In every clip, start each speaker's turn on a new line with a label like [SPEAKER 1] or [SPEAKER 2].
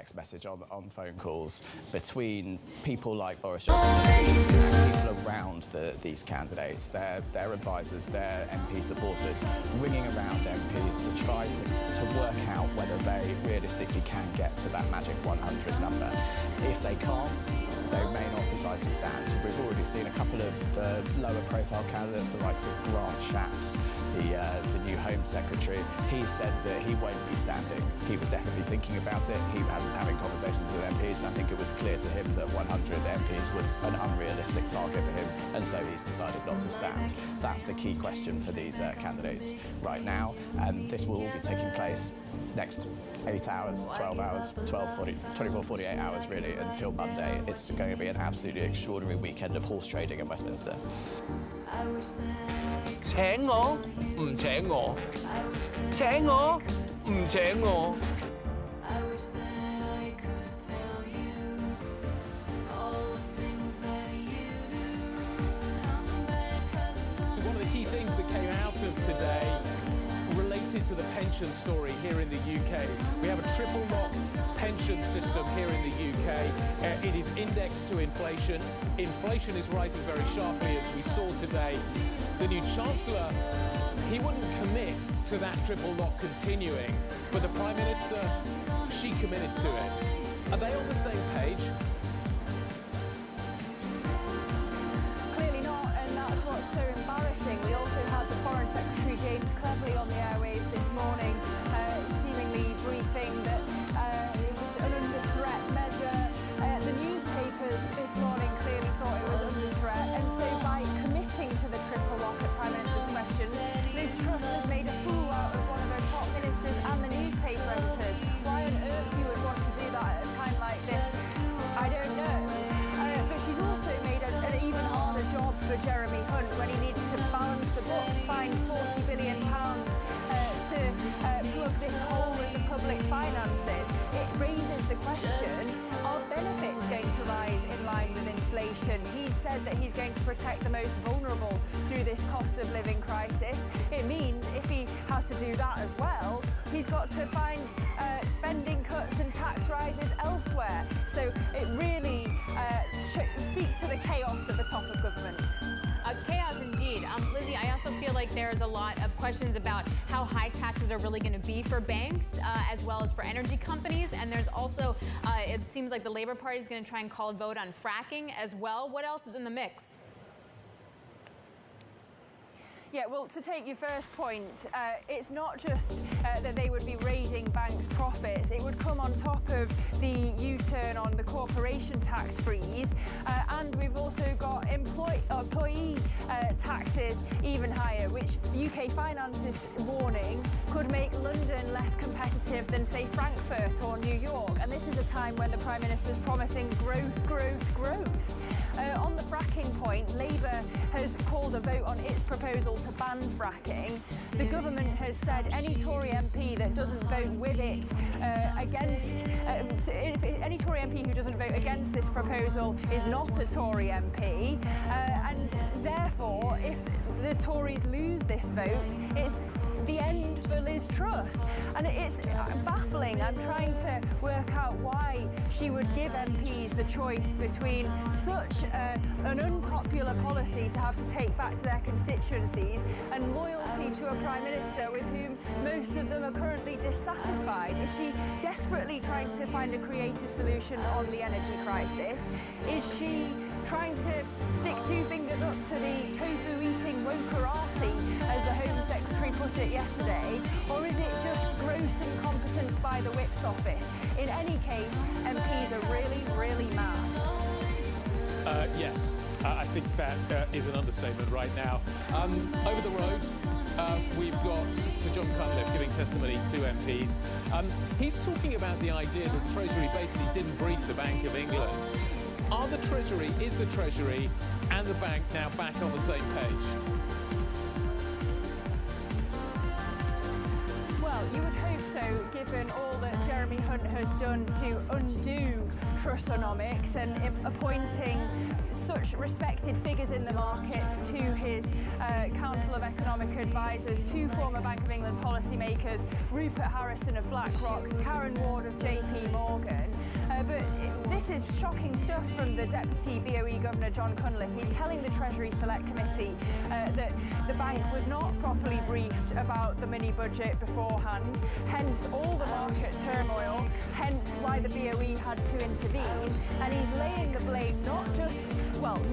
[SPEAKER 1] text message on phone calls between people like Boris Johnson and people around these candidates, their advisors, their MP supporters, ringing around MPs to try to work out whether they realistically can get to that magic 100 number. If they can't, they may not decide to stand. We've already seen a couple of the lower profile candidates, the likes of Grant Shapps, the new Home Secretary. He said that he won't be standing. He was definitely thinking about it. He was having conversations with MPs, and I think it was clear to him that 100 MPs was an unrealistic target for him, and so he's decided not to stand. That's the key question for these candidates right now, and this will all be taking place next 8 hours, 12 hours, 24, 48 hours really, until Monday. It's going to be an absolutely extraordinary weekend of horse trading in Westminster.
[SPEAKER 2] 請我唔請我，請我唔請我。
[SPEAKER 3] One of the key things that came out of today related to the pension story here in the UK. We have a triple lock pension system here in the UK. It is indexed to inflation. Inflation is rising very sharply, as we saw today. The new Chancellor, he wouldn't commit to that triple lock continuing, but the Prime Minister, she committed to it. Are they on the same page?
[SPEAKER 4] Clearly not, and that's what's so embarrassing. We also had the Foreign Secretary James Cleverly on the airwaves this morning, seemingly briefing that it was an under threat measure. The newspapers this morning clearly thought it was under threat, and so by committing to the triple lock at Prime Minister's question, Liz Truss has made a fool out of one of her top ministers and the newspaper editors. Why on earth you would want to do that at a time like this, I don't know. But she's also made an even harder job for Jeremy Hunt when he needed to balance the books, find £40 billion to plug this hole in the public finances. It raises the question, are benefits going to rise in line with inflation? He said that he's going to protect the most vulnerable through this cost of living crisis. It means if he has to do that as well, he's got to find spending cuts and tax rises elsewhere. So it really speaks to the chaos at the top of government.
[SPEAKER 5] Chaos indeed. Lizzie, I also feel like there's a lot of questions about how high taxes are really going to be for banks as well as for energy companies. And there's also, it seems like the Labour Party is going to try and call a vote on fracking as well. What else is in the mix?
[SPEAKER 4] Yeah, well, to take your first point, it's not just that they would be raiding banks' profits. It would come on top of the U-turn on the corporation tax freeze. And we've also got employee taxes even higher, which UK Finance is warning could make London less competitive than, say, Frankfurt or New York. And this is a time when the Prime Minister's promising growth, growth, growth. On the fracking point, Labour has called a vote on its proposal to ban fracking. The government has said any Tory MP that doesn't vote with it any Tory MP who doesn't vote against this proposal is not a Tory MP. And therefore, if the Tories lose this vote, it's the end for Liz Truss. And it's baffling. I'm trying to work out why she would give MPs the choice between such an unpopular policy to have to take back to their constituencies and loyalty to a Prime Minister with whom most of them are currently dissatisfied. Is she desperately trying to find a creative solution on the energy crisis? Is she trying to stick two fingers up to the tofu-eating wokerati, as the Home Secretary put it yesterday, or is it just gross incompetence by the Whip's office? In any case, MPs are really, really mad.
[SPEAKER 3] Yes, I think that is an understatement right now. Over the road, we've got Sir John Cunliffe giving testimony to MPs. He's talking about the idea that the Treasury basically didn't brief the Bank of England. Is the Treasury and the bank now back on the same page?
[SPEAKER 4] Well, you would hope so, given all that Jeremy Hunt has done to undo Trussonomics and appointing such respected figures in the markets, to his Council of Economic Advisors, to former Bank of England policymakers, Rupert Harrison of BlackRock, Karen Ward of JP Morgan. But this is shocking stuff from the Deputy BOE Governor John Cunliffe. He's telling the Treasury Select Committee that the bank was not properly briefed about the mini budget beforehand, hence all the market turmoil, hence why the BOE had to intervene. And he's laying the blame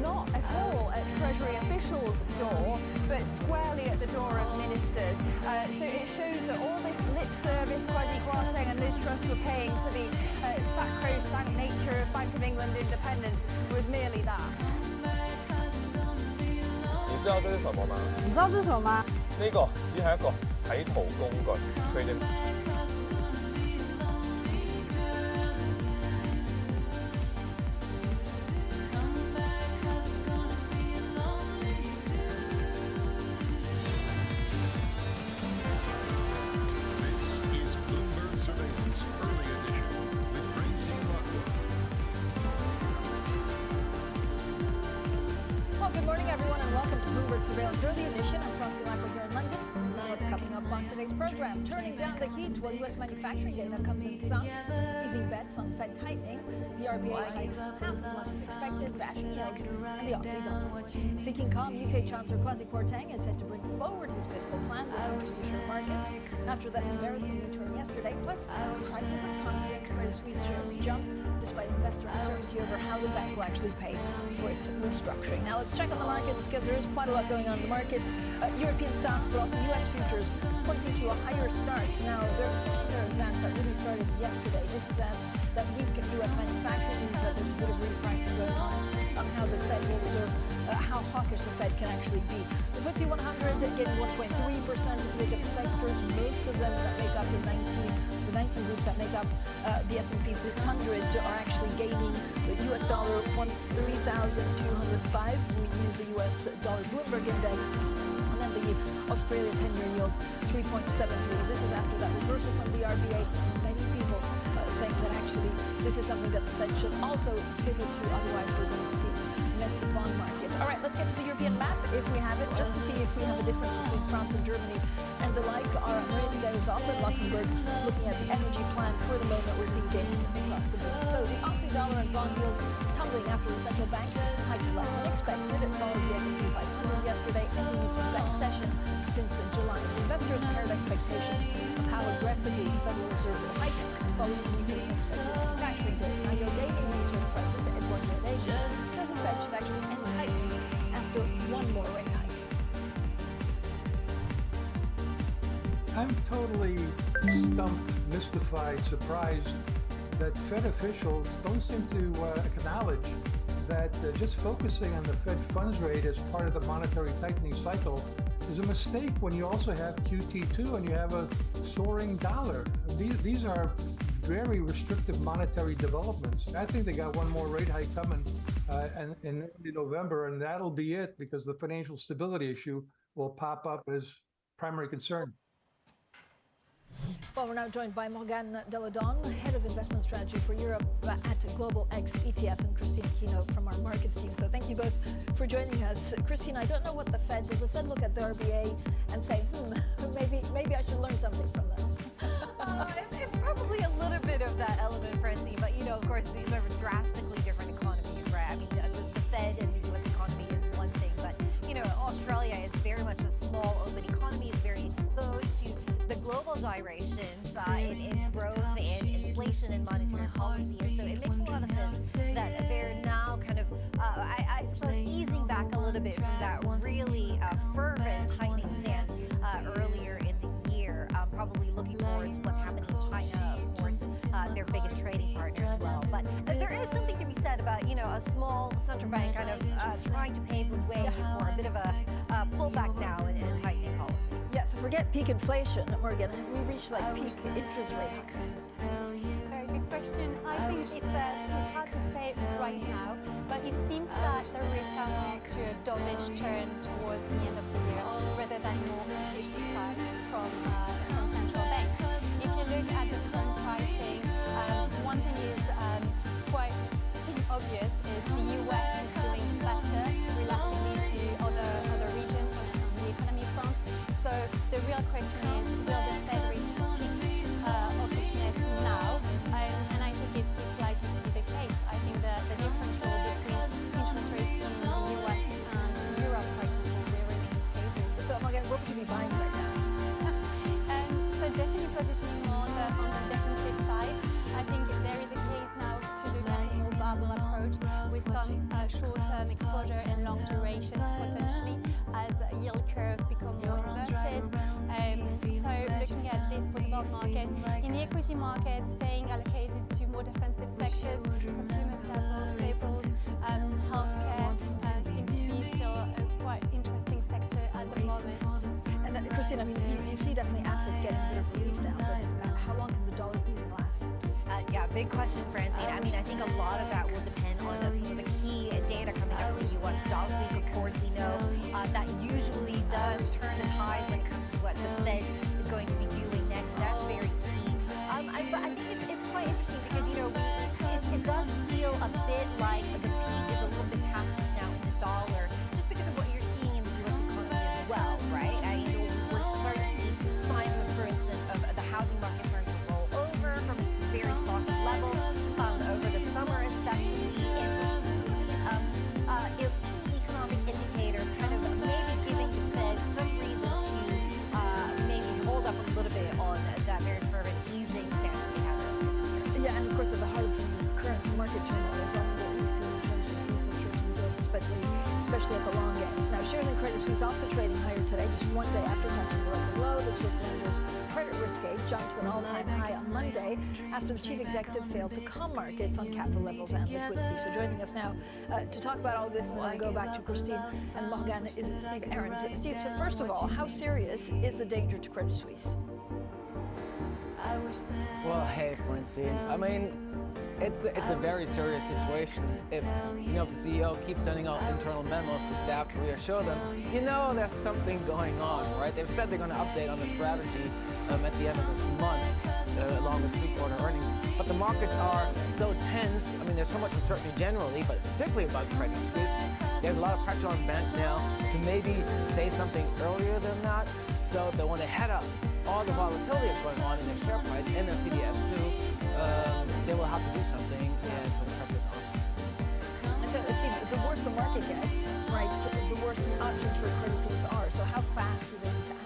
[SPEAKER 4] not at all at Treasury officials' door, but squarely at the door of ministers. So it shows that all this lip service Kwasi Kwarteng and Liz Truss were paying to the sacrosanct nature of Bank of England independence was merely that.
[SPEAKER 6] 你知道这是什么吗？
[SPEAKER 7] 你知道这是什么吗？
[SPEAKER 6] 呢個只係一個睇圖工具 trading。Well,
[SPEAKER 4] good morning, everyone, and welcome to Bloomberg Surveillance Early Edition. I'm Francie Lacqua here in London. Now what's coming up on today's program? Turning down the heat while U.S. manufacturing data comes in soft, easing bets on Fed tightening. The RBA hikes half as much as expected, bashing yields, and the Aussie dollar. Seeking calm, UK Chancellor Kwasi Kwarteng is set to bring forward his fiscal plan with traditional markets after that embarrassing return yesterday. Plus, prices of confidence Credit Suisse shares jump despite investor uncertainty over how the bank will actually pay for its restructuring. Now let's check on the market because there is quite a lot going on in the markets. European stocks, but also U.S. futures pointing to a higher start. Now there's a advance that really started yesterday. This is as that weak U.S. manufacturing means that there's a bit of repricing going on how the Fed will observe how hawkish the Fed can actually be. The FTSE 100 getting 1.3%. If you look at the sectors, most of them that make up the 19 groups that make up the S&P 600 are actually gaining. The U.S. dollar 3,205. We use the U.S. dollar Bloomberg index. And then the Australia 10-year yield 3.73. This is after that reversal from the RBA. Many people saying that actually this is something that the Fed should also pivot to. Otherwise, we're going to see messy bond markets. All right, let's get to the European map if we have it, just to see if we have a difference between France and Germany and the like. Our American guy is also in Luxembourg looking at the energy plan. For the moment, we're seeing gains across the board. So the Aussie dollar and bond yields tumbling after the central bank hiked less than expected. It follows the S&P 500 yesterday and its best session since July. Investors paired expectations of how aggressively the Federal Reserve will hike following the weakening expected manufacturing data. Now, your daily research president, Edward Asia, says the Fed should actually end tightening after one more rate hike.
[SPEAKER 8] I'm totally stumped, mystified, surprised that Fed officials don't seem to acknowledge that just focusing on the Fed funds rate as part of the monetary tightening cycle is a mistake when you also have QT2 and you have a soaring dollar. These are very restrictive monetary developments. I think they got one more rate hike coming in early November, and that'll be it because the financial stability issue will pop up as primary concern.
[SPEAKER 4] Well, we're now joined by Morgane Deladon, Head of Investment Strategy for Europe at Global X ETFs, and Christine Kino from our markets team. So thank you both for joining us. Christine, I don't know what the Fed, does the Fed look at the RBA and say, maybe I should learn something from them?
[SPEAKER 9] It's probably a little bit of that element, Francie, but of course, these are drastically different economies, right? I mean, the Fed and the U.S. economy is one thing, but, Australia is very much a small, open economy, is very exposed to the global gyrations in growth and inflation and monetary policy. And so it makes a lot of sense that they're now kind of, I suppose, easing back a little bit from that really fervent tightening stance earlier in the year, probably looking towards what's happening in China, of course, their biggest trading partner as well. But there is something to be said about, a small central bank kind of trying to pave the way for a bit of a pullback now in a tightening policy.
[SPEAKER 4] Yeah, so forget peak inflation, Morgan. Have we reached peak interest rate?
[SPEAKER 10] Very good question. I think it's hard to say right now, but it seems that the risk are more to a dovish turn towards the end of the year rather than more hawkish surprise from central banks. If you look at the current pricing, one thing is quite obvious is the US is doing better question is, will the Fed reach peak hawkishness now? And I think it's likely to be the case. I think that the differential between interest rates in the US and Europe, for example, will remain stable.
[SPEAKER 4] So Morgan, what would you be buying right now?
[SPEAKER 10] So definitely positioning more on the defensive side. I think there is a case now to look at a more bubble approach with some short-term exposure and long duration potentially as yield curve become more inverted. So looking at this for the bond market, in the equity market, staying allocated to more defensive sectors, consumer staples, healthcare seems to be still a quite interesting sector at the moment.
[SPEAKER 4] And Christine, I mean, you see definitely assets getting a bit of relief now, but how long can the dollar easing last?
[SPEAKER 9] Yeah, big question, Francine. I mean, I think a lot of that will depend on some of the key data coming out of the U.S. jobs week. Of course, we know that usually does turn the tide when it comes to what the Fed is going to be doing next. That's very key. But I think it's quite interesting because, you know, it does feel a bit like the peak is a little bit past us now in the dollar, just because of what you're seeing in the U.S. economy as well, right? We're starting to see signs of, for instance, of the housing market starting to roll over from its very frothy levels over the summer, especially. And so key economic indicators kind of maybe giving the Fed some reason to maybe hold up a little bit on that very fervent easing stance that we have earlier this year.
[SPEAKER 4] Yeah, and of course at the heart of some current market turmoil is also what we see in terms of recent short-term yields, especially at the long end. Now, shares in Credit Suisse also trading higher today, just one day after touching the record low. The Swiss lender's credit risk gauge jumped to an all-time high on Monday after the chief executive failed to calm markets on capital levels and liquidity. So joining us now to talk about all this, and then we'll go back to Christine and Morgan, is Steve Ahrens. Steve, so first of all, how serious is the danger to Credit Suisse?
[SPEAKER 2] Well, hey, Francine. I mean, it's a very serious situation. If the CEO keeps sending out internal memos to staff to reassure them, there's something going on, right? They've said they're going to update on the strategy at the end of this month, along with three-quarter earnings. But the markets are so tense. I mean, there's so much uncertainty generally, but particularly about Credit Suisse. There's a lot of pressure on bank now to maybe say something earlier than that. So they want to head up all the volatility that's going on in their share price and their CDS too. They will have to do something, and so the pressure's on.
[SPEAKER 4] And so, Steve, the worse the market gets, right, the worse the options for Credit Suisse are. So how fast do they need to act?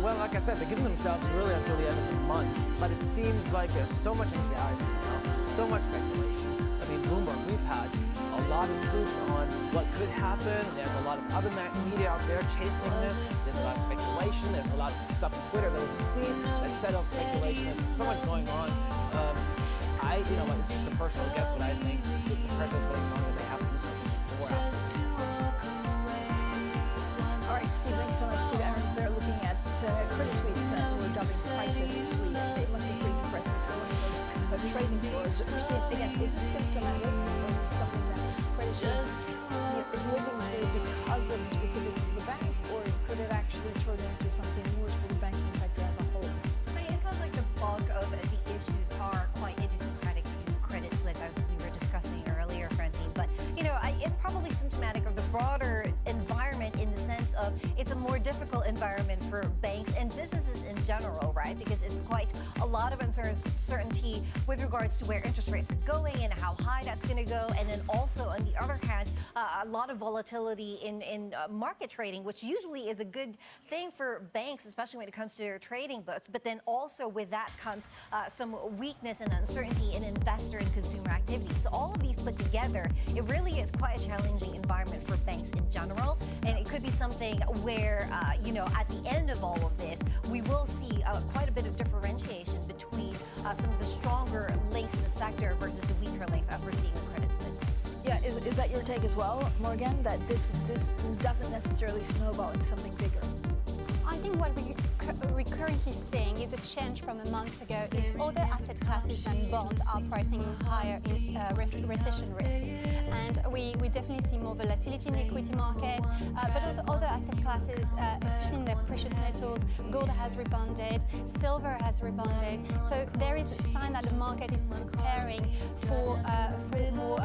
[SPEAKER 2] Well, like I said, they're giving themselves really until the end of the month, but it seems like there's so much anxiety now, so much speculation. I mean, Bloomberg, we've had a lot of scoop on what could happen. There's a lot of other media out there chasing this. There's a lot of speculation. There's a lot of stuff on Twitter. There was a tweet that set up speculation. There's so much going on. It's just a personal guess, but I think the pressure is so strong that they have to do something before after.
[SPEAKER 4] All right, Steve, thanks so much. Steve Ahrens there looking at Credit Suisse that we're dubbing crisis suite. It must be pretty depressing for one of those trading floors. We're seeing, again, is symptomatic of something that Credit Suisse is living through because of the specifics of the bank, or could it actually turn into something worse for the banking sector as a whole?
[SPEAKER 9] I mean, it sounds like the bulk of the issues are quite idiosyncratic to Credit Suisse, as we were discussing earlier, Francine. But, it's probably symptomatic of the broader environment in the sense of it's a more difficult environment for banks and businesses in general, right? Because it's quite a lot of uncertainty with regards to where interest rates are going and how high that's going to go. And then also, on the other hand, a lot of volatility in market trading, which usually is a good thing for banks, especially when it comes to their trading books. But then also with that comes some weakness and uncertainty in investor and consumer activity. So all of these put together, it really is quite a challenging environment for banks in general. And it could be something where, at the end of all of this, we will see quite a bit of differentiation between some of the stronger links in the sector versus the weaker links, as we're seeing with Credit Suisse.
[SPEAKER 4] Yeah, is that your take as well, Morgan, that this doesn't necessarily snowball into something bigger?
[SPEAKER 10] I think what we're currently seeing is a change from a month ago. Is other asset classes than bonds are pricing higher recession risk, and we definitely see more volatility in the equity market, but also other asset classes, especially in the precious metals. Gold has rebounded, silver has rebounded. So there is a sign that the market is preparing for more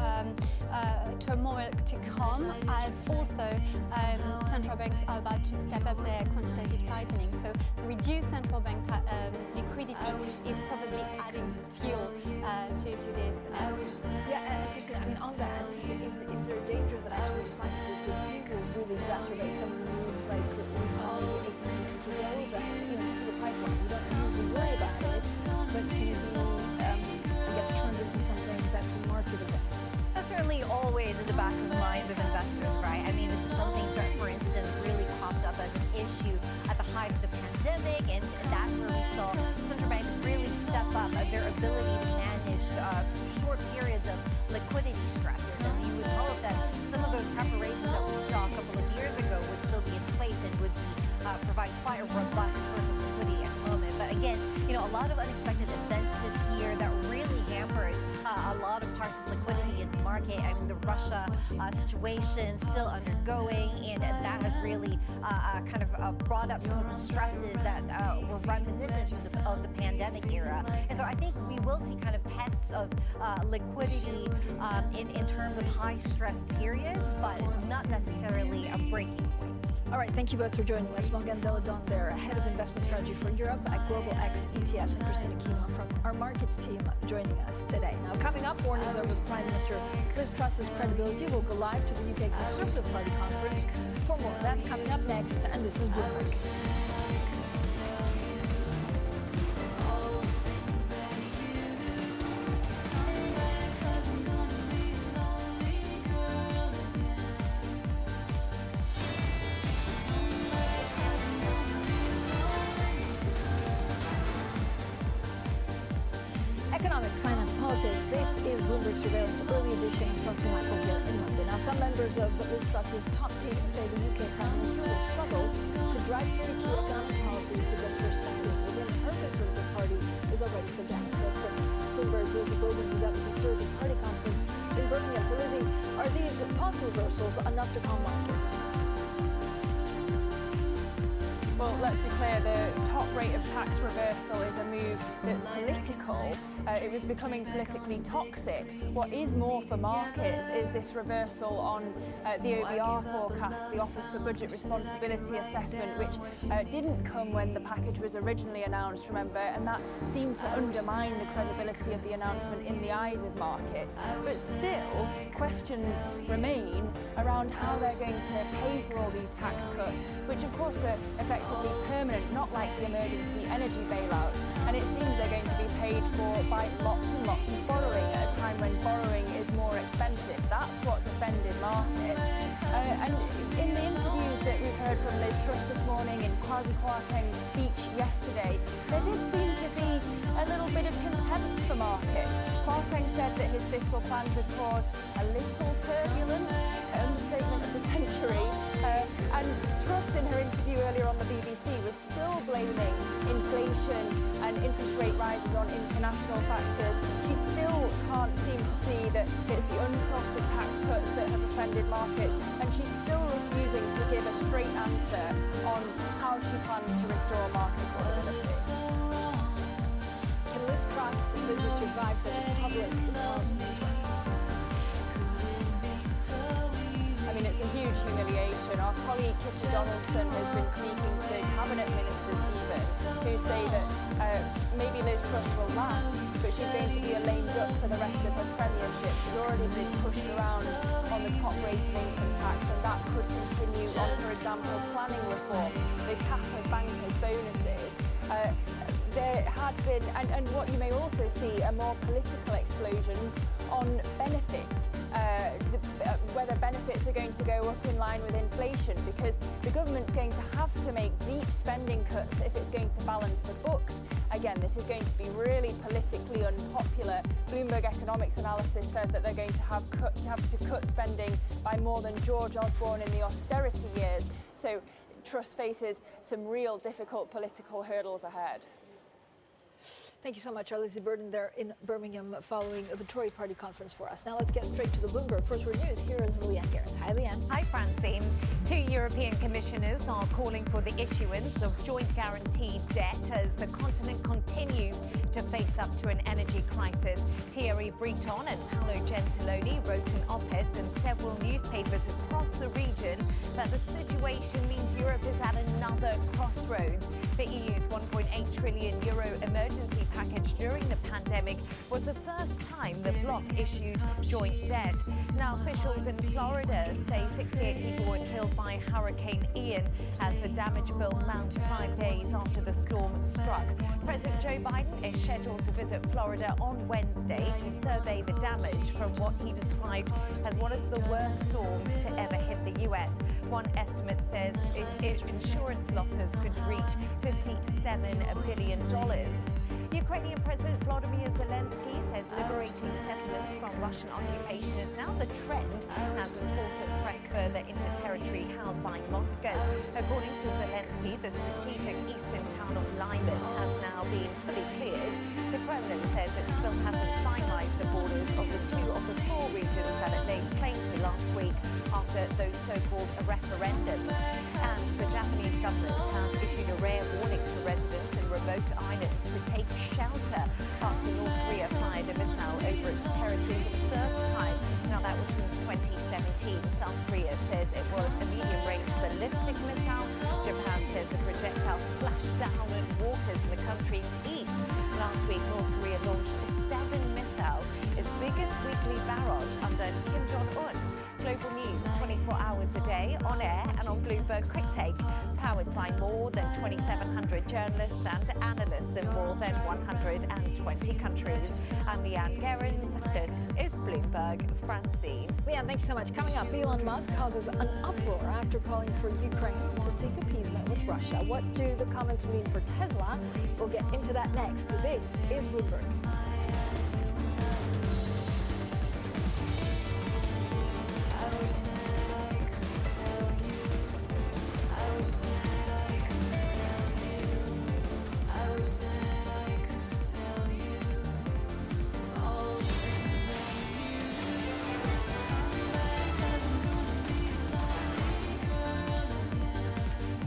[SPEAKER 10] turmoil to come, as also central banks are about to step up their quantitative tightening. So reduced central bank liquidity is probably adding fuel to this.
[SPEAKER 7] Christine, I mean, on that, is there a danger that actually the spike will really exacerbate some of the moves like we saw maybe 8 months ago, that, this is the pipeline, we don't need to worry about it, but can it be, turned into something that's a market event?
[SPEAKER 9] That's certainly always in the back of the minds of investors, right? I mean, this is something that, for instance, really popped up as an issue at the height of the pandemic, and that's where we saw central banks really step up their ability to manage short periods of liquidity stresses. And you would hope that some of those preparations that we saw a couple of years ago would still be in place and would provide quite a robust source of liquidity at the moment. But again, a lot of unexpected events this year that really hampered a lot of parts of liquidity in the market. I mean, the Russia situation still undergoing, and that has really kind of brought up some of the stresses that were reminiscent of the pandemic era. And so I think we will see kind of tests of liquidity in terms of high stress periods, but not necessarily a breaking point.
[SPEAKER 7] All right, thank you both for joining us. Morgan Deladon there, Head of Investment Strategy for Europe at Global X ETFs, and Christina Kino from our markets team joining us today. Now, coming up, warnings over the Prime Minister Liz Truss's credibility will go live to the UK Conservative Party conference. For more, that's coming up next, and this is Bloomberg. Economics, finance, politics. This is Bloomberg Surveillance Early Edition from Michael here in London. Now, some members of Liz Truss's top team say the UK Prime Minister will struggle to drive through key economic policies because her standing within her Conservative Party is already subjective. So from Bloomberg's Lizzie Bowden, who's at the Conservative Party conference in Birmingham. So, Lizzie, are these policy reversals enough to calm markets?
[SPEAKER 11] Well, let's be clear, the top rate of tax reversal is a move that's political. It was becoming politically toxic. What is more for markets is this reversal on the OBR forecast, the Office for Budget Responsibility assessment, which didn't come when the package was originally announced, remember, and that seemed to undermine the credibility of the announcement in the eyes of markets. But still, questions remain around how they're going to pay for all these tax cuts, which of course are effectively permanent, not like the emergency energy bailout. And it seems they're going to be paid for by lots and lots of borrowing at a time when borrowing is more expensive. That's what's offended markets. And in the interviews that we've heard from Liz Truss this morning, in Kwasi Kwarteng's speech yesterday, there did seem to be a little bit of contempt for markets. Kwarteng said that his fiscal plans had caused a little turbulence, understatement of the century. And Truss, in her interview earlier on the BBC, was still blaming inflation and interest rate rises on international factors. She still can't seem to see that it's the uncosted tax cuts that have offended markets, and she's still refusing to give a straight answer on how she plans to restore market credibility.
[SPEAKER 7] Can Liz Truss survive such a public policy?
[SPEAKER 11] I mean, it's a huge humiliation. Our colleague Kitty Donaldson has been speaking to cabinet ministers even, who say that maybe Liz Truss will last, but she's going to be a lame duck for the rest of her premiership. She's already been pushed around on the top rate of income tax, and that could continue on, for example, planning reform, the cap of bankers' bonuses. There had been, and what you may also see are more political explosions on benefits, whether benefits are going to go up in line with inflation, because the government's going to have to make deep spending cuts if it's going to balance the books. Again, this is going to be really politically unpopular. Bloomberg Economics Analysis says that they're going to have to cut spending by more than George Osborne in the austerity years. So Truss faces some real difficult political hurdles ahead.
[SPEAKER 7] Thank you so much, Lizzie Bowden there in Birmingham following the Tory party conference for us. Now let's get straight to the Bloomberg First Word News. Here is Leanne Garrett. Hi, Leanne.
[SPEAKER 12] Hi, Francine. 2 European commissioners are calling for the issuance of joint guaranteed debt as the continent continues to face up to an energy crisis. Thierry Breton and Paolo Gentiloni wrote an op-ed and said but the situation means Europe is at another crossroads. The EU's €1.8 trillion emergency package during the pandemic was the first time the bloc issued joint debt. Now, officials in Florida say 68 people were killed by Hurricane Ian as the damage bill mounts 5 days after the storm struck. President Joe Biden is scheduled to visit Florida on Wednesday to survey the damage from what he described as one of the worst storms to ever hit the U.S. One estimate says insurance losses could reach $57 billion. Ukrainian President Volodymyr Zelensky says liberating settlements from Russian occupation is now the trend as his forces press further into territory held by Moscow. According to Zelensky, the strategic eastern town of Lyman has now been fully cleared. The Kremlin says it still hasn't finalized the borders of the two of the four regions that it laid claim to last week after those so-called referendums. And the Japanese government has issued a rare warning to residents in remote islands to take shelter after North Korea fired a missile over its territory for the first time. Now, that was since 2017. South Korea says it was a medium-range ballistic missile. Japan says the projectile splashed down in waters in the country's east. Last week, North Korea launched a 7 missile, its biggest weekly barrage under Kim Jong-un. Global news 24 hours a day, on air and on Bloomberg Quick Take, powered by more than 2,700 journalists and analysts in more than 120 countries. I'm Leanne Gerrans. This is Bloomberg Francine.
[SPEAKER 7] Leanne, thanks so much. Coming up, Elon Musk causes an uproar after calling for Ukraine to seek appeasement with Russia. What do the comments mean for Tesla? We'll get into that next. This is Bloomberg.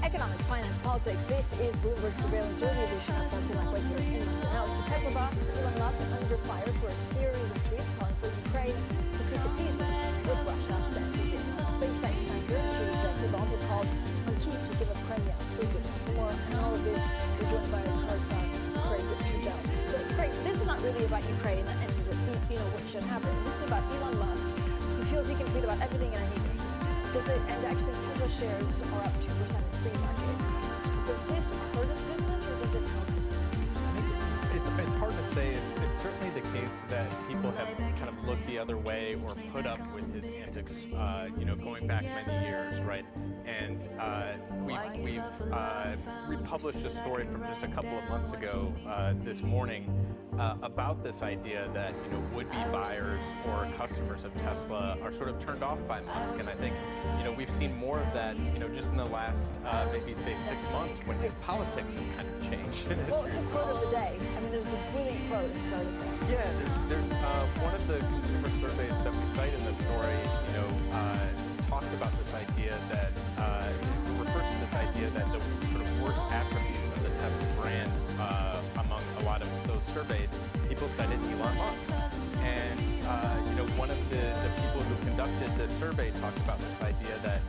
[SPEAKER 7] Economics, finance, politics. This is Bloomberg Surveillance Early Edition. I'm Francine right here in London. Now, the Tesla boss, Elon Musk, under fire for a series of tweets calling for Ukraine to seek appeasement with Russia. SpaceX founder and chief executive also called on Kyiv to give up Crimea freely. For more on all of this, we're joined by our Craig Trudell. So, Craig, this is not really about Ukraine and what should happen. This is about Elon Musk, who feels he can tweet about everything and anything. Does it? And actually, Tesla shares are up 2% in the free market. Does this hurt his business or does it help his business?
[SPEAKER 13] It's hard to say. It's certainly the case that people have kind of looked the other way or put up with his antics, going back many years, right? And we've republished a story from just a couple of months ago this morning about this idea that would-be buyers or customers of Tesla are sort of turned off by Musk, and I think we've seen more of that just in the last maybe say 6 months when his politics have kind of changed.
[SPEAKER 7] What was the quote of the day? I mean, there's a brilliant quote at the start of the day.
[SPEAKER 13] Yeah, there's one of the consumer surveys that we cite in the story, talks about this idea that refers to this idea that the sort of worst attribute of the Tesla brand among a lot of those surveyed, people cited Elon Musk. And one of the people who conducted the survey talked about this idea that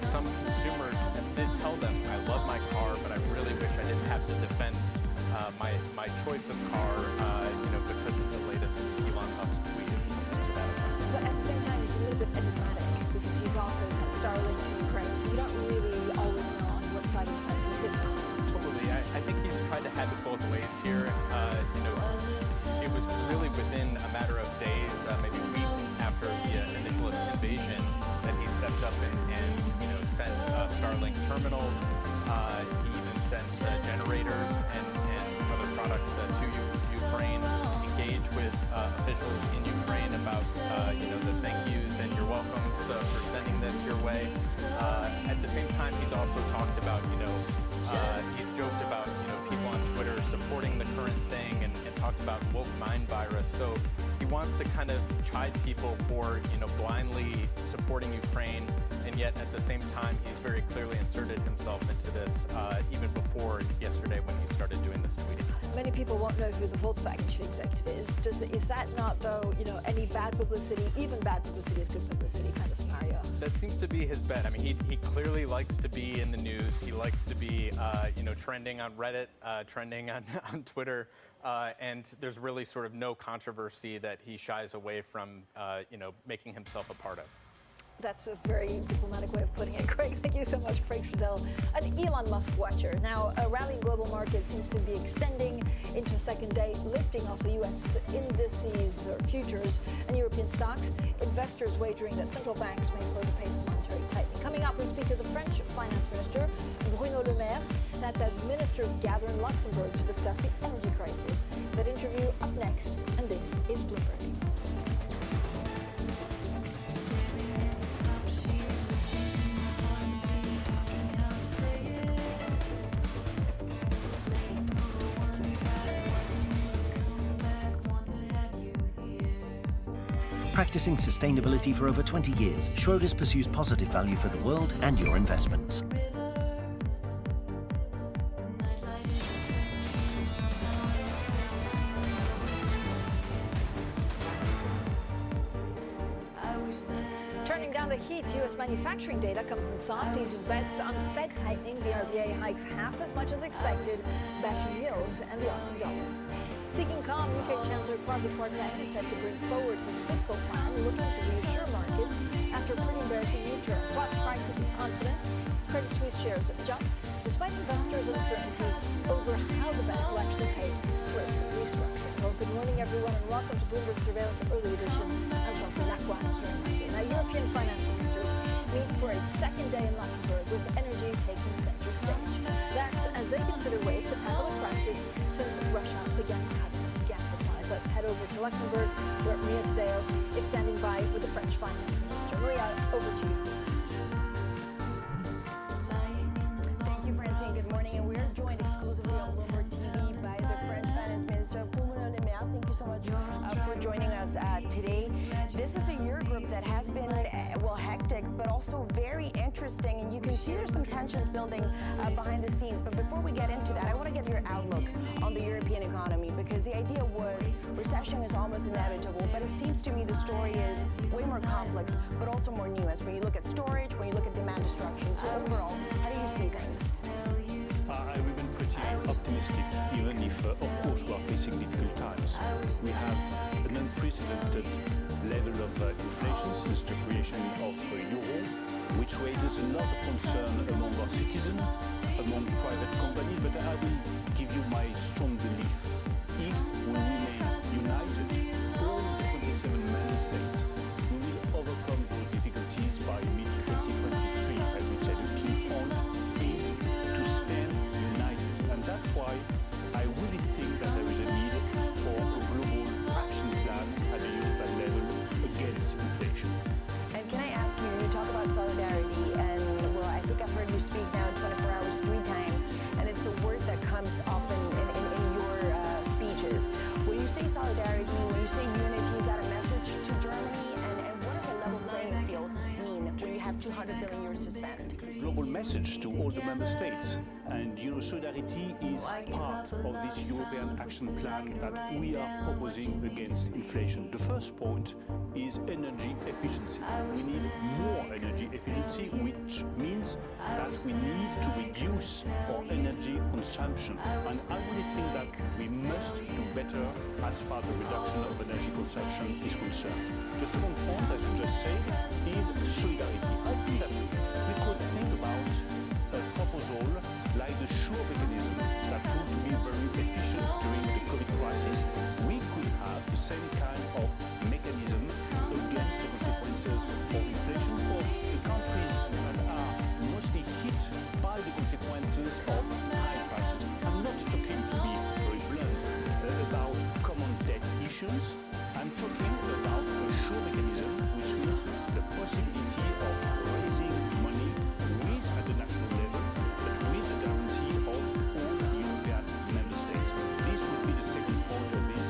[SPEAKER 13] some consumers did tell them, I love my car, but I really wish I didn't have to defend my choice of car, because of the latest Elon Musk tweet, something to that effect.
[SPEAKER 7] But at the same time, he's a little bit enigmatic because he's also sent Starlink to Ukraine, so you don't really always know on what side of the fence he sits on.
[SPEAKER 13] Totally. I think he's tried to have it both ways here. It was really within a matter of days, maybe weeks after the initial invasion, that he stepped up and sent Starlink terminals. He even sent generators and other products to Ukraine, engaged with officials in Ukraine about the thank yous and your welcomes for sending this your way. At the same time, he's also talked about, he's joked about people on Twitter supporting the current thing and talked about woke mind virus. So he wants to kind of chide people for, blindly supporting Ukraine, and yet at the same time, he's very clearly inserted himself into this even before yesterday when he started doing this tweeting.
[SPEAKER 7] Many people won't know who the Volkswagen chief executive is. Is that not, though, any bad publicity, even bad publicity is good publicity kind of scenario?
[SPEAKER 13] That seems to be his bet. I mean, he clearly likes to be in the news. He likes to be, trending on Reddit, trending on Twitter, and there's really sort of no controversy that he shies away from, making himself a part of.
[SPEAKER 7] That's a very diplomatic way of putting it. Craig, thank you so much. Craig Trudell, an Elon Musk watcher. Now, a rallying global market seems to be extending into a second day, lifting also U.S. indices or futures and European stocks. Investors wagering that central banks may slow the pace of monetary tightening. Coming up, we speak to the French finance minister, Bruno Le Maire. That's as ministers gather in Luxembourg to discuss the energy crisis. That interview up next, and this is Bloomberg.
[SPEAKER 14] Practicing sustainability for over 20 years, Schroders pursues positive value for the world and your investments.
[SPEAKER 7] Turning down the heat, U.S. manufacturing data comes in soft, easing bets on Fed tightening. The RBA hikes half as much as expected, bashing yields and the Aussie dollar. Seeking calm, UK Chancellor Kwasi Kwarteng is set to bring forward his fiscal plan, looking to reassure markets after a pretty embarrassing U-turn. Plus, crisis of confidence. Credit Suisse shares jump, despite investors' uncertainties over how the bank will actually pay for its restructuring. Well, good morning, everyone, and welcome to Bloomberg Surveillance Early Edition. I'm Chelsea Lacroix here in London. Now, European finance ministers meet for a second day in Luxembourg, with energy taking center stage. That's as they consider ways to tackle the crisis since Russia began cutting gas supplies. Let's head over to Luxembourg, where Maria Tadeo is standing by with the French finance minister. Maria, over to you.
[SPEAKER 9] Thank you, Francine. Good morning. And we're joined exclusively on Bloomberg TV by the French finance minister, Bruno Le Maire. Thank you so much for joining us today. This is a Eurogroup that has been, hectic, but also very interesting. And you can see there's some tensions building behind the scenes. But before we get into that, I want to get your outlook on the European economy, because the idea was recession is almost inevitable. But it seems to me the story is way more complex, but also more nuanced. When you look at storage, when you look at demand destruction. So overall, how do you see things?
[SPEAKER 15] I remain pretty optimistic, even if, of course, we are facing difficult times. We have an unprecedented level of inflation since the creation of euro, which raises a lot of concern among our citizens, among private companies. But I will give you my strong belief. If we remain united, all the 27 member states, we will overcome those difficulties by mid-2023. I would say the key point is to stand united. And that's why I really think that there is a need for a global action plan at the European level against inflation.
[SPEAKER 9] And can I ask you, you talk about solidarity, and well, I think I've heard you speak now in 24 hours 3 times, and it's a word that comes often in your speeches. When you say solidarity, when you say unity, is that a message to Germany? And what does a level playing field mean when you have 200 billion euros to spend?
[SPEAKER 15] Global message to all the member states, and solidarity is part of this European action plan that we are proposing against inflation. The first point is energy efficiency. We need more energy efficiency, which means that we need to reduce our energy consumption. And I really think that we must do better as far as the reduction of energy consumption is concerned. The second point, as you just said, is solidarity. I think that we could think about a proposal like the SURE mechanism that proved to be very efficient during the COVID crisis. We could have the same kind of mechanism against the consequences of inflation for the countries that are mostly hit by the consequences of high prices. I'm not talking, to be very blunt, about common debt issues. I'm talking about a SURE mechanism, which means the possibility of raising money at the national level, but with the guarantee of all European member states. This would be the second point of this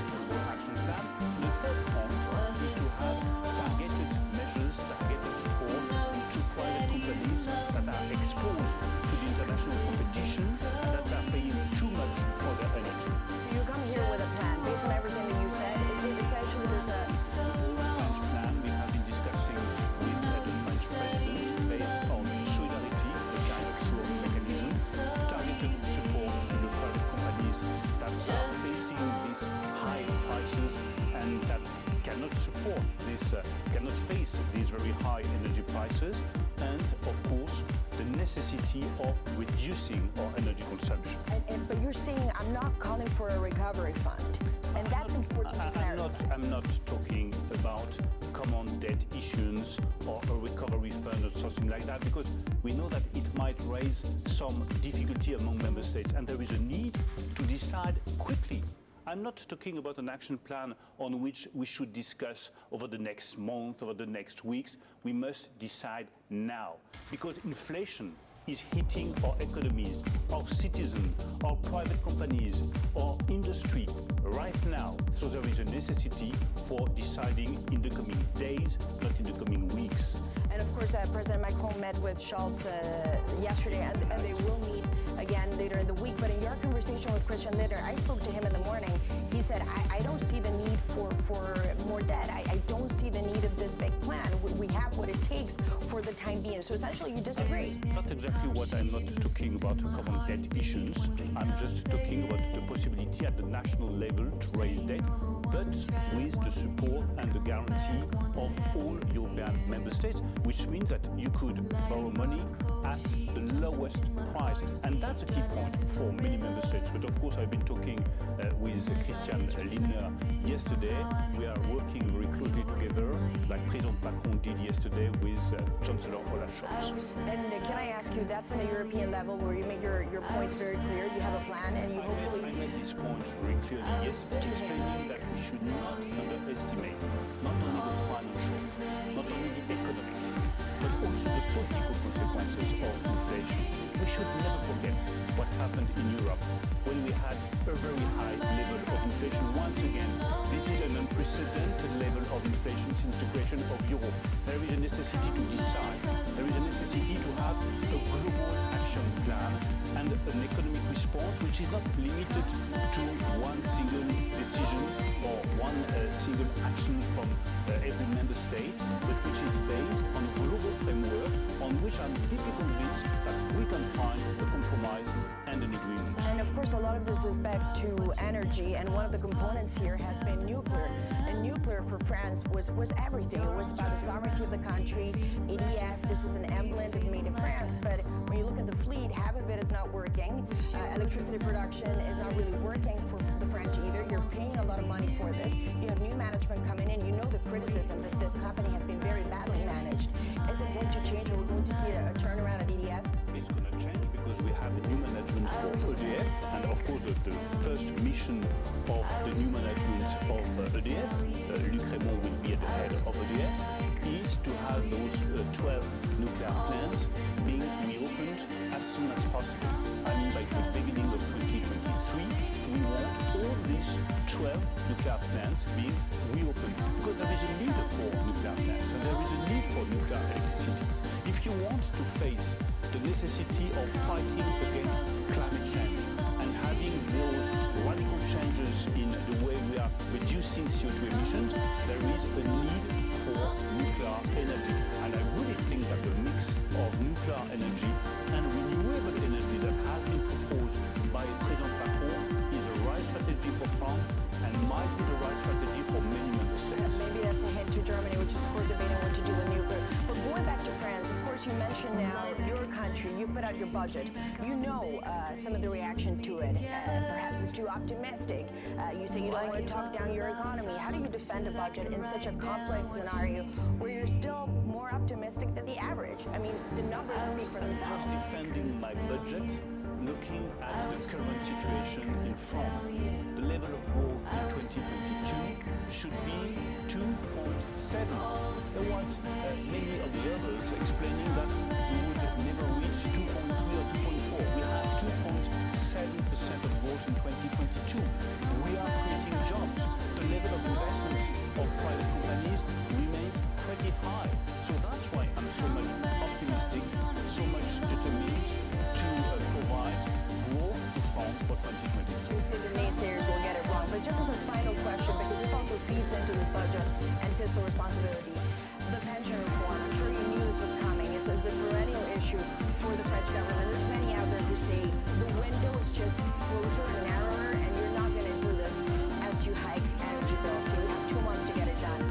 [SPEAKER 15] cannot support this, cannot face these very high energy prices, and of course the necessity of reducing our energy consumption.
[SPEAKER 16] But you're saying I'm not calling for a recovery fund, and that's important to clarify.
[SPEAKER 15] I'm not talking about common debt issuance or a recovery fund or something like that, because we know that it might raise some difficulty among member states, and there is a need to decide quickly. I'm not talking about an action plan on which we should discuss over the next month, over the next weeks. We must decide now, because inflation is hitting our economies, our citizens, our private companies, our industry right now. So there is a necessity for deciding in the coming days, not in the coming weeks.
[SPEAKER 16] And of course, President Macron met with Scholz yesterday, and they will meet again later in the week. But in your conversation with Christian Lindner, I spoke to him in the morning. He said, I don't see the need for more debt. I don't see the need of this big plan. We have what it takes for the time being. So essentially, you disagree.
[SPEAKER 15] Not exactly what I'm not talking about common debt issues. I'm just talking about the possibility at the national level to raise debt, but with the support and the guarantee of all European member states, which means that you could borrow money at the lowest price. And that's a key point for many member states. But of course, I've been talking with Christian Lindner yesterday. We are working very closely together, like President Macron did yesterday with Chancellor Olaf Scholz.
[SPEAKER 16] And can I ask you, that's on the European level where you make your points very clear, you have a plan, and you hopefully...
[SPEAKER 15] I made this point very clearly yesterday, explaining that we should not underestimate not only the financial, not only the economic, but also the political consequences of inflation. We should never forget what happened in Europe when we had a very high level of inflation. Once again, this is an unprecedented level of inflation since the creation of Europe. There is a necessity to decide. There is a necessity to have a global action plan and an economic response which is not limited to one single decision or one single action from every member state, but which is based on a global framework on which I'm deeply convinced that we can find a compromise and an agreement.
[SPEAKER 16] And of course, a lot of this is back to energy, and one of the components here has been nuclear. And nuclear for France was everything. It was about the sovereignty of the country. EDF, this is an emblem made in France, but when you look at the fleet, half of it is not working. Electricity production is not really working for the French either. You're paying a lot of money for this. You have new management coming in. You know the criticism that this company has been very badly managed. Is it going to change? Are we going to see a turnaround at EDF?
[SPEAKER 15] It's going to change because we have a new management for EDF, and of course the first mission of the new management of EDF, Luc Rémont will be at the head of EDF, is to have those 12 nuclear plants being reopened as soon as possible. I mean, by the beginning of 2023, we want all these 12 nuclear plants being reopened, because there is a need for nuclear plants and there is a need for nuclear electricity. If you want to face the necessity of fighting against climate change and having those radical changes in the way we are reducing CO2 emissions, there is a need for nuclear energy. And I really think that the mix of nuclear energy and renewable energy that has been proposed by President Macron is the right strategy for France and might be the right strategy for many member states.
[SPEAKER 16] Maybe that's a hint to Germany, which is of course debating what to do with nuclear. But going back to France, of course you mentioned now your country, you put out your budget. You know some of the reaction to it. Perhaps it's too optimistic. You say you don't want to talk down your economy. How do you defend a budget in such a complex scenario where you're still more optimistic than the average? I mean, the numbers speak for themselves.
[SPEAKER 15] I was defending my budget looking at the current situation in France. The level of growth in 2022 should be 2.7. There was many observers explaining that we would never reach 2.3 or 2.4. We have 2.7% of growth in 2022. We are creating jobs. The level of investment of private companies remains pretty high. So that's why I'm so much optimistic, so much determined to provide growth to France for 2023.
[SPEAKER 16] You say the naysayers will get it wrong, but just as a final question, because this also feeds into this budget and fiscal responsibility, the pension reform, I'm sure you knew this was coming. It's a perennial issue for the French government. There's many out there who say the window is just closer and narrower, and you're not going to do this as you hike energy bills. So you have 2 months to get it done.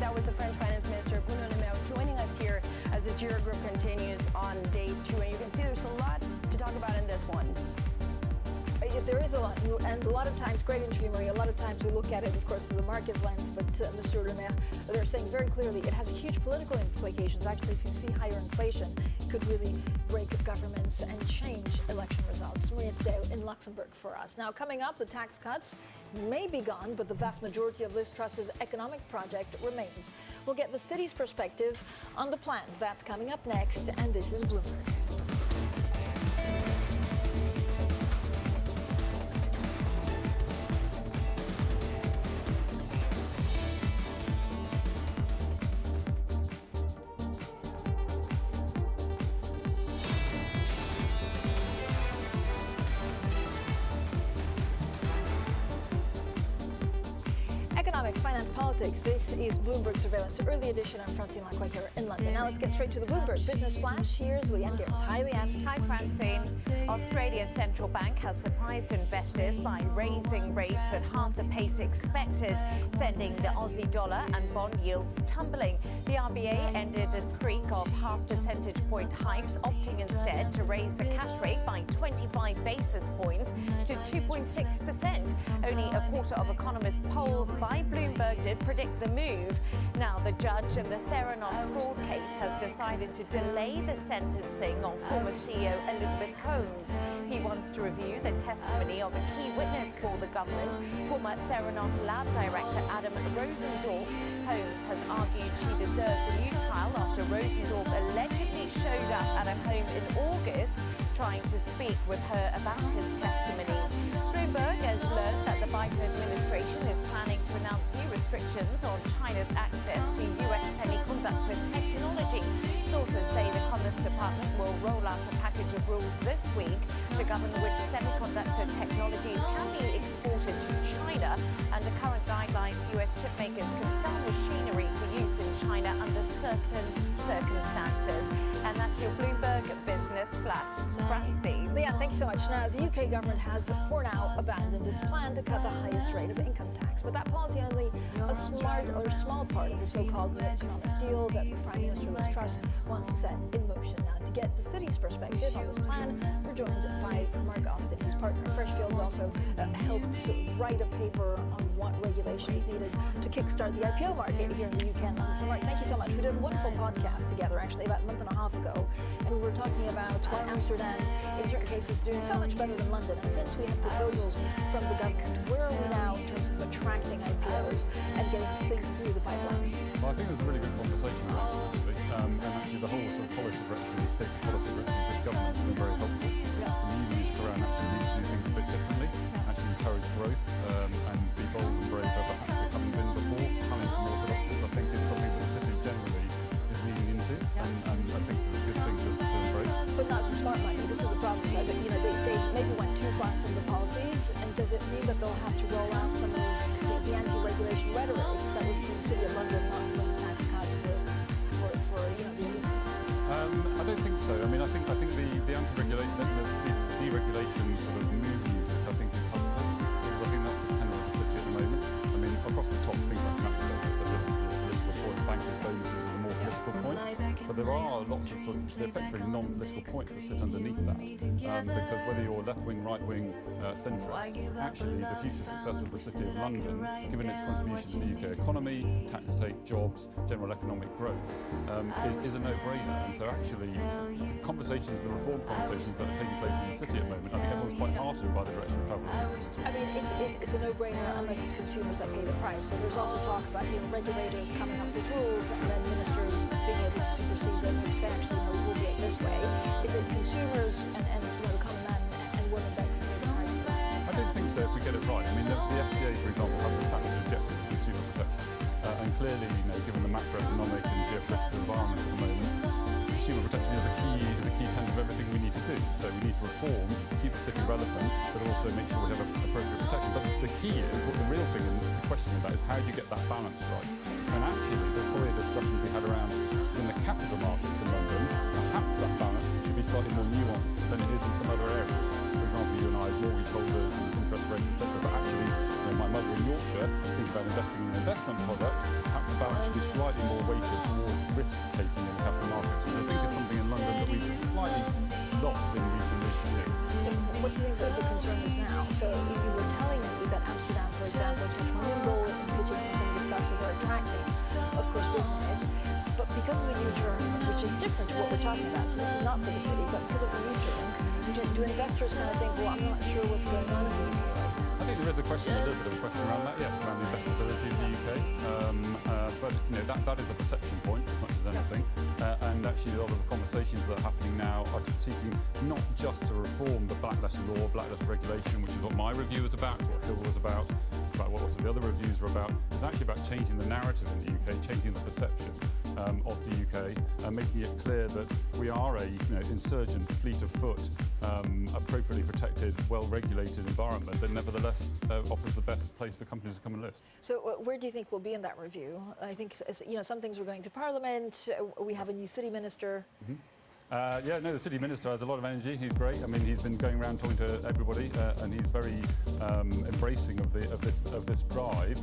[SPEAKER 16] That was the French Finance Minister Bruno Le Maire joining us here as the Giro Group continues on day 2. And you can see there's a lot to talk about in this one.
[SPEAKER 7] There is a lot, and a lot of times, great interview, Maria, a lot of times we look at it, of course, through the market lens, but Monsieur Le Maire, they're saying very clearly it has huge political implications. Actually, if you see higher inflation, it could really break governments and change election results. Maria today in Luxembourg for us. Now, coming up, the tax cuts may be gone, but the vast majority of Liz Truss's economic project remains. We'll get the city's perspective on the plans. That's coming up next, and this is Bloomberg. Economics, finance, politics. This is Bloomberg Surveillance, early edition. I'm Francine Lacroix here in London. Now let's get straight to the Bloomberg Business Flash. Here's Leanne Geertz. Hi, Leanne.
[SPEAKER 12] Hi, Francine. Australia's central bank has surprised investors by raising rates at half the pace expected, sending the Aussie dollar and bond yields tumbling. The RBA ended a streak of half percentage point hikes, opting instead to raise the cash rate by 25 basis points to 2.6%. Only a quarter of economists polled by Bloomberg did predict the move. Now, the judge in the Theranos fraud case has decided to delay the sentencing of former CEO Elizabeth Holmes. He wants to review the testimony of a key witness for the government, former Theranos lab director Adam Rosendorff. Holmes has argued she deserves a new trial after Rosendorff allegedly showed up at her home in August, trying to speak with her about his testimony. Bloomberg has learned that the Biden administration is planning to announce new restrictions on China's access to U.S. semiconductor technology. Sources say the Commerce Department will roll out a package of rules this week to govern which semiconductor technologies can be exported to China. Under current guidelines, U.S. chip makers can sell machinery for use in China under certain circumstances. And that's your Bloomberg Business Flash. Francine.
[SPEAKER 7] Leanne, thank you so much. Now, the UK government has, for now, abandoned its plan to cut the highest rate of income tax. But that policy only a small part of the so-called new economic deal that the Prime Minister Liz Truss wants to set in motion. Now, to get the city's perspective on this plan, we're joined by Mark Austin, his partner. Freshfields also helped write a paper on what regulation is needed to kickstart the IPO market here in the UK and London. So, Mark, thank you so much. We did a wonderful podcast together, actually, about a month and a half ago, and we were talking about why Amsterdam, in certain cases, is doing so much better than London. And since we have proposals from the government, where are we now in terms of attracting IPOs and getting things through the pipeline?
[SPEAKER 17] Well, I think there's a really good conversation around it, actually. And actually the whole sort of policy direction, the state policy direction of this government has been very helpful. The new minister around actually needs to do things a bit differently, actually encourage growth and be bold and brave over perhaps having been before, having some orthodoxies, I think is something that the city generally is leaning into, and I think it's a good thing to embrace.
[SPEAKER 7] But not the smart money. This is the problem. So that, they maybe went too far in some of the policies, and does it mean that they'll have to roll out some of the anti-regulation rhetoric that was from the City of London, not from the tax cuts for the elites?
[SPEAKER 17] I don't think so. I mean, I think the anti-regulation, the deregulation sort of move music, I think is helpful, because I think that's the tenor of the city at the moment. I mean, across the top, things like tax cuts, etc. This is a political point. Bankers' bonuses is a more political point. But there are lots of effectively non-political points that sit underneath that. Because whether you're left-wing, right-wing, centrist, actually the future success of the City of London, given its contribution to the UK economy, tax take, jobs, general economic growth, is a no-brainer. And so actually, the reform conversations that are taking place in the city at the moment, I think everyone's quite heartened by the direction of travel in the city.
[SPEAKER 7] I mean, it's a no-brainer unless it's consumers that pay the price. So there's also talk about regulators coming up with rules and then ministers being able to supersede them and say, actually, no, we'll do it this way. Is it consumers and the common man and woman that can pay the price for that?
[SPEAKER 17] I don't think so if we get it right. I mean, the FCA, for example, has a statutory objective of consumer protection. And clearly, given the macroeconomic and geopolitical environment at the moment, consumer protection is a key tenet of everything we need to do. So we need to reform, keep the city relevant, but also make sure we have appropriate protection. But the key is, what the real thing in the question about is how do you get that balance right? And actually, there's probably a discussion we had around in the capital markets in London, perhaps that balance should be slightly more nuanced than it is in some other areas. For example, you and I as mortgage holders and interest rates, etc. But actually, my mother in Yorkshire thinks about investing in an investment product. Perhaps the balance should be slightly more weighted towards risk taking in capital markets, which I think is something in London that we've slightly lost in recent years.
[SPEAKER 7] What do you think the concern is now? So you were telling me that Amsterdam, for example, is much more nimble in pitching some of the stocks that are attracting, of course, business. But because of the U-turn, which is different to what we're talking about, so this is not for the city, but because of the U-turn, do investors kind of think, well, I'm not sure what's going on in the UK?
[SPEAKER 17] I think there is a question, a little bit of a question around that, yes, around the investability of the UK. But that is a perception point as much as anything. And actually a lot of the conversations that are happening now are seeking not just to reform the blackletter law, blackletter regulation, which is what my review was about, it's what Hill was about, it's about what also the other reviews were about. It's actually about changing the narrative in the UK, changing the perception of the UK, and making it clear that we are a insurgent, fleet of foot, appropriately protected, well-regulated environment that nevertheless offers the best place for companies to come and list.
[SPEAKER 7] So where do you think we'll be in that review? I think some things are going to Parliament. We have a new city minister.
[SPEAKER 17] Mm-hmm. The city minister has a lot of energy. He's great. I mean, he's been going around talking to everybody, and he's very embracing of this drive.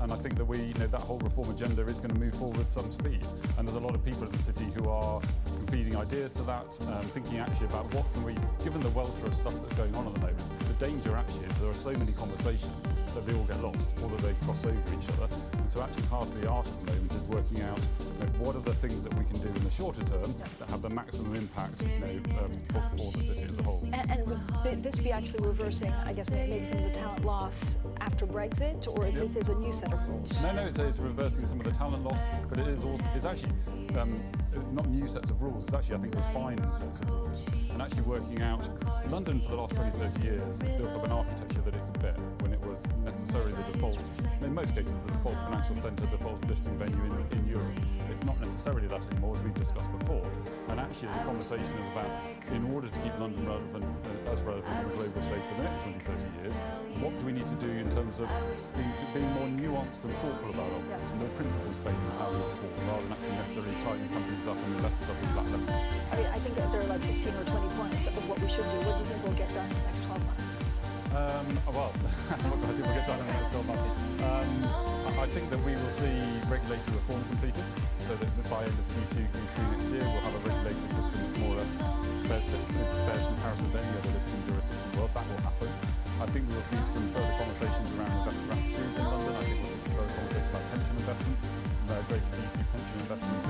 [SPEAKER 17] And I think that that whole reform agenda is going to move forward with some speed. And there's a lot of people in the city who are feeding ideas to that, thinking actually about what can we, given the welter of stuff that's going on at the moment. The danger actually is there are so many conversations that they all get lost, or that they cross over each other. And so actually part of the art at the moment is working out what are the things that we can do in the shorter term that have the maximum impact for the city as a whole.
[SPEAKER 7] And would this be actually reversing, I guess, maybe some of the talent loss after Brexit, or this is a new set of rules?
[SPEAKER 17] No, it's reversing some of the talent loss, but it's actually not new sets of rules, it's actually, I think, refined sets of rules. And actually working out, London for the last 20, 30 years built up an architecture that it could bear when it was necessarily the default, in most cases, the default financial centre, the default listing venue in Europe. It's not necessarily that anymore, as we've discussed before. And actually the conversation is about, in order to keep London relevant, as relevant on the global stage for the next 20, 30 years, what do we need to do in terms of being more nuanced and thoughtful about our rules, more principles-based in how we perform, rather than actually necessarily tightening companies up and investors up in black level.
[SPEAKER 7] I think there are like 15 or 20 points of what we should do. What do you think will get done in the next 12 months?
[SPEAKER 17] What do I think will get done in the next 12 months? I think that we will see regulatory reform completed, so that by end of Q2, Q3 next year, we'll have a regulatory system that's more or less bears comparison with any other listing jurisdiction in the world. That will happen. I think we will see some further conversations around investor attitudes in London. I think we'll see some further conversations about pension investment, greater DC pension investment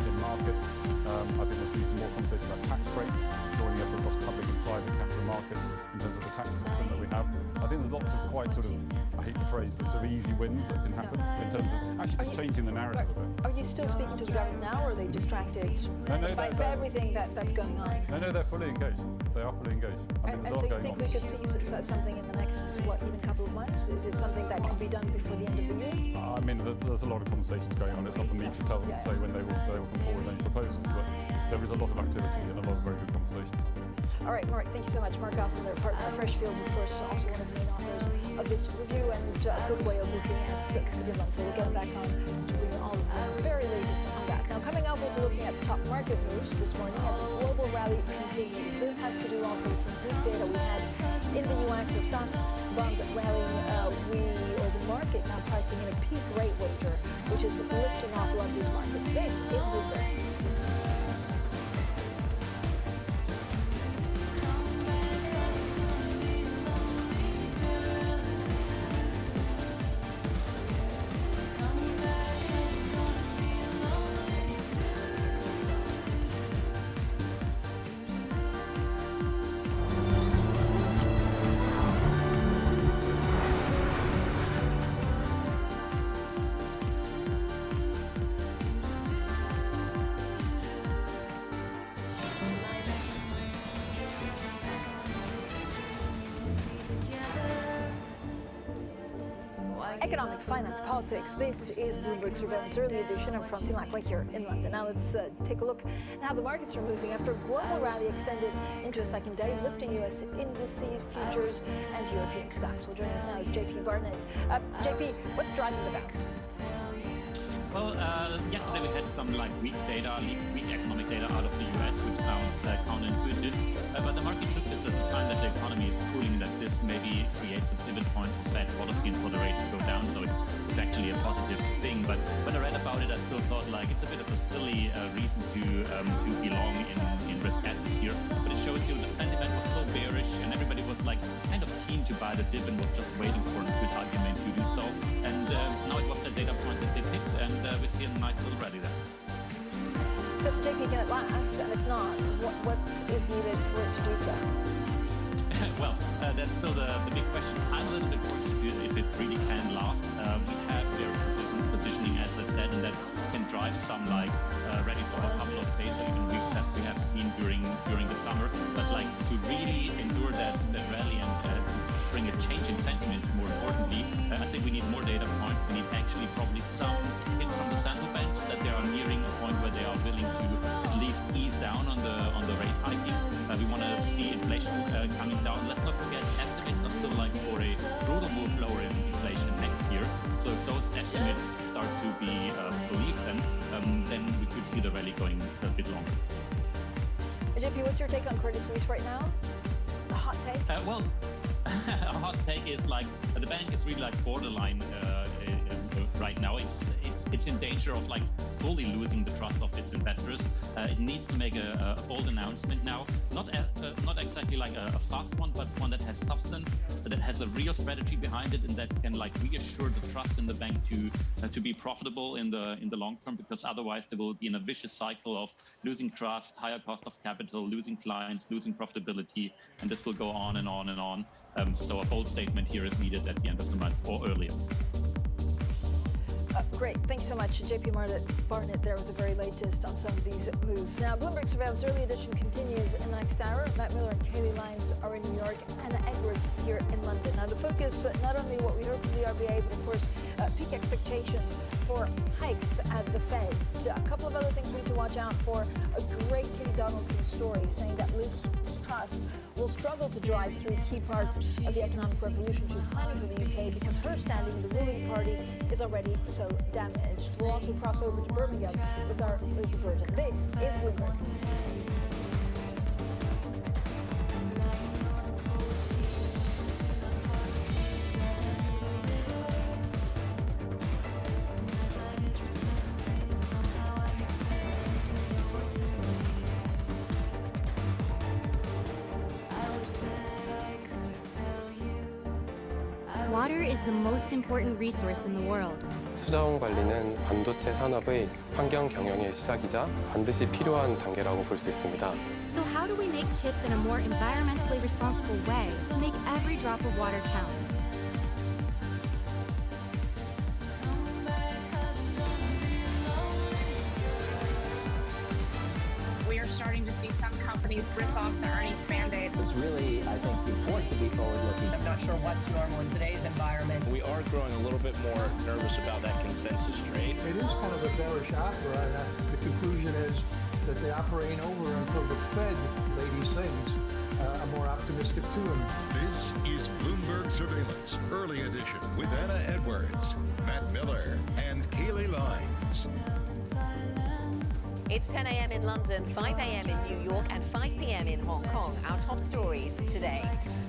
[SPEAKER 17] in markets. I think we'll see some more conversations about tax breaks, joining up across public and private capital markets in terms of the tax system that we have. I think there's lots of quite sort of, I hate the phrase, but sort of easy wins that can happen in terms of actually just changing the narrative a bit.
[SPEAKER 7] Are you still speaking to the government now, or are they distracted by everything that's going on?
[SPEAKER 17] No, they're fully engaged. They are fully engaged. I mean, there's a lot going on.
[SPEAKER 7] Do you think we could see something in the next, even couple of months? Is it something that could be done before the end of the year?
[SPEAKER 17] I mean, there's a lot of conversations going on. It's not for me to tell them to say when they will come forward with any proposals, but there is a lot of activity and a lot of very good conversations.
[SPEAKER 7] All right, Mark, thank you so much. Mark Gosling, their partner, Freshfields, of course, also one of the main authors of this review and a good way of looking at the month. So we'll get him back on to bring you all of the very latest on that. Now, coming up, we'll be looking at the top market moves this morning as a global rally continues. This has to do also with some good data we had in the U.S. The stocks, bonds rallying. The market now pricing in a peak rate wager, which is lifting off a lot of these markets. This is Bloomberg. Economics, finance, politics. This is Bloomberg Surveillance Early Edition. I'm Francine Lacroix here in London. Now let's take a look at how the markets are moving after a global rally extended into a second day, lifting U.S. indices, futures, and European stocks. Well, joining us now is JP Barnett. JP, what's driving the bounce?
[SPEAKER 18] Well, yesterday we had some weak economic data out of the US, which sounds counterintuitive. But the market took this as a sign that the economy is cooling, that this maybe creates a pivot point for Fed policy and for the rates to go down. So it's actually a positive thing. But when I read about it, I still thought it's a bit of a silly reason to belong in risk assets here. But it shows you the sentiment was so bearish, and everybody was kind of keen to buy the dip and was just waiting for a good argument to do so. And now it was the data point that they picked, and we see a nice little rally there.
[SPEAKER 7] So, JP, can it last? And if not, what is needed for it to do so?
[SPEAKER 18] Well, that's still the big question. I'm a little bit cautious if it really can last. We have their positioning, as I said, and that can drive some rallies over a couple of days or even weeks that we have seen during the summer. But to really endure that rally and bring a change in sentiment, more importantly, I think we need more data points. We need actually probably some hint from the central banks that they are nearing a point where they are willing to at least ease down on the rate hiking. We want to see inflation coming down. Let's not forget estimates are still for a brutal move lower in inflation next year. So if those estimates start to be believed, then we could see the rally going a bit longer.
[SPEAKER 7] JP, what's your take on Credit Suisse right now? The hot take?
[SPEAKER 18] Well, a hot take is the bank is really borderline right now. It's in danger of fully losing the trust of its investors. It needs to make a bold announcement now, not exactly a fast one, but one that has substance, that has a real strategy behind it, and that can reassure the trust in the bank to be profitable in the long term. Because otherwise there will be in a vicious cycle of losing trust, higher cost of capital, losing clients, losing profitability, and this will go on and on and on. So a bold statement here is needed at the end of the month or earlier.
[SPEAKER 7] Great. Thanks so much, JP Barnett there with the very latest on some of these moves. Now, Bloomberg Surveillance Early Edition continues in the next hour. Matt Miller and Kaylee Lyons are in New York, Anna Edwards here in London. Now, the focus, not only what we heard from the RBA, but of course, peak expectations for hikes at the Fed. A couple of other things we need to watch out for. A great Kitty Donaldson story saying that Liz Truss will struggle to drive through key parts of the economic revolution she's planning for the UK because her standing in the ruling party is already so damaged. We'll also cross over to Birmingham with our Lizzie Burton. This is Bloomberg.
[SPEAKER 19] Water is the most important resource in the world.
[SPEAKER 20] 수자원 관리는 반도체 산업의 환경 경영의 시작이자 반드시 필요한 단계라고 볼 수 있습니다.
[SPEAKER 19] So how do we make chips in a more environmentally responsible way to make every drop of water count?
[SPEAKER 21] We are starting to see some companies rip off the earnings mandate.
[SPEAKER 22] It's really, I think, important to be forward-looking. I'm not sure what's normal in today's environment.
[SPEAKER 23] We are growing a little bit more nervous about that consensus trade.
[SPEAKER 8] It is kind of a bearish opera, and the conclusion is that they are operating over until the Fed lady sings a more optimistic tune.
[SPEAKER 24] This is Bloomberg Surveillance Early Edition with Anna Edwards, Matt Miller, and Kaylee Lyons.
[SPEAKER 25] It's 10 a.m. in London, 5 a.m. in New York, and 5 p.m. in Hong Kong. Our top stories today.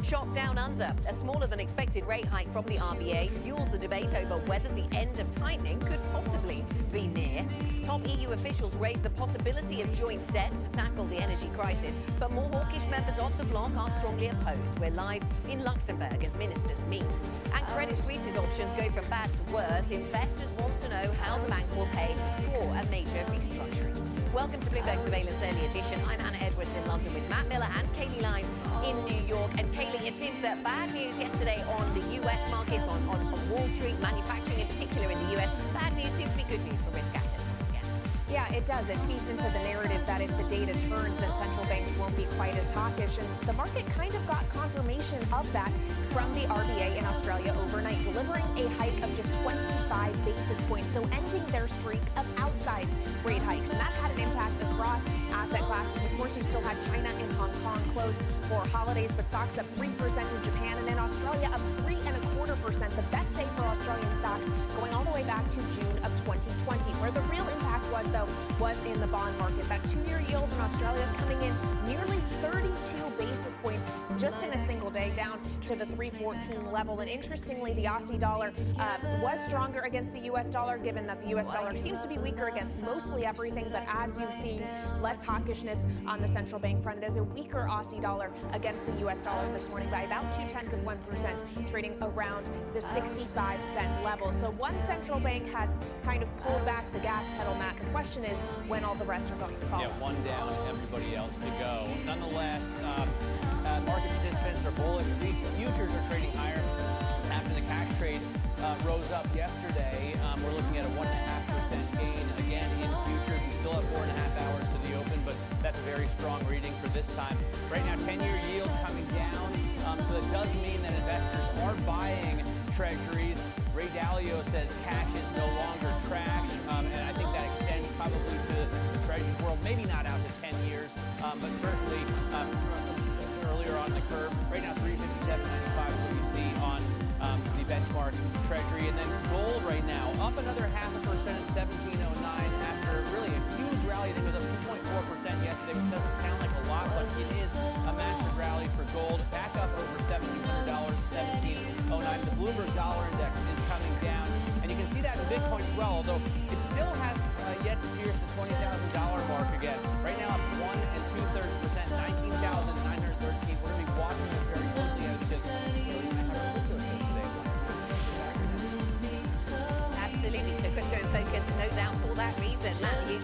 [SPEAKER 25] Shock down under. A smaller than expected rate hike from the RBA fuels the debate over whether the end of tightening could possibly be near. Top EU officials raise the possibility of joint debt to tackle the energy crisis, but more hawkish members of the bloc are strongly opposed. We're live in Luxembourg as ministers meet. And Credit Suisse's options go from bad to worse. Investors want to know how the bank will pay for a major restructuring. Welcome to Bloomberg Surveillance Early Edition. I'm Anna Edwards in London with Matt Miller and Kaylee Lyons in New York. And Kaylee, it seems that bad news yesterday on the US markets, on Wall Street, manufacturing in particular in the US. Bad news seems to be good news for risk assets once again.
[SPEAKER 11] Yeah, it does. It feeds into the narrative that if the data turns, then central banks won't be quite as hawkish. And the market kind of got confirmation of that from the RBA in Australia overnight, delivering a hike of just 25 basis points, so ending their streak of outsized rate hikes. And that had an impact across asset classes. Of course, you still had China and Hong Kong closed for holidays, but stocks up 3% in Japan, and in Australia up 3.25%. The best day for Australian stocks going all the way back to June of 2020.
[SPEAKER 12] though, was in the bond market. That 2-year yield in Australia is coming in nearly 32 basis points just in a single day, down to the 314 level. And interestingly, the Aussie dollar was stronger against the U.S. dollar, given that the U.S. dollar seems to be weaker against mostly everything. But as you've seen, less hawkishness on the central bank front. It is a weaker Aussie dollar against the U.S. dollar this morning by about 0.2%, trading around the 65-cent level. So one central bank has kind of pulled back the gas pedal, Matt. The question is when all the rest are going to follow.
[SPEAKER 1] Yeah, one down, everybody else to go. Nonetheless, market participants are bullish. At least the futures are trading higher after the cash trade rose up yesterday. We're looking at a 1.5% gain again in futures. We still have 4.5 hours to the open, but that's a very strong reading for this time. Right now, 10-year yield coming down, so that does mean that investors are buying treasuries. Ray Dalio says cash is no longer trash, and I think that extends probably to the treasury world, maybe not out to 10 years, but certainly earlier on the curve. Right now, 357.95 is what you see on the benchmark treasury. And then gold right now up another 0.5% at 1709 after really a huge rally that was up 2.4% yesterday, which doesn't sound like a lot, but it is a massive rally for gold. Back up over $1,700, 1709. The Bloomberg dollar index is coming down, and you can see that in Bitcoin as well, although it still has yet to pierce the $20,000 mark again. Right now, up 1 2/3%, 19,913. We're going to be watching this very closely because
[SPEAKER 25] Absolutely. So crypto in focus, no doubt for that reason.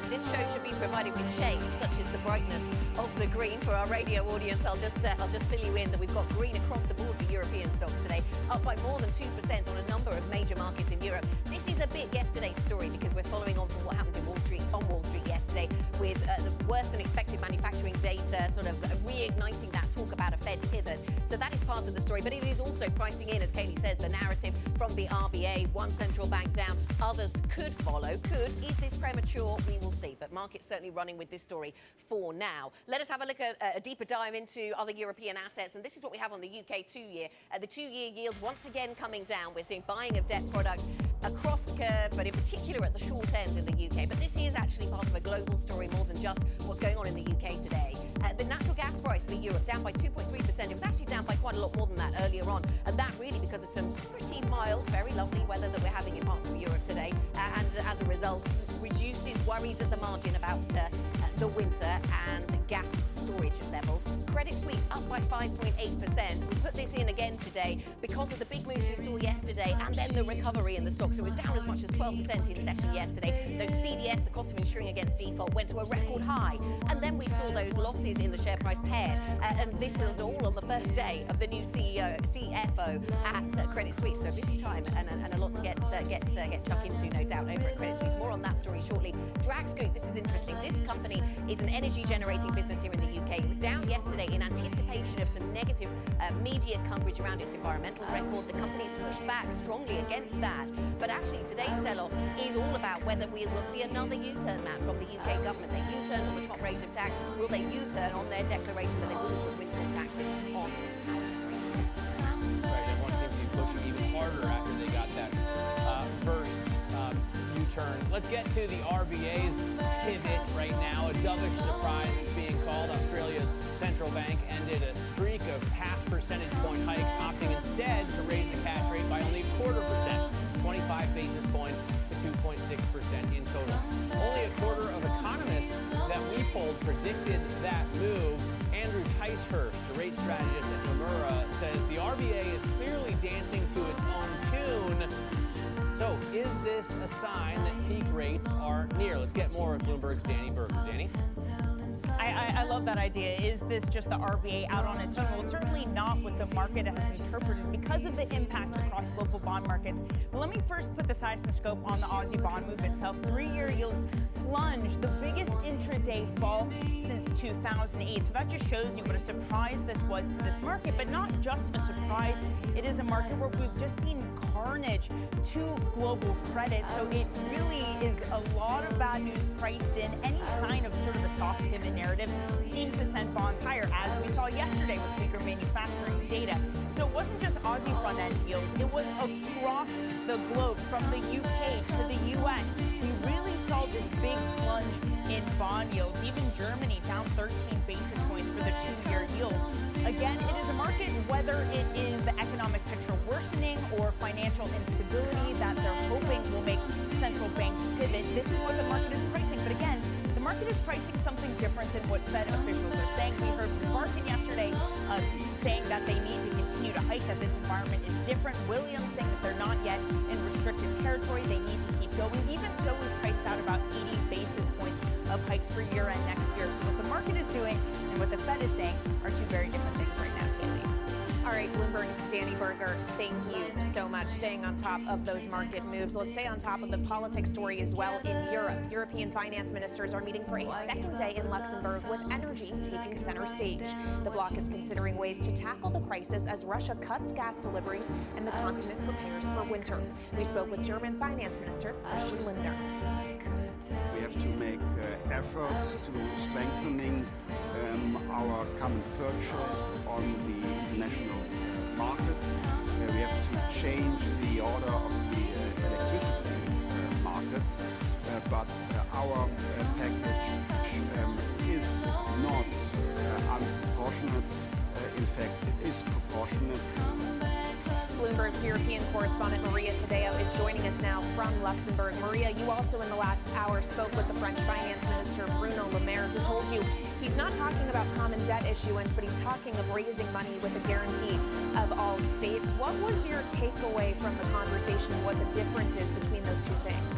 [SPEAKER 25] This show should be provided with shades such as the brightness of the green for our radio audience. I'll just fill you in that we've got green across the board for European stocks today, up by more than 2% on a number of major markets in Europe. This is a bit yesterday's story because we're following on from what happened in Wall Street yesterday with the worse than expected manufacturing data, sort of reigniting that talk about a Fed pivot. So that is part of the story, but it is also pricing in, as Kaylee says, the narrative from the RBA. One central bank down, others could follow. Is this premature? We will see. But markets certainly running with this story for now. Let us have a look at a deeper dive into other European assets. And this is what we have on the UK 2-year. The 2-year yield once again coming down. We're seeing buying of debt products across the curve, but in particular at the short end in the UK. But this is actually part of a global story more than just what's going on in the UK today. The natural gas price for Europe down by 2.3%. It was actually down by quite a lot more than that earlier on. And that really because of some pretty mild, very lovely weather that we're having in parts of Europe today. And as a result, reduces worries at the margin about the winter and gas storage levels. Credit Suisse up by 5.8%. We put this in again today because of the big moves we saw yesterday and then the recovery in the stocks. It was down as much as 12% in session yesterday. Those CDS, the cost of insuring against default, went to a record high. And then we saw those losses in the share price paired. And this was all on the first day of the new CFO at Credit Suisse. So a busy time and a lot to get stuck into, no doubt, over at Credit Suisse. More on that story shortly. Drax Group, this is interesting. This company is an energy generating business here in the UK. It was down yesterday in anticipation of some negative media coverage around its environmental record. The company's pushed back strongly against that. But actually today's sell-off is all about whether we will see another U-turn, Matt, from the UK government. They U-turned on the top rate of tax. Will they U-turn on their declaration that they will put windfall taxes on power generators?
[SPEAKER 1] Right, everyone seems to be pushing even harder after they got that first U-turn. Let's get to the RBA's pivot right now. A dovish surprise is being called. Australia's central bank ended a streak of 0.5 percentage point hikes, opting instead to raise the cash rate by only 0.25%, 25 basis points to 2.6% in total. Only a quarter of economists that we polled predicted that move. Andrew Ticehurst, a rate strategist at Nomura, says the RBA is clearly dancing to its own tune. So, is this a sign that peak rates are near? Let's get more of Bloomberg's Danny Berger. Danny?
[SPEAKER 2] I love that idea. Is this just the RBA out on its own? Well, it's certainly not what the market has interpreted because of the impact across global bond markets. But let me first put the size and scope on the Aussie bond move itself. 3-year yields plunged, the biggest intraday fall since 2008. So that just shows you what a surprise this was to this market, but not just a surprise. It is a market where we've just seen carnage to global credit. So it really is a lot of bad news priced in. Any sign of sort of a soft pivot narrative seems to send bonds higher, as we saw yesterday with weaker manufacturing data. So it wasn't just Aussie front-end yields. It was across the globe, from the UK to the US. We really saw this big plunge bond yields. Even Germany down 13 basis points for the 2-year yield. Again, it is a market, whether it is the economic picture worsening or financial instability that they're hoping will make central banks pivot. This is what the market is pricing. But again, the market is pricing something different than what Fed officials are saying. We heard from Barkin yesterday saying that they need to continue to hike, that this environment is different. Williams saying that they're not yet in restrictive territory. They need to keep going. Even so, we've priced out about 80 basis points of hikes for year-end next year. So what the market is doing and what the Fed is saying are two very different things right now, Kaylee.
[SPEAKER 12] All right, Bloomberg's Danny Berger, thank you so much. Staying on top of those market moves, let's stay on top of the politics story as well in Europe. European finance ministers are meeting for a second day in Luxembourg with energy taking center stage. The bloc is considering ways to tackle the crisis as Russia cuts gas deliveries and the continent prepares for winter. We spoke with German Finance Minister Christian Lindner.
[SPEAKER 3] We have to make efforts to strengthening our common purchase on the international markets. We have to change the order of the electricity markets, but our package is not unproportionate. In fact, it is proportionate.
[SPEAKER 12] Bloomberg's European correspondent Maria Tadeo is joining us now from Luxembourg. Maria, you also in the last hour spoke with the French Finance Minister Bruno Le Maire, who told you he's not talking about common debt issuance, but he's talking of raising money with a guarantee of all states. What was your takeaway from the conversation? What the difference is between those two things?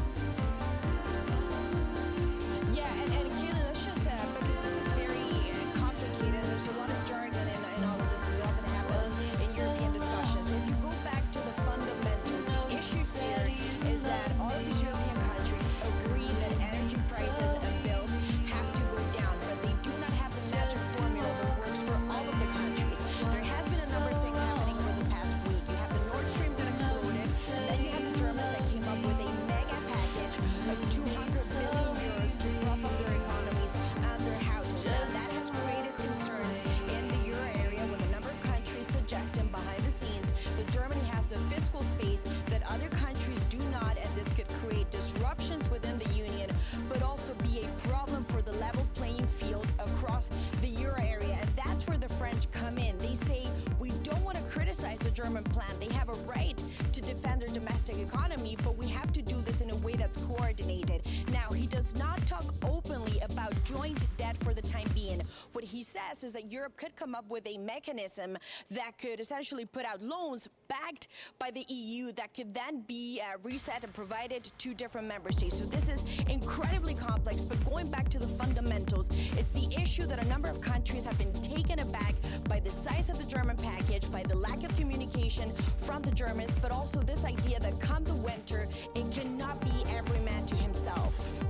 [SPEAKER 16] Yeah, and Kaylee, let's just, because this is very complicated, there's a lot of jargon and all of this is often happens in European discussions. If you go back to the fundamentals, the issue here is that all of these European countries agree that energy prices and bills have to go down, but they do not have the magic formula that works for all of the countries. There has been a number of things happening over the past week. You have the Nord Stream that exploded, and then you have the Germans that came up with a mega package of 200 billion euros to prop up their economies and their households. And that has created concerns in the euro area with a number of countries suggesting behind the scenes that Germany has a fiscal space that other countries do not, and this could create disruptions within the union, but also be a problem for the level playing field across the euro area. And that's where the French come in. They say, we don't want to criticize the German plan. They have a right to defend their domestic economy, but we have to do this in a way that's coordinated. Now, he does not talk openly about joint debt for the time being. What he says is that Europe could come up with a mechanism that could essentially put out loans backed by the EU that could then be reset and provided to different member states. So this is incredibly complex, but going back to the fundamentals, it's the issue that a number of countries have been taken aback by the size of the German package, by the lack of communication from the Germans, but also this idea that come the winter, it cannot be every man to himself.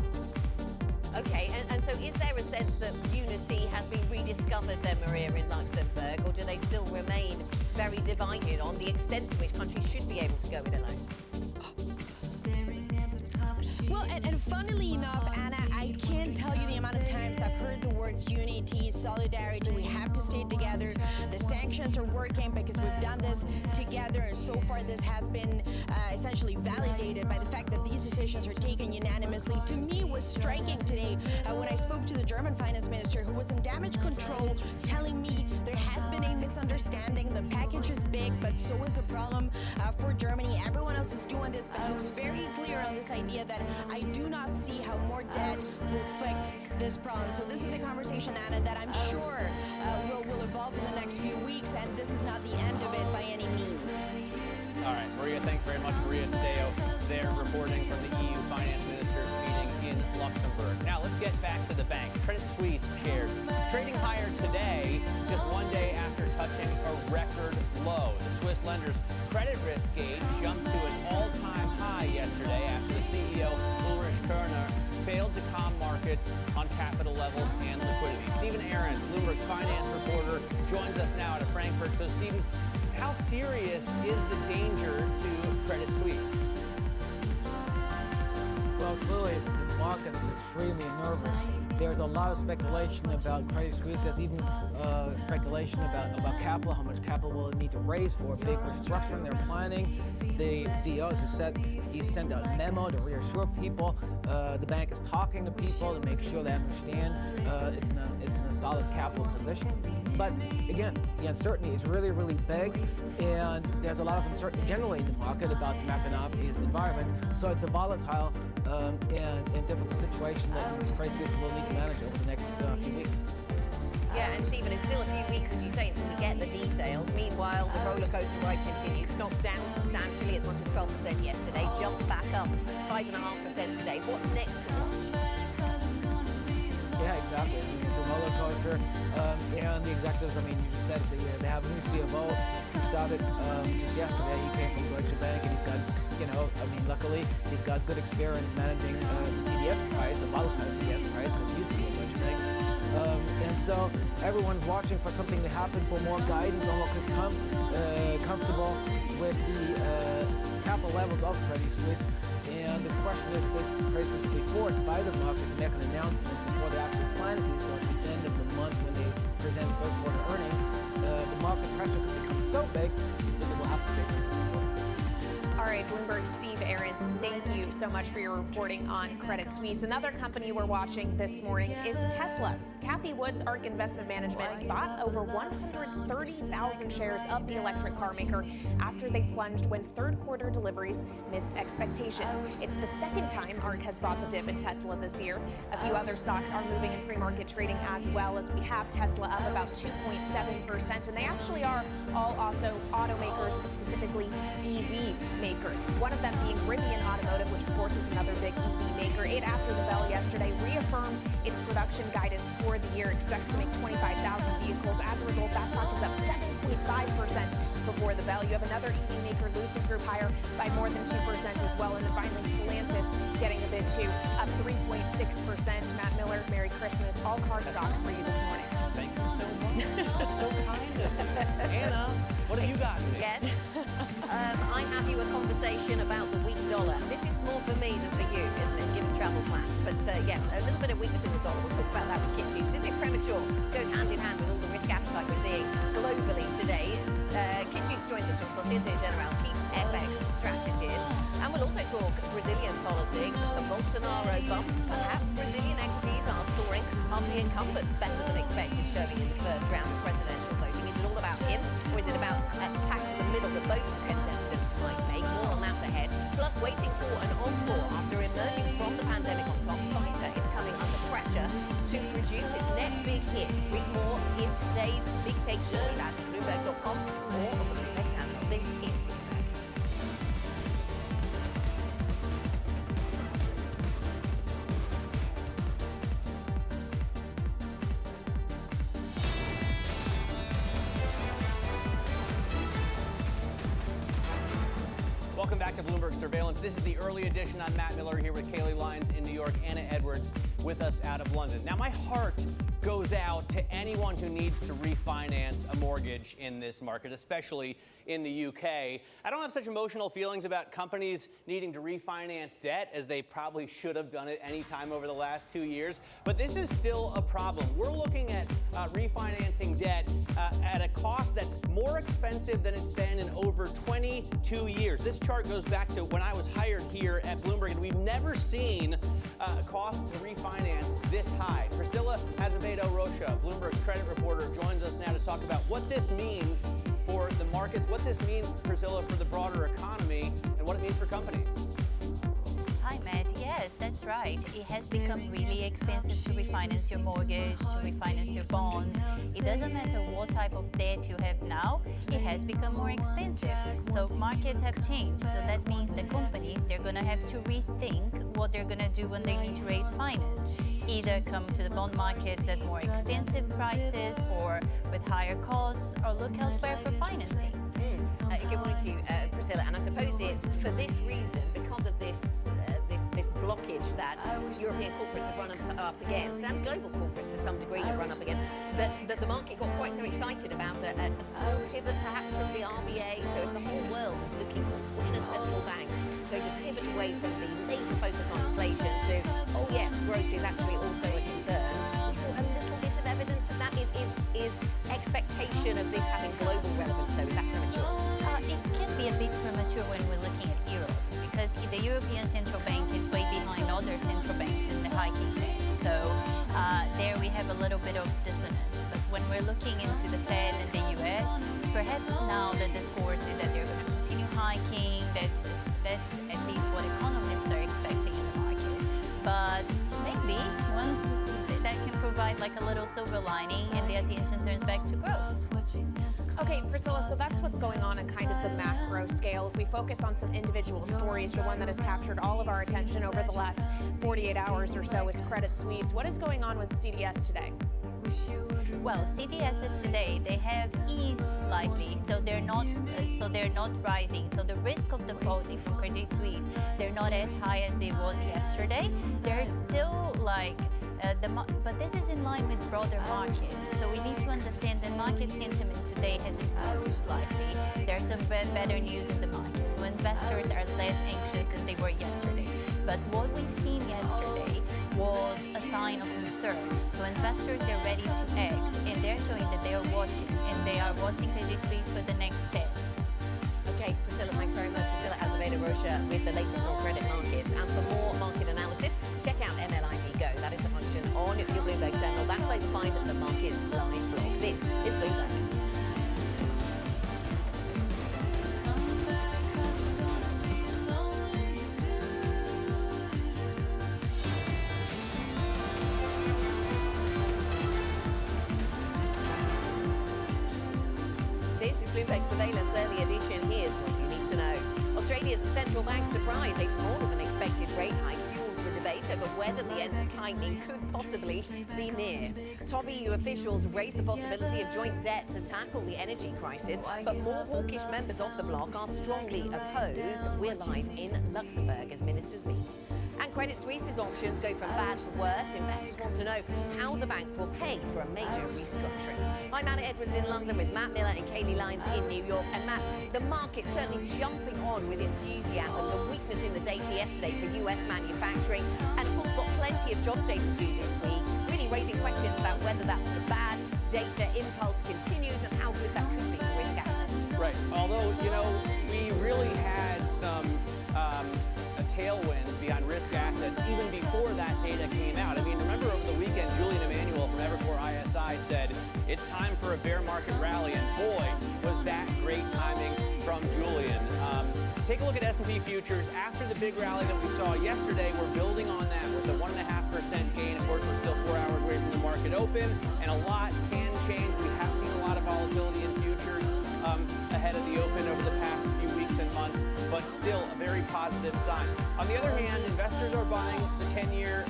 [SPEAKER 25] Okay, and so is there a sense that unity has been rediscovered then, Maria, in Luxembourg, or do they still remain very divided on the extent to which countries should be able to go it alone?
[SPEAKER 16] Well, and funnily enough, Anna, I can't tell you the amount of times I've heard the words unity, solidarity, we have to stay together. The sanctions are working because we've done this together, and so far this has been essentially validated by the fact that these decisions are taken unanimously. To me, was striking today when I spoke to the German finance minister, who was in damage control, telling me there has been a misunderstanding. The package is big, but so is the problem for Germany. Everyone else is doing this, but he was very clear on this idea that I do not see how more debt will fix this problem. So this is a conversation, Anna, that I'm sure will evolve in the next few weeks, and this is not the end of it by any means.
[SPEAKER 1] All right, Maria, thanks very much. Maria Tadeo there reporting from the EU finance ministers meeting in Luxembourg. Now let's get back to the banks. Credit Suisse shares trading higher today, just one day after touching a record low. The Swiss lender's credit risk gauge jumped to an all-time high yesterday after the CEO, Ulrich Körner, failed to calm markets on capital levels and liquidity. Stephen Ahrens, Bloomberg's finance reporter, joins us now out of Frankfurt. So, Stephen, how serious is the danger to Credit Suisse?
[SPEAKER 4] Well, clearly, the market is extremely nervous. There's a lot of speculation about Credit Suisse. There's even speculation about capital, how much capital will it need to raise for a big restructuring they're planning. The CEO, as you said, he sent out a memo to reassure people. The bank is talking to people to make sure they understand it's in a solid capital position. But again, the uncertainty is really, really big, and there's a lot of uncertainty generally in the market about the macroeconomic environment. So it's a volatile and difficult situation that Credit Suisse will need to manage over the next few weeks.
[SPEAKER 25] Yeah, and Stephen, it's still a few weeks, as you say, until we get the details. Meanwhile, the roller coaster ride continues. Stock down substantially, as much as 12% yesterday. Jumped back up 5.5% today. What's next to watch?
[SPEAKER 4] Yeah, exactly. It's a roller coaster. And the executives, you just said it, they have a new CFO who started just yesterday. He came from Deutsche Bank, and he's got, luckily, he's got good experience managing the CDS price, the volatile CDS price, because he used to be at Deutsche Bank. And so everyone's watching for something to happen, for more guidance on what could come, comfortable with the capital levels of Credit Suisse. And the question is, if Credit Suisse will be forced by the market to make an announcement before they actually plan to do so at the end of the month when they present third quarter earnings, the market pressure could become so big that they will have to face it.
[SPEAKER 12] All right, Bloomberg, Steve Ahrens, thank you so much for your reporting on Credit Suisse. Another company we're watching this morning is Tesla. Kathy Wood's ARK Investment Management bought over 130,000 shares of the electric car maker after they plunged when third quarter deliveries missed expectations. It's the second time ARK has bought the dip in Tesla this year. A few other stocks are moving in pre-market trading as well, as we have Tesla up about 2.7%, and they actually are all also automakers, specifically EV makers. One of them being Rivian Automotive, which of course is another big EV maker. It, after the bell yesterday, reaffirmed its production guidance for the year, expects to make 25,000 vehicles. As a result, that stock is up 7.5% before the bell. You have another EV maker, Lucid Group, higher by more than 2% as well. And then finally, Stellantis getting a bid too, up 3.6%. Matt Miller, Merry Christmas. All car stocks for you this morning.
[SPEAKER 1] Thank you so much. That's so kind of you. Anna, what have you got?
[SPEAKER 25] Yes. I'm happy with conversation about the weak dollar. This is more for me than for you, isn't it, given travel plans? But yes, a little bit of weakness in the dollar. We'll talk about that with Kitchings. Is it premature? Goes hand in hand with all the risk appetite we're seeing globally today. Kitchings joins us from Societe Generale, Chief FX Strategist. And we'll also talk Brazilian politics, the Bolsonaro bump. Perhaps Brazilian equities are soaring after the incumbents better than expected showing in the first round of presidential voting. Is it all about him, or is it about attack to the middle that both contestants might make? More on that ahead. Plus, waiting for an encore after emerging from the pandemic on top, Pfizer is coming under pressure to produce its next big hit. Read more in today's Big Take story. That's at Bloomberg.com or on the Bloomberg channel. This is Bloomberg.
[SPEAKER 1] Welcome back to Bloomberg Surveillance. This is the early edition. I'm Matt Miller here with Kaylee Lyons in New York, Anna Edwards with us out of London. Now, my heart goes out to anyone who needs to refinance a mortgage in this market, especially in the UK. I don't have such emotional feelings about companies needing to refinance debt as they probably should have done it any time over the last 2 years. But this is still a problem. We're looking at refinancing debt at a cost that's more expensive than it's been in over 22 years. This chart goes back to when I was hired here at Bloomberg, and we've never seen a cost to refinance this high. Priscilla Azevedo-Rocha, Bloomberg's credit reporter, joins us now to talk about what this means for the markets, what this means, Priscilla, for the broader economy, and what it means for companies.
[SPEAKER 5] Hi, Matt. Yes, that's right. It has become really expensive to refinance your mortgage, to refinance your bonds. It doesn't matter what type of debt you have now, it has become more expensive. So markets have changed. So that means the companies, they're going to have to rethink what they're going to do when they need to raise finance. Either come to the bond markets at more expensive prices or with higher costs, or look elsewhere for financing.
[SPEAKER 25] Good morning to you, Priscilla. And I suppose it's for this reason, because of this blockage that European corporates have run up against, and global corporates to some degree have run up against, that the market got quite so excited about a small pivot perhaps from the RBA. So if the whole world is looking for when a central bank is going to pivot away from the laser focus on inflation. So, oh yes, growth is actually also a concern. We saw a little bit of evidence of that. Is expectation of this having global relevance, though, is that premature?
[SPEAKER 5] It can be a bit premature when we're looking at Europe, because the European Central Bank is way behind other central banks in the hiking phase. So there we have a little bit of dissonance. But when we're looking into the Fed and the US, perhaps now the discourse is that they're going to continue hiking. That's at least what economists are expecting in the market. But maybe one that can provide like a little silver lining and the attention turns back to growth.
[SPEAKER 11] Okay, Priscilla, so that's what's going on in kind of the macro scale. If we focus on some individual stories, the one that has captured all of our attention over the last 48 hours or so is Credit Suisse. What is going on with CDS today?
[SPEAKER 5] Well, CDSs today, they have eased slightly, so they're not rising. So the risk of defaulting for Credit Suisse, they're not as high as it was yesterday. They're still like but this is in line with broader markets. So we need to understand that market sentiment today has improved slightly. There's some better news in the market. So investors are less anxious than they were yesterday. But what we've seen yesterday was a sign of concern. So investors, they're ready to act, and they're showing that they are watching, and they are watching Credit Suisse for the next steps.
[SPEAKER 25] Okay, Priscilla, thanks very much. Priscilla Azevedo-Rocha with the latest on credit markets. And for more market analysis, check out MLIV Go. That is the function on your Bloomberg terminal. That's where you find the Markets Live blog. This is Bloomberg. This is Bloomberg Surveillance Early Edition. Here's what you need to know. Australia's central bank surprise, a smaller than expected rate hike fuels the debate over whether the end of tightening could possibly be near. Top EU officials raise the possibility of joint debt to tackle the energy crisis, but more hawkish members of the bloc are strongly opposed. We're live in Luxembourg as ministers meet. And Credit Suisse's options go from bad to worse. Investors want to know how the bank will pay for a major restructuring. I'm Anna Edwards in London with Matt Miller and Kaylee Lyons in New York. And Matt, the market's certainly jumping on with enthusiasm. The weakness in the data yesterday for US manufacturing, and of course got plenty of jobs data due this week, really raising questions about whether that sort of bad data impulse continues and how good that could be for risk assets.
[SPEAKER 1] Right. Although, we really had some tailwinds behind risk assets even before that data came out. I mean, remember over the weekend, Julian Emanuel from Evercore ISI said, it's time for a bear market rally, and boy, was that great timing from Julian. Take a look at S&P futures. After the big rally that we saw yesterday, we're building on that with a 1.5% gain. Of course, we're still 4 hours away from the market open, and a lot can change. We have seen a lot of volatility in futures ahead of the open over the past few weeks and months, but still a very positive sign. On the other hand, investors are buying the 10-year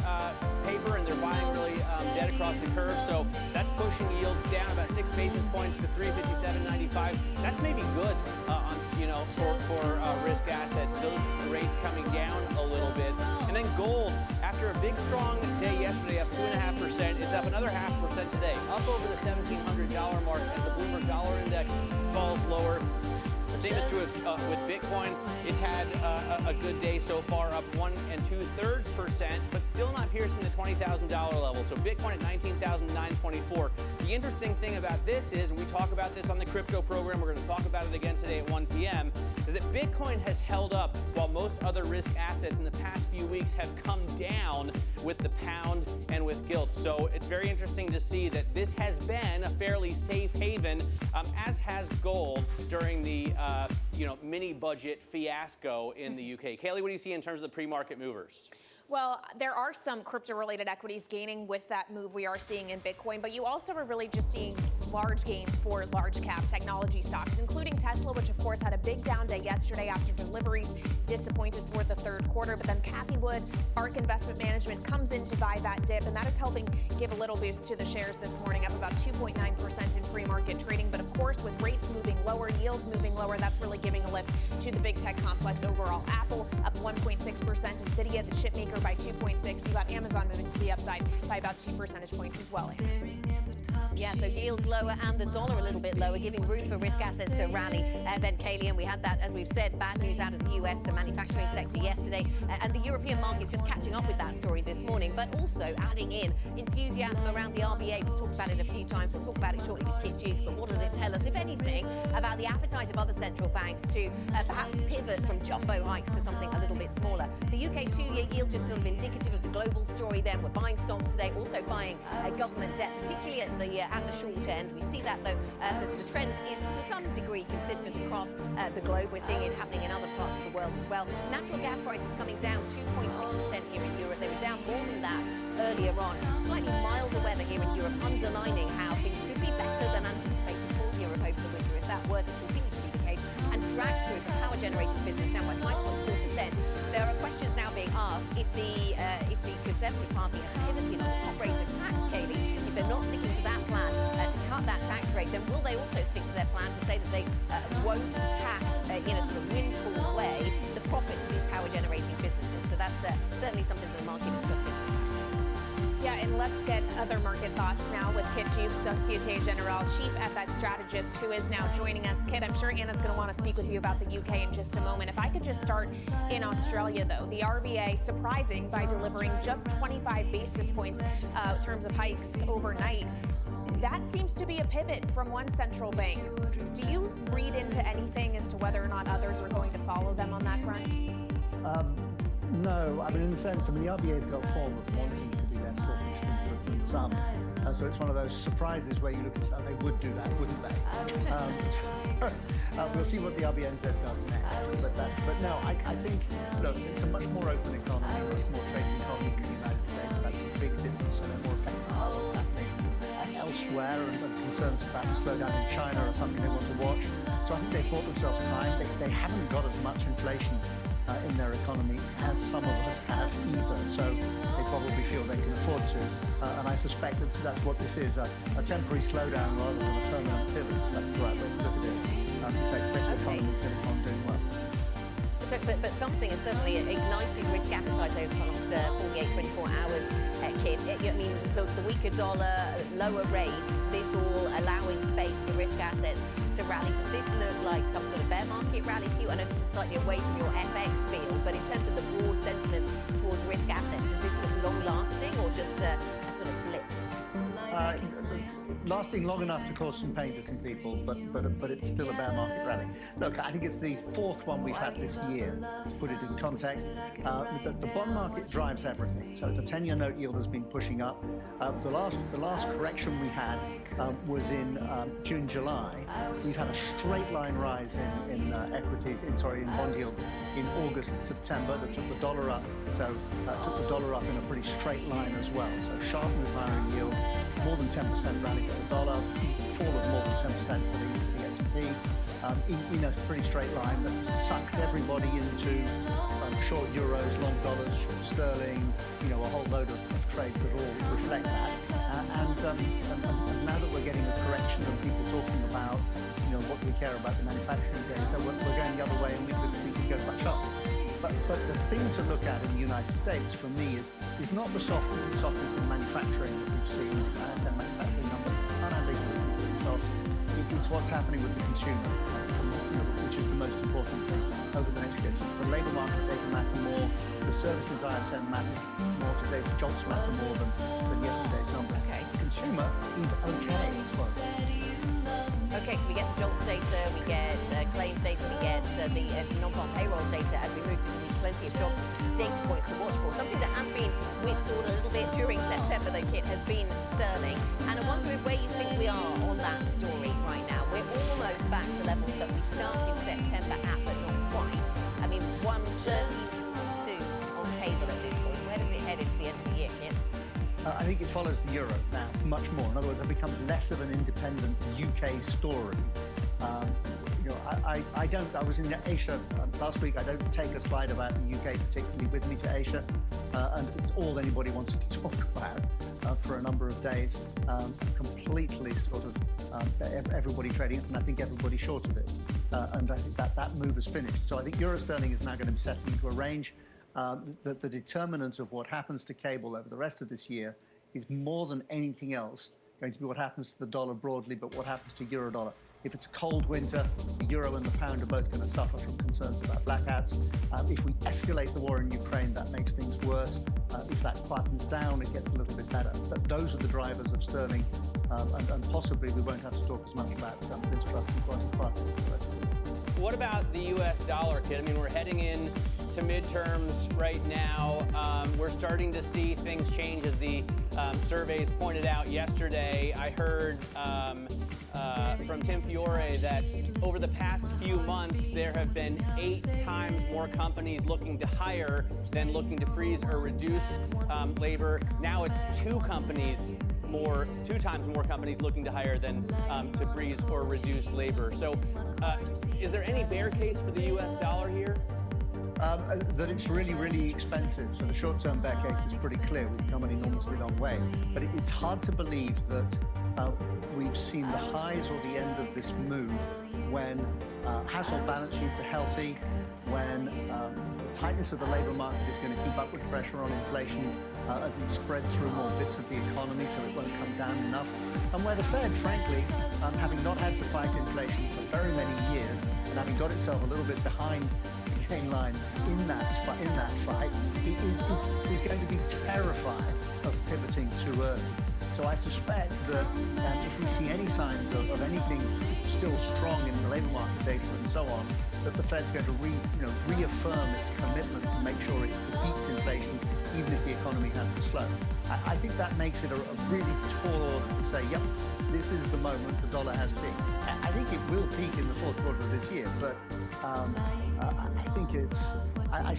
[SPEAKER 1] paper, and they're buying really debt across the curve, so that's pushing yields down about 6 basis points to 357.95. That's maybe good for risk assets. Those rates coming down a little bit. And then gold, after a big strong day yesterday, up 2.5%, it's up another 0.5% today, up over the $1,700 mark as the Bloomberg Dollar Index falls lower. The same is true with Bitcoin. It's had a good day so far, up 1 2/3%, but still not piercing the $20,000 level. So Bitcoin at $19,924. The interesting thing about this is, and we talk about this on the crypto program, we're going to talk about it again today at 1 p.m., is that Bitcoin has held up while most other risk assets in the past few weeks have come down with the pound and with gilt. So it's very interesting to see that this has been a fairly safe haven, as has gold during the mini budget fiasco in the UK. Kaylee, what do you see in terms of the pre-market movers?
[SPEAKER 11] Well, there are some crypto-related equities gaining with that move we are seeing in Bitcoin, but you also are really just seeing large gains for large-cap technology stocks, including Tesla, which of course had a big down day yesterday after deliveries disappointed for the third quarter. But then Cathie Wood, ARK Investment Management, comes in to buy that dip, and that is helping give a little boost to the shares this morning, up about 2.9% in free-market trading. But of course, with rates moving lower, yields moving lower, that's really giving a lift to the big tech complex overall. Apple up 1.6%, Nvidia, the chip maker, by 2.6. You got Amazon moving to the upside by about 2 percentage points as well.
[SPEAKER 25] Yeah, so yields lower lower and the dollar a little bit lower, giving room for risk assets to rally. Then, Kaylee, and we had that, as we've said, bad news out of the US, the manufacturing sector yesterday, and the European markets just catching up with that story this morning, but also adding in enthusiasm around the RBA. We've talked about it a few times. We'll talk about it shortly with Kit Jukes, but what does it tell us, if anything, about the appetite of other central banks to perhaps pivot from jumbo hikes to something a little bit smaller? The UK two-year yield just sort of indicative of the global story then. We're buying stocks today, also buying government debt, particularly at the short end. We see that, though, the trend is to some degree consistent across the globe. We're seeing it happening in other parts of the world as well. Natural gas prices coming down 2.6% here in Europe. They were down more than that earlier on. Slightly milder weather here in Europe, underlining how things could be better than anticipated for Europe over the winter if that were to continue to be the case, and dragged through the power generating business down by 5.4%. There are questions now being asked if the Conservative Party has pivoted on the top rate of tax, Kaylee. If they're not sticking to that plan to cut that tax rate, then will they also stick to their plan to say that they won't tax in a sort of windfall way the profits of these power generating businesses? So that's certainly something that the market is looking at.
[SPEAKER 11] Yeah, and let's get other market thoughts now with Kit Jukes, Societe Generale Chief FX Strategist, who is now joining us. Kit, I'm sure Anna's going to want to speak with you about the UK in just a moment. If I could just start in Australia, though, the RBA surprising by delivering just 25 basis points in terms of hikes overnight. That seems to be a pivot from one central bank. Do you read into anything as to whether or not others are going to follow them on that front?
[SPEAKER 6] No, I mean, in the sense, the RBA's got a form of wanting to be less hawkish than some. So it's one of those surprises where you look at stuff, they would do that, wouldn't they? We'll see what the RBA does next. But no, I think, look, it's a much more open economy, much more trading economy in the United States. That's a big difference, so they're more affected by what's happening elsewhere, and concerns about the slowdown in China are something they want to watch. So I think they've bought themselves time. They haven't got as much inflation in their economy as some of us have either, so they probably feel they can afford to, and I suspect that's what this is, a temporary slowdown rather than a permanent pivot. That's the right way to look at it. So the economy is going to come doing well.
[SPEAKER 25] So, but something has certainly ignited risk appetite over the past 48, 24 hours, Kit. I mean, the weaker dollar, lower rates, this all allowing space for risk assets to rally. Does this look like some sort of bear market rally to you? I know this is slightly away from your FX field, but in terms of the broad sentiment towards risk assets, does this look long-lasting or just a sort of blip?
[SPEAKER 6] Lasting long enough to cause some pain to some people, but it's still a bear market rally. Look, I think it's the fourth one we've had this year. To put it in context, the bond market drives everything. So the 10-year note yield has been pushing up. The last correction we had was in June, July. We've had a straight line rise in equities, in bond yields in August and September that took the dollar up. So took the dollar up in a pretty straight line as well. So sharp move higher in yields, more than 10% rally for the dollar, fall of more than 10% for the S&P, in a pretty straight line that sucked everybody into short euros, long dollars, short sterling, a whole load of trades that all reflect that. And now that we're getting a correction and people talking about, what we care about the manufacturing data, we're going the other way and we could go back up. But the thing to look at in the United States, for me, is not the softness in manufacturing that we've seen. ISM manufacturing numbers are unambiguously soft. It's what's happening with the consumer, which is the most important thing over the next year. So the labour market data matter more. The services ISM matter more. Today's jobs matter more than yesterday's numbers.
[SPEAKER 25] Okay.
[SPEAKER 6] The consumer is okay.
[SPEAKER 25] Okay, so we get the jobs data, we get claims data, we get the non-farm payroll data as we move through the week. Plenty of jobs data points to watch for. Something that has been whipsawed a little bit during September, though, Kit, has been sterling. And I wonder where you think we are on that story right now. We're almost back to levels that we started September at, but not quite. I mean, 132 on cable at this point. Where does it head into the end of the year, Kit?
[SPEAKER 6] I think it follows the euro now much more. In other words, it becomes less of an independent UK story. I was in Asia last week. I don't take a slide about the UK particularly with me to Asia, and it's all anybody wants to talk about for a number of days. Completely sort of everybody trading it, and I think everybody short of it. And I think that move is finished. So I think euro sterling is now going to be settling into a range. The determinant of what happens to cable over the rest of this year is more than anything else going to be what happens to the dollar broadly, but what happens to euro dollar. If it's a cold winter, the euro and the pound are both going to suffer from concerns about blackouts. If we escalate the war in Ukraine, that makes things worse. If that quietens down, it gets a little bit better. But those are the drivers of sterling, and possibly we won't have to talk as much about mistrust across the party.
[SPEAKER 1] What about the U.S. dollar, Kit? I mean, we're heading in to midterms right now. We're starting to see things change, as the surveys pointed out yesterday. I heard from Tim Fiore that over the past few months, there have been 8 times more companies looking to hire than looking to freeze or reduce labor. Now it's 2 times more companies looking to hire than to freeze or reduce labor. So is there any bear case for the U.S. dollar here?
[SPEAKER 6] That it's really, really expensive. So the short-term bear case is pretty clear. We've come an enormously long way. But it's hard to believe that we've seen the highs or the end of this move when household balance sheets are healthy, when the tightness of the labor market is going to keep upward pressure on inflation as it spreads through more bits of the economy, so it won't come down enough, and where the Fed, frankly, having not had to fight inflation for very many years, and having got itself a little bit behind the gain line in that fight, is going to be terrified of pivoting too early. So I suspect that if we see any signs of anything still strong in the labour market data and so on, that the Fed's going to reaffirm its commitment to make sure it defeats inflation, even if the economy has to slow. I think that makes it a really tall order to say, yep, this is the moment the dollar has peaked. I think it will peak in the fourth quarter of this year, but I think I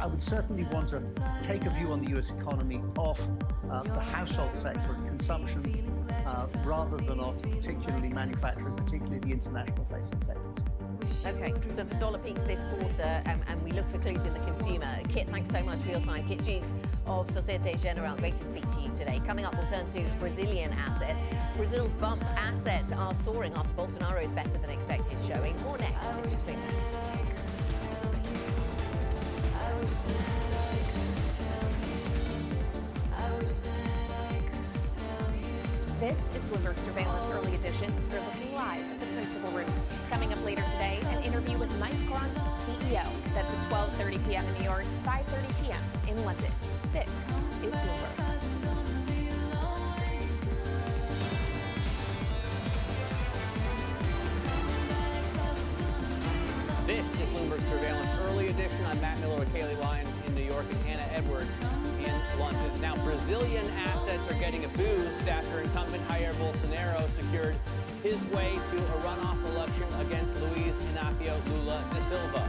[SPEAKER 6] would certainly want to take a view on the US economy off the household sector and consumption rather than off particularly manufacturing, particularly the international facing sectors.
[SPEAKER 25] Okay, so the dollar peaks this quarter and we look for clues in the consumer. Kit, thanks so much for your time. Kit Jukes of Societe Generale, great to speak to you today. Coming up, we'll turn to Brazilian assets. Brazil's bump assets are soaring after Bolsonaro's better than expected showing. More next. This is Bloomberg.
[SPEAKER 12] This is Bloomberg Surveillance Early Edition. We're looking live at the principal room. Coming up later today, an interview with Mike Grant's CEO. That's at 12:30 p.m. in New York, 5:30 p.m. in London. This is Bloomberg.
[SPEAKER 1] This is Bloomberg Surveillance Early Edition. I'm Matt Miller with Kaylee Lyons in New York and Hannah Edwards in London. Now, Brazilian assets are getting a boost after incumbent Jair Bolsonaro secured his way to a runoff election against Luiz Inácio Lula da Silva.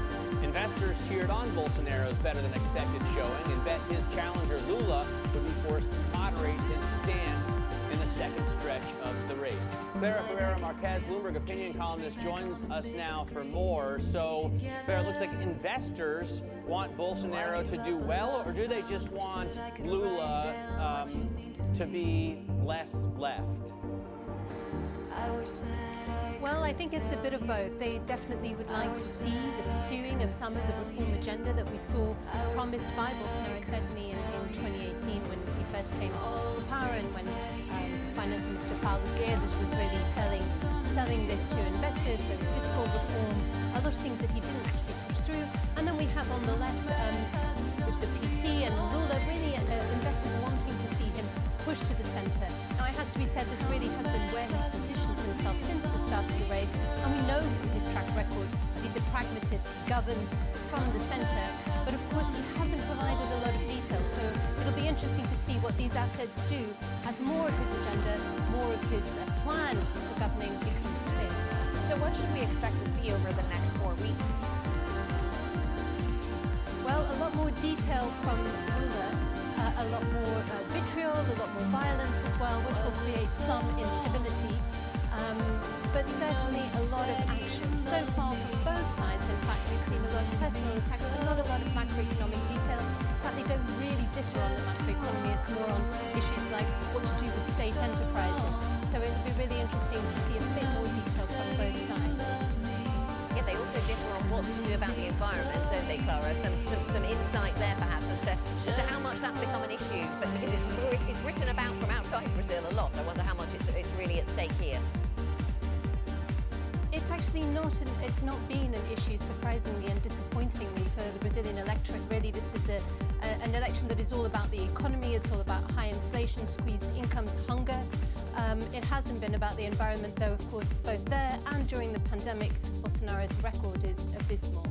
[SPEAKER 1] Investors cheered on Bolsonaro's better-than-expected showing and bet his challenger Lula would be forced to moderate his stance in the second stretch of the race. Clara Ferreira-Marquez, Bloomberg opinion columnist, joins us now for more. So, Clara, it looks like investors want Bolsonaro to do well, or do they just want Lula to be less left?
[SPEAKER 9] Well, I think it's a bit of both. They definitely would like to see the pursuing of some of the reform agenda that we saw promised by Bolsonaro, certainly in 2018 when he first came to power and when Finance Minister Paulo Guedes was really selling this to investors, so fiscal reform, other things that he didn't actually push through. And then we have on the left with the PT and Lula, really investors wanting to see him push to the centre. Now, it has to be said, this really has been where he's positioned himself since the start of the race, and we know from his track record that he's a pragmatist, he governs from the centre, but of course he hasn't provided a lot of detail, so it'll be interesting to see what these assets do as more of his agenda, more of his plan for governing becomes clear.
[SPEAKER 12] So what should we expect to see over the next 4 weeks?
[SPEAKER 9] Well, a lot more detail from Lula, a lot more vitriol, a lot more violence as well, which will create some instability, but certainly a lot of action. So far from both sides, in fact, we've seen a lot of personal attacks, but not a lot of macroeconomic detail. In fact, they don't really differ on the macroeconomy. It's more on issues like what to do with state enterprises. So it'll be really interesting to see a bit more detail from both sides.
[SPEAKER 25] Yeah, they also differ on what to do about the environment, don't they, Clara? Some insight there, perhaps, as to how much that's become an issue. But because it's written about from outside Brazil a lot, I wonder
[SPEAKER 9] actually it's not been an issue, surprisingly and disappointingly, for the Brazilian electorate. Really, this is an election that is all about the economy. It's all about high inflation, squeezed incomes, hunger. It hasn't been about the environment, though, of course, both there and during the pandemic, Bolsonaro's record is abysmal.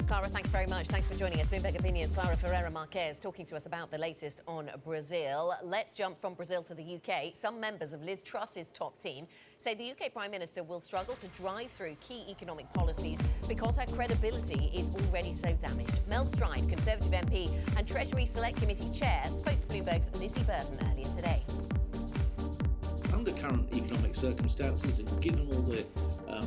[SPEAKER 25] Clara, thanks very much. Thanks for joining us. Bloomberg Opinion's Clara Ferreira Marquez talking to us about the latest on Brazil. Let's jump from Brazil to the UK. Some members of Liz Truss's top team say the UK Prime Minister will struggle to drive through key economic policies because her credibility is already so damaged. Mel Stride, Conservative MP and Treasury Select Committee Chair, spoke to Bloomberg's Lizzie Burton earlier today.
[SPEAKER 10] Under current economic circumstances, and given all the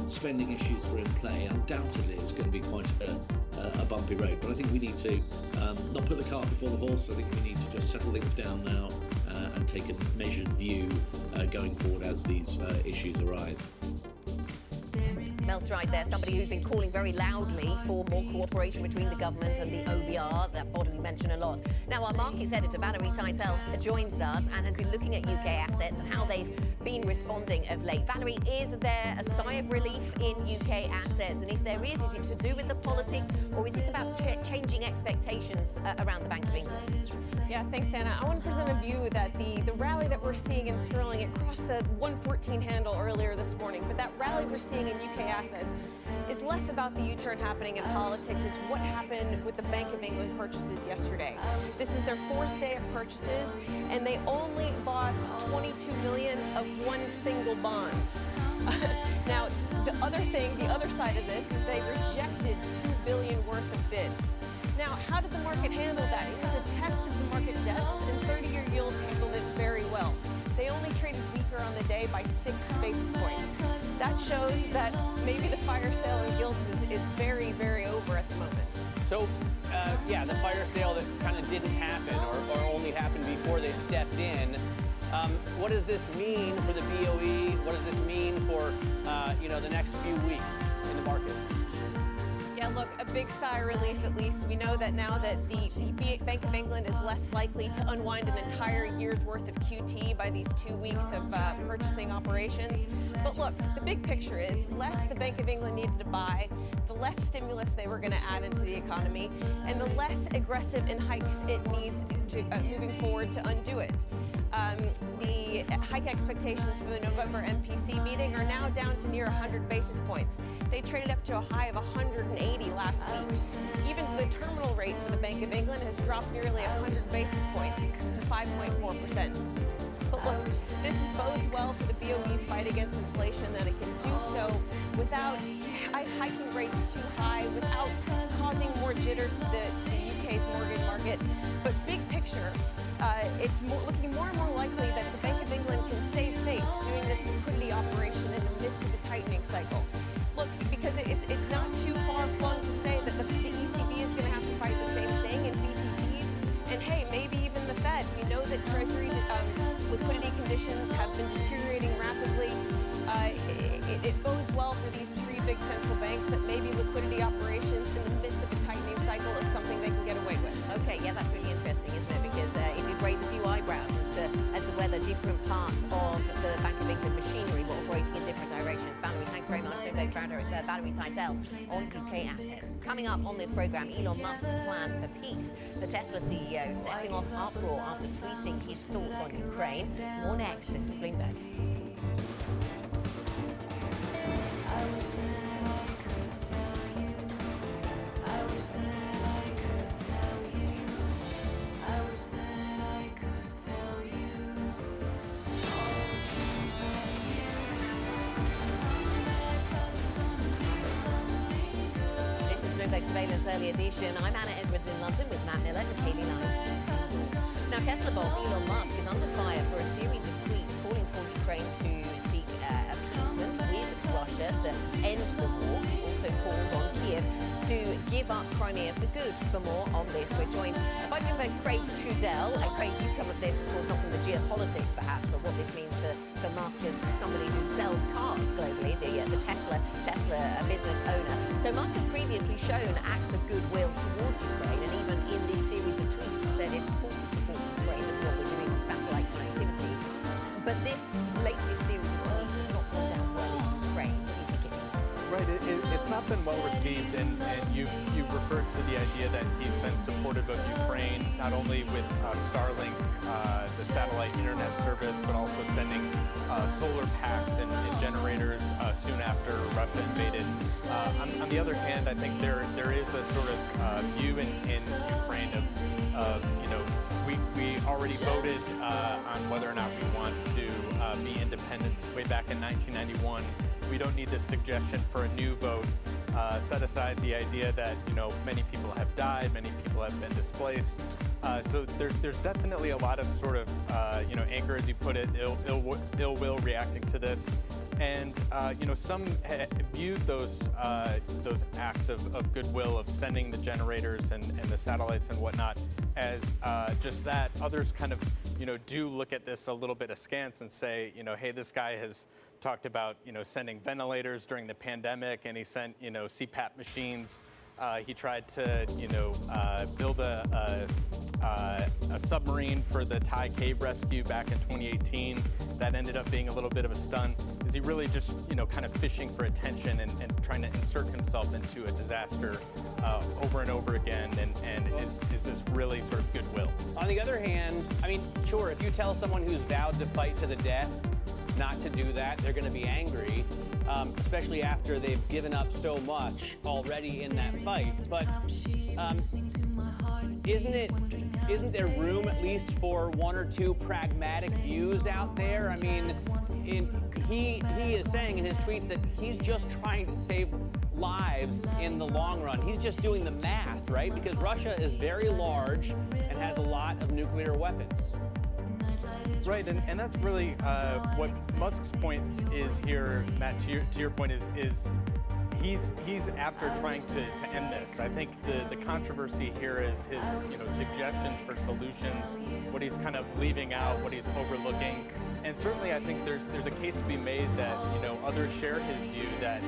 [SPEAKER 10] spending issues that are in play, undoubtedly it's going to be quite a bumpy road. But I think we need to not put the cart before the horse. I think we need to just settle things down now and take a measured view going forward as these issues arise.
[SPEAKER 25] Mel Stride there, somebody who's been calling very loudly for more cooperation between the government and the OBR, that body we mention a lot. Now, our markets editor, Valerie Teitel, joins us and has been looking at UK assets and how they've been responding of late. Valerie, is there a sigh of relief in UK assets? And if there is it to do with the politics, or is it about changing expectations around the Bank of England?
[SPEAKER 11] Yeah, thanks, Anna. I want to present a view that the rally that we're seeing in sterling, it crossed the 114 handle earlier this morning, but that rally we're seeing in UK assets is less about the U-turn happening in politics. It's what happened with the Bank of England purchases yesterday. This is their fourth day of purchases, and they only bought 22 million of one single bond. Now, the other side of this is they rejected 2 billion worth of bids. Now, how did the market handle that? It was a test of the market depth, and 30-year yields handled it very well. They only traded weaker on the day by 6 basis points. That shows that maybe the fire sale in gilts is very, very over at the moment.
[SPEAKER 1] So, the fire sale that kind of didn't happen or only happened before they stepped in. What does this mean for the BOE? What does this mean for, the next few weeks in the market?
[SPEAKER 11] Yeah, look, a big sigh of relief at least. We know that now that the Bank of England is less likely to unwind an entire year's worth of QT by these 2 weeks of purchasing operations. But look, the big picture is less the Bank of England needed to buy, the less stimulus they were going to add into the economy, and the less aggressive in hikes it needs to moving forward to undo it. The hike expectations for the November MPC meeting are now down to near 100 basis points. They traded up to a high of 180 last week. Even the terminal rate for the Bank of England has dropped nearly 100 basis points to 5.4%. But look, this bodes well for the BOE's fight against inflation, that it can do so without hiking rates too high, without causing more jitters to the UK's mortgage market. But big picture, it's looking more and more likely that the Bank of England can save face doing this liquidity operation in the midst of a tightening cycle. Look, because it's not too far-flung to say that the ECB is going to have to fight the same thing in BTPs. And hey, maybe even the Fed. We know that Treasury liquidity conditions have been deteriorating rapidly. It bodes well for these three big central banks that maybe liquidity operations in the midst of a tightening cycle is something they can get away with.
[SPEAKER 25] Okay, yeah, that's really interesting, isn't it? Because it did raise a few eyebrows as to whether different parts of the Bank of England machinery were operating in different directions. Valerie, thanks very much. Valerie Teitel on UK assets. Coming up on this program, Elon Musk's plan for peace. The Tesla CEO setting off uproar after tweeting his thoughts on Ukraine. More next. This is Bloomberg. Surveillance Early Edition. I'm Anna Edwards in London with Matt Miller and Hayley Lyons. Now, Tesla boss Elon Musk is under fire for a series of tweets calling for Ukraine to seek appeasement with Russia to end the war. He also called on Kiev to give up Crimea for good. For more on this, we're joined by Bloomberg's Craig Trudell. And Craig, you come at this, of course, not from the geopolitics perhaps, but what this means for Musk as somebody who sells cars globally, the Tesla business owner. So Musk has previously shown acts of goodwill towards Ukraine, and even in this series of tweets he said it's important to support Ukraine. This is what we're doing on satellite connectivity. But this latest series of tweets has not gone down well in Ukraine.
[SPEAKER 23] well received, and you referred to the idea that he's been supportive of Ukraine, not only with Starlink, the satellite internet service, but also sending solar packs and generators soon after Russia invaded. On the other hand, I think there is a sort of view in Ukraine of we already voted on whether or not we want to be independent way back in 1991. We don't need this suggestion for a new vote. Set aside the idea that many people have died, many people have been displaced. So there's definitely a lot of sort of anger, as you put it, ill will reacting to this. And some viewed those acts of goodwill of sending the generators and the satellites and whatnot as just that. Others kind of do look at this a little bit askance and say, hey, this guy has talked about sending ventilators during the pandemic, and he sent CPAP machines. He tried to build a submarine for the Thai cave rescue back in 2018. That ended up being a little bit of a stunt. Is he really just kind of fishing for attention and trying to insert himself into a disaster over and over again? And is this really sort of goodwill?
[SPEAKER 1] On the other hand, I mean, sure, if you tell someone who's vowed to fight to the death not to do that, they're going to be angry, especially after they've given up so much already in that fight. But isn't there room at least for one or two pragmatic views out there? I mean, he is saying in his tweets that he's just trying to save lives in the long run. He's just doing the math, right? Because Russia is very large and has a lot of nuclear weapons.
[SPEAKER 23] Right, and that's really what Musk's point is here, Matt. To your point is he's after trying to end this. I think the controversy here is his suggestions for solutions, what he's kind of leaving out, what he's overlooking, and certainly I think there's a case to be made that others share his view that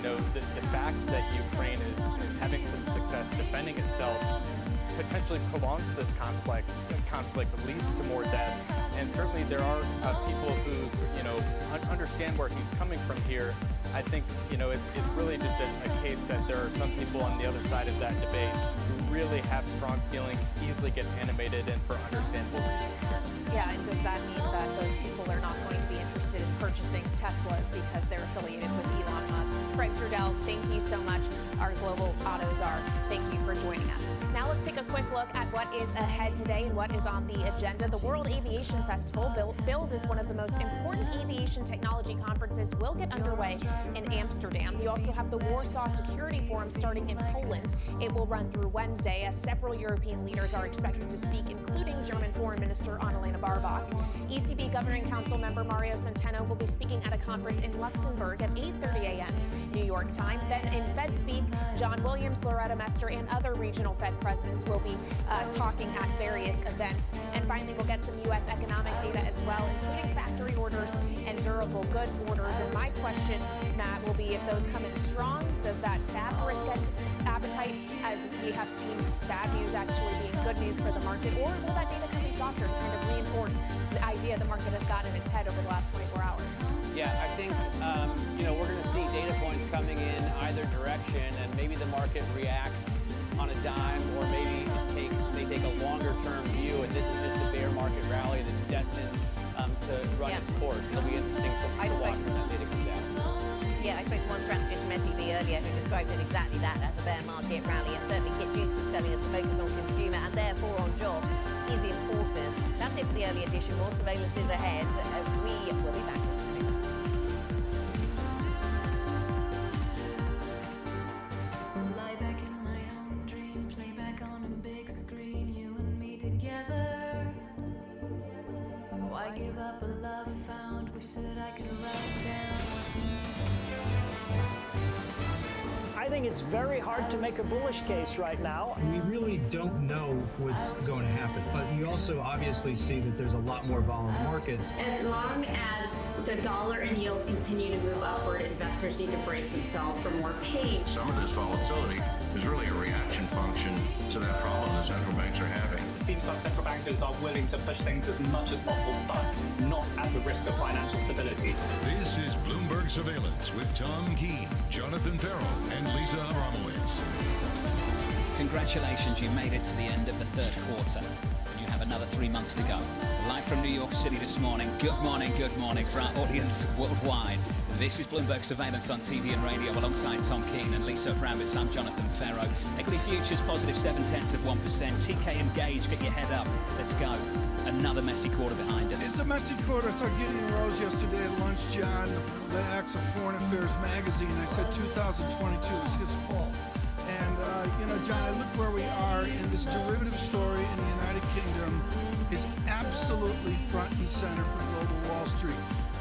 [SPEAKER 23] the fact that Ukraine is having some success defending itself potentially prolongs this conflict leads to more death, and certainly there are people who understand where he's coming from here. I think it's really just a case that there are some people on the other side of that debate who really have strong feelings, easily get animated, and for understandable reasons.
[SPEAKER 12] Yeah, and does that mean that those people are not going to be interested in purchasing Teslas because they're affiliated with Elon Musk? Craig Trudell, thank you so much. Our global auto czar, thank you for joining us. Now let's take a quick look at what is ahead today and what is on the agenda. The World Aviation Festival, billed as one of the most important aviation technology conferences, will get underway in Amsterdam. You also have the Warsaw Security Forum starting in Poland. It will run through Wednesday as several European leaders are expected to speak, including German Foreign Minister Annalena Baerbock. ECB Governing Council member Mario Centeno will be speaking at a conference in Luxembourg at 8:30 a.m. New York time. Then in Fed Speak, John Williams, Loretta Mester, and other regional Fed presidents will be talking at various events. And finally, we'll get some U.S. economic data as well, including factory orders and durable goods orders. And my question, Matt, will be if those come in strong, does that sap risk appetite, as we have seen bad news actually being good news for the market, or will that data come in softer to kind of reinforce the idea the market has gotten in its head over the last 24 hours?
[SPEAKER 1] Yeah, I think, we're going to see data points coming in either direction, and maybe the market reacts on a dime, or maybe it may take a longer-term view, and this is just a bear market rally that's destined to run its course. It'll be interesting to watch when that data comes out.
[SPEAKER 25] Yeah, I spoke to one strategist from SEB earlier who described it exactly that as a bear market rally, and certainly Kit Jutes was telling us to focus on consumer and therefore on jobs is important. That's it for the early edition. More surveillance is ahead. We will be back this soon.
[SPEAKER 13] Lie back in my own dream, play back on a big screen, you and me together. Why give up a love found? Wish that I could write down what you mean.
[SPEAKER 14] I think it's very hard to make a bullish case right now.
[SPEAKER 15] We really don't know what's going to happen, but you also obviously see that there's a lot more volatile markets.
[SPEAKER 17] As long as the dollar and yields continue to move upward, investors need to brace themselves for more pain.
[SPEAKER 18] Some of this volatility is really a reaction function to that problem the central banks are having.
[SPEAKER 7] seems like central bankers are willing to push things as much as possible, but not at the risk of financial stability.
[SPEAKER 24] This is Bloomberg Surveillance with Tom Keene, Jonathan Farrell, and Lisa Abramowitz.
[SPEAKER 18] Congratulations, you made it to the end of the third quarter. You have another 3 months to go. Live from New York City this morning. Good morning for our audience worldwide. This is Bloomberg Surveillance on TV and radio alongside Tom Keene and Lisa Abramowitz. I'm Jonathan Farrell. Equity futures positive 0.7%. TK engaged, get your head up. Let's go. Another messy quarter behind us.
[SPEAKER 19] It's a messy quarter. I saw Gideon Rose yesterday at lunch, John, the acts of Foreign Affairs magazine. I said 2022 is his fault. And, John, I look where we are, and this derivative story in the United Kingdom is absolutely front and center for global Wall Street.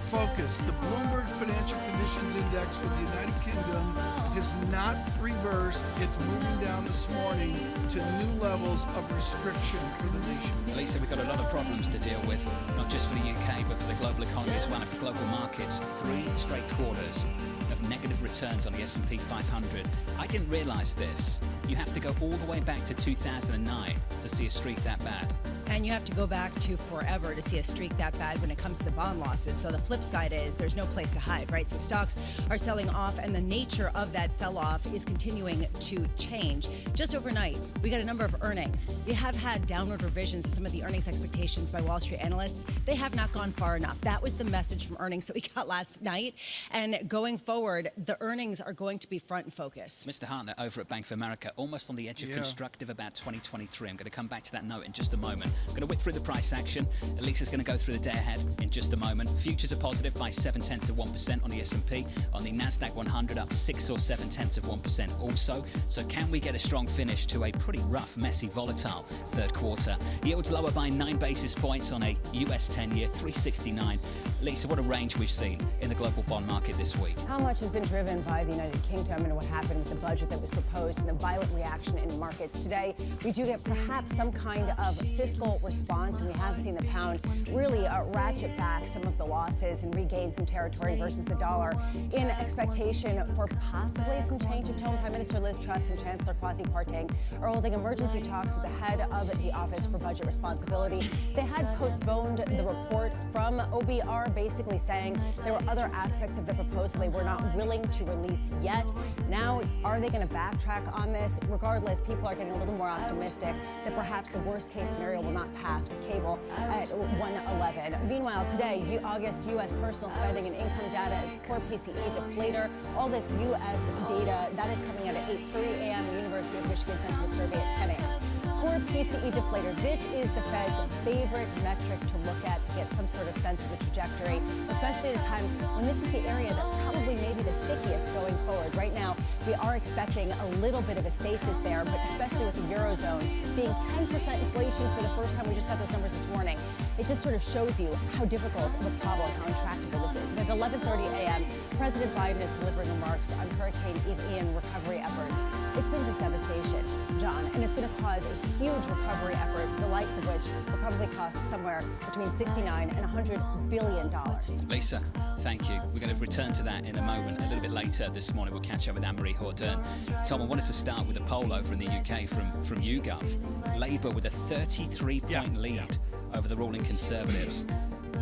[SPEAKER 19] Focus. The Bloomberg Financial Conditions Index for the United Kingdom has not reversed. It's moving down this morning to new levels of restriction for the nation.
[SPEAKER 18] Lisa, we've got a lot of problems to deal with, not just for the UK, but for the global economy as well, and for global markets. 3 straight quarters of negative returns on the S&P 500. I didn't realize this. You have to go all the way back to 2009 to see a streak that bad.
[SPEAKER 20] And you have to go back to forever to see a streak that bad when it comes to the bond losses. So the flip side is there's no place to hide, right? So stocks are selling off, and the nature of that sell-off is continuing to change. Just overnight, we got a number of earnings. We have had downward revisions to some of the earnings expectations by Wall Street analysts. They have not gone far enough. That was the message from earnings that we got last night. And going forward, the earnings are going to be front and focus.
[SPEAKER 18] Mr. Hartner over at Bank of America, almost on the edge of constructive about 2023. I'm going to come back to that note in just a moment. I'm going to whip through the price action. Elisa's going to go through the day ahead in just a moment. Futures are positive by 0.7% on the S&P. On the Nasdaq 100 up 6 or 0.7% also. So can we get a strong finish to a pretty rough, messy, volatile third quarter? Yields lower by 9 basis points on a US 10-year, 369. Lisa, what a range we've seen in the global bond market this week.
[SPEAKER 21] How much has been driven by the United Kingdom and what happened with the budget that was proposed and the violent reaction in markets today? We do get perhaps some kind of fiscal response, and we have seen the pound really ratchet back some of the losses and regain some territory versus the dollar in expectation for possibly some change of tone. Prime Minister Liz Truss and Chancellor Kwasi Kwarteng are holding emergency talks with the head of the Office for Budget Responsibility. They had postponed the report from OBR, basically saying there were other aspects of the proposal they were not willing to release yet. Now, are they going to backtrack on this? Regardless, people are getting a little more optimistic that perhaps the worst case scenario will not pass with cable at 111. Meanwhile, today, August U.S. personal spending and income data is core PCE deflator. All this U.S. data, that is coming out at 8:30 a.m. University of Michigan Central Survey at 10 a.m. Core PCE deflator. This is the Fed's favorite metric to look at to get some sort of sense of the trajectory, especially at a time when this is the area that probably may be the stickiest going forward. Right now, we are expecting a little bit of a stasis there, but especially with the Eurozone, seeing 10% inflation for the first time. We just got those numbers this morning. It just sort of shows you how difficult of a problem, how intractable this is. And at 11:30 a.m., President Biden is delivering remarks on Hurricane Ian recovery efforts. It's been just devastation, John, and it's going to cause a huge recovery effort, the likes of which will probably cost somewhere between $69 and $100 billion.
[SPEAKER 18] Lisa, thank you. We're going to return to that in a moment. A little bit later this morning, we'll catch up with Anne-Marie Hordern. Tom, I wanted to start with a poll over in the UK from YouGov. Labour with a 33-point lead over the ruling Conservatives.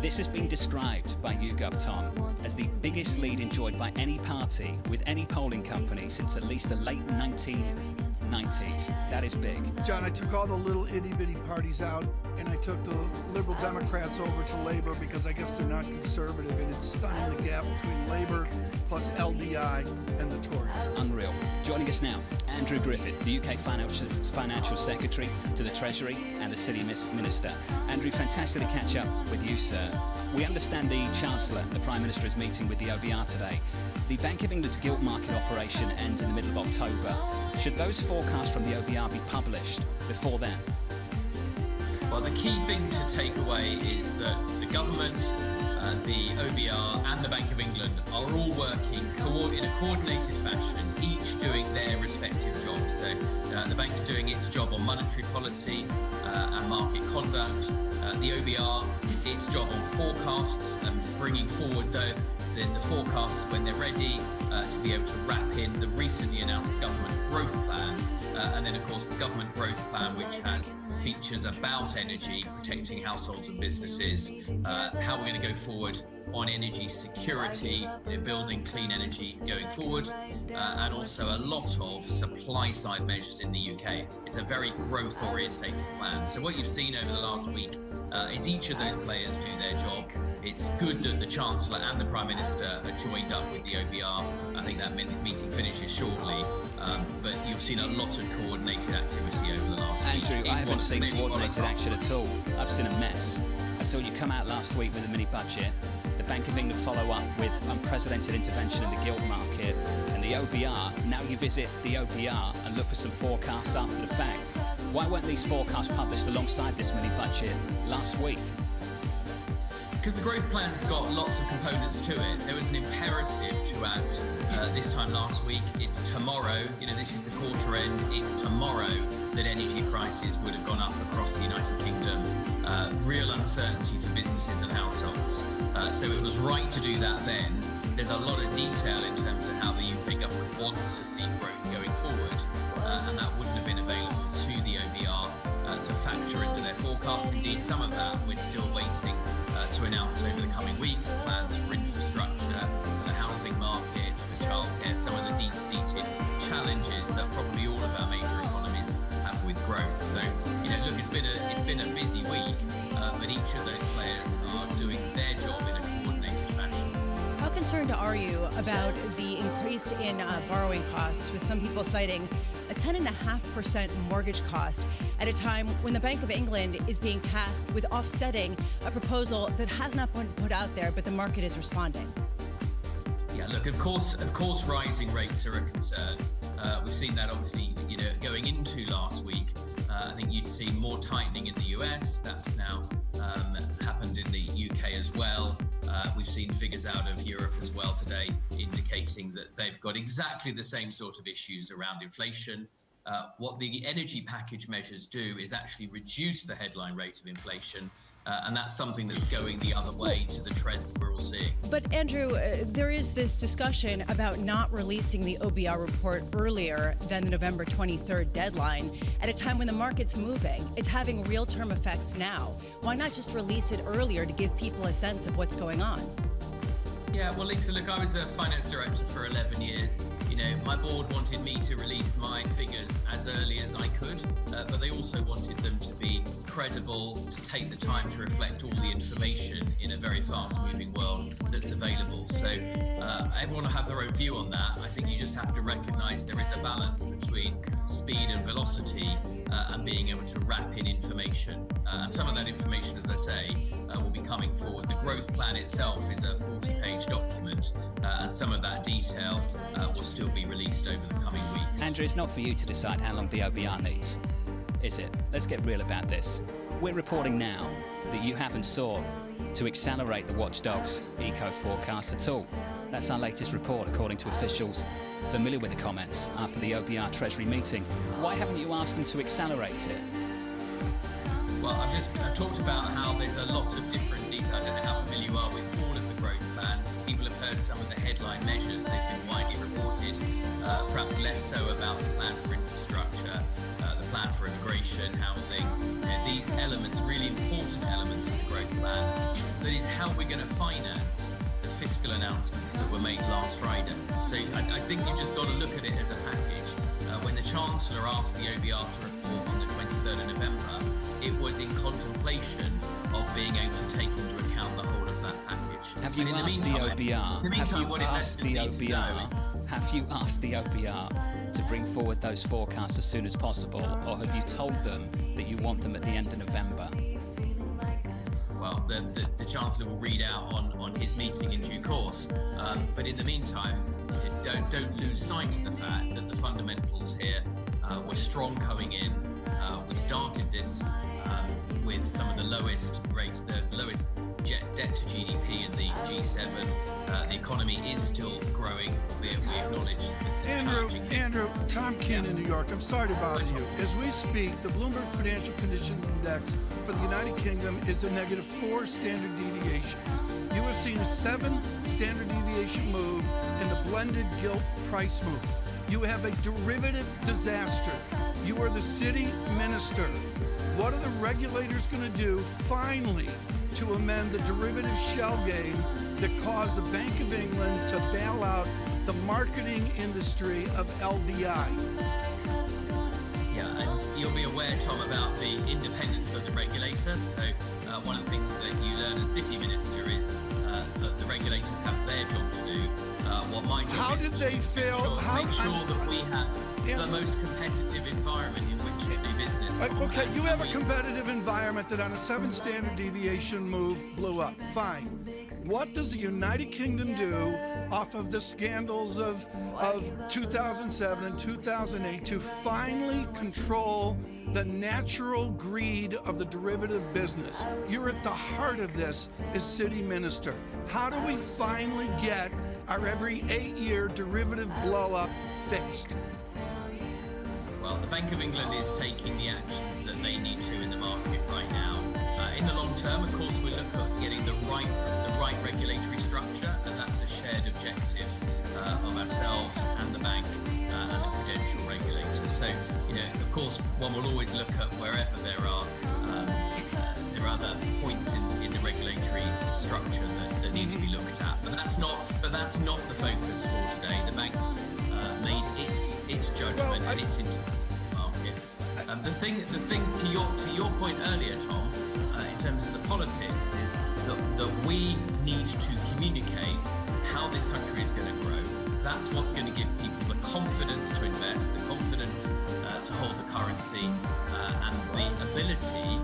[SPEAKER 18] This has been described by YouGov, Tom, as the biggest lead enjoyed by any party with any polling company since at least the late 1990s. That is big.
[SPEAKER 19] John, I took all the little itty-bitty parties out, and I took the Liberal Democrats over to Labour because I guess they're not conservative, and it's stunning the gap between Labour plus LDI and the Tories.
[SPEAKER 18] Unreal. Joining us now, Andrew Griffith, the UK Financial Secretary to the Treasury and the City Minister. Andrew, fantastic to catch up with you, sir. We understand the Chancellor, the Prime Minister, is meeting with the OBR today. The Bank of England's gilt market operation ends in the middle of October. Should those forecasts from the OBR be published before then?
[SPEAKER 26] Well, the key thing to take away is that the government, the OBR and the Bank of England are all working in a coordinated fashion, each doing their respective jobs. So the bank's doing its job on monetary policy and market conduct. The OBR, its job on forecasts and bringing forward the forecasts when they're ready to be able to wrap in the recently announced government growth plan. and then of course the government growth plan, which has features about energy, protecting households and businesses, how we're going to go forward on energy security, building clean energy going forward, and also a lot of supply side measures in the UK. It's a very growth orientated plan. So what you've seen over the last week is each of those players do their job. It's good that the Chancellor and the Prime Minister are joined up with the OBR. I think that meeting finishes shortly, but you've seen a lot of coordinated activity over the last week.
[SPEAKER 18] Andrew, I haven't seen coordinated action at all. I've seen a mess. I saw you come out last week with a mini budget. The Bank of England follow up with unprecedented intervention in the gilt market and the OBR. Now you visit the OBR and look for some forecasts after the fact. Why weren't these forecasts published alongside this mini budget last week?
[SPEAKER 26] Because the growth plan's got lots of components to it. There was an imperative to act this time last week. It's tomorrow, this is the quarter end, it's tomorrow that energy prices would have gone up across the United Kingdom. Real uncertainty for businesses and households. So it was right to do that then. There's a lot of detail in terms of how the UK government wants to see growth going forward, and that wouldn't have been available to the OBR to factor into their forecast. Indeed, some of that we're still waiting to announce over the coming weeks, plans for infrastructure, the housing market, for childcare, some of the deep-seated challenges that probably all of our major economies have with growth. So, look, it's been a busy week, but each of those players are doing their job in a coordinated fashion.
[SPEAKER 20] How concerned are you about the increase in borrowing costs, with some people citing a 10.5% mortgage cost at a time when the Bank of England is being tasked with offsetting a proposal that has not been put out there, but the market is responding?
[SPEAKER 26] Yeah, look, of course, rising rates are a concern. We've seen that obviously, going into last week. I think you'd seen more tightening in the US. That's now happened in the UK as well. We've seen figures out of Europe as well today indicating that they've got exactly the same sort of issues around inflation. What the energy package measures do is actually reduce the headline rate of inflation. And that's something that's going the other way to the trend we're all seeing.
[SPEAKER 20] But Andrew, there is this discussion about not releasing the OBR report earlier than the November 23rd deadline at a time when the market's moving. It's having real-term effects now. Why not just release it earlier to give people a sense of what's going on?
[SPEAKER 26] Yeah, well, Lisa, look, I was a finance director for 11 years. My board wanted me to release my figures as early as I could, but they also wanted them to be credible, to take the time to reflect all the information in a very fast-moving world that's available. So everyone will have their own view on that. I think you just have to recognise there is a balance between speed and velocity and being able to wrap in information. Some of that information, as I say, will be coming forward. The growth plan itself is a 40-page document, and some of that detail will still be released over the coming weeks.
[SPEAKER 18] Andrew, it's not for you to decide how long the OBR needs, is it? Let's get real about this. We're reporting now that you haven't sought to accelerate the watchdog's eco forecast at all. That's our latest report, according to officials familiar with the comments after the OBR Treasury meeting. Why haven't you asked them to accelerate it?
[SPEAKER 26] Well, I've talked about how there's a lot of different details. I don't know how familiar you are with all of the growth plan. People have heard some of the headline measures. They've been widely reported, perhaps less so about the plan for infrastructure, the plan for immigration, housing. These elements, really important elements of the growth plan, that is how we're going to finance the fiscal announcements that were made last Friday. So I think you've just got to look at it as a package. When the Chancellor asked the OBR to report on the 23rd of November, it was in contemplation of being able to take into account the whole of that package.
[SPEAKER 18] Have you asked the OBR? Have you asked the OBR to bring forward those forecasts as soon as possible, or have you told them that you want them at the end of November?
[SPEAKER 26] Well, the Chancellor will read out on his meeting in due course. But in the meantime, don't lose sight of the fact that the fundamentals here were strong coming in. We started this with some of the lowest rates, the lowest debt to GDP in the G7. The economy is still growing. We acknowledge
[SPEAKER 19] Andrew, Tom Keane in New York. I'm sorry to bother you. As we speak, the Bloomberg Financial Condition Index for the United Kingdom is a -4 standard deviations. You have seen a 7 standard deviation move in the blended gilt price move. You have a derivative disaster. You are the city minister. What are the regulators going to do finally to amend the derivative shell game that caused the Bank of England to bail out the marketing industry of LDI?
[SPEAKER 26] Yeah, and you'll be aware, Tom, about the independence of the regulators. So one of the things that you learn as city minister is that the regulators have their job to do. What my job
[SPEAKER 19] How
[SPEAKER 26] is
[SPEAKER 19] did
[SPEAKER 26] to
[SPEAKER 19] they fail?
[SPEAKER 26] make sure that we have the most competitive environment in which to do business.
[SPEAKER 19] Okay, you have a competitive environment that on a 7 standard deviation move blew up. Fine. What does the United Kingdom do off of the scandals of 2007 and 2008 to finally control the natural greed of the derivative business? You're at the heart of this as city minister. How do we finally get our every 8-year derivative blow up fixed?
[SPEAKER 26] Well, the Bank of England is taking the actions that they need to in the market right now. In the long term, of course, we look at getting the right regulatory structure, and that's a shared objective of ourselves and the bank and the prudential regulators. So, of course, one will always look at wherever there are other points in the regulatory structure that need to be looked at. But that's not the focus for today. The bank's made its judgment and its markets. The thing to your point earlier, Tom, in terms of the politics, is that we need to communicate how this country is going to grow. That's what's going to give people the confidence to invest, the confidence to hold the currency, and the ability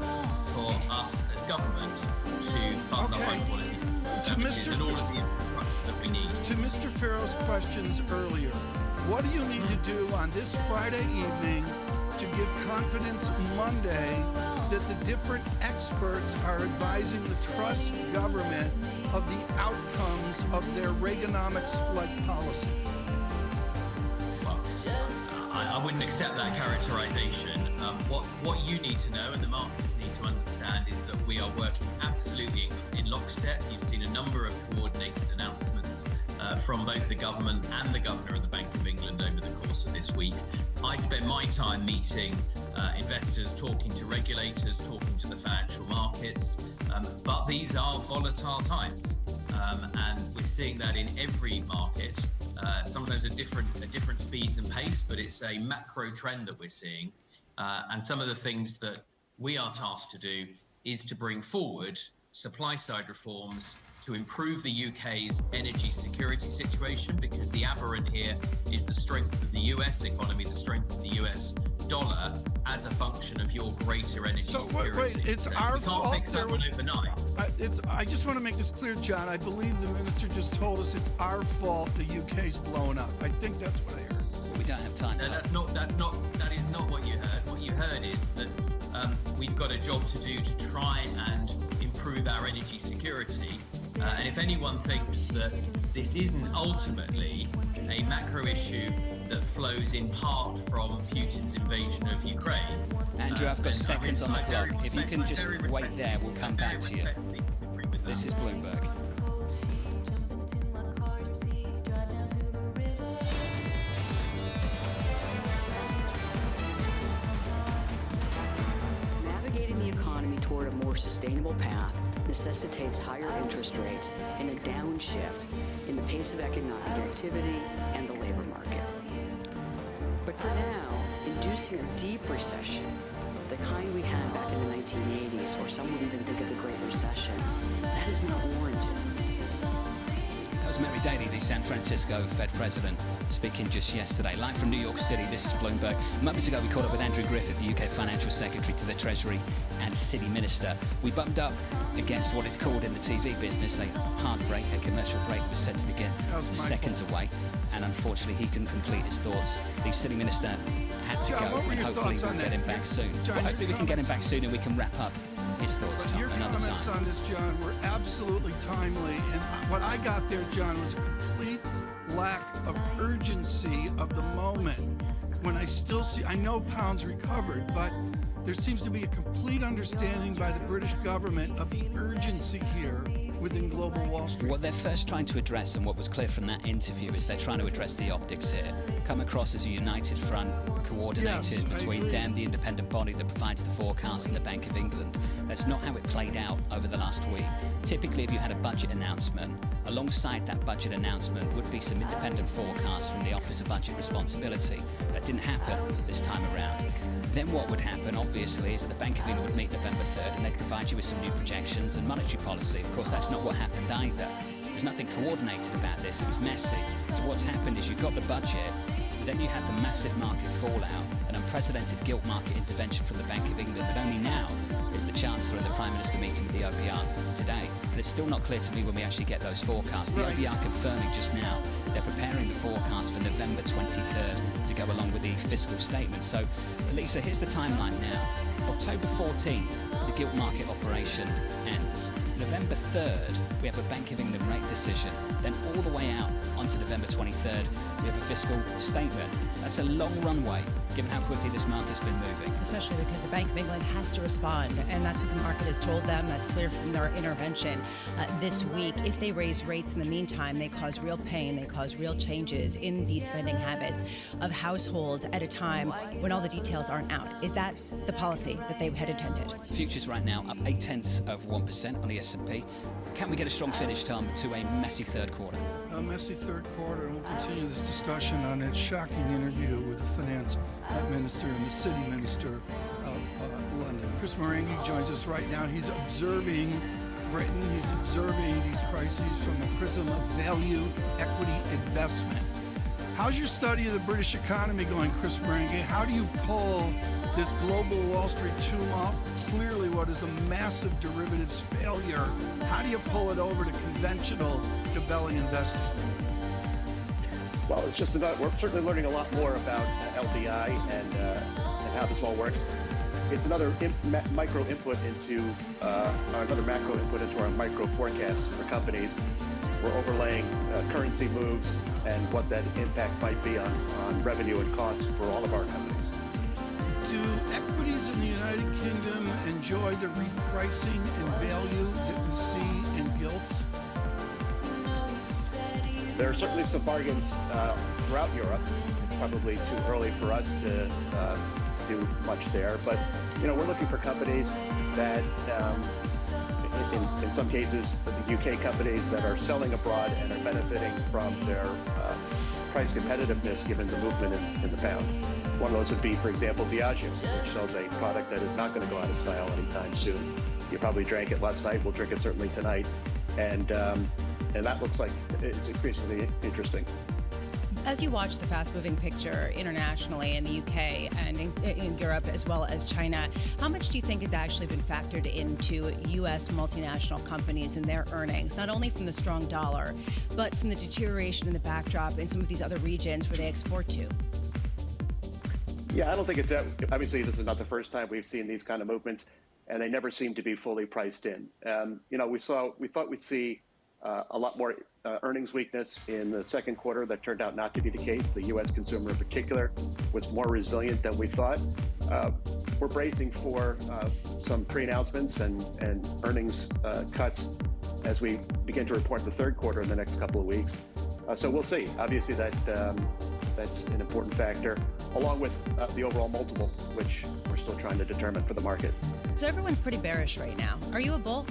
[SPEAKER 26] for us as government to fund the high quality services and all of the infrastructure that we need.
[SPEAKER 19] To Mr. Farrow's questions earlier, what do you need to do on this Friday evening to give confidence Monday that the different experts are advising the trust government of the outcomes of their Reaganomics-like policy?
[SPEAKER 26] Well, I wouldn't accept that characterization. What you need to know and the markets need to understand is that we are working absolutely in lockstep. You've seen a number of coordinated announcements from both the government and the Governor of the Bank of England over the course of this week. I spend my time meeting investors, talking to regulators, talking to the financial markets, but these are volatile times, and we're seeing that in every market, sometimes at different speeds and pace, but it's a macro trend that we're seeing, and some of the things that we are tasked to do is to bring forward supply-side reforms to improve the UK's energy security situation, because the aberrant here is the strength of the US economy, the strength of the US dollar as a function of your greater energy security.
[SPEAKER 19] Wait, it's our fault.
[SPEAKER 26] We can't fix that one overnight.
[SPEAKER 19] I just want to make this clear, John. I believe the minister just told us it's our fault the UK's blown up. I think that's what I heard.
[SPEAKER 18] Well, we don't have time.
[SPEAKER 26] No, that is not what you heard. What you heard is that we've got a job to do to try and improve our energy security. And if anyone thinks that this isn't ultimately a macro issue that flows in part from Putin's invasion of Ukraine.
[SPEAKER 18] Andrew, I've got seconds on the clock. If you can just wait there, we'll come back to you. This is Bloomberg.
[SPEAKER 2] Navigating the economy toward a more sustainable path necessitates higher interest rates and a downshift in the pace of economic activity and the labor market. But for now, inducing a deep recession, the kind we had back in the 1980s, or some would even think of the Great Recession, that is not warranted.
[SPEAKER 18] That was Mary Daly, the San Francisco Fed president, speaking just yesterday. Live from New York City, this is Bloomberg. Moments ago, we caught up with Andrew Griffith, the UK Financial Secretary to the Treasury and City Minister. We bumped up against what is called in the TV business a hard break. A commercial break was set to begin seconds away, and unfortunately he couldn't complete his thoughts. The City Minister had to go, and hopefully we'll get him back soon. Well, hopefully we can get him back soon and we can wrap up his thoughts, Tom,
[SPEAKER 19] your
[SPEAKER 18] another
[SPEAKER 19] comments
[SPEAKER 18] time.
[SPEAKER 19] on this, John, were absolutely timely. And what I got there, John, was a complete lack of urgency of the moment. When I still see, I know pounds recovered, but there seems to be a complete understanding by the British government of the urgency here within global Wall Street.
[SPEAKER 18] What they're first trying to address, and what was clear from that interview, is they're trying to address the optics here. Come across as a united front, coordinated between them, the independent body that provides the forecast, and the Bank of England. That's not how it played out over the last week. Typically, if you had a budget announcement, alongside that budget announcement would be some independent forecasts from the Office of Budget Responsibility. That didn't happen this time around. Then what would happen, obviously, is that the Bank of England would meet November 3rd and they'd provide you with some new projections and monetary policy. Of course, that's not what happened either. There was nothing coordinated about this. It was messy. So what's happened is you've got the budget, then you had the massive market fallout, an unprecedented gilt market intervention from the Bank of England, but only now is the Chancellor and the Prime Minister meeting with the OBR today. But it's still not clear to me when we actually get those forecasts. The OBR confirming just now they're preparing the forecast for November 23rd to go along with the fiscal statement. So, Lisa, here's the timeline now. October 14th, the gilt market operation ends. November 3rd, we have a Bank of England rate decision. Then all the way out onto November 23rd, we have a fiscal statement. That's a long runway, given how quickly this market's been moving.
[SPEAKER 20] Especially because the Bank of England has to respond, and that's what the market has told them. That's clear from their intervention this week. If they raise rates in the meantime, they cause real pain, they cause real changes in the spending habits of households at a time when all the details aren't out. Is that the policy that they had intended?
[SPEAKER 18] Futures right now up 0.8% on the S&P. Can we get a strong finish, Tom, to a messy third quarter?
[SPEAKER 19] A messy third quarter, and we'll continue this discussion on that shocking interview with the finance minister and the city minister of London. Chris Marangi joins us right now. He's observing Britain. He's observing these crises from the prism of value, equity, investment. How's your study of the British economy going, Chris Marangi? How do you pull this global Wall Street tumult, clearly what is a massive derivatives failure, how do you pull it over to conventional gabelli investing?
[SPEAKER 3] Well, it's just about, we're certainly learning a lot more about LBI and how this all works. It's another micro input into, another macro input into our micro forecasts for companies. We're overlaying currency moves and what that impact might be on revenue and costs for all of our companies.
[SPEAKER 19] Do equities in the United Kingdom enjoy the repricing and value that we see in gilts?
[SPEAKER 3] There are certainly some bargains throughout Europe. It's probably too early for us to do much there, but we're looking for companies that, in some cases, the UK companies that are selling abroad and are benefiting from their price competitiveness given the movement in the pound. One of those would be, for example, Diageo, which sells a product that is not going to go out of style anytime soon. You probably drank it last night. We'll drink it certainly tonight, and that looks like it's increasingly interesting.
[SPEAKER 20] As you watch the fast-moving picture internationally in the UK and in Europe as well as China, how much do you think has actually been factored into U.S. multinational companies and their earnings, not only from the strong dollar, but from the deterioration in the backdrop in some of these other regions where they export to?
[SPEAKER 3] Yeah, I don't think it's that. Obviously, this is not the first time we've seen these kind of movements, and they never seem to be fully priced in. We thought we'd see a lot more earnings weakness in the second quarter. That turned out not to be the case. The U.S. consumer in particular was more resilient than we thought. We're bracing for some pre-announcements and earnings cuts as we begin to report the third quarter in the next couple of weeks. So we'll see. Obviously, that's an important factor, along with the overall multiple, which we're still trying to determine for the market.
[SPEAKER 20] So everyone's pretty bearish right now. Are you a bull?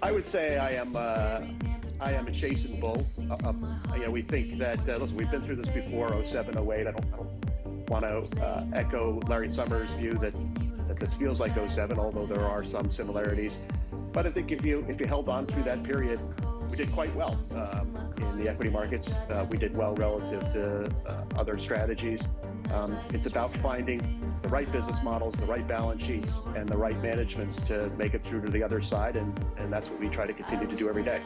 [SPEAKER 3] I would say I am a chasing bull. We think that, listen, we've been through this before, 07, 08. I don't want to echo Larry Summers' view that this feels like 07, although there are some similarities. But I think if you held on through that period, we did quite well in the equity markets. We did well relative to other strategies. It's about finding the right business models, the right balance sheets, and the right managements to make it through to the other side, and that's what we try to continue to do every day.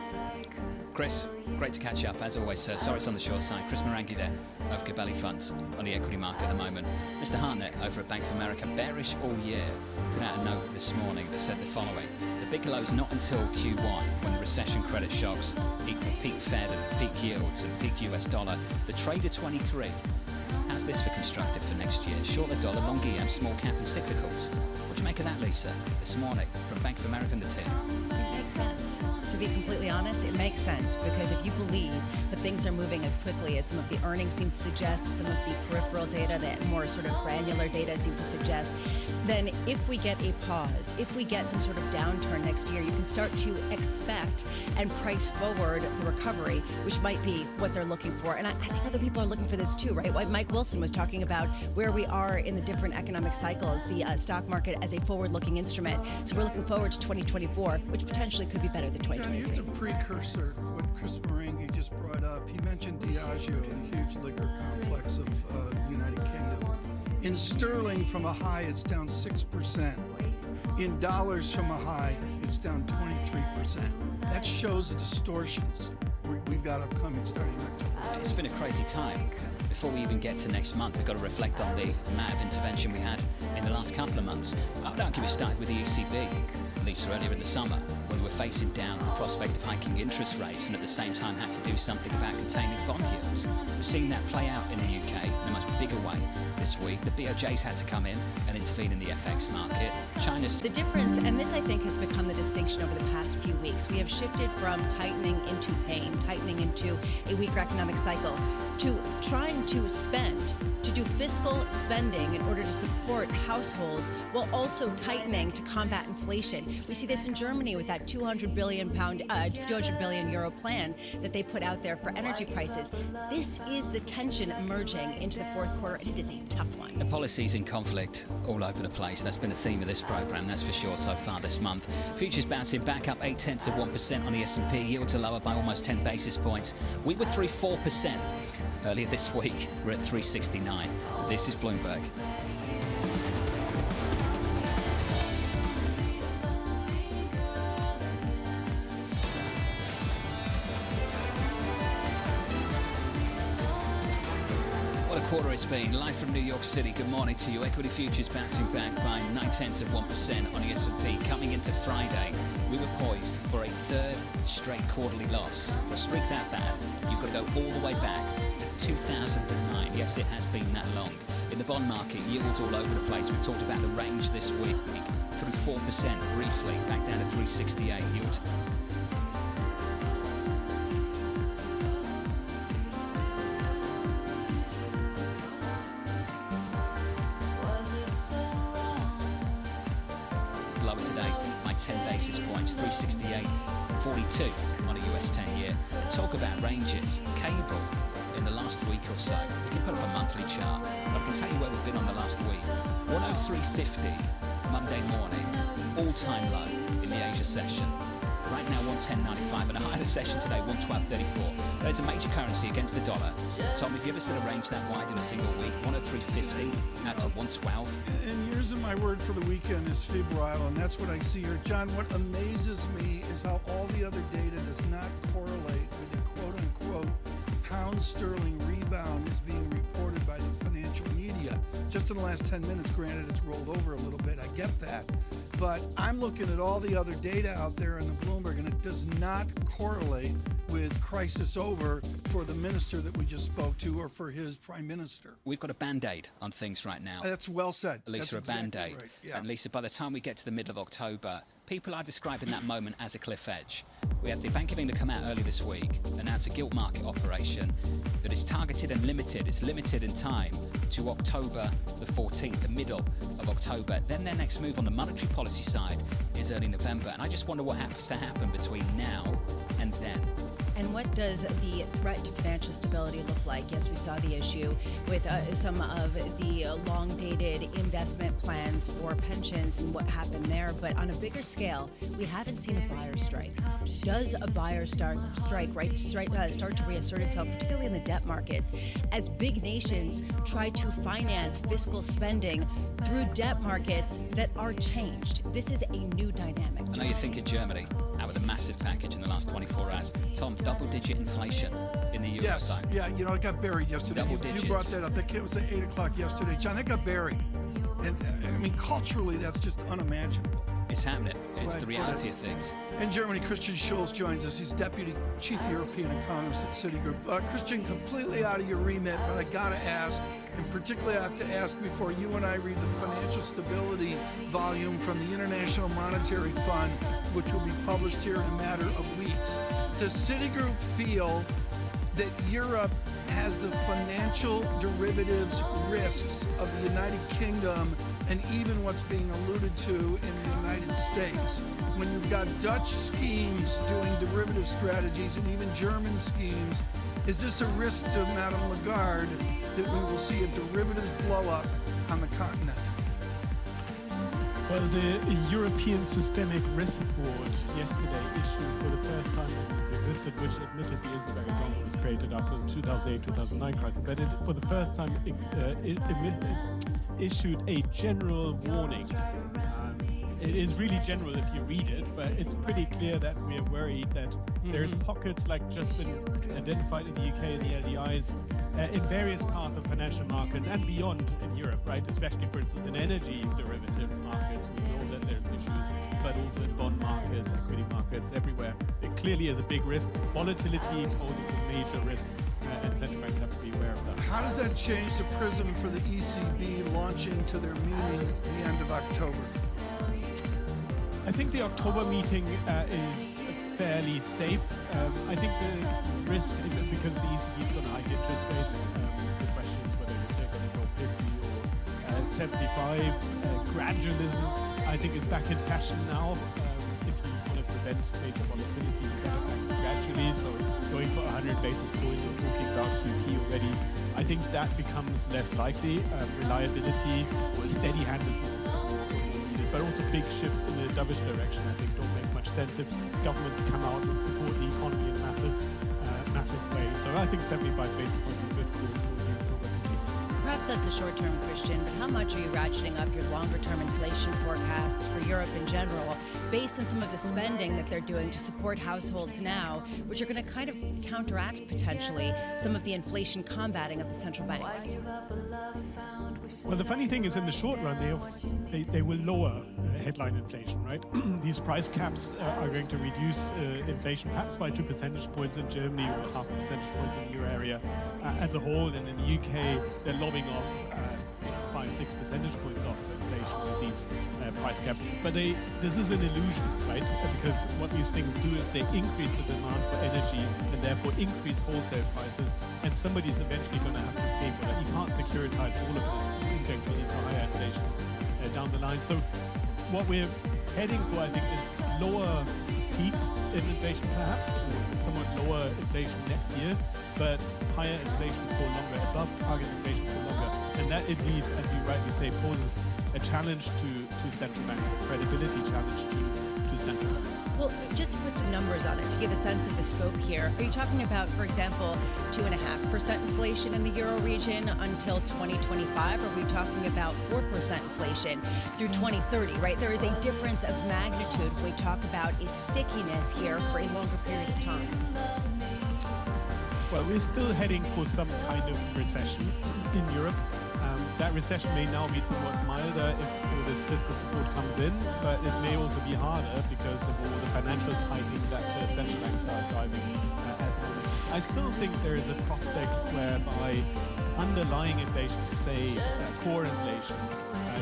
[SPEAKER 18] Chris, great to catch up as always, sir. Sorry it's on the short side. Chris Marangi there of Gabelli Funds on the equity market at the moment. Mr. Hartnett over at Bank of America, bearish all year. Put out a note this morning that said the following: the big lows not until Q1, when the recession credit shocks equal peak Fed and peak yields and peak US dollar. The trader 23. How's this for constructive for next year? Short the dollar, long EM, small cap and cyclicals. What do you make of that, Lisa, this morning from Bank of America and the team?
[SPEAKER 20] It makes sense. To be completely honest, it makes sense, because if you believe that things are moving as quickly as some of the earnings seem to suggest, some of the peripheral data, that more sort of granular data seem to suggest, then if we get a pause, if we get some sort of downturn next year, you can start to expect and price forward the recovery, which might be what they're looking for. And I think other people are looking for this too, right? Mike Wilson was talking about where we are in the different economic cycles, the stock market as a forward-looking instrument. So we're looking forward to 2024, which potentially could be better than 2023.
[SPEAKER 19] It's a precursor to what Chris Marangi just brought up. He mentioned Diageo, the huge liquor complex of the United Kingdom. In sterling from a high, it's down 6%. In dollars from a high, it's down 23%. That shows the distortions we've got upcoming starting next year.
[SPEAKER 18] It's been a crazy time. Before we even get to next month, we've got to reflect on the amount of intervention we had in the last couple of months. I would argue we started with the ECB, Lisa, earlier in the summer, when we were facing down the prospect of hiking interest rates and at the same time had to do something about containing bond yields. We're seeing that play out in the UK in a much bigger way this week. The BOJ's had to come in and intervene in the FX market. China's...
[SPEAKER 20] The difference, and this I think has become the distinction over the past few weeks, we have shifted from tightening into pain, tightening into a weaker economic cycle, to trying to spend, to do fiscal spending in order to support households while also tightening to combat inflation. We see this in Germany with that 200 billion euro plan that they put out there for energy prices. This is the tension emerging into the fourth quarter, and it is a tough one.
[SPEAKER 18] The policies in conflict all over the place. That's been a theme of this program, that's for sure, so far this month. Futures bouncing back up 0.8% on the S&P. Yields are lower by almost 10 basis points. We were 3.4% earlier this week. We're at 369. This is Bloomberg. Quarter it's been. Live from New York City, good morning to you. Equity futures bouncing back by 0.9% on the S&P. Coming into Friday, we were poised for a third straight quarterly loss. For a streak that bad, you've got to go all the way back to 2009. Yes, it has been that long. In the bond market, yields all over the place. We've talked about the range this week. Through 4% briefly, back down to 368. Yields. Points, 368.42 on a US 10-year. Talk about ranges. Cable in the last week or so. We can put up a monthly chart, but I can tell you where we've been on the last week. 103.50 Monday morning, all-time low in the Asia session. Right now 110.95 and a higher session today, 112.34. There's a major currency against the dollar. Tom, have you ever seen a range that wide in a single week? 103.50 out to 112.
[SPEAKER 19] And here's my word for the weekend is febrile, and that's what I see here. John, what amazes me is how all the other data does not correlate with the quote-unquote pound sterling rebound is being reported by the financial media. Just in the last 10 minutes, granted it's rolled over a little bit, I get that. But I'm looking at all the other data out there in the Bloomberg, and it does not correlate with crisis over for the minister that we just spoke to or for his prime minister.
[SPEAKER 18] We've got a Band-Aid on things right now.
[SPEAKER 19] That's well said.
[SPEAKER 18] Lisa,
[SPEAKER 19] That's
[SPEAKER 18] a Band-Aid.
[SPEAKER 19] Right. Yeah.
[SPEAKER 18] And Lisa, by the time we get to the middle of October, people are describing that moment as a cliff edge. We have the Bank of England come out early this week, announce a gilt market operation that is targeted and limited. It's limited in time to October the 14th, the middle of October. Then their next move on the monetary policy side is early November. And I just wonder what happens to happen between now and then.
[SPEAKER 20] And what does the threat to financial stability look like? Yes, we saw the issue with some of the long-dated invalid investment plans or pensions and what happened there. But on a bigger scale, we haven't seen a buyer strike. Does a buyer strike start to reassert itself, particularly in the debt markets, as big nations try to finance fiscal spending through debt markets that are changed? This is a new dynamic.
[SPEAKER 18] I know you're thinking Germany out with a massive package in the last 24 hours. Tom, double-digit inflation in the Eurozone.
[SPEAKER 19] Yes, yeah, you know, it got buried yesterday.
[SPEAKER 18] Double
[SPEAKER 19] You
[SPEAKER 18] digits.
[SPEAKER 19] brought that up. That was at 8 o'clock yesterday. John, that got buried. And I mean, culturally, that's just unimaginable.
[SPEAKER 18] It's happening. It's the reality of things.
[SPEAKER 19] In Germany, Christian Schulz joins us. He's Deputy Chief European Economist at Citigroup. Christian, completely out of your remit, but I got to ask, and particularly I have to ask before you and I read the financial stability volume from the International Monetary Fund, which will be published here in a matter of weeks. Does Citigroup feel that Europe has the financial derivatives risks of the United Kingdom and even what's being alluded to in the United States? When you've got Dutch schemes doing derivative strategies and even German schemes, is this a risk to Madame Lagarde that we will see a derivatives blow up on the continent?
[SPEAKER 4] Well, the European Systemic Risk Board yesterday issued for the first time it's existed, which admittedly isn't very long. It was created after the 2008-2009 crisis, but it, for the first time, issued a general warning. It is really general if you read it, but it's pretty clear that we are worried that there's pockets like just been identified in the UK and the LDIs in various parts of financial markets and beyond in Europe, right? Especially, for instance, in energy derivatives markets, we know that there's issues, but also in bond markets, equity markets, everywhere. It clearly is a big risk. Volatility poses a major risk, and central banks have to be aware of that.
[SPEAKER 19] How does that change the prism for the ECB launching to their meeting at the end of October?
[SPEAKER 4] I think the October meeting is fairly safe. I think the risk is that because the ECB is going to hike interest rates, the question is whether they're going to go 50 or 75. Gradualism, I think, is back in fashion now. If you want to prevent major volatility, you get it back gradually. So going for 100 basis points or talking about QT already, I think that becomes less likely. Reliability or a steady hand is more needed, but also big shifts in the dovish direction, I think, don't make much sense if governments come out and support the economy in a massive way. So I think 75 basis points is good for
[SPEAKER 20] Perhaps that's the short term, Christian, but how much are you ratcheting up your longer term inflation forecasts for Europe in general based on some of the spending that they're doing to support households now, which are going to kind of counteract potentially some of the inflation combating of the central banks?
[SPEAKER 4] Well, the funny thing is, in the short run, they will lower headline inflation, right? These price caps are going to reduce inflation perhaps by 2 percentage points in Germany or half percentage points in the euro area as a whole. And in the UK, they're lobbing off 5-6 percentage points off inflation with these price caps. But this is an illusion, right? Because what these things do is they increase the demand for energy and therefore increase wholesale prices. And somebody's eventually going to have to pay for that. You can't securitize all of this. It's going to lead to higher inflation down the line. So what we're heading for, I think, is lower peaks in inflation perhaps, or somewhat lower inflation next year, but higher inflation for longer, above target inflation for longer. And that indeed, as you rightly say, poses a challenge to central banks, a credibility challenge to central banks.
[SPEAKER 20] Well, just to put some numbers on it, to give a sense of the scope here, are you talking about, for example, 2.5% inflation in the euro region until 2025? Or are we talking about 4% inflation through 2030, right? There is a difference of magnitude when we talk about a stickiness here for a longer period of time.
[SPEAKER 4] Well, we're still heading for some kind of recession in Europe. That recession may now be somewhat milder if this fiscal support comes in, but it may also be harder because of all the financial tightening that central banks are driving at the moment. I still think there is a prospect whereby underlying inflation, say core inflation,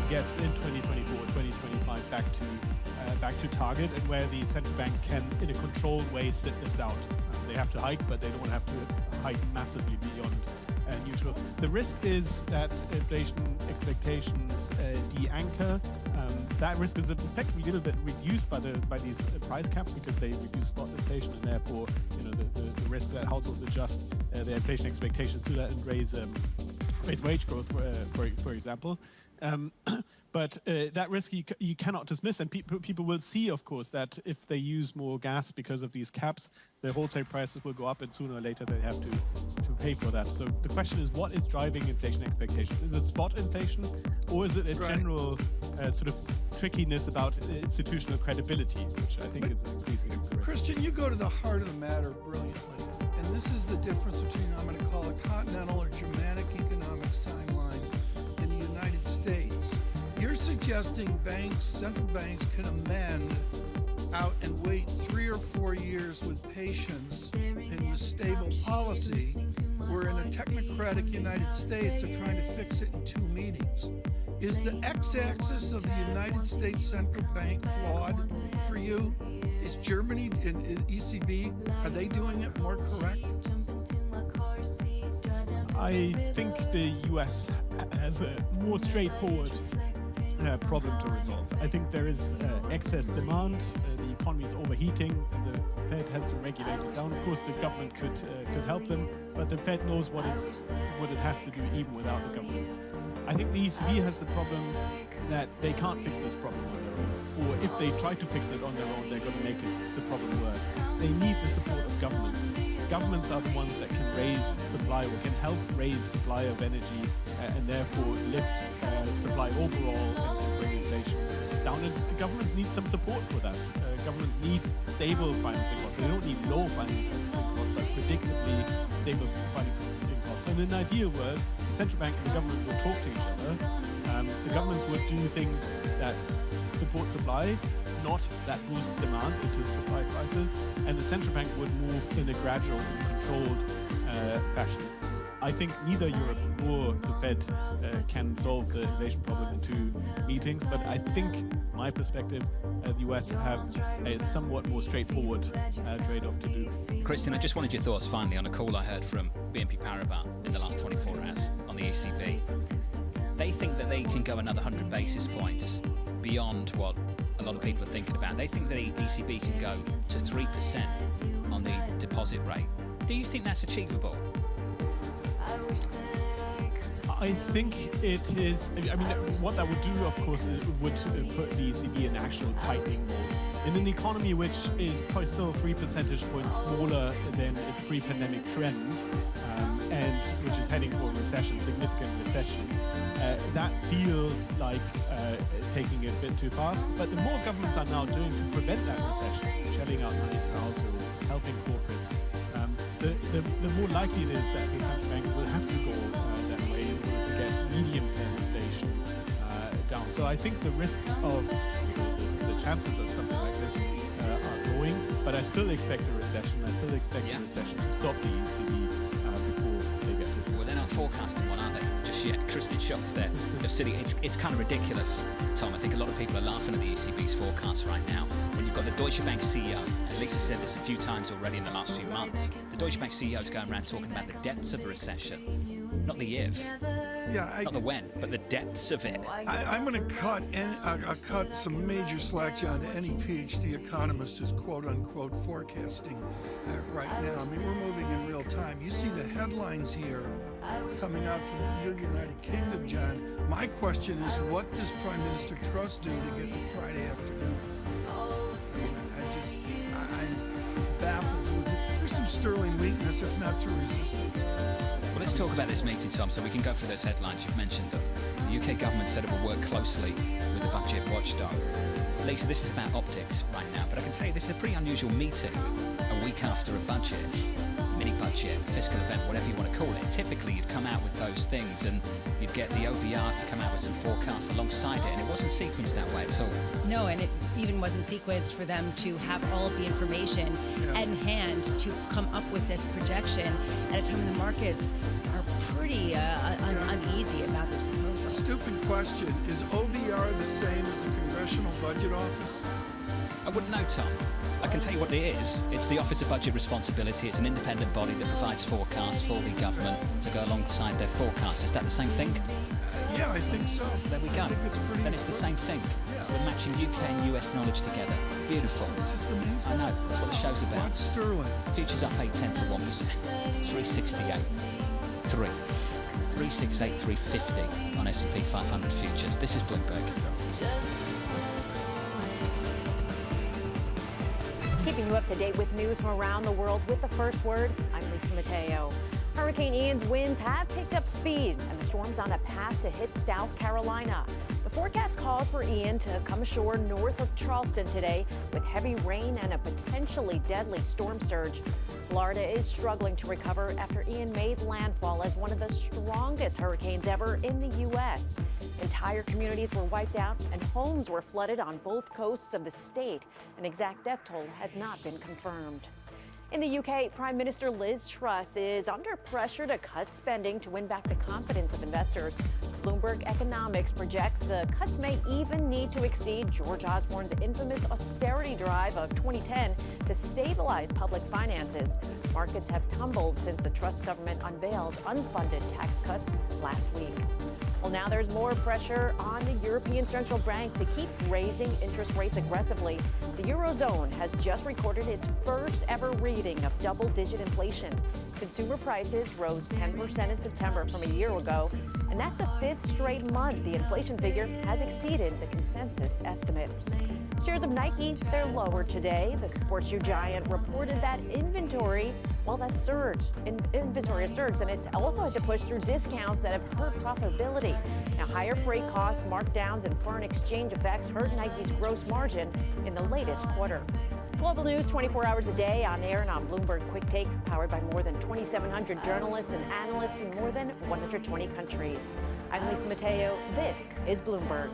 [SPEAKER 4] gets in 2024, 2025 back to target, and where the central bank can, in a controlled way, sit this out. They have to hike, but they don't have to hike massively beyond neutral. The risk is that inflation expectations de-anchor. That risk is effectively a little bit reduced by these price caps because they reduce spot inflation, and therefore, the risk that households adjust their inflation expectations to that and raise wage growth, for example. But that risk you cannot dismiss, and people will see, of course, that if they use more gas because of these caps, the wholesale prices will go up, and sooner or later they have to pay for that. So the question is, what is driving inflation expectations? Is it spot inflation, or is it a general sort of trickiness about institutional credibility, which I think is increasing?
[SPEAKER 19] Christian, you go to the heart of the matter brilliantly, and this is the difference between, I'm going to call it continental or Germanic economics timeline in the United States. You're suggesting banks, central banks, can amend out and wait 3 or 4 years with patience and with stable policy, where in a technocratic United States they're trying to fix it in 2 meetings. Is the x-axis of the United States Central Bank flawed for you? Is Germany and ECB, are they doing it more correct?
[SPEAKER 4] I think the US has a more straightforward problem to resolve. I think there is excess demand, the economy is overheating, and the Fed has to regulate it down. Of course, the government could help them, but the Fed knows what it has to do even without the government. I think the ECB has the problem that they can't fix this problem on their own, or if they try to fix it on their own, they're going to make the problem worse. They need the support of governments. Governments are the ones that can raise supply, or can help raise supply of energy, and therefore lift supply overall and bring inflation down. And governments need some support for that. Governments need stable financing costs. They don't need low financing costs, but predictably stable financing costs. In an ideal world, the central bank and the government would talk to each other. The governments would do things that support supply, not that boost demand into supply prices, and the central bank would move in a gradual and controlled fashion. I think neither Europe nor the Fed can solve the inflation problem in 2 meetings, but I think, my perspective, the US have a somewhat more straightforward trade-off to do.
[SPEAKER 18] Christian, I just wanted your thoughts finally on a call I heard from BNP Paribas in the last 24 hours on the ECB. They think that they can go another 100 basis points beyond what a lot of people are thinking about. They think the ECB can go to 3% on the deposit rate. Do you think that's achievable?
[SPEAKER 4] I think it is. I mean, what that would do, of course, would put the ECB in actual tightening mode. In an economy which is probably still 3 percentage points smaller than its pre-pandemic trend, and which is heading for a recession, significant recession, that feels like taking it a bit too far. But the more governments are now doing to prevent that recession, shelling out money to households, helping corporates, the more likely it is that the central bank will have to go that way in order to get medium-term inflation down. So I think the risks of the chances of something like this are growing, but I still expect a recession. I still expect a recession to stop the ECB before they get to it.
[SPEAKER 18] Well, they're not forecasting one, are they? Just yet. Christian Schultz there. You're sitting. It's kind of ridiculous, Tom. I think a lot of people are laughing at the ECB's forecast right now. When you've got the Deutsche Bank CEO, and Lisa said this a few times already in the last few months, the Deutsche Bank CEO is going around talking about the depths of a recession, not the if, not the when, but the depths of it.
[SPEAKER 19] I'm going to cut some major slack, John, to any PhD economist who's quote-unquote forecasting right now. I mean, we're moving in real time. You see the headlines here coming out from your United Kingdom, John. My question is, what does Prime Minister Truss do to get to Friday afternoon? I'm baffled. There's some sterling weakness that's not through resistance.
[SPEAKER 18] Well, let's talk about this meeting, Tom, so we can go through those headlines. You've mentioned that the UK government said it will work closely with the budget watchdog. Lisa, this is about optics right now, but I can tell you this is a pretty unusual meeting a week after a budget, mini-budget, fiscal event, whatever you want to call it. Typically, you'd come out with those things and you'd get the OBR to come out with some forecasts alongside it, and it wasn't sequenced that way at all.
[SPEAKER 20] No, and it even wasn't sequenced for them to have all of the information in hand to come up with this projection at a time when the markets are pretty uneasy about this proposal.
[SPEAKER 19] Stupid question. Is OBR the same as the Congressional Budget Office?
[SPEAKER 18] I wouldn't know, Tom. I can tell you what it is. It's the Office of Budget Responsibility. It's an independent body that provides forecasts for the government to go alongside their forecasts. Is that the same thing?
[SPEAKER 19] Yeah, I think so.
[SPEAKER 18] There we go.
[SPEAKER 19] I think it's pretty
[SPEAKER 18] then it's the same thing. So we're matching UK and US knowledge together. Beautiful.
[SPEAKER 19] It's just amazing.
[SPEAKER 18] I know. That's what the show's about.
[SPEAKER 19] Watch sterling.
[SPEAKER 18] Futures up 0.8 to 1%. 368. 3. 368, 350 on S&P 500 futures. This is Bloomberg.
[SPEAKER 12] Keeping you up to date with news from around the world with the first word, I'm Lisa Mateo. Hurricane Ian's winds have picked up speed, and the storm's on a path to hit South Carolina. The forecast calls for Ian to come ashore north of Charleston today with heavy rain and a potentially deadly storm surge. Florida is struggling to recover after Ian made landfall as one of the strongest hurricanes ever in the U.S. Entire communities were wiped out and homes were flooded on both coasts of the state. An exact death toll has not been confirmed. In the UK, Prime Minister Liz Truss is under pressure to cut spending to win back the confidence of investors. Bloomberg Economics projects the cuts may even need to exceed George Osborne's infamous austerity drive of 2010 to stabilize public finances. Markets have tumbled since the Truss government unveiled unfunded tax cuts last week. Well, now there's more pressure on the European Central Bank to keep raising interest rates aggressively. The Eurozone has just recorded its first ever reading of double-digit inflation. Consumer prices rose 10% in September from a year ago, and that's the fifth straight month the inflation figure has exceeded the consensus estimate. Shares of Nike, they're lower today. The sports shoe giant reported that inventory has surged, and it's also had to push through discounts that have hurt profitability. Now, higher freight costs, markdowns, and foreign exchange effects hurt Nike's gross margin in the latest quarter. Global news 24 hours a day on air and on Bloomberg Quick Take, powered by more than 2,700 journalists and analysts in more than 120 countries. I'm Lisa Mateo. This is Bloomberg.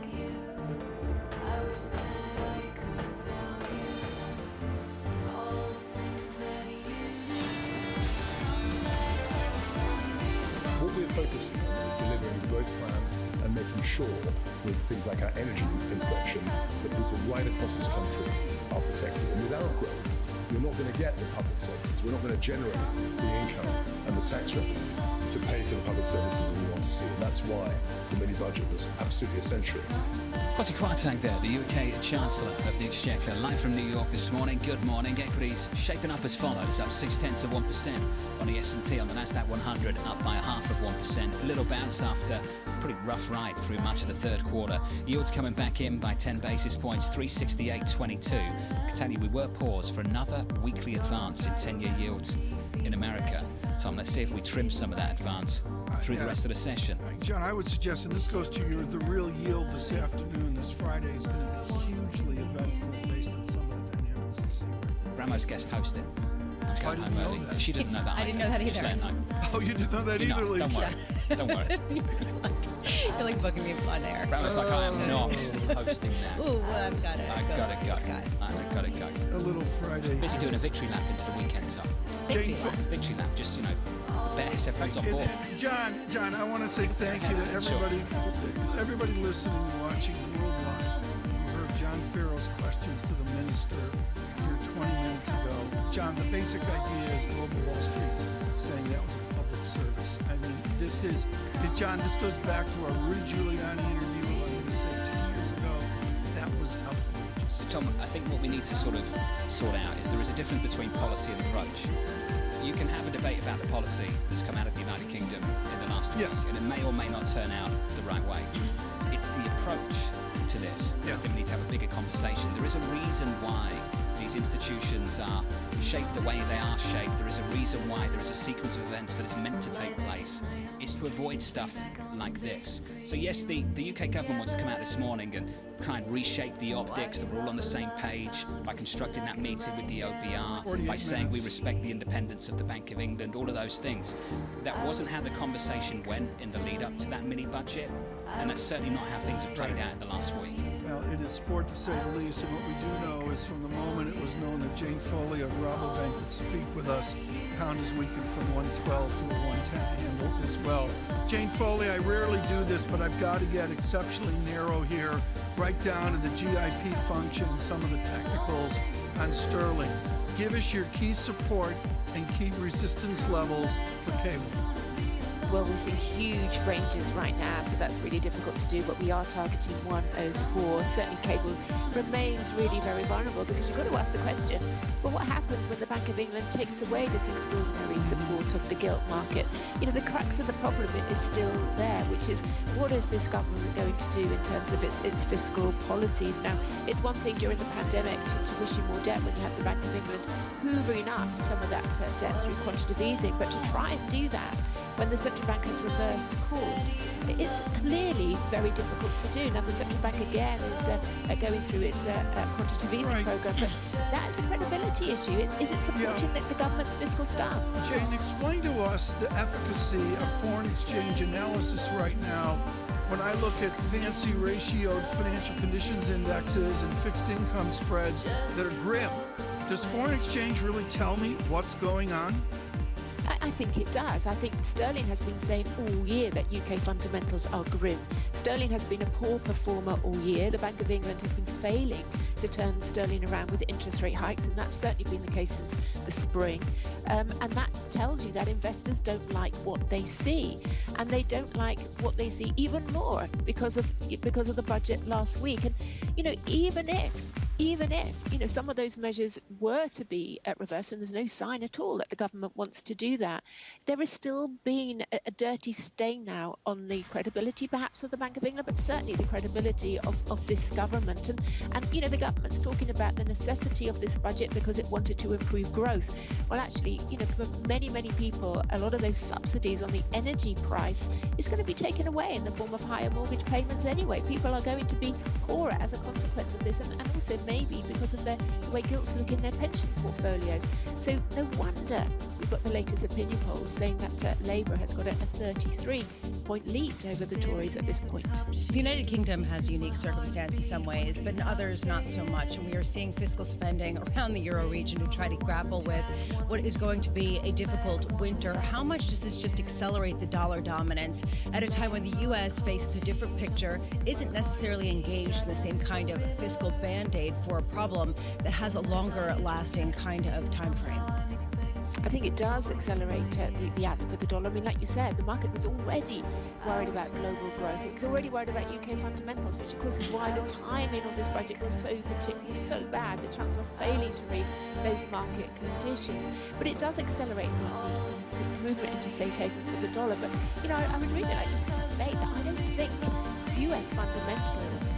[SPEAKER 5] What we're focusing on is delivering a growth plan and making sure with things like our energy intervention that people right across this country are protected. And without growth, you're not going to get the public services. We're not going to generate the income and the tax revenue to pay for the public services that we want to see. And that's why the mini budget was absolutely essential.
[SPEAKER 18] Kwasi Kwarteng there, the UK Chancellor of the Exchequer, live from New York this morning. Good morning. Equities shaping up as follows, up 0.6% on the S&P, on the Nasdaq 100, up by 0.5%. A little bounce after a pretty rough ride through much of the third quarter. Yields coming back in by 10 basis points, 368.22. I can tell you we were paused for another weekly advance in 10-year yields in America. Tom, let's see if we trim some of that advance through the rest of the session.
[SPEAKER 19] John, I would suggest, and this goes to the real yield this afternoon, this Friday is going to be hugely eventful based on some of the dynamics we see right now.
[SPEAKER 18] Bramo's guest hosting. I'm going home early.
[SPEAKER 19] That.
[SPEAKER 18] She doesn't know that.
[SPEAKER 20] I didn't know that either.
[SPEAKER 18] Just let her know.
[SPEAKER 19] Oh, you didn't know that either, Lisa?
[SPEAKER 18] Don't worry.
[SPEAKER 20] You're like booking me on air.
[SPEAKER 18] Bramo's like, I am not hosting now.
[SPEAKER 20] Ooh, well, I've got to go.
[SPEAKER 18] I've got to go.
[SPEAKER 19] A little Friday.
[SPEAKER 18] Busy doing a victory lap into the weekend, Tom. Victory lap, just, best everyone's on board.
[SPEAKER 19] John, I want to say thank you to everybody, everybody listening and watching worldwide. You heard John Farrell's questions to the minister here 20 minutes ago. John, the basic idea is Global Wall Street's saying that was a public service. I mean, John, this goes back to our Rudy Giuliani interview, I'm going to say 2 years ago. That was outrageous.
[SPEAKER 18] Tom, I think what we need to sort out is there is a difference between policy and approach. You can have a debate about the policy that's come out of the United Kingdom in the last week, and it may or may not turn out the right way. It's the approach to this that I think we need to have a bigger conversation. There is a reason why these institutions are shaped the way they are shaped. There is a reason why there is a sequence of events that is meant to take place. It's to avoid stuff like this. So yes, the UK government wants to come out this morning and try and reshape the optics, that we're all on the same page, by constructing that meeting with the OBR, by saying we respect the independence of the Bank of England, all of those things. That wasn't how the conversation went in the lead up to that mini budget, and that's certainly not how things have played out in the last week.
[SPEAKER 19] Well, it is sport to say the least, and what we do know is from the moment it was known that Jane Foley of Rabobank would speak with us, pound is weakened from 112 to a 110 handle as well. Jane Foley, I rarely do this, but I've got to get exceptionally narrow here, right down to the GIP function and some of the technicals on sterling. Give us your key support and key resistance levels for cable.
[SPEAKER 6] Well, we're seeing huge ranges right now, so that's really difficult to do, but we are targeting 104. Certainly cable remains really very vulnerable, because you've got to ask the question, well, what happens when the Bank of England takes away this extraordinary support of the gilt market? You know, the crux of the problem is still there, which is, what is this government going to do in terms of its fiscal policies? Now, it's one thing during the pandemic to issue more debt when you have the Bank of England hoovering up some of that debt through quantitative easing, but to try and do that when the central bank has reversed course, it's clearly very difficult to do. Now, the central bank again is going through its quantitative easing program, but that is a credibility issue. Is it supporting the government's fiscal stance?
[SPEAKER 19] Jane, explain to us the efficacy of foreign exchange analysis right now. When I look at fancy ratioed financial conditions indexes and fixed income spreads that are grim, does foreign exchange really tell me what's going on?
[SPEAKER 6] I think it does. I think sterling has been saying all year that UK fundamentals are grim. Sterling has been a poor performer all year. The Bank of England has been failing to turn sterling around with interest rate hikes, and that's certainly been the case since the spring. And that tells you that investors don't like what they see, and they don't like what they see even more because of the budget last week. And you know, even if you know, some of those measures were to be reversed, and there's no sign at all that the government wants to do that, there is still being a dirty stain now on the credibility perhaps of the Bank of England, but certainly the credibility of this government. And you know, the government's talking about the necessity of this budget because it wanted to improve growth. Well, actually, you know, for many people, a lot of those subsidies on the energy price is going to be taken away in the form of higher mortgage payments anyway. People are going to be poorer as a consequence of this, and also maybe because of the way gilts look in their pension portfolios. So no wonder we've got the latest opinion polls saying that Labour has got a 33-point lead over the Tories at this point.
[SPEAKER 20] The United Kingdom has a unique circumstance in some ways, but in others not so much. And we are seeing fiscal spending around the Euro region to try to grapple with what is going to be a difficult winter. How much does this just accelerate the dollar dominance at a time when the U.S. faces a different picture, isn't necessarily engaged in the same kind of fiscal band-aid for a problem that has a longer lasting kind of time frame?
[SPEAKER 6] I think it does accelerate the outlook of the dollar. I mean, like you said, the market was already worried about global growth. It was already worried about UK fundamentals, which of course is why the timing of this budget was so bad. The Chancellor failing to read those market conditions. But it does accelerate the movement into safe haven for the dollar. But, you know, I would really like to state that I don't think US fundamentals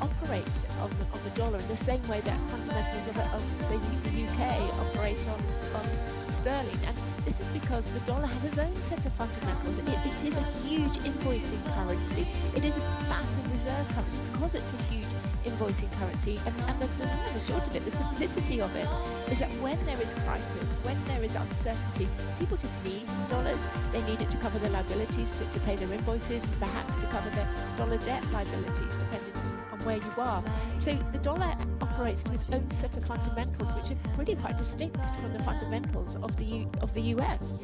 [SPEAKER 6] operate on the dollar in the same way that fundamentals of say, the UK operate on sterling. And this is because the dollar has its own set of fundamentals. It is a huge invoicing currency. It is a massive reserve currency because it's a huge invoicing currency. And the long and the short of it, the simplicity of it, is that when there is crisis, when there is uncertainty, people just need dollars. They need it to cover their liabilities, to pay their invoices, perhaps to cover their dollar debt liabilities, depending on where you are. So the dollar operates to its own set of fundamentals, which are pretty quite distinct from the fundamentals of the US.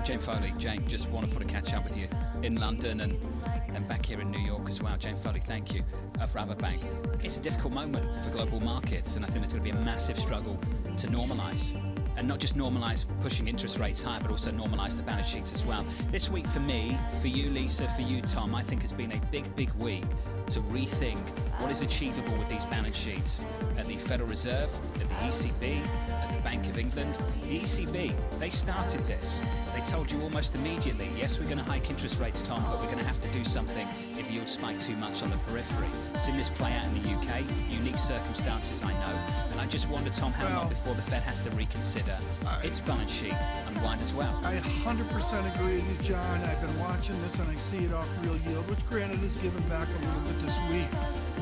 [SPEAKER 18] Jane Foley, Jane, just wonderful to catch up with you in London and back here in New York as well. Jane Foley, thank you for Rabobank. It's a difficult moment for global markets, and I think there's going to be a massive struggle to normalise. And not just normalise pushing interest rates higher, but also normalise the balance sheets as well. This week for me, for you, Lisa, for you, Tom, I think has been a big week to rethink what is achievable with these balance sheets at the Federal Reserve, at the ECB, at the Bank of England. The ECB, they started this. They told you almost immediately, yes, we're going to hike interest rates, Tom, but we're going to have to do something if yields spike too much on the periphery. Seen this play out in the UK, unique circumstances, I know. And I just wonder, Tom, how long before the Fed has to reconsider its balance sheet unwind as well?
[SPEAKER 19] I 100% agree with you, John. I've been watching this and I see it off real yield, which granted is given back a little bit this week.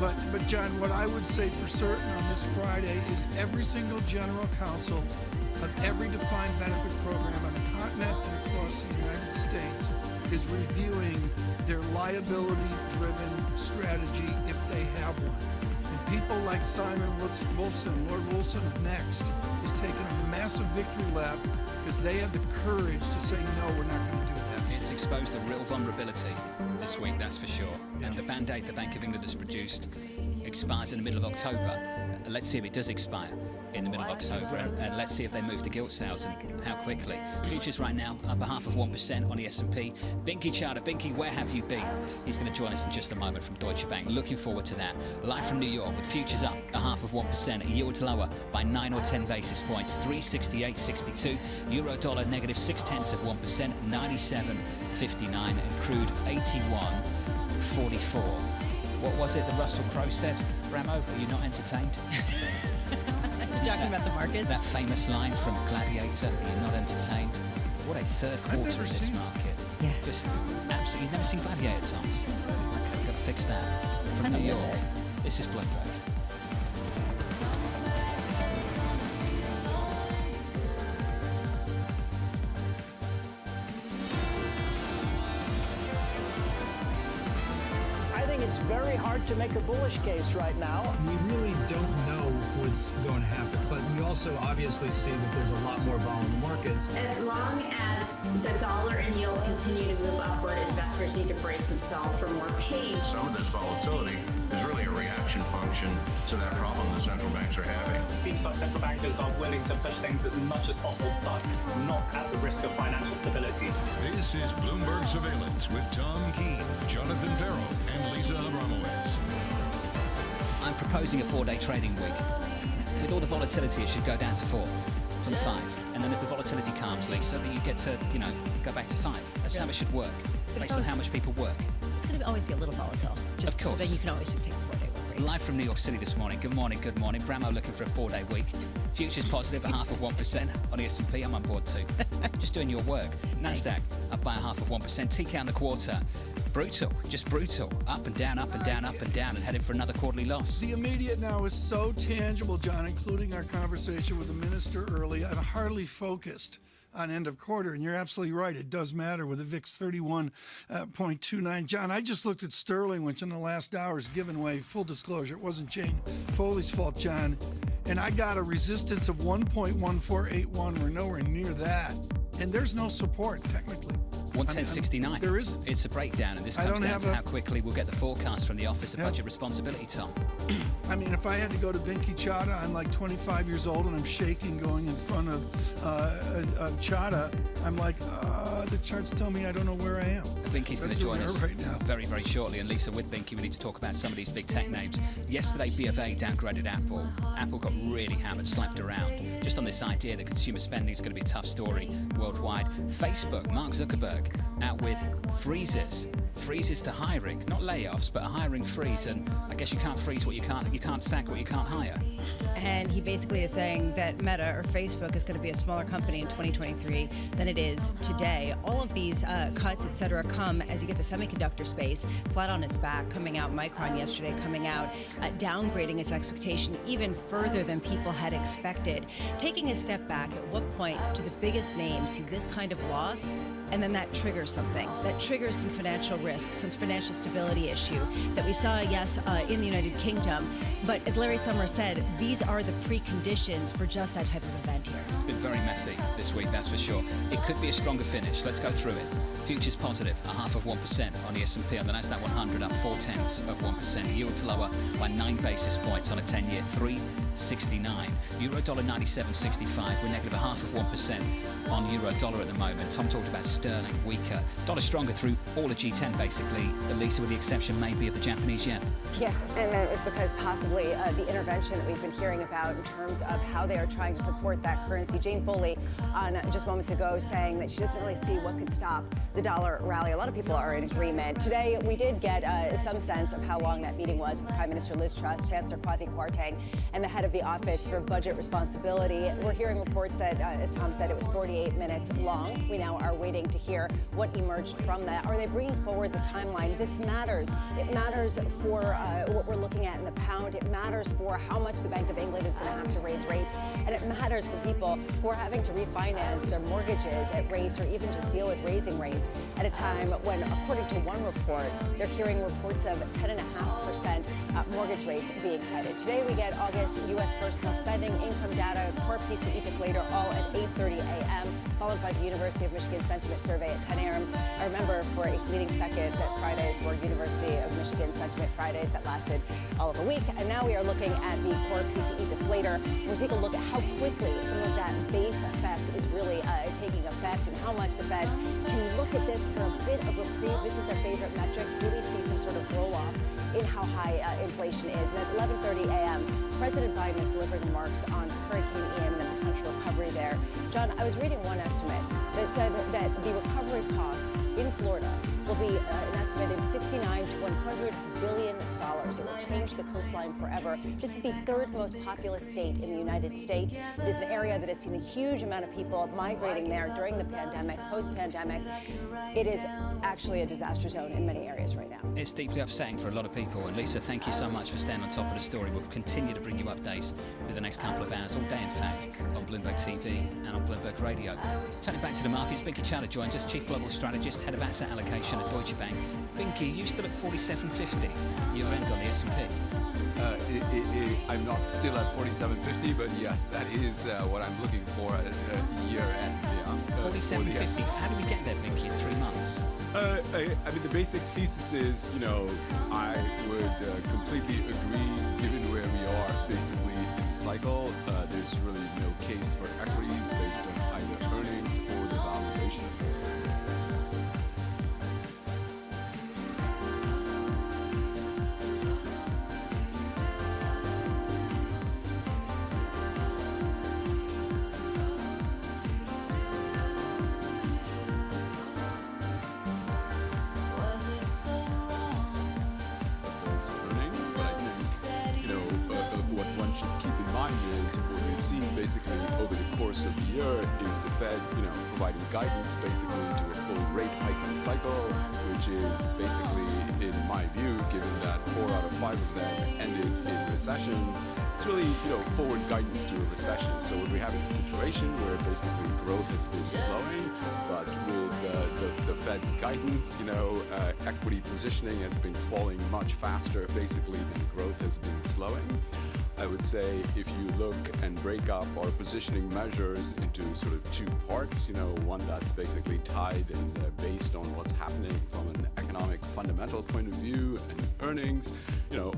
[SPEAKER 19] But John, what I would say for certain on this Friday is every single general counsel of every defined benefit program on the continent and across the United States is reviewing their liability-driven strategy if they have one. And people like Simon Wolfson, Lord Wolfson of Next, is taking a massive victory lap because they had the courage to say, no, we're not going to do that.
[SPEAKER 18] It's exposed a real vulnerability this week, that's for sure. And the Band-Aid the Bank of England has produced expires in the middle of October. Let's see if it does expire in the middle of October, and let's see if they move to gilt sales and how quickly. Futures right now up 0.5% on the S&P. Binky Charter, Binky, where have you been? He's going to join us in just a moment from Deutsche Bank. Looking forward to that. Live from New York with futures up 0.5%, yields lower by 9 or 10 basis points. 368.62. Euro dollar negative 0.6%, 97.59, and crude 81.44. What was it that Russell Crowe said? Bramo, are you not entertained?
[SPEAKER 20] Talking about the markets.
[SPEAKER 18] That famous line from Gladiator, are you not entertained? What a third quarter in this market.
[SPEAKER 20] Yeah.
[SPEAKER 18] Just absolutely, you've never seen Gladiator, Thomas? Okay, we've got to fix that. From New York, this is Bloomberg.
[SPEAKER 14] It's very hard to make a bullish case right now.
[SPEAKER 15] We really don't know what's going to happen, but we also obviously see that there's a lot more vol in the markets.
[SPEAKER 17] As long as the dollar and yields continue to move upward, investors need to brace themselves for more pain.
[SPEAKER 8] Some of this volatility is really a reaction function to that problem the central banks are having.
[SPEAKER 7] It seems like central bankers are willing to push things as much as possible, but not at the risk of financial stability.
[SPEAKER 24] This is Bloomberg Surveillance with Tom Keene, Jonathan Farrow, and Lisa Abramowitz.
[SPEAKER 18] I'm proposing a 4-day trading week. With all the volatility, it should go down to 4 from 5. And then if the volatility calms, Lisa, then you get to, go back to 5. That's how it should work, based on how much people work.
[SPEAKER 20] It's going to always be a little volatile. Just
[SPEAKER 18] of course.
[SPEAKER 20] So then you can always just take a 4-day work rate.
[SPEAKER 18] Live from New York City this morning. Good morning, good morning. Bramo looking for a 4-day week. Futures positive, 0.5% on the S&P. I'm on board too. Just doing your work. Nasdaq up by 0.5%. TK on the quarter. Brutal, just brutal. Up and down, up and down, up and down, and headed for another quarterly loss.
[SPEAKER 19] The immediate now is so tangible, John, including our conversation with the minister early. I'm hardly focused on end of quarter, and you're absolutely right. It does matter with the VIX 31.29. John, I just looked at sterling, which in the last hour has given way. Full disclosure, it wasn't Jane Foley's fault, John. And I got a resistance of 1.1481. We're nowhere near that. And there's no support, technically.
[SPEAKER 18] 110.69.
[SPEAKER 19] There is.
[SPEAKER 18] It's a breakdown, and this comes down to how quickly we'll get the forecast from the Office of Budget Responsibility, Tom.
[SPEAKER 27] I mean, if I had to go to Binky Chata, I'm like 25 years old and I'm shaking going in front of Chata. I'm like, the charts tell me I don't know where I am.
[SPEAKER 18] Binky's going to join us
[SPEAKER 4] right now.
[SPEAKER 18] very, very shortly. And Lisa, with Binky, we need to talk about some of these big tech names. Yesterday, B of A downgraded Apple. Apple got really hammered, slapped around, just on this idea that consumer spending is going to be a tough story worldwide. Facebook, Mark Zuckerberg, out with freezes to hiring, not layoffs, but a hiring freeze. And I guess you can't freeze what you can't sack what you can't hire.
[SPEAKER 20] And he basically is saying that Meta or Facebook is going to be a smaller company in 2023 than it is today. All of these cuts, et cetera, come as you get the semiconductor space flat on its back, coming out. Micron yesterday coming out, downgrading its expectation even further than people had expected. Taking a step back, at what point do the biggest names see this kind of loss? And then that triggers something. That triggers some financial risk, some financial stability issue that we saw, yes, in the United Kingdom. But as Larry Summers said, these are the preconditions for just that type of event here.
[SPEAKER 18] It's been very messy this week, that's for sure. It could be a stronger finish. Let's go through it. Futures positive, 0.5% on the S&P. On the Nasdaq 100, up 0.4%. Yields lower by 9 basis points on a 10-year, 3.69. Euro dollar 97.65. We're negative 0.5% on euro dollar at the moment. Tom talked about sterling weaker. Dollar stronger through all of G10 basically, at least with the exception maybe of the Japanese yen.
[SPEAKER 21] Yeah, and it was because possibly the intervention that we've been hearing about in terms of how they are trying to support that currency. Jane Foley on just moments ago saying that she doesn't really see what could stop the dollar rally. A lot of people are in agreement. Today, we did get some sense of how long that meeting was with Prime Minister Liz Truss, Chancellor Kwasi Kwarteng, and the head of the Office for Budget Responsibility. We're hearing reports that, as Tom said, it was 48 minutes long. We now are waiting to hear what emerged from that. Are they bringing forward the timeline? This matters. It matters for what we're looking at in the pound. It matters for how much the Bank of England is going to have to raise rates. And it matters for people who are having to refinance their mortgages at rates or even just deal with raising rates at a time when, according to one report, they're hearing reports of 10.5% mortgage rates being cited. Today we get August U.S. personal spending, income data, core PCE deflator, all at 8:30 a.m., followed by the University of Michigan sentiment survey at 10 a.m. I remember for a fleeting second that Fridays were University of Michigan sentiment Fridays that lasted all of a week, and now we are looking at the core PCE deflator. We'll take a look at how quickly some of that base effect is really taking effect and how much the Fed can look at this for a bit of reprieve. This is their favorite metric, really see some sort of roll-off in how high inflation is. And at 11:30 a.m., President Biden is delivering remarks on Hurricane Ian and the potential recovery there. John, I was reading one estimate that said that the recovery costs in Florida will be an estimated $69 to $100 billion. It will change the coastline forever. This is the third most populous state in the United States. It is an area that has seen a huge amount of people migrating there during the pandemic, post-pandemic. It is actually a disaster zone in many areas right now.
[SPEAKER 18] It's deeply upsetting for a lot of people. And Lisa, thank you so much for staying on top of the story. We'll continue to bring you updates through the next couple of hours, all day in fact, on Bloomberg TV and on Bloomberg Radio. Turning back to the markets, Binky Chowdhury joins us, Chief Global Strategist, Head of Asset Allocation at Deutsche Bank. Binky, you still at 47.50 year-end on the S&P?
[SPEAKER 9] I'm not still at 47.50, but yes, that is what I'm looking for at year-end.
[SPEAKER 18] 47.50. How do we get there, Binky, in 3 months?
[SPEAKER 9] I mean, the basic thesis is, I would completely agree, given where we are basically in the cycle. There's really no case for equities based on either earnings or the valuation. Basically, over the course of the year, is the Fed, providing guidance basically into a full rate hiking cycle, which is basically, in my view, given that 4 out of 5 of them ended in recessions, it's really, forward guidance to a recession. So what we have is a situation where basically growth has been slowing, but with the Fed's guidance, equity positioning has been falling much faster, basically, than growth has been slowing. I would say if you look and break up our positioning measures into sort of 2 parts, one that's basically tied and based on what's happening from an economic fundamental point of view and earnings,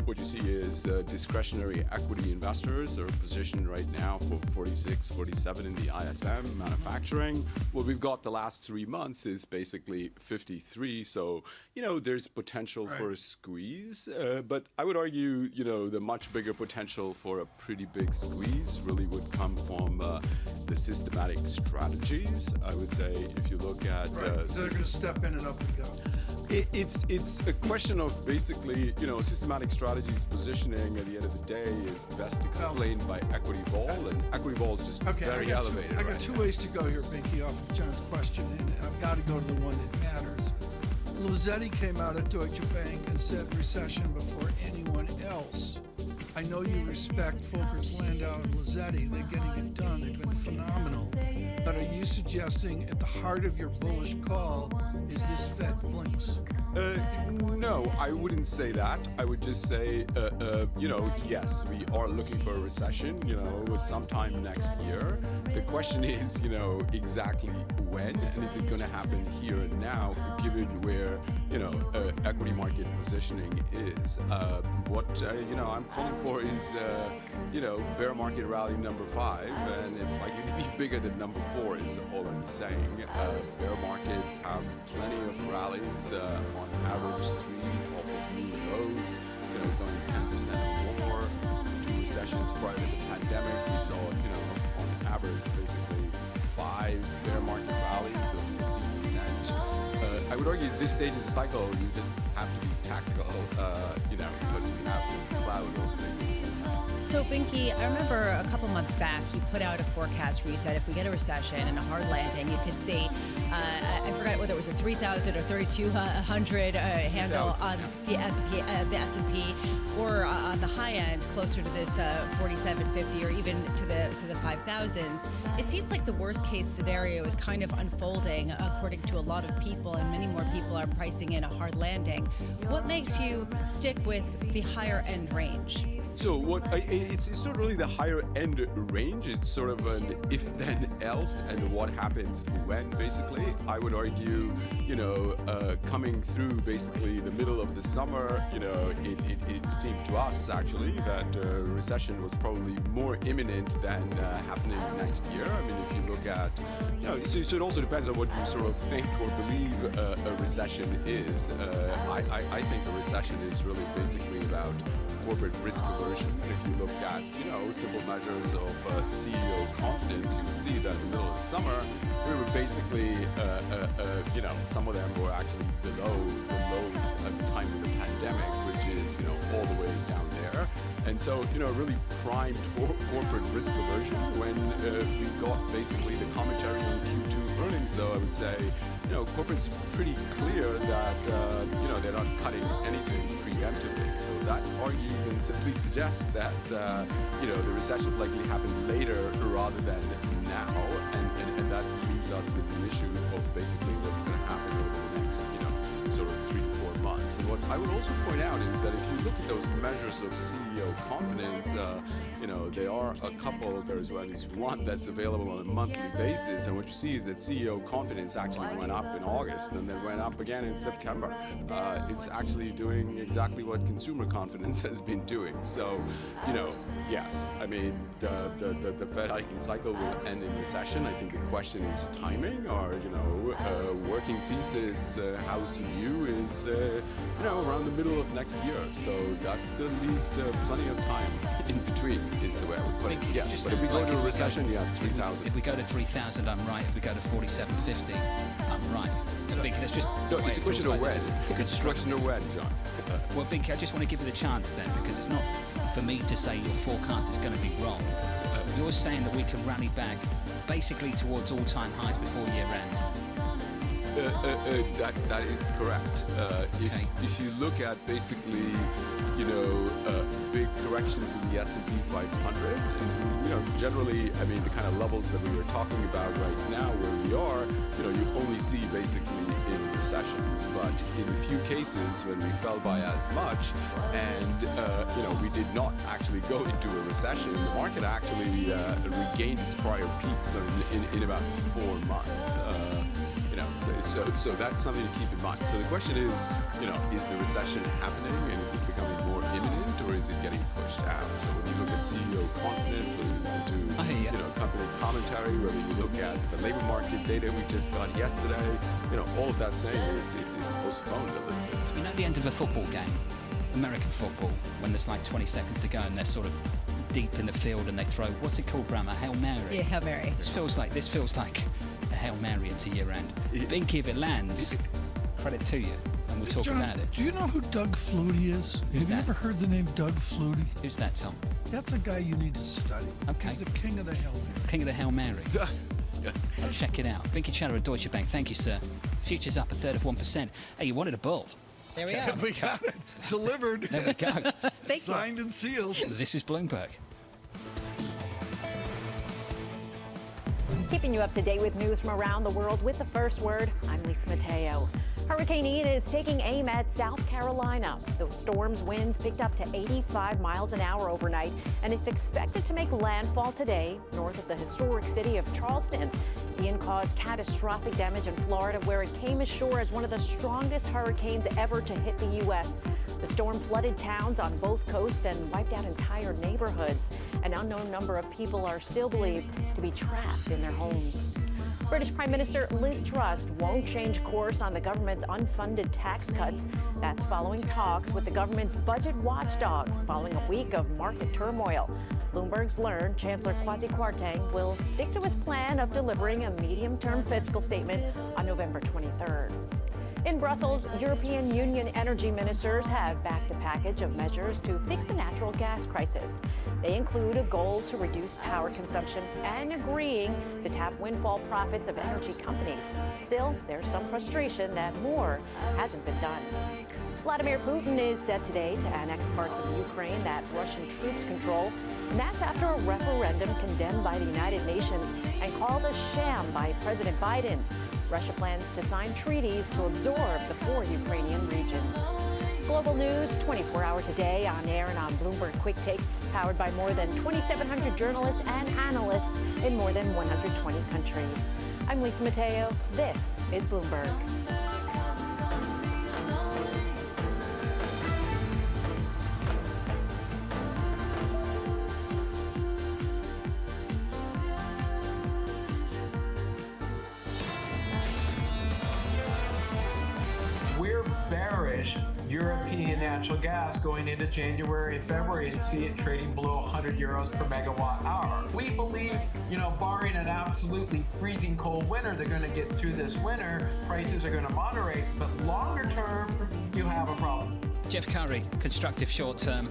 [SPEAKER 9] what you see is the discretionary equity investors are positioned right now for 46, 47 in the ISM manufacturing. What we've got the last 3 months is basically 53. So, there's potential for a squeeze, but I would argue, the much bigger potential for a pretty big squeeze really would come from the systematic strategies. I would say if you look at
[SPEAKER 19] they're going to step in and up and go.
[SPEAKER 9] It's a question of basically, systematic strategies positioning at the end of the day is best explained by equity vol, and equity vol is just very elevated.
[SPEAKER 19] I got 2 ways to go here, Binky, off of John's question, and I've got to go to the one that matters. Luzetti came out at Deutsche Bank and said recession before anyone else. I know you respect Folkers, Landau, and Luzetti. They're getting it done. They've been phenomenal. But are you suggesting at the heart of your bullish call is this Fed blinks?
[SPEAKER 9] No, I wouldn't say that. I would just say, yes, we are looking for a recession, sometime next year. The question is, exactly when, and is it going to happen here and now, given where, equity market positioning is. What, I'm calling for is, bear market rally number 5, and it's likely to be bigger than number 4 is all I'm saying. Bear markets have plenty of rallies, on average 3 off of new lows, going 10% or more. 2 recessions prior to the pandemic, we saw, on average, basically 5 bear market rallies of 15%. I would argue at this stage of the cycle, you just have to be tactical, because we have this cloud over basically recession.
[SPEAKER 20] So, Binky, I remember a couple months back, you put out a forecast where you said if we get a recession and a hard landing, you could see, I forgot whether it was a 3,000 or 3,200 handle on the S&P, or on the high end, closer to this 4,750 or even to the 5,000s. It seems like the worst case scenario is kind of unfolding according to a lot of people, and many more people are pricing in a hard landing. What makes you stick with the higher end range?
[SPEAKER 9] So it's not really the higher end range, it's sort of an if then else and what happens when, basically. I would argue, coming through basically the middle of the summer, it seemed to us actually that recession was probably more imminent than happening next year. I mean, if you look at, so it also depends on what you sort of think or believe a recession is. I think a recession is really basically about corporate risk aversion. If you look at, simple measures of CEO confidence, you would see that in the middle of the summer, we were basically, some of them were actually below the lowest at the time of the pandemic, which is, all the way down there. And so, really primed for corporate risk aversion. When we got basically the commentary on Q2 earnings, though, I would say, corporate's pretty clear that, they're not cutting anything preemptively. So that argues and simply suggests that, the recession is likely to happen later rather than now. And that leaves us with the issue of basically what's going to happen over the next, sort of 3 to 4 months. And what I would also point out is that if you look at those measures of CEO confidence, there are a couple, there's at least one that's available on a monthly basis, and what you see is that CEO confidence actually went up in August and then went up again in September. It's actually doing exactly what consumer confidence has been doing. So, yes, I mean, the Fed hiking cycle will end in recession. I think the question is timing, or, working thesis, house view is, around the middle of next year. So that still leaves plenty of time in between, is the way I would put it. Yes, but if we go to a recession, yes, 3,000.
[SPEAKER 18] If we go to 3,000, I'm right. If we go to 4,750, I'm right. So, Binky, that's just...
[SPEAKER 9] No, it's a question of when. It's a question of when, John.
[SPEAKER 18] Well, Binky, I just want to give you the chance then, because it's not for me to say your forecast is going to be wrong. You're saying that we can rally back basically towards all-time highs before year end.
[SPEAKER 9] That is correct. If you look at basically, big corrections in the S&P 500, and generally, I mean, the kind of levels that we were talking about right now, where we are, you only see basically in recessions. But in a few cases, when we fell by as much, and we did not actually go into a recession, the market actually regained its prior peaks in about 4 months. So that's something to keep in mind. So the question is, is the recession happening, and is it becoming more imminent, or is it getting pushed out? So when you look at CEO confidence, whether you listen to company commentary, whether you look at the labor market data we just got yesterday, all of that saying is it's postponed a little bit.
[SPEAKER 18] The end of a football game, American football, when there's like 20 seconds to go and they're sort of deep in the field and they throw, what's it called, Bram? A Hail Mary?
[SPEAKER 20] Yeah, Hail Mary.
[SPEAKER 18] This feels like a Hail Mary into year end. Binky, if it lands, credit to you, and we'll talk about it.
[SPEAKER 19] Do you know who Doug Flutie is? Have you ever heard the name Doug Flutie?
[SPEAKER 18] Who's that, Tom?
[SPEAKER 19] That's a guy you need to study.
[SPEAKER 18] Okay.
[SPEAKER 19] He's the king of the Hail Mary.
[SPEAKER 18] King of the Hail Mary. I'll check it out. Binky Chatter at Deutsche Bank. Thank you, sir. Futures up 1/3%. Hey, you wanted a bull.
[SPEAKER 20] There we are.
[SPEAKER 19] We got it. Delivered.
[SPEAKER 18] There we go.
[SPEAKER 19] Signed and sealed.
[SPEAKER 18] This is Bloomberg.
[SPEAKER 12] Keeping you up to date with news from around the world with the first word, I'm Lisa Mateo. Hurricane Ian is taking aim at South Carolina. The storm's winds picked up to 85 miles an hour overnight, and it's expected to make landfall today north of the historic city of Charleston. Ian caused catastrophic damage in Florida, where it came ashore as one of the strongest hurricanes ever to hit the U.S. The storm flooded towns on both coasts and wiped out entire neighborhoods. An unknown number of people are still believed to be trapped in their homes. British Prime Minister Liz Truss won't change course on the government's unfunded tax cuts. That's following talks with the government's budget watchdog following a week of market turmoil. Bloomberg's learned Chancellor Kwasi Kwarteng will stick to his plan of delivering a medium-term fiscal statement on November 23rd. In Brussels, European Union energy ministers have backed a package of measures to fix the natural gas crisis. They include a goal to reduce power consumption and agreeing to tap windfall profits of energy companies. Still, there's some frustration that more hasn't been done. Vladimir Putin is set today to annex parts of Ukraine that Russian troops control. And that's after a referendum condemned by the United Nations and called a sham by President Biden. Russia plans to sign treaties to absorb the 4 Ukrainian regions. Global news 24 hours a day on air and on Bloomberg Quick Take, powered by more than 2,700 journalists and analysts in more than 120 countries. I'm Lisa Mateo. This is Bloomberg.
[SPEAKER 1] Bearish European natural gas going into January and February and see it trading below 100 euros per megawatt hour. We believe, barring an absolutely freezing cold winter, they're going to get through this winter. Prices are going to moderate, but longer term, you have a problem.
[SPEAKER 18] Jeff Curry, constructive short term,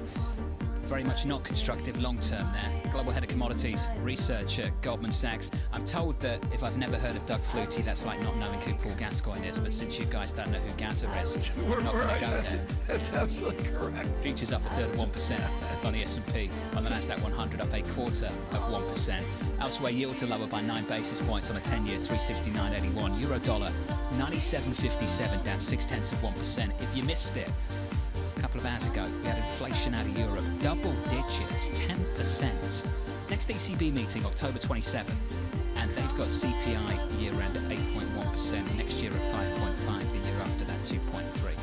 [SPEAKER 18] very much not constructive long term there. Global Head of Commodities Research at Goldman Sachs. I'm told that if I've never heard of Doug Flutie, that's like not knowing who Paul Gascoigne is, but since you guys don't know who Gazza is, we're not going to go there.
[SPEAKER 5] That's absolutely correct.
[SPEAKER 18] Futures up a third of 1% on the S&P. On the Nasdaq 100 up a quarter of 1%. Elsewhere, yields are lower by 9 basis points on a 10-year, 369.81. Euro dollar 97.57, down 0.6%. If you missed it, a couple of hours ago, we had inflation out of Europe, double digits, 10%. Next ECB meeting, October 27th, and they've got CPI year-end at 8.1%, next year at 5.5%, the year after that 2.3%.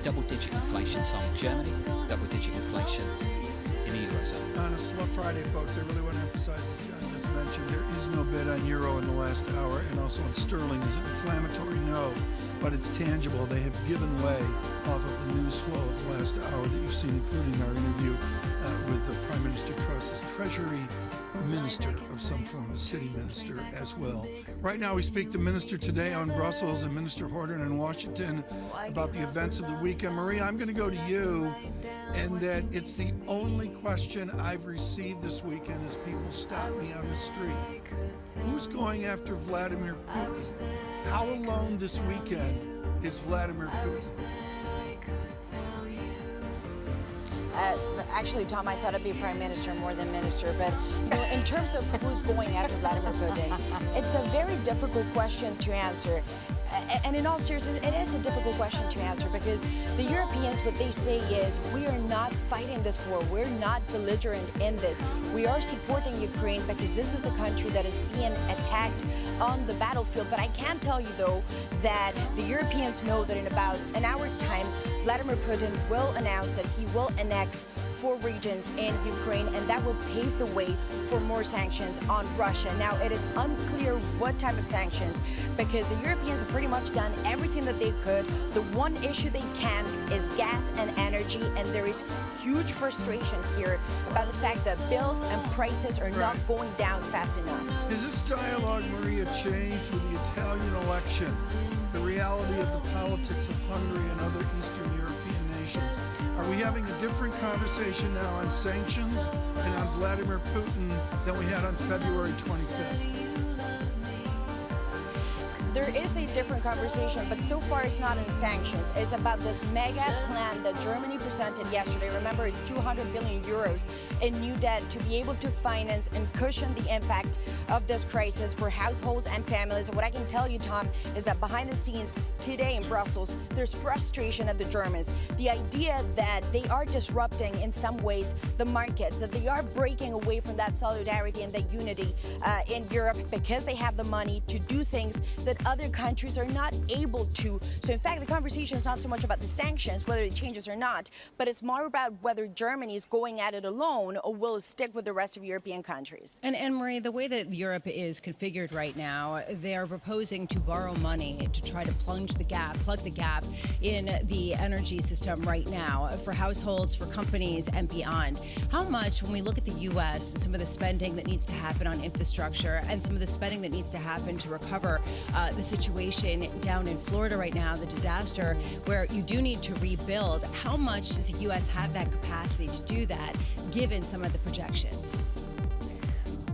[SPEAKER 18] Double-digit inflation, Tom. Germany, double-digit inflation in the Eurozone.
[SPEAKER 19] On a slow Friday, folks, I really want to emphasize, as John just mentioned, there is no bid on euro in the last hour, and also on sterling. Is it inflammatory? No. But it's tangible. They have given way off of the news flow of the last hour that you've seen, including our interview with the Prime Minister Truss's Treasury Minister of some form, a city minister as well. Right now we speak to Minister today on Brussels and Minister Horton in Washington about the events of the weekend. Maria, I'm going to go to you, and that it's the only question I've received this weekend as people stop me on the street. Who's going after Vladimir Putin? How alone this weekend is Vladimir Putin?
[SPEAKER 10] Actually, Tom, I thought it'd be prime minister more than minister. But in terms of who's going after Vladimir Putin, it's a very difficult question to answer. And in all seriousness, it is a difficult question to answer because the Europeans, what they say is, we are not fighting this war. We're not belligerent in this. We are supporting Ukraine because this is a country that is being attacked on the battlefield. But I can tell you, though, that the Europeans know that in about an hour's time, Vladimir Putin will announce that he will annex 4 regions in Ukraine, and that will pave the way for more sanctions on Russia. Now, it is unclear what type of sanctions, because the Europeans have pretty much done everything that they could. The one issue they can't is gas and energy, and there is huge frustration here about the fact that bills and prices are not going down fast enough.
[SPEAKER 19] Is this dialogue, Maria, changed with the Italian election? The reality of the politics of Hungary and other Eastern European nations? Are we having a different conversation now on sanctions and on Vladimir Putin than we had on February 25th?
[SPEAKER 10] There is a different conversation, but so far it's not in sanctions. It's about this mega plan that Germany presented yesterday. Remember, it's 200 billion euros in new debt to be able to finance and cushion the impact of this crisis for households and families. And what I can tell you, Tom, is that behind the scenes today in Brussels, there's frustration at the Germans. The idea that they are disrupting in some ways the markets, that they are breaking away from that solidarity and that unity in Europe because they have the money to do things that other countries are not able to. So in fact, the conversation is not so much about the sanctions, whether it changes or not, but it's more about whether Germany is going at it alone or will stick with the rest of European countries.
[SPEAKER 20] And Marie, the way that Europe is configured right now, they are proposing to borrow money to try to plug the gap in the energy system right now for households, for companies, and beyond. How much, when we look at the U.S., some of the spending that needs to happen on infrastructure and some of the spending that needs to happen to recover the situation down in Florida right now, the disaster, where you do need to rebuild. How much does the U.S. have that capacity to do that, given some of the projections?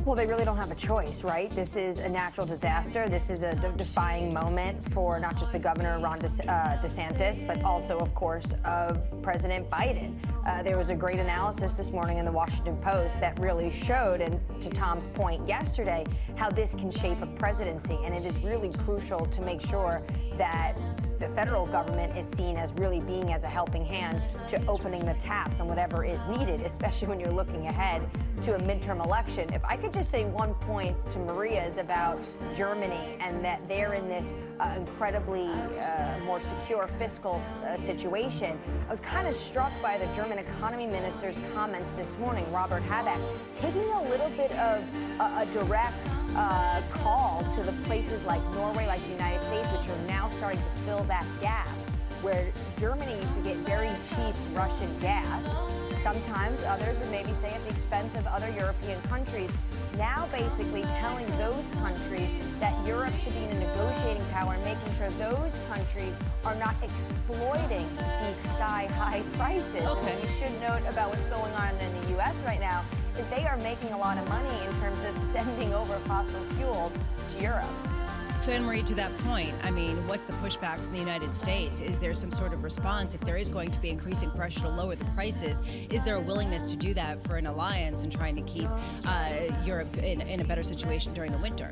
[SPEAKER 10] Well, they really don't have a choice, right? This is a natural disaster. This is a defying moment for not just the governor, Ron DeSantis, but also, of course, of President Biden. There was a great analysis this morning in the Washington Post that really showed, and to Tom's point yesterday, how this can shape a presidency. And it is really crucial to make sure that the federal government is seen as really being as a helping hand to opening the taps on whatever is needed, especially when you're looking ahead to a midterm election. If I could just say one point to Maria's about Germany and that they're in this incredibly more secure fiscal situation, I was kind of struck by the German economy minister's comments this morning, Robert Habeck, taking a little bit of a direct call to the places like Norway, like the United States, which are now starting to fill that gap, where Germany used to get very cheap Russian gas. Sometimes others would maybe say at the expense of other European countries. Now basically telling those countries that Europe should be in a negotiating power and making sure those countries are not exploiting these sky-high prices.
[SPEAKER 20] Okay.
[SPEAKER 10] And you should note about what's going on in the U.S. right now is they are making a lot of money in terms of sending over fossil fuels to Europe.
[SPEAKER 20] So, Anne-Marie, to that point, I mean, what's the pushback from the United States? Is there some sort of response? If there is going to be increasing pressure to lower the prices, is there a willingness to do that for an alliance and trying to keep Europe in a better situation during the winter?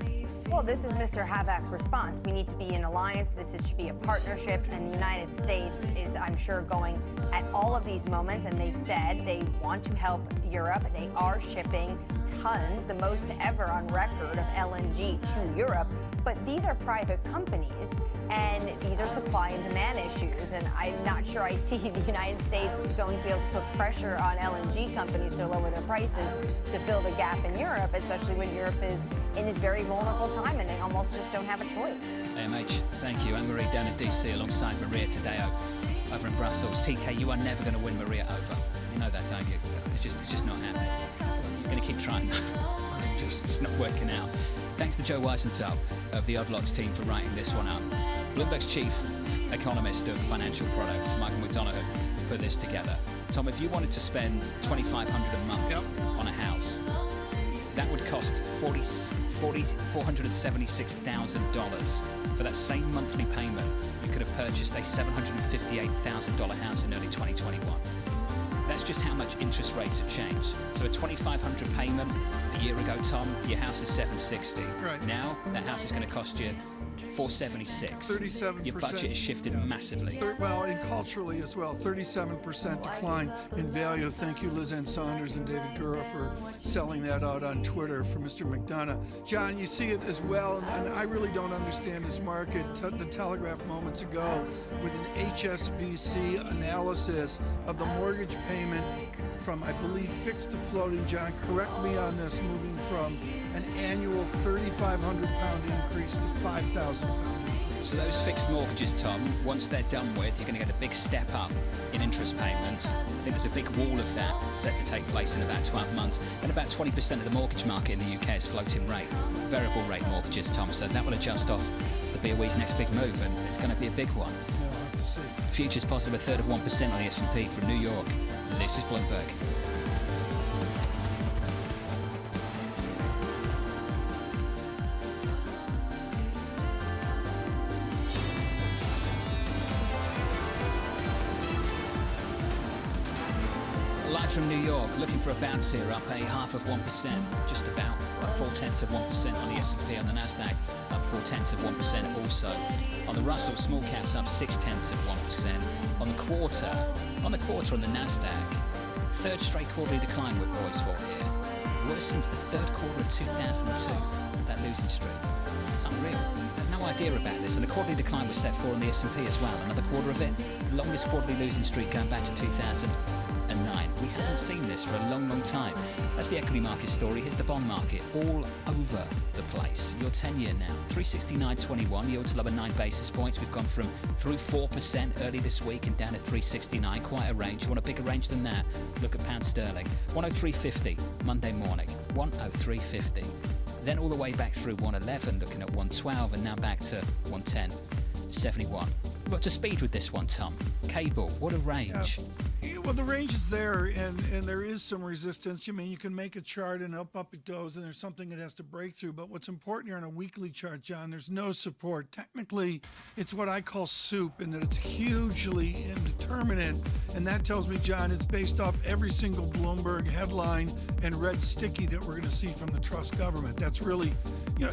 [SPEAKER 10] Well, this is Mr. Habeck's response. We need to be an alliance. Should be a partnership. And the United States is, I'm sure, going at all of these moments. And they've said they want to help Europe. They are shipping tons, the most ever on record, of LNG to Europe. But these are private companies, and these are supply and demand issues. And I'm not sure I see the United States going to be able to put pressure on LNG companies to lower their prices to fill the gap in Europe, especially when Europe is in this very vulnerable time and they almost just don't have a choice.
[SPEAKER 18] AMH, thank you. Anne-Marie down in DC alongside Maria Tadeo over in Brussels. TK, you are never going to win Maria over. You know that, don't you? It's just not happening. You're going to keep trying. It's not working out. Thanks to Joe Weisenthal of the Odd Lots team for writing this one up. Bloomberg's chief economist of financial products, Michael McDonough, put this together. Tom, if you wanted to spend $2,500 a month on a house, that would cost $476,000. For that same monthly payment, you could have purchased a $758,000 house in early 2021. That's just how much interest rates have changed. So a $2,500 payment a year ago, Tom, your house is $760.
[SPEAKER 19] Right.
[SPEAKER 18] Now that house is going to cost you $476.
[SPEAKER 19] 37%.
[SPEAKER 18] Your budget has shifted massively.
[SPEAKER 19] Well, and culturally as well, 37% decline in value. Thank you, Liz Ann Saunders and David Gura, for selling that out on Twitter for Mr. McDonough. John, you see it as well, and I really don't understand this market. The Telegraph moments ago with an HSBC analysis of the mortgage payment from, I believe, fixed to floating. John, correct me on this, moving from an annual £3,500 increase to £5,000 increase.
[SPEAKER 18] So those fixed mortgages, Tom, once they're done with, you're going to get a big step up in interest payments. I think there's a big wall of that set to take place in about 12 months. And about 20% of the mortgage market in the UK is floating rate, variable rate mortgages, Tom. So that will adjust off the BOE's next big move, and it's going to be a big one.
[SPEAKER 19] Yeah, we'll have to see.
[SPEAKER 18] Futures positive a third of 1% on the S&P from New York. This is Bloomberg. Live from New York, looking for a bounce here, up a 0.5%, just about 0.4% on the S&P. On the Nasdaq, up 0.4% also. On the Russell, small caps up 0.6%. On the quarter on the Nasdaq, third straight quarterly decline we're poised for here. Worse since the third quarter of 2002, that losing streak. It's unreal. I had no idea about this, and a quarterly decline was set for on the S&P as well. Another quarter of it, longest quarterly losing streak going back to 2009. We haven't seen this for a long, long time. That's the equity market story. Here's the bond market, all over the place. Your 10-year now, 369.21, yields lower 9 basis points. We've gone from through 4% early this week and down at 369, quite a range. You want a bigger range than that? Look at pound sterling, 103.50 Monday morning, 103.50. then all the way back through 111, looking at 112, and now back to 110.71. We're up to speed with this one, Tom. Cable, what a range.
[SPEAKER 19] Well, the range is there, and there is some resistance. I mean, you can make a chart, and up it goes, and there's something it has to break through. But what's important here on a weekly chart, John, there's no support. Technically, it's what I call soup, in that it's hugely indeterminate. And that tells me, John, it's based off every single Bloomberg headline and red sticky that we're going to see from the trust government. That's really,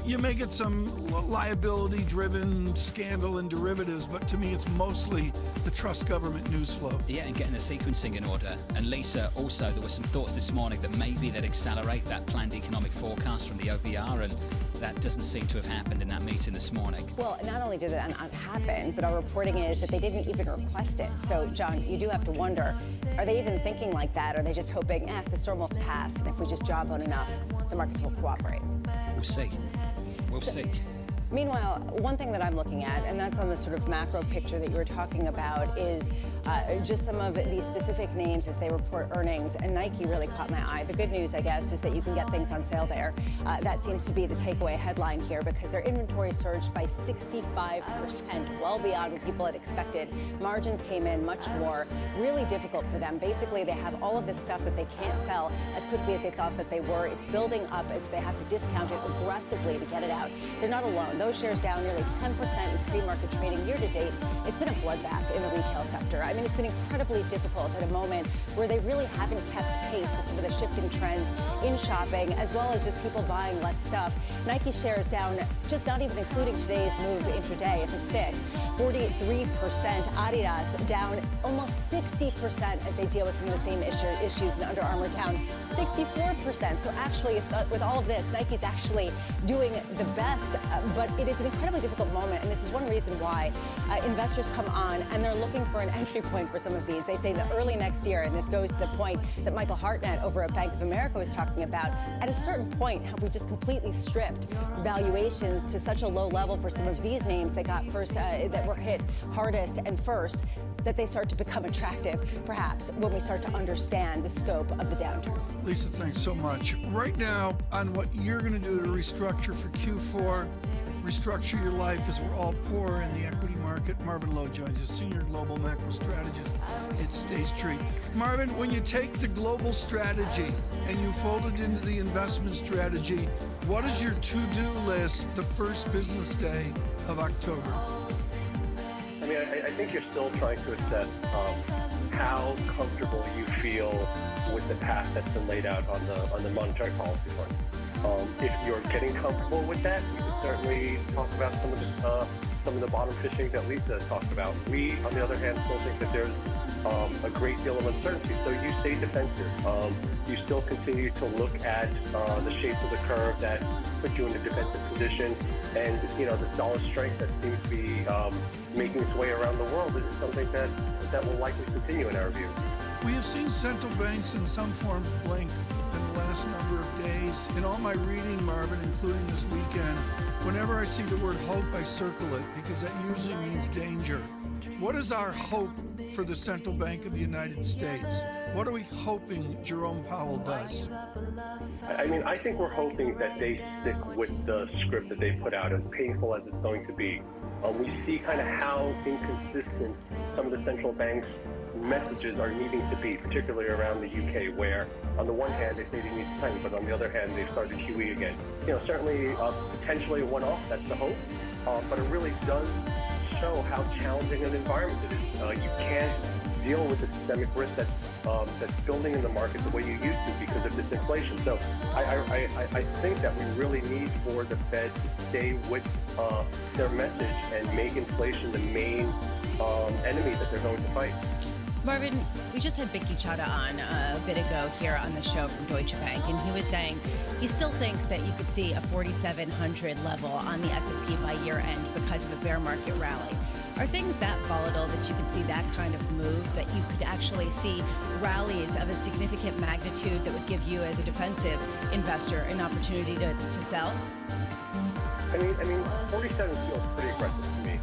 [SPEAKER 19] you may get some liability-driven scandal and derivatives, but to me, it's mostly the trust government news flow.
[SPEAKER 18] Yeah, and getting the sequencing in order. And Lisa, also, there were some thoughts this morning that maybe they'd accelerate that planned economic forecast from the OBR, and that doesn't seem to have happened in that meeting this morning.
[SPEAKER 21] Well, not only did that not happen, but our reporting is that they didn't even request it. So, John, you do have to wonder, are they even thinking like that? Are they just hoping, if the storm will pass, and if we just job on enough, the markets will cooperate?
[SPEAKER 18] We'll see. We'll see.
[SPEAKER 21] Meanwhile, one thing that I'm looking at, and that's on the sort of macro picture that you were talking about, is just some of these specific names as they report earnings. And Nike really caught my eye. The good news, I guess, is that you can get things on sale there. That seems to be the takeaway headline here, because their inventory surged by 65%, well beyond what people had expected. Margins came in much more, really difficult for them. Basically, they have all of this stuff that they can't sell as quickly as they thought that they were. It's building up, and so they have to discount it aggressively to get it out. They're not alone. Those shares down nearly 10% in pre-market trading year to date. It's been a bloodbath in the retail sector. I mean, it's been incredibly difficult at a moment where they really haven't kept pace with some of the shifting trends in shopping, as well as just people buying less stuff. Nike shares down, just not even including today's move intraday, if it sticks, 43%. Adidas down almost 60% as they deal with some of the same issues, and Under Armour down 64%. So actually, with all of this, Nike's actually doing the best, but it is an incredibly difficult moment, and this is one reason why investors come on and they're looking for an entry point for some of these. They say that early next year, and this goes to the point that Michael Hartnett over at Bank of America was talking about, at a certain point, have we just completely stripped valuations to such a low level for some of these names that got first, that were hit hardest and first, that they start to become attractive, perhaps, when we start to understand the scope of the downturn.
[SPEAKER 19] Lisa, thanks so much. Right now, on what you're going to do to restructure for Q4, restructure your life as we're all poor in the equity market. Marvin Lowe joins us, Senior Global Macro Strategist at State Street. Marvin, when you take the global strategy and you fold it into the investment strategy, what is your to-do list the first business day of October?
[SPEAKER 3] I mean, I think you're still trying to assess how comfortable you feel with the path that's been laid out on the monetary policy front. If you're getting comfortable with that, we can certainly talk about some of the bottom fishing that Lisa talked about. We, on the other hand, still think that there's a great deal of uncertainty. So you stay defensive. You still continue to look at the shape of the curve that put you in a defensive position, and the dollar strength that seems to be making its way around the world is something that will likely continue in our view.
[SPEAKER 19] We have seen central banks in some forms blink in the last number of days. In all my reading, Marvin, including this weekend, whenever I see the word hope, I circle it, because that usually means danger. What is our hope for the Central Bank of the United States? What are we hoping Jerome Powell does?
[SPEAKER 3] I mean, I think we're hoping that they stick with the script that they put out, as painful as it's going to be. We see kind of how inconsistent some of the central banks' messages are needing to be, particularly around the UK, where on the one hand they say they need to tighten, but on the other hand they've started QE again. Certainly potentially a one-off, that's the hope, but it really does show how challenging an environment it is. You can't deal with the systemic risk that's building in the market the way you used to because of this inflation. So I think that we really need for the Fed to stay with their message and make inflation the main enemy that they're going to fight.
[SPEAKER 20] Marvin, we just had Vicky Chadha on a bit ago here on the show from Deutsche Bank, and he was saying he still thinks that you could see a 4,700 level on the S&P by year end because of a bear market rally. Are things that volatile that you could see that kind of move, that you could actually see rallies of a significant magnitude that would give you as a defensive investor an opportunity to sell?
[SPEAKER 3] I mean, 47 feels pretty aggressive to me.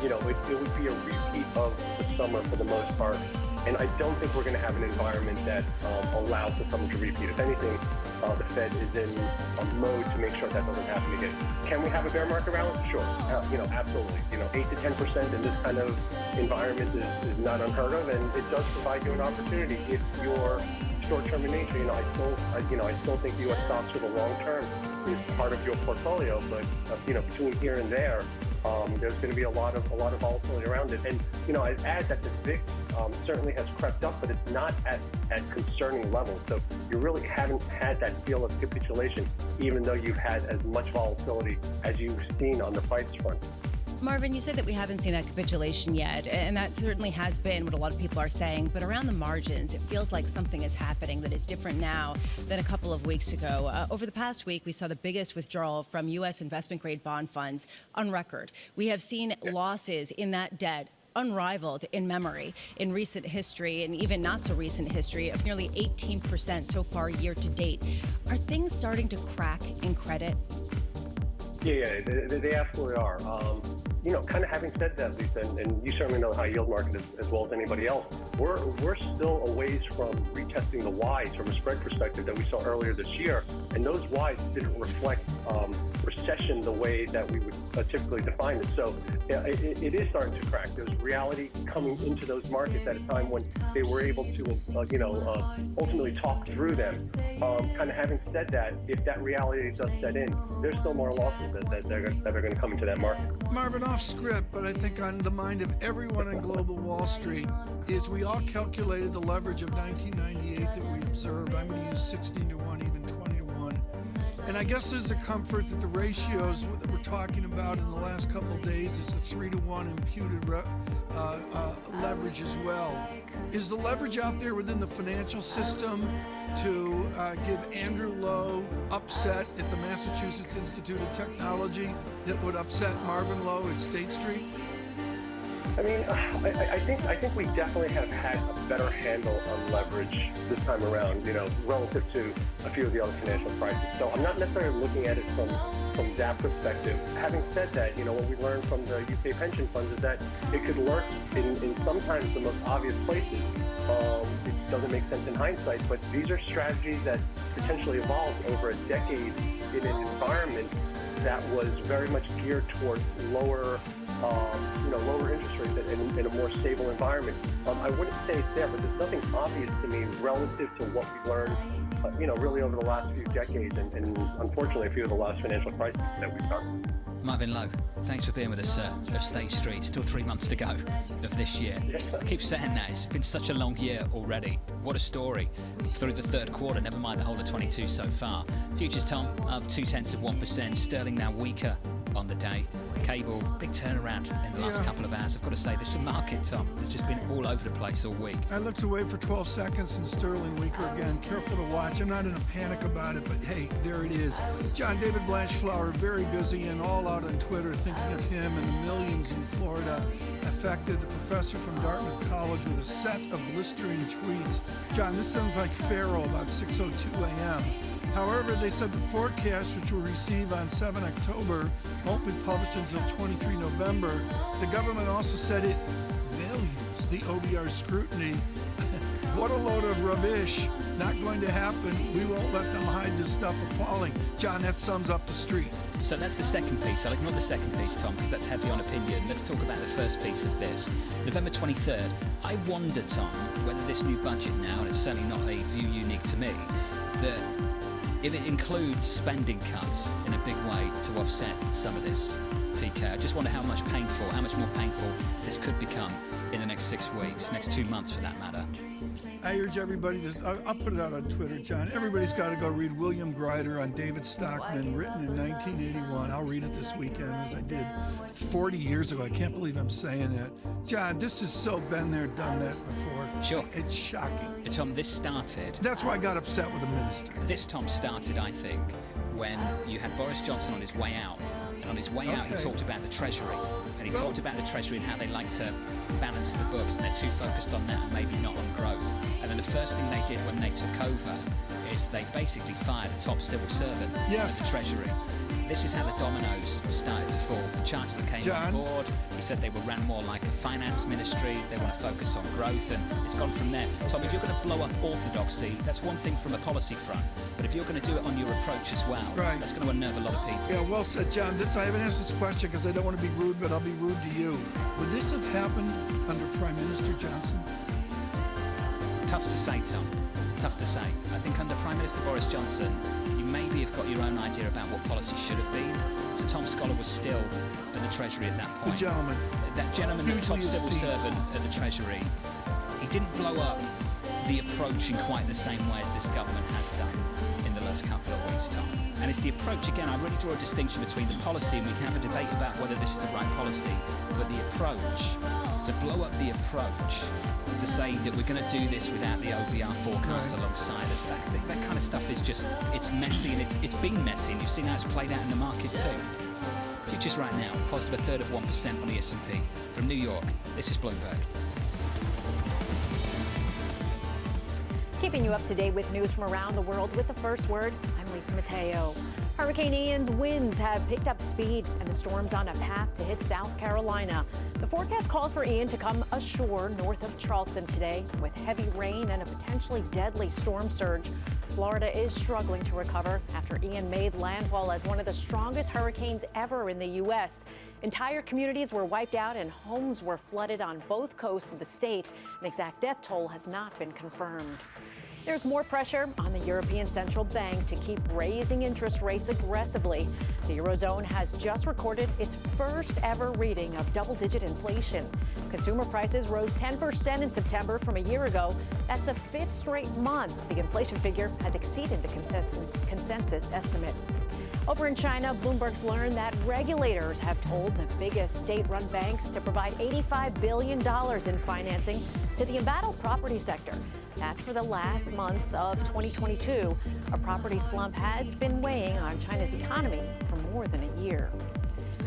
[SPEAKER 3] It would be a repeat of the summer for the most part, and I don't think we're going to have an environment that allows the summer to repeat. If anything, the Fed is in a mode to make sure that doesn't happen again. Can we have a bear market rally? Sure, absolutely. 8 to 10% in this kind of environment is not unheard of, and it does provide you an opportunity if you're short-term in nature. I still think U.S. stocks for the long term is part of your portfolio, but between here and there, there's going to be a lot of volatility around it. And I'd add that the VIX certainly has crept up, but it's not at concerning levels. So you really haven't had that feel of capitulation, even though you've had as much volatility as you've seen on the price front.
[SPEAKER 20] Marvin, you said that we haven't seen that capitulation yet, and that certainly has been what a lot of people are saying. But around the margins, it feels like something is happening that is different now than a couple of weeks ago. Over the past week, we saw the biggest withdrawal from U.S. investment-grade bond funds on record. We have seen losses in that debt unrivaled in memory in recent history, and even not so recent history, of nearly 18% so far year to date. Are things starting to crack in credit?
[SPEAKER 3] Yeah, they absolutely are. Kind of having said that, Lisa, and you certainly know the high yield market as well as anybody else, we're still a ways from retesting the wides from a spread perspective that we saw earlier this year, and those wides didn't reflect recession the way that we would typically define it. So it is starting to crack. There's reality coming into those markets at a time when they were able to, ultimately talk through them. Kind of having said that, if that reality does set in, there's still more losses that are going to come into that market.
[SPEAKER 19] Marvin, off script, but I think on the mind of everyone on global Wall Street is we all calculated the leverage of 1998 that we observed. I'm going to use 16 to 1, even 20 to 1. And I guess there's a comfort that the ratios that we're talking about in the last couple of days is a 3 to 1 imputed leverage as well. Is the leverage out there within the financial system to give Andrew Lowe upset at the Massachusetts Institute of Technology that would upset Marvin Lowe at State Street?
[SPEAKER 3] I mean, I think we definitely have had a better handle on leverage this time around, relative to a few of the other financial crises. So I'm not necessarily looking at it from that perspective. Having said that, what we learned from the UK pension funds is that it could lurk in sometimes the most obvious places. It doesn't make sense in hindsight, but these are strategies that potentially evolved over a decade in an environment that was very much geared towards lower interest rates in a more stable environment. I wouldn't say it's there, but there's nothing obvious to me relative to what we learned, really over the last few decades, and unfortunately a few of the last financial crises that we've done.
[SPEAKER 18] Marvin Lowe, thanks for being with us, of State Street. Still 3 months to go of this year. Keep saying that. It's been such a long year already. What a story through the third quarter, never mind the whole of 22 so far. Futures, Tom, up 0.2%. Sterling now weaker on the day. Cable, big turnaround in the last couple of hours. I've got to say, this market, Tom, has just been all over the place all week.
[SPEAKER 19] I looked away for 12 seconds and sterling weaker again. Careful to watch. I'm not in a panic about it, but hey, there it is. John David Blanchflower, very busy and all out on Twitter, thinking of him and the millions in Florida affected. The professor from Dartmouth College with a set of blistering tweets. John, this sounds like Pharaoh about 6:02 a.m. However, they said the forecast, which we'll receive on 7 October, won't be published until 23 November. The government also said it values the OBR scrutiny. What a load of rubbish. Not going to happen. We won't let them hide this stuff appalling. John, that sums up the street.
[SPEAKER 18] So that's the second piece. I'll ignore the second piece, Tom, because that's heavy on opinion. Let's talk about the first piece of this. November 23rd, I wonder, Tom, whether this new budget now, and it's certainly not a view unique to me, that if it includes spending cuts in a big way to offset some of this, TK, I just wonder how much more painful this could become in the next 6 weeks, next 2 months for that matter.
[SPEAKER 19] I urge everybody to, I'll put it out on Twitter, John. Everybody's got to go read William Grider on David Stockman, written in 1981. I'll read it this weekend, as I did 40 years ago. I can't believe I'm saying it. John, this has so been there, done that before.
[SPEAKER 18] Sure.
[SPEAKER 19] It's shocking.
[SPEAKER 18] Tom, this started...
[SPEAKER 19] That's why I got upset with the minister.
[SPEAKER 18] This, Tom, started, I think, when you had Boris Johnson on his way out. And on his way out, he talked about the Treasury. And he talked about the Treasury and how they like to balance the books, and they're too focused on that and maybe not on growth. And then the first thing they did when they took over is they basically fired a top civil servant of the Treasury. This is how the dominoes started to fall. The Chancellor came on board. He said they were ran more like a finance ministry. They want to focus on growth, and it's gone from there. Tom, if you're going to blow up orthodoxy, that's one thing from a policy front. But if you're going to do it on your approach as well, that's going to unnerve a lot of people.
[SPEAKER 19] Yeah, well said, John. I haven't asked this question because I don't want to be rude, but I'll be rude to you. Would this have happened under Prime Minister Johnson?
[SPEAKER 18] Tough to say, Tom. Tough to say. I think under Prime Minister Boris Johnson, you maybe have got your own idea about what policy should have been. So Tom Scholar was still at the Treasury at that point.
[SPEAKER 19] The gentleman.
[SPEAKER 18] That gentleman, the top civil servant at the Treasury, he didn't blow up the approach in quite the same way as this government has done in the last couple of weeks, Tom. And it's the approach, again, I really draw a distinction between the policy, and we can have a debate about whether this is the right policy, but the approach, to blow up the approach, to say that we're going to do this without the OBR forecast alongside us, that kind of stuff is just, it's messy, and it's been messy, and you've seen how it's played out in the market too. Futures right now, positive 1/3% on the S&P. From New York, this is Bloomberg.
[SPEAKER 12] Keeping you up to date with news from around the world with the first word, I'm Lisa Mateo. Hurricane Ian's winds have picked up speed, and the storm's on a path to hit South Carolina. The forecast calls for Ian to come ashore north of Charleston today with heavy rain and a potentially deadly storm surge. Florida is struggling to recover after Ian made landfall as one of the strongest hurricanes ever in the U.S. Entire communities were wiped out and homes were flooded on both coasts of the state. An exact death toll has not been confirmed. There's more pressure on the European Central Bank to keep raising interest rates aggressively. The Eurozone has just recorded its first ever reading of double-digit inflation. Consumer prices rose 10% in September from a year ago. That's the fifth straight month the inflation figure has exceeded the consensus estimate. Over in China, Bloomberg's learned that regulators have told the biggest state-run banks to provide $85 billion in financing to the embattled property sector. That's for the last months of 2022. A property slump has been weighing on China's economy for more than a year.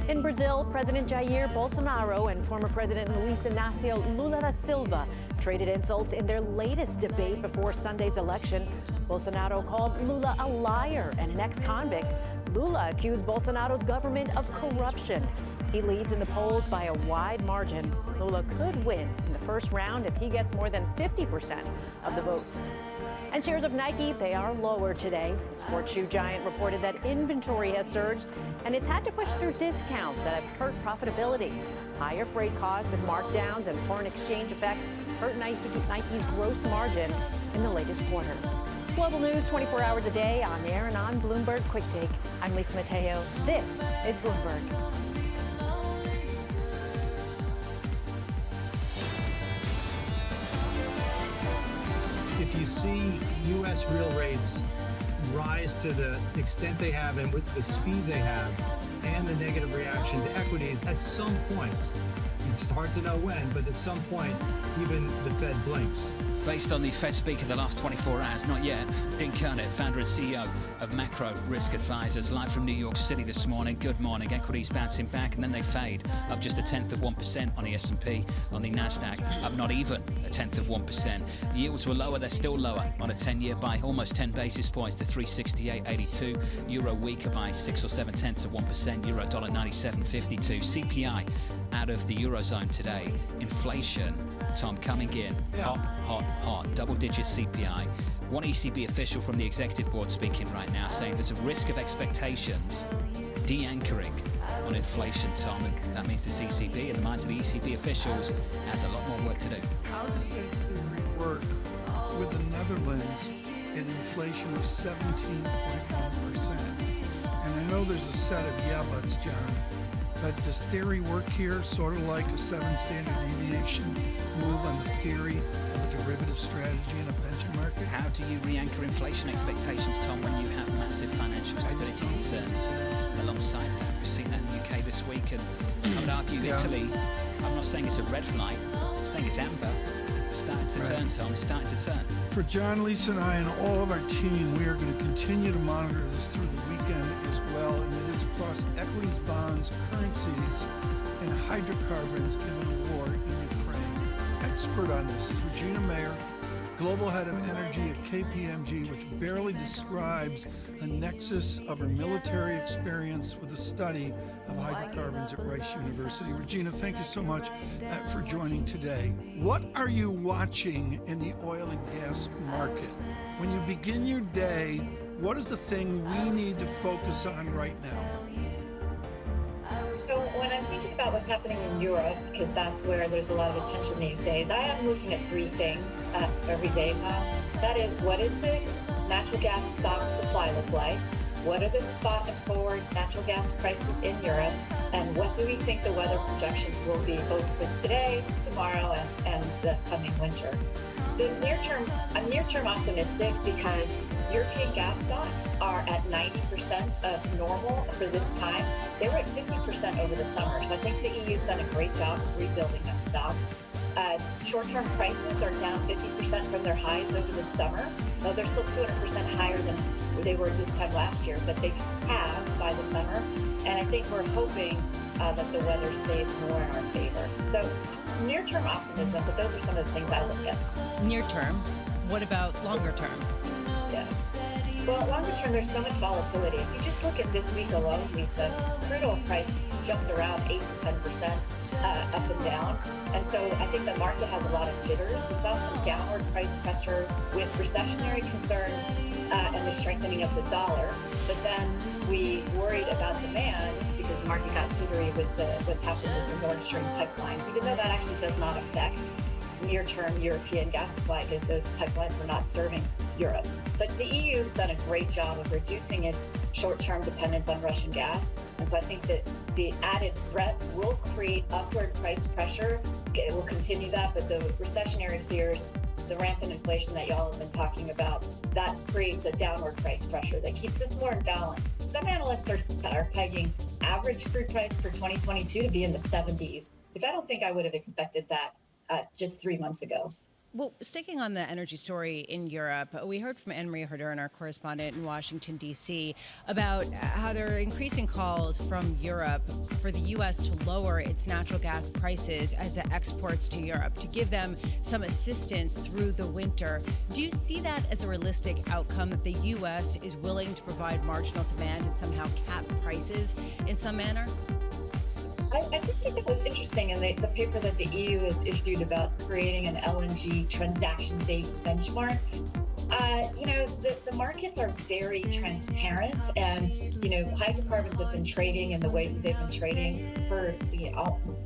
[SPEAKER 12] In Brazil, President Jair Bolsonaro and former President Luiz Inácio Lula da Silva traded insults in their latest debate before Sunday's election. Bolsonaro called Lula a liar and an ex-convict. Lula accused Bolsonaro's government of corruption. He leads in the polls by a wide margin. Lula could win in the first round if he gets more than 50% of the votes. And shares of Nike, they are lower today. The sports shoe giant reported that inventory has surged, and it's had to push through discounts that have hurt profitability. Higher freight costs and markdowns and foreign exchange effects hurt Nike's gross margin in the latest quarter. Global news 24 hours a day on air and on Bloomberg Quick Take. I'm Lisa Mateo. This is Bloomberg.
[SPEAKER 15] If you see U.S. real rates rise to the extent they have and with the speed they have and the negative reaction to equities, at some point, it's hard to know when, but at some point, even the Fed blinks.
[SPEAKER 18] Based on the Fed speaker the last 24 hours, not yet. Dean Kernet, founder and CEO of Macro Risk Advisors, live from New York City this morning. Good morning. Equities bouncing back, and then they fade. Up just 1/10% on the S&P. On the NASDAQ, up not even 1/10%. Yields were lower. They're still lower on a 10-year by almost 10 basis points to 368.82. Euro weaker by 6 or 7/10%. Euro dollar 97.52. CPI out of the Eurozone today. Inflation, Tom, coming in hot. Double-digit CPI. One ECB official from the executive board speaking right now, saying there's a risk of expectations de-anchoring on inflation, Tom, and that means the ECB, in the minds of the ECB officials, has a lot more work to do.
[SPEAKER 19] How does it work with the Netherlands in inflation of 17.1%? And I know there's a set of yeah buts, John, but does theory work here, sort of like a 7 standard deviation move on the theory of a derivative strategy in a pension market?
[SPEAKER 18] How do you re-anchor inflation expectations, Tom, when you have massive financial stability concerns alongside that? We've seen that in the UK this week, and I would argue Italy, I'm not saying it's a red light, I'm saying it's amber. Starting to turn, Tom, starting to turn.
[SPEAKER 19] For John, Lisa, and I, and all of our team, we are going to continue to monitor this through the weekend as well, and it is across equities, bonds, currencies, and hydrocarbons given the war in Ukraine. Expert on this is Regina Mayer, global head of energy at KPMG, which barely describes a nexus of her military experience with the study of hydrocarbons at Rice University. Regina, thank you so much for joining today. What are you watching in the oil and gas market? When you begin your day, what is the thing we need to focus on right now?
[SPEAKER 11] So when I'm thinking about what's happening in Europe, because that's where there's a lot of attention these days, I am looking at three things every day now. That is, what is the natural gas stock supply look like? What are the spot and forward natural gas prices in Europe? And what do we think the weather projections will be both for today, tomorrow, and the coming winter? I'm near-term optimistic because European gas stocks are at 90% of normal for this time. They were at 50% over the summer, so I think the EU's done a great job of rebuilding that stock. Short-term prices are down 50% from their highs over the summer. Though they're still 200% higher than they were this time last year, but they have by the summer. And I think we're hoping that the weather stays more in our favor. So near-term optimism, but those are some of the things I look at.
[SPEAKER 20] Near term. What about longer term?
[SPEAKER 11] Yes. Well, longer term, there's so much volatility. If you just look at this week alone, Lisa, crude oil price jumped around 8 to 10% up and down. And so I think the market has a lot of jitters. We saw some downward price pressure with recessionary concerns and the strengthening of the dollar. But then we worried about demand because the market got jittery with what's happening with the Nord Stream pipelines, even though that actually does not affect near-term European gas supply because those pipelines were not serving Europe. But the EU has done a great job of reducing its short-term dependence on Russian gas. And so I think that the added threat will create upward price pressure. It will continue that, but the recessionary fears, the rampant inflation that y'all have been talking about, that creates a downward price pressure that keeps us more in balance. Some analysts are pegging average crude price for 2022 to be in the 70s, which I don't think I would have expected that just 3 months ago.
[SPEAKER 20] Well, sticking on the energy story in Europe, we heard from Anne-Marie Herderin, our correspondent in Washington, D.C., about how there are increasing calls from Europe for the U.S. to lower its natural gas prices as it exports to Europe, to give them some assistance through the winter. Do you see that as a realistic outcome, that the U.S. is willing to provide marginal demand and somehow cap prices in some manner?
[SPEAKER 11] I did think it was interesting in the paper that the EU has issued about creating an LNG transaction-based benchmark. The markets are very transparent, and hydrocarbons have been trading in the ways that they've been trading for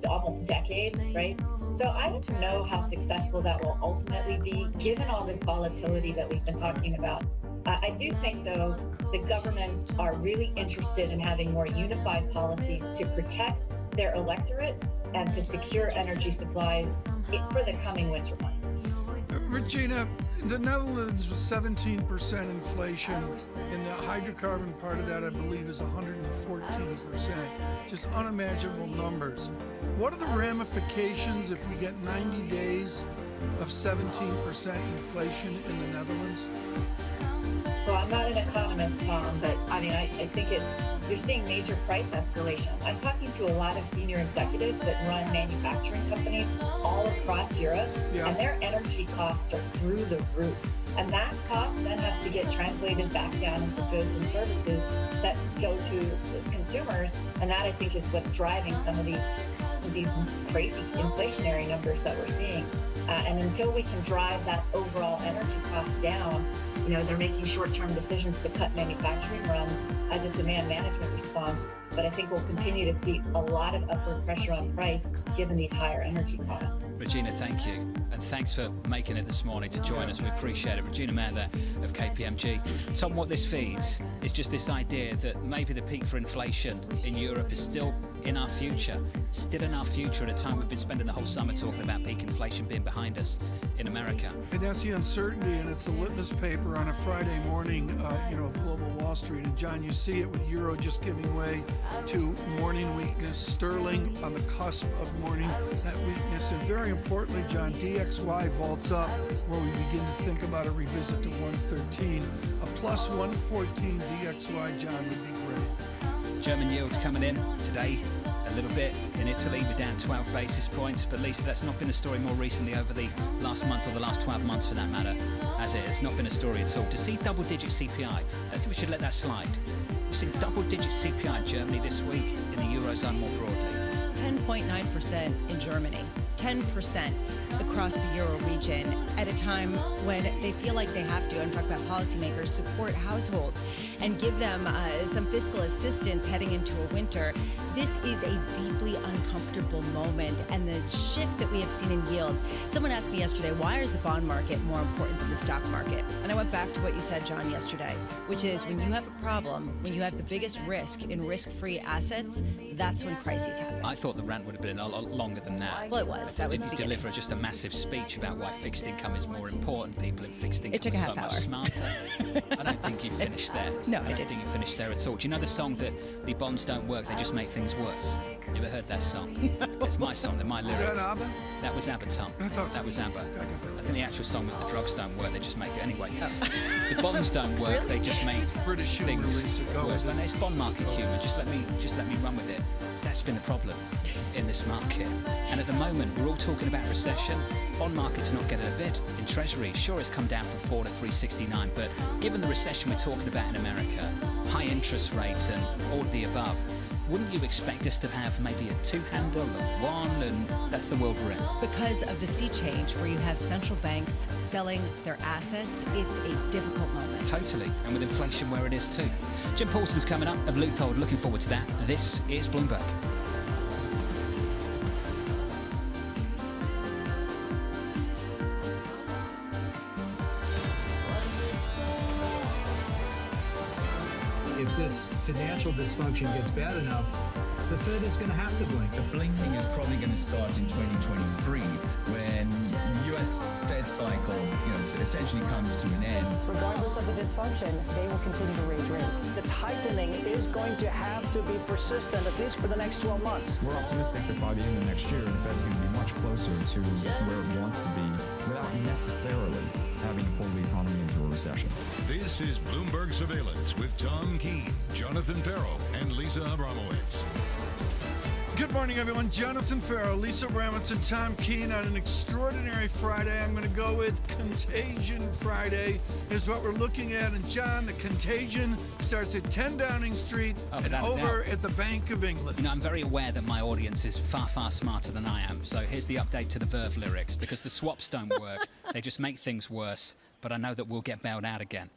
[SPEAKER 11] almost decades, right? So I don't know how successful that will ultimately be, given all this volatility that we've been talking about. I do think, though, the governments are really interested in having more unified policies to protect their electorate and to secure energy supplies for the coming winter months.
[SPEAKER 19] Regina, the Netherlands was 17% inflation, and the hydrocarbon part of that, I believe, is 114%. Just unimaginable numbers. What are the ramifications if we get 90 days of 17% inflation in the Netherlands?
[SPEAKER 11] Well, I'm not an economist, Tom, but I think you're seeing major price escalation. I'm talking to a lot of senior executives that run manufacturing companies all across Europe, and their energy costs are through the roof. And that cost then has to get translated back down into goods and services that go to consumers, and that I think is what's driving some of these crazy inflationary numbers that we're seeing. And until we can drive that overall energy cost down, they're making short-term decisions to cut manufacturing runs as a demand management response. But I think we'll continue to see a lot of upward pressure on price given these higher energy costs.
[SPEAKER 18] Regina, thank you. And thanks for making it this morning to join us. We appreciate it. Regina Mayer there of KPMG. Tom, what this feeds is just this idea that maybe the peak for inflation in Europe is still in our future. Still in our future at a time we've been spending the whole summer talking about peak inflation being behind us in America.
[SPEAKER 19] And that's the uncertainty, and it's a litmus paper on a Friday morning, of global Wall Street. And John, you see it with Euro just giving way to morning weakness, sterling on the cusp of morning that weakness, and very importantly, John, DXY vaults up where we begin to think about a revisit to 113. A plus 114 DXY, John, would be great.
[SPEAKER 18] German yields coming in today a little bit. In Italy, we're down 12 basis points, but Lisa, that's not been a story more recently over the last month or the last 12 months for that matter, has it? It's not been a story at all. To see double-digit CPI, I don't think we should let that slide. We've seen double-digit CPI in Germany this week, in the Eurozone more broadly.
[SPEAKER 20] 10.9% in Germany, 10% across the Euro region at a time when they feel like they have to, I'm talking about policymakers, support households and give them some fiscal assistance heading into a winter. This is a deeply uncomfortable moment, and the shift that we have seen in yields. Someone asked me yesterday, why is the bond market more important than the stock market? And I went back to what you said, John, yesterday, which is when you have a problem, when you have the biggest risk in risk-free assets, that's when crises happen.
[SPEAKER 18] I thought the rant would have been a lot longer than that.
[SPEAKER 20] Well, it was. That was the beginning.
[SPEAKER 18] Deliver just a massive speech about why fixed income is more important. People in fixed income are so much smarter. I don't think you finished there.
[SPEAKER 20] No,
[SPEAKER 18] I don't think you finished there at all. Do you know the song that the bonds don't work, they just make things worse? You ever heard that song? It's my song, they're my lyrics.
[SPEAKER 19] Is that ABBA?
[SPEAKER 18] That was ABBA, Tom. That was ABBA. I think the actual song was the drugs don't work, they just make it anyway. The bonds don't work, they just make
[SPEAKER 19] British
[SPEAKER 18] things worse. And it's bond market humour. Just let me run with it. That's been the problem in this market. And at the moment, we're all talking about recession. Bond market's not getting a bid in Treasury. Sure, it's come down from 4 to 369, but given the recession we're talking about in America, high interest rates and all of the above, wouldn't you expect us to have maybe a two-handle, a one, and that's the world we're in?
[SPEAKER 20] Because of the sea change, where you have central banks selling their assets, it's a difficult moment.
[SPEAKER 18] Totally, and with inflation where it is too. Jim Paulson's coming up of Luthold, looking forward to that. This is Bloomberg.
[SPEAKER 15] If this financial dysfunction gets bad enough, the Fed is going to have to blink.
[SPEAKER 13] The blinking is probably going to start in 2023 when the US Fed cycle, essentially comes to an end.
[SPEAKER 14] Regardless of the dysfunction, they will continue to raise rates. The tightening is going to have to be persistent, at least for the next 12 months.
[SPEAKER 16] We're optimistic that by the end of next year, the Fed's going to be much closer to where it wants to be without necessarily having to pull the economy into a recession.
[SPEAKER 24] This is Bloomberg Surveillance with Tom Keene, Jonathan Farrow, and Lisa Abramowitz.
[SPEAKER 19] Good morning, everyone. Jonathan Farrow, Lisa Abramowitz, and Tom Keene on an extraordinary Friday. I'm going to go with Contagion Friday is what we're looking at. And John, the contagion starts at 10 Downing Street and over at the Bank of England.
[SPEAKER 18] You know, I'm very aware that my audience is far, far smarter than I am. So here's the update to the Verve lyrics. Because the swaps don't work, they just make things worse. But I know that we'll get bailed out again.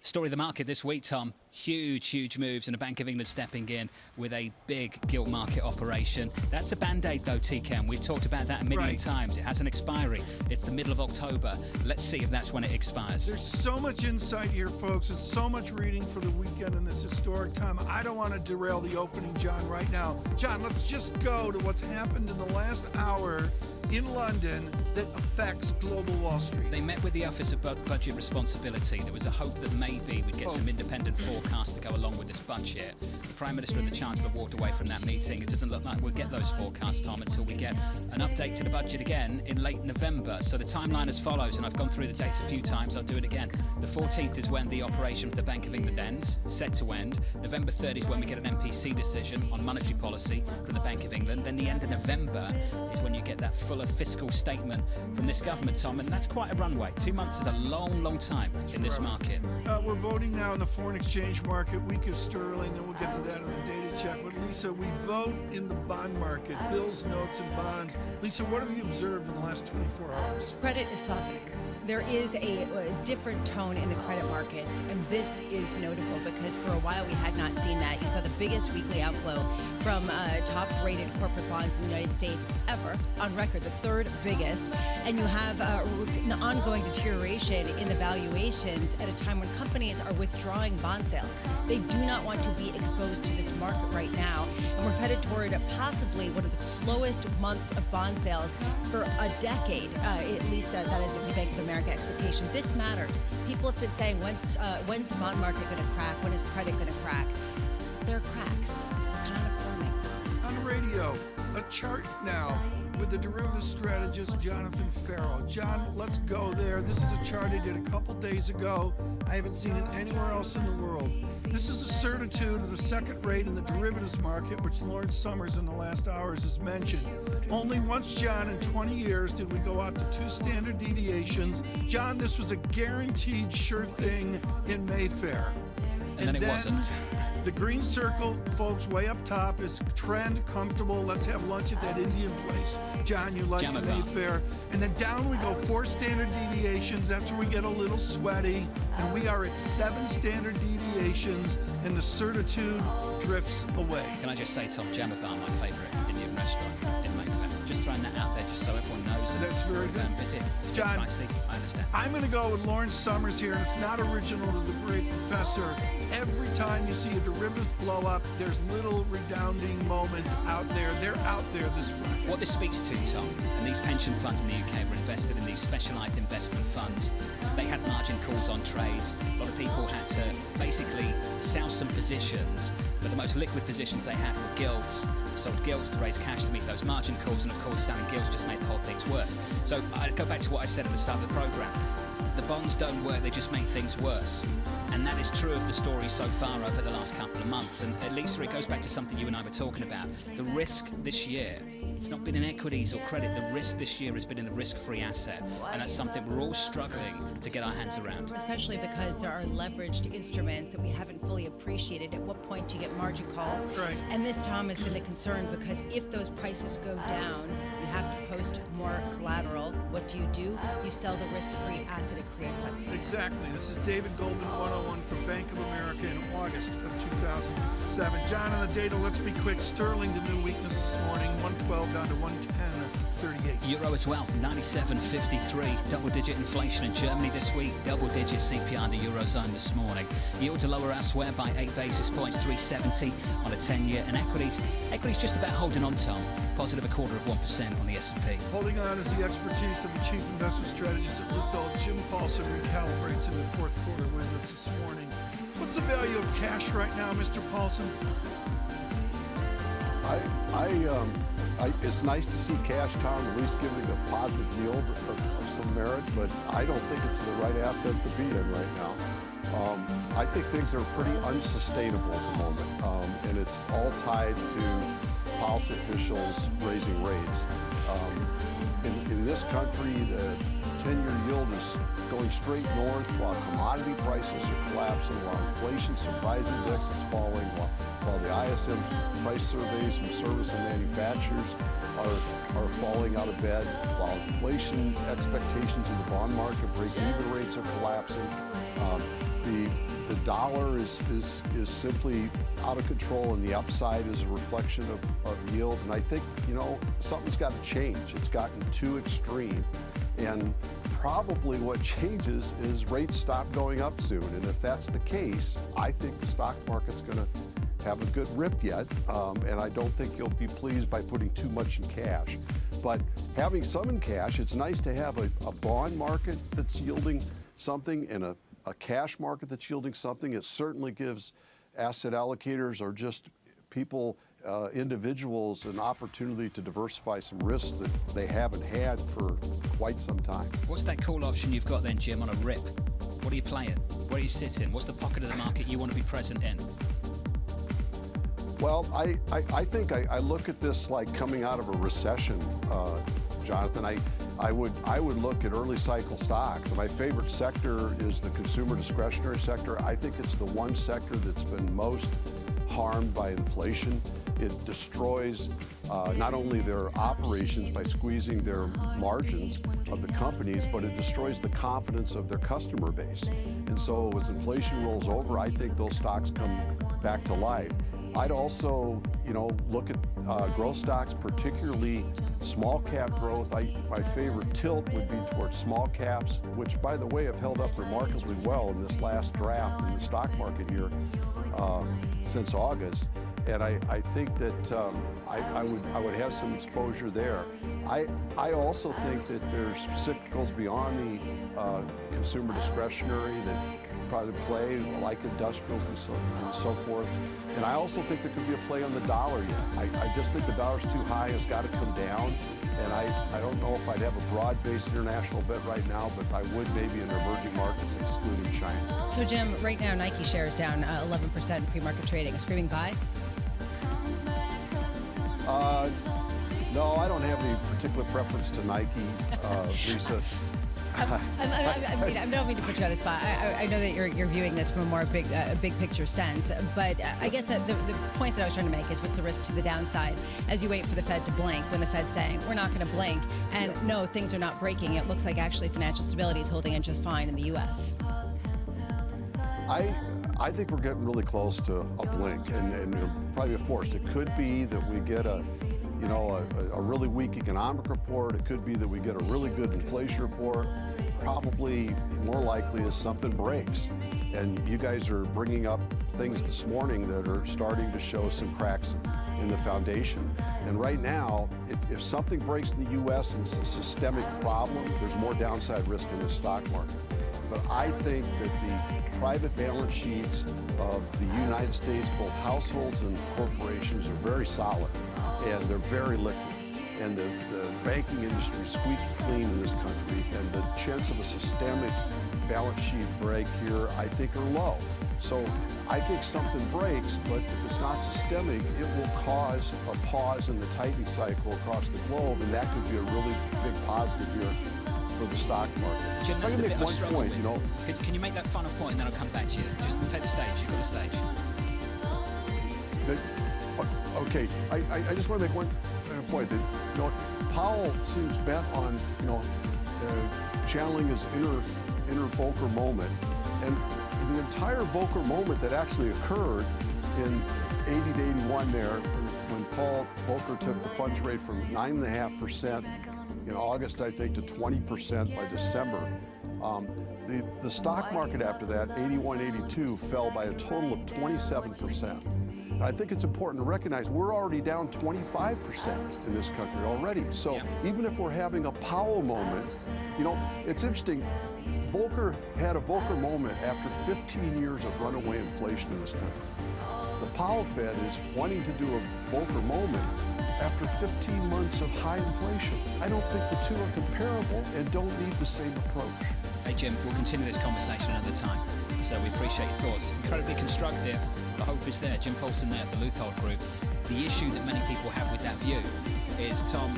[SPEAKER 18] Story of the market this week, Tom. Huge moves, and the Bank of England stepping in with a big gilt market operation. That's a band-aid, though, TCAM. We've talked about that a million times. It has an expiry. It's the middle of October. Let's see if that's when it expires.
[SPEAKER 19] There's so much insight here, folks, and so much reading for the weekend in this historic time. I don't want to derail the opening, John, right now. John, let's just go to what's happened in the last hour in London that affects global Wall Street.
[SPEAKER 18] They met with the Office of Budget Responsibility. There was a hope that maybe we'd get some independent forecasts to go along with this budget. The Prime Minister and the Chancellor walked away from that meeting. It doesn't look like we'll get those forecasts, Tom, until we get an update to the budget again in late November. So the timeline as follows, and I've gone through the dates a few times. I'll do it again. The 14th is when the operation for the Bank of England ends, set to end. November 3rd is when we get an MPC decision on monetary policy from the Bank of England. Then the end of November is when you get that fuller fiscal statement from this government, Tom, and that's quite a runway. 2 months is a long time in this market.
[SPEAKER 19] We're voting now in the foreign exchange market, week of sterling, and we'll get to that in the data check. But Lisa, we vote in the bond market, bills, notes, and bonds. Lisa, what have you observed in the last 24 hours?
[SPEAKER 20] Credit is softening. There is a different tone in the credit markets, and this is notable because for a while we had not seen that. You saw the biggest weekly outflow from top-rated corporate bonds in the United States ever, on record, the third biggest, and you have an ongoing deterioration in the valuations at a time when companies are withdrawing bond sales. They do not want to be exposed to this market right now, and we're headed toward possibly one of the slowest months of bond sales for a decade, at least that is the Bank of America expectation. This matters. People have been saying, when's the bond market going to crack? When is credit going to crack? There are cracks. They're kind of forming.
[SPEAKER 19] On the radio, a chart now with the derivative strategist Jonathan Farrell. John, let's go there. This is a chart I did a couple days ago. I haven't seen it anywhere else in the world. This is a certitude of the second rate in the derivatives market, which Lawrence Summers in the last hours has mentioned. Only once, John, in 20 years did we go out to 2 standard deviations. John, this was a guaranteed sure thing in Mayfair.
[SPEAKER 18] And then it wasn't.
[SPEAKER 19] The green circle, folks, way up top is trend, comfortable. Let's have lunch at that Indian place. John, you like Mayfair. And then down we go, 4 standard deviations. That's where we get a little sweaty. And we are at 7 standard deviations, and the certitude drifts away.
[SPEAKER 18] Can I just say, Tom, Jamavar, my favourite Indian restaurant in Mayfair. Just throwing that out there just so everyone knows.
[SPEAKER 19] That's very good.
[SPEAKER 18] Visit. It's
[SPEAKER 19] John,
[SPEAKER 18] pricey. I understand.
[SPEAKER 19] I'm going to go with Lawrence Summers here, and it's not original to the great professor. Every time you see a derivative blow up, there's little redounding moments out there. They're out there this Friday.
[SPEAKER 18] What this speaks to, Tom, and these pension funds in the UK were invested in these specialised investment funds. They had margin calls on trades. A lot of people had to basically sell some positions, but the most liquid positions they had were gilts. Sold gilts to raise cash to meet those margin calls, and of course selling gilts just made the whole things worse. So I go back to what I said at the start of the programme. The bonds don't work, they just make things worse. And that is true of the story so far over the last couple of months. And Lisa, it goes back to something you and I were talking about. The risk this year, it's not been in equities or credit. The risk this year has been in the risk-free asset. And that's something we're all struggling to get our hands around.
[SPEAKER 20] Especially because there are leveraged instruments that we haven't fully appreciated. At what point do you get margin calls?
[SPEAKER 19] Right.
[SPEAKER 20] And this, Tom, has been the concern, because if those prices go down, you have to post more collateral. What do? You sell the risk-free asset. It creates that space.
[SPEAKER 19] Exactly. This is David Goldman 101 for Bank of America in August of 2007. John, on the data, let's be quick. Sterling, the new weakness this morning, 112 down to 110.38.
[SPEAKER 18] Euro as well, 97.53. Double-digit inflation in Germany this week. Double-digit CPI in the Eurozone this morning. Yields are lower elsewhere by 8 basis points, 370 on a 10-year. And equities just about holding on, Tom. Positive 0.25% on the S&P.
[SPEAKER 19] Holding on is the expertise of the chief investment strategist at Lutho, Jim Paulson, recalibrates in the fourth quarter with us this morning. What's the value of cash right now, Mr. Paulson?
[SPEAKER 2] It's nice to see cash, Tom, at least giving a positive yield of some merit, but I don't think it's the right asset to be in right now. I think things are pretty unsustainable at the moment, and it's all tied to policy officials raising rates. In this country, the 10-year yield is going straight north while commodity prices are collapsing, while inflation surprise index is falling, while the ISM price surveys from service and manufacturers are falling out of bed, while inflation expectations in the bond market, break-even rates are collapsing. The dollar is simply out of control, and the upside is a reflection of yields. And I think, something's got to change. It's gotten too extreme. And probably what changes is rates stop going up soon. And if that's the case, I think the stock market's going to have a good rip yet. And I don't think you'll be pleased by putting too much in cash. But having some in cash, it's nice to have a bond market that's yielding something and a cash market that's yielding something. It certainly gives asset allocators or just people, individuals, an opportunity to diversify some risks that they haven't had for quite some time.
[SPEAKER 18] What's that call option you've got then, Jim, on a rip? What are you playing? Where are you sitting? What's the pocket of the market you want to be present in?
[SPEAKER 2] Well, I think I look at this like coming out of a recession, Jonathan. I would look at early cycle stocks. My favorite sector is the consumer discretionary sector. I think it's the one sector that's been most harmed by inflation. It destroys not only their operations by squeezing their margins of the companies, but it destroys the confidence of their customer base. And so as inflation rolls over, I think those stocks come back to life. I'd also, look at growth stocks, particularly small cap growth. My favorite tilt would be towards small caps, which, by the way, have held up remarkably well in this last draft in the stock market here since August. And I think that I would have some exposure there. I also think that there's cyclicals beyond the consumer discretionary that probably play, like industrials and so forth. And I also think there could be a play on the dollar yet. I just think the dollar's too high, it's got to come down. And I don't know if I'd have a broad-based international bet right now, but I would maybe in emerging markets excluding China.
[SPEAKER 20] So Jim, right now Nike shares down 11% in pre-market trading. A screaming buy?
[SPEAKER 2] No, I don't have any particular preference to Nike, Lisa.
[SPEAKER 20] I don't mean to put you on the spot. I know that you're viewing this from a more big picture sense, but I guess that the point that I was trying to make is what's the risk to the downside as you wait for the Fed to blink when the Fed's saying we're not going to blink, and no, things are not breaking. It looks like actually financial stability is holding in just fine in the U.S.
[SPEAKER 2] I think we're getting really close to a blink, and probably a forced. It could be that we get a really weak economic report. It could be that we get a really good inflation report. Probably more likely is something breaks. And you guys are bringing up things this morning that are starting to show some cracks in the foundation. And right now, if something breaks in the U.S. and it's a systemic problem, there's more downside risk in the stock market. But I think that the private balance sheets of the United States, both households and corporations, are very solid, and they're very liquid. And the banking industry is squeaky clean in this country, and the chance of a systemic balance sheet break here, I think, are low. So I think something breaks, but if it's not systemic, it will cause a pause in the tightening cycle across the globe, and that could be a really big positive here for the stock market.
[SPEAKER 18] Jim, that's the bit I struggle with.
[SPEAKER 2] You know,
[SPEAKER 18] can you make that final point, and then I'll come back to you? Just take the stage. You've got the stage.
[SPEAKER 2] Okay, I just want to make one point. That, Powell seems bent on, channeling his inner Volcker moment, and the entire Volcker moment that actually occurred in 80 to 81 there, when Paul Volcker took the funds rate from 9.5% in August, I think, to 20% by December. The stock market after that, 81, 82, fell by a total of 27%. I think it's important to recognize we're already down 25% in this country already. So even if we're having a Powell moment, it's interesting. Volcker had a Volcker moment after 15 years of runaway inflation in this country. The Powell Fed is wanting to do a Volcker moment after 15 months of high inflation. I don't think the two are comparable and don't need the same approach.
[SPEAKER 18] Hey Jim, we'll continue this conversation another time. So we appreciate your thoughts. Incredibly constructive. The hope is there. Jim Paulson there at the Luthold Group. The issue that many people have with that view is, Tom,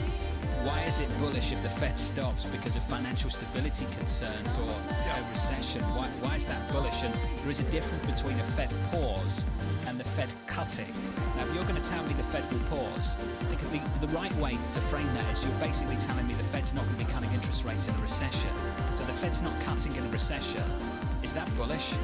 [SPEAKER 18] why is it bullish if the Fed stops? Because of financial stability concerns or a recession? Why is that bullish? And there is a difference between a Fed pause and the Fed cutting. Now, if you're going to tell me the Fed will pause, the right way to frame that is you're basically telling me the Fed's not going to be cutting interest rates in a recession. So the Fed's not cutting in a recession. Is that bullish?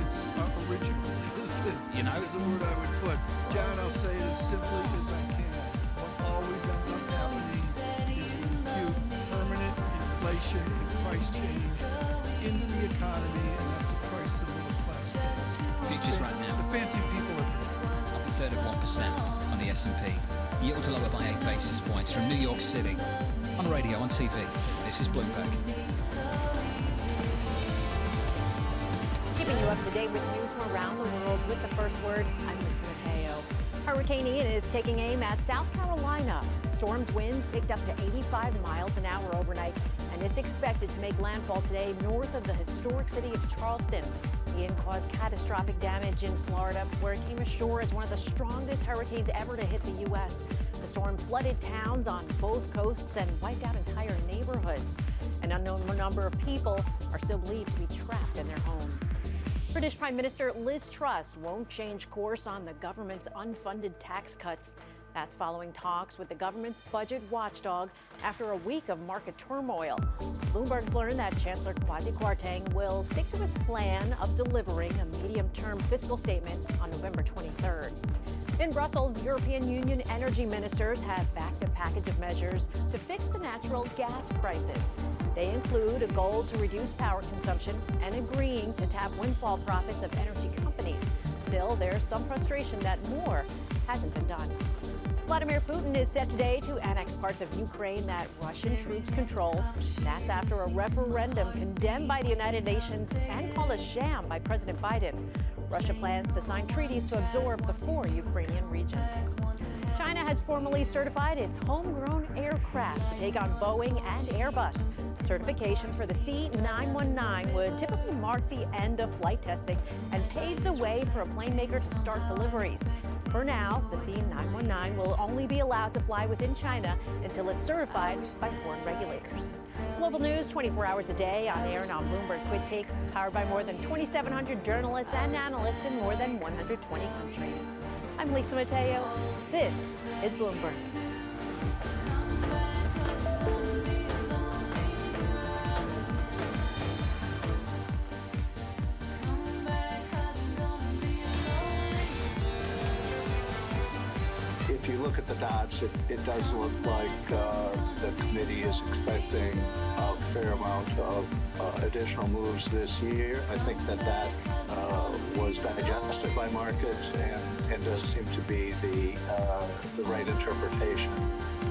[SPEAKER 19] It's original. This is the word I would put. John, I'll say it as simply as I can. What always ends up happening is we impute permanent inflation and price change into the economy, and that's a price the middle class pays.
[SPEAKER 18] Futures right now.
[SPEAKER 19] The fancy people are
[SPEAKER 18] up a third of 1% on the S&P. Yields lower by 8 basis points from New York City. On radio, on TV, this is Bloomberg.
[SPEAKER 12] Keeping you up to date with news from around the world with the first word, I'm Lisa Mateo. Hurricane Ian is taking aim at South Carolina. Storm's winds picked up to 85 miles an hour overnight, and it's expected to make landfall today north of the historic city of Charleston. Ian caused catastrophic damage in Florida, where it came ashore as one of the strongest hurricanes ever to hit the U.S. The storm flooded towns on both coasts and wiped out entire neighborhoods. An unknown number of people are still believed to be trapped in their homes. British Prime Minister Liz Truss won't change course on the government's unfunded tax cuts. That's following talks with the government's budget watchdog after a week of market turmoil. Bloomberg's learned that Chancellor Kwasi Kwarteng will stick to his plan of delivering a medium-term fiscal statement on November 23rd. In Brussels, European Union energy ministers have backed a package of measures to fix the natural gas crisis. They include a goal to reduce power consumption and agreeing to tap windfall profits of energy companies. Still, there's some frustration that more hasn't been done. Vladimir Putin is set today to annex parts of Ukraine that Russian troops control. That's after a referendum condemned by the United Nations and called a sham by President Biden. Russia plans to sign treaties to absorb the 4 Ukrainian regions. China has formally certified its homegrown aircraft to take on Boeing and Airbus. Certification for the C919 would typically mark the end of flight testing and paves the way for a plane maker to start deliveries. For now, the C919 will only be allowed to fly within China until it's certified by foreign regulators. Global news 24 hours a day on air and on Bloomberg Quick Take, powered by more than 2,700 journalists and analysts in more than 120 countries. I'm Lisa Mateo. This is Bloomberg.
[SPEAKER 6] If you look at the dots, it does look like the committee is expecting a fair amount of additional moves this year. I think that was digested by markets and does seem to be the right interpretation.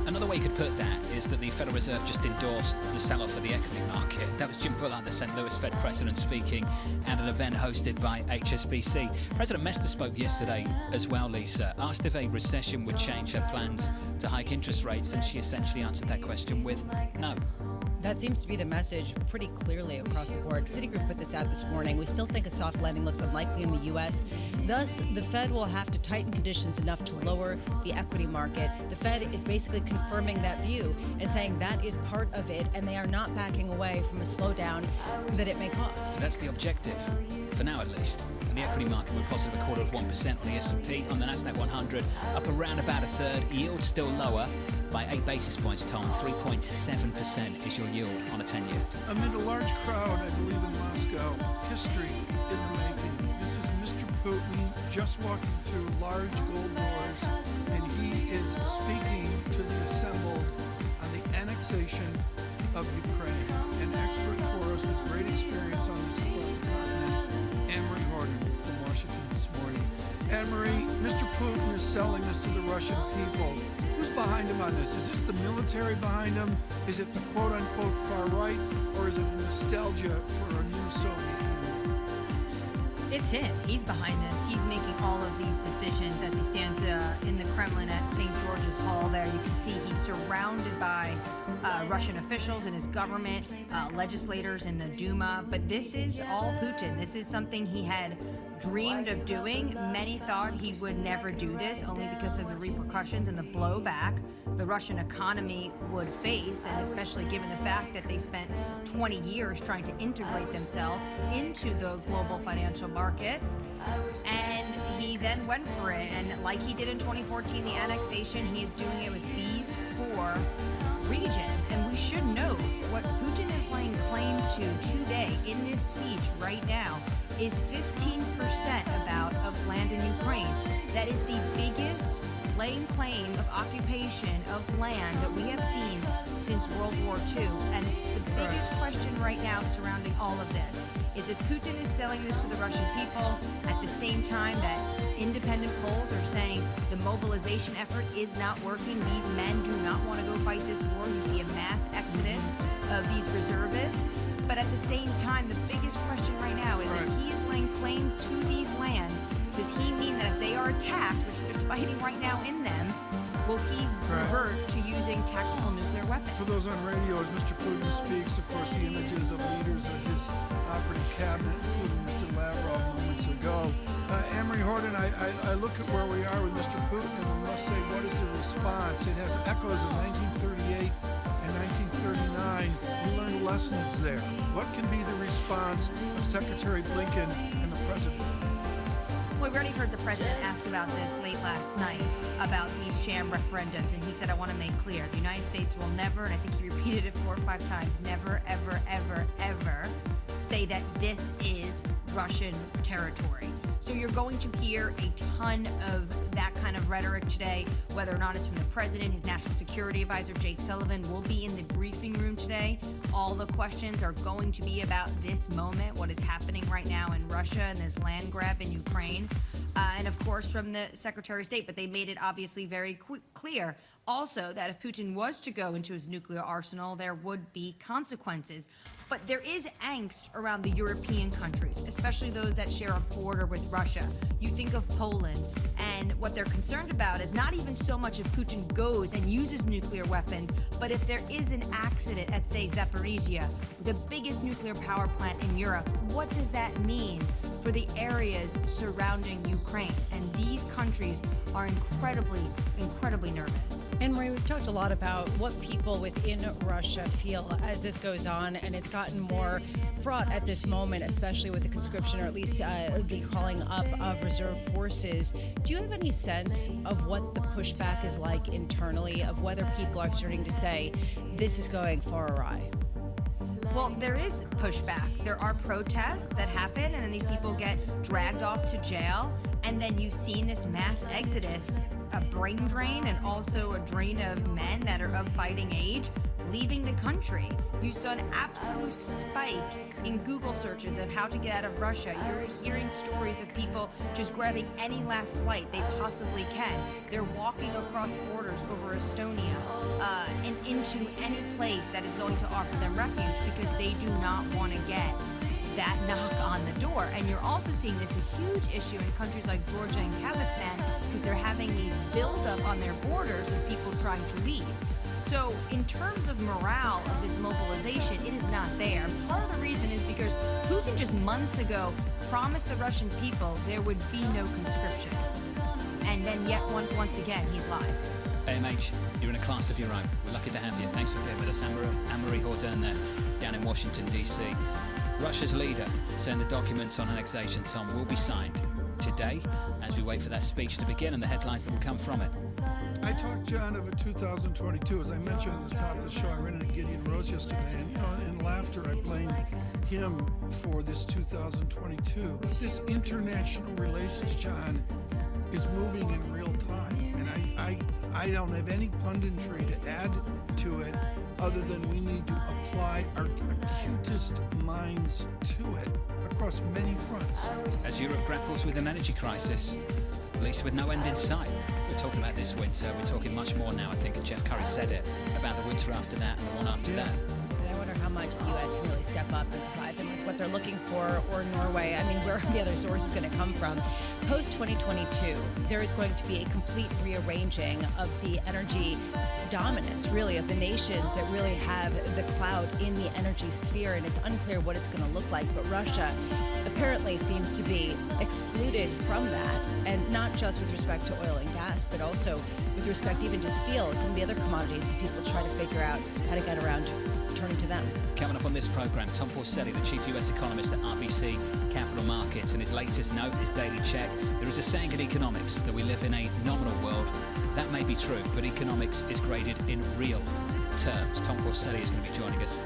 [SPEAKER 18] Another way you could put that is that the Federal Reserve just endorsed the sell-off of the equity market. That was Jim Bullard, the St. Louis Fed president, speaking at an event hosted by HSBC. President Mester spoke yesterday as well, Lisa, asked if a recession would change her plans to hike interest rates, and she essentially answered that question with no.
[SPEAKER 20] That seems to be the message pretty clearly across the board. Citigroup put this out this morning. We still think a soft landing looks unlikely in the U.S. Thus, the Fed will have to tighten conditions enough to lower the equity market. The Fed is basically confirming that view and saying that is part of it, and they are not backing away from a slowdown that it may cause.
[SPEAKER 18] That's the objective, for now at least. And the equity market we're positive 0.25% on the S&P, on the Nasdaq 100, up around about a third. Yield still lower by 8 basis points, Tom. 3.7% is your yield on a 10-year.
[SPEAKER 19] Amid a large crowd, I believe, in Moscow, history in the making. This is Mr. Putin just walking through large gold doors, and he is speaking to the assembled on the annexation of Ukraine. An expert for us with great experience on this across the continent, Anne-Marie Horton from Washington this morning. Anne-Marie, Mr. Putin is selling this to the Russian people. Who's behind him on this? Is this the military behind him? Is it the quote-unquote far right? Or is it nostalgia for a new Soviet Union?
[SPEAKER 17] It's him. He's behind this. He's making all of these decisions as he stands in the Kremlin at St. George's Hall there. You can see he's surrounded by Russian officials in his government, legislators in the Duma. But this is all Putin. This is something he had dreamed of doing. Many thought he would never do this, only because of the repercussions and the blowback the Russian economy would face, and especially given the fact that they spent 20 years trying to integrate themselves into the global financial markets. And he then went for it, and like he did in 2014, the annexation, he is doing it with these 4 regions. And we should note what Putin is laying claim to today in this speech right now is 15% of land in Ukraine. That is the biggest laying claim of occupation of land that we have seen since World War II. And the biggest question right now surrounding all of this is if Putin is selling this to the Russian people at the same time that independent polls are saying the mobilization effort is not working. These men do not want to go fight this war. You see a mass exodus of these reservists. But at the same time, the biggest question right now is if he is laying claim to these lands, does he mean that if they are attacked, which there's fighting right now in them, will he revert to using tactical nuclear weapons?
[SPEAKER 19] For those on radio, as Mr. Putin speaks, of course, the images of leaders of his operative cabinet, including Mr. Lavrov moments ago. Anne-Marie Horton, I look at where we are with Mr. Putin, and we must say, what is the response? It has echoes of 1938 and 1939. We learned lessons there. What can be the response of Secretary Blinken and the President?
[SPEAKER 17] Well, we already heard the president ask about this late last night, about these sham referendums, and he said, I want to make clear, the United States will never, and I think he repeated it 4 or 5 times, never, ever, ever, ever say that this is Russian territory. So you're going to hear a ton of that kind of rhetoric today, whether or not it's from the president. His national security advisor, Jake Sullivan, will be in the briefing room today. All the questions are going to be about this moment, what is happening right now in Russia and this land grab in Ukraine. And of course, course, from the Secretary of State, but they made it obviously very clear also that if Putin was to go into his nuclear arsenal, there would be consequences. But there is angst around the European countries, especially those that share a border with Russia. You think of Poland, and what they're concerned about is not even so much if Putin goes and uses nuclear weapons, but if there is an accident at, say, Zaporizhia, the biggest nuclear power plant in Europe, what does that mean for the areas surrounding Ukraine? And these countries are incredibly, incredibly nervous.
[SPEAKER 20] And Marie, we've talked a lot about what people within Russia feel as this goes on, and it's gotten more fraught at this moment, especially with the conscription, or at least the calling up of reserve forces. Do you have any sense of what the pushback is like internally, of whether people are starting to say, this is going far awry?
[SPEAKER 17] Well, there is pushback. There are protests that happen, and then these people get dragged off to jail. And then you've seen this mass exodus, a brain drain, and also a drain of men that are of fighting age leaving the country. You saw an absolute spike in Google searches of how to get out of Russia. You're hearing stories of people just grabbing any last flight they possibly can. They're walking across borders over Estonia and into any place that is going to offer them refuge because they do not want to get that knock on the door. And you're also seeing this a huge issue in countries like Georgia and Kazakhstan because they're having these buildup on their borders of people trying to leave. So in terms of morale of this mobilization, it is not there. And part of the reason is because Putin just months ago promised the Russian people there would be no conscription. And then yet once again, he's lied.
[SPEAKER 18] AMH, you're in a class of your own. We're lucky to have you. Thanks for being with us, Anne-Marie Hordern there, down in Washington, D.C. Russia's leader saying the documents on annexation, Tom, will be signed today as we wait for that speech to begin and the headlines that will come from it.
[SPEAKER 19] I talked, John, of a 2022. As I mentioned at the top of the show, I ran into Gideon Rose yesterday, and in laughter, I blamed him for this 2022. But this international relations, John, is moving in real time, and I don't have any punditry to add to it other than we need to apply our acutest minds to it across many fronts.
[SPEAKER 18] As Europe grapples with an energy crisis, at least with no end in sight. We're talking about this winter, we're talking much more now, I think Jeff Curry said it, about the winter after that and the one after that.
[SPEAKER 20] And I wonder how much the U.S. can really step up and provide them with what they're looking for, or Norway. I mean, where the other source is going to come from. Post-2022, there is going to be a complete rearranging of the energy dominance, really, of the nations that really have the clout in the energy sphere, and it's unclear what it's going to look like. But Russia apparently seems to be excluded from that, and not just with respect to oil and gas, but also with respect even to steel and some of the other commodities people try to figure out how to get around turning to them.
[SPEAKER 18] Coming up on this program, Tom Porcelli, the chief US economist at RBC Capital Markets, and his latest note, his daily check. There is a saying in economics that we live in a nominal world. That may be true, but economics is graded in real terms. Tom Porcelli is going to be joining us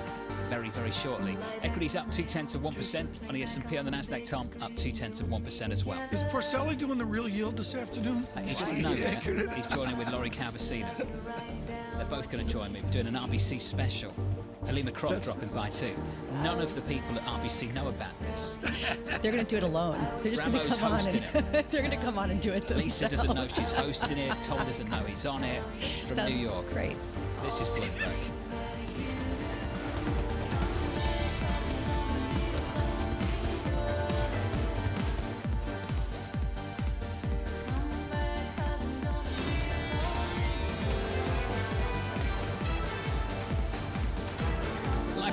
[SPEAKER 18] very, very shortly. Equities up 0.2% on the S&P, on the Nasdaq, Tom, up 0.2% as well.
[SPEAKER 19] Is Porcelli doing the real yield this afternoon?
[SPEAKER 18] He doesn't know yet. He's joining with Laurie Calvasina. They're both going to join me. We're doing an RBC special. Halima Croft dropping by too. None of the people at RBC know about this.
[SPEAKER 20] They're going to do it alone. They're just going to come on and they're going to come on and do it themselves.
[SPEAKER 18] Lisa doesn't know she's hosting it. Tom doesn't know he's on it. From
[SPEAKER 20] Sounds
[SPEAKER 18] New York.
[SPEAKER 20] Great.
[SPEAKER 18] This is Bloomberg.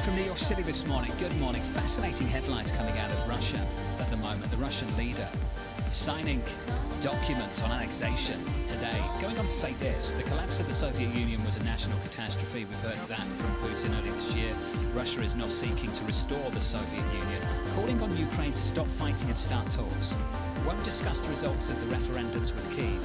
[SPEAKER 18] From New York City this morning. Good morning. Fascinating headlines coming out of Russia at the moment. The Russian leader signing documents on annexation today. Going on to say this, the collapse of the Soviet Union was a national catastrophe. We've heard that from Putin earlier this year. Russia is not seeking to restore the Soviet Union, calling on Ukraine to stop fighting and start talks. Won't discuss the results of the referendums with Kyiv.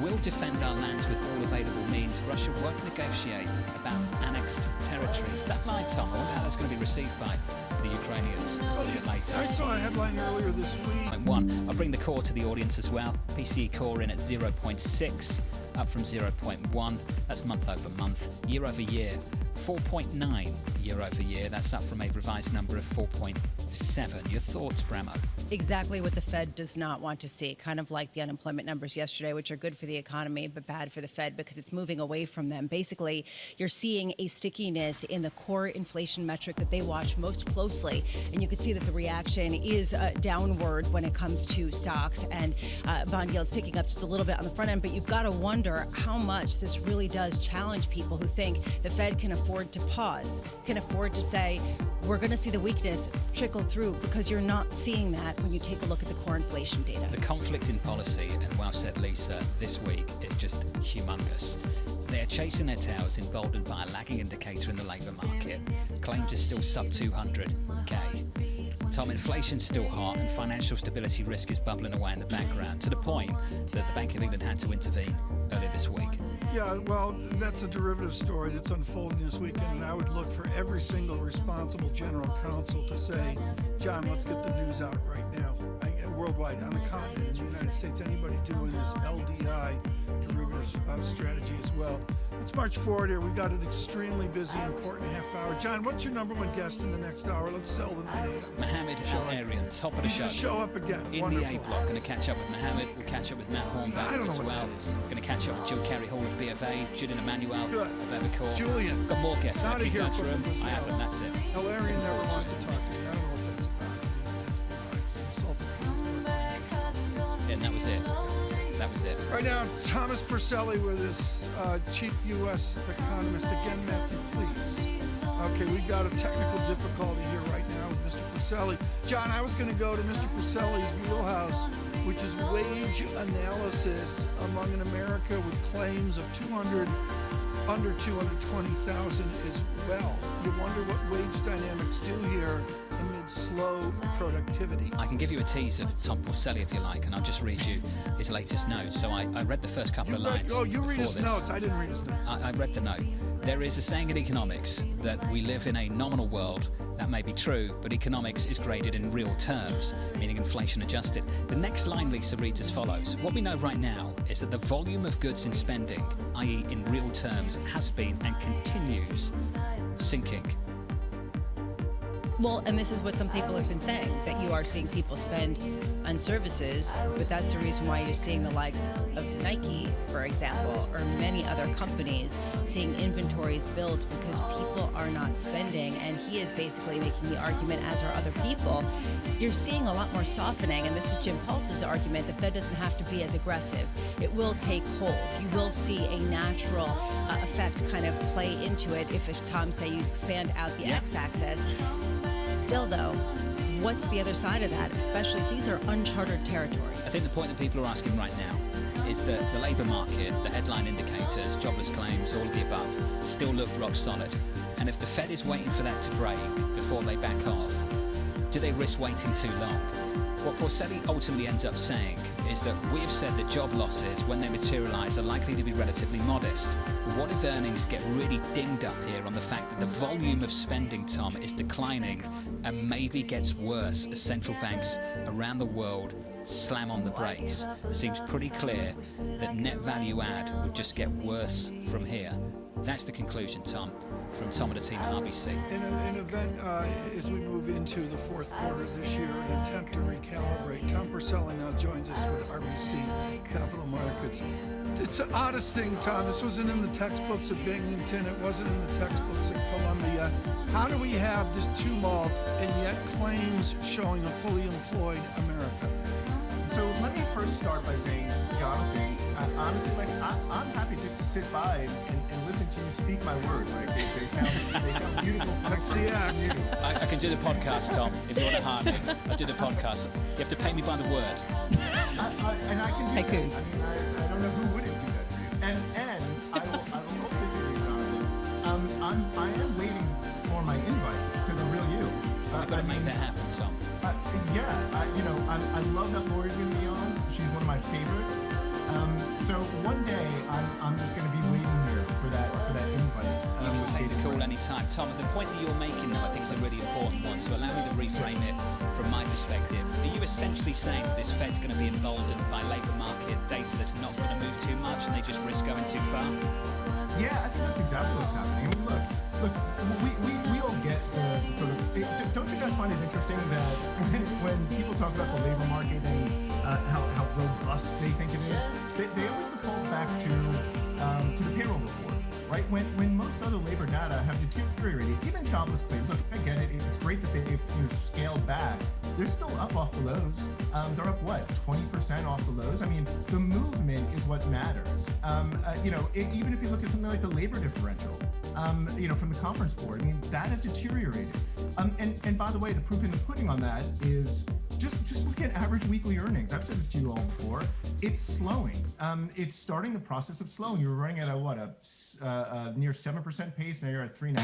[SPEAKER 18] Will defend our lands with all available means. Russia won't negotiate about annexed territories. That line, Tom, I wonder how that's going to be received by the Ukrainians a little bit later.
[SPEAKER 19] I saw a headline earlier this week.
[SPEAKER 18] I'll bring the core to the audience as well. PCE core in at 0.6. up from 0.1. That's month over month. Year over year, 4.9 year over year. That's up from a revised number of 4.7. Your thoughts, Bramo?
[SPEAKER 20] Exactly what the Fed does not want to see, kind of like the unemployment numbers yesterday, which are good for the economy but bad for the Fed because it's moving away from them. Basically, you're seeing a stickiness in the core inflation metric that they watch most closely, and you can see that the reaction is downward when it comes to stocks and bond yields ticking up just a little bit on the front end, but you've got to wonder how much this really does challenge people who think the Fed can afford to pause, can afford to say, we're going to see the weakness trickle through, because you're not seeing that when you take a look at the core inflation data.
[SPEAKER 18] The conflict in policy, and well said Lisa, this week is just humongous. They're chasing their tails, emboldened by a lagging indicator in the labour market. Claims are still sub 200k. Tom, inflation's still hot and financial stability risk is bubbling away in the background, to the point that the Bank of England had to intervene earlier this week.
[SPEAKER 19] Yeah, well, that's a derivative story that's unfolding this weekend, and I would look for every single responsible general counsel to say, John, let's get the news out right now. Worldwide, on the continent, in the United States, anybody doing this LDI derivative strategy as well. Let's march forward here. We've got an extremely busy, important half hour. John, what's your number one guest in the next hour? Let's sell the night.
[SPEAKER 18] Mohammed Al-Arian, top of the show.
[SPEAKER 19] Show up again.
[SPEAKER 18] In
[SPEAKER 19] Wonderful.
[SPEAKER 18] the A block. Going to catch up with Mohammed. We'll catch up with Matt Hornbacher as well. Going to catch up with Jill Carey Hall of B of A, Julian Emmanuel of Evercore.
[SPEAKER 19] Julian.
[SPEAKER 18] Got more guests.
[SPEAKER 19] Out of here.
[SPEAKER 18] I have them. That's it.
[SPEAKER 19] Al-Arian never wants to talk to you. I don't know what that's about. It's insulting.
[SPEAKER 18] And that was it. That was it.
[SPEAKER 19] Right now, Thomas Purcelli with his chief U.S. economist. Again, Matthew, please. Okay, we've got a technical difficulty here right now with Mr. Purcelli. John, I was going to go to Mr. Purcelli's wheelhouse, which is wage analysis among an America with claims of under 220,000 as well. You wonder what wage dynamics do here amid slow productivity.
[SPEAKER 18] I can give you a tease of Tom Purcelli if you like, and I'll just read you his latest note. So I read the first couple of lines.
[SPEAKER 19] Oh, you read his
[SPEAKER 18] this.
[SPEAKER 19] notes. I didn't read his notes.
[SPEAKER 18] I read the note. There is a saying in economics that we live in a nominal world. That may be true, but economics is graded in real terms, meaning inflation adjusted. The next line, Lisa, reads as follows. What we know right now is that the volume of goods in spending, i.e. in real terms, has been and continues sinking.
[SPEAKER 20] Well, and this is what some people have been saying, that you are seeing people spend on services, but that's the reason why you're seeing the likes of Nike, for example, or many other companies seeing inventories build because people are not spending, and he is basically making the argument, as are other people. You're seeing a lot more softening, and this was Jim Pulse's argument, the Fed doesn't have to be as aggressive. It will take hold. You will see a natural effect kind of play into it if Tom say you expand out the x-axis. Still, though, what's the other side of that, especially if these are uncharted territories?
[SPEAKER 18] I think the point that people are asking right now is that the labour market, the headline indicators, jobless claims, all of the above, still look rock solid. And if the Fed is waiting for that to break before they back off, do they risk waiting too long? What Purcelli ultimately ends up saying is that we have said that job losses, when they materialise, are likely to be relatively modest. But what if earnings get really dinged up here on the fact that the volume of spending, Tom, is declining and maybe gets worse as central banks around the world slam on the brakes? It seems pretty clear that net value add would just get worse from here. That's the conclusion, Tom, from Tom and the team at RBC.
[SPEAKER 19] In an event as we move into the fourth quarter this year, an attempt to recalibrate. Tom Purcelli now joins us with RBC Capital Markets. It's the oddest thing, Tom. This wasn't in the textbooks at Binghamton. It wasn't in the textbooks at Columbia. How do we have this tumult and yet claims showing a fully employed America?
[SPEAKER 7] So let me first start by saying, Jonathan, honestly, I'm happy just to sit by and listen to you speak my words. Like they sound beautiful.
[SPEAKER 19] That's the act.
[SPEAKER 18] I can do the podcast, Tom. If you want to hire me, I'll do the podcast. You have to pay me by the word.
[SPEAKER 7] And I can do that. I mean, I don't know who wouldn't do that for you. And I will also say, Jonathan, I am waiting for my invites to the real you.
[SPEAKER 18] You've got to make that happen, Tom.
[SPEAKER 7] I love that Lori's going to be on. She's one of my favorites. So one day I'm just going to be waiting here for that invite.
[SPEAKER 18] You can take the call anytime. Tom, the point that you're making now, I think, is a really important one. So allow me to reframe it from my perspective. Are you essentially saying that this Fed's going to be emboldened by labour market data that's not going to move too much and they just risk
[SPEAKER 7] Yeah, I think that's exactly what's happening. I mean, look, we all get the sort of. Don't you guys find it interesting that when people talk about the labor market and how robust they think it is, they always default back to the payroll report, right? When most other labor data have deteriorated, even jobless claims. Look, I get it. It's great that they've scaled back. They're still up off the lows. They're up, what, 20% off the lows? I mean, the movement is what matters. Even if you look at something like the labor differential, from the Conference Board, I mean, that has deteriorated. And by the way, the proof in the pudding on that is just look at average weekly earnings. I've said this to you all before. It's slowing. It's starting the process of slowing. You were running at a near 7% pace. Now you're at 3.5%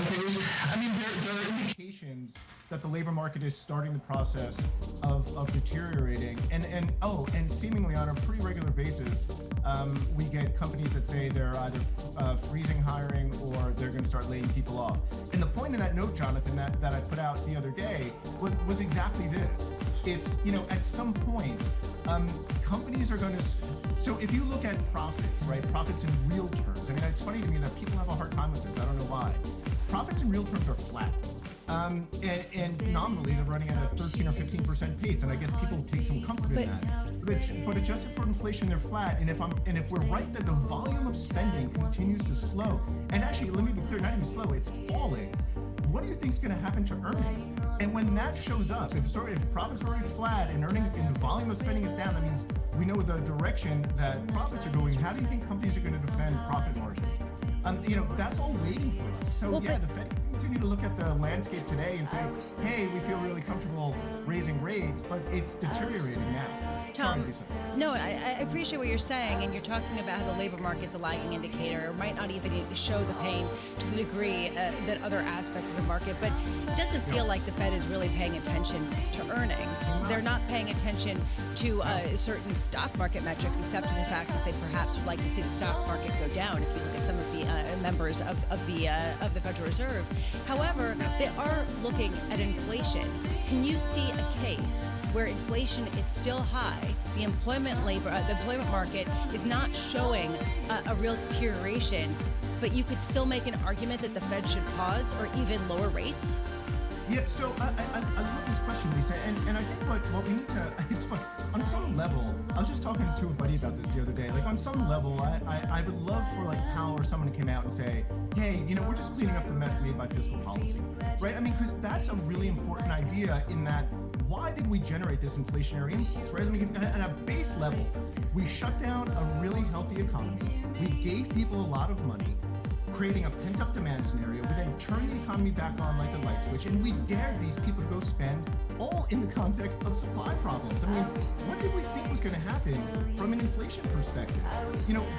[SPEAKER 7] pace. I mean, there are indications that the labor market is starting the process of deteriorating. And seemingly on a pretty regular basis, we get companies that say they're either freezing hiring or they're going to start laying people off. And the point of that note, Jonathan, that I put out the other day was exactly this. It's, at some point, companies are going to. So if you look at profits, right, profits in real terms, I mean, it's funny to me that people have a hard time with this. I don't know why. Profits in real terms are flat. And nominally, they're running at a 13 or 15% pace, and I guess people take some comfort in that. But adjusted for inflation, they're flat. And if we're right that the volume of spending continues to slow, and actually, let me be clear, not even slow, it's falling. What do you think is going to happen to earnings? And when that shows up, if profits are already flat and earnings and the volume of spending is down, that means we know the direction that profits are going. How do you think companies are going to defend profit margins? That's all waiting for us. So the Fed continue to look at the landscape today and say, hey, we feel really comfortable raising rates, but it's deteriorating now.
[SPEAKER 20] Tom, no, I appreciate what you're saying, and you're talking about how the labor market's a lagging indicator, or might not even show the pain to the degree that other aspects of the market, but it doesn't feel like the Fed is really paying attention to earnings. They're not paying attention to certain stock market metrics, except in the fact that they perhaps would like to see the stock market go down if you look at some of the members of the Federal Reserve. However, they are looking at inflation. Can you see a case where inflation is still high, the employment market is not showing a real deterioration, but you could still make an argument that the Fed should pause or even lower rates?
[SPEAKER 7] Yeah, so I love this question, Lisa, and I think what we need to, it's fun. On some level, I was just talking to a buddy about this the other day. Like, on some level, I would love for, like, Powell or someone to come out and say, hey, we're just cleaning up the mess made by fiscal policy, right? I mean, because that's a really important idea in that, why did we generate this inflationary impulse, right? I mean, at a base level, we shut down a really healthy economy. We gave people a lot of money, creating a pent-up demand scenario. We then turned the economy back on like a light switch, and we dared these people to go spend, all in the context of supply problems. I mean, what did we think was going to happen from an inflation perspective?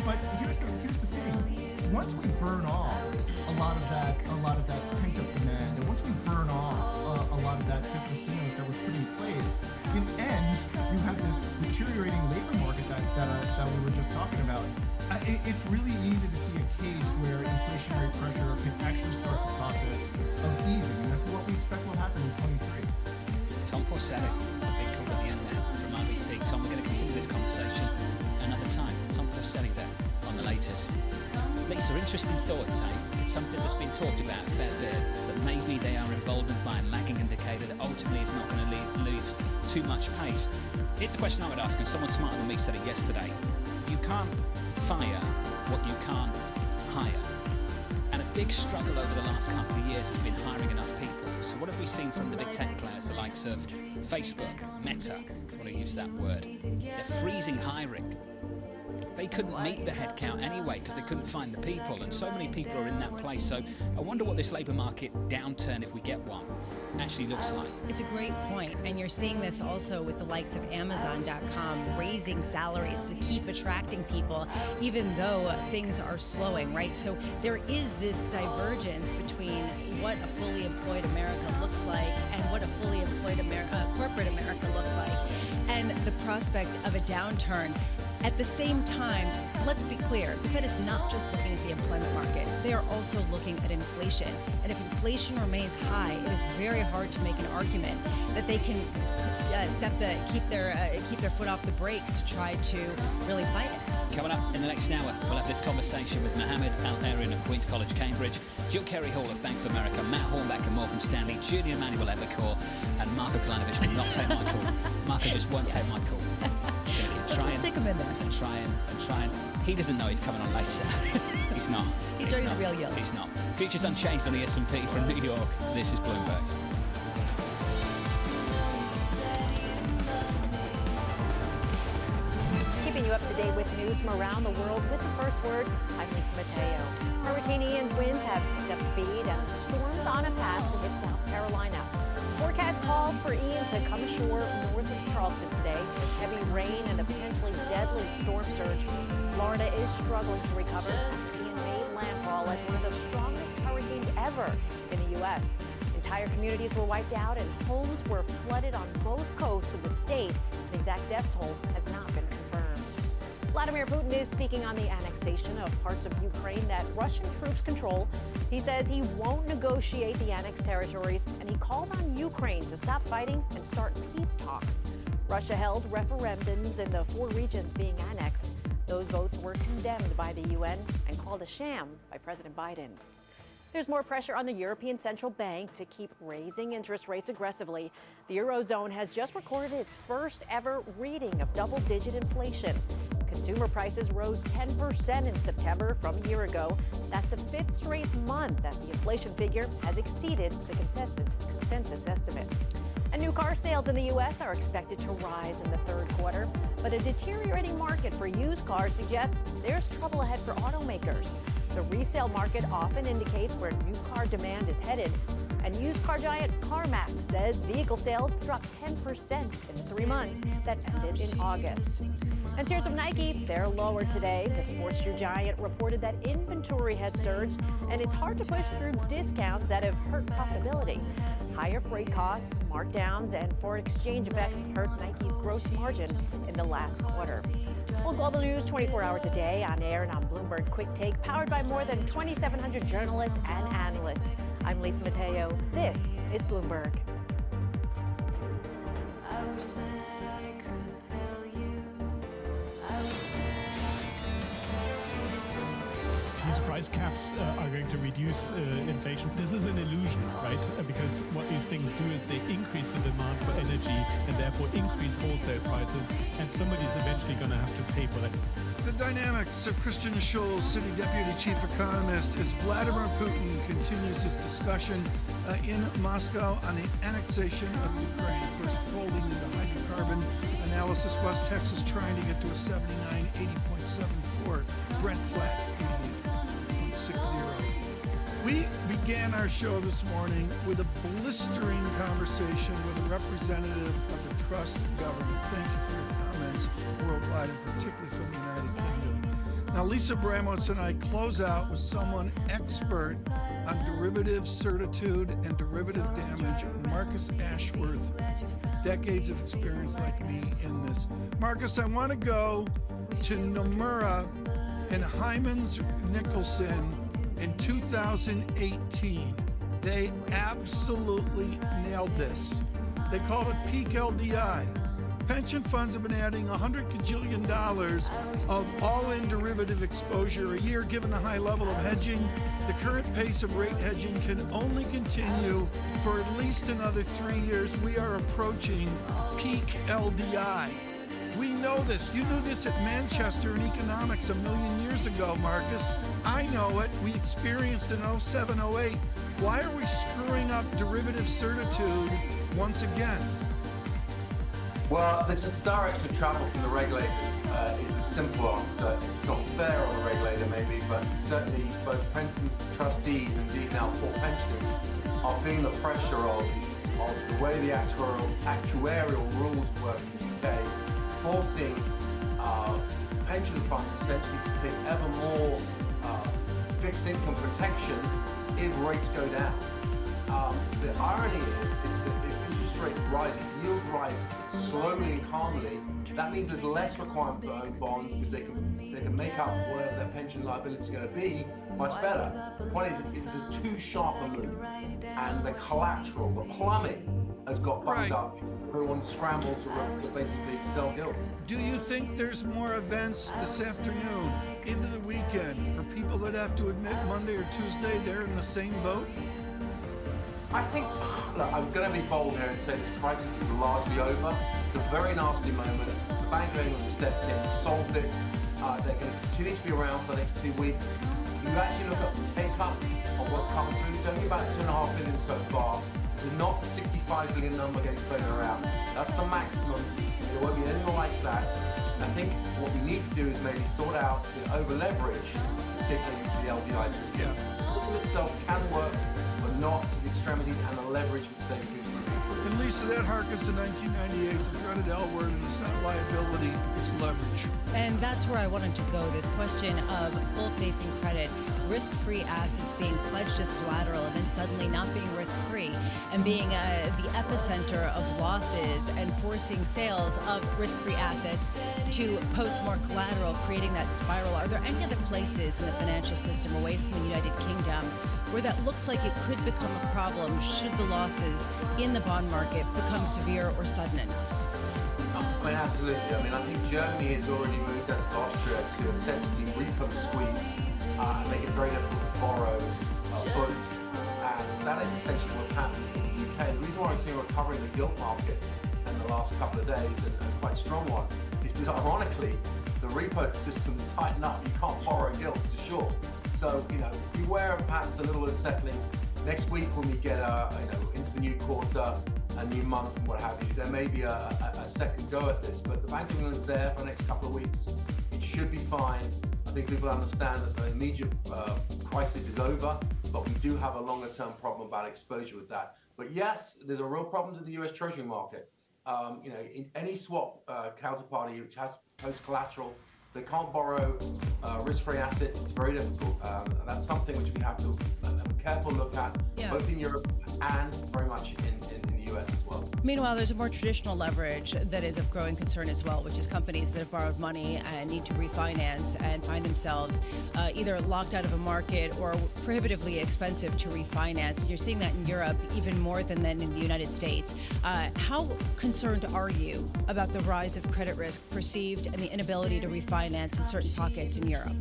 [SPEAKER 7] But here's the thing. Once we burn off a lot of that pent-up demand, and once we burn off a lot of that fiscal stimulus that was put in place, in end, you have this deteriorating labor market that we were just talking about. It's really easy to see a case where inflationary pressure can actually start the process of easing, and that's what we expect will happen in 23.
[SPEAKER 18] Tom Porcelli, a big call at the end there from RBC. Tom, we're going to continue this conversation another time. Tom Porcelli there on the latest. Lisa, interesting thoughts, hey? It's something that's been talked about a fair bit, that maybe they are emboldened by a lagging indicator that ultimately is not going to leave too much pace. Here's the question I would ask, and someone smarter than me said it yesterday. You can't fire what you can't hire. And a big struggle over the last couple of years has been hiring enough people. So what have we seen from the big tech players, the likes of Facebook, Meta, I want to use that word. They're freezing hiring. They couldn't meet the headcount anyway because they couldn't find the people, and so many people are in that place. So I wonder what this labour market downturn, if we get one, actually looks like.
[SPEAKER 20] It's a great point, and you're seeing this also with the likes of Amazon.com raising salaries to keep attracting people, even though things are slowing, right? So there is this divergence between what a fully employed America looks like and what a fully employed corporate America looks like, and the prospect of a downturn. At the same time, let's be clear, the Fed is not just looking at the employment market. They are also looking at inflation. And if inflation remains high, it is very hard to make an argument that they can keep their foot off the brakes to try to really fight it.
[SPEAKER 18] Coming up in the next hour, we'll have this conversation with Mohammed Al-Arian of Queen's College, Cambridge, Jill Carey Hall of Bank of America, Matt Hornback of Morgan Stanley, Julian Manuel Evercore, and Marco Kalanovic will not take my call. Marco just won't take my call.
[SPEAKER 20] Stick him in there.
[SPEAKER 18] And try and. He doesn't know he's coming on later. He's not.
[SPEAKER 20] He's ready to reel you.
[SPEAKER 18] He's not. Futures unchanged on the S&P from New York. This is Bloomberg.
[SPEAKER 12] Keeping you up to date with news from around the world with the first word, I'm Lisa Mateo. Hurricane Ian's winds have picked up speed and storms on a path to hit South Carolina. Forecast calls for Ian to come ashore north of Charleston today with heavy rain and a potentially deadly storm surge. Florida is struggling to recover after Ian made landfall as one of the strongest hurricanes ever in the U.S. Entire communities were wiped out and homes were flooded on both coasts of the state. The exact death toll has not been confirmed. Vladimir Putin is speaking on the annexation of parts of Ukraine that Russian troops control. He says he won't negotiate the annexed territories, and he called on Ukraine to stop fighting and start peace talks. Russia held referendums in the 4 regions being annexed. Those votes were condemned by the UN and called a sham by President Biden. There's more pressure on the European Central Bank to keep raising interest rates aggressively. The Eurozone has just recorded its first ever reading of double-digit inflation. Consumer prices rose 10% in September from a year ago. That's the 5th straight month that the inflation figure has exceeded the consensus estimate. And new car sales in the U.S. are expected to rise in the third quarter, but a deteriorating market for used cars suggests there's trouble ahead for automakers. The resale market often indicates where new car demand is headed, and used car giant CarMax says vehicle sales dropped 10% in the 3 months that ended in August. And shares of Nike, they're lower today. The sports shoe giant reported that inventory has surged, and it's hard to push through discounts that have hurt profitability. Higher freight costs, markdowns, and foreign exchange effects hurt Nike's gross margin in the last quarter. Well, global news 24 hours a day on air and on Bloomberg Quick Take, powered by more than 2,700 journalists and analysts. I'm Lisa Mateo. This is Bloomberg.
[SPEAKER 4] These price caps are going to reduce inflation. This is an illusion, right? Because what these things do is they increase the demand for energy and therefore increase wholesale prices, and somebody's eventually going to have to pay for that.
[SPEAKER 19] The dynamics of Christian Schulz, City Deputy Chief Economist, as Vladimir Putin continues his discussion in Moscow on the annexation of Ukraine. Of course, folding into hydrocarbon analysis, West Texas trying to get to a 79, 80.74, Brent flat, 88.60. We began our show this morning with a blistering conversation with a representative of the Trust government. Thank you for your comments worldwide, and particularly from the United Kingdom. Now, Lisa Bramowitz and I close out with someone expert on derivative certitude and derivative damage, Marcus Ashworth, decades of experience like me in this. Marcus, I want to go to Nomura and Hyman's Nicholson in 2018. They absolutely nailed this. They called it peak LDI. Pension funds have been adding $100 gajillion of all-in derivative exposure a year, given the high level of hedging. The current pace of rate hedging can only continue for at least another 3 years. We are approaching peak LDI. We know this. You knew this at Manchester in economics a million years ago, Marcus. I know it. We experienced in 07, 08. Why are we screwing up derivative certitude once again?
[SPEAKER 1] Well, there's a direction of travel from the regulators. It's a simple answer. It's not fair on the regulator, maybe, but certainly both pension trustees and indeed now full pensioners are feeling the pressure of the way the actuarial rules work in the UK, forcing pension funds essentially to take ever more fixed income protection if rates go down.
[SPEAKER 8] The irony is that if interest rates rise, if yields rise slowly and calmly, that means there's less requirement to own bonds because they can make up whatever their pension liability is going to be much better. The point is, it's a too sharp a move, and the collateral, the plumbing, has got bumped up. Everyone scrambled to basically sell gilts.
[SPEAKER 19] Do you think there's more events this afternoon into the weekend for people that have to admit Monday or Tuesday they're in the same boat?
[SPEAKER 8] I think, look, I'm going to be bold here and say this crisis is largely over. It's a very nasty moment. The Bank of England stepped in, solved it. They're going to continue to be around for the next 2 weeks. If you actually look at the take-up of what's coming through, it's only about 2.5 billion so far. It's not the 65 billion number getting thrown around. That's the maximum. There won't be anything like that. I think what we need to do is maybe sort out the over-leverage, particularly the LDI system.
[SPEAKER 19] Yeah.
[SPEAKER 8] The system itself can work, but not to the extremity and the leverage which they do.
[SPEAKER 19] And Lisa, that harkens to 1998, the dreaded L word, and it's not liability, it's leverage.
[SPEAKER 20] And that's where I wanted to go, this question of full faith and credit, risk-free assets being pledged as collateral and then suddenly not being risk-free and being the epicenter of losses and forcing sales of risk-free assets to post more collateral, creating that spiral. Are there any other places in the financial system away from the United Kingdom where that looks like it could become a problem should the losses in the bond market become severe or sudden enough?
[SPEAKER 8] I mean, absolutely. I mean, I think Germany has already moved out to Austria to essentially repo squeeze and make it very difficult to borrow funds. And that is essentially what's happening in the UK. The reason why we're seeing a recovery in the gilt market in the last couple of days, and a quite strong one, is because ironically, the repo system is tightened up. You can't borrow gilts to short. So, beware of perhaps a little bit of settling. Next week when we get into the new quarter, a new month and what have you, there may be a second go at this, but the Bank of England is there for the next couple of weeks. It should be fine. I think people understand that the immediate crisis is over, but we do have a longer term problem about exposure with that. But yes, there's a real problem to the US Treasury market. In any swap counterparty which has post collateral, they can't borrow risk-free assets. It's very difficult. That's something which we have to have a careful look at, both in Europe and very much in the US as well.
[SPEAKER 20] Meanwhile, there's a more traditional leverage that is of growing concern as well, which is companies that have borrowed money and need to refinance and find themselves either locked out of a market or prohibitively expensive to refinance. You're seeing that in Europe even more than in the United States. How concerned are you about the rise of credit risk perceived and the inability to refinance in certain pockets in Europe?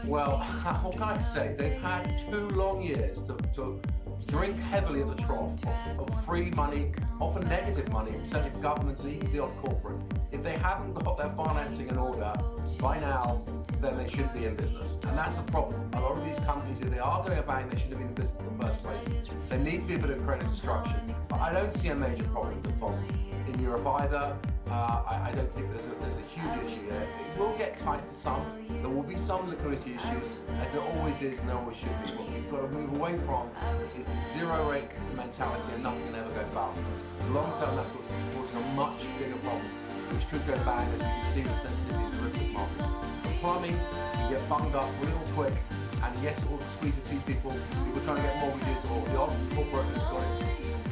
[SPEAKER 8] Well, what can I say? They've had 2 long years to drink heavily at the trough of free money, often negative money, certainly for governments and even the odd corporate. If they haven't got their financing in order by now, then they should be in business. And that's the problem. A lot of these companies, if they are going to bank, they should have been in business in the first place. There needs to be a bit of credit destruction. But I don't see a major problem with defaults in Europe either. I don't think there's a huge issue there. It will get tight for some. There will be some liquidity issues, as there always is and there always should be. What we've got to move away from is the zero rate mentality and nothing can ever go fast. Long term, that's what's causing a much bigger problem, which could go bad, as you can see the sensitivity of derivative markets. The plumbing can get bunged up real quick, and yes, it will squeeze a few people trying to get mortgages, or the odd corporate has got its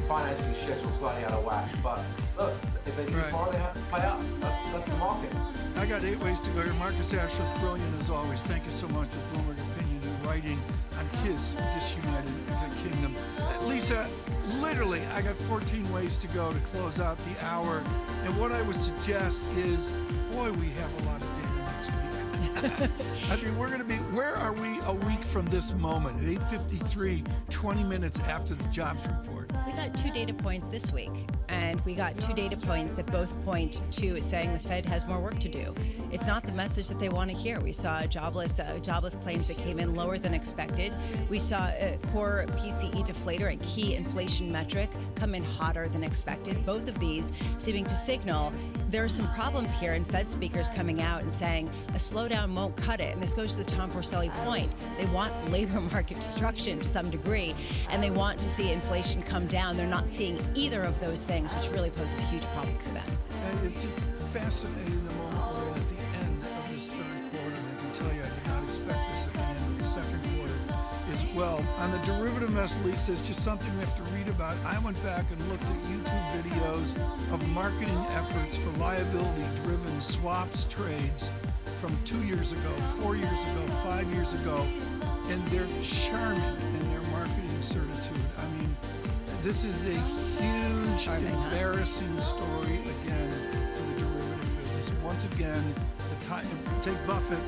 [SPEAKER 8] financing schedule slightly out of whack. But look, if they do borrow, they have to pay up. That's the market.
[SPEAKER 19] I got 8 ways to go here. Marcus Asher's brilliant as always. Thank you so much for Bloomberg Opinion and writing on kids disunited kingdom. Lisa, literally, I got 14 ways to go to close out the hour. And what I would suggest is, boy, we have a lot of data next week. I mean, where are we a week from this moment at 8:53, 20 minutes after the jobs report?
[SPEAKER 20] We got 2 data points this week, and we got 2 data points that both point to saying the Fed has more work to do. It's not the message that they want to hear. We saw jobless claims that came in lower than expected. We saw a core PCE deflator, a key inflation metric, come in hotter than expected. Both of these seeming to signal there are some problems here, and Fed speakers coming out and saying a slowdown won't cut it. And this goes to the Tom Porcelli point. They want labor market destruction to some degree, and they want to see inflation come down. They're not seeing either of those things, which really poses a huge problem for them.
[SPEAKER 19] And it's just fascinating the moment we're at the end of this third quarter, and I can tell you I did not expect this at the end of the second quarter, is well. On the derivative mess, Lisa, it's just something we have to read about. I went back and looked at YouTube videos of marketing efforts for liability-driven swaps trades from 2 years ago, 4 years ago, 5 years ago, and they're charming in their marketing certitude. I mean, this is a huge, embarrassing story again for the derivative business. Once again, take Buffett,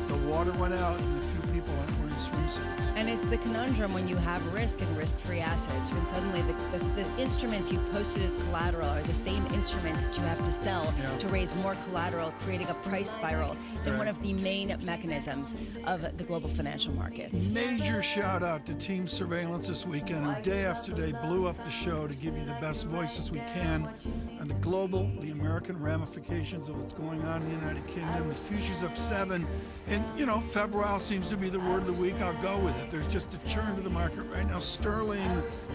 [SPEAKER 19] the water went out and a few people aren't wearing swimsuits.
[SPEAKER 20] And it's the conundrum when you have risk and risk-free assets, when suddenly the instruments you posted as collateral are the same instruments that you have to sell to raise more collateral, creating a price spiral in one of the main mechanisms of the global financial markets.
[SPEAKER 19] Major shout out to Team Surveillance this weekend, who day after day blew up the show to give you the best voices we can on the global, the American ramifications of what's going on in the United Kingdom. The futures up 7, and you know, febrile seems to be the word of the week. I'll go with it. There's just a churn to the market right now. Sterling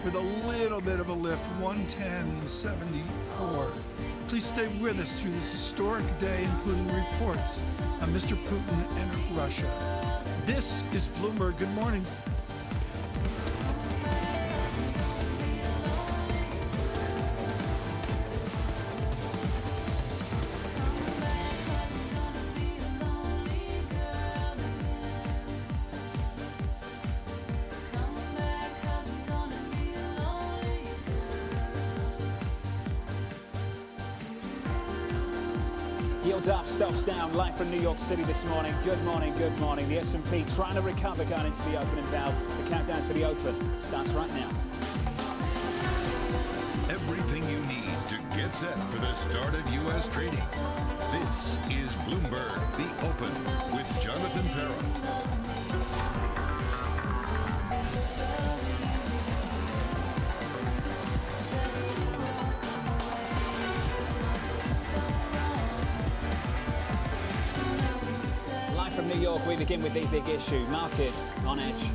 [SPEAKER 19] with a little bit of a lift, 110.74. Please stay with us through this historic day, including reports on Mr. Putin and Russia. This is Bloomberg. Good morning.
[SPEAKER 18] Yields up, stocks down, live from New York City this morning. Good morning, good morning. The S&P trying to recover going into the opening bell. The countdown to the open starts right now.
[SPEAKER 24] Everything you need to get set for the start of U.S. trading. This is Bloomberg, The Open, with Jonathan Farrow.
[SPEAKER 18] From New York, we begin with the big issue. Markets on edge.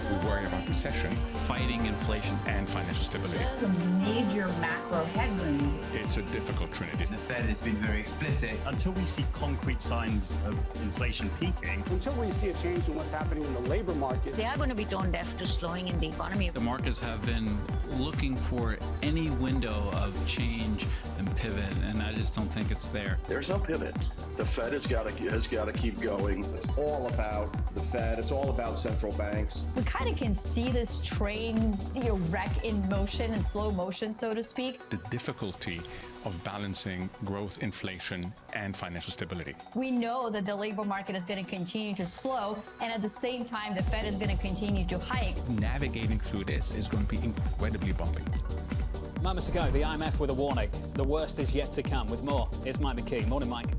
[SPEAKER 5] We worry about recession, fighting inflation, and financial stability.
[SPEAKER 9] Some major macro headwinds.
[SPEAKER 5] It's a difficult trinity.
[SPEAKER 22] The Fed has been very explicit.
[SPEAKER 23] Until we see concrete signs of inflation peaking.
[SPEAKER 25] Until we see a change in what's happening in the labor market.
[SPEAKER 9] They are going to be tone deaf to slowing in the economy.
[SPEAKER 26] The markets have been looking for any window of change and pivot, and I just don't think it's there.
[SPEAKER 28] There's no pivot. The Fed has got to keep going. It's all about the Fed. It's all about central banks.
[SPEAKER 29] We kind of can see this train, wreck in motion, in slow motion, so to speak.
[SPEAKER 5] The difficulty of balancing growth, inflation, and financial stability.
[SPEAKER 29] We know that the labor market is going to continue to slow, and at the same time, the Fed is going to continue to hike.
[SPEAKER 5] Navigating through this is going to be incredibly bumpy.
[SPEAKER 18] Moments ago, the IMF with a warning. The worst is yet to come. With more, here's Mike McKee. Morning, Mike.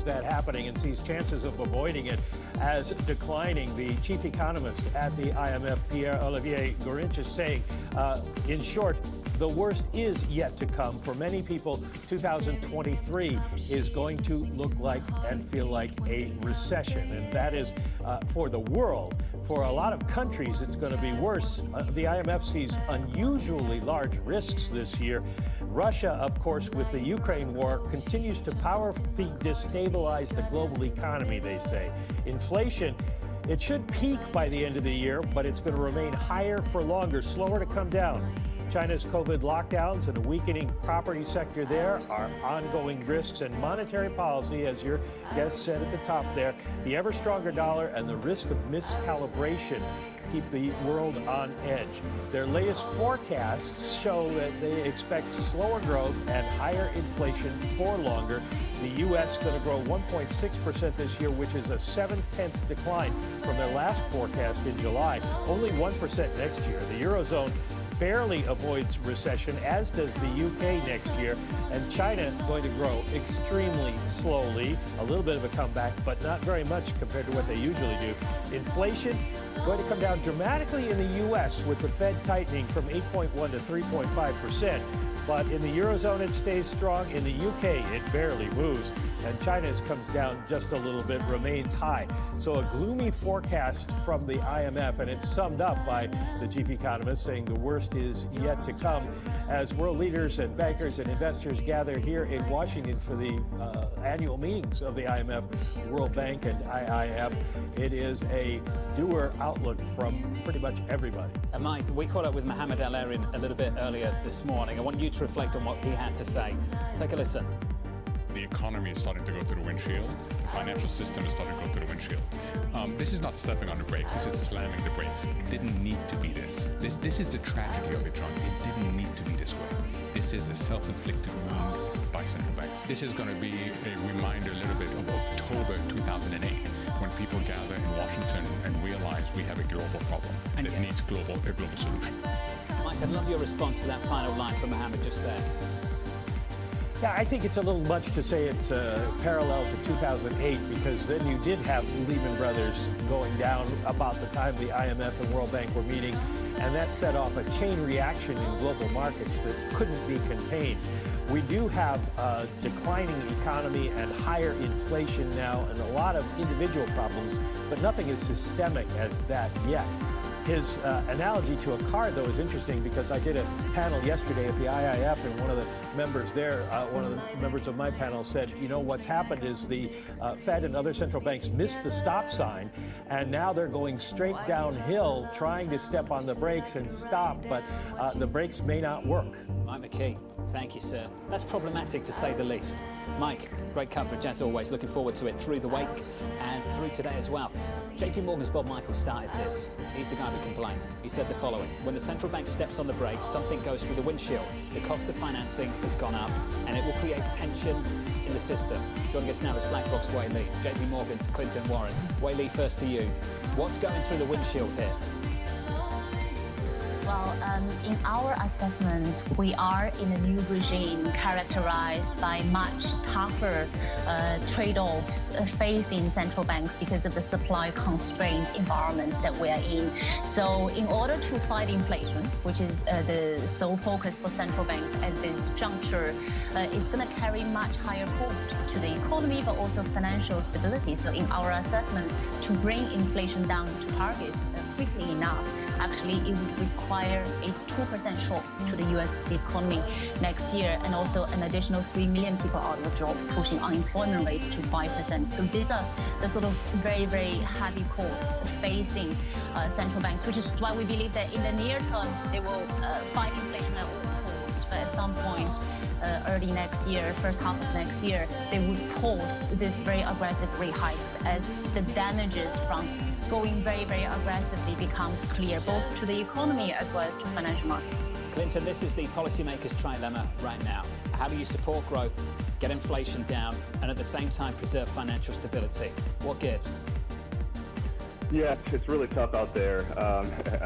[SPEAKER 30] That happening and sees chances of avoiding it as declining. The chief economist at the IMF, Pierre-Olivier Gourinch, is saying, in short, the worst is yet to come. For many people, 2023 is going to look like and feel like a recession, and that is for the world. For a lot of countries, it's going to be worse. The IMF sees unusually large risks this year. Russia, of course, with the Ukraine war, continues to powerfully destabilize the global economy, they say. Inflation, it should peak by the end of the year, but it's going to remain higher for longer, slower to come down. China's COVID lockdowns and a weakening property sector there are ongoing risks, and monetary policy, as your guest said at the top there, the ever stronger dollar and the risk of miscalibration keep the world on edge. Their latest forecasts show that they expect slower growth and higher inflation for longer. The U.S. going to grow 1.6% this year, which is a 7/10 decline from their last forecast in July. Only 1% next year. The Eurozone barely avoids recession, as does the UK next year, and China going to grow extremely slowly, a little bit of a comeback, but not very much compared to what they usually do. Inflation going to come down dramatically in the U.S. with the Fed tightening from 8.1 to 3.5%. But in the Eurozone, it stays strong. In the UK, it barely moves. And China's comes down just a little bit, remains high. So a gloomy forecast from the IMF, and it's summed up by the chief economist saying the worst is yet to come as world leaders and bankers and investors gather here in Washington for the annual meetings of the IMF, World Bank, and IIF. It is a dour outlook from pretty much everybody.
[SPEAKER 18] Mike, we caught up with Mohammed El-Erin a little bit earlier this morning. I want you to reflect on what he had to say. Take a listen.
[SPEAKER 5] The economy is starting to go through the windshield. The financial system is starting to go through the windshield. This is not stepping on the brakes. This is slamming the brakes. It didn't need to be this. This is the tragedy of it, John. It didn't need to be this way. This is a self-inflicted wound by central banks. This is going to be a reminder a little bit of October 2008, when people gather in Washington and realize we have a global problem and it needs a global solution.
[SPEAKER 18] Mike, I'd love your response to that final line from Mohammed just there.
[SPEAKER 30] Yeah, I think it's a little much to say it's parallel to 2008 because then you did have Lehman Brothers going down about the time the IMF and World Bank were meeting, and that set off a chain reaction in global markets that couldn't be contained. We do have a declining economy and higher inflation now and a lot of individual problems, but nothing as systemic as that yet. His analogy to a car, though, is interesting because I did a panel yesterday at the IIF, and one of the members there, one of the members of my panel said, you know, what's happened is the Fed and other central banks missed the stop sign, and now they're going straight downhill trying to step on the brakes and stop, but the brakes may not work.
[SPEAKER 18] Mike McKee, thank you, sir. That's problematic to say the least. Mike, great coverage as always. Looking forward to it through the week and through today as well. JP Morgan's Bob Michael started this. He's the guy who complained. He said the following: when the central bank steps on the brakes, something goes through the windshield. The cost of financing has gone up, and it will create tension in the system. Joining us now is Blackbox Wei Li, JP Morgan's Clinton Warren. Wei Li, first to you. What's going through the windshield here?
[SPEAKER 9] Well, in our assessment, we are in a new regime characterized by much tougher trade-offs facing central banks because of the supply-constrained environment that we are in. So in order to fight inflation, which is the sole focus for central banks at this juncture, it's going to carry much higher cost to the economy, but also financial stability. So in our assessment, to bring inflation down to targets quickly enough, actually it would require a 2% shock to the US economy next year, and also an additional 3 million people out of a job, pushing unemployment rate to 5%. So these are the sort of very, very heavy costs facing central banks, which is why we believe that in the near term, they will fight inflation at all costs, but at some point early next year, first half of next year, they would pause these very aggressive rate hikes as the damages from going very, very aggressively becomes clear, both to the economy as well as to financial markets.
[SPEAKER 18] Clinton, this is the policymakers' trilemma right now. How do you support growth, get inflation down, and at the same time preserve financial stability? What gives?
[SPEAKER 2] Yeah, it's really tough out there.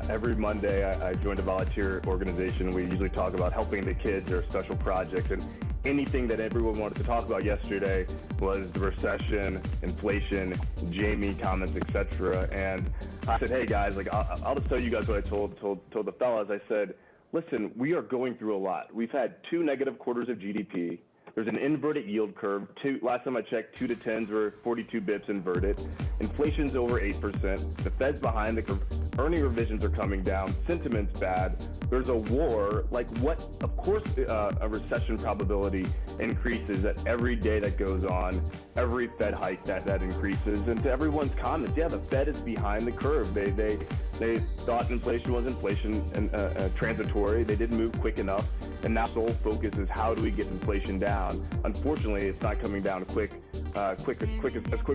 [SPEAKER 2] Every Monday, I joined a volunteer organization. We usually talk about helping the kids or special projects, and anything that everyone wanted to talk about yesterday was the recession, inflation, Jamie comments, etc. And I said, hey guys, like I'll just tell you guys what I told the fellas. I said, listen, we are going through a lot. We've had 2 negative quarters of GDP. There's an inverted yield curve. Last time I checked, 2 to 10s were 42 bips inverted. Inflation's over 8%. The Fed's behind the curve. Earning revisions are coming down. Sentiment's bad. There's a war. Like what? Of course, a recession probability increases at every day that goes on. Every Fed hike that increases. And to everyone's comments, yeah, the Fed is behind the curve. They thought inflation was and transitory. They didn't move quick enough. And now the sole focus is how do we get inflation down? Unfortunately, it's not coming down as quick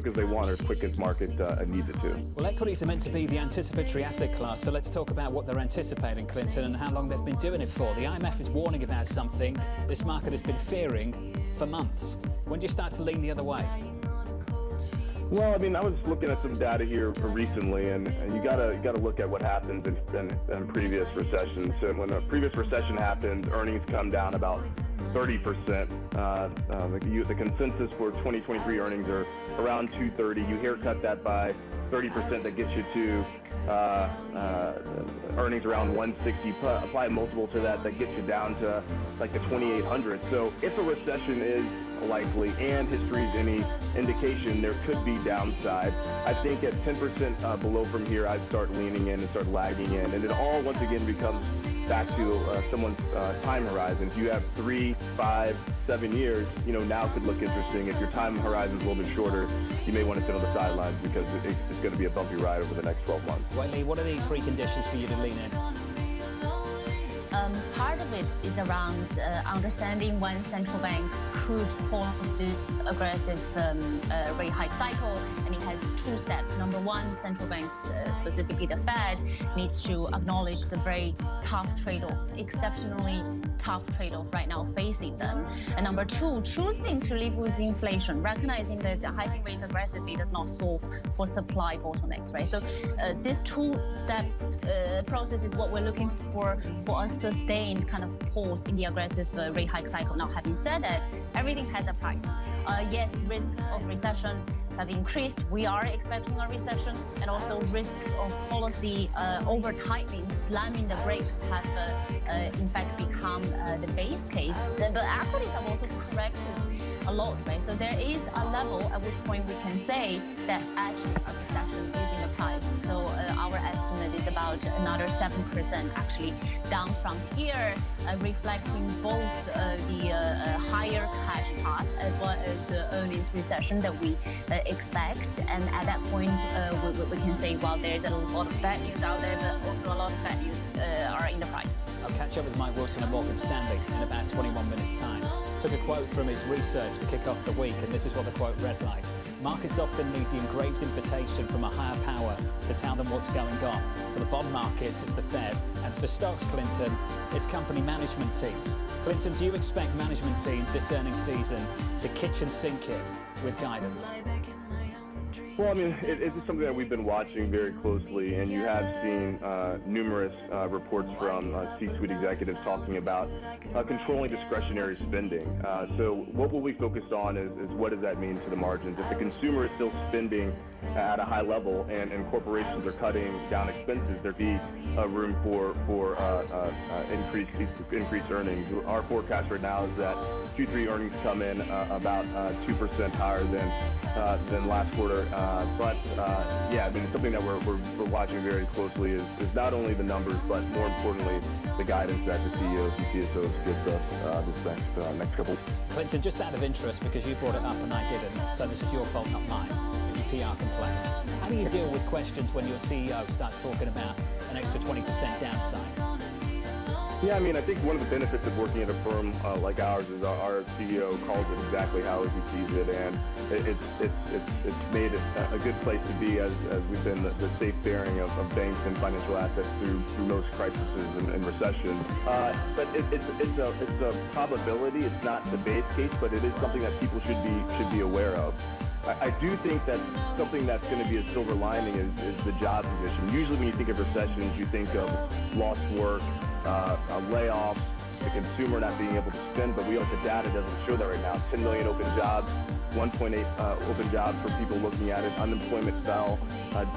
[SPEAKER 2] as they want or as quick as market needs it to.
[SPEAKER 18] Well, equities are meant to be the anticipatory asset class, so let's talk about what they're anticipating, Clinton, and how long they've been doing it for. The IMF is warning about something this market has been fearing for months. When do you start to lean the other way?
[SPEAKER 2] Well, I mean, I was looking at some data here recently, and you gotta look at what happens in previous recessions. So when a previous recession happened, earnings come down about 30%. The consensus for 2023 earnings are around 230. You haircut that by 30%, that gets you to earnings around 160. Apply a multiple to that, that gets you down to like the 2,800. So if a recession is likely and history is any indication, there could be downside. I think at 10% below from here, I'd start leaning in and start lagging in, and it all once again becomes back to someone's time horizon. If you have 3, 5, 7 years, now could look interesting. If your time horizon is a little bit shorter, you may want to sit on the sidelines because it's going to be a bumpy ride over the next 12 months.
[SPEAKER 18] Whiteley, what are the preconditions for you to lean in?
[SPEAKER 9] Part of it is around understanding when central banks could pause this aggressive rate hike cycle, and it has 2 steps. Number one, central banks, specifically the Fed, needs to acknowledge the very tough trade-off, exceptionally tough trade-off right now facing them. And number 2, choosing to live with inflation, recognizing that hiking rates aggressively does not solve for supply bottlenecks, right? So this 2-step process is what we're looking for a sustained kind of pause in the aggressive rate hike cycle. Now, having said that, everything has a price. Yes, risks of recession have increased. We are expecting a recession, and also risks of policy over-tightening, slamming the brakes have in fact become the base case. The equities have also corrected a lot, right? So there is a level at which point we can say that actually a recession is in the price. So our estimate is about another 7% actually down from here, reflecting both the higher cash path as well as earnings recession that we expect. And at that point, we can say, well, there's a lot of bad news out there, but also a lot of bad news are in the price.
[SPEAKER 18] I'll catch up with Mike Wilson at Morgan Stanley in about 21 minutes' time. Took a quote from his research to kick off the week, and this is what the quote read like. Markets often need the engraved invitation from a higher power to tell them what's going on. For the bond markets, it's the Fed, and for stocks, Clinton, it's company management teams. Clinton, do you expect management teams this earnings season to kitchen sink it with guidance?
[SPEAKER 2] Well, I mean, it's something that we've been watching very closely, and you have seen numerous reports from C-suite executives talking about controlling discretionary spending. So what will we focus on is what does that mean to the margins? If the consumer is still spending at a high level and corporations are cutting down expenses, there'd be room for increased earnings. Our forecast right now is that Q3 earnings come in about 2% higher than last quarter. But yeah, I mean, something that we're watching very closely is not only the numbers, but more importantly, the guidance that the CEOs and CSOs gives us this next couple.
[SPEAKER 18] Clinton, just out of interest, because you brought it up and I didn't, so this is your fault, not mine, your PR complaints. How do you deal with questions when your CEO starts talking about an extra 20% downside?
[SPEAKER 2] Yeah, I mean, I think one of the benefits of working at a firm like ours is our CEO calls it exactly how he sees it, and it's made it a good place to be as we've been the safe bearing of banks and financial assets through most crises and recessions. But it's a probability. It's not the base case, but it is something that people should be aware of. I do think that something that's going to be a silver lining is the job position. Usually when you think of recessions, you think of lost work, layoffs, the consumer not being able to spend, but the data doesn't show that right now. 10 million open jobs, 1.8 open jobs for people looking at it. Unemployment fell.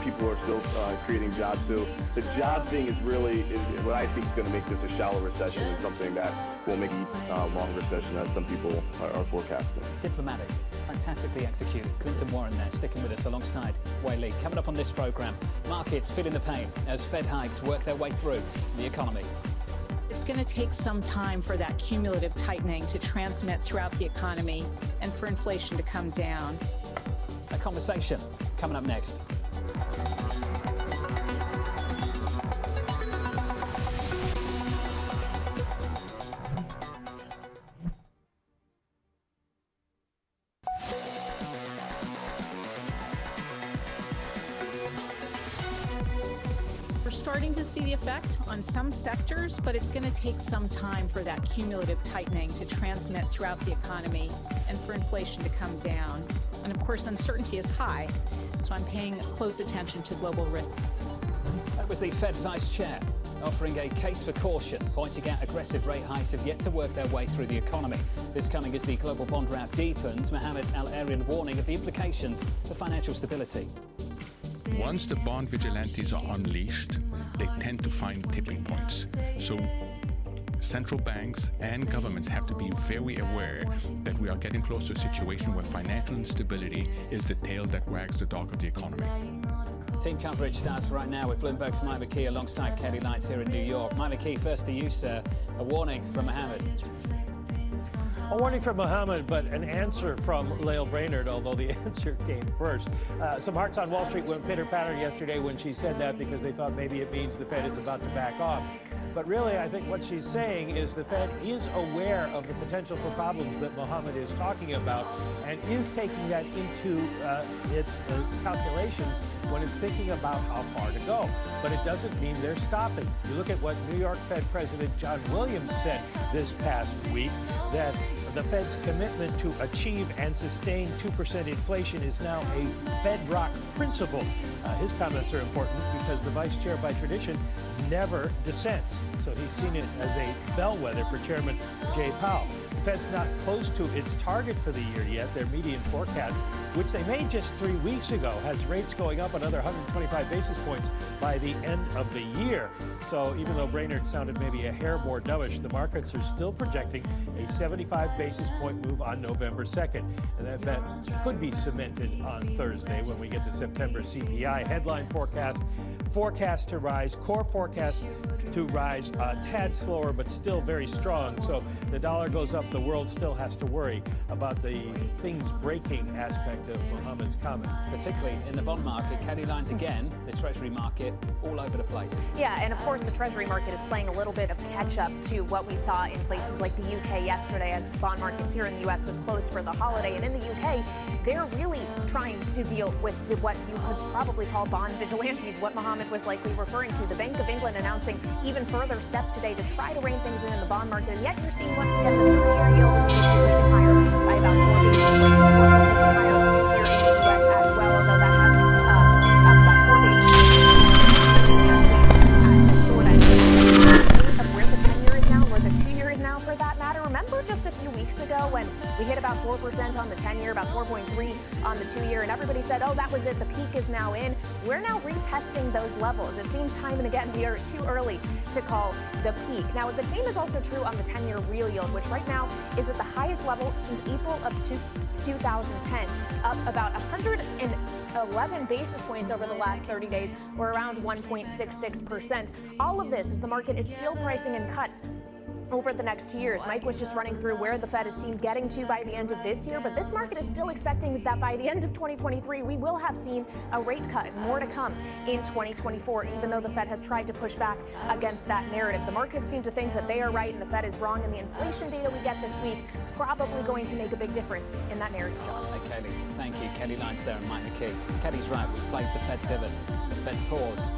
[SPEAKER 2] People are still creating jobs. So the job thing is really what I think is going to make this a shallow recession and something that will make a long recession, as some people are forecasting.
[SPEAKER 18] Diplomatic, fantastically executed. Clinton Warren there, sticking with us alongside Whiteley. Coming up on this program, markets feeling the pain as Fed hikes work their way through the economy.
[SPEAKER 3] It's going to take some time for that cumulative tightening to transmit throughout the economy and for inflation to come down.
[SPEAKER 18] A conversation coming up next.
[SPEAKER 3] starting to see the effect on some sectors, but it's going to take some time for that cumulative tightening to transmit throughout the economy and for inflation to come down. And of course, uncertainty is high, so I'm paying close attention to global risk.
[SPEAKER 18] That was the Fed Vice Chair offering a case for caution, pointing out aggressive rate hikes have yet to work their way through the economy. This coming as the global bond rout deepens. Mohammed Al-Arian warning of the implications for financial stability.
[SPEAKER 5] Once the bond vigilantes are unleashed, they tend to find tipping points. So central banks and governments have to be very aware that we are getting close to a situation where financial instability is the tail that wags the dog of the economy.
[SPEAKER 18] Team coverage starts right now with Bloomberg's Mike McKee alongside Kelly Lights here in New York. Mike McKee, first to you, sir. A warning from Mohammed.
[SPEAKER 30] A warning from Mohammed, but an answer from Lael Brainerd, although the answer came first. Some hearts on Wall Street went pitter-patter yesterday when she said that because they thought maybe it means the Fed is about to back off. But really, I think what she's saying is the Fed is aware of the potential for problems that Mohammed is talking about and is taking that into its calculations when it's thinking about how far to go. But it doesn't mean they're stopping. You look at what New York Fed President John Williams said this past week, that the Fed's commitment to achieve and sustain 2% inflation is now a bedrock principle. His comments are important because the vice chair by tradition never dissents. So he's seen it as a bellwether for Chairman Jay Powell. The Fed's not close to its target for the year yet. Their median forecast, which they made just 3 weeks ago, has rates going up another 125 basis points by the end of the year. So even though Brainerd sounded maybe a hair more dovish, the markets are still projecting a 75 basis point move on November 2nd. And that bet could be cemented on Thursday when we get the September CPI headline forecast. Forecast to rise, core forecast to rise a tad slower, but still very strong. So the dollar goes up, the world still has to worry about the things breaking aspect of Mohammed's comment.
[SPEAKER 18] Particularly in the bond market. Kelly Lines again, the Treasury market all over the place.
[SPEAKER 6] Yeah, and of course the Treasury market is playing a little bit of catch up to what we saw in places like the UK yesterday as the bond market here in the US was closed for the holiday. And in the UK, they're really trying to deal with what you could probably call bond vigilantes, what Mohammed was likely referring to. The Bank of England announcing even further steps today to try to rein things in the bond market. And yet you're seeing once again the 30-year yield is higher by about 4 basis points. Higher here in the US as well, although that has up about 4 basis points at the short end of where the 10-year is now, where the 2-year is now for that matter. Remember just a few weeks ago when we hit about 4% on the 10-year, about 4.3 on the 2-year, and everybody said, oh, that was it, the peak is now in. We're now retesting those levels. It seems time and again we are too early to call the peak. Now, the same is also true on the 10-year real yield, which right now is at the highest level since April of 2010, up about 111 basis points over the last 30 days, or around 1.66%. All of this as the market is still pricing in cuts over the next 2 years. Mike was just running through where the Fed is seen getting to by the end of this year, but this market is still expecting that by the end of 2023, we will have seen a rate cut, more to come in 2024, even though the Fed has tried to push back against that narrative. The markets seem to think that they are right and the Fed is wrong, and the inflation data we get this week probably going to make a big difference in that narrative, John.
[SPEAKER 18] Hey, Kelly. Thank you. Kelly Lines there and Mike McKee. Kelly's right. We've placed the Fed pivot, the Fed pause,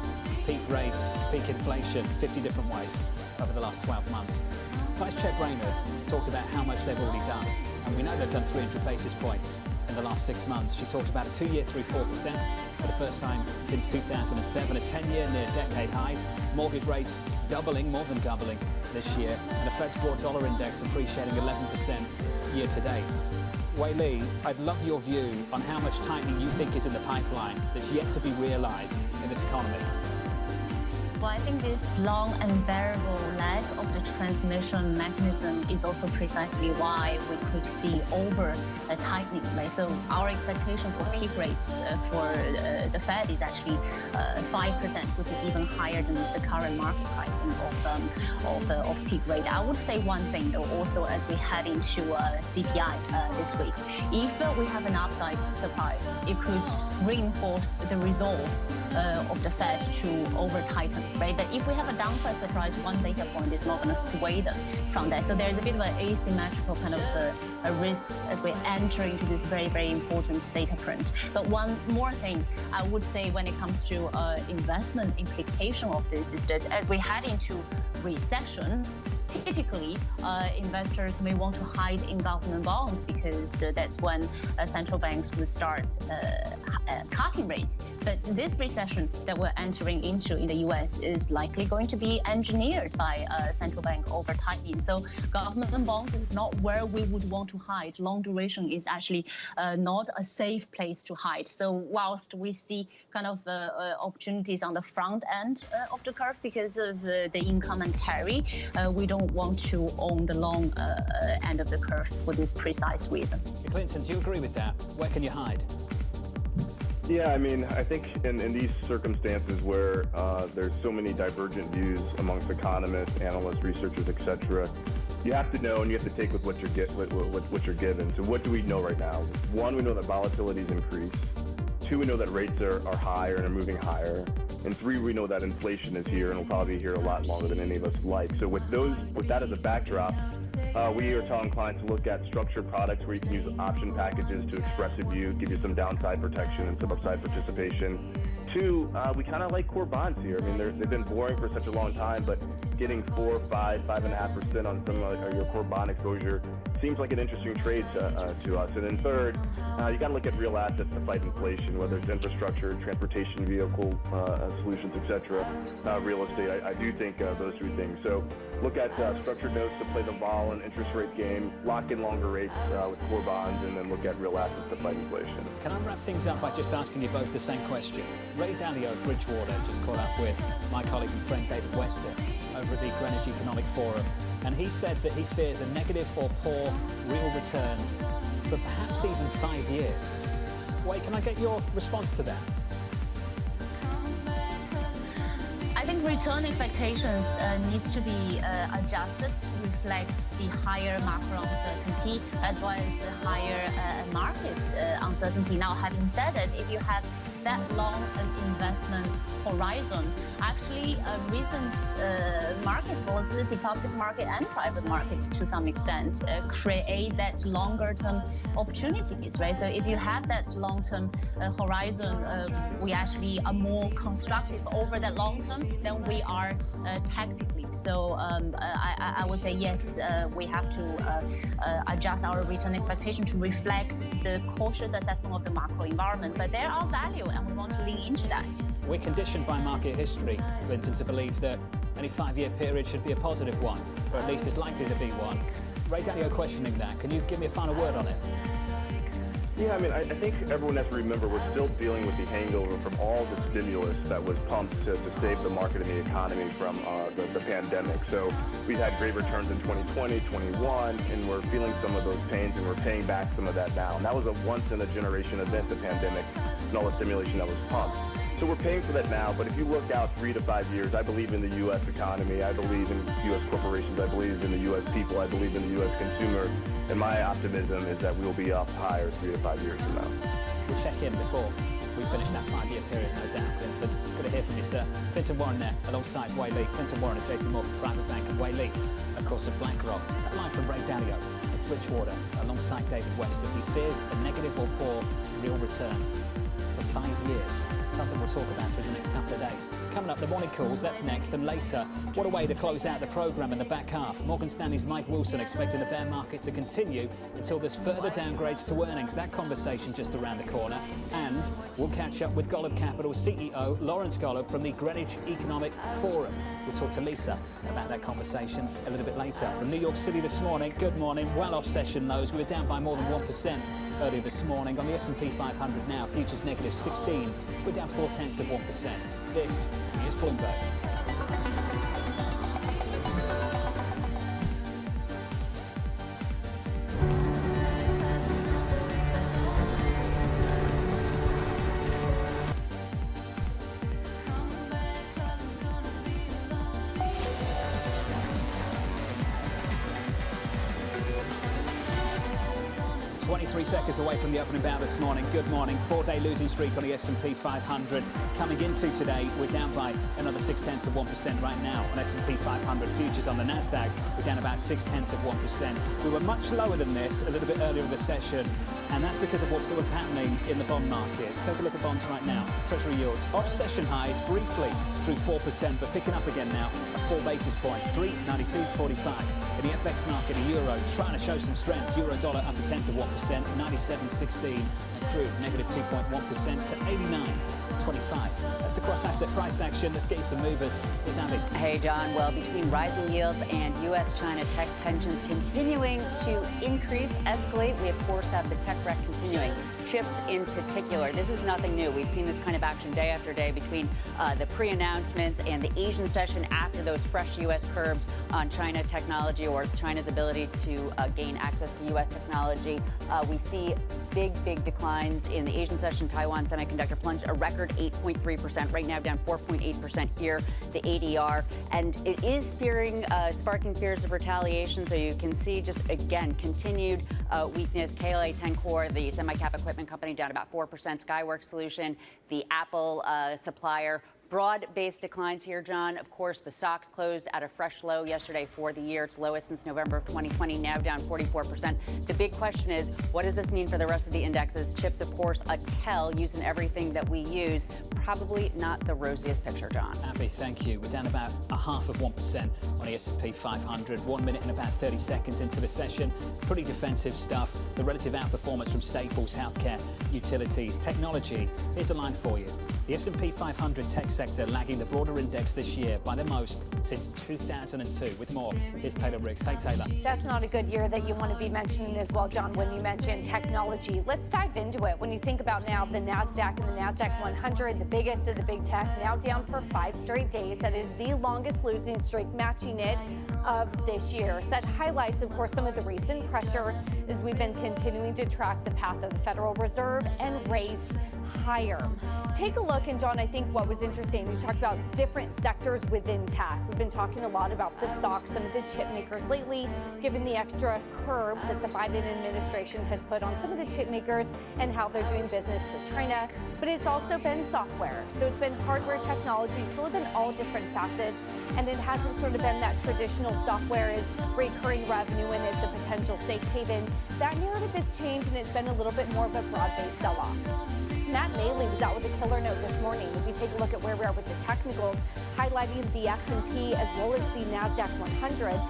[SPEAKER 18] peak rates, peak inflation, 50 different ways over the last 12 months. Vice Chair Brainerd talked about how much they've already done, and we know they've done 300 basis points in the last 6 months. She talked about a 2-year through 4% for the first time since 2007, a 10-year near decade highs, mortgage rates doubling, more than doubling this year, and a Fed's broad dollar index appreciating 11% year to date. Wei Li, I'd love your view on how much tightening you think is in the pipeline that's yet to be realized in this economy.
[SPEAKER 9] Well, I think this long and variable lag of the transmission mechanism is also precisely why we could see over tightening. Right? So our expectation for peak rates for the Fed is actually 5%, which is even higher than the current market pricing of peak rate. I would say one thing though, also as we head into CPI this week, if we have an upside surprise, it could reinforce the resolve of the Fed to over-tighten right? But if we have a downside surprise, one data point is not going to sway them from that. So there's a bit of an asymmetrical kind of a risk as we enter into this very, very important data print. But one more thing I would say when it comes to investment implication of this is that as we head into recession, typically investors may want to hide in government bonds because that's when central banks will start cutting rates. But this recession that we're entering into in the US is likely going to be engineered by central bank over tightening. So government bonds is not where we would want to hide. Long duration is actually not a safe place to hide. So whilst we see kind of opportunities on the front end of the curve because of the income and carry, we don't want to own the long end of the curve for this precise reason.
[SPEAKER 18] Clinton, do you agree with that? Where can you hide?
[SPEAKER 2] Yeah, I mean, I think in these circumstances where there's so many divergent views amongst economists, analysts, researchers, etc., you have to know and you have to take with what you're given. So what do we know right now? One, we know that volatility is increased. Two, we know that rates are higher and are moving higher. And three, we know that inflation is here and will probably be here a lot longer than any of us like. So with that as a backdrop, we are telling clients to look at structured products where you can use option packages to express a view, give you some downside protection and some upside participation. Two, we kind of like core bonds here. I mean, they've been boring for such a long time, but getting 4, 5, 5.5% on some of your core bond exposure seems like an interesting trade to us. And then third, you got to look at real assets to fight inflation, whether it's infrastructure, transportation vehicle solutions, etc., real estate. I do think those three things. So look at structured notes to play the vol and interest rate game, lock in longer rates with core bonds, and then look at real assets to fight inflation.
[SPEAKER 18] Can I wrap things up by just asking you both the same question? Ray Dalio of Bridgewater just caught up with my colleague and friend David Wester over at the Greenwich Economic Forum, and he said that he fears a negative or poor real return for perhaps even 5 years. Wait, can I get your response to that?
[SPEAKER 9] I think return expectations needs to be adjusted to reflect the higher macro uncertainty as well as the higher market uncertainty. Now, having said it, if you have that long investment horizon, actually recent market volatility, public market and private market to some extent, create that longer term opportunities, right? So if you have that long term horizon, we actually are more constructive over that long term than we are tactically. So I would say yes, we have to adjust our return expectation to reflect the cautious assessment of the macro environment. But there are value, and we want to lean into that.
[SPEAKER 18] We're conditioned by market history, Clinton, to believe that any 5-year period should be a positive one, or at least it's likely to be one. Ray Dalio questioning that. Can you give me a final word on it?
[SPEAKER 2] Yeah, I mean, I think everyone has to remember we're still dealing with the hangover from all the stimulus that was pumped to save the market and the economy from the pandemic. So we've had great returns in 2020, 21, and we're feeling some of those pains, and we're paying back some of that now. And that was a once-in-a-generation event, the pandemic, and all the stimulation that was pumped. So we're paying for that now, but if you look out 3 to 5 years, I believe in the U.S. economy, I believe in U.S. corporations, I believe in the U.S. people, I believe in the U.S. consumer, and my optimism is that we'll be up higher 3 to 5 years from now.
[SPEAKER 18] We'll check in before we finish that 5-year period, no doubt, Clinton. Good to hear from you, sir. Clinton Warren there, alongside Wei Li. Clinton Warren of JP Morgan Private Bank, and Wei Li, of course, of BlackRock. That line from Ray Dalio of Bridgewater, alongside David Wester. He fears a negative or poor real return for 5 years. Something we'll talk about through the next couple of days. Coming up, the morning calls, that's next. And later, what a way to close out the programme in the back half. Morgan Stanley's Mike Wilson expecting the bear market to continue until there's further downgrades to earnings. That conversation just around the corner. And we'll catch up with Golub Capital CEO Lawrence Golub from the Greenwich Economic Forum. We'll talk to Lisa about that conversation a little bit later. From New York City this morning, good morning. Well-off session lows. We were down by more than 1% earlier this morning. On the S&P 500 now, futures negative 16. We're down 0.4%. This is Bloomberg. 23 seconds away from the opening bow this morning. Good morning. 4-day losing streak on the S&P 500. Coming into today, we're down by another 0.6% right now on S&P 500 futures. On the Nasdaq, we're down about 0.6%. We were much lower than this a little bit earlier in the session, and that's because of what was happening in the bond market. Take a look at bonds right now. Treasury yields off session highs briefly through 4%, but picking up again now at 4 basis points, 3.9245. In the FX market, a euro trying to show some strength. Euro dollar up 0.1%, 97.16. And crude negative 2.1% to 89.25. That's the cross-asset price action. Let's get you some movers. Here's Abby.
[SPEAKER 7] Hey, John. Well, between rising yields and U.S.-China tech tensions continuing to increase, escalate, we, of course, have the tech wreck continuing. Chips in particular. This is nothing new. We've seen this kind of action day after day between the pre-announcements and the Asian session after those fresh U.S. curbs on China technology or China's ability to gain access to U.S. technology. We see big declines in the Asian session. Taiwan Semiconductor plunged a record 8.3%, right now down 4.8% here, the ADR. And it is sparking fears of retaliation. So you can see just, again, continued weakness. KLA-10 Core, the semi-cap equipment company, down about 4%. Skyworks Solution, the Apple supplier, broad-based declines here, John. Of course, the SOX closed at a fresh low yesterday for the year. It's lowest since November of 2020, now down 44%. The big question is, what does this mean for the rest of the indexes? Chips, of course, a tell used in everything that we use. Probably not the rosiest picture, John.
[SPEAKER 18] Abby, thank you. We're down about 0.5% on the S&P 500. 1 minute and about 30 seconds into the session. Pretty defensive stuff. The relative outperformance from staples, healthcare, utilities, technology. Here's a line for you. The S&P 500 tech sector lagging the broader index this year by the most since 2002. With more, here's Taylor Riggs. Hey, Taylor.
[SPEAKER 10] That's not a good year that you want to be mentioning as well, John, when you mention technology. Let's dive into it. When you think about now the NASDAQ and the NASDAQ 100, the biggest of the big tech, now down for 5 straight days. That is the longest losing streak, matching it of this year. So that highlights, of course, some of the recent pressure as we've been continuing to track the path of the Federal Reserve and rates higher. Take a look, and John, I think what was interesting, we talked about different sectors within tech. We've been talking a lot about the SOX, some of the chip makers lately, given the extra curbs that the Biden administration has put on some of the chip makers and how they're doing business with China. But it's also been software. So it's been hardware technology. It's really been all different facets, and it hasn't sort of been that traditional software is recurring revenue and it's a potential safe haven. That narrative has changed, and it's been a little bit more of a broad-based sell-off. Matt Maley was out with a killer note this morning. If you take a look at where we are with the technicals, highlighting the S&P as well as the NASDAQ 100,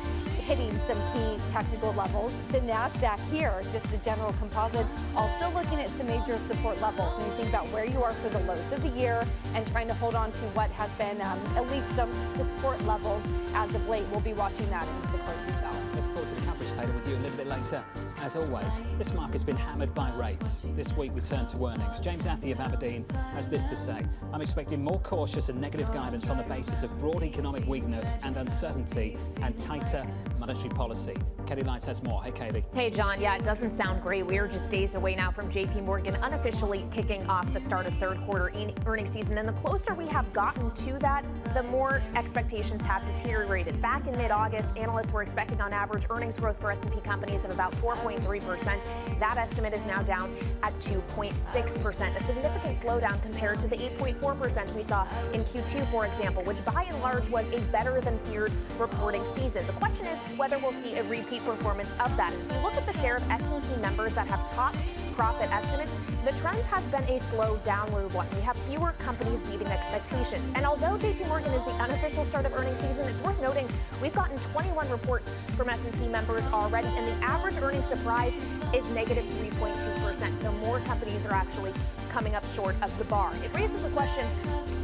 [SPEAKER 10] hitting some key technical levels. The NASDAQ here, just the general composite, also looking at some major support levels. When you think about where you are for the lows of the year and trying to hold on to what has been at least some support levels as of late, we'll be watching that into the closing bell.
[SPEAKER 18] Look forward to the coverage, Taylor, with you a little bit later. As always, this market's been hammered by rates. This week we turn to earnings. James Athey of Aberdeen has this to say. I'm expecting more cautious and negative guidance on the basis of broad economic weakness and uncertainty and tighter monetary policy. Katie Lights has more. Hey, Katie.
[SPEAKER 6] Hey, John. Yeah, it doesn't sound great. We are just days away now from JP Morgan unofficially kicking off the start of third quarter earnings season. And the closer we have gotten to that, the more expectations have deteriorated. Back in mid-August, analysts were expecting on average earnings growth for S&P companies of about 4.3%. That estimate is now down at 2.6%, a significant slowdown compared to the 8.4% we saw in Q2, for example, which by and large was a better than feared reporting season. The question is whether we'll see a repeat performance of that. If you look at the share of S&P members that have topped profit estimates, the trend has been a slow downward one. We have fewer companies beating expectations. And although JP Morgan is the unofficial start of earnings season, it's worth noting we've gotten 21 reports from S&P members already, and the average earnings surprise is negative 3.2%. So more companies are actually coming up short of the bar. It raises the question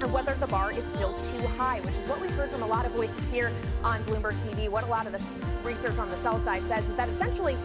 [SPEAKER 6] of whether the bar is still too high, which is what we've heard from a lot of voices here on Bloomberg TV. What a lot of the research on the sell side says is that essentially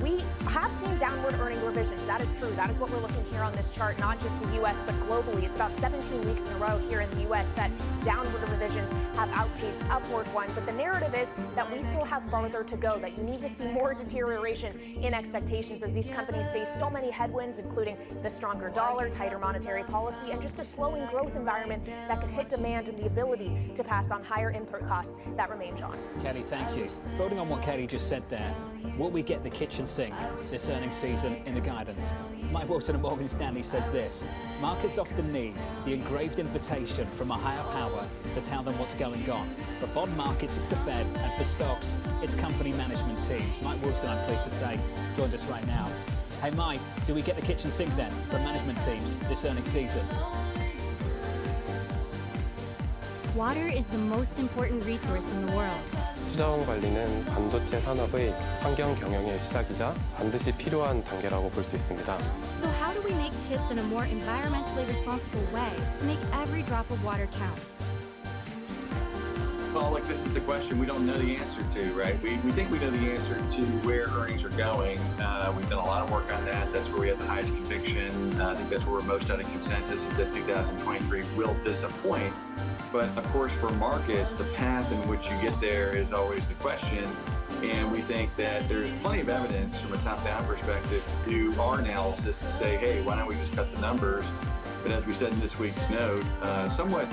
[SPEAKER 6] we have seen downward earning revisions. That is true. That is what we're looking here on this chart, not just the U.S., but globally. It's about 17 weeks in a row here in the U.S. that downward revisions have outpaced upward ones. But the narrative is that we still have farther to go, that you need to see more deterioration in expectations as these companies face so many headwinds, including the stronger dollar, tighter monetary policy, and just a slowing growth environment that could hit demand and the ability to pass on higher input costs that remain, John.
[SPEAKER 18] Kelly, thank you. Building on what Kelly just said there, will we get the kitchen sink this earnings season in the guidance. Mike Wilson at Morgan Stanley says this: markets often need the engraved invitation from a higher power to tell them what's going on. For bond markets, it's the Fed, and for stocks, it's company management teams. Mike Wilson, I'm pleased to say, joined us right now. Hey Mike, do we get the kitchen sink then from management teams this earnings season?
[SPEAKER 4] Water is the most important resource in the world.
[SPEAKER 11] 수자원 관리는 반도체 산업의 환경 경영의 시작이자 반드시 필요한 단계라고 볼 수 있습니다.
[SPEAKER 4] So how do we make chips in a more environmentally responsible way to make every drop of water count?
[SPEAKER 8] Well, look, this is the question we don't know the answer to, right? We think we know the answer to where earnings are going. We've done a lot of work on that. That's where we have the highest conviction. I think that's where we're most out of consensus, is that 2023 will disappoint. But of course, for markets, the path in which you get there is always the question. And we think that there's plenty of evidence from a top-down perspective to do our analysis to say, hey, why don't we just cut the numbers? But as we said in this week's note, somewhat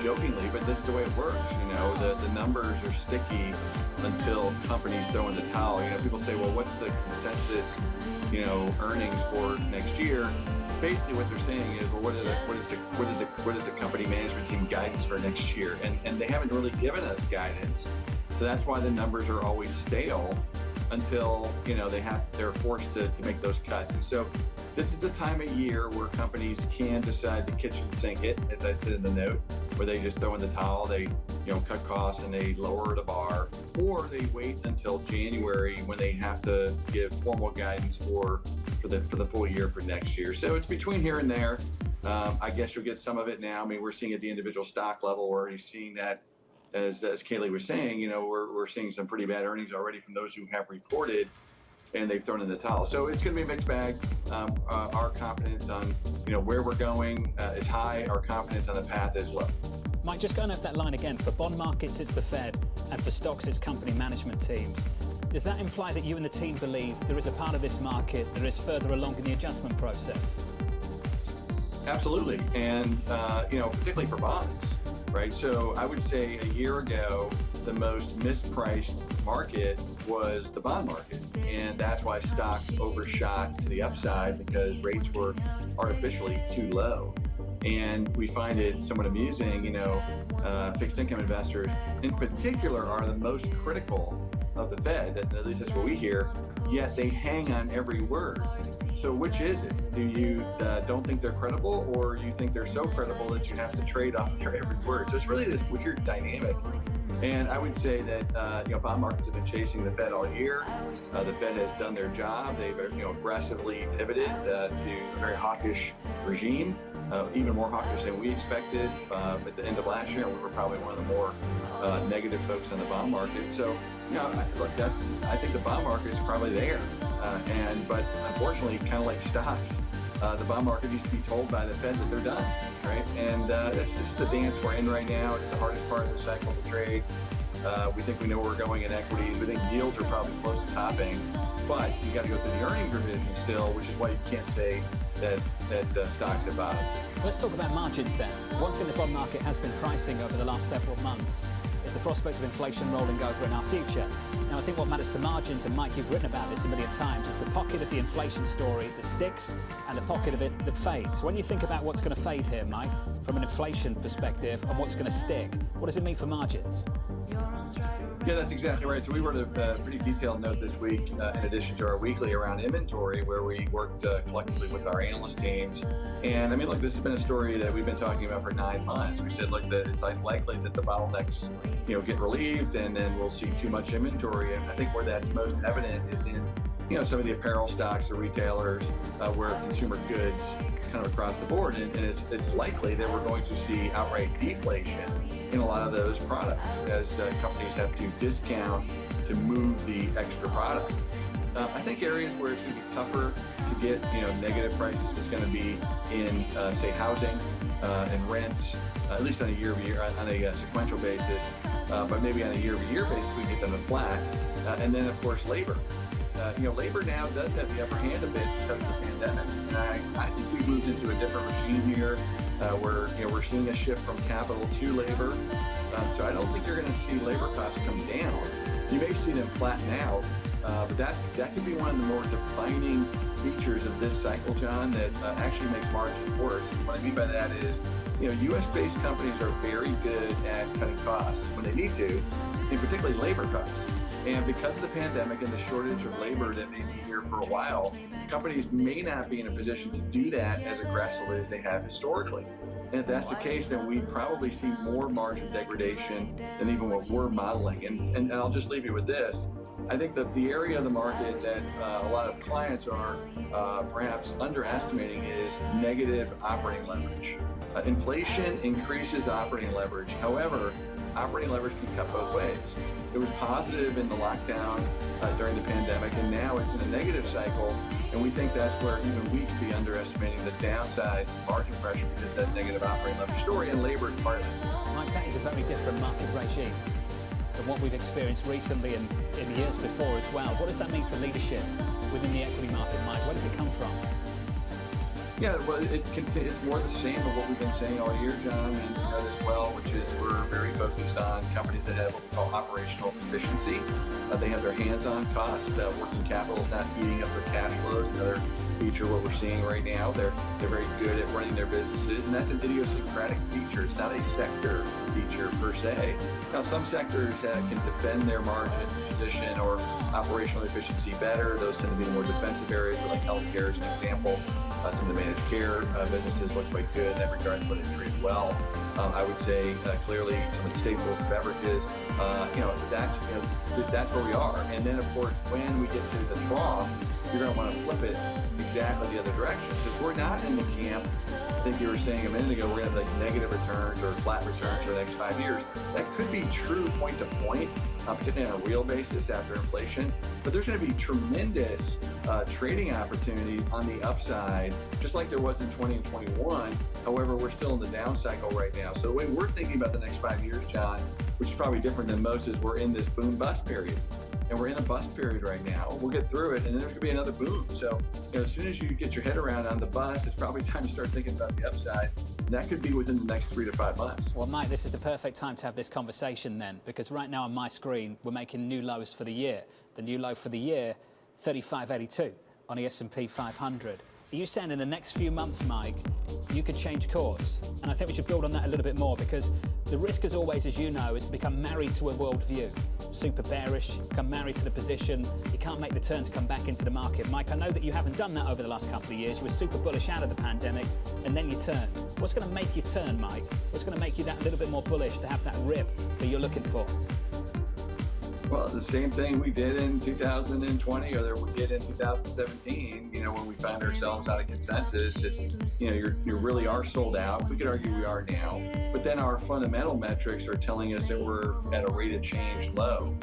[SPEAKER 8] jokingly, but this is the way it works. The numbers are sticky until companies throw in the towel. People say, well, what's the consensus, earnings for next year? Basically, what they're saying is, well, what is the company management team guidance for next year? And they haven't really given us guidance, so that's why the numbers are always stale until they're forced to make those cuts. And so this is a time of year where companies can decide to kitchen sink it, as I said in the note, where they just throw in the towel, they cut costs and they lower the bar, or they wait until January when they have to give formal guidance for the full year for next year. So it's between here and there. I guess you'll get some of it now. I mean, we're seeing at the individual stock level, we're already seeing that, as Kaylee was saying, we're seeing some pretty bad earnings already from those who have reported, and they've thrown in the towel. So it's going to be a mixed bag. Our confidence on where we're going is high. Our confidence on the path is low.
[SPEAKER 18] Mike, just going over that line again, for bond markets, it's the Fed, and for stocks, it's company management teams. Does that imply that you and the team believe there is a part of this market that is further along in the adjustment process?
[SPEAKER 8] Absolutely, and particularly for bonds, right? So I would say a year ago, the most mispriced market was the bond market, and that's why stocks overshot to the upside, because rates were artificially too low. And we find it somewhat amusing, fixed income investors in particular are the most critical of the Fed, at least that's what we hear, yet they hang on every word. So which is it? Do you don't think they're credible, or you think they're so credible that you have to trade off their every word? So it's really this weird dynamic. And I would say that bond markets have been chasing the Fed all year. The Fed has done their job. They've aggressively pivoted to a very hawkish regime, even more hawkish than we expected at the end of last year. We were probably one of the more negative folks on the bond market. So look, I think the bond market is probably there, but unfortunately, kind of like stocks, the bond market needs to be told by the Fed that they're done, right? And that's just the dance we're in right now. It's the hardest part of the cycle to trade. We think we know where we're going in equities. We think yields are probably close to topping, but you got to go through the earnings revision still, which is why you can't say that stocks have bottomed.
[SPEAKER 18] Let's talk about margins then. One thing the bond market has been pricing over the last several months is the prospect of inflation rolling over in our future. Now, I think what matters to margins, and Mike, you've written about this a million times, is the pocket of the inflation story that sticks and the pocket of it that fades. When you think about what's going to fade here, Mike, from an inflation perspective, and what's going to stick, what does it mean for margins?
[SPEAKER 8] Yeah, that's exactly right. So we wrote a pretty detailed note this week, in addition to our weekly, around inventory, where we worked collectively with our analyst teams. And I mean, look, this has been a story that we've been talking about for 9 months. We said, look, that it's likely that the bottlenecks, get relieved, and then we'll see too much inventory. And I think where that's most evident is in, some of the apparel stocks, the retailers, where consumer goods kind of across the board. And it's likely that we're going to see outright deflation in a lot of those products as companies have to discount to move the extra product. I think areas where it's going to be tougher to get negative prices is going to be in say housing and rents, at least on a year-over-year, on a sequential basis, but maybe on a year-over-year basis we get them to flat, and then of course labor. Labor now does have the upper hand a bit because of the pandemic, and I think we've moved into a different regime here, where we're seeing a shift from capital to labor. So I don't think you're going to see labor costs come down. You may see them flatten out,
[SPEAKER 28] But that could be one of the more defining features of this cycle, John, that actually makes margins worse. What I mean by that is, U.S.-based companies are very good at cutting costs when they need to, and particularly labor costs. And because of the pandemic and the shortage of labor that may be here for a while, companies may not be in a position to do that as aggressively as they have historically. And if that's the case, then we probably see more margin degradation than even what we're modeling. And I'll just leave you with this. I think that the area of the market that a lot of clients are perhaps underestimating is negative operating leverage. Inflation increases operating leverage. However, operating leverage can cut both ways. It was positive in the lockdown during the pandemic, and now it's in a negative cycle, and we think that's where even we could be underestimating the downsides of margin pressure because that negative operating leverage story, and labor is part of it.
[SPEAKER 18] Mike, that is a very different market regime than what we've experienced recently and in the years before as well. What does that mean for leadership within the equity market, Mike? Where does it come from?
[SPEAKER 28] Yeah, well, it's more the same of what we've been saying all year, John, and you know as well, which is we're very focused on companies that have what we call operational efficiency. They have their hands on costs. Working capital is not eating up their cash flows. Another feature what we're seeing right now. They're very good at running their businesses, and that's an idiosyncratic feature. It's not a sector feature per se. Now, some sectors can defend their margin position or operational efficiency better. Those tend to be more defensive areas, like healthcare is an example. Some of the managed care businesses look quite good in that regard, but it trades well. I would say clearly some of the staples beverages, that's where we are. And then, of course, when we get to the trough, you're going to want to flip it exactly the other direction, because we're not in the camp. I think you were saying a minute ago we're going to have like negative returns or flat returns for the next 5 years. That could be true point to point, particularly on a real basis after inflation. But there's going to be tremendous trading opportunity on the upside, just like there was in 20 and 21. However, we're still in the down cycle right now. So the way we're thinking about the next 5 years, John, which is probably different than most, is we're in this boom bust period. And we're in a bust period right now. We'll get through it, and then there's going to be another boom. So, as soon as you get your head around on the bust, it's probably time to start thinking about the upside. And that could be within the next 3 to 5 months.
[SPEAKER 18] Well, Mike, this is the perfect time to have this conversation then, because right now on my screen, we're making new lows for the year. The new low for the year, 35.82 on the S&P 500. Are you saying in the next few months, Mike, you could change course? And I think we should build on that a little bit more, because the risk, as always, as you know, is to become married to a worldview. Super bearish, become married to the position. You can't make the turn to come back into the market. Mike, I know that you haven't done that over the last couple of years. You were super bullish out of the pandemic, and then you turn. What's going to make you turn, Mike? What's going to make you that little bit more bullish to have that rip that you're looking for?
[SPEAKER 28] Well, the same thing we did in 2020 or that we did in 2017, when we found ourselves out of consensus. It's, you really are sold out. We could argue we are now, but then our fundamental metrics are telling us that we're at a rate of change low.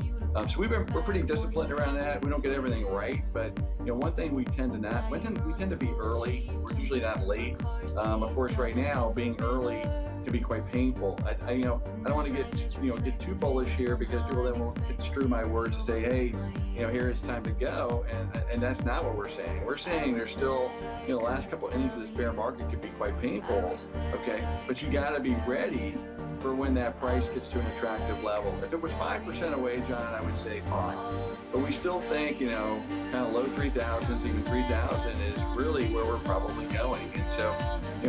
[SPEAKER 28] So we're pretty disciplined around that. We don't get everything right, but one thing we tend to be early. We're usually not late. Of course, right now being early can be quite painful. I don't want to get too bullish here, because people then will construe my words to say, hey, here it's time to go, and that's not what we're saying. We're saying there's still, the last couple of innings of this bear market could be quite painful, okay? But you got to be ready for when that price gets to an attractive level. If it was 5% away, John, I would say fine. But we still think, kind of low 3,000s, even 3,000 is really where we're probably going. And so,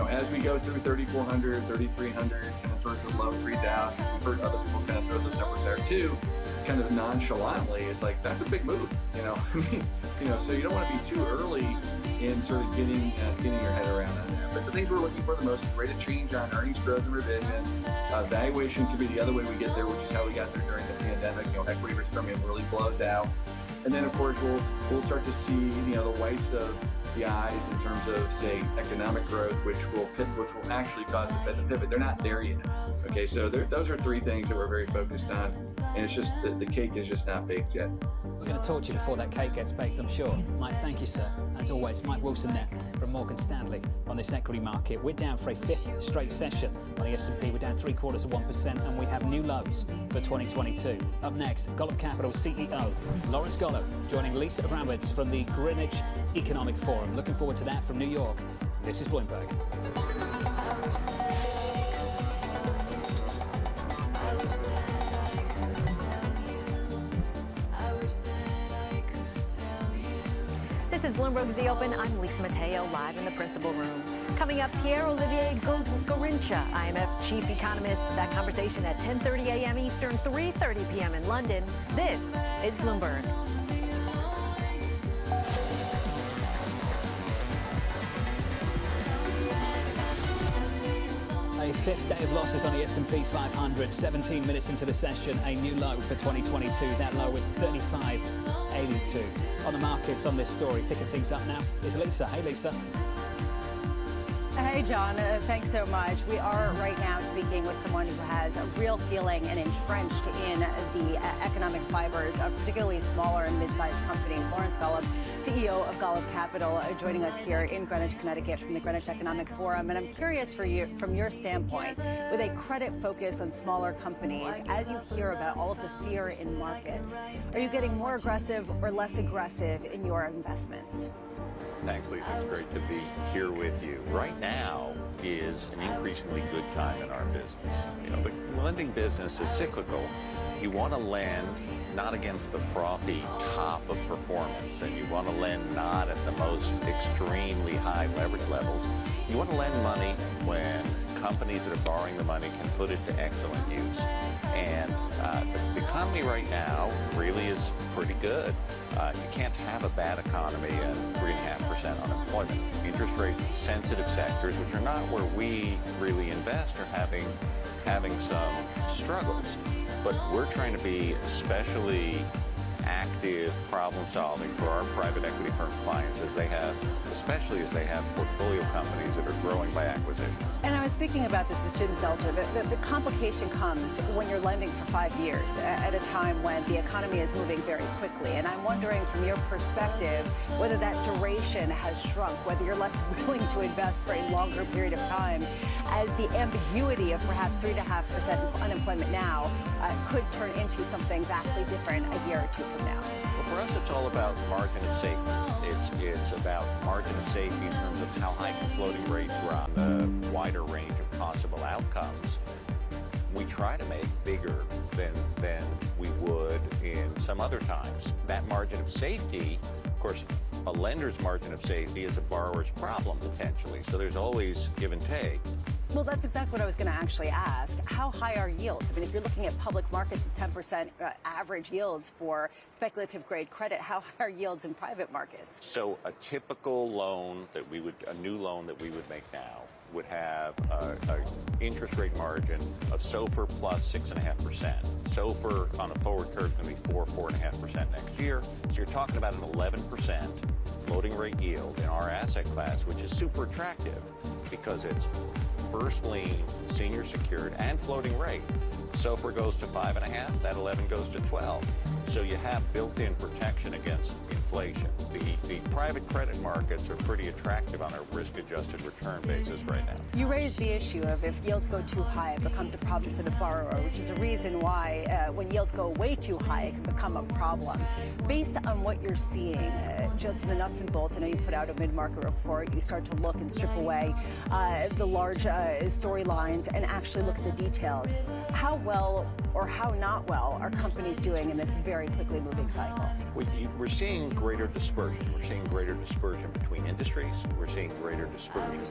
[SPEAKER 28] as we go through 3,400, 3,300, kind of towards the low 3,000, we've heard other people kind of throw those numbers there too, kind of nonchalantly. It's like, that's a big move, so you don't want to be too early in sort of getting your head around on that. But the things we're looking for the most is rate of change on earnings growth and revisions. Valuation could be the other way we get there, which is how we got there during the pandemic. Equity risk premium really blows out. And then, of course, we'll start to see, the whites of the eyes in terms of, say, economic growth, which will actually cause the Fed to pivot. They're not there yet. Okay, so those are 3 things that we're very focused on, and it's just the cake is just not baked yet.
[SPEAKER 18] We're going to talk to you before that cake gets baked, I'm sure. Mike, thank you, sir. As always, Mike Wilson there from Morgan Stanley on this equity market. We're down for a 5th straight session on the S&P. We're down 0.75%, and we have new lows for 2022. Up next, Golub Capital CEO Lawrence Golub joining Lisa Abramowitz from the Greenwich Economic Forum. Looking forward to that from New York. This is Bloomberg.
[SPEAKER 1] This is Bloomberg's The Open. I'm Lisa Mateo, live in the principal room. Coming up, Pierre-Olivier Gorincha, IMF chief economist. That conversation at 10:30 a.m. Eastern, 3:30 p.m. in London. This is Bloomberg.
[SPEAKER 18] A fifth day of losses on the S&P 500, 17 minutes into the session, a new low for 2022. That low was 35.82. On the markets on this story, picking things up now is Lisa. Hey, Lisa.
[SPEAKER 7] Hey, John. Thanks so much. We are right now speaking with someone who has a real feeling and entrenched in the economic fibers of particularly smaller and mid-sized companies. Lawrence Golub, CEO of Golub Capital, joining us here in Greenwich, Connecticut from the Greenwich Economic Forum. And I'm curious for you, from your standpoint, with a credit focus on smaller companies, as you hear about all of the fear in markets, are you getting more aggressive or less aggressive in your investments?
[SPEAKER 12] Thanks, Lisa. It's great to be here with you. Right now is an increasingly good time in our business. You know, the lending business is cyclical. You want to lend not against the frothy top of performance, and you want to lend not at the most extremely high leverage levels. You want to lend money when companies that are borrowing the money can put it to excellent use. And the economy right now really is pretty good. You can't have a bad economy and 3.5% unemployment. Interest rate sensitive sectors, which are not where we really invest, are having some struggles. But we're trying to be especially active problem solving for our private equity firm clients especially as they have portfolio companies that are growing by acquisition.
[SPEAKER 7] And I was speaking about this with Jim Zelter. The complication comes when you're lending for 5 years at a time when the economy is moving very quickly. And I'm wondering from your perspective whether that duration has shrunk, whether you're less willing to invest for a longer period of time, as the ambiguity of perhaps 3.5% unemployment now could turn into something vastly different a year or two from now.
[SPEAKER 12] Well, for us, it's all about margin of safety. It's about margin of safety in terms of how high can floating rates run, the wider range of possible outcomes. We try to make bigger than we would in some other times. That margin of safety, of course, a lender's margin of safety is a borrower's problem potentially. So there's always give and take.
[SPEAKER 7] Well, that's exactly what I was going to actually ask. How high are yields? I mean, if you're looking at public markets with 10% average yields for speculative grade credit, how high are yields in private markets?
[SPEAKER 12] So a typical loan a new loan that we would make now would have an interest rate margin of SOFR plus 6.5%. SOFR on a forward curve is going to be 4.5% next year. So you're talking about an 11% floating rate yield in our asset class, which is super attractive because it's first lien, senior secured, and floating rate. SOFR goes to 5.5, that 11 goes to 12. So you have built-in protection against inflation. The private credit markets are pretty attractive on a risk-adjusted return basis right now.
[SPEAKER 7] You raised the issue of if yields go too high, it becomes a problem for the borrower, which is a reason why when yields go way too high, it can become a problem. Based on what you're seeing, just in the nuts and bolts, I know you put out a mid-market report, you start to look and strip away the large storylines and actually look at the details. How well or how not well are companies doing in this very quickly moving cycle?
[SPEAKER 12] We're seeing greater dispersion. We're seeing greater dispersion between industries. We're seeing greater dispersion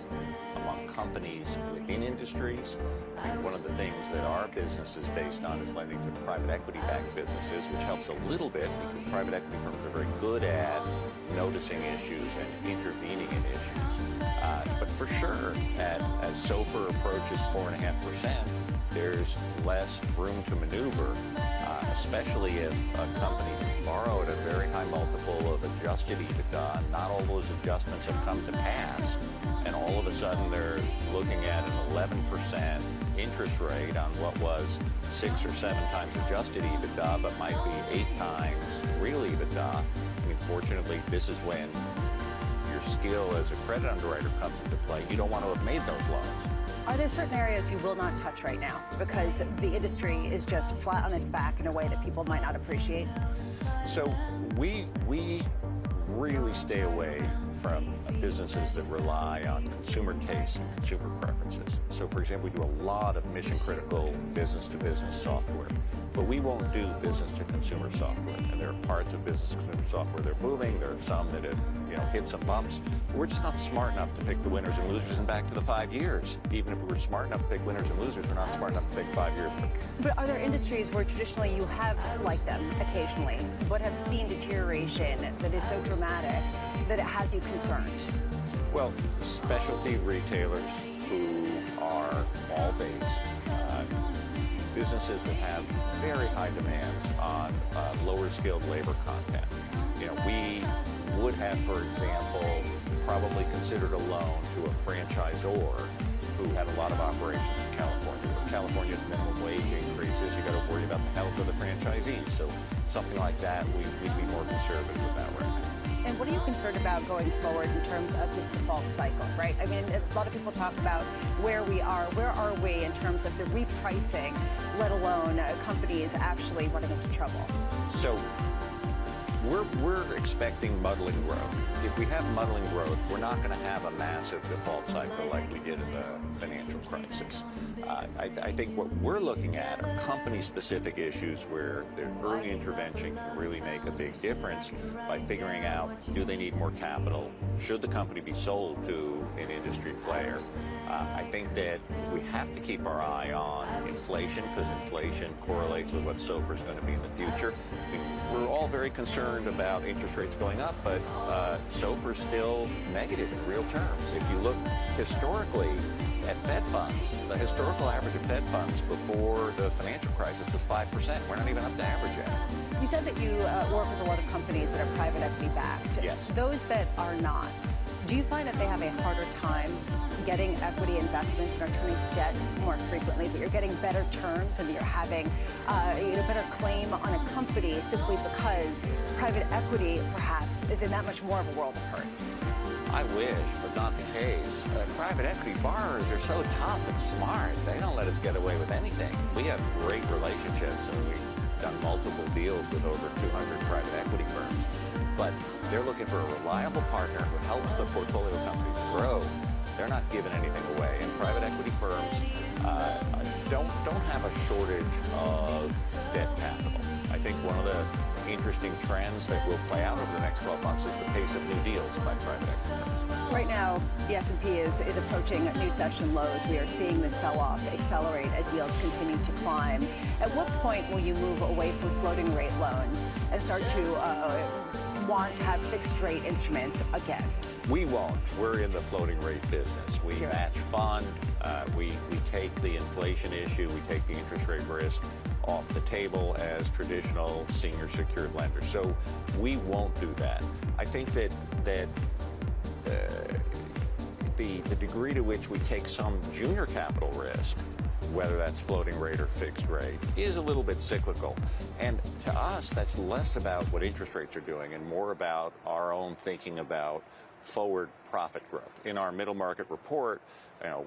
[SPEAKER 12] among companies within industries. I mean, one of the things that our business is based on is lending to private equity-backed businesses, which helps a little bit because private equity firms are very good at noticing issues and intervening in issues. But for sure, as SOFR approaches 4.5%, there's less room to maneuver, especially if a company borrowed a very high multiple of adjusted EBITDA. Not all those adjustments have come to pass, and all of a sudden they're looking at an 11% interest rate on what was 6 or 7 times adjusted EBITDA, but might be 8 times real EBITDA. I mean, fortunately, this is when your skill as a credit underwriter comes into play. You don't want to have made those loans.
[SPEAKER 7] Are there certain areas you will not touch right now because the industry is just flat on its back in a way that people might not appreciate?
[SPEAKER 12] So we really stay away from businesses that rely on consumer tastes and consumer preferences. So for example, we do a lot of mission critical business to business software, but we won't do business to consumer software. And there are parts of business to consumer software that are moving. There are some that have hit some bumps. We're just not smart enough to pick the winners and losers. And back to the 5 years. Even if we were smart enough to pick winners and losers, we're not smart enough to pick 5 years.
[SPEAKER 1] But are there industries where traditionally you have liked them occasionally, but have seen deterioration that is so dramatic that it has you concerned?
[SPEAKER 12] Well, specialty retailers who are mall-based, businesses that have very high demands on lower skilled labor content. We would have, for example, probably considered a loan to a franchisor who had a lot of operations in California. With California's minimum wage increases, you got to worry about the health of the franchisees. So something like that, we'd be more conservative about right now.
[SPEAKER 1] And what are you concerned about going forward in terms of this default cycle, right? I mean, a lot of people talk about where we are. Where are we in terms of the repricing, let alone companies actually running into trouble?
[SPEAKER 12] So we're expecting muddling growth. If we have muddling growth, we're not going to have a massive default cycle like we did in the financial crisis. I think what we're looking at are company-specific issues where the early intervention can really make a big difference by figuring out, do they need more capital? Should the company be sold to an industry player? I think that we have to keep our eye on inflation because inflation correlates with what SOFR is going to be in the future. I mean, we're all very concerned about interest rates going up, but SOFR is still negative in real terms. If you look historically at Fed funds, the historical average of Fed funds before the financial crisis was 5%. We're not even up to average yet.
[SPEAKER 1] You said that you work with a lot of companies that are private equity backed.
[SPEAKER 12] Yes.
[SPEAKER 1] Those that are not, do you find that they have a harder time getting equity investments and are turning to debt more frequently, that you're getting better terms and that you're having better claim on a company simply because private equity perhaps is in that much more of a world of hurt?
[SPEAKER 12] I wish, but not the case. Private equity borrowers are so tough and smart. They don't let us get away with anything. We have great relationships, and we've done multiple deals with over 200 private equity firms. But they're looking for a reliable partner who helps the portfolio companies grow. They're not giving anything away. And private equity firms don't have a shortage of debt capital. I think one of the interesting trends that will play out over the next 12 months is the pace of new deals by private equity firms.
[SPEAKER 1] Right now, the S&P is approaching new session lows. We are seeing the sell-off accelerate as yields continue to climb. At what point will you move away from floating rate loans and start to want to have fixed rate instruments again?
[SPEAKER 12] We won't. We're in the floating rate business. We match fund. We take the inflation issue. We take the interest rate risk off the table as traditional senior secured lenders. So we won't do that. I think that the degree to which we take some junior capital risk, whether that's floating rate or fixed rate, is a little bit cyclical. And to us, that's less about what interest rates are doing and more about our own thinking about forward profit growth. In our middle market report,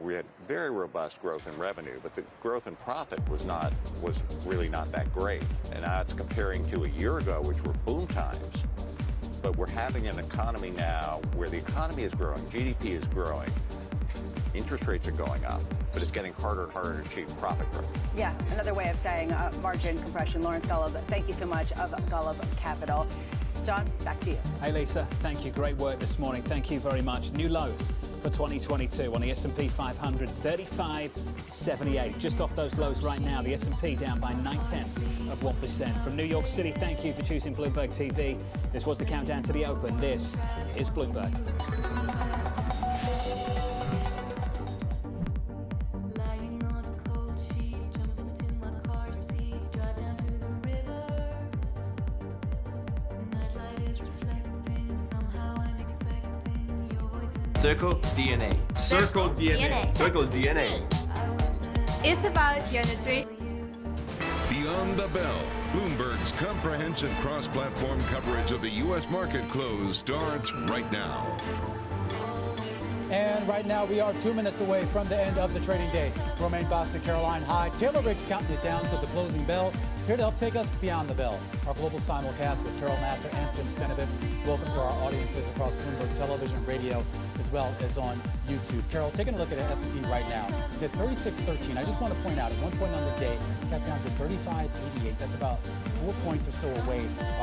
[SPEAKER 12] we had very robust growth in revenue, but the growth in profit was really not that great. And now it's comparing to a year ago, which were boom times. But we're having an economy now where the economy is growing, GDP is growing, interest rates are going up, but it's getting harder and harder to achieve profit growth.
[SPEAKER 1] Yeah, another way of saying margin compression. Lawrence Golub, thank you so much of Golub Capital. John, back to you.
[SPEAKER 18] Hey, Lisa. Thank you. Great work this morning. Thank you very much. New lows for 2022 on the S&P 500, 35.78. Just off those lows right now. The S&P down by 0.9%. From New York City, thank you for choosing Bloomberg TV. This was the countdown to the open. This is Bloomberg.
[SPEAKER 13] Circle DNA. Circle DNA. Circle DNA.
[SPEAKER 14] It's about your nutrition.
[SPEAKER 15] Beyond the Bell, Bloomberg's comprehensive cross-platform coverage of the U.S. market close starts right now.
[SPEAKER 16] And right now we are 2 minutes away from the end of the trading day. Romaine Boston, Caroline Hyde, Taylor Riggs counting it down to the closing bell. Here to help take us beyond the bell, our global simulcast with Carol Nasser and Tim Stenovich. Welcome to our audiences across Bloomberg Television, radio, as well as on YouTube. Carol, taking a look at the S&P right now, it's at 36.13. I just want to point out, at one point on the day, got down to 35.88. That's about 4 points or so away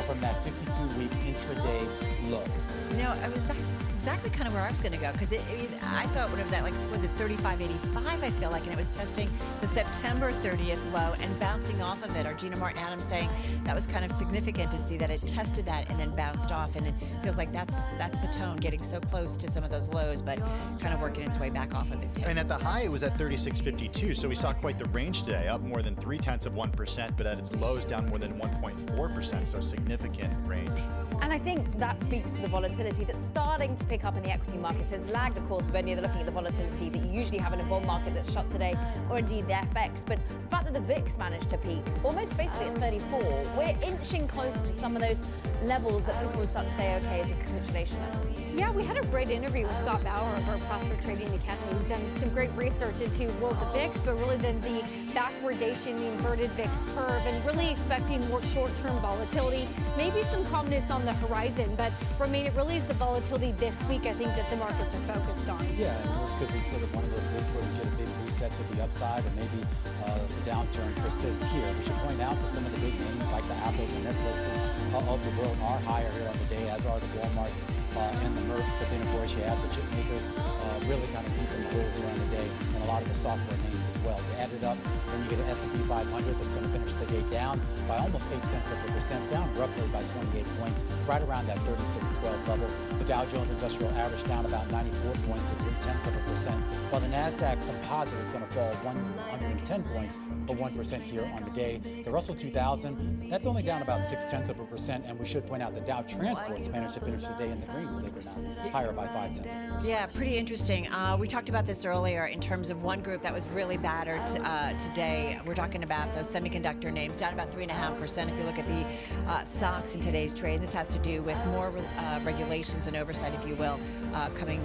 [SPEAKER 16] from that 52-week intraday low.
[SPEAKER 17] You know, I was exactly kind of where I was going to go, because I saw it when it was at, like, was it 35.85, I feel like, and it was testing the September 30th low and bouncing off of it. Our Gina Martin Adams saying that was kind of significant to see that it tested that and then bounced off, and it feels like that's the tone, getting so close to some of those lows, but kind of working its way back off of it too.
[SPEAKER 19] And at the high, it was at 36.52, so we saw quite the range today, up more than 0.3%, but at its lows down more than 1.4%, so significant range.
[SPEAKER 20] And I think that speaks to the volatility that's starting to pick up in the equity markets. It's lagged, of course, when you're looking at the volatility that you usually have in a bond market that's shut today, or indeed the FX. But the fact that the VIX managed to peak almost basically at 34, we're inching closer to some of those levels that people will start to say, okay, is this capitulation level?
[SPEAKER 10] Yeah, we had a great interview with Scott Bauer over at Prosper Trading Academy, who's done some great research into the VIX, but really then the backwardation, the inverted VIX curve, and really expecting more short-term volatility, maybe some calmness on the horizon. But Romain, it really is the volatility this week, I think, that the markets are focused on.
[SPEAKER 16] Yeah, and this could be sort of one of those weeks where we get a big reset to the upside, and maybe the downturn persists here. We should point out that some of the big names like the Apples and Netflixes of the world are higher here on the day, as are the Walmarts and the Mercs. But then, of course, you have the chip makers really kind of deep in the hole here on the day, and a lot of the software names as well. You add it up, then you get an S&P 500 that's going to finish the day down by almost 0.8%, down roughly by 28 points, right around that 36.12 level. The Dow Jones Industrial Average down about 94 points, or 0.3%, while the NASDAQ Composite is going to fall 110 points, or 1% here on the day. The Russell 2000, that's only down about 0.6%, and we should point out the Dow Transports managed to finish the day in the green, believe it or not, higher by 0.5%.
[SPEAKER 17] Yeah, pretty interesting. We talked about this earlier in terms of one group that was really battered today. We're talking about those semiconductor names, down about 3.5%. If you look at the stocks in today's trade, this has to do with more regulations and oversight, if you will, coming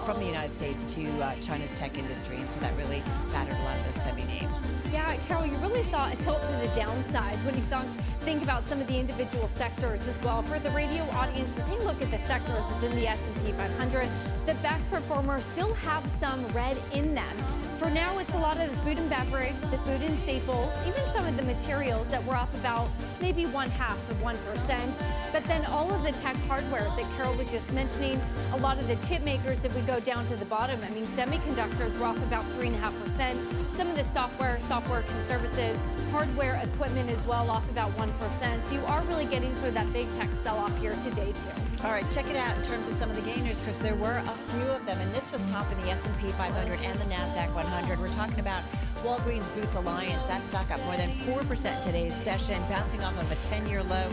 [SPEAKER 17] from the United States to China's tech industry, and so that really battered a lot of those semi names.
[SPEAKER 10] Yeah, Carol, you really saw a tilt to the downside when you think about some of the individual sectors as well. For the radio audience, we're taking a look at the sectors within the S&P 500. The best performers still have some red in them. For now, it's a lot of the food and beverage, the food and staples, even some of the materials that were up about maybe 0.5%. But then all of the tech hardware that Carol was just mentioning, a lot of the chip makers, if we go down to the bottom, I mean, semiconductors were off about 3.5%. Some of the software and services, hardware equipment as well, off about 1%. So you are really getting through that big tech sell-off here today, too.
[SPEAKER 17] All right, check it out in terms of some of the gainers, because there were a few of them, and this was top in the S&P 500 and the NASDAQ 100. We're talking about Walgreens Boots Alliance. That stock up more than 4% in today's session, bouncing off of a 10-year low.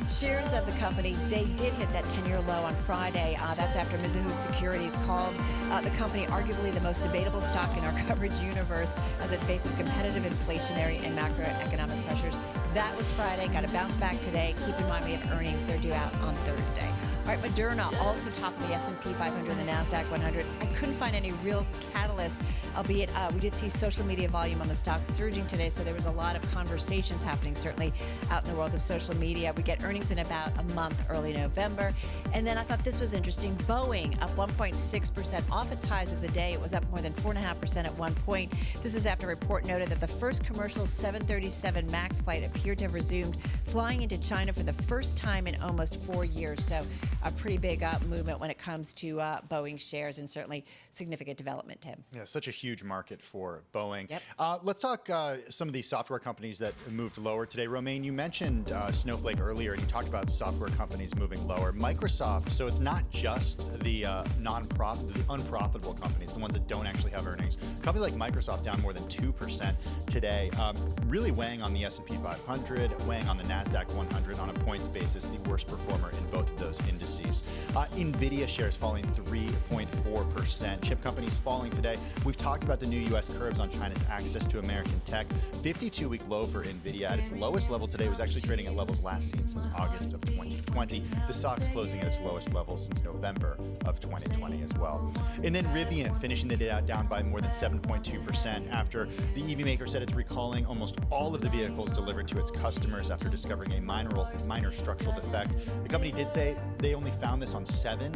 [SPEAKER 17] Shares of the company, they did hit that 10-year low on Friday. That's after Mizuho Securities called the company arguably the most debatable stock in our coverage universe as it faces competitive inflationary and macroeconomic pressures. That was Friday. Got to bounce back today. Keep in mind we have earnings. They're due out on Thursday. All right, Moderna also top of the S&P 500 and the NASDAQ 100. I couldn't find any real catalyst, albeit we did see social media volume on the stock surging today, so there was a lot of conversations happening, certainly out in the world of social media. We get earnings in about a month, early November. And then I thought this was interesting. Boeing up 1.6% off its highs of the day. It was up more than 4.5% at one point. This is after a report noted that the first commercial 737 MAX flight appeared to have resumed flying into China for the first time in almost 4 years. So a pretty big movement when it comes to Boeing shares, and certainly significant development, Tim.
[SPEAKER 19] Yeah, such a huge market for Boeing.
[SPEAKER 17] Yep.
[SPEAKER 19] Let's talk some of these software companies that moved lower today. Romain, you mentioned Snowflake earlier, and you talked about software companies moving lower. Microsoft, so it's not just the unprofitable companies, the ones that don't actually have earnings. A company like Microsoft down more than 2% today, really weighing on the S&P 500, weighing on the NASDAQ 100 on a points basis, the worst performer in both of those indices. NVIDIA shares falling 3.4%. Chip companies falling today. We've talked about the new U.S. curbs on China's access to American tech. 52-week low for NVIDIA. At its lowest level today, was actually trading at levels last seen since August of 2020. The stock's closing at its lowest level since November of 2020 as well. And then Rivian finishing the day down by more than 7.2% after the EV maker said it's recalling almost all of the vehicles delivered to its customers after discovering a minor structural defect. The company did say they only found this on 7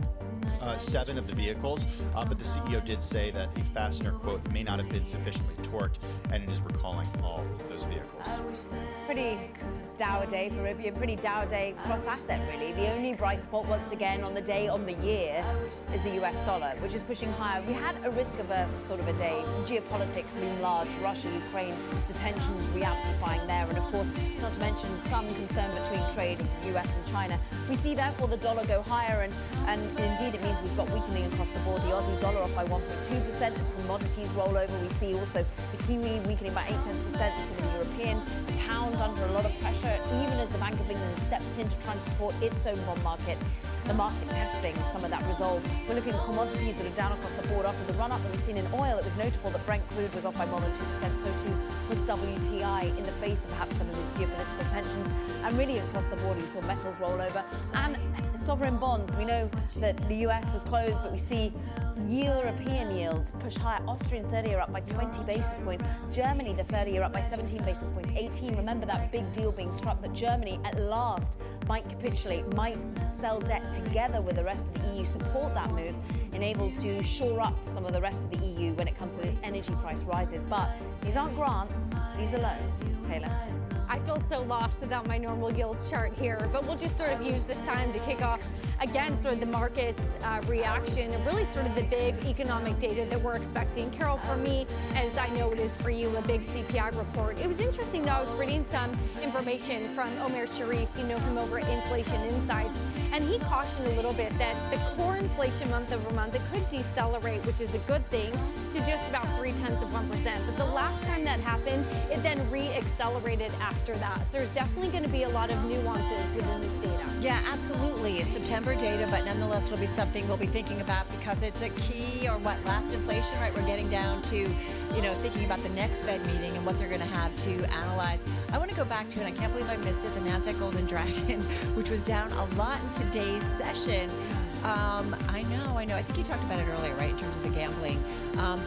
[SPEAKER 19] 7 of the vehicles, but the CEO did say that the fastener, quote, may not have been sufficiently torqued, and it is recalling all of those vehicles.
[SPEAKER 20] Pretty dour day for Rivian, pretty dour day cross asset really. The only bright spot once again on the day, on the year, is the US dollar, which is pushing higher. We had a risk averse sort of a day. Geopolitics loom large, Russia, Ukraine, the tensions re-amplifying there, and of course, not to mention some concern between trade of the US and China. We see therefore the dollar go higher, and indeed it means we've got weakening across the board. The Aussie dollar off by 1.2% as commodities roll over. We see also the Kiwi weakening by 0.8%, some of the European, the pound under a lot of pressure, even as the Bank of England stepped in to try and support its own bond market. The market testing some of that resolve. We're looking at commodities that are down across the board after the run-up that we've seen in oil. It was notable that Brent crude was off by more than 2%, so too was WTI in the face of perhaps some of these geopolitical tensions. And really across the board, you saw metals roll over. And sovereign bonds, we know that the US was closed, but we see European yields push higher. Austrian 30 are up by 20 basis points. Germany, the 30 are up by 17 basis points, 18. Remember that big deal being struck that Germany at last might capitulate, might sell debt together with the rest of the EU, support that move, and able to shore up some of the rest of the EU when it comes to the energy price rises. But these aren't grants, these are loans. Taylor.
[SPEAKER 14] I feel so lost without my normal yields chart here, but we'll just sort of use this time to kick off again sort of the market's reaction and really sort of the big economic data that we're expecting. Carol, for me, as I know it is for you, a big CPI report. It was interesting though, I was reading some information from Omer Sharif, you know him over at Inflation Insights, and he cautioned a little bit that the core inflation month over month, it could decelerate, which is a good thing, to just about 0.3%. But the last time that happened, it then re-accelerated after that. So there's definitely going to be a lot of nuances within this data.
[SPEAKER 17] Yeah, absolutely. It's September data, but nonetheless will be something we'll be thinking about because it's a key or what last inflation, right? We're getting down to, you know, thinking about the next Fed meeting and what they're going to have to analyze. I want to go back to, and I can't believe I missed it, the NASDAQ Golden Dragon, which was down a lot in today's session. I know. I think you talked about it earlier, right, in terms of the gambling.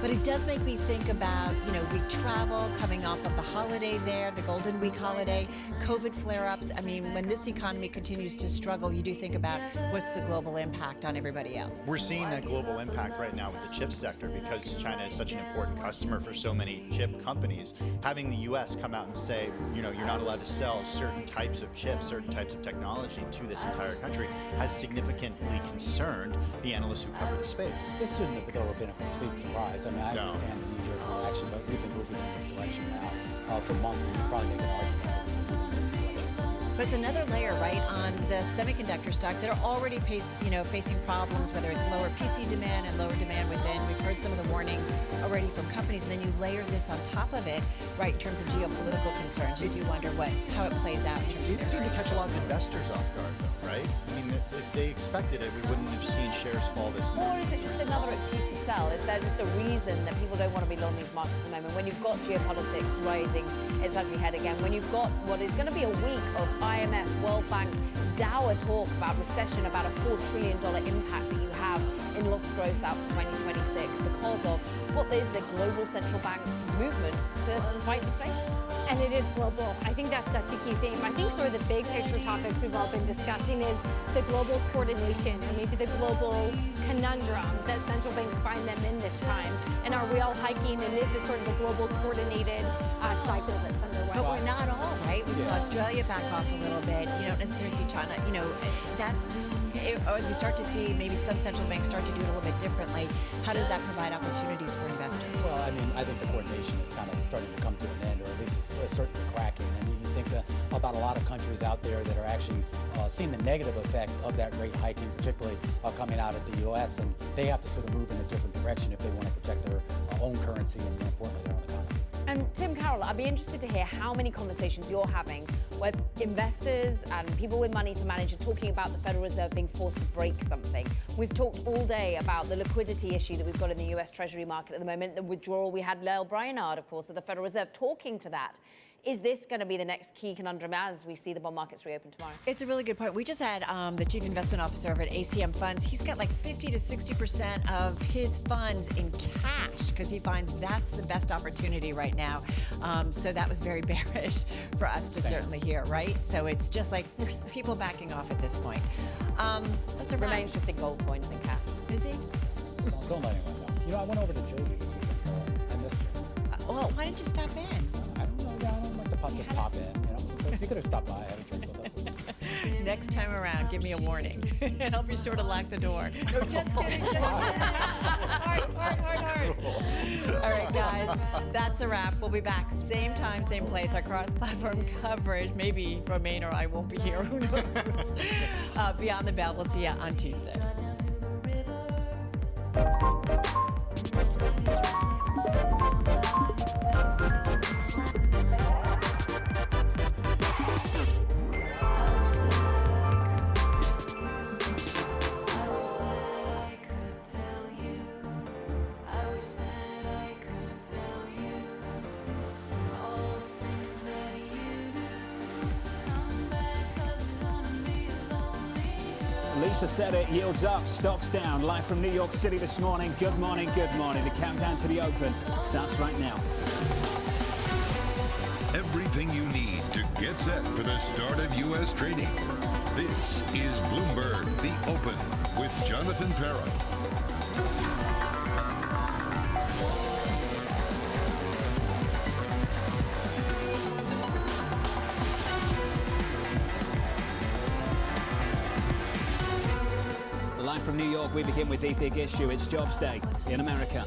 [SPEAKER 17] But it does make me think about, you know, week travel, coming off of the holiday there, the Golden Week holiday, COVID flare-ups. I mean, when this economy continues to struggle, you do think about what's the global impact on everybody else.
[SPEAKER 19] We're seeing that global impact right now with the chip sector because China is such an important customer for so many chip companies. Having the U.S. come out and say, you know, you're not allowed to sell certain types of chips, certain types of technology to this entire country has significantly concerned the analysts who cover the space.
[SPEAKER 16] This shouldn't have been a complete surprise. I mean, I understand the knee-jerk reaction, but we've been moving in this direction now for months, and you probably make an argument that we're moving in this direction.
[SPEAKER 17] But it's another layer, right, on the semiconductor stocks that are already facing problems, whether it's lower PC demand and lower demand within. We've heard some of the warnings already from companies, and then you layer this on top of it, right, in terms of geopolitical concerns. You do wonder how it plays out in terms of.
[SPEAKER 19] It seemed to catch a lot of investors off guard, though, right? I mean, if they expected it, we wouldn't have seen shares fall this much.
[SPEAKER 20] Or is it just another excuse to sell? Is there just a reason that people don't want to be long these markets at the moment? When you've got geopolitics rising its ugly head again, when you've got what is going to be a week of IMF, World Bank, dour talk about recession, about a $4 trillion impact that you have in lost growth out to 2026 because of what is the global central bank movement to fight inflation.
[SPEAKER 14] And it is global. I think that's such a key theme. I think sort of the big picture topics we've all been discussing is the global coordination and maybe the global conundrum that central banks find them in this time. And are we all hiking, and is this sort of a global coordinated cycle that's underway?
[SPEAKER 17] But we're not all, right? We saw Australia back off a little bit. You don't necessarily see China. You know, as we start to see maybe some central banks start to do it a little bit differently, how does that provide opportunities for investors?
[SPEAKER 16] Well, I mean, I think the coordination is kind of starting to come to an end, or at least it's certainly cracking. I mean, you think about a lot of countries out there that are actually seeing the negative effects of that rate hiking, particularly coming out of the U.S., and they have to sort of move in a different direction if they want to protect their own currency and, more importantly, their own economy.
[SPEAKER 20] And Tim, Carol, I'd be interested to hear how many conversations you're having where investors and people with money to manage are talking about the Federal Reserve being forced to break something. We've talked all day about the liquidity issue that we've got in the US Treasury market at the moment, the withdrawal. We had Lael Brainard, of course, of the Federal Reserve talking to that. Is this going to be the next key conundrum as we see the bond markets reopen tomorrow?
[SPEAKER 17] It's a really good point. We just had the chief investment officer over at ACM Funds. He's got like 50 to 60% of his funds in cash because he finds that's the best opportunity right now. So that was very bearish for us to certainly hear, right? So it's just like people backing off at this point. That's a
[SPEAKER 20] remains just in gold coins and cash.
[SPEAKER 17] Is he?
[SPEAKER 16] Don't let anyone know. You know, I went over to Jersey this weekend, Carol. I missed you.
[SPEAKER 17] Well, why didn't you stop in?
[SPEAKER 16] I don't know. Yeah, I don't like to just pop in. You know, but you could have stopped by, had a drink with us.
[SPEAKER 17] Next time around, give me a warning. Help you sort of lock the door. No, just kidding. Just kidding. Hard. All right, guys, that's a wrap. We'll be back same time, same place. Our cross-platform coverage. Maybe Romain or I won't be here. Who knows? Beyond the Bell. We'll see you on Tuesday.
[SPEAKER 18] Lisa said it, yields up, stocks down. Live from New York City this morning. Good morning, good morning. The countdown to the open starts right now.
[SPEAKER 15] Everything you need to get set for the start of U.S. trading. This is Bloomberg, The Open, with Jonathan Farrow.
[SPEAKER 18] Live from New York, we begin with the big issue. It's Jobs Day in America.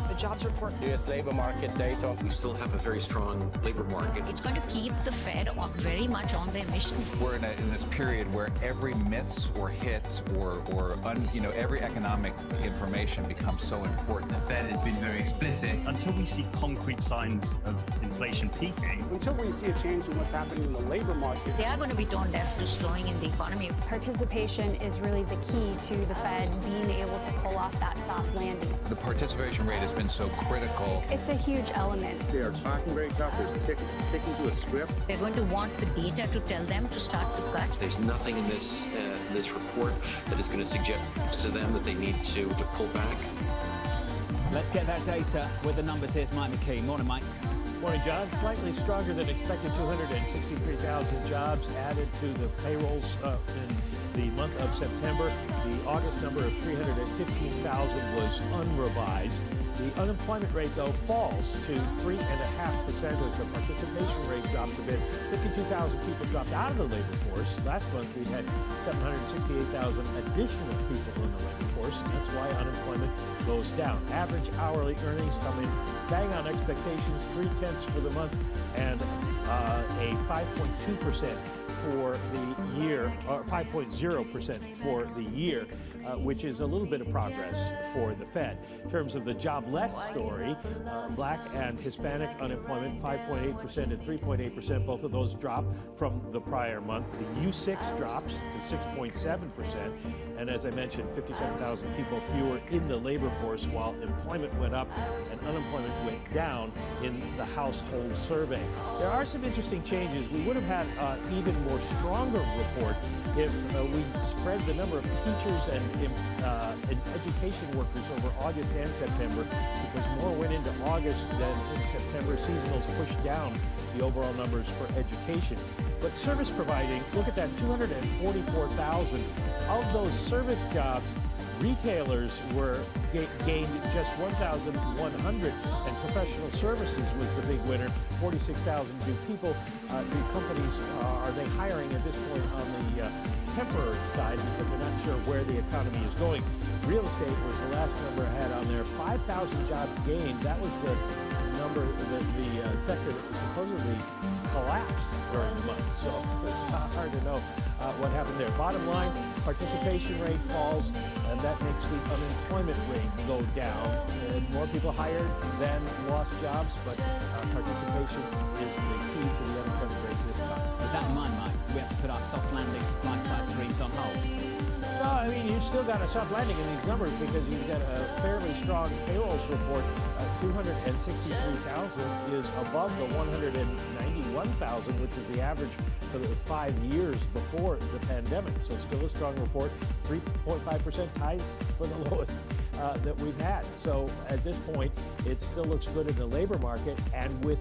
[SPEAKER 3] The jobs report, U.S. labor market data. We still have a very strong labor market.
[SPEAKER 9] It's going to keep the Fed very much on their mission.
[SPEAKER 5] We're in this period where every miss or hit or every economic information becomes so important.
[SPEAKER 21] The Fed has been very explicit.
[SPEAKER 22] Until we see concrete signs of inflation peaking.
[SPEAKER 23] Until we see a change in what's happening in the labor market.
[SPEAKER 9] They are going to be tone deaf to slowing in the economy.
[SPEAKER 24] Participation is really the key to the Fed being able to pull off that soft landing.
[SPEAKER 5] The participation rate has been so critical.
[SPEAKER 24] It's a huge element.
[SPEAKER 23] They are talking very tough. They're sticking to a script.
[SPEAKER 9] They're going to want the data to tell them to start to cut.
[SPEAKER 3] There's nothing in this report that is going to suggest to them that they need to pull back.
[SPEAKER 18] Let's get that data with the numbers. Here's Mike McKee. Morning, Mike.
[SPEAKER 30] Morning, John. Slightly stronger than expected. 263,000 jobs added to the payrolls in the month of September. The August number of 315,000 was unrevised. The unemployment rate, though, falls to 3.5% as the participation rate dropped a bit. 52,000 people dropped out of the labor force. Last month, we had 768,000 additional people in the labor force, and that's why unemployment goes down. Average hourly earnings come in bang on expectations, 0.3 for the month, and a 5.2% for the year, or 5.0% for the year, which is a little bit of progress for the Fed. In terms of the jobless story, black and Hispanic unemployment, 5.8% and 3.8%, both of those drop from the prior month. The U6 drops to 6.7%, and as I mentioned, 57,000 people fewer in the labor force, while employment went up and unemployment went down in the household survey. There are some interesting changes. We would have had even more stronger report if we spread the number of teachers and education workers over August and September, because more went into August than in September. Seasonals pushed down the overall numbers for education. But service providing, look at that, 244,000. Of those service jobs, retailers gained just 1,100, and professional services was the big winner, 46,000 new people. The companies, are they hiring at this point on the temporary side because they're not sure where the economy is going? Real estate was the last number I had on there, 5,000 jobs gained. That was the number that the sector that was supposedly collapsed during the month. So it's hard to know what happened there. Bottom line, participation rate falls, and that makes the unemployment rate go down. And more people hired than lost jobs, but participation is the key to the unemployment rate this time.
[SPEAKER 18] With that in mind, Mike, do we have to put our soft landing supply side dreams on hold?
[SPEAKER 30] No, I mean, you've still got a soft landing in these numbers because you've got a fairly strong payrolls report. 263,000 is above the 191,000, which is the average for the 5 years before the pandemic. So still a strong report. 3.5% ties for the lowest that we've had. So at this point, it still looks good in the labor market, and with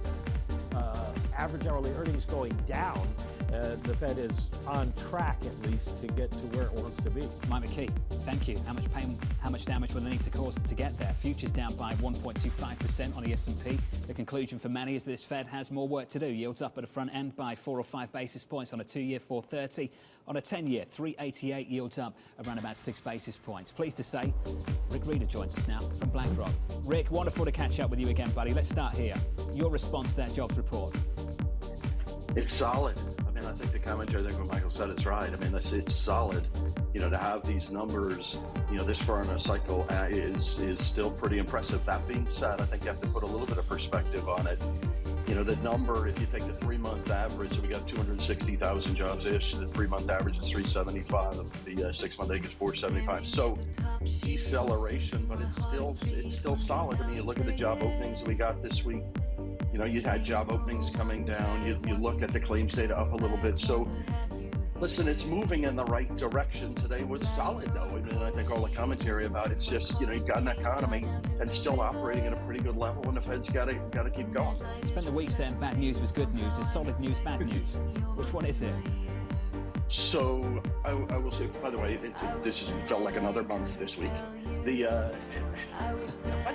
[SPEAKER 30] average hourly earnings going down, the Fed is on track, at least, to get to where it wants to be.
[SPEAKER 18] Mike McKee, thank you. How much pain, how much damage will they need to cause to get there? Futures down by 1.25% on the S&P. The conclusion for many is this Fed has more work to do. Yields up at the front end by 4 or 5 basis points on a 2-year, 4.30. On a 10-year, 3.88. Yields up around about 6 basis points. Pleased to say, Rick Reeder joins us now from BlackRock. Rick, wonderful to catch up with you again, buddy. Let's start here. Your response to that jobs report.
[SPEAKER 2] It's solid. I mean, I think the commentary, I think what Michael said is right. I mean, it's solid. You know, to have these numbers, you know, this far in a cycle is still pretty impressive. That being said, I think you have to put a little bit of perspective on it. You know, the number, if you take the 3-month average, so we got 260,000 jobs-ish. The 3-month average is 375. The 6-month average is 475. So deceleration, but it's still solid. I mean, you look at the job openings that we got this week. You know, you had job openings coming down. You look at the claims data up a little bit. So, listen, it's moving in the right direction. Today was solid, though. I mean, I think all the commentary about it's just, you know, you've got an economy that's still operating at a pretty good level, and the Fed's got to keep going.
[SPEAKER 18] Spent the week saying bad news was good news. Is solid news bad news? Which one is it?
[SPEAKER 2] So I will say, by the way, this felt like another month this week. By the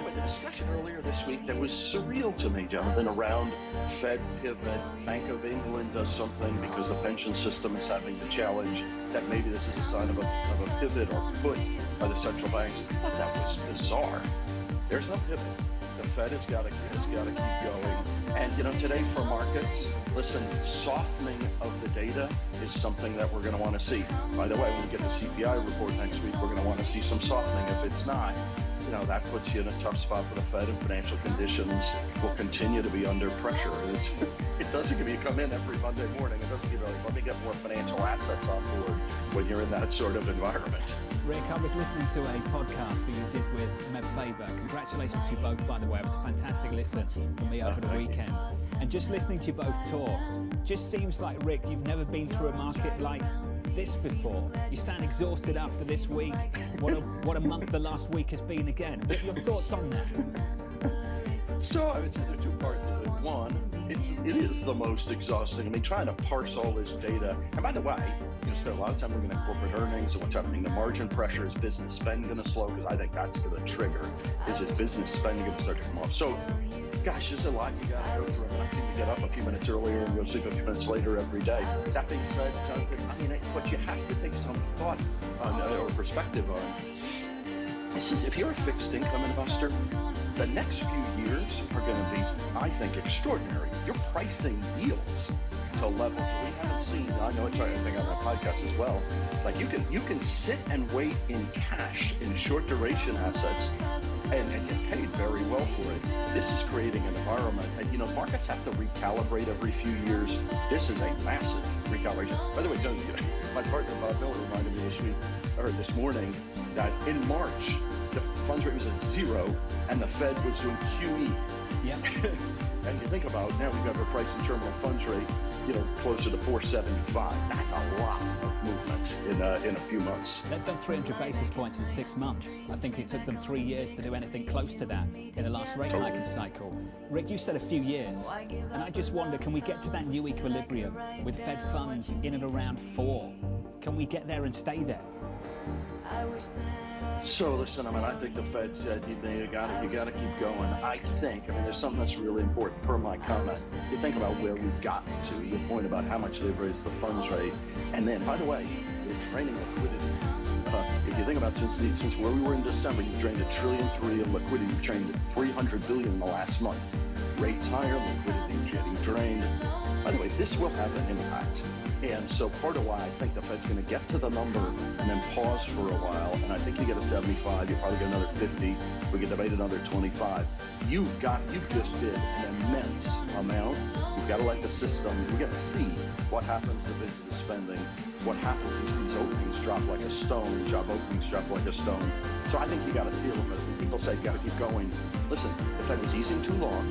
[SPEAKER 2] way, the discussion earlier this week that was surreal to me, Jonathan, around Fed pivot, Bank of England does something because the pension system is having the challenge, that maybe this is a sign of a pivot or put by the central banks. I thought that was bizarre. There's no pivot. The Fed has got to keep going. And, you know, today for markets, listen, softening of the data is something that we're going to want to see. By the way, when we get the CPI report next week, we're going to want to see some softening. If it's not, you know, that puts you in a tough spot for the Fed, and financial conditions will continue to be under pressure. It doesn't give you come in every Monday morning. It doesn't give you, like, let me get more financial assets on board when you're in that sort of environment.
[SPEAKER 18] Rick, I was listening to a podcast that you did with Meb Faber. Congratulations to you both, by the way. It was a fantastic listen for me over the weekend. And just listening to you both talk, just seems like, Rick, you've never been through a market like this before. You sound exhausted after this week. What a month the last week has been again. What are your thoughts on that?
[SPEAKER 2] So I would say there are 2 parts of it. One, it is the most exhausting. I mean, trying to parse all this data. And by the way, you know, spend a lot of time looking at corporate earnings and what's happening to margin pressure. Is business spend going to slow? Because I think that's going to trigger. Is business spend going to start to come off? So, gosh, there's a lot you got to go through. I seem to get up a few minutes earlier and go sleep a few minutes later every day. That being said, Jonathan, I mean, what you have to take some thought on or perspective on. This is, if you're a fixed income investor, the next few years are going to be, I think, extraordinary. You're pricing yields to levels that we haven't seen. I know it's, I think, on that podcast as well. Like you can sit and wait in cash in short duration assets and get paid very well for it. This is creating an environment, and you know, markets have to recalibrate every few years. This is a massive recalibration. By the way, John, my partner Bob Miller reminded me this morning that in March the funds rate was at 0 and the Fed was doing QE.
[SPEAKER 18] Yeah.
[SPEAKER 2] And you think about now we've got our price and terminal funds rate, you know, closer to 475. That's a lot of movement in a few months.
[SPEAKER 18] They've done 300 basis points in 6 months. I think it took them 3 years to do anything close to that in the last rate hiking cycle. Rick, you said a few years, and I just wonder, can we get to that new equilibrium with Fed funds in and around 4? Can we get there and stay there?
[SPEAKER 2] So listen, I mean, I think the Fed said you gotta keep going. I think, I mean, there's something that's really important per my comment. You think about where we've gotten to, your point about how much they've raised the funds rate, and then, by the way, they're draining liquidity. If you think about since where we were in December, you've drained $1.3 trillion in liquidity. You've drained $300 billion in the last month. Rates higher, liquidity getting drained. By the way, this will have an impact. And so part of why I think the Fed's going to get to the number and then pause for a while, and I think you get a 75, you probably get another 50, we can debate another 25. You just did an immense amount. You've got to let the system, we've got to see what happens to business spending, what happens if these openings drop like a stone, job openings drop like a stone. So I think you got to feel it. People say you got to keep going. Listen, the Fed was easing too long.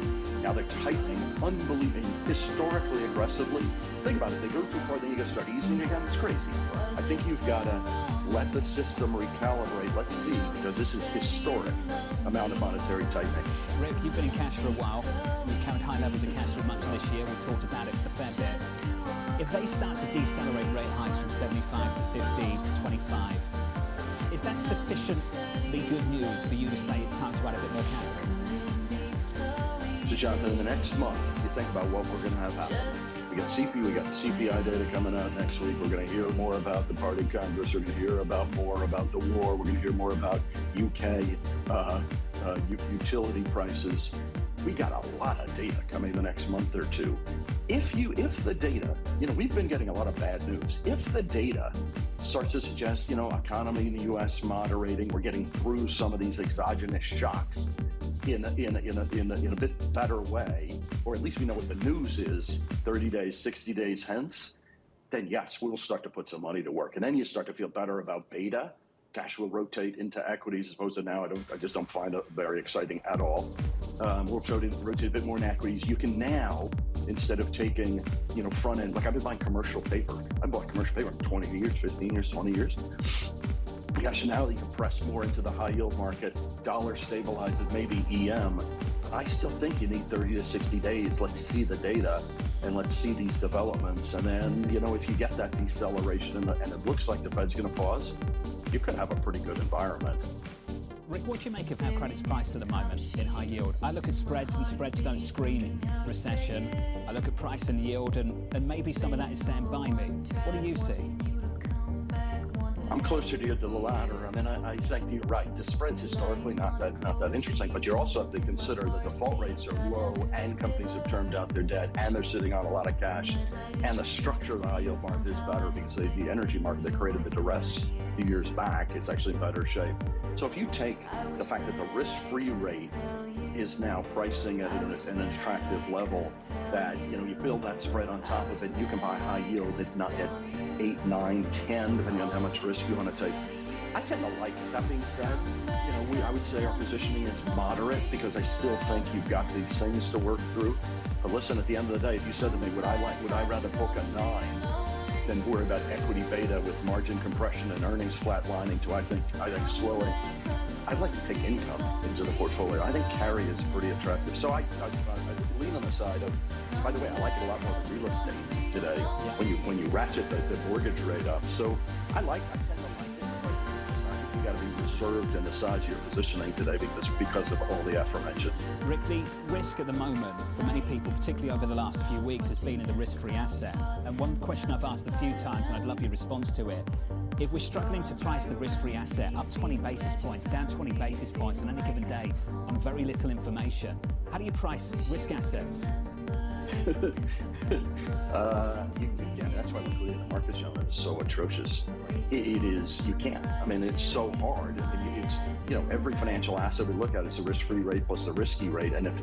[SPEAKER 2] Now they're tightening, unbelieving, historically aggressively. Think about it. They go too far, then you got to start easing again. It's crazy. I think you've got to let the system recalibrate. Let's see, because this is historic amount of monetary tightening.
[SPEAKER 18] Rick, you've been in cash for a while. You've carried high levels of cash through much of this year. We've talked about it a fair bit. If they start to decelerate rate hikes from 75 to 50 to 25, is that sufficiently good news for you to say it's time to add a bit more capital?
[SPEAKER 2] So, Jonathan, in the next month, you think about what we're going to have happen. We got the CPI data coming out next week. We're going to hear more about the party Congress. We're going to hear more about the war. We're going to hear more about UK utility prices. We got a lot of data coming the next month or two. If the data, we've been getting a lot of bad news. If the data starts to suggest, economy in the U.S. moderating, we're getting through some of these exogenous shocks in a bit better way, or at least we know what the news is 30 days, 60 days hence, then yes, we'll start to put some money to work. And then you start to feel better about beta. Cash will rotate into equities as opposed to now. I just don't find it very exciting at all. We'll rotate a bit more in equities. You can now, instead of taking, front end, like I've been buying commercial paper. I bought commercial paper for 20 years, 15 years, 20 years. Gosh, now you can press more into the high yield market. Dollar stabilizes, maybe EM. But I still think you need 30 to 60 days. Let's see the data and let's see these developments. And then, if you get that deceleration and it looks like the Fed's going to pause, you could have a pretty good environment.
[SPEAKER 18] Rick, what do you make of how credit's priced at the moment in high yield? I look at spreads and spreads don't scream recession. I look at price and yield and maybe some of that is saying buy me. What do you see?
[SPEAKER 2] I'm closer to you to the latter. I mean, I think you're right. The spread's historically not that interesting, but you also have to consider the default rates are low and companies have termed out their debt and they're sitting on a lot of cash. And the structure of the high yield market is better because the energy market that created the duress a few years back is actually in better shape. So if you take the fact that the risk-free rate is now pricing at an attractive level, that you build that spread on top of it, you can buy high yield at 8, 9, 10, depending on how much risk you want to take. I tend to like it. That being said, I would say our positioning is moderate because I still think you've got these things to work through. But listen, at the end of the day, if you said to me, would I rather book a 9 than worry about equity beta with margin compression and earnings flatlining to I think slowing? I'd like to take income into the portfolio. I think carry is pretty attractive. So I lean on the side of, by the way, I like it a lot more than real estate today when you ratchet the mortgage rate up. So I tend to like it. I think you got to be reserved in the size of your positioning today because of all the aforementioned.
[SPEAKER 18] Rick, the risk at the moment for many people, particularly over the last few weeks, has been in the risk-free asset. And one question I've asked a few times, and I'd love your response to it, if we're struggling to price the risk-free asset up 20 basis points, down 20 basis points on any given day on very little information, how do you price risk assets?
[SPEAKER 2] That's why liquidity in the market, John, is so atrocious. It is, you can't. I mean, it's so hard. It's, every financial asset we look at is the risk-free rate plus the risky rate. And if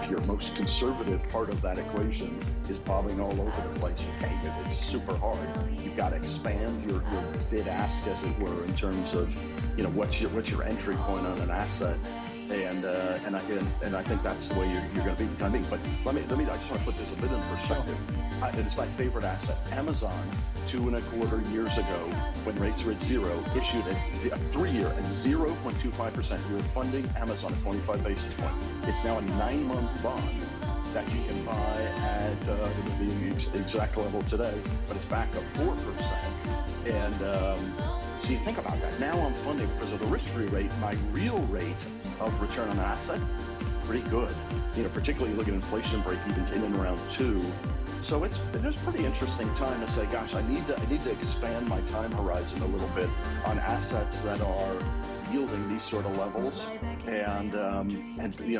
[SPEAKER 2] your most conservative part of that equation is bobbing all over the place, it's super hard. You've got to expand your bid ask, as it were, in terms of, what's your entry point on an asset. And I think that's the way you're going to be. But let me. I just want to put this a bit in perspective. It's my favorite asset. Amazon, 2.25 years ago, when rates were at 0, issued a 3-year at 0.25%. We were funding Amazon at 25 basis points. It's now a 9-month bond that you can buy at the exact level today, but it's back up 4%. And so you think about that. Now I'm funding because of the risk-free rate. My real rate of return on asset, pretty good. Particularly look at inflation break-evens in and around 2. So it's a pretty interesting time to say, gosh, I need to expand my time horizon a little bit on assets that are yielding these sort of levels. And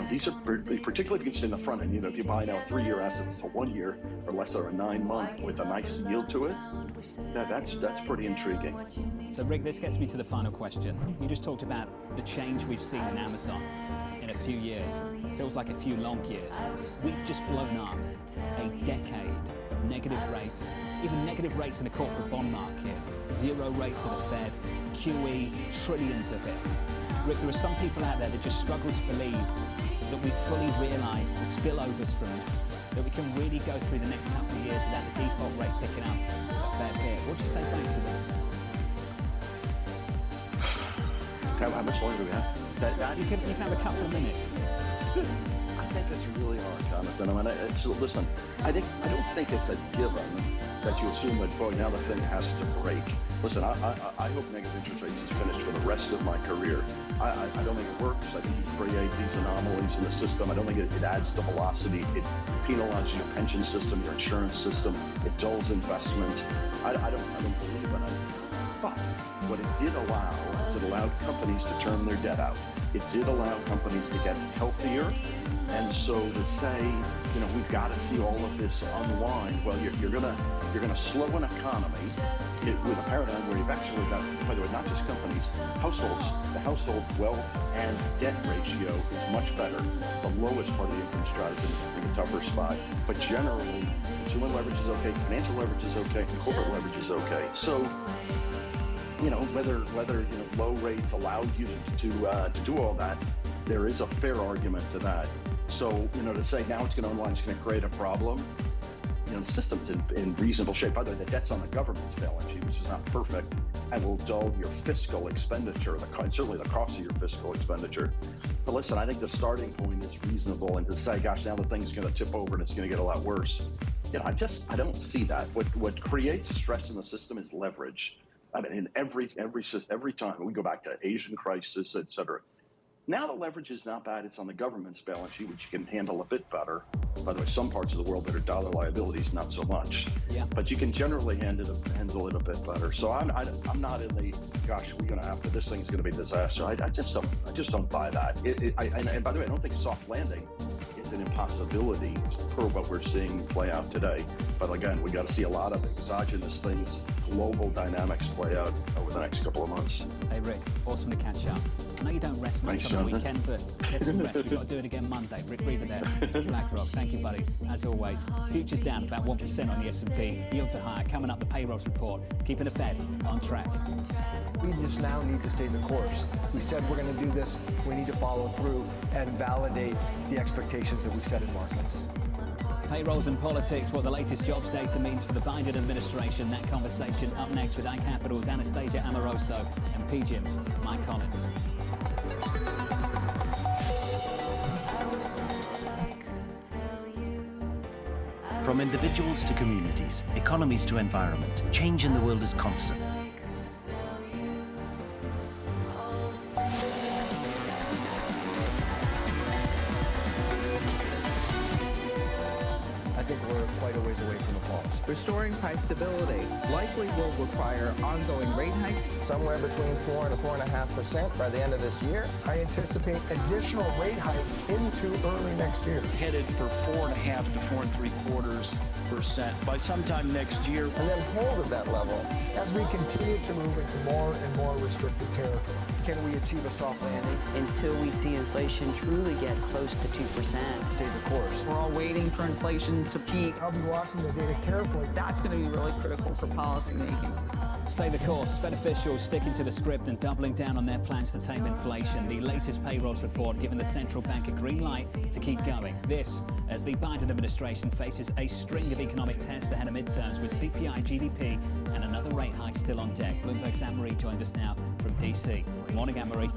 [SPEAKER 2] these are particularly if you can see in the front end. If you buy now 3-year assets to 1 year or less or a 9-month with a nice yield to it, that's pretty intriguing.
[SPEAKER 18] So Rick, this gets me to the final question. You just talked about the change we've seen in Amazon in a few years. It feels like a few long years. We've just blown up a decade of negative rates, even negative rates in the corporate bond market, 0 rates of the Fed, QE, trillions of it. Rick, there are some people out there that just struggle to believe that we've fully realised the spillovers from that we can really go through the next couple of years without the default rate picking up a fair bit. What do you say back to them?
[SPEAKER 2] How much longer do we have?
[SPEAKER 18] You can have a couple of minutes.
[SPEAKER 2] I think it's really hard, Jonathan. I mean, listen, I don't think it's a given that you assume that, boy, now the thing has to break. Listen, I hope negative interest rates is finished for the rest of my career. I don't think it works. I think you create these anomalies in the system. I don't think it adds to velocity. It penalizes your pension system, your insurance system. It dulls investment. I don't believe in it. But what it did allow is it allowed companies to term their debt out. It did allow companies to get healthier. And so to say, you know, we've got to see all of this unwind. Well, you're gonna slow an economy with a paradigm where you've actually got, by the way, not just companies, households. The household wealth and debt ratio is much better. The lowest part of the income strata is in a tougher spot. But generally, consumer leverage is okay, financial leverage is okay, and corporate leverage is okay. So, you know, whether you know, low rates allowed you to do all that, there is a fair argument to that. So, you know, to say now it's going to unwind, it's going to create a problem, you know, the system's in reasonable shape. By the way, the debt's on the government's balance sheet, which is not perfect, and will dull your fiscal expenditure, certainly the cost of your fiscal expenditure. But listen, I think the starting point is reasonable, and to say, gosh, now the thing's going to tip over and it's going to get a lot worse, you know, I don't see that. What creates stress in the system is leverage. I mean, in every time we go back to Asian crisis, et cetera. Now the leverage is not bad. It's on the government's balance sheet, which you can handle a bit better. By the way, some parts of the world that are dollar liabilities, not so much. Yeah. But you can generally handle it a bit better. So I'm not in the, gosh, this thing's going to be a disaster. I just don't buy that. And by the way, I don't think soft landing is an impossibility per what we're seeing play out today. But again, we got to see a lot of exogenous things, global dynamics play out over the next couple of months.
[SPEAKER 18] Hey Rick, awesome to catch up. I know you don't rest much on the weekend, but get some rest. We've got to do it again Monday. Rick Reaver there, BlackRock. Thank you, buddy. As always, futures down about 1% on the S&P. Yield to higher. Coming up, the payrolls report. Keeping the Fed on track.
[SPEAKER 4] We just now need to stay the course. We said we're going to do this. We need to follow through and validate the expectations that we've set in markets.
[SPEAKER 18] Payrolls and politics, what the latest jobs data means for the Biden administration. That conversation up next with iCapital's Anastasia Amoroso and PGIM's Mike Collins.
[SPEAKER 6] From individuals to communities, economies to environment, change in the world is constant.
[SPEAKER 7] Restoring price stability likely will require ongoing rate hikes.
[SPEAKER 8] Somewhere between 4 and 4.5% by the end of this year.
[SPEAKER 4] I anticipate additional rate hikes into early next year.
[SPEAKER 11] Headed for 4.5 to 4.75% by sometime next year.
[SPEAKER 8] And then hold at that level
[SPEAKER 4] as we continue to move into more and more restricted territory. Can we achieve a soft landing?
[SPEAKER 25] Until we see inflation truly get close to 2%.
[SPEAKER 4] Stay the course.
[SPEAKER 7] We're all waiting for inflation to peak.
[SPEAKER 4] I'll be watching the data carefully.
[SPEAKER 7] That's going to be really critical for policy making.
[SPEAKER 18] Stay the course. Fed officials sticking to the script and doubling down on their plans to tame inflation. The latest payrolls report giving the central bank a green light to keep going. This as the Biden administration faces a string of economic tests ahead of midterms with CPI, GDP, and another rate hike still on deck. Bloomberg's Anne-Marie joins us now from D.C. Good morning, Anne-Marie.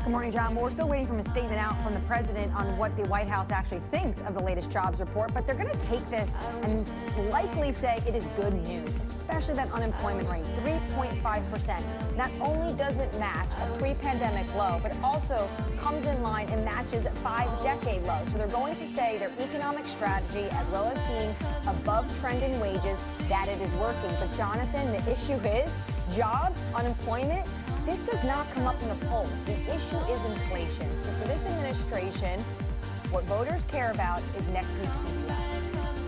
[SPEAKER 26] Good morning, John. Well, we're still waiting for a statement out from the president on what the White House actually thinks of the latest jobs report, but they're going to take this and likely say it is good news, especially that unemployment rate, 3.5%. Not only does it match a pre-pandemic low, but also comes in line and matches 5-decade low. So they're going to say their economic strategy, as well as seeing above trend in wages, that it is working. But Jonathan, the issue is jobs, unemployment. This does not come up in the polls. The issue is inflation. So for this administration, what voters care about is next week's CPI.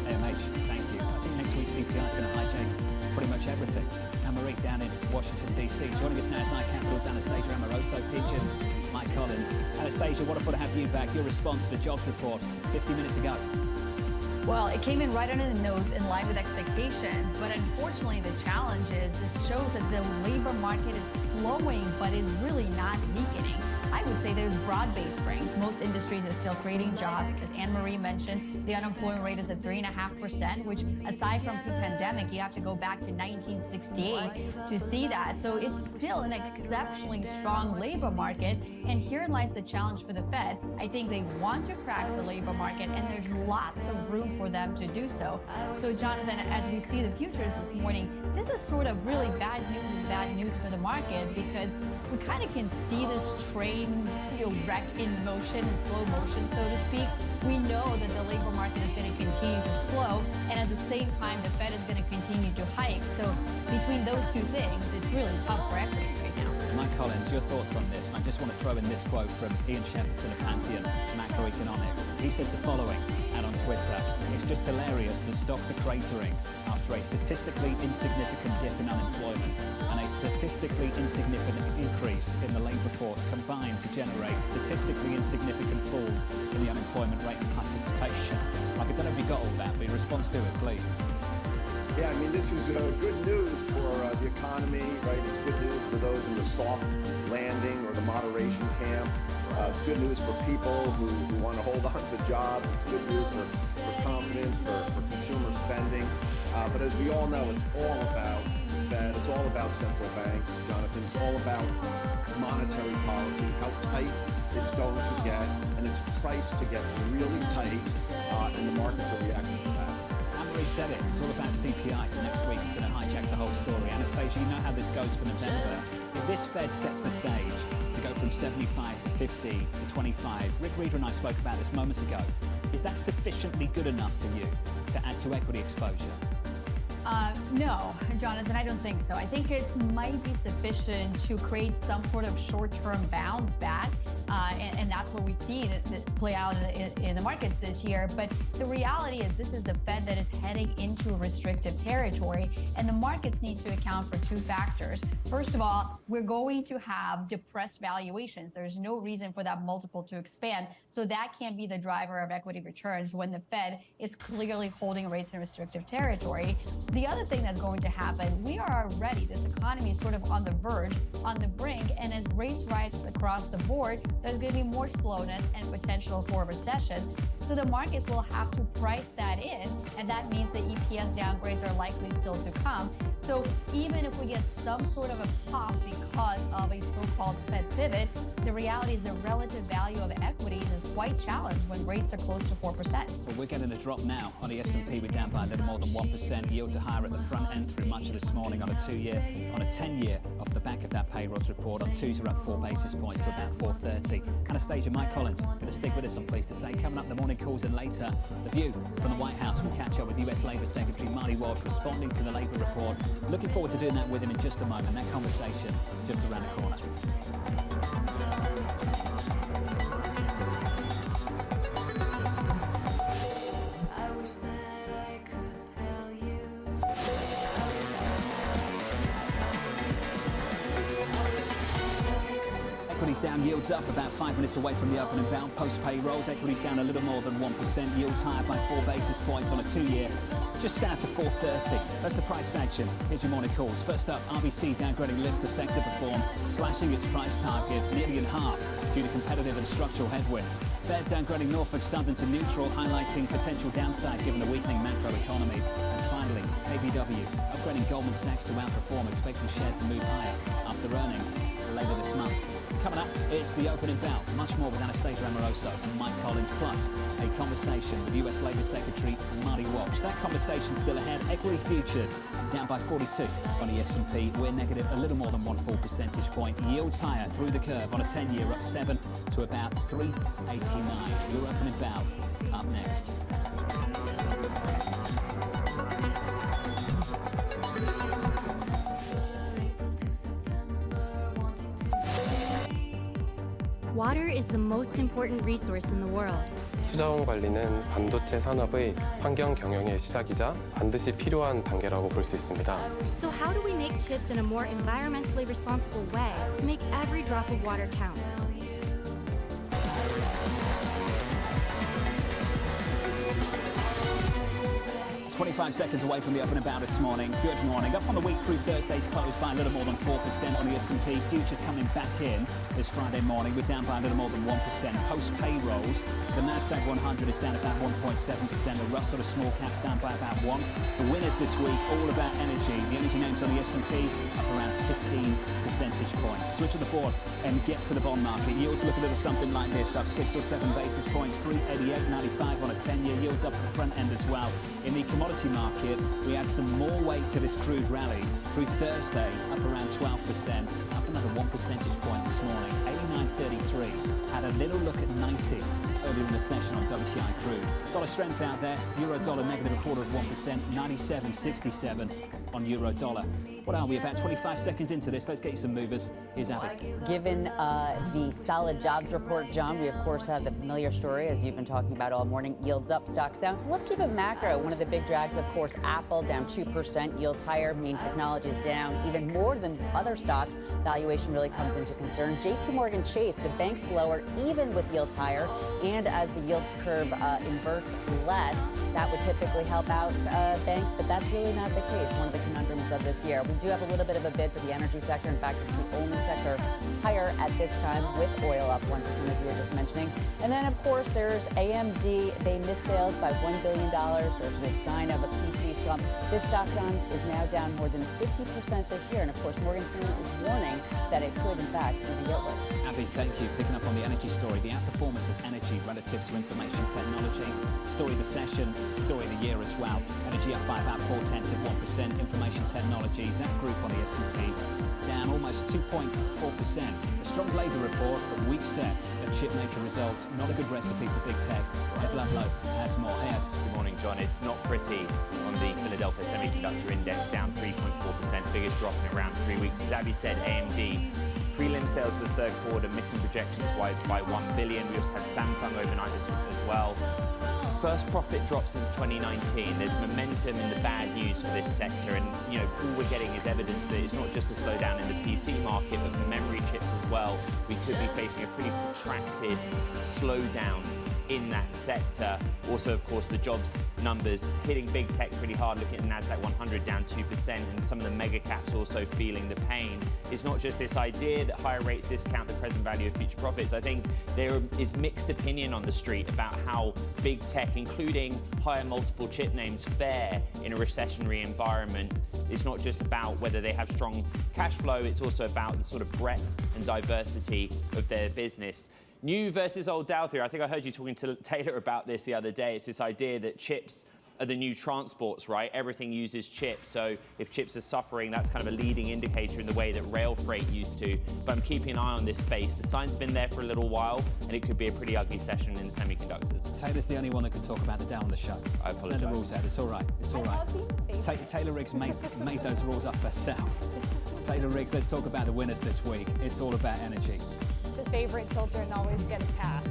[SPEAKER 18] AMH, thank you. I think next week's CPI is going to hijack pretty much everything. Anne-Marie down in Washington, D.C. Joining us now is iCapital's Anastasia Amoroso, PGIM's Mike Collins. Anastasia, wonderful to have you back. Your response to the jobs report 50 minutes ago.
[SPEAKER 28] Well, it came in right under the nose in line with expectations, but unfortunately the challenge is this shows that the labor market is slowing, but is really not weakening. I would say there's broad-based strength. Most industries are still creating jobs. As Anne-Marie mentioned, the unemployment rate is at 3.5%, which aside from pre-pandemic, you have to go back to 1968 to see that. So it's still an exceptionally strong labor market. And herein lies the challenge for the Fed. I think they want to crack the labor market, and there's lots of room for them to do so. So Jonathan, as we see the futures this morning, this is sort of really bad news for the market, because we kind of can see this train, wreck in motion, in slow motion, so to speak. We know that the labor market is going to continue to slow, and at the same time, the Fed is going to continue to hike. So between those two things, it's really tough for equities right now.
[SPEAKER 18] Mike Collins, your thoughts on this? And I just want to throw in this quote from Ian Shepperton of Pantheon Macroeconomics. He says the following, and on Twitter, "It's just hilarious that stocks are cratering after a statistically insignificant dip in unemployment and a statistically insignificant increase in the labour force combined to generate statistically insignificant falls in the unemployment rate and participation." Like, I don't know if you got all that, but your response to it, please.
[SPEAKER 23] Yeah, I mean, this is good news for the economy, right? It's good news for those in the soft landing or the moderation camp. It's good news for people who want to hold on to jobs. It's good news for confidence, for consumer spending. But as we all know, it's all about the Fed. It's all about central banks, Jonathan. It's all about monetary policy, how tight it's going to get, and it's priced to get really tight, and the markets are reacting to that.
[SPEAKER 18] Anne-Marie said it. It's all about CPI. Next week is going to hijack the whole story. Anastasia, you know how this goes for November. If this Fed sets the stage to go from 75 to 50 to 25, Rick Reeder and I spoke about this moments ago. Is that sufficiently good enough for you to add to equity exposure?
[SPEAKER 28] No, Jonathan, I don't think so. I think it might be sufficient to create some sort of short-term bounce back, and that's what we've seen it play out in the markets this year. But the reality is this is the Fed that is heading into restrictive territory, and the markets need to account for two factors. First of all, we're going to have depressed valuations. There's no reason for that multiple to expand, so that can't be the driver of equity returns when the Fed is clearly holding rates in restrictive territory. The other thing that's going to happen, we are already, this economy is sort of on the verge, on the brink, and as rates rise across the board, there's going to be more slowness and potential for a recession. So the markets will have to price that in, and that means the EPS downgrades are likely still to come. So even if we get some sort of a pop because of a so-called Fed pivot, the reality is the relative value of equities is quite challenged when rates are close to 4%.
[SPEAKER 18] Well, we're getting a drop now on the S&P. We're down by a little more than 1%. Yields are higher at the front end through much of this morning on a 2-year, on a 10-year off the back of that payrolls report. On twos are up 4 basis points to about 430. Anastasia, Mike Collins, going to stick with us, I'm pleased to say. Coming up, the morning calls in later. The View from the White House. We'll catch up with US Labour Secretary Marty Walsh responding to the Labour report. Looking forward to doing that with him in just a moment. That conversation just around the corner. Equities down, yields up, about 5 minutes away from the opening bound. Post payrolls, equities down a little more than 1%. Yields higher by 4 basis points on a 2-year, just south of 430. That's the price action. Here's your morning calls. First up, RBC downgrading lift to sector perform, slashing its price target nearly in half due to competitive and structural headwinds. Fed downgrading Norfolk Southern to neutral, highlighting potential downside given the weakening macro economy. And finally, KBW upgrading Goldman Sachs to outperform, expecting shares to move higher after earnings later this month. Coming up, it's the opening bout. Much more with Anastasia Amoroso and Mike Collins, plus a conversation with US Labour Secretary Marty Walsh. That conversation's still ahead. Equity futures down by 42 on the S&P. We're negative a little more than 1 full percentage point. Yields higher through the curve on a 10-year, up 7 to about 389. Your opening bout up next.
[SPEAKER 1] Water is the most important resource in the world.
[SPEAKER 10] 수자원 관리는 반도체 산업의 환경 경영의 시작이자 반드시 필요한 단계라고 볼 수 있습니다.
[SPEAKER 1] So how do we make chips in a more environmentally responsible way to make every drop of water count?
[SPEAKER 18] 25 seconds away from the open about this morning. Good morning. Up on the week through Thursday's close by a little more than 4% on the S&P. Futures coming back in this Friday morning. We're down by a little more than 1%. Post payrolls, the Nasdaq 100 is down about 1.7%. The Russell of small caps down by about 1%. The winners this week, all about energy. The energy names on the S&P up around 15 percentage points. Switch to the board and get to the bond market. Yields look a little something like this, up 6 or 7 basis points. 388.95 on a 10-year. Yields up at the front end as well. In the commodity market, we add some more weight to this crude rally. Through Thursday, up around 12%, up another 1 percentage point this morning. 89.33. Had a little look at 90 earlier in the session on WTI crude. Dollar strength out there. Euro dollar negative a quarter of 1%. 97.67 on euro dollar. What are we, about 25 seconds into this? Let's get you some movers. Here's Abby.
[SPEAKER 25] Given the solid jobs report, John, we of course have the familiar story, as you've been talking about all morning, yields up, stocks down. So let's keep it macro. One of the big drags, of course, Apple down 2%, yields higher, Main Technologies down even more than other stocks. Valuation really comes into concern. JP Morgan Chase, the bank's lower, even with yields higher, and as the yield curve inverts less, that would typically help out banks, but that's really not the case. One of the conundrums of this year. We do have a little bit of a bid for the energy sector. In fact, it's the only sector higher at this time, with oil up 1%, as you were just mentioning. And then, of course, there's AMD. They missed sales by $1 billion. There's a sign of a PC slump. This stock is now down more than 50% this year. And, of course, Morgan Stanley is warning that it could, in fact, even get worse.
[SPEAKER 18] Abby, thank you. Picking up on the energy story, the outperformance of energy relative to information technology. Story of the session, story of the year as well. Energy up by about 0.4%. Information technology, that group on the S&P, down almost 2.4%. A strong labour report, but weak set of chipmaker results. Not a good recipe for big tech. Ed Ludlow has more. Ed.
[SPEAKER 12] Good morning, John. It's not pretty on the Philadelphia Semiconductor Index, down 3.4%. Biggest drop in around 3 weeks. As Abby said, AMD. Prelim sales for the third quarter missing projections by $1 billion. We also had Samsung overnight as well. First profit drop since 2019. There's momentum in the bad news for this sector, and all we're getting is evidence that it's not just a slowdown in the PC market, but for memory chips as well. We could be facing a pretty protracted slowdown in that sector. Also, of course, the jobs numbers hitting big tech pretty hard. Looking at the Nasdaq 100 down 2%, and some of the mega caps also feeling the pain. It's not just this idea that higher rates discount the present value of future profits. I think there is mixed opinion on the street about how big tech, including higher multiple chip names, fare in a recessionary environment. It's not just about whether they have strong cash flow, it's also about the sort of breadth and diversity of their business. New versus old Dow theory. I think I heard you talking to Taylor about this the other day. It's this idea that chips are the new transports, right? Everything uses chips. So if chips are suffering, that's kind of a leading indicator in the way that rail freight used to. But I'm keeping an eye on this space. The sign's been there for a little while, and it could be a pretty ugly session in semiconductors.
[SPEAKER 18] Taylor's the only one that can talk about the Dow on the show.
[SPEAKER 12] I apologise.
[SPEAKER 18] Let the rules out. It's all right. It's all right. Taylor Riggs made those rules up herself. Taylor Riggs, let's talk about the winners this week. It's all about energy.
[SPEAKER 24] The favorite children always get a pass.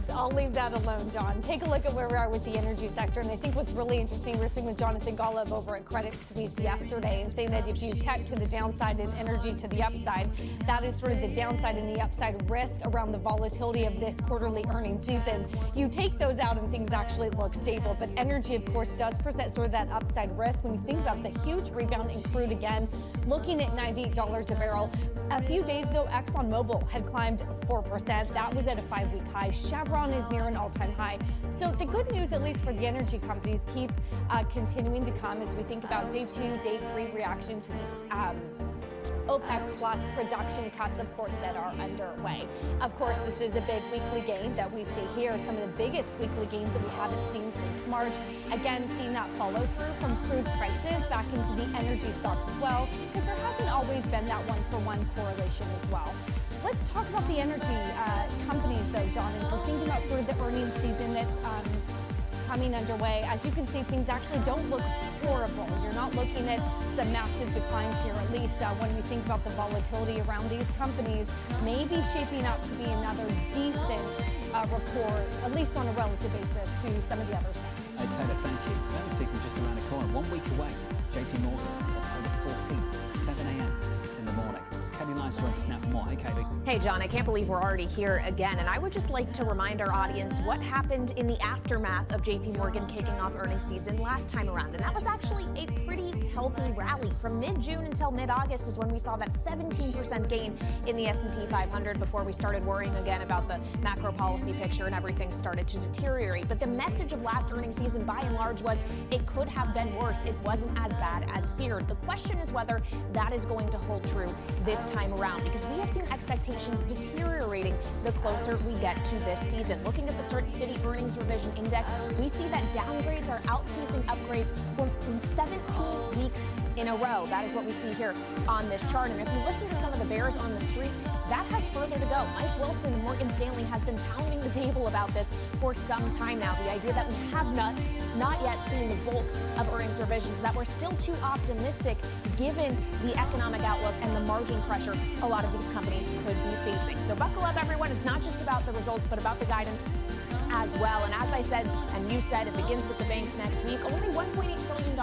[SPEAKER 24] I'll leave that alone, John. Take a look at where we are with the energy sector. And I think what's really interesting, we were speaking with Jonathan Golub over at Credit Suisse yesterday and saying that if you tech to the downside and energy to the upside, that is sort of the downside and the upside risk around the volatility of this quarterly earnings season. You take those out and things actually look stable. But energy, of course, does present sort of that upside risk. When you think about the huge rebound in crude again, looking at $98 a barrel. A few days ago, ExxonMobil had climbed 4%. That was at a 5-week high. Chevron is near an all-time high. So the good news, at least for the energy companies, keep continuing to come as we think about day 2, day 3 reaction to the OPEC plus production cuts, of course, that are underway. Of course, this is a big weekly gain that we see here, some of the biggest weekly gains that we haven't seen since March. Again, seeing that follow through from crude prices back into the energy stocks as well, because there hasn't always been that one-for-one correlation as well. Let's talk about the energy companies, though, John, and we're thinking about sort of the earnings season that's coming underway. As you can see, things actually don't look horrible. You're not looking at some massive declines here, at least when we think about the volatility around these companies, maybe shaping up to be another decent report, at least on a relative basis, to some of the others.
[SPEAKER 18] I'd say that thank you. Earnings season just around the corner. 1 week away. JP Morgan, October 14th, 7 a.m. in the morning. Katie Lyons joins us now for more. Hey, Katie.
[SPEAKER 13] Hey, John, I can't believe we're already here again. And I would just like to remind our audience what happened in the aftermath of JP Morgan kicking off earnings season last time around. And that was actually a pretty healthy rally. From mid-June until mid-August is when we saw that 17% gain in the S&P 500 before we started worrying again about the macro policy picture and everything started to deteriorate. But the message of last earnings season, by and large, was it could have been worse. It wasn't as bad as feared. The question is whether that is going to hold true this time around, because we have seen expectations deteriorating the closer we get to this season. Looking at the Citi Earnings Revision Index, we see that downgrades are outpacing upgrades for 17 weeks in a row. That is what we see here on this chart. And if you listen to some of the bears on the street, that has further to go. Mike Wilson of Morgan Stanley has been pounding the table about this for some time now. The idea that we have not yet seen the bulk of earnings revisions, that we're still too optimistic given the economic outlook and the margin pressure a lot of these companies could be facing. So buckle up, everyone. It's not just about the results, but about the guidance as well. And as I said, and you said, it begins with the banks next week. Only $1.8 trillion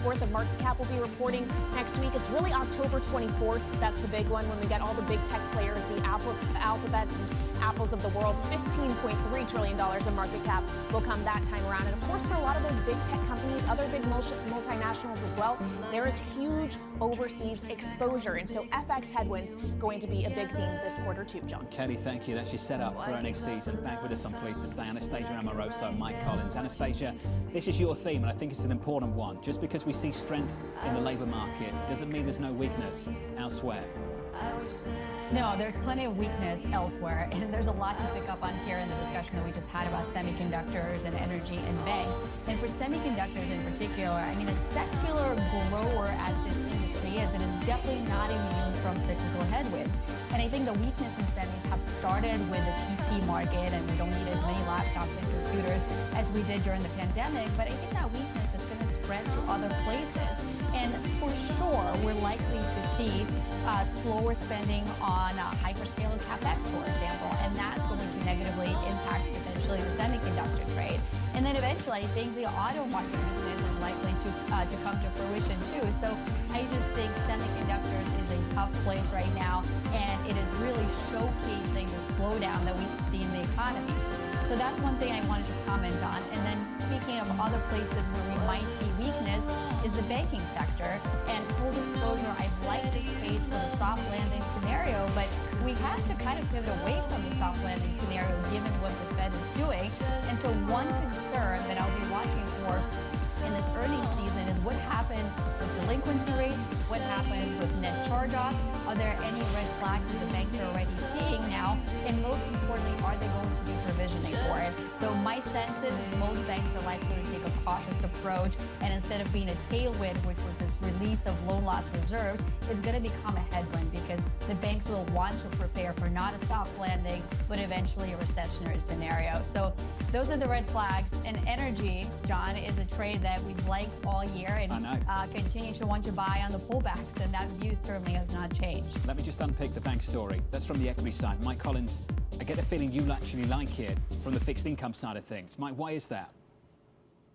[SPEAKER 13] worth of market cap will be reporting next week. It's really October 24th. That's the big one when we get all the big tech players, the Alphabets and Apples of the world. $15.3 trillion in market cap will come that time around. And of course, for a lot of those big tech companies, other big multinationals as well, there is huge overseas exposure. And so FX headwinds going to be a big theme this quarter too, John.
[SPEAKER 18] Katie, thank you. That's your setup for earnings season. Back with us, I'm pleased to say, Anastasia Amoroso, Mike Collins. Anastasia, this is your theme, and I think it's an important one. Just because we see strength in the labour market doesn't mean there's no weakness elsewhere.
[SPEAKER 28] No, there's plenty of weakness elsewhere, and there's a lot to pick up on here in the discussion that we just had about semiconductors and energy and banks. And for semiconductors in particular, I mean, a secular grower as this industry is, and is definitely not immune from cyclical headwinds. And I think the weakness in semis have started with the PC market, and we don't need as many laptops and computers as we did during the pandemic, but I think that weakness is going to spread to other places. And for sure, we're likely to see slower spending on hyperscaler CapEx, for example, and that's going to negatively impact potentially the semiconductor trade. And then eventually, I think the auto market weakness is likely to come to fruition too. So I just think semiconductors is a tough place right now, and it is really showcasing the slowdown that we see in the economy. So that's one thing I wanted to comment on. And then speaking of other places where we might see weakness is the banking sector. And full disclosure, I've liked this space for the soft landing scenario, but we have to kind of pivot away from the soft landing scenario given what the Fed is doing. And so one concern that I'll be watching for in this earnings season is what happens with delinquency rates, what happens with net charge-offs, are there any red flags that the banks are already seeing now, and most importantly, are they going to be provisioning for it? So my sense is most banks are likely to take a cautious approach, and instead of being a tailwind, which was this release of loan loss reserves, it's going to become a headwind because the banks will want to prepare for not a soft landing, but eventually a recessionary scenario. So those are the red flags. And energy, John, is a trade that we've liked all year and continue to want to buy on the pullbacks, and that view certainly has not changed.
[SPEAKER 18] Let me just unpick the bank story. That's from the equity side. Mike Collins, I get the feeling you actually like it from the fixed income side of things. Mike, why is that?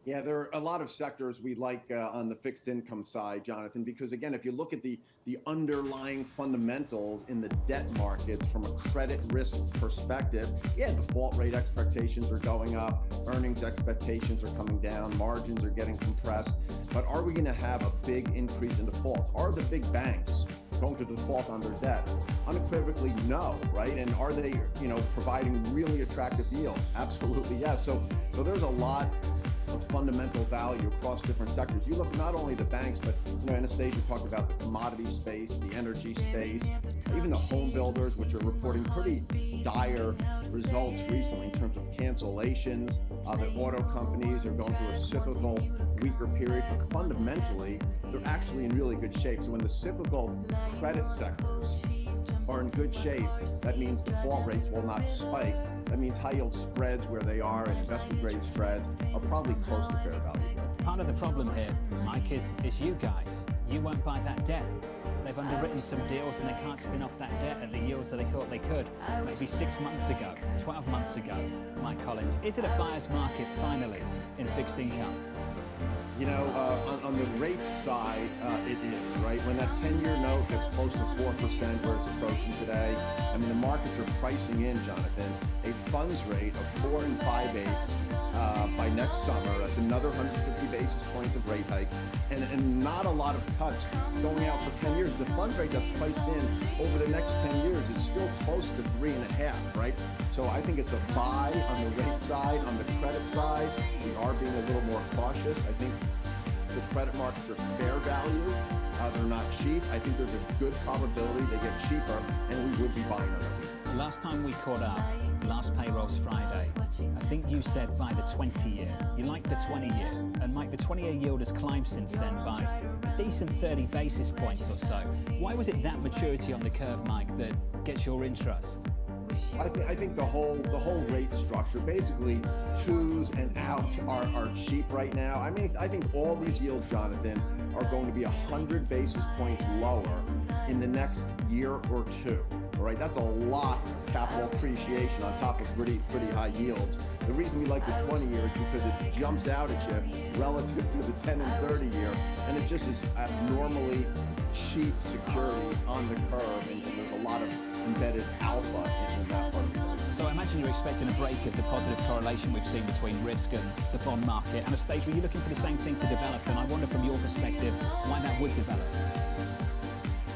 [SPEAKER 23] Yeah, there are a lot of sectors we like on the fixed income side, Jonathan, because again, if you look at the underlying fundamentals in the debt markets from a credit risk perspective, yeah, default rate expectations are going up, earnings expectations are coming down, margins are getting compressed, but are we going to have a big increase in defaults? Are the big banks going to default on their debt? Unequivocally, no, right? And are they, providing really attractive yields? Absolutely, yes. So there's a lot of fundamental value across different sectors. You look not only the banks, but Anastasia talked about the commodity space, the energy space, even the home builders, which are reporting pretty dire results recently in terms of cancellations. The auto companies are going through a cyclical weaker period, but fundamentally, they're actually in really good shape. So when the cyclical credit sectors are in good shape, that means default rates will not spike. That means high yield spreads where they are and investment grade spreads are probably close to fair value.
[SPEAKER 18] Part of the problem here, Mike, is you guys. You won't buy that debt. They've underwritten some deals and they can't spin off that debt at the yields that they thought they could maybe 6 months ago, 12 months ago. Mike Collins, is it a buyer's market finally in fixed income?
[SPEAKER 23] You know, on the rates side, it is, right? When that 10-year note gets close to 4%, where it's approaching today, I mean, the markets are pricing in, Jonathan, a funds rate of 4 5/8 by next summer. That's another 150 basis points of rate hikes, and not a lot of cuts going out for 10 years. The funds rate that's priced in over the next 10 years is still close to 3.5, right? So I think it's a buy on the rate side. On the credit side, we are being a little more cautious. I think the credit markets are fair value. They're not cheap. I think there's a good probability they get cheaper, and we would be buying them.
[SPEAKER 18] Last time we caught up, last payroll's Friday, I think you said by the 20-year. You like the 20-year. And Mike, the 20-year yield has climbed since then by a decent 30 basis points or so. Why was it that maturity on the curve, Mike, that gets your interest?
[SPEAKER 23] I think the whole rate structure, basically 2s and out are cheap right now. I mean, I think all these yields, Jonathan, are going to be 100 basis points lower in the next year or two. All right, that's a lot of capital appreciation on top of pretty high yields. The reason we like the 20-year is because it jumps out at you relative to the 10 and 30-year, and it just is abnormally cheap security on the curve, and there's a lot of embedded alpha in that part.
[SPEAKER 18] So I imagine you're expecting a break of the positive correlation we've seen between risk and the bond market. Anastasia, are you looking for the same thing to develop? And I wonder from your perspective why that would develop.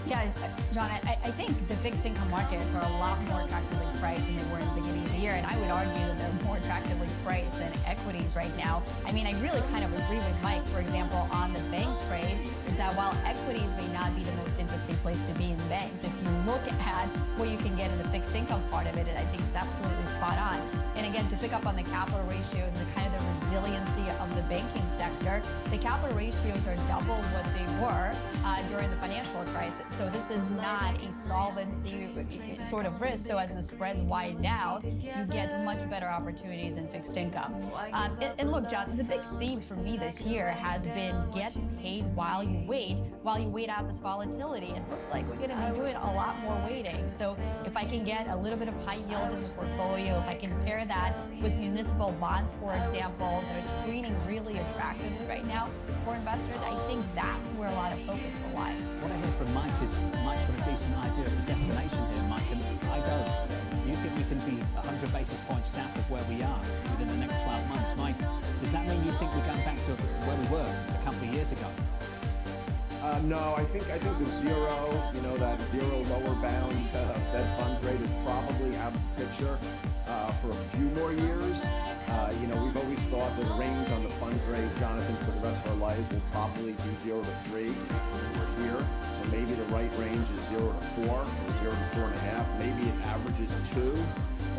[SPEAKER 28] Yeah, John, I think the fixed income markets are a lot more attractively priced than they were in the beginning of the year, and I would argue that they're more attractively priced than equities right now. I mean, I really kind of agree with Mike, for example, on the bank trade, is that while equities may not be the most interesting place to be in banks, if you look at what you can get in the fixed income part of it, I think it's absolutely spot on. And again, to pick up on the capital ratios and kind of the resiliency of the banking sector, the capital ratios are double what they were during the financial crisis. So this is not a solvency sort of risk. So as the spreads widen out, you get much better opportunities in fixed income. And look, John, the big theme for me this year has been get paid while you wait out this volatility. It looks like we're going to be doing a lot more waiting. So if I can get a little bit of high yield in the portfolio, if I can pair that with municipal bonds, for example, they're screening really attractively right now for investors. I think that's where a lot of focus will lie.
[SPEAKER 18] What I hear from Mike is Mike's got a decent idea of the destination here, Mike, and I don't. You think we can be 100 basis points south of where we are within the next 12 months? Mike, does that mean you think we're going back to where we were a couple of years ago?
[SPEAKER 23] No, I think the zero, that zero lower bound Fed funds rate is probably out of the picture for a few more years. We've always thought the range on the funds rate, Jonathan, for the rest of our lives will probably be 0 to 3 here. So maybe the right range is 0 to 4 or 0 to 4.5. Maybe it averages 2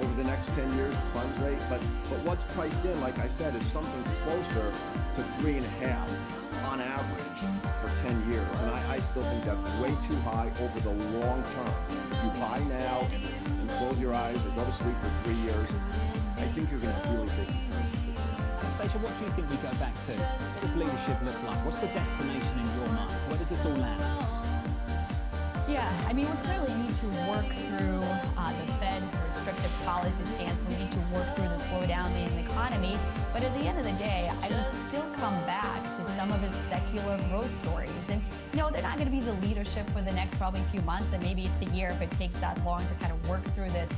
[SPEAKER 23] over the next 10 years funds rate. But what's priced in, like I said, is something closer to 3.5 on average for 10 years. And I still think that's way too high over the long term. If you buy now and close your eyes or go to sleep for 3 years, I think you're going to really big.
[SPEAKER 18] Anastasia, what do you think we go back to? What does leadership look like? What's the destination in your mind? Where does this all land?
[SPEAKER 28] Yeah, I mean, we clearly need to work through the Fed restrictive policy stance. We need to work through the slowdown in the economy. But at the end of the day, I would still come back to some of his secular growth stories. And, they're not going to be the leadership for the next probably few months, and maybe it's a year if it takes that long to kind of work through this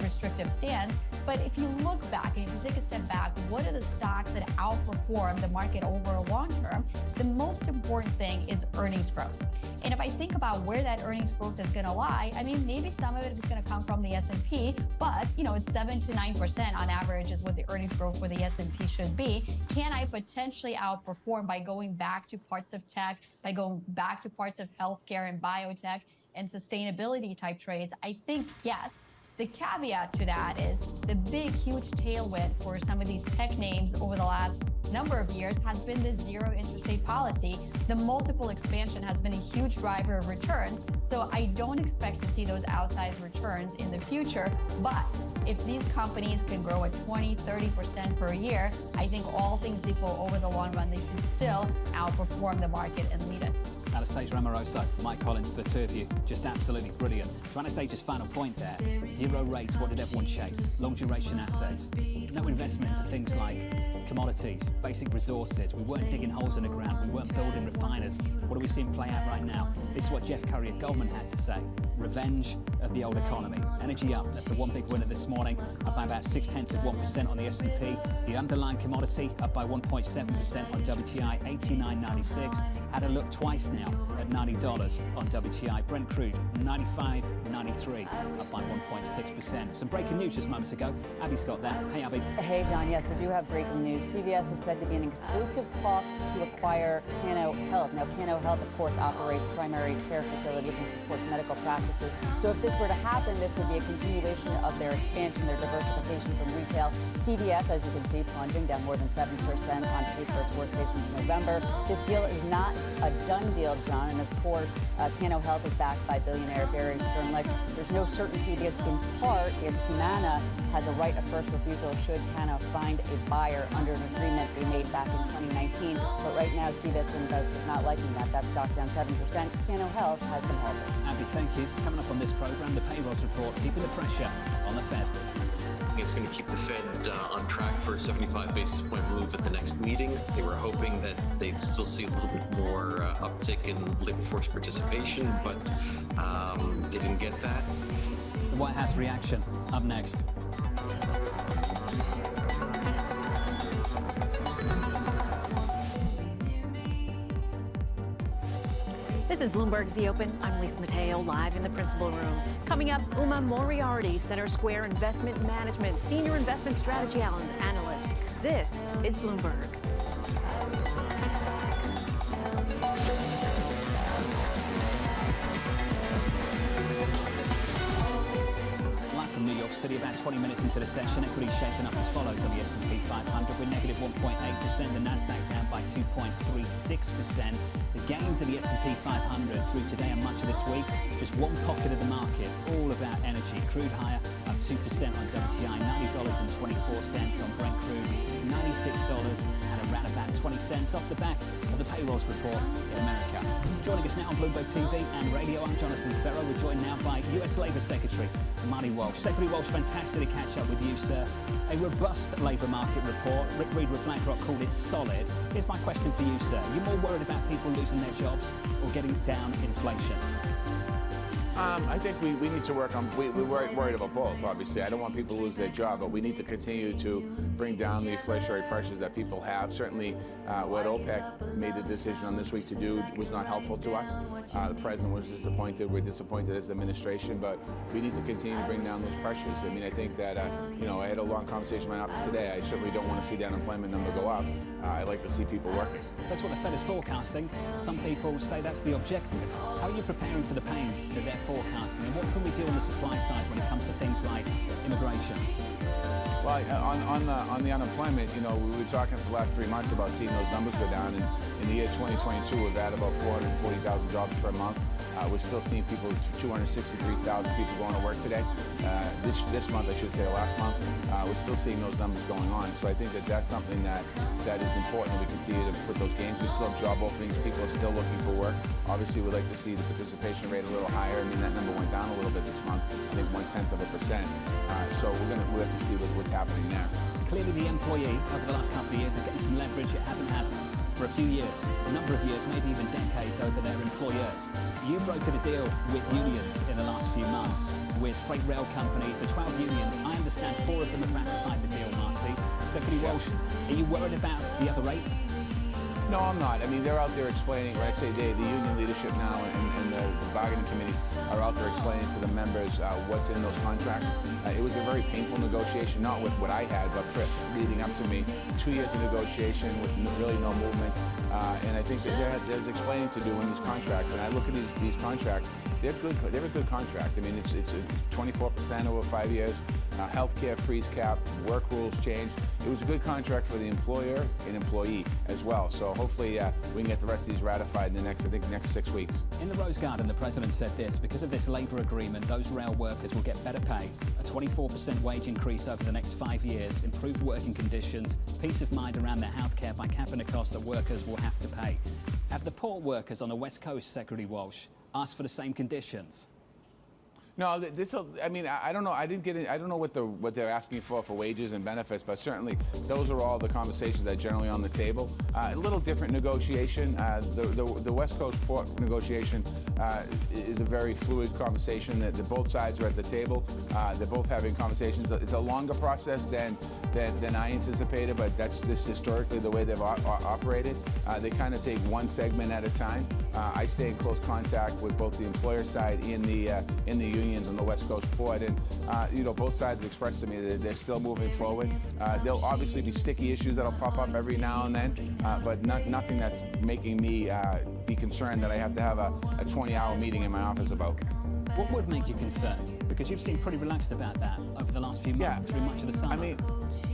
[SPEAKER 28] restrictive stance. But if you look back and if you take a step back, what are the stocks that outperform the market over a long term? The most important thing is earnings growth. And if I think about where that earnings growth is going to lie, I mean, maybe some of it is going to come from the S&P, but, it's 7 to 9% on average is what the earnings growth for the S&P should be. Can I potentially outperform by going back to parts of tech, by going back to parts of healthcare and biotech and sustainability type trades? I think yes. The caveat to that is the big, huge tailwind for some of these tech names over the last number of years has been the zero interest rate policy. The multiple expansion has been a huge driver of returns. So I don't expect to see those outsized returns in the future. But if these companies can grow at 20, 30% per year, I think all things equal over the long run, they can still outperform the market and lead it.
[SPEAKER 18] Anastasia Amoroso, Mike Collins, the two of you, just absolutely brilliant. To Anastasia's final point there, zero rates, what did everyone chase? Long duration assets. No investment into things like commodities, basic resources. We weren't digging holes in the ground. We weren't building refiners. What are we seeing play out right now? This is what Jeff Curry at Goldman had to say. Revenge of the old economy. Energy up, that's the one big winner this morning, up by about 0.6% on the S&P. The underlying commodity up by 1.7% on WTI, 89.96. Had a look twice now at $90 on WTI. Brent crude, 95.93, up by 1.6%. Some breaking news just moments ago. Abby's got that. Hey, Abby.
[SPEAKER 25] Hey, John. Yes, we do have breaking news. CVS is said to be in exclusive talks to acquire Cano Health. Now, Cano Health, of course, operates primary care facilities and supports medical practices. So if this were to happen, this would be a continuation of their expansion, their diversification from retail. CVS, as you can see, plunging down more than 7% on pace for its worst day since November. This deal is not a done deal, John, and of course, Cano Health is backed by billionaire Barry Sternlicht. There's no certainty because, in part, Humana has a right of first refusal should Cano find a buyer under an agreement they made back in 2019. But right now, CVS investors not liking that. That stock down 7%. Cano Health has been halted.
[SPEAKER 18] Abby, thank you. Coming up on this program, the payrolls report, keeping the pressure on the Fed.
[SPEAKER 3] It's going to keep the Fed on track for a 75 basis point move at the next meeting. They were hoping that they'd still see a little bit more uptick in labor force participation, but they didn't get that.
[SPEAKER 18] The White House reaction up next.
[SPEAKER 14] This is Bloomberg's The Open. I'm Lisa Mateo, live in the principal room. Coming up, Uma Moriarty, Center Square Investment Management, Senior Investment Strategy Analyst. This is Bloomberg.
[SPEAKER 18] From New York City, about 20 minutes into the session, equities shaping up as follows on the S&P 500 with negative 1.8%, the Nasdaq down by 2.36%. The gains of the S&P 500 through today and much of this week, just one pocket of the market, all about energy. Crude higher, up 2% on WTI, $90.24 on Brent crude, $96 and around about 20 cents off the back of the payrolls report in America. Joining us now on Bloomberg TV and radio, I'm Jonathan Ferro. We're joined now by US Labour Secretary Marty Walsh. Secretary Walsh, fantastic to catch up with you, sir. A robust labour market report. Rick Reed with BlackRock called it solid. Here's my question for you, sir. Are you more worried about people losing their jobs or getting down inflation?
[SPEAKER 15] I think we need to work on, we're worried about both, obviously. I don't want people to lose their job, but we need to continue to bring down the inflationary pressures that people have. Certainly, what OPEC made the decision on this week to do was not helpful to us. The president was disappointed. We're disappointed as administration, but we need to continue to bring down those pressures. I mean, I think that, I had a long conversation in my office today. I certainly don't want to see the unemployment number go up. I like to see people working.
[SPEAKER 18] That's what the Fed is forecasting. Some people say that's the objective. How are you preparing for the pain that they're forecasting? And what can we do on the supply side when it comes to things like immigration?
[SPEAKER 15] Well, on the unemployment, we were talking for the last 3 months about seeing those numbers go down. And in the year 2022, we've had about 440,000 jobs per month. We're still seeing people, 263,000 people going to work today. This month, I should say, last month, we're still seeing those numbers going on. So I think that that's something that is important. We continue to put those gains. We still have job openings. People are still looking for work. Obviously, we'd like to see the participation rate a little higher. I mean, that number went down a little bit this month. I think 0.1%. So we'll have to see what's happening there.
[SPEAKER 18] Clearly, the employee over the last couple of years are getting some leverage it hasn't had for a few years, a number of years, maybe even decades over their employers. You brokered a deal with unions in the last few months with freight rail companies, the 12 unions. I understand 4 of them have ratified the deal, Marty. Secretary Walsh, are you worried about the other 8?
[SPEAKER 15] No, I'm not. I mean, they're out there explaining, when I say they, the union leadership now and the bargaining committee are out there explaining to the members what's in those contracts. It was a very painful negotiation, not with what I had, but leading up to me. 2 years of negotiation with really no movement. And I think that there's explaining to do in these contracts. And I look at these contracts, they're good. They're a good contract. I mean, it's 24% over 5 years. Healthcare freeze cap, work rules change. It was a good contract for the employer and employee as well. So hopefully we can get the rest of these ratified in the next 6 weeks.
[SPEAKER 18] In the Rose Garden, the president said this: because of this labour agreement, those rail workers will get better pay, a 24% wage increase over the next 5 years, improved working conditions, peace of mind around their healthcare by capping the cost that workers will have to pay. Have the port workers on the West Coast, Secretary Walsh, asked for the same conditions?
[SPEAKER 15] No, I mean, I don't know. I don't know what they're asking for wages and benefits, but certainly those are all the conversations that are generally on the table. A little different negotiation. The West Coast port negotiation is a very fluid conversation. That both sides are at the table. They're both having conversations. It's a longer process than I anticipated, but that's just historically the way they've operated. They kind of take one segment at a time. I stay in close contact with both the employer side and the unions on the West Coast port, and both sides have expressed to me that they're still moving forward. There'll obviously be sticky issues that'll pop up every now and then, but nothing that's making me be concerned that I have to have a 20-hour meeting in my office about.
[SPEAKER 18] What would make you concerned? Because you've seemed pretty relaxed about that over the last few months and through much of the summer.
[SPEAKER 15] I mean,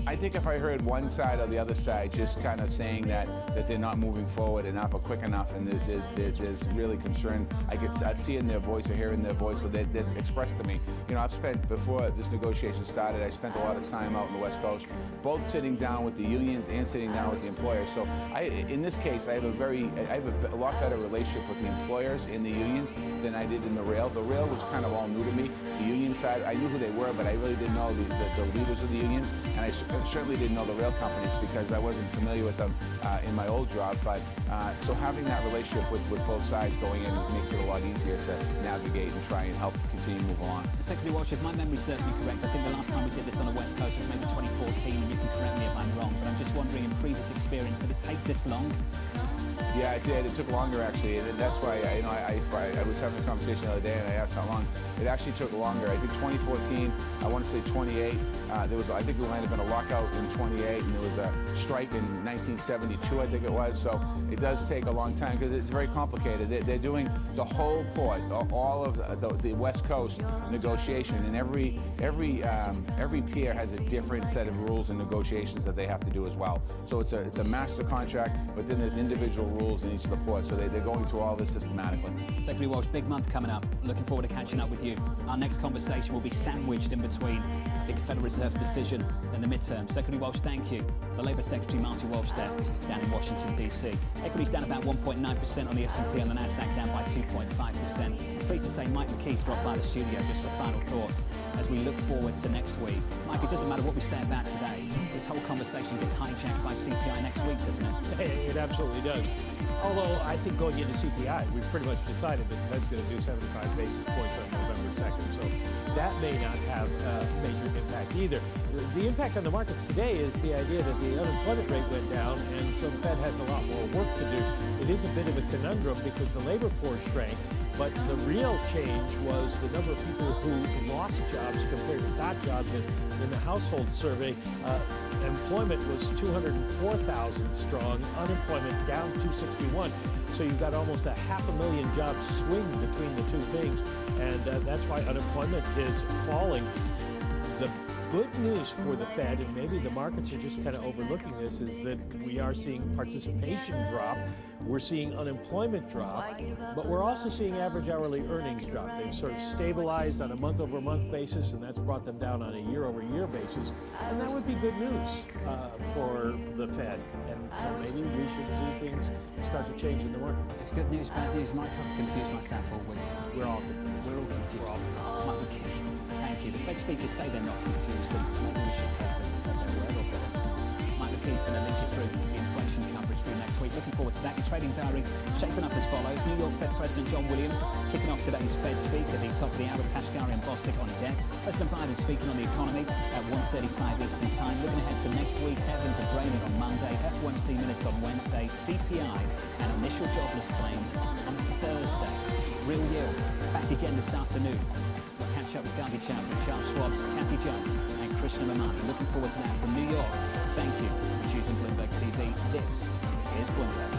[SPEAKER 15] I think if I heard one side or the other side just kind of saying that they're not moving forward enough or quick enough, and there's really concern, I'd see in their voice or hear in their voice, so they'd express to me. I've spent, before this negotiation started, I spent a lot of time out on the West Coast, both sitting down with the unions and sitting down with the employers. So in this case, I have a lot better relationship with the employers and the unions than I did in the rail. The rail was kind of all new to me. The union side, I knew who they were, but I really didn't know the leaders of the unions, and I certainly didn't know the rail companies because I wasn't familiar with them in my old job. But so having that relationship with both sides going in makes it a lot easier to navigate and try and help continue to move along.
[SPEAKER 18] Secretary Walsh, if my memory serves me correct, I think the last time we did this on the West Coast was maybe 2014, and you can correct me if I'm wrong, but I'm just wondering, in previous experience, did it take this long?
[SPEAKER 15] Yeah, it did. It took longer, actually, and that's why I was having a conversation the other day, and I asked how long. It actually took longer. I think 2014. I want to say 28. I think there might have been a lockout in 28, and there was a strike in 1972. I think it was. So it does take a long time because it's very complicated. They're doing the whole port, all of the West Coast negotiation, and every pier has a different set of rules and negotiations that they have to do as well. So it's a master contract, but then there's individual rules in each of the ports. So they're going through all this systematically.
[SPEAKER 18] Secretary Walsh, big month coming up. Looking forward to catching up with you. Our next conversation will be sandwiched in between, I think, a Federal Reserve decision and the midterm. Secretary Walsh, thank you. The Labour Secretary, Marty Walsh, there, down in Washington, D.C. Equities down about 1.9% on the S&P, and the Nasdaq down by 2.5%. I'm pleased to say Mike McKee's dropped by the studio just for final thoughts as we look forward to next week. Mike, it doesn't matter what we say about today. This whole conversation gets hijacked by CPI next week, doesn't it?
[SPEAKER 30] It absolutely does. Although I think going into CPI, we've pretty much decided that the Fed's going to do 75 basis points on November 2nd. So that may not have a major impact either. The impact on the markets today is the idea that the unemployment rate went down, and so the Fed has a lot more work to do. It is a bit of a conundrum because the labor force shrank, but the real change was the number of people who lost jobs compared to got jobs. In the household survey, employment was 204,000 strong, unemployment down 261. So you've got almost a 500,000 jobs swing between the two things, and that's why unemployment is falling. The good news for the Fed, and maybe the markets are just kind of overlooking this, is that we are seeing participation drop, we're seeing unemployment drop, but we're also seeing average hourly earnings drop. They've sort of stabilized on a month-over-month basis, and that's brought them down on a year-over-year basis, and that would be good news for the Fed. And so maybe we should see things start to change in the markets.
[SPEAKER 18] It's good news, bad news. Mike, I've confused myself all week.
[SPEAKER 30] We're all confused.
[SPEAKER 18] We're all confused. Mike McKee, thank you. The Fed speakers say they're not confused, and maybe we should take them at their word, or perhaps not. Mike McKee's going to lead you through the inflation coverage for you next week. Looking forward to that. Your trading diary shaping up as follows. New York Fed President John Williams kicking off today's Fed speak at the top of the hour with Kashgari and Bostic on deck. President Biden speaking on the economy at 1:35 Eastern Time. Looking ahead to next week, Evans and Brainerd on Monday, FOMC minutes on Wednesday, CPI and initial jobless claims on Thursday. Real yield back again this afternoon. We'll catch up with Gandhi Chowdhury, Charles Schwab, Kathy Jones and Krishna Mamani. Looking forward to that from New York. Thank you for choosing Bloomberg TV. This is Bloomberg.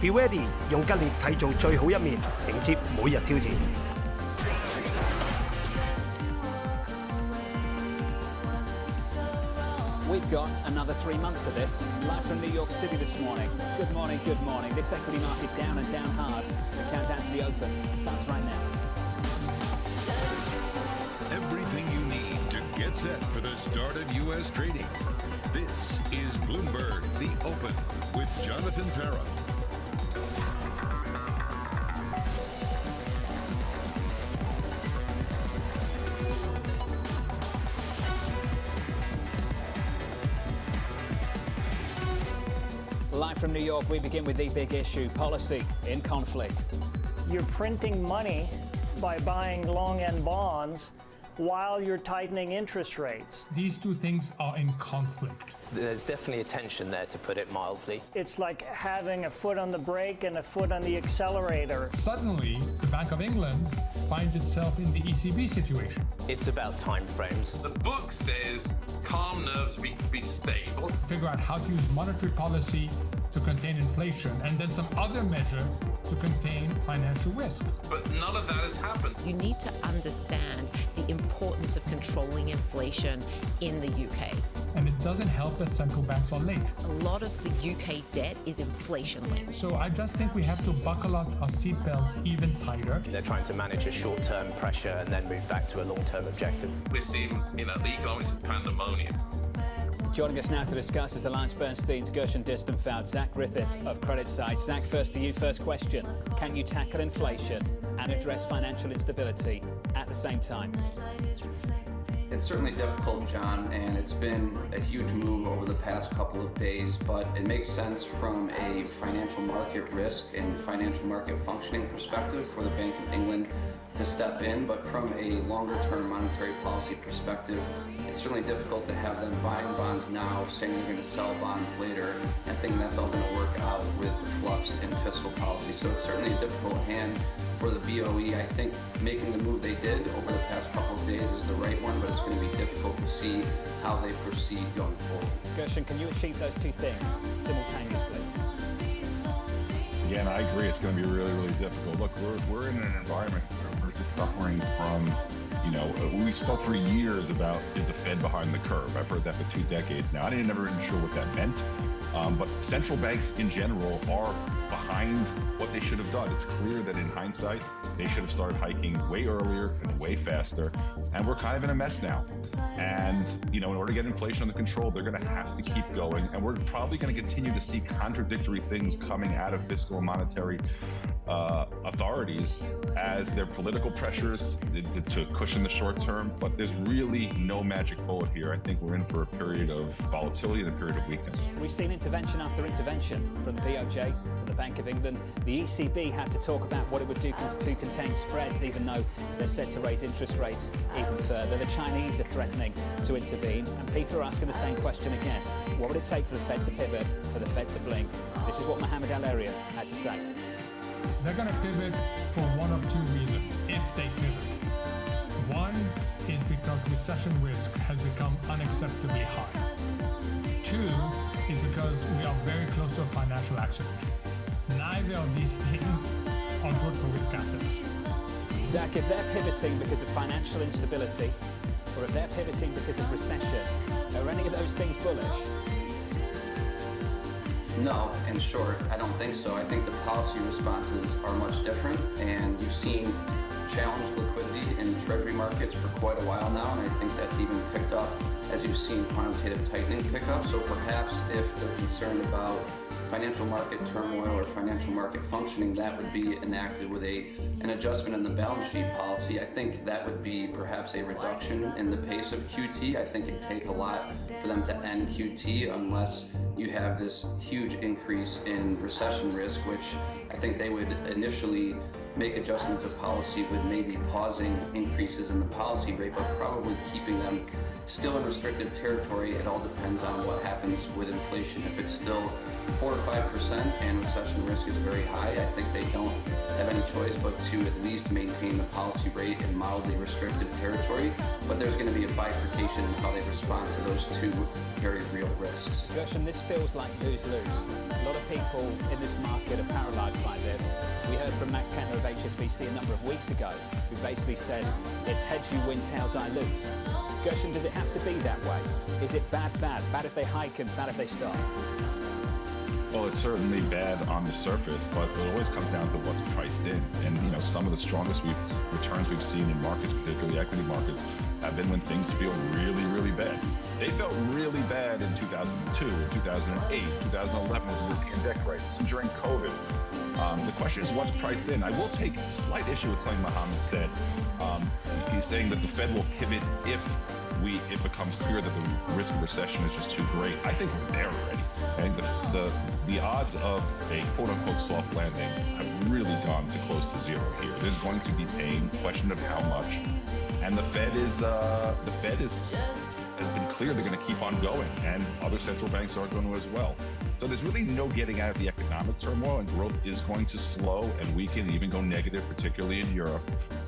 [SPEAKER 5] Be ready， 用吉列締造最好一面，迎接每日挑戰。
[SPEAKER 18] We've got another 3 months of this. Live from New York City this morning. Good morning, good morning. This equity market down and down hard. The countdown to the open starts right now.
[SPEAKER 2] Everything you need to get set for the start of U.S. trading. This is Bloomberg, The Open, with Jonathan Farah.
[SPEAKER 18] Live from New York, we begin with the big issue, policy in conflict.
[SPEAKER 9] You're printing money by buying long-end bonds while you're tightening interest rates.
[SPEAKER 16] These two things are in conflict.
[SPEAKER 17] There's definitely a tension there, to put it mildly.
[SPEAKER 9] It's like having a foot on the brake and a foot on the accelerator.
[SPEAKER 16] Suddenly, the Bank of England finds itself in the ECB situation.
[SPEAKER 17] It's about time frames.
[SPEAKER 19] The book says calm nerves, be stable.
[SPEAKER 16] Figure out how to use monetary policy to contain inflation and then some other measure to contain financial risk.
[SPEAKER 19] But none of that has happened.
[SPEAKER 17] You need to understand the importance of controlling inflation in the UK.
[SPEAKER 16] And it doesn't help that central banks are late.
[SPEAKER 17] A lot of the UK debt is inflation-linked.
[SPEAKER 16] So I just think we have to buckle up our seatbelt even tighter.
[SPEAKER 17] They're trying to manage a short-term pressure and then move back to a long-term objective.
[SPEAKER 19] We're seeing, the economics of pandemonium.
[SPEAKER 18] Joining us now to discuss is AllianceBernstein's Gershon Distenfeld, Zach Griffiths of CreditSights. Zach, first to you, first question. Can you tackle inflation and address financial instability at the same time?
[SPEAKER 23] It's certainly difficult, John, and it's been a huge move over the past couple of days, but it makes sense from a financial market risk and financial market functioning perspective for the Bank of England to step in. But from a longer-term monetary policy perspective, it's certainly difficult to have them buying bonds now, saying they're going to sell bonds later, and thinking that's all going to work out with the flux in fiscal policy. So it's certainly a difficult hand for the BOE. I think making the move they did over the past couple of days is the right one, but it's going to be difficult to see how they proceed going forward.
[SPEAKER 18] Gershon, can you achieve those two things simultaneously?
[SPEAKER 20] Again, I agree. It's going to be really, really difficult. Look, we're in an environment where we're suffering from, we spoke for years about, is the Fed behind the curve? I've heard that for 2 decades now. I didn't never even sure what that meant. But central banks in general are behind what they should have done. It's clear that in hindsight, they should have started hiking way earlier and way faster. And we're kind of in a mess now. And, in order to get inflation under control, they're going to have to keep going. And we're probably going to continue to see contradictory things coming out of fiscal and monetary authorities as their political pressures to cushion the short term. But there's really no magic bullet here. I think we're in for a period of volatility and a period of weakness.
[SPEAKER 18] We've seen intervention after intervention from the BOJ, from the Bank of England. The ECB had to talk about what it would do to contain spreads, even though they're set to raise interest rates even further. The Chinese are threatening to intervene, and people are asking the same question again. What would it take for the Fed to pivot, for the Fed to blink? This is what Mohamed Al-Arian had to say.
[SPEAKER 16] They're going to pivot for one of two reasons, if they pivot. One is because recession risk has become unacceptably high. 2 is because we are very close to a financial accident. Neither of these things are good for risk assets.
[SPEAKER 18] Zach, if they're pivoting because of financial instability, or if they're pivoting because of recession, are any of those things bullish?
[SPEAKER 23] No, in short, I don't think so. I think the policy responses are much different, and you've seen challenged liquidity in treasury markets for quite a while now, and I think that's even picked up as you've seen quantitative tightening pick up. So perhaps if they're concerned about financial market turmoil or financial market functioning, that would be enacted with an adjustment in the balance sheet policy. I think that would be perhaps a reduction in the pace of QT. I think it'd take a lot for them to end QT unless you have this huge increase in recession risk, which I think they would initially make adjustments of policy with maybe pausing increases in the policy rate, but probably keeping them still in restrictive territory. It all depends on what happens with inflation. If it's still
[SPEAKER 4] 4 or 5% and recession risk is very high, I think they don't have any choice but to at least maintain the policy rate in mildly restrictive territory. But there's going to be a bifurcation in how they respond to those two very real risks.
[SPEAKER 18] Gershon, this feels like lose-lose. A lot of people in this market are paralysed by this. We heard from Max Kenner of HSBC a number of weeks ago, who basically said, it's heads you win, tails I lose. Gershon, does it have to be that way? Is it bad? Bad if they hike and bad if they stop?
[SPEAKER 20] Well, it's certainly bad on the surface, but it always comes down to what's priced in. And, some of the strongest returns we've seen in markets, particularly equity markets, have been when things feel really, really bad. They felt really bad in 2002, 2008, 2011 with the European debt crisis, and during COVID. The question is what's priced in. I will take slight issue with something Mohammed said. He's saying that the Fed will pivot if it becomes clear that the risk of recession is just too great. I think we're there already. I think the odds of a quote-unquote soft landing have really gone to close to zero here. There's going to be pain, question of how much, and the Fed has been clear they're going to keep on going, and other central banks are going to as well. So there's really no getting out of the economic turmoil, and growth is going to slow and weaken, even go negative, particularly in Europe.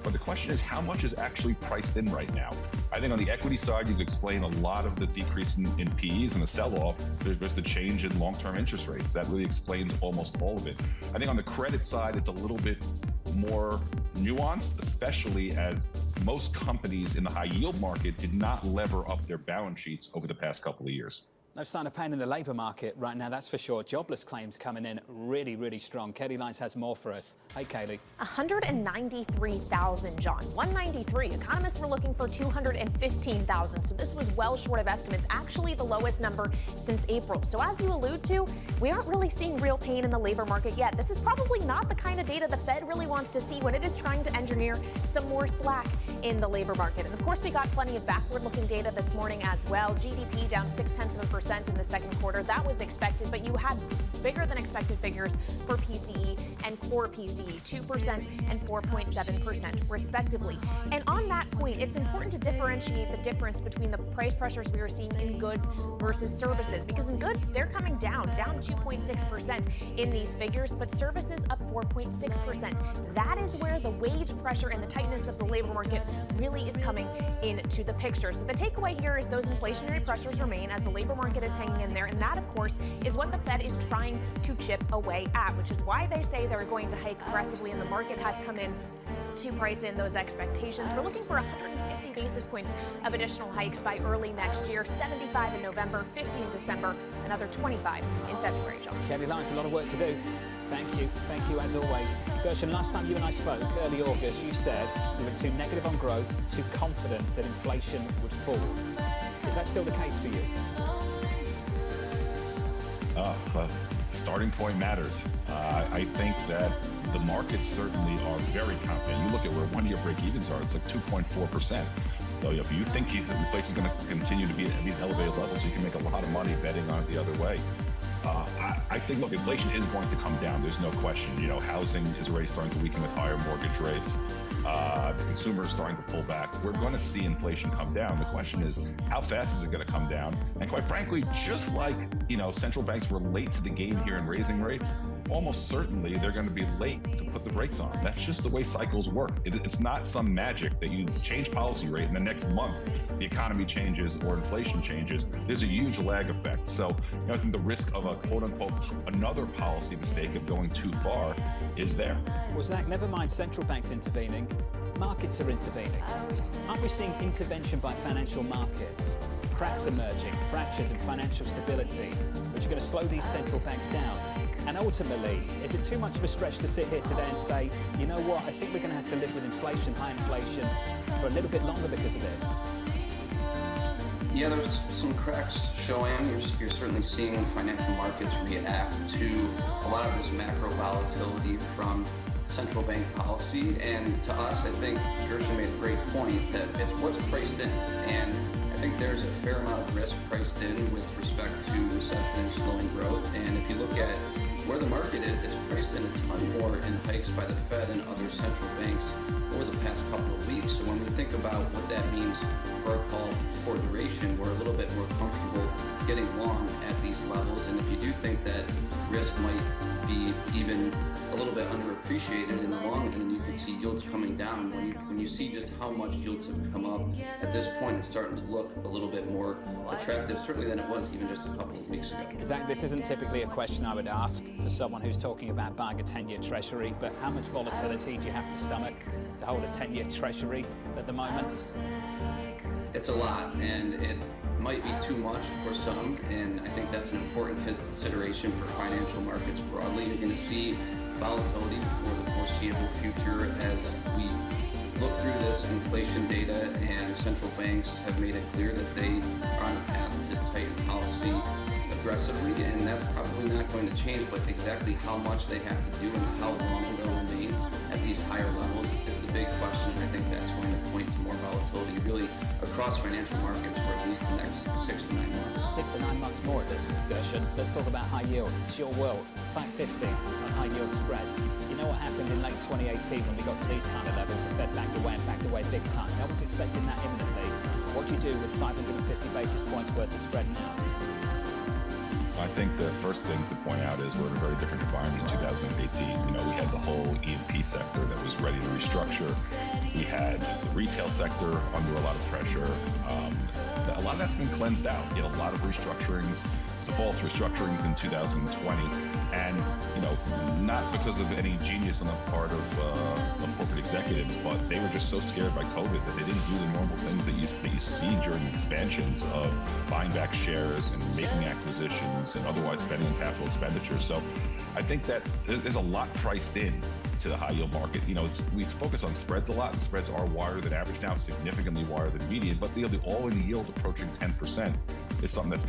[SPEAKER 20] But the question is, how much is actually priced in right now? I think on the equity side, you could explain a lot of the decrease in PEs and the sell-off. There's the change in long-term interest rates. That really explains almost all of it. I think on the credit side, it's a little bit more nuanced, especially as most companies in the high-yield market did not lever up their balance sheets over the past couple of years.
[SPEAKER 18] No sign of pain in the labour market right now, that's for sure. Jobless claims coming in really, really strong. Katie Lyons has more for us. Hey, Kaylee.
[SPEAKER 13] 193,000, John. 193. Economists were looking for 215,000, so this was well short of estimates. Actually, the lowest number since April. So as you allude to, we aren't really seeing real pain in the labour market yet. This is probably not the kind of data the Fed really wants to see when it is trying to engineer some more slack in the labour market. And of course, we got plenty of backward-looking data this morning as well. GDP down 0.6% in the second quarter. That was expected, but you had bigger than expected figures for PCE and core PCE, 2% and 4.7% respectively. And on that point, it's important to differentiate the difference between the price pressures we are seeing in goods versus services, because in goods, they're coming down 2.6% in these figures, but services up 4.6%. That is where the wage pressure and the tightness of the labor market really is coming into the picture. So the takeaway here is those inflationary pressures remain as the labor market is hanging in there, and that, of course, is what the Fed is trying to chip away at, which is why they say they're going to hike aggressively, and the market has come in to price in those expectations. We're looking for 150 basis points of additional hikes by early next year, 75 in November, 50 in December, another 25 in February, John.
[SPEAKER 18] Katie Lyons, a lot of work to do. Thank you as always. Gershon, last time you and I spoke, early August, you said you were too negative on growth, too confident that inflation would fall. Is that still the case for you?
[SPEAKER 20] The starting point matters. I think that the markets certainly are very confident. You look at where one-year break-evens are, it's like 2.4%. So if you think inflation is going to continue to be at these elevated levels, you can make a lot of money betting on it the other way. I think, look, inflation is going to come down. There's no question. Housing is already starting to weaken with higher mortgage rates. The consumer is starting to pull back. We're going to see inflation come down. The question is, how fast is it going to come down? And quite frankly, just like, central banks were late to the game here in raising rates, almost certainly they're going to be late to put the brakes on. That's just the way cycles work. It's not some magic that you change policy rate and the next month the economy changes or inflation changes. There's a huge lag effect. So I think the risk of a quote-unquote another policy mistake of going too far is there.
[SPEAKER 18] Well, Zach, never mind central banks intervening. Markets are intervening. Aren't we seeing intervention by financial markets? Cracks emerging, fractures in financial stability, which are going to slow these central banks down. And ultimately, is it too much of a stretch to sit here today and say, you know what, I think we're going to have to live with inflation, high inflation, for a little bit longer because of this?
[SPEAKER 4] Yeah, there's some cracks showing. You're certainly seeing financial markets react to a lot of this macro volatility from central bank policy. And to us, I think Gershon made a great point that it's what's priced in. And I think there's a fair amount of risk priced in with respect to recession and slowing growth. And if you look at where the market is, it's priced in a ton more in hikes by the Fed and other central banks over the past couple of weeks. So when we think about what that means for our call for duration, we're a little bit more comfortable getting long at these levels. And if you do think that risk might be even a little bit underappreciated in the long end, and you can see yields coming down. When you see just how much yields have come up, at this point it's starting to look a little bit more attractive, certainly than it was even just a couple of weeks ago.
[SPEAKER 18] Zach, this isn't typically a question I would ask for someone who's talking about buying a 10-year treasury, but how much volatility do you have to stomach to hold a 10-year treasury at the moment?
[SPEAKER 4] It's a lot, and it might be too much for some, and I think that's an important consideration for financial markets broadly. You're going to see volatility for the foreseeable future as we look through this inflation data, and central banks have made it clear that they are on a path to tighten policy aggressively, and that's probably not going to change, but exactly how much they have to do and how long they'll remain at these higher levels is the big question, and I think that's going to point to more volatility really across financial markets for at least the next 6 to 9 months.
[SPEAKER 18] 6 to 9 months more of this, Gershon. Let's talk about high yield. It's your world. 550 on high yield spreads. You know what happened in late 2018 when we got to these kind of levels? The Fed backed away big time. No one's expecting that imminently. What do you do with 550 basis points worth of spread now?
[SPEAKER 20] I think the first thing to point out is we're in a very different environment in 2018. You know, we had the whole E&P sector that was ready to restructure. We had the retail sector under a lot of pressure. A lot of that's been cleansed out. You had a lot of restructurings, false restructurings in 2020. And, you know, not because of any genius on the part of corporate executives, but they were just so scared by COVID that they didn't do the normal things that you see during expansions of buying back shares and making acquisitions and otherwise spending on capital expenditures. So I think that there's a lot priced in to the high yield market. You know, we focus on spreads a lot, and spreads are wider than average now, significantly wider than median, but the all-in yield approaching 10% is something that's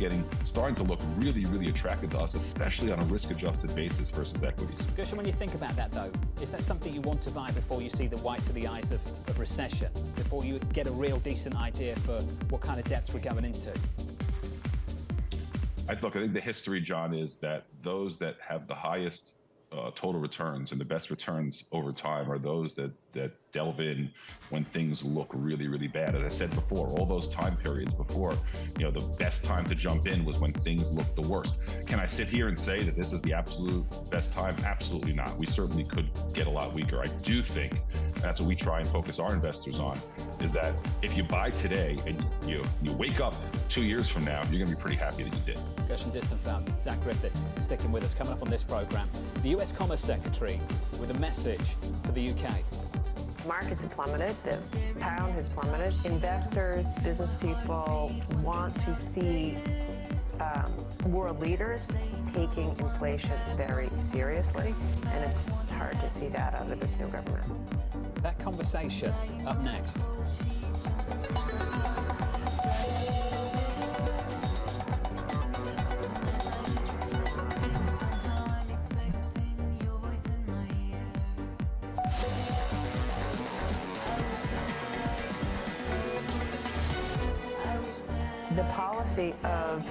[SPEAKER 20] starting to look really, really attractive to us, especially on a risk-adjusted basis versus equities.
[SPEAKER 18] Gershon, when you think about that though, is that something you want to buy before you see the whites of the eyes of recession, before you get a real decent idea for what kind of depths we're going into?
[SPEAKER 20] I think the history, John, is that those that have the highest total returns and the best returns over time are those that delve in when things look really, really bad. As I said before, all those time periods before, you know, the best time to jump in was when things looked the worst. Can I sit here and say that this is the absolute best time? Absolutely not. We certainly could get a lot weaker. I do think that's what we try and focus our investors on, is that if you buy today and you wake up 2 years from now, you're going to be pretty happy that you did.
[SPEAKER 18] Gershon Distenfeld, Zach Griffiths, sticking with us. Coming up on this program, the US Commerce Secretary with a message for the UK.
[SPEAKER 6] Markets have plummeted, the pound has plummeted. Investors, business people want to see world leaders taking inflation very seriously, and it's hard to see that out of this new government.
[SPEAKER 18] That conversation up next.
[SPEAKER 6] The policy of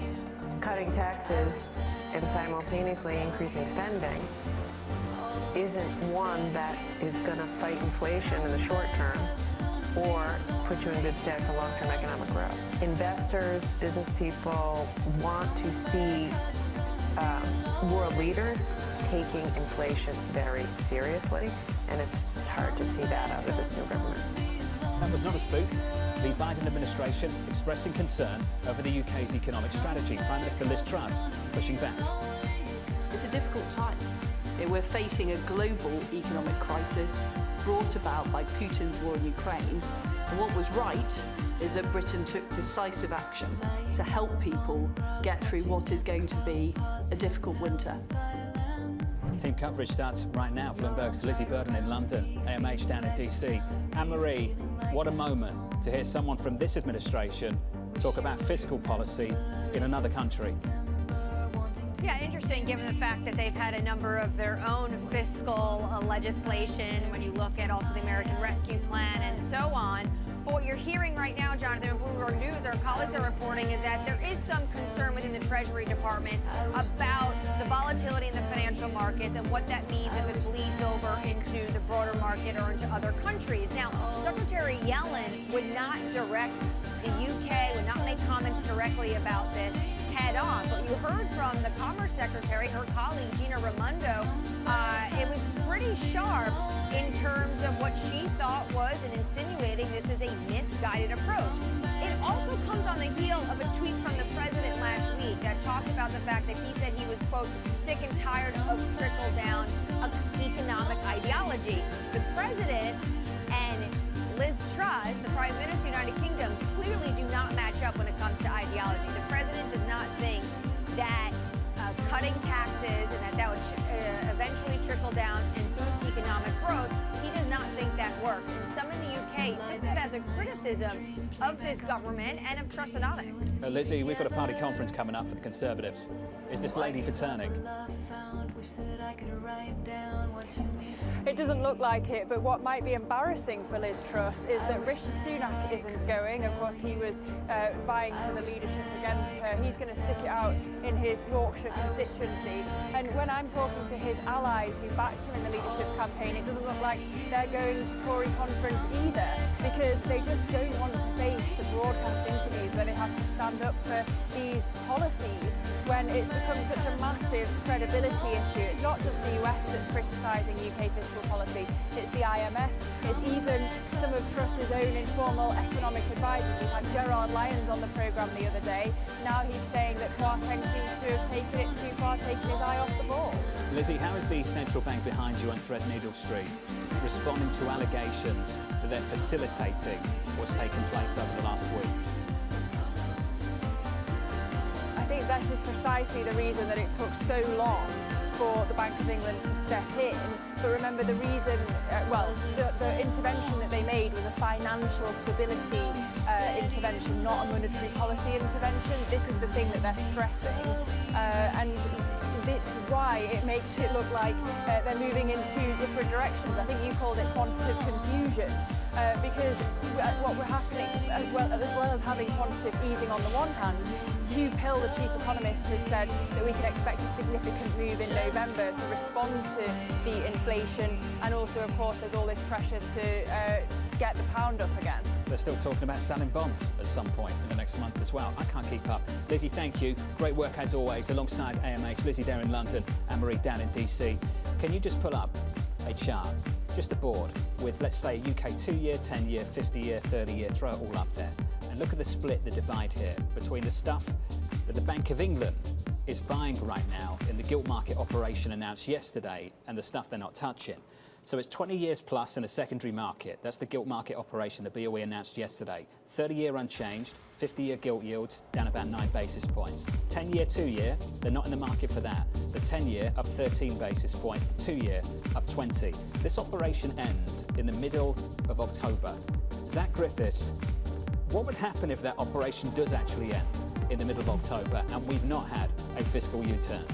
[SPEAKER 6] cutting taxes and simultaneously increasing spending isn't one that is going to fight inflation in the short term or put you in good stead for long-term economic growth. Investors, business people want to see world leaders taking inflation very seriously, and it's hard to see that out of this new government.
[SPEAKER 18] That was not a spoof. The Biden administration expressing concern over the UK's economic strategy. Prime Minister Liz Truss pushing back.
[SPEAKER 7] It's a difficult time. We're facing a global economic crisis brought about by Putin's war in Ukraine. And what was right is that Britain took decisive action to help people get through what is going to be a difficult winter.
[SPEAKER 18] Team coverage starts right now. Bloomberg's Lizzie Burden in London, AMH down in DC. Anne-Marie, what a moment to hear someone from this administration talk about fiscal policy in another country.
[SPEAKER 8] Yeah, interesting given the fact that they've had a number of their own fiscal legislation when you look at also the American Rescue Plan and so on. But what you're hearing right now, Jonathan, in Bloomberg News, our colleagues are reporting, is that there is some concern within the Treasury Department about the volatility in the financial markets and what that means if it bleeds over into the broader market or into other countries. Now, Secretary Yellen would not direct the UK, would not make comments directly about this head on. But you heard from the Commerce Secretary, her colleague, Gina Raimondo, it was pretty sharp in terms of what she thought was and insinuating this is a misguided approach. It also comes on the heel of a tweet from the president last week that talked about the fact that he said he was, quote, sick and tired of trickle-down economic ideology. The president and Liz Truss, the Prime Minister of the United Kingdom, clearly do not match up when it comes to ideology. The president does not think that cutting taxes and that would eventually trickle down and boost economic growth. He does not think that works. And some in the UK took that as a criticism of this government and of Trussonomics.
[SPEAKER 18] Lizzie, we've got a party conference coming up for the Conservatives. Is this lady for turning?
[SPEAKER 1] It doesn't look like it, but what might be embarrassing for Liz Truss is that Rishi Sunak isn't going. Of course, he was vying for the leadership against her. He's going to stick it out in his Yorkshire constituency. And when I'm talking to his allies who backed him in the leadership campaign, it doesn't look like they're going to Tory conference either, because they just don't want to face the broadcast interviews where they have to stand up for these policies when it's become such a massive credibility issue. It's not just the US that's criticising UK fiscal policy, it's the IMF, it's even some of Truss's own informal economic advisors. We had Gerard Lyons on the programme the other day. Now he's saying that Kwarteng seems to have taken it too far, taken his eye off the ball.
[SPEAKER 18] Lizzie, how is the central bank behind you on Threadneedle Street responding to allegations that they're facilitating what's taken place over the last week?
[SPEAKER 1] I think this is precisely the reason that it took so long for the Bank of England to step in. But remember, the reason, the intervention that they made was a financial stability intervention, not a monetary policy intervention. This is the thing that they're stressing. And this is why it makes it look like they're moving in two different directions. I think you called it quantitative confusion. Because what we're happening, as well as having quantitative easing on the one hand, Hugh Pill, the chief economist, has said that we can expect a significant move in November to respond to the inflation, and also, of course, there's all this pressure to get the pound up again.
[SPEAKER 18] They're still talking about selling bonds at some point in the next month as well. I can't keep up. Lizzie, thank you. Great work as always, alongside AMH. Lizzie there in London, Anne-Marie down in DC. Can you just pull up a chart, just a board, with, let's say, UK 2-year, 10-year, 50-year, 30-year, throw it all up there. And look at the split, the divide here, between the stuff that the Bank of England is buying right now in the gilt market operation announced yesterday and the stuff they're not touching. So it's 20 years plus in a secondary market. That's the gilt market operation the BOE announced yesterday. 30-year unchanged, 50-year gilt yields down about 9 basis points. 10-year, 2-year, they're not in the market for that. The 10-year up 13 basis points, the 2-year up 20. This operation ends in the middle of October. Zach Griffiths, what would happen if that operation does actually end in the middle of October and we've not had a fiscal U-turn?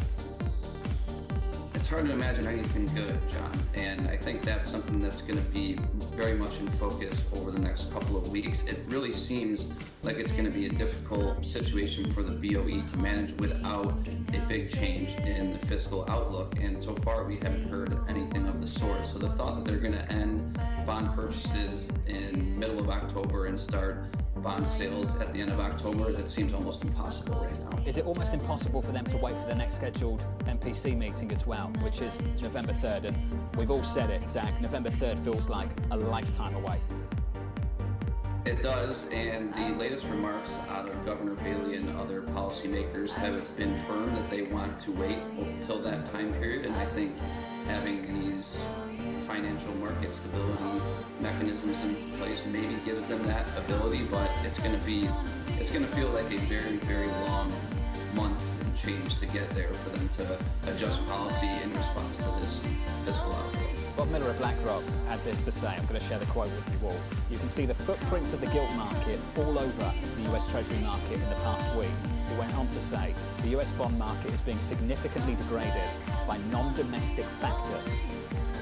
[SPEAKER 4] It's hard to imagine anything good, John, and I think that's something that's going to be very much in focus over the next couple of weeks. It really seems like it's going to be a difficult situation for the BOE to manage without a big change in the fiscal outlook, and so far we haven't heard anything of the sort. So the thought that they're going to end bond purchases in middle of October and start bond sales at the end of October, that seems almost impossible right now.
[SPEAKER 18] Is it almost impossible for them to wait for the next scheduled MPC meeting as well, which is November 3rd? And we've all said it, Zach, November 3rd feels like a lifetime away.
[SPEAKER 4] It does, and the latest remarks out of Governor Bailey and other policymakers have been firm that they want to wait until that time period, and I think having these financial market stability mechanisms in place maybe gives them that ability, but it's going to feel like a very, very long month and change to get there for them to adjust policy in response to this fiscal outlook.
[SPEAKER 18] Bob Miller of BlackRock had this to say. I'm going to share the quote with you all. You can see the footprints of the gilt market all over the US Treasury market in the past week. He went on to say the US bond market is being significantly degraded by non-domestic factors.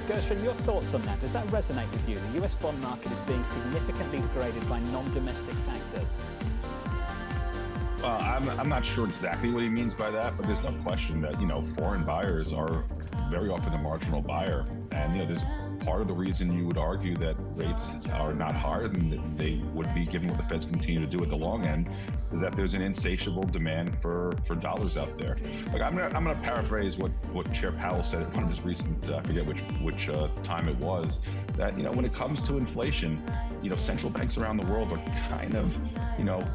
[SPEAKER 18] Gershon, your thoughts on that? Does that resonate with you? The US bond market is being significantly degraded by non-domestic factors.
[SPEAKER 20] I'm not sure exactly what he means by that, but there's no question that, foreign buyers are very often a marginal buyer. And, there's part of the reason you would argue that rates are not higher than they would be given what the Fed's continue to do at the long end, is that there's an insatiable demand for dollars out there. Like I'm gonna paraphrase what Chair Powell said at one of his recent, I forget which time it was, that when it comes to inflation, central banks around the world are kind of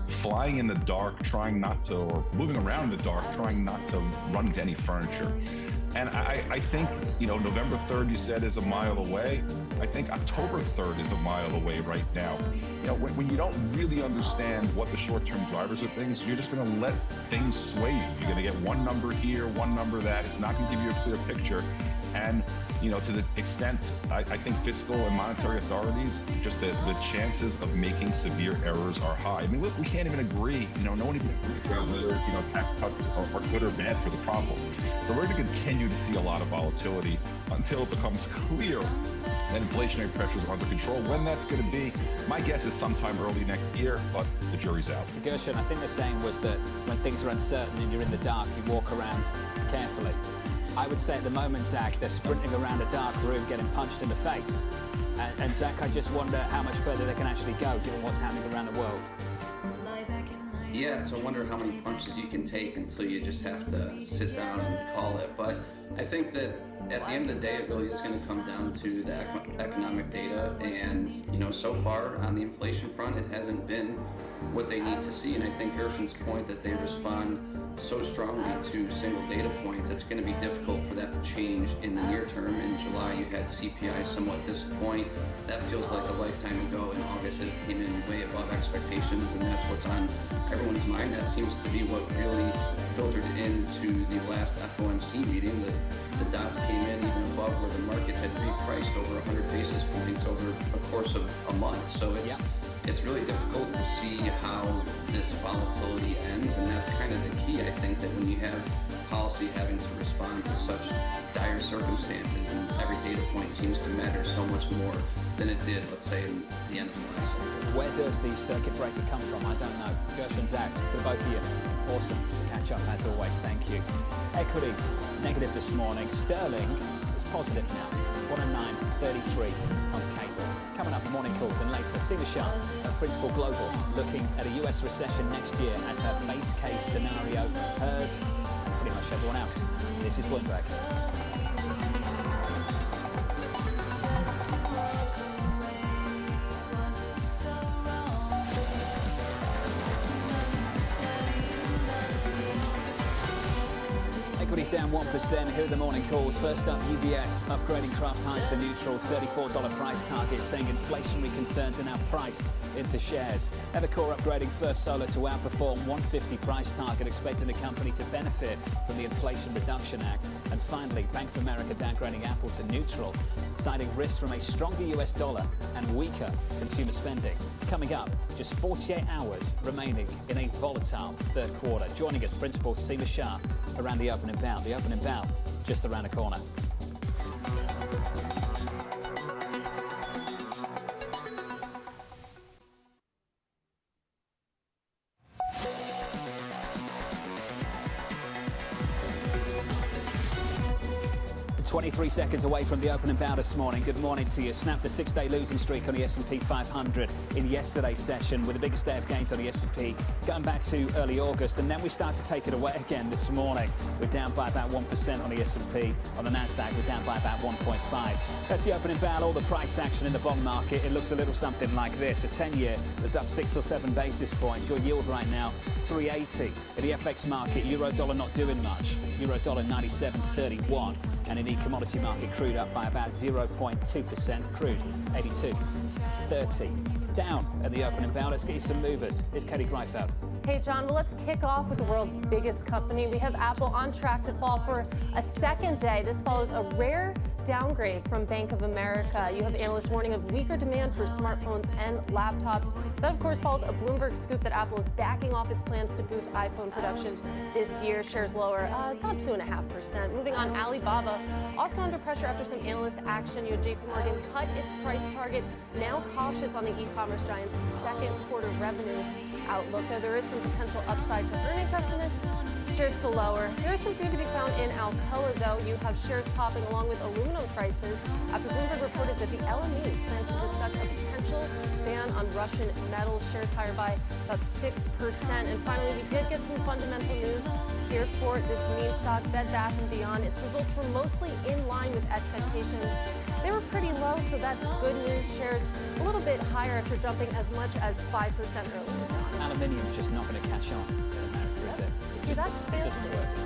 [SPEAKER 20] flying in the dark, trying not to, or moving around in the dark, trying not to run into any furniture. And I think, November 3rd, you said, is a mile away. I think October 3rd is a mile away right now. When you don't really understand what the short-term drivers of things, you're just going to let things sway you. You're going to get one number here, one number that. It's not going to give you a clear picture. And, to the extent, I think fiscal and monetary authorities, just the chances of making severe errors are high. I mean, look, we can't even agree, no one even agrees about whether, tax cuts are good or bad for the problem. So we're going to continue to see a lot of volatility until it becomes clear that inflationary pressures are under control. When that's going to be, my guess is sometime early next year, but the jury's out.
[SPEAKER 18] Gershon, I think the saying was that when things are uncertain and you're in the dark, you walk around carefully. I would say at the moment, Zach, they're sprinting around a dark room getting punched in the face. And Zach, I just wonder how much further they can actually go given what's happening around the world.
[SPEAKER 4] Yeah, it's a wonder how many punches you can take until you just have to sit down and call it. But I think that at the end of the day, it really is going to come down to the economic data. And, so far on the inflation front, it hasn't been what they need to see. And I think Gershon's point that they respond so strongly to single data points, it's going to be difficult for that to change in the near term. In July, you had CPI somewhat disappoint. That feels like a lifetime ago. In August, it came in way above expectations, and that's what's on everyone's mind. That seems to be what really filtered into the last FOMC meeting. The dots came in even above where the market had repriced over 100 basis points over a course of a month. So it's really difficult to see how this volatility ends, and that's kind of the key. I think that when you have policy having to respond to such dire circumstances, and every data point seems to matter so much more than it did, let's say, in the end of the last cycle.
[SPEAKER 18] Where does the circuit breaker come from? I don't know. Gershon, Zach, to both of you, awesome catch up as always. Thank you. Equities negative this morning. Sterling is positive now. 109.33 on cable. Coming up, morning calls, and later, Seema Shah of Principal Global looking at a US recession next year as her base case scenario, hers, and pretty much everyone else. This is Bloomberg. Equities down 1%. Here are the morning calls. First up, UBS upgrading Kraft Heinz to neutral, $34 price target, saying inflationary concerns are now priced into shares. Evercore upgrading First Solar to outperform, $150 price target, expecting the company to benefit from the Inflation Reduction Act. And finally, Bank of America downgrading Apple to neutral, citing risks from a stronger US dollar and weaker consumer spending. Coming up, just 48 hours remaining in a volatile third quarter. Joining us, Principal Seema Shah around the open and bound. The open and bound just around the corner. Three seconds away from the open and bound this morning. Good morning to you. Snapped a 6-day losing streak on the S&P 500 in yesterday's session, with the biggest day of gains on the S&P going back to early August, and then we start to take it away again this morning. We're down by about 1% on the S&P. On the Nasdaq, we're down by about 1.5. That's the open and bound. All the price action in the bond market, it looks a little something like this. A 10-year that's up 6 or 7 basis points. Your yield right now, 380. In the FX market, euro dollar not doing much. Euro dollar 97.31. And in the commodity market, crude up by about 0.2%. Crude 82.30. Down at the open and bound. Let's get you some movers. It's Katie Greifeld.
[SPEAKER 10] Hey, John, well, let's kick off with the world's biggest company. We have Apple on track to fall for a second day. This follows a rare downgrade from Bank of America. You have analysts warning of weaker demand for smartphones and laptops. That, of course, follows a Bloomberg scoop that Apple is backing off its plans to boost iPhone production this year. Shares lower, about 2.5%. Moving on, Alibaba also under pressure after some analyst action. You had JP Morgan cut its price target, now cautious on the e-commerce giant's second quarter revenue outlook. Though there is some potential upside to earnings estimates, Shares still lower. There is some food to be found in Alcoa, though. You have shares popping along with aluminum prices after Bloomberg reported that the LME plans to discuss a potential ban on Russian metals. Shares higher by about 6%. And finally, we did get some fundamental news here for this meme stock, Bed Bath & Beyond. Its results were mostly in line with expectations. They were pretty low, so that's good news. Shares a little bit higher after jumping as much as 5% earlier.
[SPEAKER 18] Aluminium's just not going to catch on in America, is it? It doesn't work. It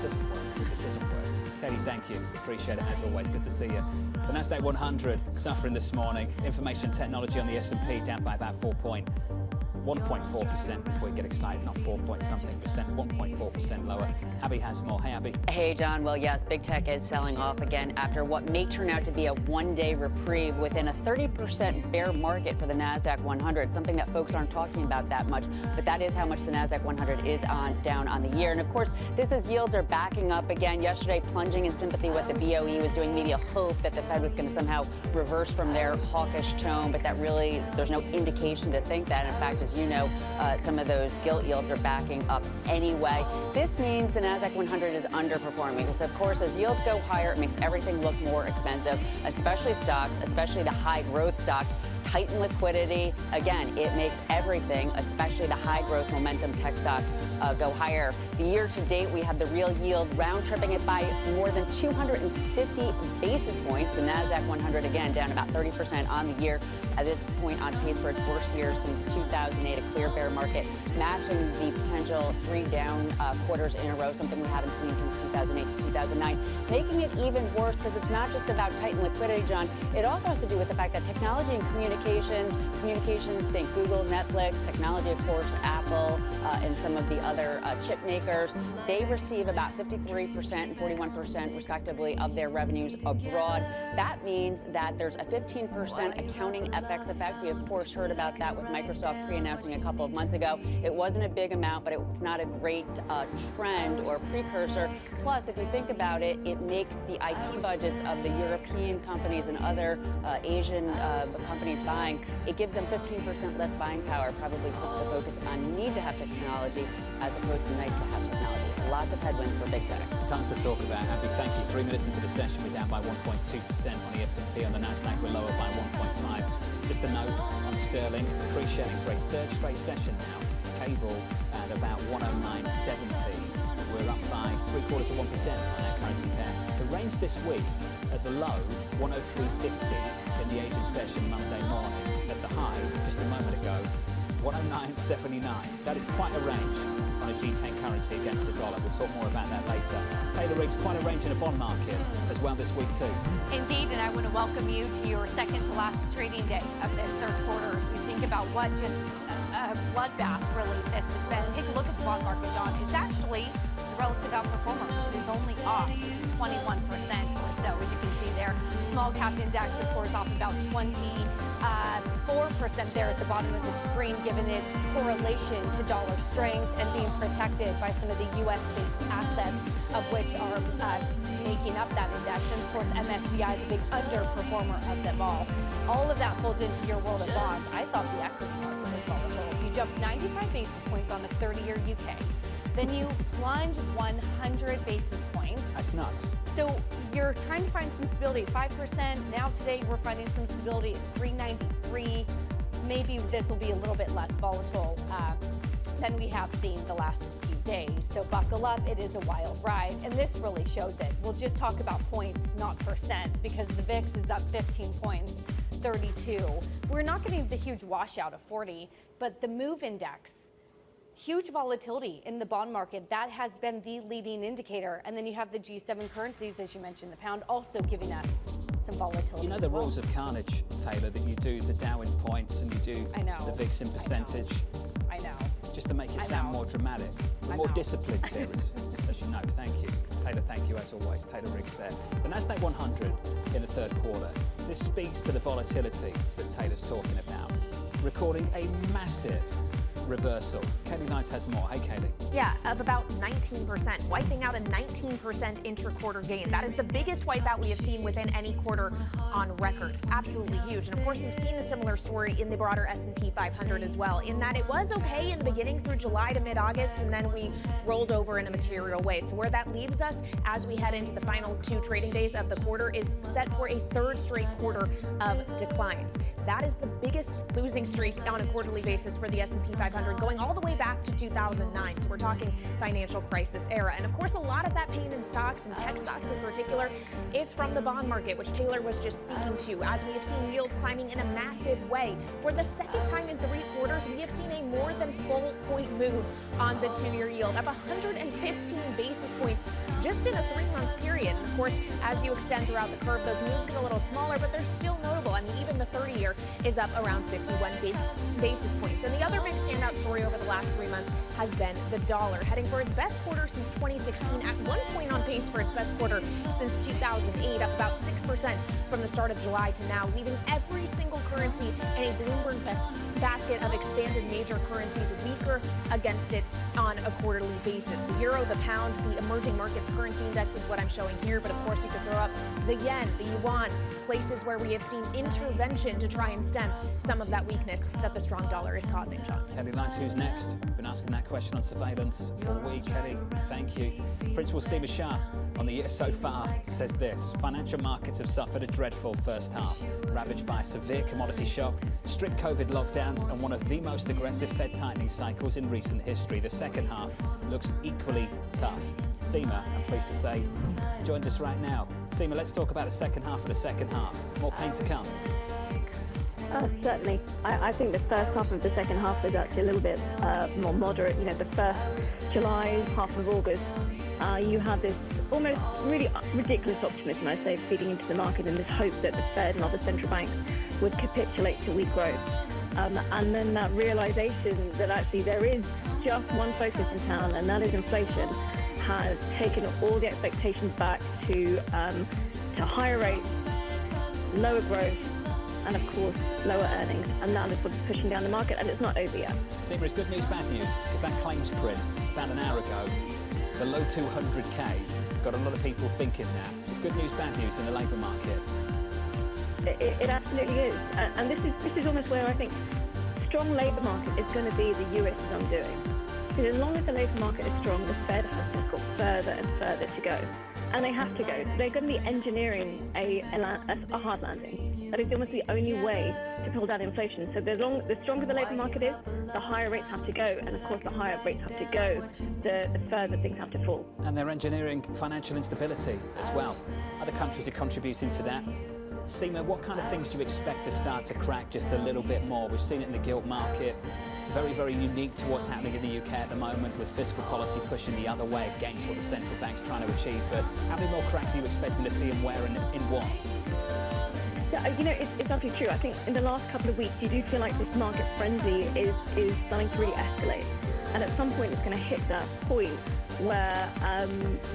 [SPEAKER 18] doesn't work. It doesn't work. Katie, thank you. Appreciate it as always. Good to see you. The Nasdaq 100 suffering this morning. Information technology on the S&P down by about 1.4% before you get excited, not 4-point-something%, 1.4% lower. Abby has more. Hey, Abby.
[SPEAKER 11] Hey, John. Well, yes, big tech is selling off again after what may turn out to be a one-day reprieve within a 30% bear market for the Nasdaq 100, something that folks aren't talking about that much, but that is how much the Nasdaq 100 is down on the year. And of course, this is yields are backing up again. Yesterday, plunging in sympathy with the BOE was doing maybe a hope that the Fed was going to somehow reverse from their hawkish tone, but that really, there's no indication to think that. In fact, as you know, some of those gilt yields are backing up anyway. This means the Nasdaq 100 is underperforming because, of course, as yields go higher, it makes everything look more expensive, especially stocks, especially the high growth stocks. Tighten liquidity. Again, it makes everything, especially the high growth momentum tech stocks, go higher. The year to date, we have the real yield round tripping it by more than 250 basis points. The Nasdaq 100 again down about 30% on the year. At this point, on pace for its worst year since 2008, a clear bear market, matching the potential 3 down quarters in a row, something we haven't seen since 2008 to 2009. Making it even worse because it's not just about tighten liquidity, John. It also has to do with the fact that technology and communications, think Google, Netflix, technology, of course, Apple, and some of the other chip makers, they receive about 53% and 41% respectively of their revenues abroad. That means that there's a 15% accounting FX effect. We, of course, heard about that with Microsoft pre-announcing a couple of months ago. It wasn't a big amount, but it's not a great trend or precursor. Plus, if you think about it, it makes the IT budgets of the European companies and other Asian companies buying, it gives them 15% less buying power, probably puts the focus on need to have technology as opposed to nice to have technology. Lots of headwinds for big tech.
[SPEAKER 18] Tons to talk about, Abby. Thank you. 3 minutes into the session, we're down by 1.2% on the S&P. On the Nasdaq, we're lower by 1.5. Just a note on sterling, appreciating for a third straight session now. Cable at about 109.70. We're up by 0.75% on that currency pair. The range this week at the low, 103.50 in the Asian session Monday morning. At the high, just a moment ago, 109.79. That is quite a range on a G10 currency against the dollar. We'll talk more about that later. Taylor Riggs, quite a range in the bond market as well this week too.
[SPEAKER 8] Indeed, and I want to welcome you to your second to last trading day of this third quarter as we think about what just a bloodbath really this has been. Take a look at the bond market, John. It's actually the relative outperformer. It is only off 21% or so, as you can see there. Small cap index, of course, off about 4% there at the bottom of the screen, given its correlation to dollar strength and being protected by some of the U.S.-based assets, of which are making up that index. And of course, MSCI is the big underperformer of them all. All of that folds into your world of bonds. I thought the equity market was volatile. You jumped 95 basis points on the 30-year UK. Then you plunge 100 basis points.
[SPEAKER 18] That's nuts.
[SPEAKER 8] So you're trying to find some stability at 5%. Now today we're finding some stability at 393. Maybe this will be a little bit less volatile than we have seen the last few days. So buckle up, it is a wild ride. And this really shows it. We'll just talk about points, not percent, because the VIX is up 15 points, 32. We're not getting the huge washout of 40, but the MOVE index, huge volatility in the bond market. That has been the leading indicator. And then you have the G7 currencies, as you mentioned, the pound also giving us some volatility.
[SPEAKER 18] You know the rules of carnage, Taylor, that you do the Dow in points and you do the VIX in percentage.
[SPEAKER 8] I know.
[SPEAKER 18] Just to make it sound more dramatic. We're more disciplined here, as you know. Thank you. Taylor, thank you as always. Taylor Riggs there. The Nasdaq 100 in the third quarter. This speaks to the volatility that Taylor's talking about. Recording a massive reversal. Katie Knights has more. Hey, Katie.
[SPEAKER 13] Yeah, of about 19%, wiping out a 19% intra-quarter gain. That is the biggest wipeout we have seen within any quarter on record. Absolutely huge. And of course, we've seen a similar story in the broader S&P 500 as well, in that it was okay in the beginning through July to mid-August, and then we rolled over in a material way. So where that leaves us as we head into the final 2 trading days of the quarter is set for a 3rd straight quarter of declines. That is the biggest losing streak on a quarterly basis for the S&P 500, going all the way back to 2009. So we're talking financial crisis era. And of course, a lot of that pain in stocks, and tech stocks in particular, is from the bond market, which Taylor was just speaking to, as we have seen yields climbing in a massive way. For the second time in 3 quarters, we have seen a more than full point move on the 2-year yield, up 115 basis points just in a 3-month period. And of course, as you extend throughout the curve, those moves get a little smaller, but they're still notable. I mean, even the 30-year is up around 51 basis points. And the other big standout story over the last 3 months has been the dollar, heading for its best quarter since 2016, at one point on pace for its best quarter since 2008, up about 6% from the start of July to now, leaving every single currency in a Bloomberg basket of expanded major currencies weaker against it on a quarterly basis. The euro, the pound, the emerging markets currency index is what I'm showing here, but of course you could throw up the yen, the yuan, places where we have seen intervention to try and stem some of that weakness that the strong dollar is causing, John.
[SPEAKER 18] Kelly Knights, who's next? Been asking that question on surveillance all week. Kelly, thank you. Principal Seema Shah on the year so far says this: financial markets have suffered a dreadful first half, ravaged by a severe commodity shock, strict COVID lockdowns, and one of the most aggressive Fed tightening cycles in recent history. The second half looks equally tough. Seema, I'm pleased to say, joins us right now. Seema, let's talk about the second half of the second half. More pain to come.
[SPEAKER 3] Certainly. I think the first half of the second half is actually a little bit more moderate. You know, the first July, half of August, you had this almost really ridiculous optimism, I'd say, feeding into the market in this hope that the Fed and other central banks would capitulate to weak growth. And then that realization that actually there is just one focus in town, and that is inflation, has taken all the expectations back to higher rates, lower growth, and of course lower earnings, and that is what's pushing down the market, and it's not over yet.
[SPEAKER 18] Seema, it's good news, bad news, because that claims print about an hour ago, the low 200k, got a lot of people thinking that. It's good news, bad news in the labour market.
[SPEAKER 3] It absolutely is, and this is almost where I think strong labour market is going to be the US's undoing. Because as long as the labour market is strong, the Fed has just got further and further to go. And they have to go. They're going to be engineering a hard landing. That is almost the only way to pull down inflation. So the stronger the labour market is, the higher rates have to go. And of course, the higher rates have to go, the further things have to fall.
[SPEAKER 18] And they're engineering financial instability as well. Other countries are contributing to that. Seema, what kind of things do you expect to start to crack just a little bit more? We've seen it in the gilt market. Very, very unique to what's happening in the UK at the moment, with fiscal policy pushing the other way against what the central bank's trying to achieve. But how many more cracks are you expecting to see, and where and in what?
[SPEAKER 3] Yeah, you know, it's absolutely true. I think in the last couple of weeks, you do feel like this market frenzy is starting to really escalate. And at some point, it's going to hit that point where,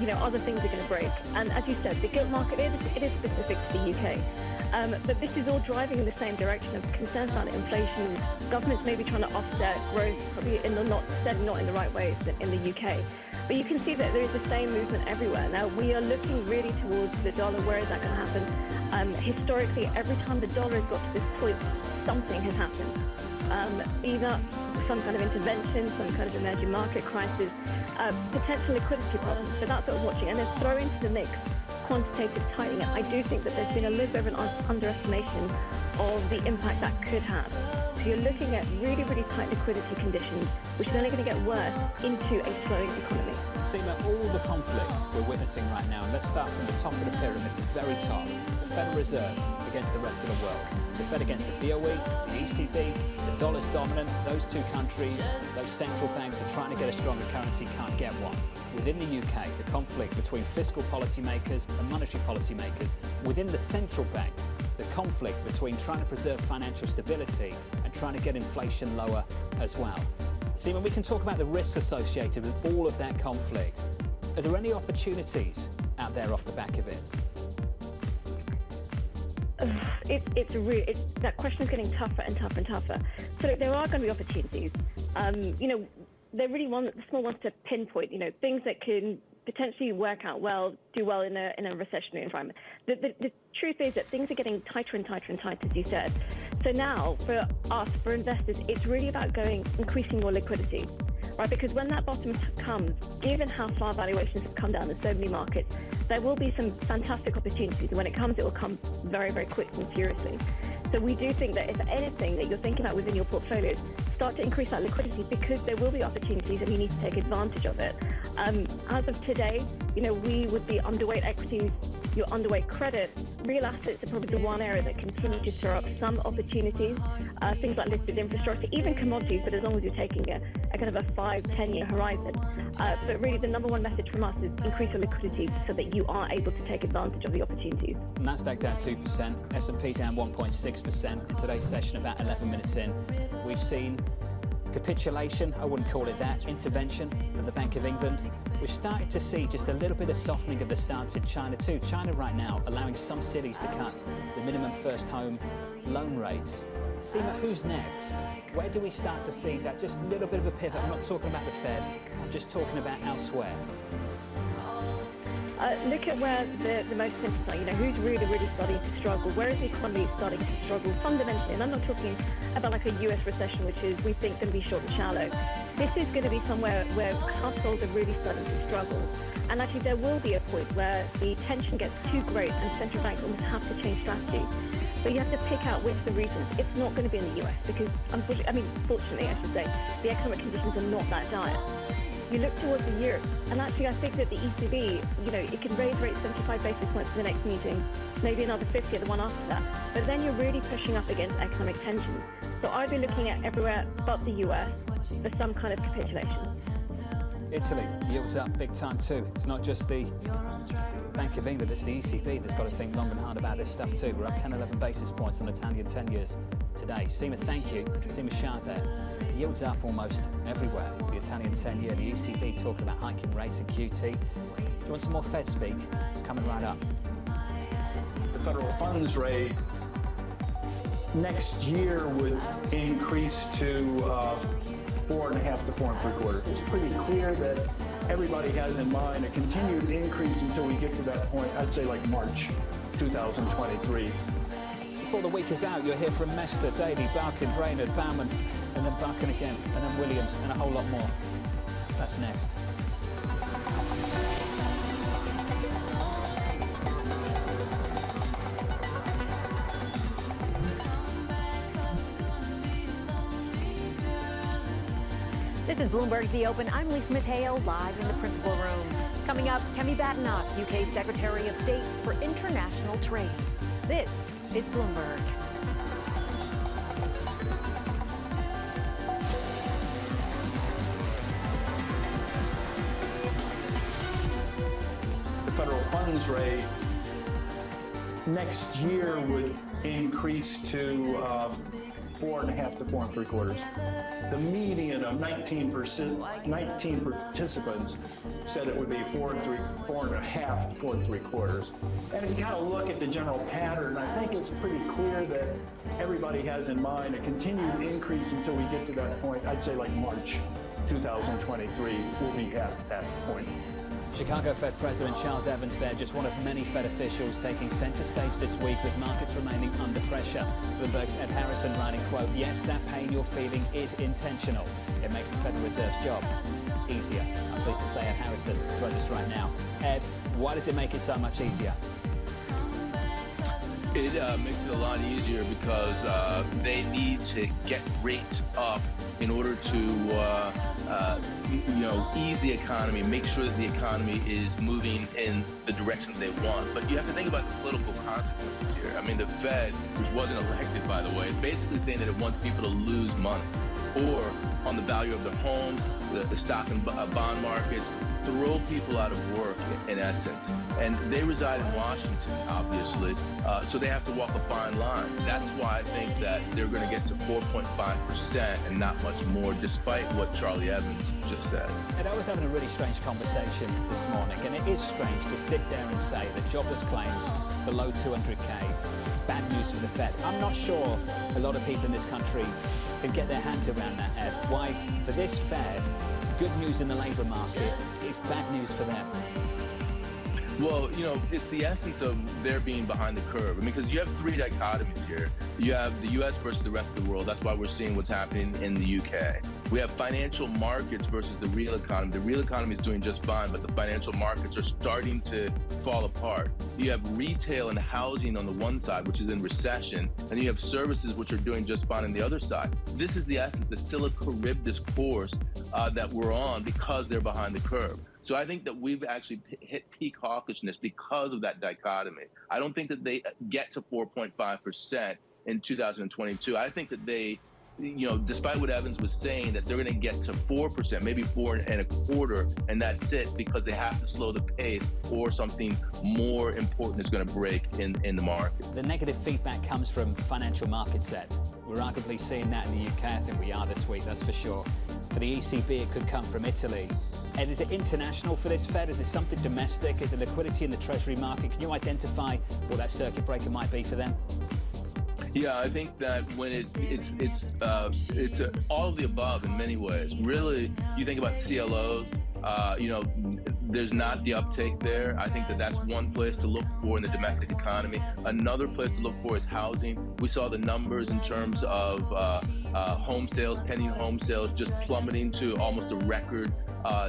[SPEAKER 3] you know, other things are going to break. And as you said, the gilt market, it is specific to the UK. But this is all driving in the same direction of concerns about inflation. Governments may be trying to offset growth, probably not in the right ways in the UK. But you can see that there is the same movement everywhere. Now, we are looking really towards the dollar. Where is that going to happen? Historically, every time the dollar has got to this point, something has happened. Either some kind of intervention, some kind of emerging market crisis, potential liquidity problems. So that's what we're watching. And then throw into the mix quantitative tightening. I do think that there's been a little bit of an underestimation of the impact that could have. So you're looking at really, really tight liquidity conditions, which are only going to get worse into a slowing economy.
[SPEAKER 18] Seema, all the conflict we're witnessing right now, and let's start from the top of the pyramid, the very top, the Federal Reserve against the rest of the world. The Fed against the BOE, the ECB, the dollar's dominant. Those two countries, those central banks are trying to get a stronger currency, can't get one. Within the UK, the conflict between fiscal policymakers and monetary policymakers. Within the central bank, the conflict between trying to preserve financial stability and trying to get inflation lower as well. Seema, we can talk about the risks associated with all of that conflict. Are there any opportunities out there off the back of it?
[SPEAKER 3] That question is getting tougher and tougher and tougher. So there are going to be opportunities. They really want the small ones to pinpoint, things that can potentially work out well, do well in a recessionary environment. The truth is that things are getting tighter and tighter and tighter, as you said. So now, for us, for investors, it's really about increasing your liquidity, right? Because when that bottom comes, given how far valuations have come down in so many markets, there will be some fantastic opportunities. And when it comes, it will come very, very quickly and furiously. So we do think that if anything that you're thinking about within your portfolios, start to increase that liquidity because there will be opportunities and you need to take advantage of it. As of today, we would be underweight equities, you're underweight credit. Real assets are probably the one area that continue to throw up some opportunities, things like listed infrastructure, even commodities, but as long as you're taking a kind of a 5-10 year horizon. But really the number one message from us is increase your liquidity so that you are able to take advantage of the opportunities.
[SPEAKER 18] Nasdaq down 2%, S&P down 1.6%. In today's session, about 11 minutes in, we've seen capitulation, I wouldn't call it that, intervention from the Bank of England. We've started to see just a little bit of softening of the stance in China too. China right now allowing some cities to cut the minimum first home loan rates. Seema, who's next? Where do we start to see that just a little bit of a pivot? I'm not talking about the Fed, I'm just talking about elsewhere.
[SPEAKER 3] Look at where the most symptoms are. Who's really, really starting to struggle? Where is the economy starting to struggle fundamentally? And I'm not talking about like a US recession, which is, we think, going to be short and shallow. This is going to be somewhere where households are really starting to struggle. And actually, there will be a point where the tension gets too great and central banks almost have to change strategy. But you have to pick out which the regions. It's not going to be in the US because, fortunately, I should say, the economic conditions are not that dire. You look towards the Europe, and actually I think that the ECB, it can raise rates 75 basis points in the next meeting, maybe another 50 at the one after that. But then you're really pushing up against economic tension. So I'd be looking at everywhere but the US for some kind of capitulation.
[SPEAKER 18] Italy yields up big time too. It's not just the Bank of England, it's the ECB that's got to think long and hard about this stuff too. We're up 10-11 basis points on Italian 10 years today. Seema, thank you. Seema Shah there. Yields up almost everywhere. The Italian 10-year, the ECB talking about hiking rates and QT. Do you want some more Fed speak? It's coming right up.
[SPEAKER 12] The federal funds rate next year would increase to 4.5 to 4.75. It's pretty clear that everybody has in mind a continued increase until we get to that point, I'd say like March 2023.
[SPEAKER 18] Before the week is out, you'll hear from Mester, Daly, Barkin, Brainerd, Bauman, and then Barkin again, and then Williams, and a whole lot more. That's next.
[SPEAKER 14] This is Bloomberg's The Open. I'm Lisa Mateo, live in the principal room. Coming up, Kemi Badenoch, UK Secretary of State for International Trade. This is Bloomberg.
[SPEAKER 12] The federal funds rate next year would increase to 4.5 to 4.75. The median of 19 participants said it would be 4.5 to 4.75. And if you kind of look at the general pattern, I think it's pretty clear that everybody has in mind a continued increase until we get to that point. I'd say like March 2023, we'll be at that point.
[SPEAKER 18] Chicago Fed President Charles Evans there, just one of many Fed officials taking center stage this week with markets remaining under pressure. Bloomberg's Ed Harrison writing, quote, "Yes, that pain you're feeling is intentional. It makes the Federal Reserve's job easier." I'm pleased to say Ed Harrison joins us right now. Ed, why does it make it so much easier?
[SPEAKER 21] It makes it a lot easier because they need to get rates up in order to ease the economy, make sure that the economy is moving in the direction they want. But you have to think about the political consequences here. I mean, the Fed, which wasn't elected, by the way, is basically saying that it wants people to lose money or on the value of their homes the stock and bond markets, throw people out of work in essence. And they reside in Washington, obviously, so they have to walk a fine line. That's why I think that they're going to get to 4.5% and not much more, despite what Charlie Evans just said.
[SPEAKER 18] And I was having a really strange conversation this morning, and it is strange to sit there and say that jobless claims below 200k is bad news for the Fed. I'm not sure a lot of people in this country can get their hands around that, Ed. Why, for this Fed, good news in the labour market is bad news for them.
[SPEAKER 21] Well, you know, it's the essence of their being behind the curve. I mean, because you have three dichotomies here. You have the U.S. versus the rest of the world. That's why we're seeing what's happening in the U.K. We have financial markets versus the real economy. The real economy is doing just fine, but the financial markets are starting to fall apart. You have retail and housing on the one side, which is in recession, and you have services which are doing just fine on the other side. This is the essence, the Silica-Charybdis course that we're on because they're behind the curve. So I think that we've actually hit peak hawkishness because of that dichotomy. I don't think that they get to 4.5% in 2022. I think that they, you know, despite what Evans was saying, that they're going to get to 4%, maybe 4.25%, and that's it, because they have to slow the pace or something more important is going to break in the market.
[SPEAKER 18] The negative feedback comes from financial markets, Ed. We're arguably seeing that in the UK. I think we are this week, that's for sure. For the ECB, it could come from Italy. And is it international for this Fed? Is it something domestic? Is it liquidity in the Treasury market? Can you identify what that circuit breaker might be for them?
[SPEAKER 21] Yeah, I think that when it's all of the above in many ways. Really, you think about CLOs, you know, there's not the uptake there. I think that that's one place to look for in the domestic economy. Another place to look for is housing. We saw the numbers in terms of home sales, pending home sales, just plummeting to almost a record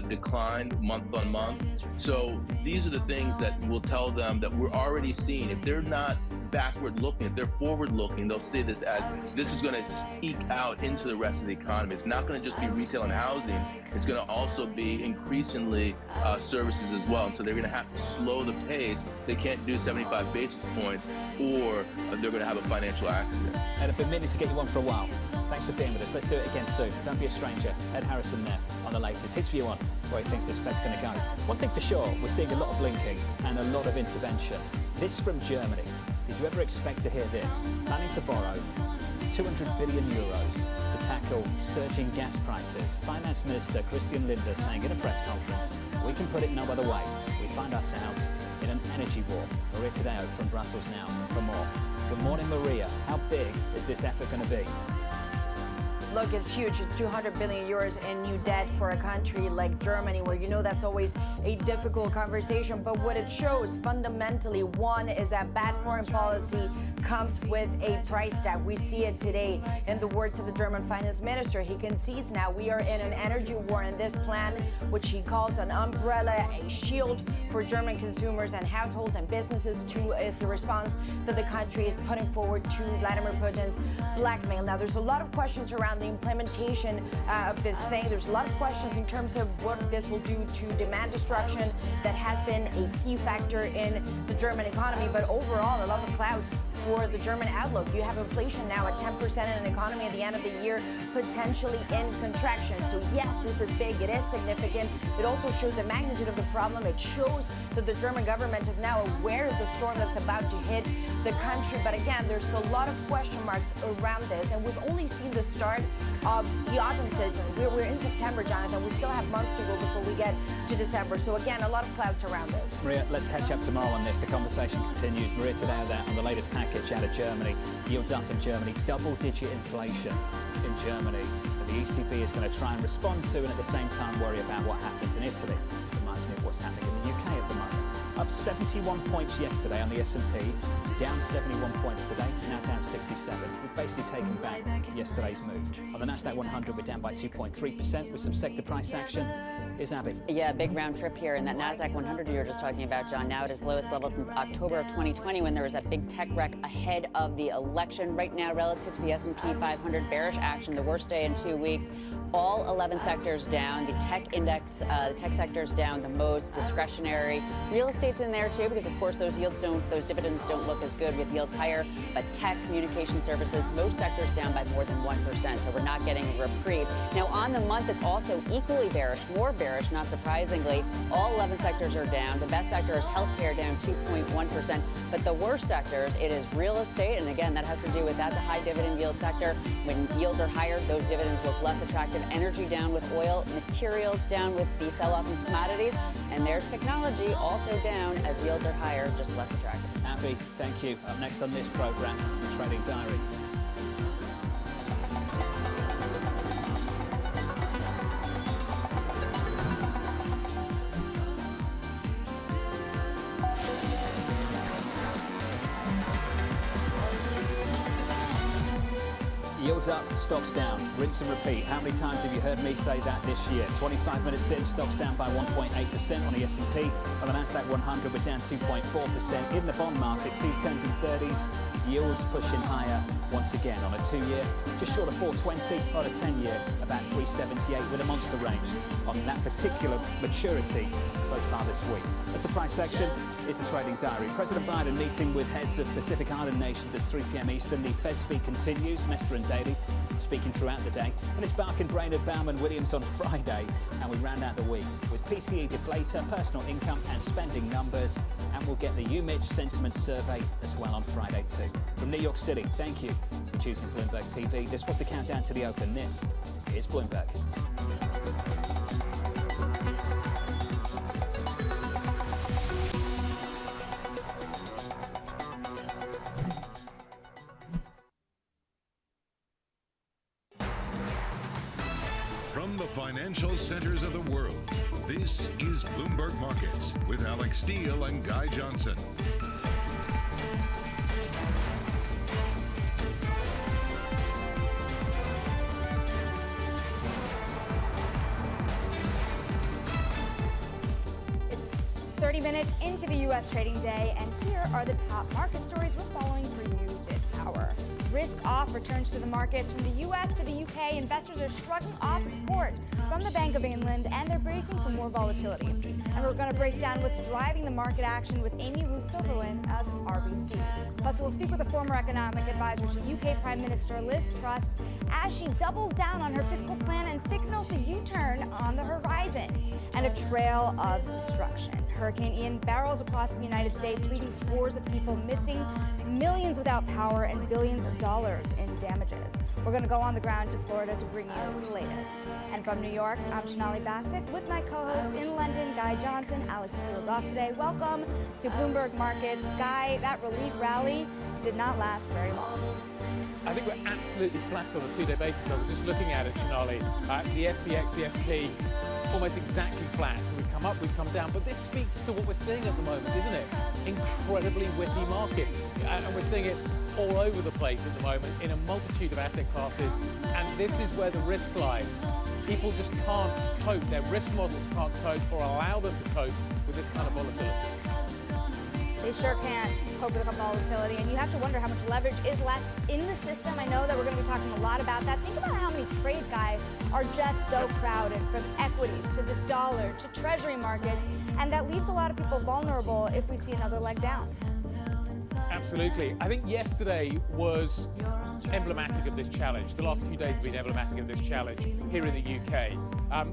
[SPEAKER 21] decline month on month. So these are the things that will tell them that we're already seeing. If they're not backward looking, if they're forward looking, they'll see this as this is going to eke out into the rest of the economy. It's not going to just be retail and housing. It's going to also be increasingly services as well. And so they're going to have to slow the pace. They can't do 75 basis points or they're going to have a financial accident.
[SPEAKER 18] Ed, I've been meaning to get you on for a while. Thanks for being with us. Let's do it again soon. Don't be a stranger. Ed Harrison there on the latest. His view on where he thinks this Fed's going to go. One thing for sure, we're seeing a lot of blinking and a lot of intervention. This from Germany. Did you ever expect to hear this? Planning to borrow 200 billion euros to tackle surging gas prices. Finance Minister Christian Lindner saying in a press conference, we can put it no other way. We find ourselves in an energy war. Maria Tadeo from Brussels now for more. Good morning, Maria. How big is this effort going to be?
[SPEAKER 8] Look, it's huge. It's 200 billion euros in new debt for a country like Germany, where you know that's always a difficult conversation. But what it shows fundamentally, one, is that bad foreign policy comes with a price tag. We see it today in the words of the German finance minister. He concedes now we are in an energy war, and this plan, which he calls an umbrella, a shield for German consumers and households and businesses, is the response that the country is putting forward to Vladimir Putin's blackmail. Now, there's a lot of questions around the implementation of this thing. There's a lot of questions in terms of what this will do to demand destruction. That has been a key factor in the German economy, but overall, a lot of clouds for the German outlook. You have inflation now at 10% in an economy at the end of the year, potentially in contraction. So yes, this is big. It is significant. It also shows the magnitude of the problem. It shows that the German government is now aware of the storm that's about to hit the country. But again, there's a lot of question marks around this, and we've only seen the start of the autumn season. We're in September, Jonathan. We still have months to go before we get to December. So again, a lot of clouds around this.
[SPEAKER 18] Maria, let's catch up tomorrow on this. The conversation continues. Maria Tadeo there on the latest package out of Germany. Yields up in Germany. Double-digit inflation in Germany. And the ECB is going to try and respond to, and at the same time worry about what happens in Italy. Reminds me of what's happening in the UK at the moment. Up 71 points yesterday on the S&P, down 71 points today, now down 67. We've basically taken back yesterday's move. On the Nasdaq 100, we're down by 2.3% with some sector price action. Here's Abby.
[SPEAKER 11] Yeah, big round trip here. And that NASDAQ 100 you were just talking about, John, now at its lowest level since October of 2020 when there was that big tech wreck ahead of the election. Right now, relative to the S&P 500, bearish action, the worst day in 2 weeks. All 11 sectors down. The tech index, the tech sector's down the most. Discretionary. Real estate's in there too, because of course those dividends don't look as good with yields higher. But tech, communication services, most sectors down by more than 1%. So we're not getting a reprieve. Now on the month, it's also equally bearish, more bearish, not surprisingly. All 11 sectors are down. The best sector is healthcare, down 2.1%. But the worst sectors, it is real estate, and again, that has to do with that, the high dividend yield sector. When yields are higher, those dividends look less attractive. Energy down with oil, materials down with the sell-off in commodities, and there's technology also down as yields are higher, just less attractive.
[SPEAKER 18] Abby, thank you. Up next on this program, the Trading Diary. Yields up, stocks down. Rinse and repeat. How many times have you heard me say that this year? 25 minutes in, stocks down by 1.8% on the S&P. On the NASDAQ 100, we're down 2.4%. In the bond market, 2s, 10s and 30s, yields pushing higher once again. On a 2-year, just short of 420. On a 10-year, about 378 with a monster range on that particular maturity so far this week. That's the price section. Is the Trading Diary. President Biden meeting with heads of Pacific Island nations at 3 p.m. Eastern. The Fed speak continues. Mester and Daly speaking throughout the day. And it's Barkin, Brainerd, Bauman, Williams on Friday. And we round out the week with PCE deflator, personal income and spending numbers. And we'll get the UMich sentiment survey as well on Friday too. From New York City, thank you for choosing Bloomberg TV. This was the countdown to the open. This is Bloomberg.
[SPEAKER 2] From the financial centers of the world, this is Bloomberg Markets with Alex Steele and Guy Johnson.
[SPEAKER 5] It's 30 minutes into the U.S. trading day, and here are the top market stories we're following for you this hour. Risk-off returns to the markets. From the U.S. to the U.K., investors are shrugging off support from the Bank of England, and they're bracing for more volatility. And we're going to break down what's driving the market action with Amy Wu-Silverlin of RBC. Plus, we'll speak with a former economic advisor to UK Prime Minister Liz Truss as she doubles down on her fiscal plan and signals a U-turn on the horizon and a trail of destruction. Hurricane Ian barrels across the United States, leaving scores of people missing, millions without power, and billions of dollars in damages. We're going to go on the ground to Florida to bring you the latest. And from New York, I'm Sonali Bassett with my co-host in London, Guy Johnson. Alex Steele is off today. Welcome to Bloomberg Markets. Guy, that relief rally did not last very long.
[SPEAKER 15] I think we're absolutely flat on a two-day basis. I was just looking at it, Sonali. The SPX, the SP, almost exactly flat. So we've come up, we've come down. But this speaks to what we're seeing at the moment, isn't it? Incredibly whippy markets. And we're seeing it all over the place at the moment in a multitude of asset classes. And this is where the risk lies. People just can't cope. Their risk models can't cope or allow them to cope with this kind of volatility.
[SPEAKER 5] They sure can't cope with the volatility, and you have to wonder how much leverage is left in the system. I know that we're going to be talking a lot about that. Think about how many trade guys are just so crowded, from equities to the dollar to treasury markets, and that leaves a lot of people vulnerable if we see another leg down.
[SPEAKER 15] Absolutely. I think yesterday was emblematic of this challenge. The last few days have been emblematic of this challenge here in the UK.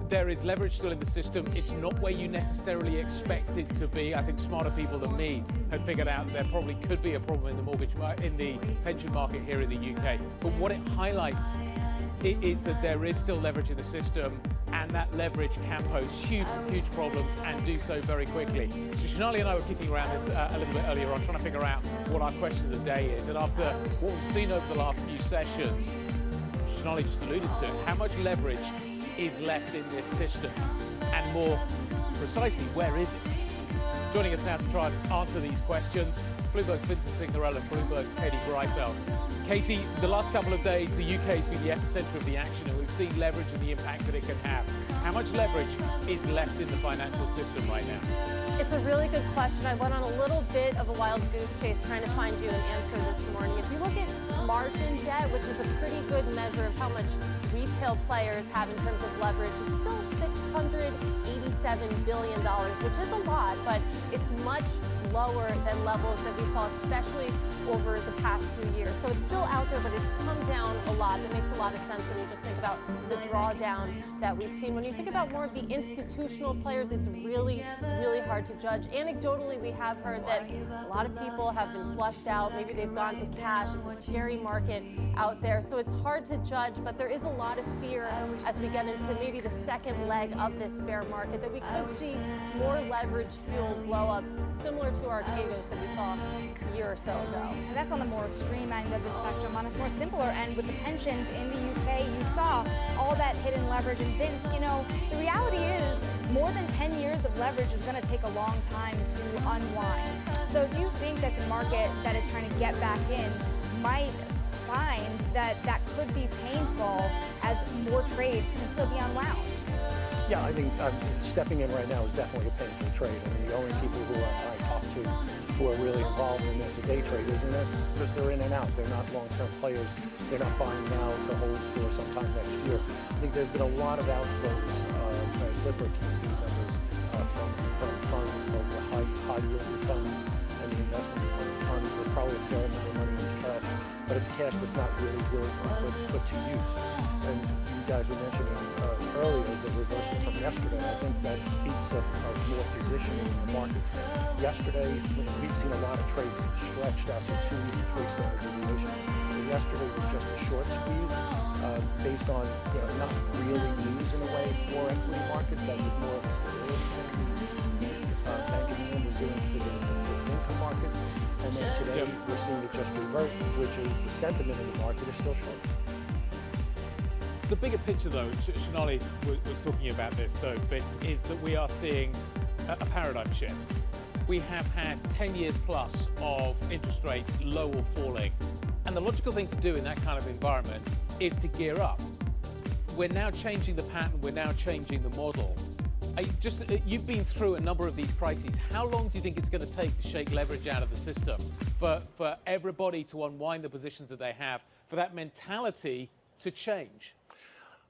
[SPEAKER 15] There is leverage still in the system. It's not where you necessarily expect it to be. I think smarter people than me have figured out that there probably could be a problem in the pension market here in the UK. But what it highlights is that there is still leverage in the system, and that leverage can pose huge problems and do so very quickly. So Sonali and I were kicking around this a little bit earlier on, trying to figure out what our question of the day is. And after what we've seen over the last few sessions, Sonali just alluded to, how much leverage is left in this system, and more precisely, where is it? Joining us now to try and answer these questions, Bloomberg's Vincent Signorella, Bloomberg's Katie Greifeld. Katie, the last couple of days, the UK has been the epicenter of the action, and we've seen leverage and the impact that it can have. How much leverage is left in the financial system right now?
[SPEAKER 10] It's a really good question. I went on a little bit of a wild goose chase trying to find you an answer this morning. If you look at margin debt, which is a pretty good measure of how much retail players have in terms of leverage, it's still $687 billion, which is a lot, but it's much lower than levels that we saw, especially over the past 2 years. So it's still out there, but it's come down a lot. That makes a lot of sense when you just think about the drawdown that we've seen. When you think about more of the institutional players, it's really, really hard to judge. Anecdotally, we have heard that a lot of people have been flushed out. Maybe they've gone to cash. It's a scary market out there. So it's hard to judge, but there is a lot of fear as we get into maybe the second leg of this bear market that we could see more leverage-fueled blow-ups similar to Arcados that we saw a year or so ago.
[SPEAKER 5] And that's on the more extreme end of the spectrum. On a more simpler end with the pensions in the UK, you saw all that hidden leverage. And Vince, you know, the reality is more than 10 years of leverage is going to take a long time to unwind. So do you think that the market that is trying to get back in might find that that could be painful as more trades can still be unwound?
[SPEAKER 9] Yeah, I think stepping in right now is definitely a painful trade. I mean, the only people who I talk to who are really involved in this are day traders, and that's because they're in and out. They're not long-term players. They're not buying now to hold for sometime next year. I think there's been a lot of outflows, Lipper keeps these numbers, from funds, both the high-yield funds and the investment funds. There's probably a fair amount of money in cash, but it's cash that's not really put to use. And you guys were mentioning earlier the reversal from yesterday. I think that speaks of more positioning in the market. Yesterday, we've seen a lot of trades stretched out to 2 to 3 standard deviations. Yesterday was just a short squeeze based on not really news in a way for equity markets. That was more of a stability thing. Bank of England was doing for the fixed income markets. And then today we're seeing it just revert, which is the sentiment in the market is still short.
[SPEAKER 15] The bigger picture, though, Shonali was talking about this, though, Vince, is that we are seeing a paradigm shift. We have had 10 years plus of interest rates low or falling. And the logical thing to do in that kind of environment is to gear up. We're now changing the pattern. We're now changing the model. You've been through a number of these crises. How long do you think it's going to take to shake leverage out of the system for everybody to unwind the positions that they have, for that mentality to change?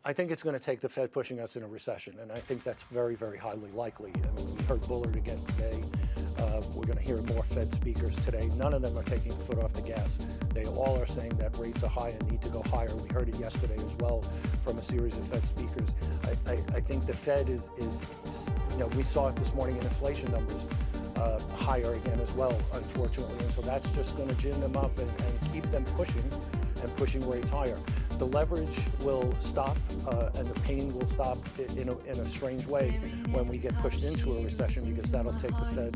[SPEAKER 9] I think it's going to take the Fed pushing us in a recession, and I think that's very, very highly likely. I mean, we heard Bullard again today. We're going to hear more Fed speakers today. None of them are taking the foot off the gas. They all are saying that rates are high and need to go higher. We heard it yesterday as well from a series of Fed speakers. I think the Fed is we saw it this morning in inflation numbers, higher again as well, unfortunately. And so that's just going to gin them up and keep them pushing rates higher. The leverage will stop and the pain will stop in a strange way when we get pushed into a recession, because that'll take the Fed,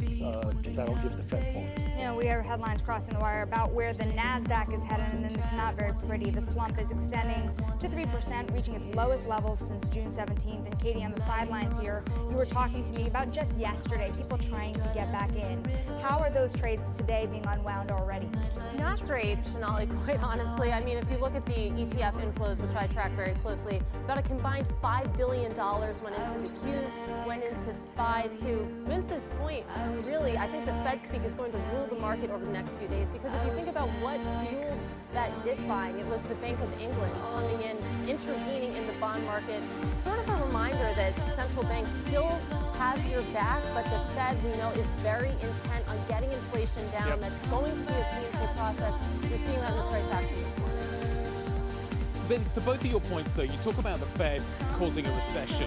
[SPEAKER 9] that'll give the Fed point.
[SPEAKER 5] You know, we have headlines crossing the wire about where the NASDAQ is headed, and it's not very pretty. The slump is extending to 3%, reaching its lowest level since June 17th. And Katie, on the sidelines here, you were talking to me about just yesterday, people trying to get back in. How are those trades today being unwound already?
[SPEAKER 10] Not great, Shonali, quite honestly. I mean, if you look at the ETF inflows, which I track very closely, about a combined $5 billion went into the Qs, went into SPY. To Vince's point, really, I think the Fed speak is going to rule the market over the next few days, because if you think about what fueled that dip buying, it was the Bank of England coming in, intervening in the bond market. Sort of a reminder that central banks still have your back, but the Fed, we know, is very intent on getting inflation down. Yep. That's going to be a painful process. You're seeing that in the price action this morning.
[SPEAKER 15] Vince, to both of your points, though, you talk about the Fed causing a recession.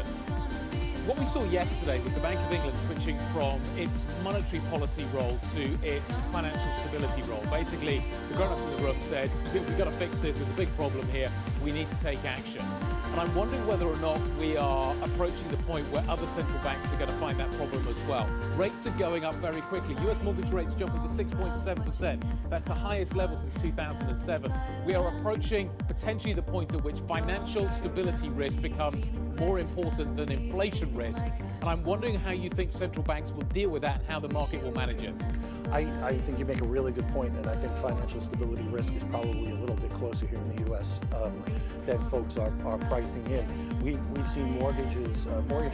[SPEAKER 15] What we saw yesterday was the Bank of England switching from its monetary policy role to its financial stability role. Basically, the grown-ups in the room said, we've got to fix this, there's a big problem here, we need to take action. And I'm wondering whether or not we are approaching the point where other central banks are going to find that problem as well. Rates are going up very quickly. US mortgage rates jumping to 6.7%. That's the highest level since 2007. We are approaching potentially the point at which financial stability risk becomes more important than inflation risk. And I'm wondering how you think central banks will deal with that and how the market will manage it.
[SPEAKER 9] I think you make a really good point, and I think financial stability risk is probably a little bit closer here in the U.S. Than folks are pricing in. We've seen mortgage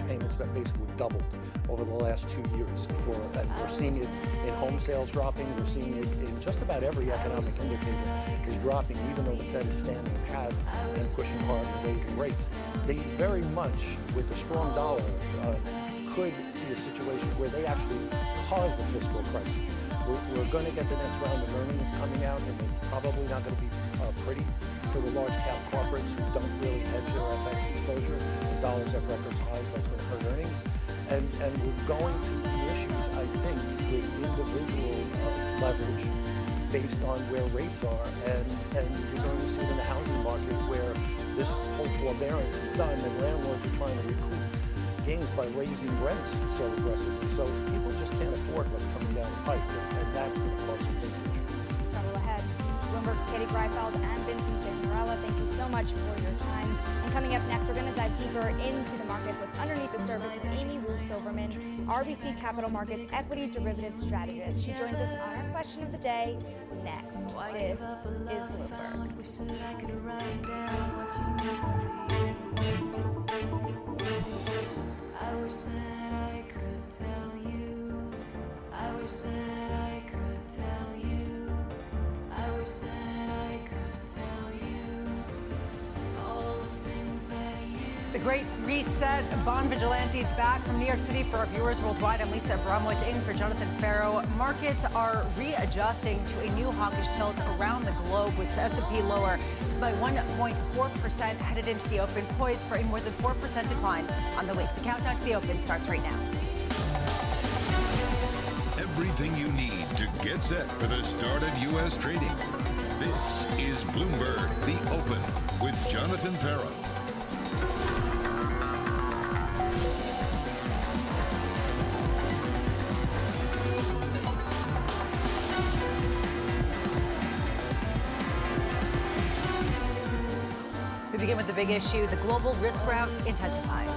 [SPEAKER 9] payments that basically doubled over the last 2 years. And we're seeing it in home sales dropping. We're seeing it in just about every economic indicator is dropping, even though the Fed is standing pat and pushing hard and raising rates. They very much, with a strong dollar, could see a situation where they actually cause a fiscal crisis. We're going to get the next round of earnings coming out, and it's probably not going to be pretty for the large cap corporates who don't really hedge their FX exposure. The dollar's at record highs, that's going to hurt earnings. And we're going to see issues, I think, with individual leverage based on where rates are. And you're going to see it in the housing market where this whole forbearance is done, and landlords are trying to recoup gains by raising rents so aggressively. So people just can't afford what's coming down the pipe, and that's going to cause some issues.
[SPEAKER 5] Trouble ahead. Bloomberg's Katie Greifeld and Vincent Signorella, thank you so much for your time. And coming up next, we're going to dive deeper into the markets, what's underneath the surface with Amy Wu-Silverman, RBC Capital Markets equity derivative strategist. She joins us on our question of the day next. This is Bloomberg.
[SPEAKER 17] I wish that I could tell you. I wish that I could tell you. I wish that I could tell you all the things that you.
[SPEAKER 19] The Great Reset, Bond Vigilantes back from New York City for our viewers worldwide. I'm Lisa Abramowitz in for Jonathan Farrow. Markets are readjusting to a new hawkish tilt around the globe, with S&P lower by 1.4% headed into the open, poised for a more than 4% decline on the week. The countdown to the open starts right now.
[SPEAKER 2] Everything you need to get set for the start of U.S. trading. This is Bloomberg, the Open, with Jonathan Farrow.
[SPEAKER 19] We begin with the big issue, the global risk rout intensifying.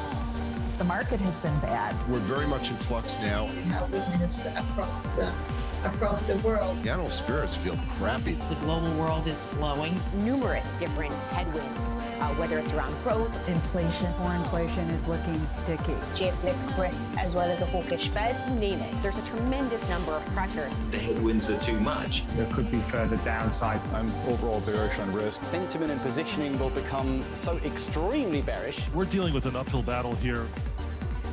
[SPEAKER 22] The market has been bad.
[SPEAKER 24] We're very much in flux now.
[SPEAKER 22] Now weakness across the world.
[SPEAKER 24] The animal spirits feel crappy.
[SPEAKER 25] The global world is slowing.
[SPEAKER 26] Numerous different headwinds, whether it's around growth,
[SPEAKER 22] inflation. Core inflation is looking sticky.
[SPEAKER 26] Geopolitical risks, as well as a hawkish Fed, you name it. There's a tremendous number of pressures.
[SPEAKER 24] The headwinds are too much.
[SPEAKER 28] There could be further downside.
[SPEAKER 24] I'm overall bearish on risk.
[SPEAKER 29] Sentiment and positioning will become so extremely bearish.
[SPEAKER 30] We're dealing with an uphill battle here.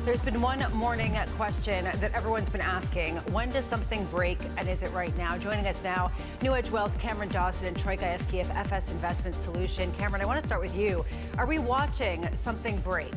[SPEAKER 19] There's been one morning question that everyone's been asking. When does something break, and is it right now? Joining us now, New Edge Wealth's Cameron Dawson and Troy Gajewski of FS Investment Solution. Cameron, I want to start with you. Are we watching something break?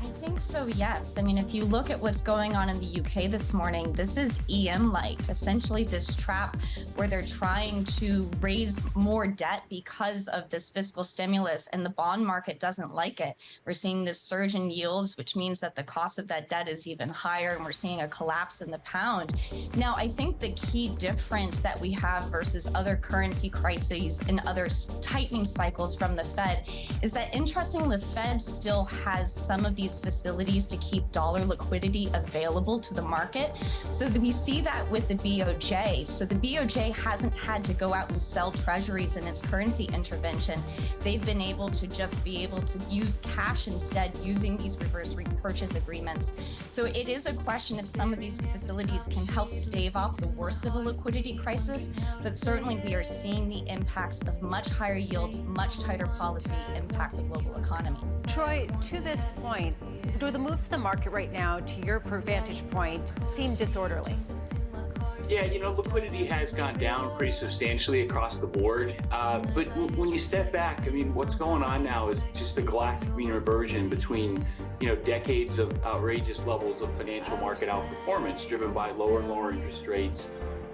[SPEAKER 31] I think so, yes. I mean, if you look at what's going on in the UK this morning, this is EM-like, essentially this trap where they're trying to raise more debt because of this fiscal stimulus, and the bond market doesn't like it. We're seeing this surge in yields, which means that the cost of that debt is even higher, and we're seeing a collapse in the pound. Now, I think the key difference that we have versus other currency crises and other tightening cycles from the Fed is that, interestingly, the Fed still has some of these facilities to keep dollar liquidity available to the market. So we see that with the BOJ. So the BOJ hasn't had to go out and sell treasuries in its currency intervention. They've been able to just be able to use cash instead, using these reverse repurchase agreements. So it is a question if some of these facilities can help stave off the worst of a liquidity crisis, but certainly we are seeing the impacts of much higher yields, much tighter policy impact the global economy.
[SPEAKER 19] Troy, to this point, do the moves in the market right now, to your vantage point, seem disorderly?
[SPEAKER 32] Yeah, you know, liquidity has gone down pretty substantially across the board. But when you step back, I mean, what's going on now is just a galactic mean reversion between, you know, decades of outrageous levels of financial market outperformance driven by lower and lower interest rates,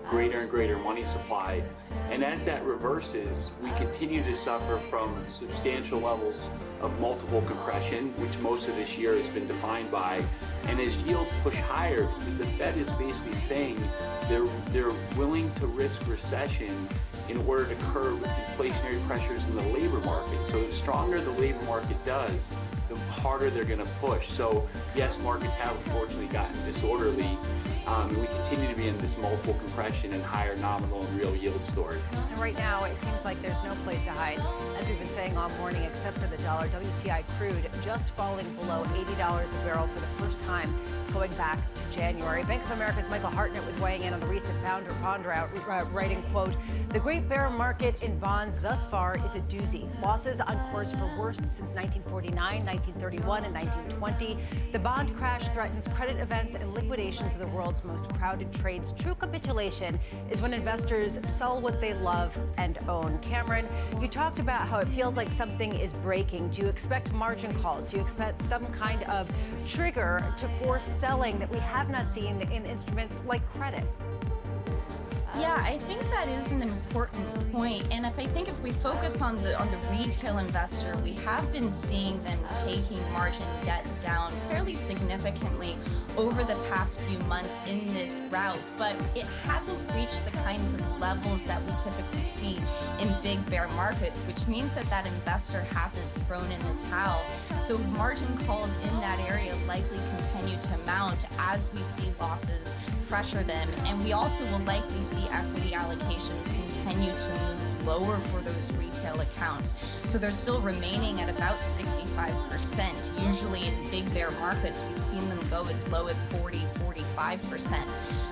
[SPEAKER 32] greater and greater money supply. And as that reverses, we continue to suffer from substantial levels of multiple compression, which most of this year has been defined by. And as yields push higher, because the Fed is basically saying they're willing to risk recession in order to curb inflationary pressures in the labor market. So the stronger the labor market does, the harder they're going to push. So yes, markets have unfortunately gotten disorderly, and we continue to be in this multiple compression and higher nominal and real yield story.
[SPEAKER 19] And right now, it seems like there's no place to hide, as we've been saying all morning, except for the dollar. WTI crude just falling below $80 a barrel for the first time going back to January. Bank of America's Michael Hartnett was weighing in on the recent founder bond rout, writing, quote, "The great bear market in bonds thus far is a doozy. Losses on course for worst since 1949, 1931, and 1920. The bond crash threatens credit events and liquidations of the world's most crowded trades. True capitulation is when investors sell what they love and own." Cameron, you talked about how it feels like something is breaking. Do you expect margin calls? Do you expect some kind of trigger to force selling that we have not seen in instruments like credit?
[SPEAKER 31] Yeah, I think that is an important point. And if we focus on the retail investor, we have been seeing them taking margin debt down fairly significantly over the past few months in this route, but it hasn't reached the kinds of levels that we typically see in big bear markets, which means that investor hasn't thrown in the towel. So margin calls in that area likely continue to mount as we see losses pressure them, and we also will likely see equity allocations continue to move lower for those retail accounts. So they're still remaining at about 65%. Usually in big bear markets, we've seen them go as low as 40-45%.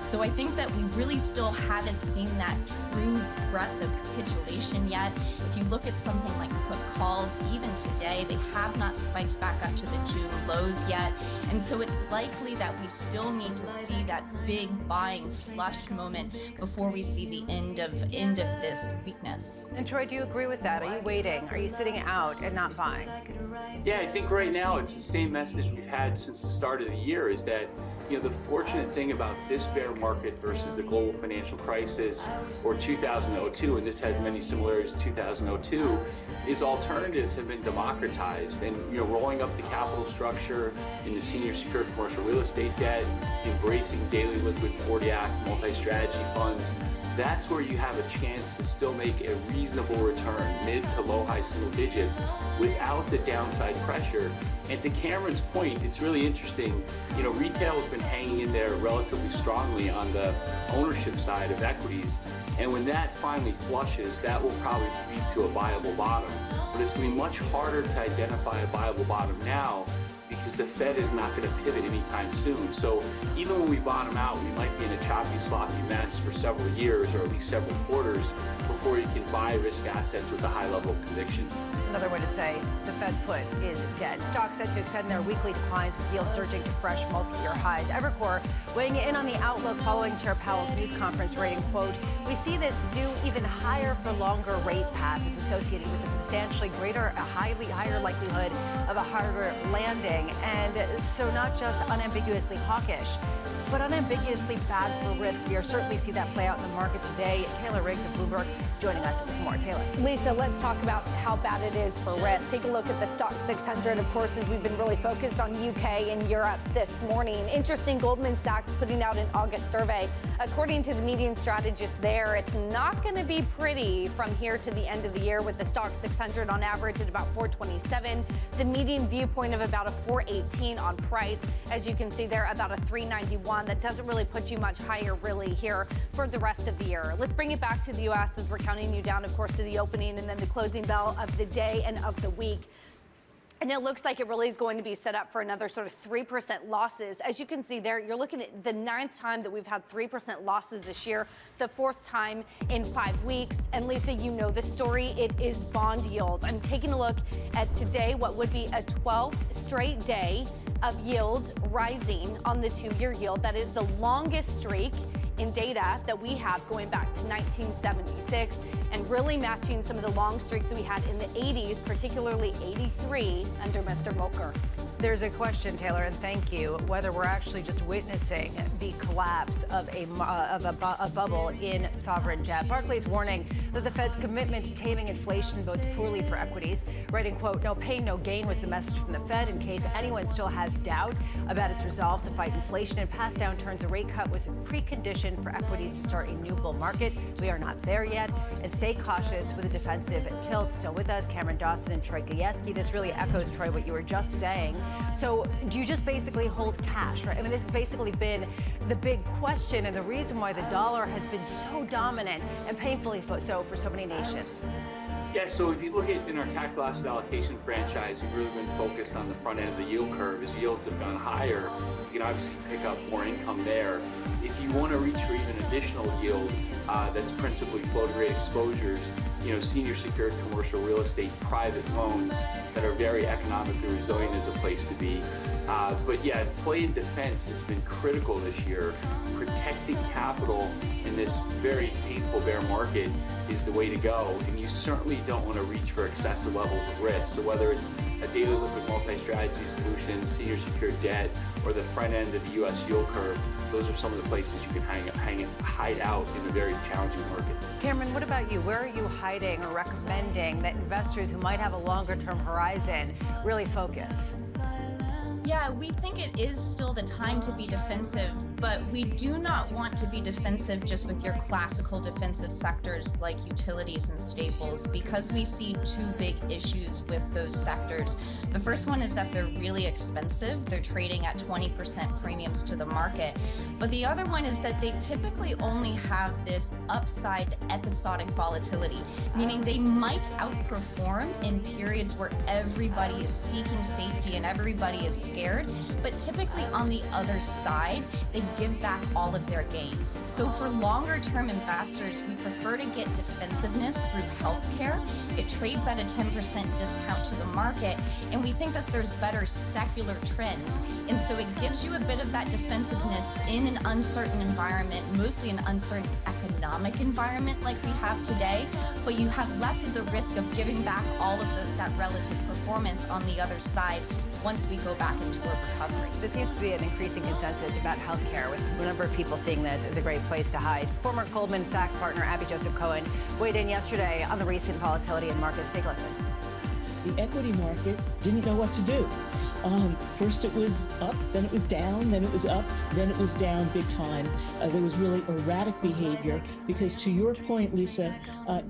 [SPEAKER 31] So I think that we really still haven't seen that true breadth of capitulation yet. If you look at something like put calls, even today, they have not spiked back up to the June lows yet. And so it's likely that we still need to see that big buying flush moment before we see the end of this weakness.
[SPEAKER 19] And Troy, do you agree with that? Are you waiting? Are you sitting out and not buying?
[SPEAKER 32] Yeah, I think right now it's the same message we've had since the start of the year, is that the fortunate thing about this bear market versus the global financial crisis or 2002, and this has many similarities to 2002, is alternatives have been democratized, and rolling up the capital structure into senior secured commercial real estate debt, embracing daily liquid 40 Act multi-strategy funds. That's where you have a chance to still make a reasonable return, mid to low high single digits, without the downside pressure. And to Cameron's point, it's really interesting. Retail has been hanging in there relatively strongly on the ownership side of equities. And when that finally flushes, that will probably lead to a viable bottom. But it's going to be much harder to identify a viable bottom now, because the Fed is not going to pivot anytime soon. So even when we bottom out, we might be in a choppy, sloppy mess for several years, or at least several quarters, before you can buy risk assets with a high level of conviction.
[SPEAKER 19] Another way to say the Fed put is dead. Stocks set to extend their weekly declines with yields surging to fresh multi-year highs. Evercore weighing in on the outlook following Chair Powell's news conference, writing, quote, "We see this new, even higher for longer rate path is associated with a substantially greater, a highly higher likelihood of a harder landing." And so not just unambiguously hawkish, but unambiguously bad for risk. We are certainly see that play out in the market today. Taylor Riggs of Bloomberg joining us with more. Taylor.
[SPEAKER 5] Lisa, let's talk about how bad it is for risk. Take a look at the stock 600. Of course, as we've been really focused on UK and Europe this morning. Interesting, Goldman Sachs putting out an August survey. According to the median strategist there, it's not going to be pretty from here to the end of the year, with the stock 600 on average at about 427. The median viewpoint of about a 418 on price. As you can see there, about a 391. That doesn't really put you much higher really here for the rest of the year. Let's bring it back to the U.S. as we're counting you down, of course, to the opening and then the closing bell of the day and of the week. And it looks like it really is going to be set up for another sort of 3% losses. As you can see there, you're looking at the 9th time that we've had 3% losses this year, the 4th time in 5 weeks. And Lisa, you know the story. It is bond yield. I'm taking a look at today, what would be a 12th straight day of yields rising on the 2-year yield. That is the longest streak in data that we have going back to 1976, and really matching some of the long streaks that we had in the 80s, particularly 83 under Mr. Volcker.
[SPEAKER 19] There's a question, Taylor, and thank you, whether we're actually just witnessing the collapse of a bubble in sovereign debt. Barclays warning that the Fed's commitment to taming inflation bodes poorly for equities, writing, quote, "No pain, no gain" was the message from the Fed in case anyone still has doubt about its resolve to fight inflation. In past downturns, a rate cut was a precondition for equities to start a new bull market. We are not there yet, and stay cautious with a defensive tilt. Still with us, Cameron Dawson and Troy Gajewski. This really echoes, Troy, what you were just saying. So do you just basically hold cash, right? I mean, this has basically been the big question and the reason why the dollar has been so dominant and painfully so for so many nations.
[SPEAKER 32] Yeah, so if you look at in our tactical asset allocation franchise, we've really been focused on the front end of the yield curve. As yields have gone higher, you can obviously pick up more income there. If you want to reach for even additional yield, that's principally floating rate exposures, you know, senior secured commercial real estate, private loans that are very economically resilient is a place to be. But yeah, play in defense has been critical this year. Protecting capital in this very painful bear market is the way to go, and you certainly don't want to reach for excessive levels of risk. So whether it's a daily liquid multi-strategy solution, senior secured debt, or the front end of the U.S. yield curve, those are some of the places you can hide out in a very challenging market.
[SPEAKER 19] Cameron, what about you? Where are you hiding or recommending that investors who might have a longer-term horizon really focus?
[SPEAKER 31] Yeah, we think it is still the time to be defensive, but we do not want to be defensive just with your classical defensive sectors like utilities and staples, because we see two big issues with those sectors. The first one is that they're really expensive. They're trading at 20% premiums to the market. But the other one is that they typically only have this upside episodic volatility, meaning they might outperform in periods where everybody is seeking safety and everybody is scared, but typically on the other side, they give back all of their gains. So for longer term investors, we prefer to get defensiveness through healthcare. It trades at a 10% discount to the market, and we think that there's better secular trends. And so it gives you a bit of that defensiveness in an uncertain environment, mostly an uncertain economic environment like we have today, but you have less of the risk of giving back all of that relative performance on the other side once we go back into a recovery.
[SPEAKER 19] There seems to be an increasing consensus about healthcare, with a number of people seeing this as a great place to hide. Former Goldman Sachs partner Abby Joseph Cohen weighed in yesterday on the recent volatility in markets. Take a listen.
[SPEAKER 1] The equity market didn't know what to do. First it was up, then it was down, then it was up, then it was down big time. There was really erratic behavior because, to your point, Lisa,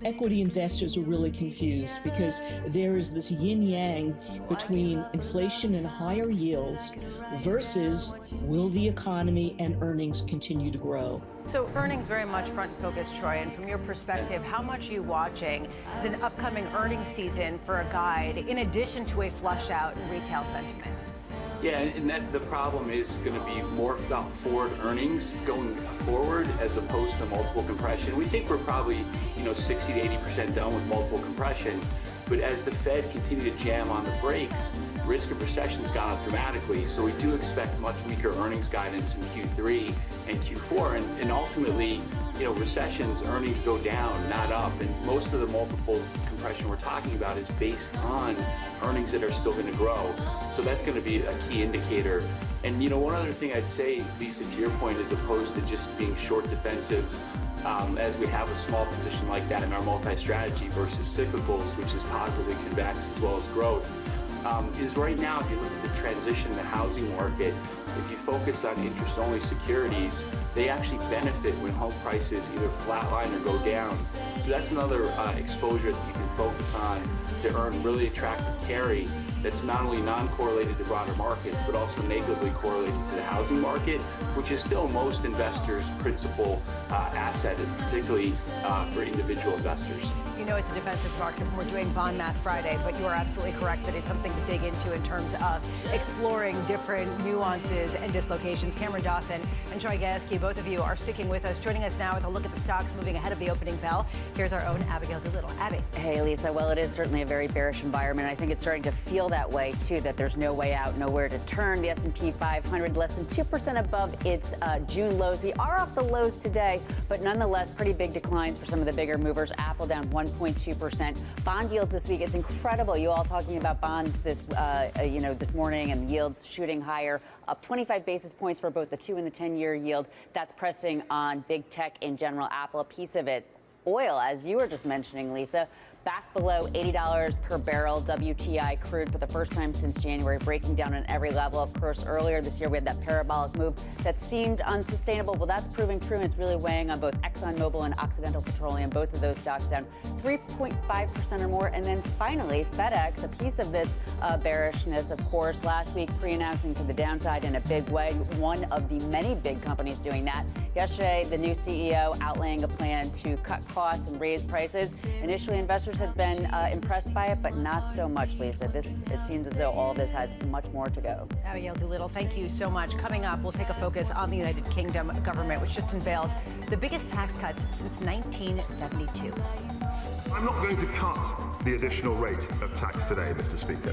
[SPEAKER 1] equity investors are really confused because there is this yin-yang between inflation and higher yields versus will the economy and earnings continue to grow.
[SPEAKER 19] So earnings very much front focused, Troy, and from your perspective, how much are you watching the upcoming earnings season for a guide in addition to a flush out in retail sentiment?
[SPEAKER 32] Yeah, and the problem is going to be more about forward earnings going forward as opposed to multiple compression. We think we're probably 60 to 80% done with multiple compression, but as the Fed continue to jam on the brakes, risk of recession has gone up dramatically. So we do expect much weaker earnings guidance in Q3 and Q4, and ultimately, recessions, earnings go down, not up, and most of the multiples compression we're talking about is based on earnings that are still going to grow. So that's going to be a key indicator. And one other thing I'd say, Lisa, to your point, as opposed to just being short defensives, as we have a small position like that in our multi-strategy versus cyclicals, which is positively convex as well as growth, is right now, if you look at the transition in the housing market, if you focus on interest-only securities, they actually benefit when home prices either flatline or go down. So that's another exposure that you can focus on to earn really attractive carry that's not only non-correlated to broader markets, but also negatively correlated to the housing market, which is still most investors' principal asset, and particularly for individual investors.
[SPEAKER 19] It's a defensive market when we're doing Bond Math Friday, but you are absolutely correct that it's something to dig into in terms of exploring different nuances and dislocations. Cameron Dawson and Troy Gajewski, both of you are sticking with us, joining us now with a look at the stocks moving ahead of the opening bell. Here's our own Abigail Doolittle. Abby.
[SPEAKER 11] Hey, Lisa. Well, it is certainly a very bearish environment. I think it's starting to feel that way, too, that there's no way out, nowhere to turn. The S&P 500 less than 2% above its June lows. We are off the lows today, but nonetheless, pretty big declines for some of the bigger movers. Apple down 1.2%. Bond yields this week, it's incredible. You all talking about bonds this morning, and yields shooting higher, up 25 basis points for both the 2 and the 10-year yield. That's pressing on big tech in general. Apple, a piece of it. Oil, as you were just mentioning, Lisa, back below $80 per barrel. WTI crude for the first time since January, breaking down on every level. Of course, earlier this year, we had that parabolic move that seemed unsustainable. Well, that's proving true, and it's really weighing on both ExxonMobil and Occidental Petroleum. Both of those stocks down 3.5% or more. And then finally, FedEx, a piece of this bearishness, of course, last week pre-announcing to the downside in a big way. One of the many big companies doing that. Yesterday, the new CEO outlaying a plan to cut costs and raise prices. Initially, investors had been impressed by it, but not so much, Lisa. It seems as though all of this has much more to go.
[SPEAKER 19] Abigail Doolittle, thank you so much. Coming up, we'll take a focus on the United Kingdom government, which just unveiled the biggest tax cuts since 1972.
[SPEAKER 3] I'm not going to cut the additional rate of tax today, Mr. Speaker.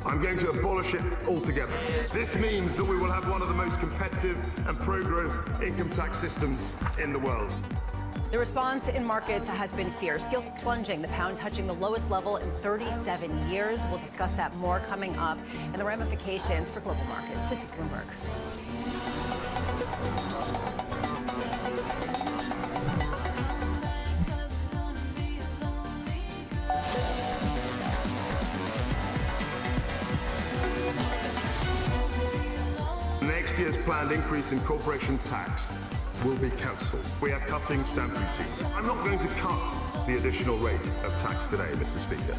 [SPEAKER 3] I'm going to abolish it altogether. This means that we will have one of the most competitive and pro-growth income tax systems in the world.
[SPEAKER 19] The response in markets has been fierce. Gilts plunging, the pound touching the lowest level in 37 years. We'll discuss that more coming up, and the ramifications for global markets. This is Bloomberg.
[SPEAKER 3] Next year's planned increase in corporation tax will be cancelled. We are cutting stamp duty. I'm not going to cut the additional rate of tax today, Mr. Speaker.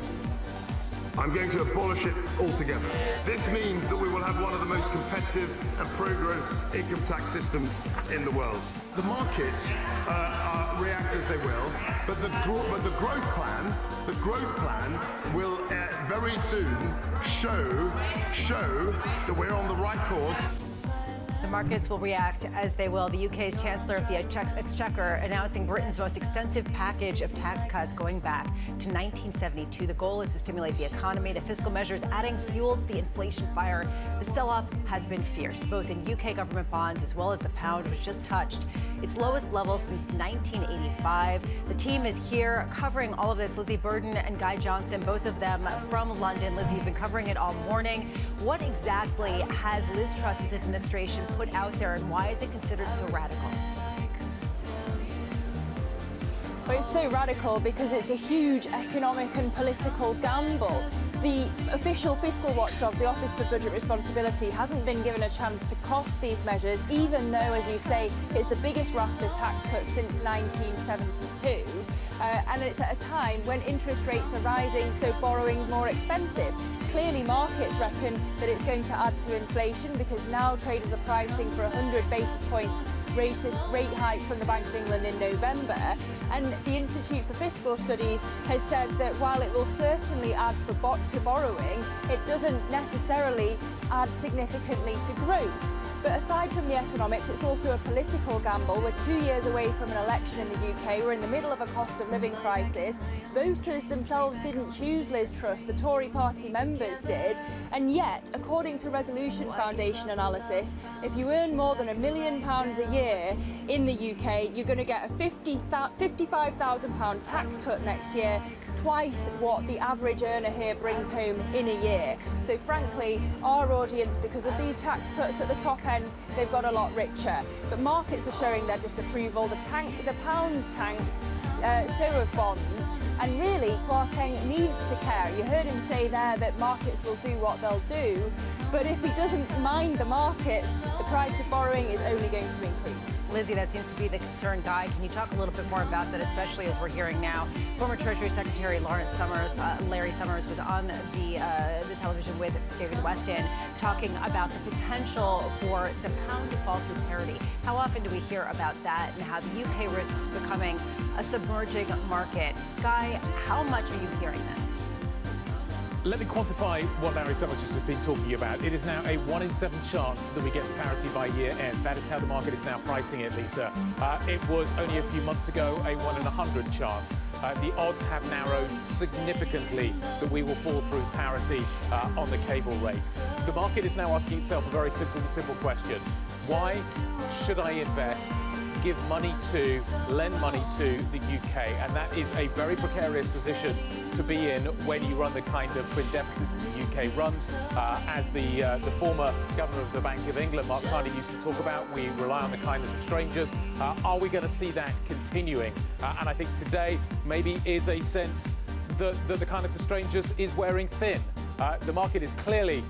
[SPEAKER 3] I'm going to abolish it altogether. This means that we will have one of the most competitive and pro-growth income tax systems in the world. The markets react as they will, but the growth plan will very soon show that we're on the right course.
[SPEAKER 19] The markets will react as they will. The UK's Chancellor of the Exchequer announcing Britain's most extensive package of tax cuts going back to 1972. The goal is to stimulate the economy. The fiscal measures adding fuel to the inflation fire. The sell-off has been fierce, both in UK government bonds as well as the pound, which just touched its lowest level since 1985. The team is here covering all of this. Lizzie Burden and Guy Johnson, both of them from London. Lizzie, you've been covering it all morning. What exactly has Liz Truss's administration put out there, and why is it considered so radical?
[SPEAKER 4] Well, it's so radical because it's a huge economic and political gamble. The official fiscal watchdog, the Office for Budget Responsibility, hasn't been given a chance to cost these measures, even though, as you say, it's the biggest raft of tax cuts since 1972. And it's at a time when interest rates are rising, so borrowing's more expensive. Clearly, markets reckon that it's going to add to inflation because now traders are pricing for 100 basis points rate hike from the Bank of England in November. And the Institute for Fiscal Studies has said that while it will certainly add to borrowing, it doesn't necessarily add significantly to growth. But aside from the economics, it's also a political gamble. We're 2 years away from an election in the UK. We're in the middle of a cost of living crisis. Voters themselves didn't choose Liz Truss, the Tory party members did. And yet, according to Resolution Foundation analysis, if you earn more than £1 million a year in the UK, you're going to get a £55,000 tax cut next year, twice what the average earner here brings home in a year. So frankly, our audience, because of these tax cuts at the top end, they've got a lot richer. But markets are showing their disapproval. The pound's tanked, so have bonds. And really, Kwarteng needs to care. You heard him say there that markets will do what they'll do. But if he doesn't mind the market, the price of borrowing is only going to increase.
[SPEAKER 19] Lizzie, that seems to be the concern. Guy, can you talk a little bit more about that, especially as we're hearing now? Former Treasury Secretary Larry Summers was on the television with David Weston talking about the potential for the pound to fall through parity. How often do we hear about that and how the UK risks becoming a submerging market? Guy, how much are you hearing this?
[SPEAKER 15] Let me quantify what Larry Summers has been talking about. It is now a 1 in 7 chance that we get parity by year end. That is how the market is now pricing it, Lisa. It was only a few months ago a 1 in 100 chance. the odds have narrowed significantly that we will fall through parity on the cable rate. The market is now asking itself a very simple question. Why should I invest, give money to, lend money to the UK? And that is a very precarious position to be in when you run the kind of twin deficits that the UK runs. As the former governor of the Bank of England, Mark Carney, used to talk about, we rely on the kindness of strangers. Are we going to see that continuing? And I think today maybe is a sense that the kindness of strangers is wearing thin. The market is clearly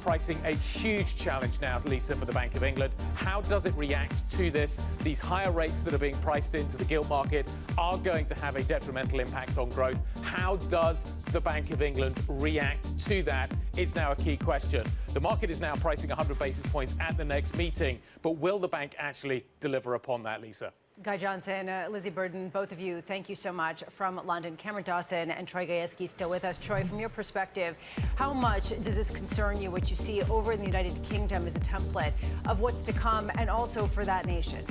[SPEAKER 15] pricing a huge challenge now, Lisa, for the Bank of England. How does it react to this? These higher rates that are being priced into the gilt market are going to have a detrimental impact on growth. How does the Bank of England react to that is now a key question. The market is now pricing 100 basis points at the next meeting, but will the bank actually deliver upon that, Lisa?
[SPEAKER 19] Guy Johnson, Lizzie Burden, both of you, thank you so much from London. Cameron Dawson and Troy Gajewski still with us. Troy, from your perspective, how much does this concern you, what you see over in the United Kingdom as a template of what's to come, and also for that nation?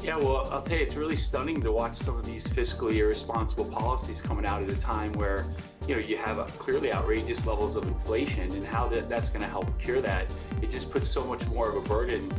[SPEAKER 32] Yeah, well, I'll tell you, it's really stunning to watch some of these fiscally irresponsible policies coming out at a time where, you have clearly outrageous levels of inflation, and how that's going to help cure that. It just puts so much more of a burden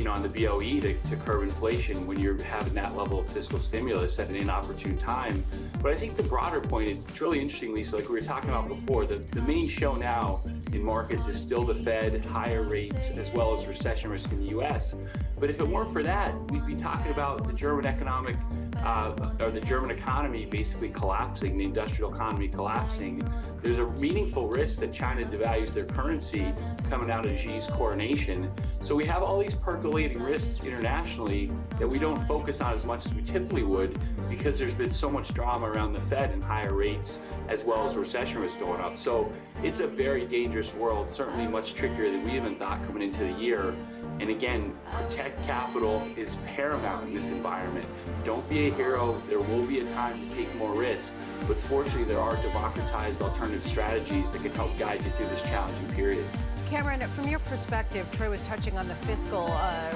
[SPEAKER 32] on the BOE to curb inflation when you're having that level of fiscal stimulus at an inopportune time. But I think the broader point, it's really interesting, Lisa, like we were talking about before, the main show now in markets is still the Fed, higher rates, as well as recession risk in the US. But if it weren't for that, we'd be talking about the German the German economy basically collapsing, the industrial economy collapsing. There's a meaningful risk that China devalues their currency coming out of Xi's coronation. So we have all these percolating risks internationally that we don't focus on as much as we typically would, because there's been so much drama around the Fed and higher rates, as well as recession risk going up. So it's a very dangerous world, certainly much trickier than we even thought coming into the year. And again, protect capital is paramount in this environment. Don't be a hero. There will be a time to take more risk, but fortunately there are democratized alternative strategies that can help guide you through this challenging period.
[SPEAKER 19] Cameron, from your perspective, Troy was touching on the fiscal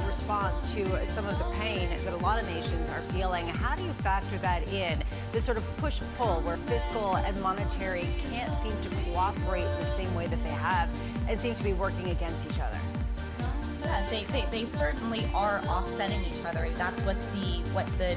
[SPEAKER 19] response to some of the pain that a lot of nations are feeling. How do you factor that in, this sort of push-pull where fiscal and monetary can't seem to cooperate the same way that they have and seem to be working against each other?
[SPEAKER 31] Yeah, they certainly are offsetting each other. That's what the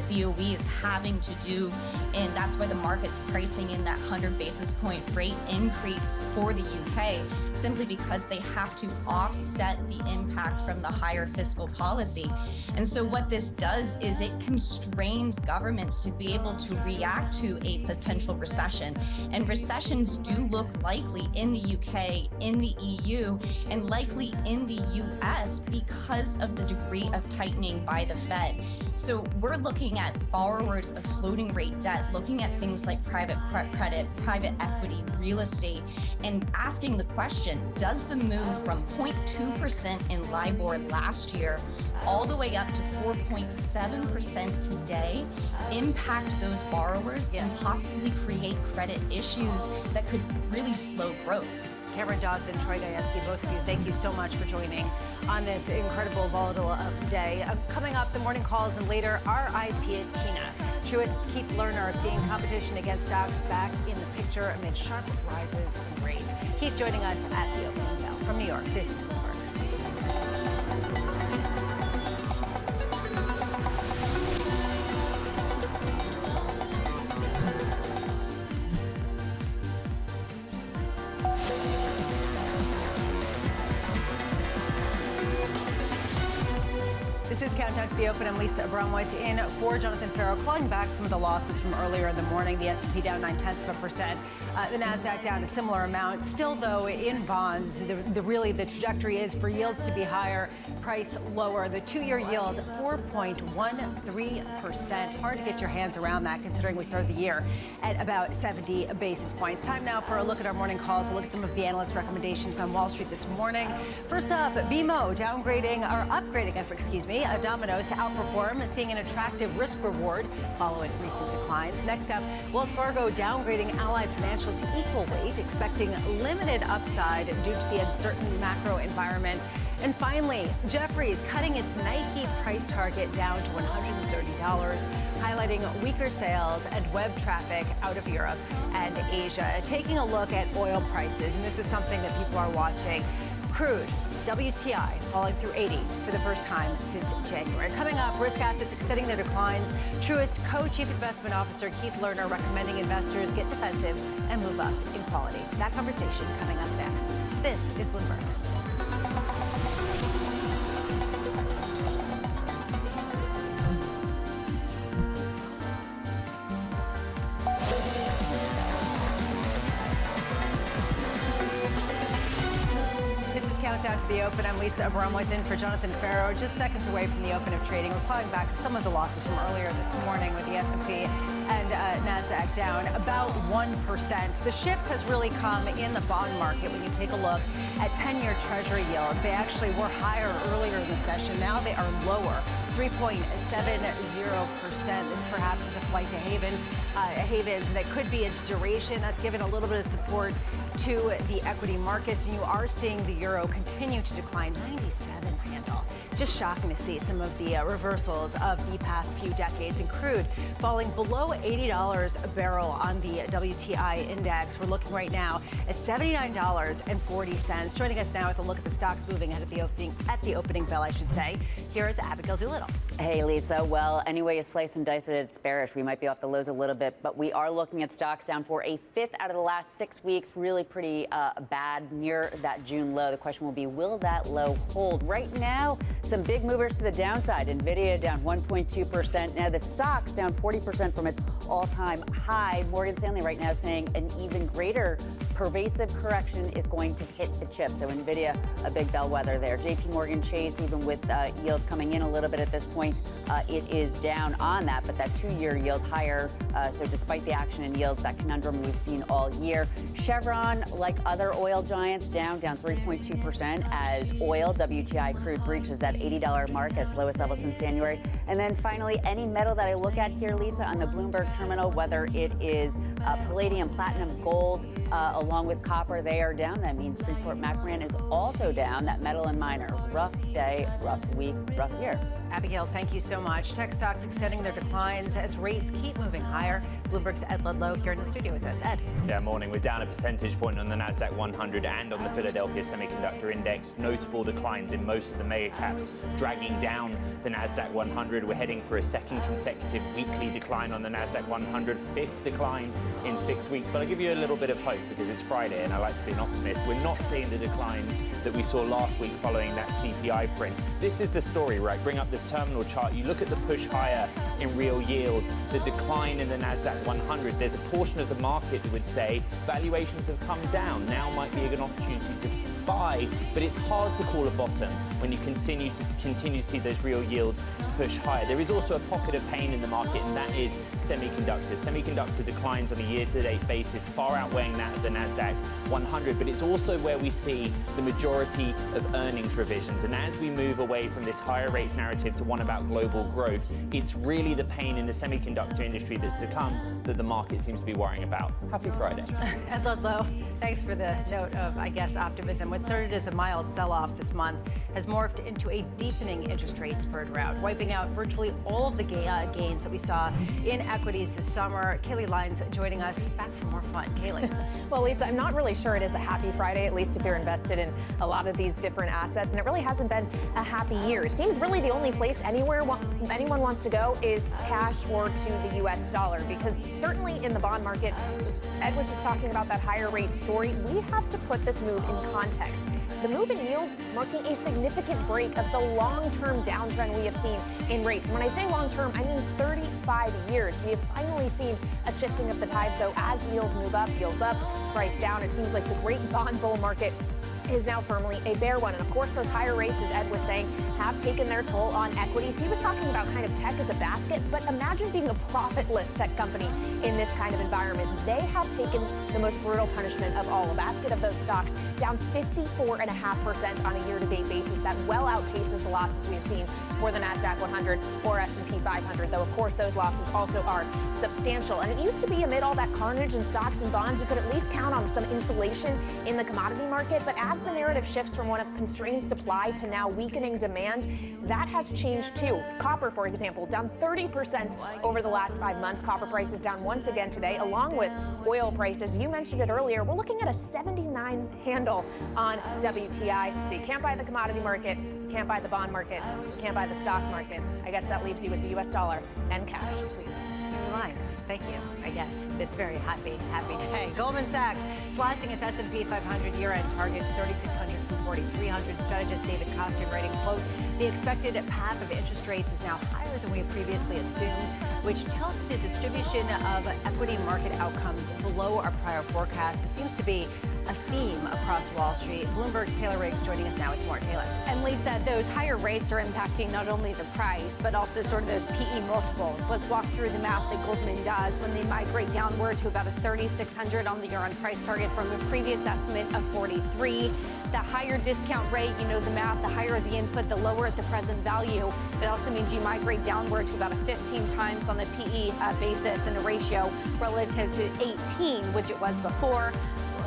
[SPEAKER 31] BOE is having to do, and that's why the market's pricing in that 100 basis point rate increase for the UK, simply because they have to offset the impact from the higher fiscal policy. And so what this does is it constrains governments to be able to react to a potential recession. And recessions do look likely in the UK, in the EU, and likely in the US because of the degree of tightening by the Fed. So we're looking at borrowers of floating rate debt, looking at things like private credit, private equity, real estate, and asking the question, does the move from 0.2% in LIBOR last year all the way up to 4.7% today impact those borrowers and possibly create credit issues that could really slow growth?
[SPEAKER 19] Cameron Dawson, Troy Gajewski, both of you, thank you so much for joining on this incredible volatile day. Coming up, the morning calls, and later, RIP at Kina. Truist's Keith Lerner seeing competition against stocks back in the picture amid sharp rises in rates. Keith joining us at the opening bell. From New York, this is Bloomberg. This is Countdown to the Open. I'm Lisa Abramowitz in for Jonathan Farrow, calling back some of the losses from earlier in the morning. The S&P down 0.9%. The NASDAQ down a similar amount. Still, though, in bonds, the trajectory is for yields to be higher, price lower. The two-year yield, 4.13%. Hard to get your hands around that, considering we started the year at about 70 basis points. Time now for a look at our morning calls, a look at some of the analyst recommendations on Wall Street this morning. First up, BMO upgrading Domino's to outperform, seeing an attractive risk-reward following recent declines. Next up, Wells Fargo downgrading Allied Financial to equal weight, expecting limited upside due to the uncertain macro environment. And finally, Jefferies cutting its Nike price target down to $130, highlighting weaker sales and web traffic out of Europe and Asia. Taking a look at oil prices, and this is something that people are watching. Crude, WTI falling through 80 for the first time since January. Coming up, risk assets extending their declines. Truist Co-Chief Investment Officer Keith Lerner recommending investors get defensive and move up in quality. That conversation coming up next. This is Bloomberg. Countdown to the open. I'm Lisa Abramowitz in for Jonathan Farrow. Just seconds away from the open of trading. We're clawing back some of the losses from earlier this morning with the S&P and NASDAQ down about 1%. The shift has really come in the bond market when you take a look at 10-year Treasury yields. They actually were higher earlier in the session. Now they are lower, 3.70%. This perhaps is a flight to havens that could be its duration. That's given a little bit of support to the equity markets. And you are seeing the euro continue to decline, 97 handle. Just shocking to see some of the reversals of the past few decades. And crude falling below $80 a barrel on the WTI index. We're looking right now at $79.40. Joining us now with a look at the stocks moving ahead at the opening bell, I should say. Here is Abigail Doolittle.
[SPEAKER 11] Hey, Lisa. Well, any way you slice and dice it, it's bearish. We might be off the lows a little bit, but we are looking at stocks down for a fifth out of the last 6 weeks. Really pretty bad near that June low. The question will be, will that low hold? Right now, some big movers to the downside. NVIDIA down 1.2%. Now the stock's down 40% from its all-time high. Morgan Stanley right now saying an even greater pervasive correction is going to hit the chip. So NVIDIA, a big bellwether there. JP Morgan Chase, even with yields coming in a little bit at this point, it is down on that, but that 2-year yield higher. So despite the action in yields, that conundrum we've seen all year. Chevron, like other oil giants, down 3.2% as oil, WTI crude breaches that $80 mark at its lowest level since January. And then finally, any metal that I look at here, Lisa, on the Bloomberg terminal, whether it is palladium, platinum, gold, along with copper, they are down. That means Freeport-McMoRan is also down. That metal and miner, rough day, rough week, rough year.
[SPEAKER 19] Abigail, thank you so much. Tech stocks extending their declines as rates keep moving higher. Bloomberg's Ed Ludlow here in the studio with us. Ed.
[SPEAKER 6] Yeah, morning. We're down a percentage point on the NASDAQ 100 and on the Philadelphia Semiconductor Index. Notable declines in most of the mega caps, dragging down the NASDAQ 100. We're heading for a second consecutive weekly decline on the NASDAQ 100, fifth decline in 6 weeks. But I'll give you a little bit of hope because it's Friday and I like to be an optimist. We're not seeing the declines that we saw last week following that CPI print. This is the story, right? Bring up this terminal chart. You look at the push higher in real yields, the decline in the NASDAQ 100. There's a portion of the market that would say valuations have come down. Now might be a good opportunity to buy, but it's hard to call a bottom when you continue to see those real yields push higher. There is also a pocket of pain in the market, and that is semiconductors. Semiconductor declines on a year-to-date basis, far outweighing that of the NASDAQ 100, but it's also where we see the majority of earnings revisions. And as we move away from this higher rates narrative to one about global growth, it's really the pain in the semiconductor industry that's to come that the market seems to be worrying about. Happy Friday.
[SPEAKER 19] Ed Ludlow, thanks for the note of, I guess, optimism. What started as a mild sell-off this month has morphed into a deepening interest rate spurt route, wiping out virtually all of the gains that we saw in equities this summer. Kaylee Lyons joining us back for more fun. Kaylee.
[SPEAKER 7] Well, Lisa, I'm not really sure it is a happy Friday, at least if you're invested in a lot of these different assets, and it really hasn't been a happy year. It seems really the only place anyone wants to go is cash or to the U.S. dollar, because certainly in the bond market, Ed was just talking about that higher rate story. We have to put this move in context. The move in yields marking a significant break of the long-term downtrend we have seen in rates. And when I say long-term, I mean 35 years. We have finally seen a shifting of the tides, though, as yields move up, price down. It seems like the great bond bull market is now firmly a bear one. And of course, those higher rates, as Ed was saying, have taken their toll on equities. He was talking about kind of tech as a basket, but imagine being a profitless tech company in this kind of environment. They have taken the most brutal punishment of all. A basket of those stocks down 54.5% on a year-to-date basis. That well outpaces the losses we have seen for the NASDAQ 100 or S&P 500, though, of course, those losses also are substantial. And it used to be amid all that carnage in stocks and bonds, you could at least count on some insulation in the commodity market. But as as the narrative shifts from one of constrained supply to now weakening demand, that has changed too. Copper, for example, down 30% over the last 5 months. Copper prices down once again today, along with oil prices. You mentioned it earlier. We're looking at a 79 handle on WTI. So you can't buy the commodity market, can't buy the bond market, can't buy the stock market. I guess that leaves you with the U.S. dollar and cash, please.
[SPEAKER 19] Lines. Thank you. I guess it's very happy day. Goldman Sachs slashing its S&P 500 year-end target to 3,600 from 4,300. Strategist David Costin writing, quote, "The expected path of interest rates is now higher than we previously assumed, which tilts the distribution of equity market outcomes below our prior forecast." It seems to be a theme across Wall Street. Bloomberg's Taylor Riggs joining us now with more. Taylor.
[SPEAKER 4] And Lisa, those higher rates are impacting not only the price, but also sort of those PE multiples. Let's walk through the math that Goldman does when they migrate downward to about a 3,600 on the year-end price target from a previous estimate of 43. The higher discount rate, you know the math, the higher the input, the lower the present value. It also means you migrate downward to about a 15 times on the PE basis in a ratio relative to 18, which it was before.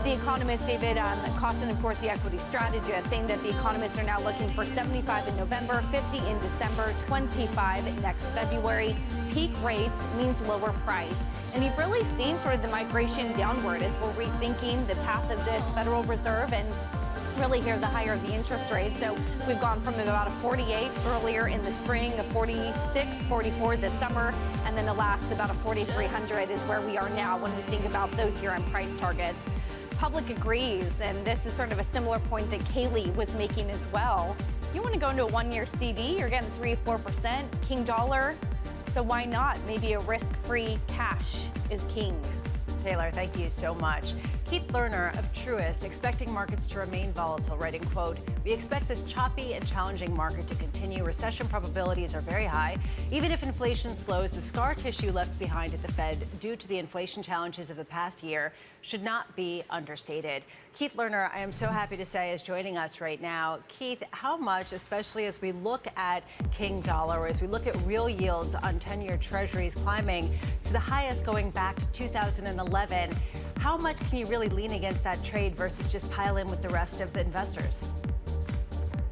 [SPEAKER 4] The economist, David Costin, of course, the equity strategist, saying that the economists are now looking for 75 in November, 50 in December, 25 next February. Peak rates means lower price. And you've really seen sort of the migration downward as we're rethinking the path of this Federal Reserve and really here the higher the interest rate. So we've gone from about a 48 earlier in the spring, a 46, 44 this summer, and then the last about a 4,300 is where we are now when we think about those year-end price targets. Public agrees, and this is sort of a similar point that Kaylee was making as well. You want to go into a one-year CD, you're getting 3-4%, king dollar, so why not? Maybe a risk-free cash is king.
[SPEAKER 19] Taylor, thank you so much. Keith Lerner of Truist expecting markets to remain volatile, writing, quote, "We expect this choppy and challenging market to continue. Recession probabilities are very high. Even if inflation slows, the scar tissue left behind at the Fed due to the inflation challenges of the past year should not be understated." Keith Lerner, I am so happy to say, is joining us right now. Keith, how much, especially as we look at King Dollar, as we look at real yields on 10-year treasuries climbing to the highest going back to 2011, how much can you really lean against that trade versus just pile in with the rest of the investors?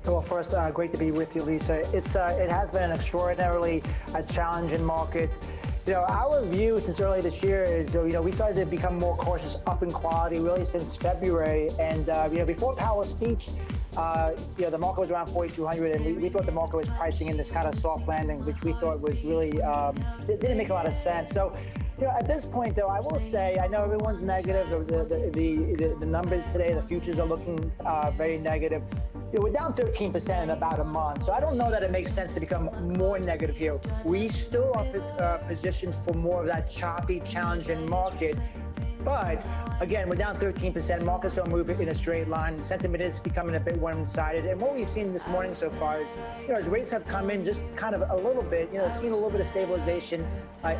[SPEAKER 8] Well, first, great to be with you, Lisa. It has been an extraordinarily challenging market. You know, our view since early this year is, you know, we started to become more cautious up in quality really since February. And, you know, before Powell's speech, you know, the market was around 4,200, and we thought the market was pricing in this kind of soft landing, which we thought was really, didn't make a lot of sense. So, you know, at this point, though, I will say, I know everyone's negative. The numbers today, the futures are looking very negative. You know, we're down 13% in about a month, so I don't know that it makes sense to become more negative here. We still are positioned for more of that choppy, challenging market. But again, we're down 13%. Markets don't move in a straight line. Sentiment is becoming a bit one-sided. And what we've seen this morning so far is, you know, as rates have come in just kind of a little bit, you know, seen a little bit of stabilization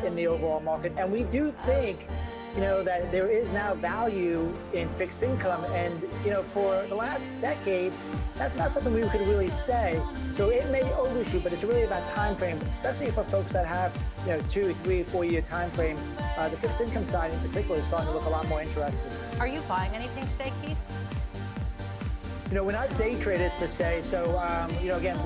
[SPEAKER 8] in the overall market. And we do think, you know, that there is now value in fixed income. And, you know, for the last decade, that's not something we could really say. So it may overshoot, but it's really about time frame, especially for folks that have, you know, 2, 3, 4 year time frame. The fixed income side in particular is starting to look a lot more interesting.
[SPEAKER 19] Are you buying anything today, Keith?
[SPEAKER 8] You know, we're not day traders per se, so, you know, again,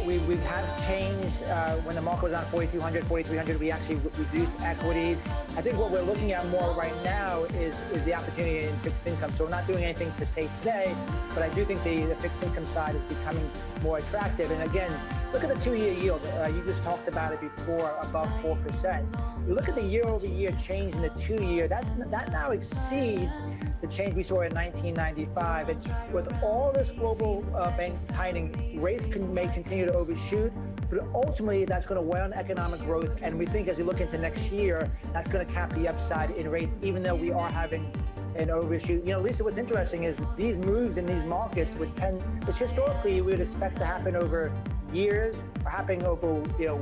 [SPEAKER 8] we have changed. When the market was on 4,200, 4,300, we actually reduced equities. I think what we're looking at more right now is the opportunity in fixed income. So we're not doing anything per se today, but I do think the fixed income side is becoming more attractive. And again, look at the 2-year yield. You just talked about it before, above 4%. You look at the year-over-year change in the 2-year, that now exceeds the change we saw in 1995. And with all this global bank tightening, rates may continue to overshoot, but ultimately that's going to weigh on economic growth. And we think as we look into next year, that's going to cap the upside in rates, even though we are having an overshoot. You know, Lisa, what's interesting is these moves in these markets which historically we would expect to happen over years, happening over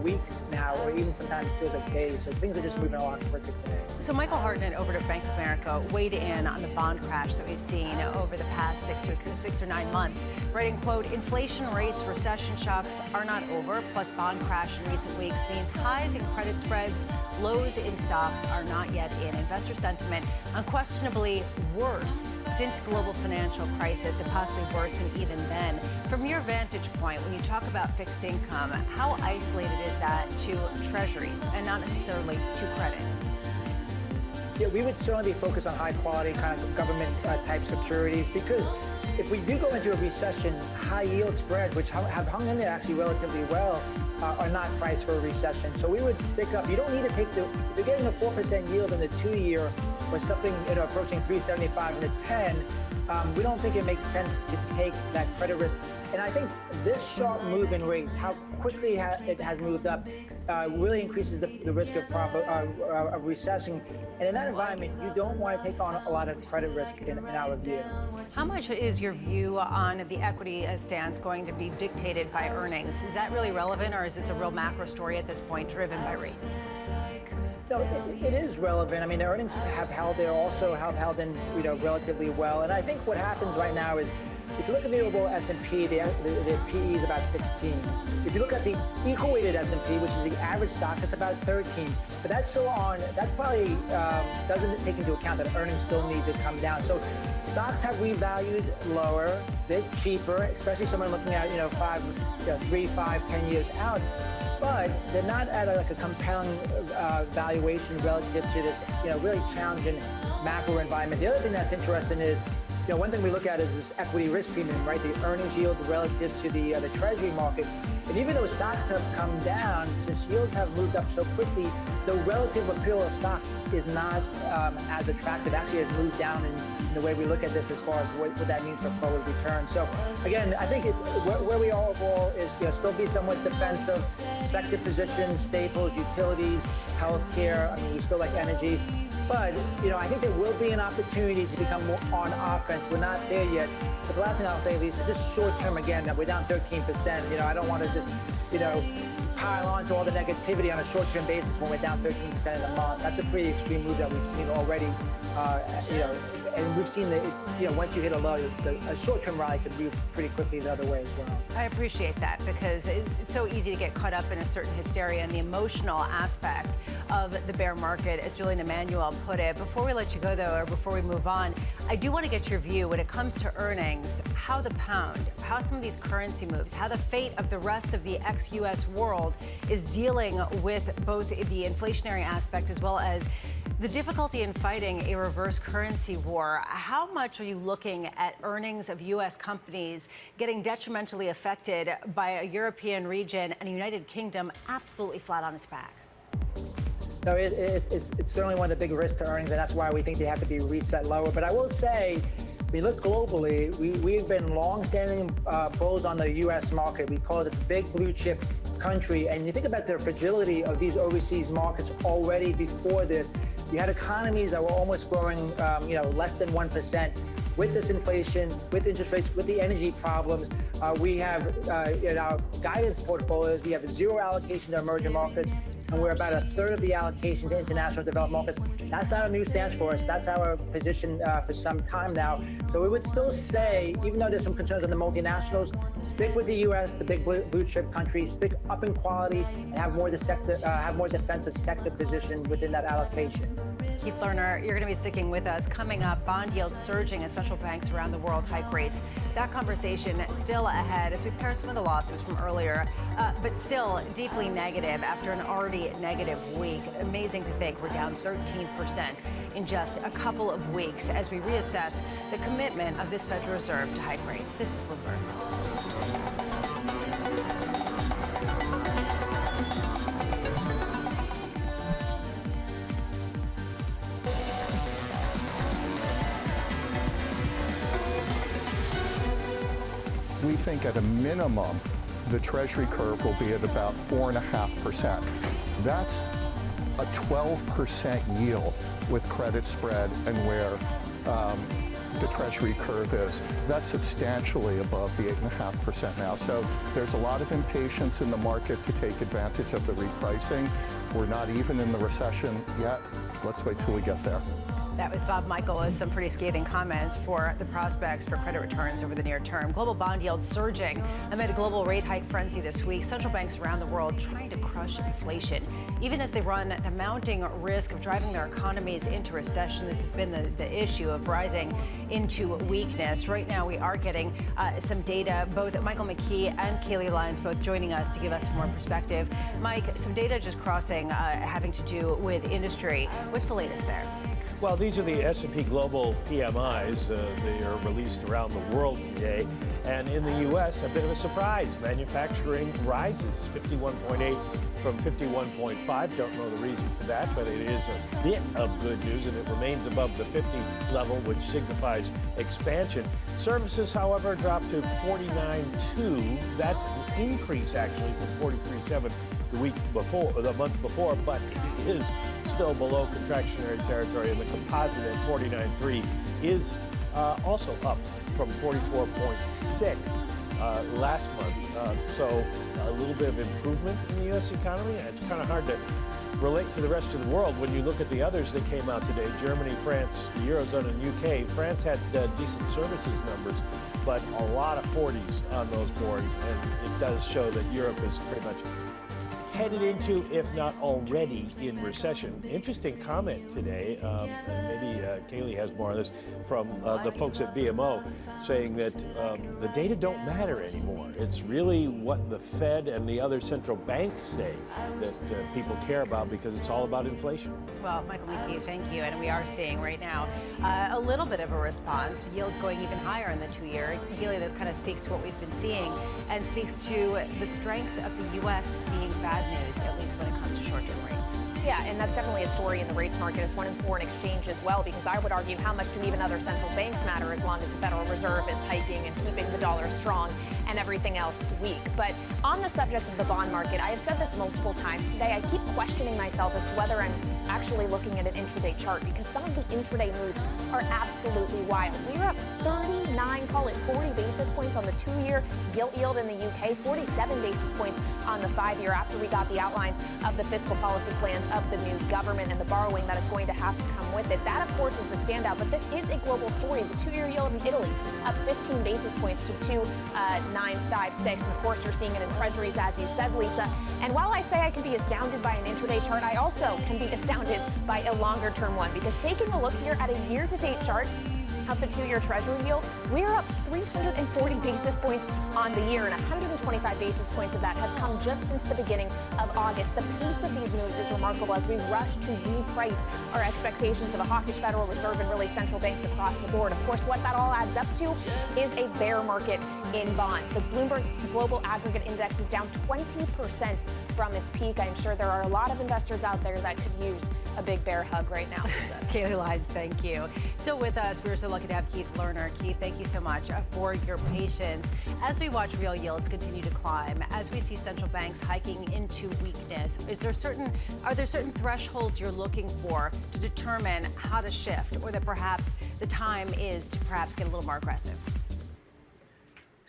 [SPEAKER 8] weeks now, or even sometimes it feels like days. So things are just moving a lot quicker today.
[SPEAKER 19] So Michael Hartnett over at Bank of America weighed in on the bond crash that we've seen over the past 6 or 9 months, writing, quote, inflation rates, recession shocks are not over, plus bond crash in recent weeks means highs in credit spreads, lows in stocks are not yet in. Investor sentiment unquestionably worse since global financial crisis, and possibly worse than even then. From your vantage point, when you talk about fixed income, how isolated is that to treasuries and not necessarily to credit?
[SPEAKER 8] Yeah, we would certainly be focused on high quality kind of government type securities, because if we do go into a recession, high yield spreads, which have hung in there actually relatively well, are not priced for a recession. So we would stick up. You don't need to take if you're getting a 4% yield in the 2-year or something approaching 3.75 in the 10, we don't think it makes sense to take that credit risk. And I think this sharp move in rates, how quickly it has moved up, really increases the risk of recession. And in that environment, you don't want to take on a lot of credit risk in our view.
[SPEAKER 19] How much is your view on the equity stance going to be dictated by earnings? Is that really relevant, or is this a real macro story at this point driven by rates?
[SPEAKER 8] No, it is relevant. I mean, the earnings have held. They also have held in, relatively well. And I think what happens right now is, if you look at the overall S&P, the PE is about 16. If you look at the equal-weighted S&P, which is the average stock, it's about 13. But that's probably doesn't take into account that earnings still need to come down. So stocks have revalued lower, bit cheaper, especially someone looking at 3, 5, 10 years out. But they're not at a compelling valuation relative to this, really challenging macro environment. The other thing that's interesting is, one thing we look at is this equity risk premium, right? The earnings yield relative to the treasury market. And even though stocks have come down, since yields have moved up so quickly, the relative appeal of stocks is not as attractive. Actually, has moved down in the way we look at this as far as what that means for forward returns. So again, I think it's where we are overall is still be somewhat defensive. Sector positions, staples, utilities, healthcare. I mean, we still like energy. But, I think there will be an opportunity to become more on offense. We're not there yet. But the last thing I'll say, Lisa, just short term again, that we're down 13%. I don't want to just, pile on to all the negativity on a short term basis when we're down 13% in a month. That's a pretty extreme move that we've seen already. And we've seen that, once you hit a low, a short term rally could move pretty quickly the other way as well.
[SPEAKER 19] I appreciate that, because it's so easy to get caught up in a certain hysteria and the emotional aspect of the bear market, as Julian Emanuel put it. Before we let you go, though, or before we move on, I do want to get your view when it comes to earnings, how the pound, how some of these currency moves, how the fate of the rest of the ex-U.S. world is dealing with both the inflationary aspect as well as the difficulty in fighting a reverse currency war. How much are you looking at earnings of U.S. companies getting detrimentally affected by a European region and a United Kingdom absolutely flat on its back?
[SPEAKER 8] No, it's certainly one of the big risks to earnings, and that's why we think they have to be reset lower. But I will say, if you look globally, we've been long-standing bulls on the U.S. market. We call it the big blue chip country. And you think about the fragility of these overseas markets already before this. You had economies that were almost growing, less than 1%. With this inflation, with interest rates, with the energy problems, we have in our guidance portfolios, we have zero allocation to emerging markets, and we're about a third of the allocation to international developed markets. That's not a new stance for us. That's our position for some time now. So we would still say, even though there's some concerns on the multinationals, stick with the U.S., the big blue chip country, stick up in quality, and have more defensive sector position within that allocation.
[SPEAKER 19] Keith Lerner, you're going to be sticking with us. Coming up, bond yields surging as central banks around the world hike rates. That conversation still ahead as we pair some of the losses from earlier, but still deeply negative after an already negative week. Amazing to think we're down 13% in just a couple of weeks as we reassess the commitment of this Federal Reserve to hike rates. This is Bloomberg.
[SPEAKER 9] We think at a minimum, the Treasury curve will be at about 4.5%. That's a 12% yield with credit spread and where the Treasury curve is. That's substantially above the 8.5% now. So there's a lot of impatience in the market to take advantage of the repricing. We're not even in the recession yet. Let's wait till we get there.
[SPEAKER 19] That was Bob Michael with some pretty scathing comments for the prospects for credit returns over the near term. Global bond yields surging amid a global rate hike frenzy this week. Central banks around the world trying to crush inflation, even as they run the mounting risk of driving their economies into recession. This has been the issue of rising into weakness. Right now, we are getting some data. Both Michael McKee and Kaylee Lyons both joining us to give us some more perspective. Mike, some data just crossing having to do with industry. What's the latest there?
[SPEAKER 2] Well, these are the S&P Global PMIs. They are released around the world today. And in the U.S., a bit of a surprise. Manufacturing rises 51.8 from 51.5. Don't know the reason for that, but it is a bit of good news, and it remains above the 50 level, which signifies expansion. Services, however, dropped to 49.2. That's an increase, actually, from 43.7 the month before, but it is still below contractionary territory, and the composite at 49.3 is also up from 44.6 last month. So a little bit of improvement in the U.S. economy. It's kind of hard to relate to the rest of the world when you look at the others that came out today. Germany, France, the Eurozone, and UK. France had decent services numbers, but a lot of 40s on those boards, and it does show that Europe is pretty much headed into, if not already, in recession. Interesting comment today, and maybe Kaylee has more of this, from the folks at BMO, saying that the data don't matter anymore. It's really what the Fed and the other central banks say that people care about, because it's all about inflation.
[SPEAKER 19] Well, Michael McKee, thank you. And we are seeing right now a little bit of a response. Yields going even higher in the 2-year. Kaylee, this kind of speaks to what we've been seeing and speaks to the strength of the U.S. being bad news, at least when it comes to short-term rates.
[SPEAKER 7] Yeah, and that's definitely a story in the rates market. It's one in foreign exchange as well, because I would argue, how much do even other central banks matter as long as the Federal Reserve is hiking and keeping the dollar strong and everything else weak. But on the subject of the bond market, I have said this multiple times today, I keep questioning myself as to whether I'm actually looking at an intraday chart, because some of the intraday moves are absolutely wild. We are up 39, call it 40 basis points on the 2-year gilt yield in the UK, 47 basis points on the 5-year after we got the outlines of the fiscal policy plans of the new government and the borrowing that is going to have to come with it. That, of course, is the standout, but this is a global story. The 2-year yield in Italy up 15 basis points to 2.956. Of course, you're seeing it in treasuries, as you said, Lisa. And while I say I can be astounded by an intraday chart, I also can be astounded by a longer-term one, because taking a look here at a year-to-date chart of the 2-year treasury yield, we're up 340 basis points on the year, and 125 basis points of that has come just since the beginning of August. The pace of these moves is remarkable as we rush to reprice our expectations of a hawkish Federal Reserve and really central banks across the board. Of course, what that all adds up to is a bear market in bonds. The Bloomberg Global Aggregate Index is down 20% from its peak. I'm sure there are a lot of investors out there that could use a big bear hug right now.
[SPEAKER 19] Kaylee Lyons, thank you. So with us, we're so lucky to have Keith Lerner. Keith, thank you so much for your patience. As we watch real yields continue to climb, as we see central banks hiking into weakness, are there certain thresholds you're looking for to determine how to shift, or that perhaps the time is to perhaps get a little more aggressive?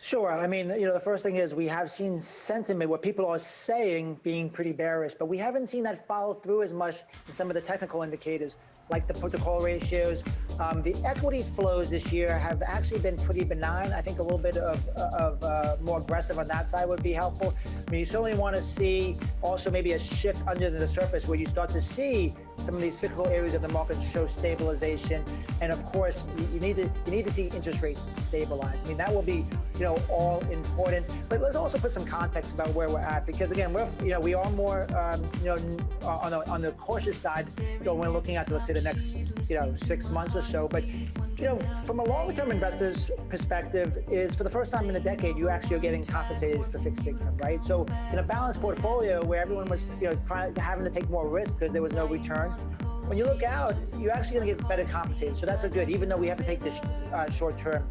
[SPEAKER 8] Sure. I mean, the first thing is we have seen sentiment, what people are saying, being pretty bearish, but we haven't seen that follow through as much in some of the technical indicators, like the put-to-call ratios. The equity flows this year have actually been pretty benign. I think a little bit of more aggressive on that side would be helpful. I mean, you certainly want to see also maybe a shift under the surface where you start to see some of these cyclical areas of the market show stabilization. And of course, you need to see interest rates stabilize. I mean, that will be, all important. But let's also put some context about where we're at, because again, we are more, on the cautious side, when we're looking at, let's say, the next, 6 months or so. But, from a longer-term investor's perspective, is for the first time in a decade, you actually are getting compensated for fixed income, right? So in a balanced portfolio where everyone was, having to take more risk because there was no return, when you look out, you're actually going to get better compensated. So that's a good, even though we have to take this short-term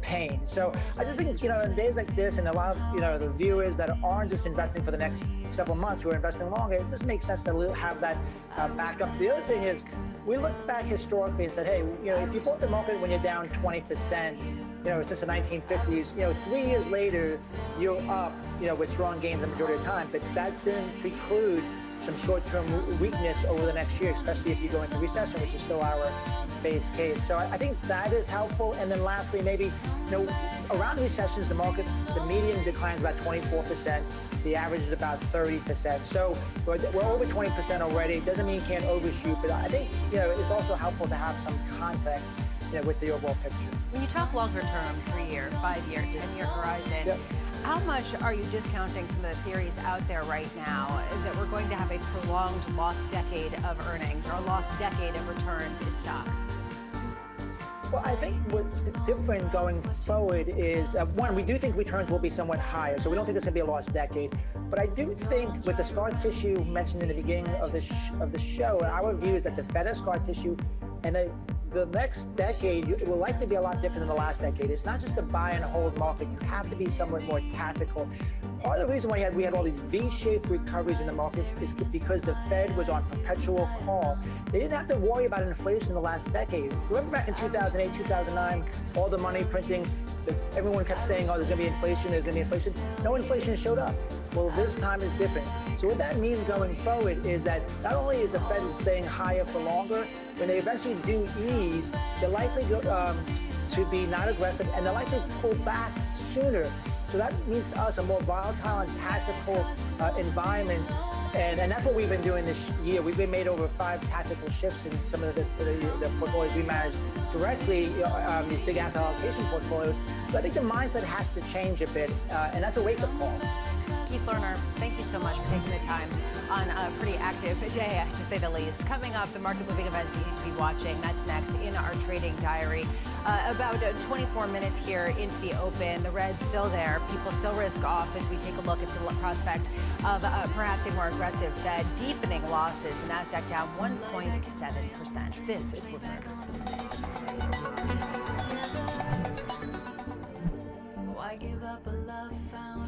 [SPEAKER 8] pain. So I just think, in days like this, and a lot of, the viewers that aren't just investing for the next several months, who are investing longer, it just makes sense to have that backup. The other thing is, we look back historically and said, hey, if you bought the market when you're down 20%, since the 1950s, 3 years later, you're up, with strong gains the majority of the time, but that didn't preclude some short-term weakness over the next year, especially if you go into recession, which is still our base case. So I think that is helpful. And then lastly, maybe, around recessions, the median declines about 24%. The average is about 30%. So we're over 20% already. It doesn't mean you can't overshoot, but I think, it's also helpful to have some context, with the overall picture.
[SPEAKER 19] When you talk longer term, 3-year, 5-year, 10-year horizon, how much are you discounting some of the theories out there right now that we're going to have a prolonged lost decade of earnings or a lost decade of returns in stocks?
[SPEAKER 8] Well, I think what's different going forward is, one, we do think returns will be somewhat higher, so we don't think it's going to be a lost decade. But I do think with the scar tissue mentioned in the beginning of the show, our view is that the Fed has scar tissue, and the next decade, it will likely be a lot different than the last decade. It's not just a buy and hold market. You have to be somewhat more tactical. Part of the reason why we had all these V-shaped recoveries in the market is because the Fed was on perpetual call. They didn't have to worry about inflation in the last decade. Remember back in 2008, 2009, all the money printing, everyone kept saying, there's going to be inflation, there's going to be inflation. No inflation showed up. Well, this time is different. So what that means going forward is that not only is the Fed staying higher for longer, when they eventually do ease, they're likely to be not aggressive, and they're likely to pull back sooner. So that means to us a more volatile and tactical environment. And that's what we've been doing this year. We've been made over 5 tactical shifts in some of the portfolios we manage directly, these big asset allocation portfolios. So I think the mindset has to change a bit, and that's a wake-up call.
[SPEAKER 19] Keith Lerner, thank you so much for taking the time on a pretty active day, to say the least. Coming up, the market-moving events you need to be watching. That's next in our trading diary. About 24 minutes here into the open. The red's still there. People still risk off as we take a look at the prospect of perhaps a more aggressive Fed, deepening losses. The NASDAQ down 1.7%. This is Bloomberg.
[SPEAKER 10] Why give up a love found?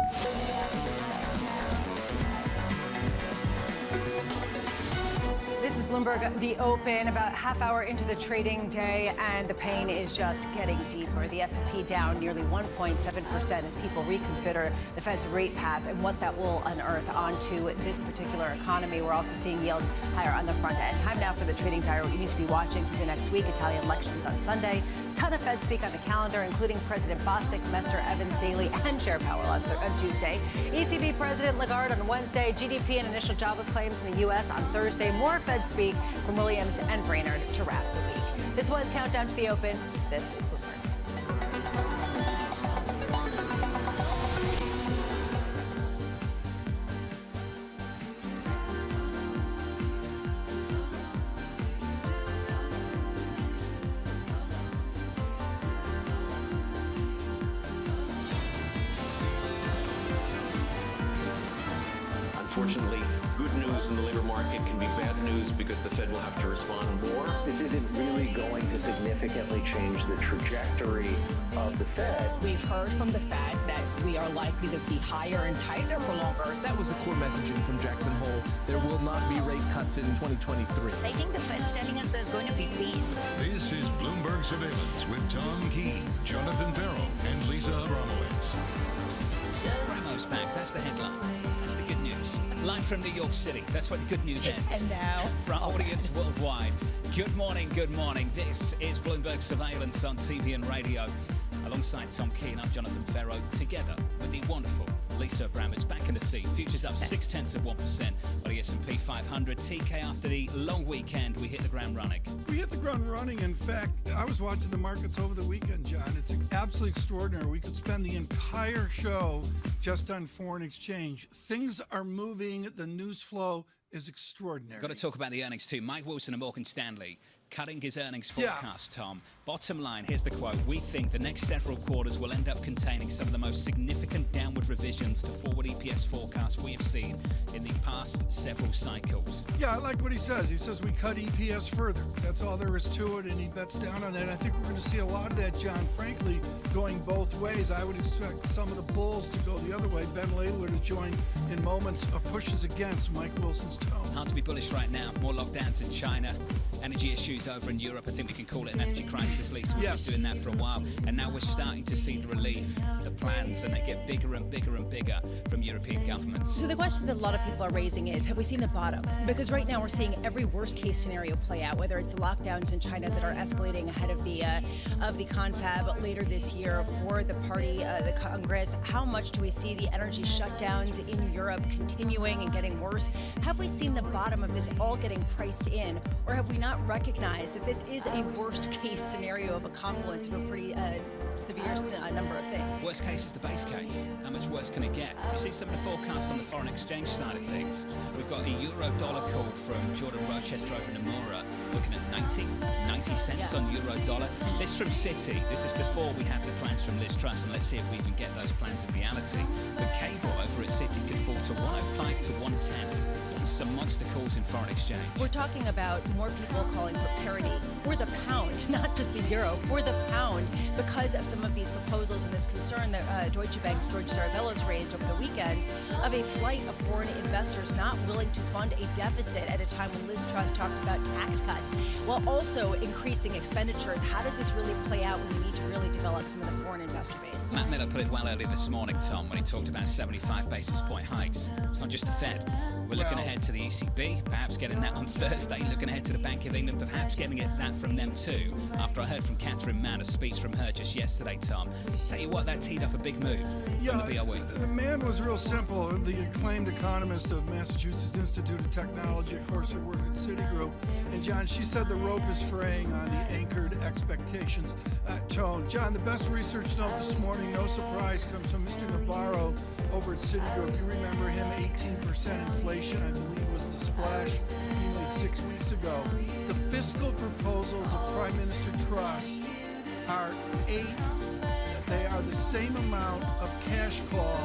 [SPEAKER 19] This is Bloomberg, the open, about half hour into the trading day, and the pain is just getting deeper. The S&P down nearly 1.7% as people reconsider the Fed's rate path and what that will unearth onto this particular economy. We're also seeing yields higher on the front end. Time now for the trading diary. What you need to be watching through the next week. Italian elections on Sunday. Ton of Fed speak on the calendar, including President Bostic, Mester Evans daily, and Chair Powell on Tuesday. ECB President Lagarde on Wednesday. GDP and initial jobless claims in the U.S. on Thursday. More Fed speak from Williams and Brainerd to wrap the week. This was Countdown to the Open. This is Bloomberg.
[SPEAKER 12] Unfortunately, good news in the labor market can be bad news because the Fed will have to respond more.
[SPEAKER 13] This isn't really going to significantly change the trajectory of the Fed.
[SPEAKER 14] We've heard from the Fed that we are likely to be higher and tighter for longer.
[SPEAKER 16] That was the core messaging from Jackson Hole. There will not be rate cuts in 2023.
[SPEAKER 17] I think the Fed's telling us there's going to be pain.
[SPEAKER 18] This is Bloomberg Surveillance with Tom Keene, Jonathan Farrell, and Lisa Abramowitz.
[SPEAKER 20] Ramo's back. That's the headline. That's the good news. Live from New York City. That's where the good news ends.
[SPEAKER 14] And now,
[SPEAKER 20] for our audience worldwide. Good morning. Good morning. This is Bloomberg Surveillance on TV and radio. Alongside Tom Keene, I'm Jonathan Farrow, together with the wonderful Lisa Abramowitz back in the seat. Futures up 0.6% on the S&P 500. TK, after the long weekend, we hit the ground running.
[SPEAKER 21] We hit the ground running. In fact, I was watching the markets over the weekend, John. It's absolutely extraordinary. We could spend the entire show just on foreign exchange. Things are moving. The news flow is extraordinary.
[SPEAKER 20] Got to talk about the earnings too. Mike Wilson of Morgan Stanley Cutting his earnings forecast, Tom. Bottom line, here's the quote. We think the next several quarters will end up containing some of the most significant downward revisions to forward EPS forecasts we have seen in the past several cycles.
[SPEAKER 21] Yeah, I like what he says. He says we cut EPS further. That's all there is to it, and he bets down on that. I think we're going to see a lot of that, John, frankly, going both ways. I would expect some of the bulls to go the other way. Ben Ladler to join in moments of pushes against Mike Wilson's tone.
[SPEAKER 20] Hard to be bullish right now. More lockdowns in China. Energy issues over in Europe. I think we can call it an energy crisis, Lisa. We've been doing that for a while. And now we're starting to see the relief, the plans, and they get bigger and bigger and bigger from European governments.
[SPEAKER 1] So the question that a lot of people are raising is, have we seen the bottom? Because right now we're seeing every worst case scenario play out, whether it's the lockdowns in China that are escalating ahead of the confab later this year for the party, the Congress. How much do we see the energy shutdowns in Europe continuing and getting worse? Have we seen the bottom of this all getting priced in, or have we not recognized that this is a worst case scenario of a confluence of a pretty severe number of things?
[SPEAKER 20] Worst case is the base case. How much worse can it get? You see some of the forecasts on the foreign exchange side of things. We've got a euro-dollar call from Jordan Rochester over in Nomura, looking at 90 cents on euro-dollar. This from Citi. This is before we have the plans from Liz Truss, and let's see if we even get those plans in reality. But cable over at Citi could fall to 105 to 110. Some monster calls in foreign exchange.
[SPEAKER 1] We're talking about more people calling for parity for the pound, not just the euro, for the pound, because of some of these proposals and this concern that Deutsche Bank's George Saravella's raised over the weekend of a flight of foreign investors not willing to fund a deficit at a time when Liz Truss talked about tax cuts, while also increasing expenditures. How does this really play out when we need to really develop some of the foreign investor base?
[SPEAKER 20] Matt Miller put it well earlier this morning, Tom, when he talked about 75 basis point hikes. It's not just the Fed. We're looking ahead to the ECB, perhaps getting that on Thursday. Looking ahead to the Bank of England, perhaps getting that from them too. After I heard from Catherine Mann, a speech from her just yesterday, Tom. Tell you what, that teed up a big move from the BOE.
[SPEAKER 21] The man was real simple. The acclaimed economist of Massachusetts Institute of Technology, of course, her work at Citigroup. And John, she said the rope is fraying on the anchored expectations tone. John, the best research note this morning, no surprise, comes from Mr. Navarro over at Citigroup. You remember him, 18% inflation, I believe, was the splash he made 6 weeks ago. The fiscal proposals of Prime Minister Truss are they are the same amount of cash call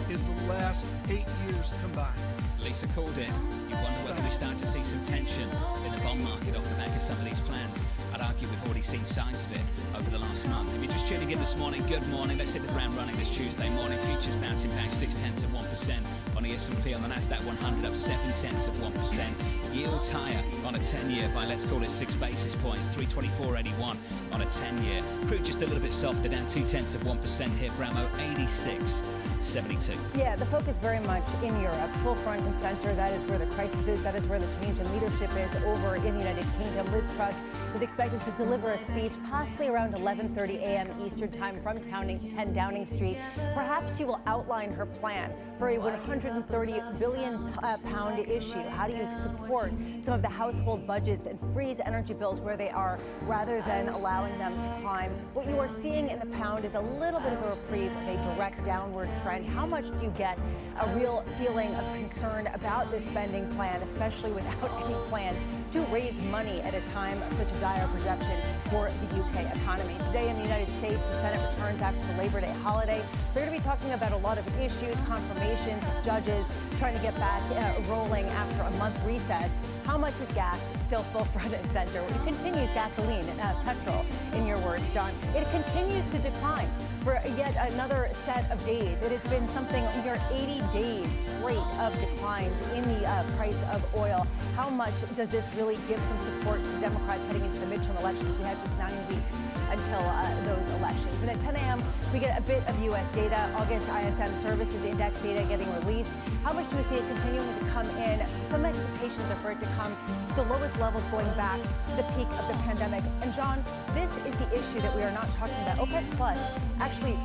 [SPEAKER 21] as the last 8 years combined.
[SPEAKER 20] Lisa called it. You wonder whether we start to see some tension in the bond market off the back of some of these plans. I'd argue we've already seen signs of it over the last month. If you're just tuning in this morning, good morning. Let's hit the ground running this Tuesday morning. Futures bouncing back 0.6% on the S&P, on the Nasdaq 100 up 0.7%. Yields higher on a 10-year by, let's call it 6 basis points, 324.81 on a 10-year. Crude just a little bit softer, down 0.2% here. Bramo 86.72.
[SPEAKER 7] Yeah, the focus very much in Europe, full front and center. That is where the crisis is. That is where the change in leadership is over in the United Kingdom. Liz Truss is expected to deliver a speech possibly around 11:30 a.m. Eastern time from 10 Downing Street. Perhaps she will outline her plan for a 130 billion pound issue. How do you support some of the household budgets and freeze energy bills where they are, rather than allowing them to climb? What you are seeing in the pound is a little bit of a reprieve of a direct downward trend. How much do you get a real feeling of concern about this spending plan, especially without any plans to raise money at a time of such a dire projection for the UK economy? Today in the United States, the Senate returns after the Labor Day holiday. They're going to be talking about a lot of issues, confirmations of judges, trying to get back rolling after a month recess. How much is gas still full front and center? It continues, gasoline, petrol, in your words, John. It continues to decline for yet another set of days. It has been something near 80 days straight of declines in the price of oil. How much does this really give some support to the Democrats heading into the midterm elections? We have just 9 weeks until those elections. And at 10 a.m., we get a bit of U.S. data. August ISM Services Index data getting released. How much do we see it continuing to come in? Some expectations are for it to come to the lowest levels going back to the peak of the pandemic. And John, this is the issue that we are not talking about. OPEC Plus actually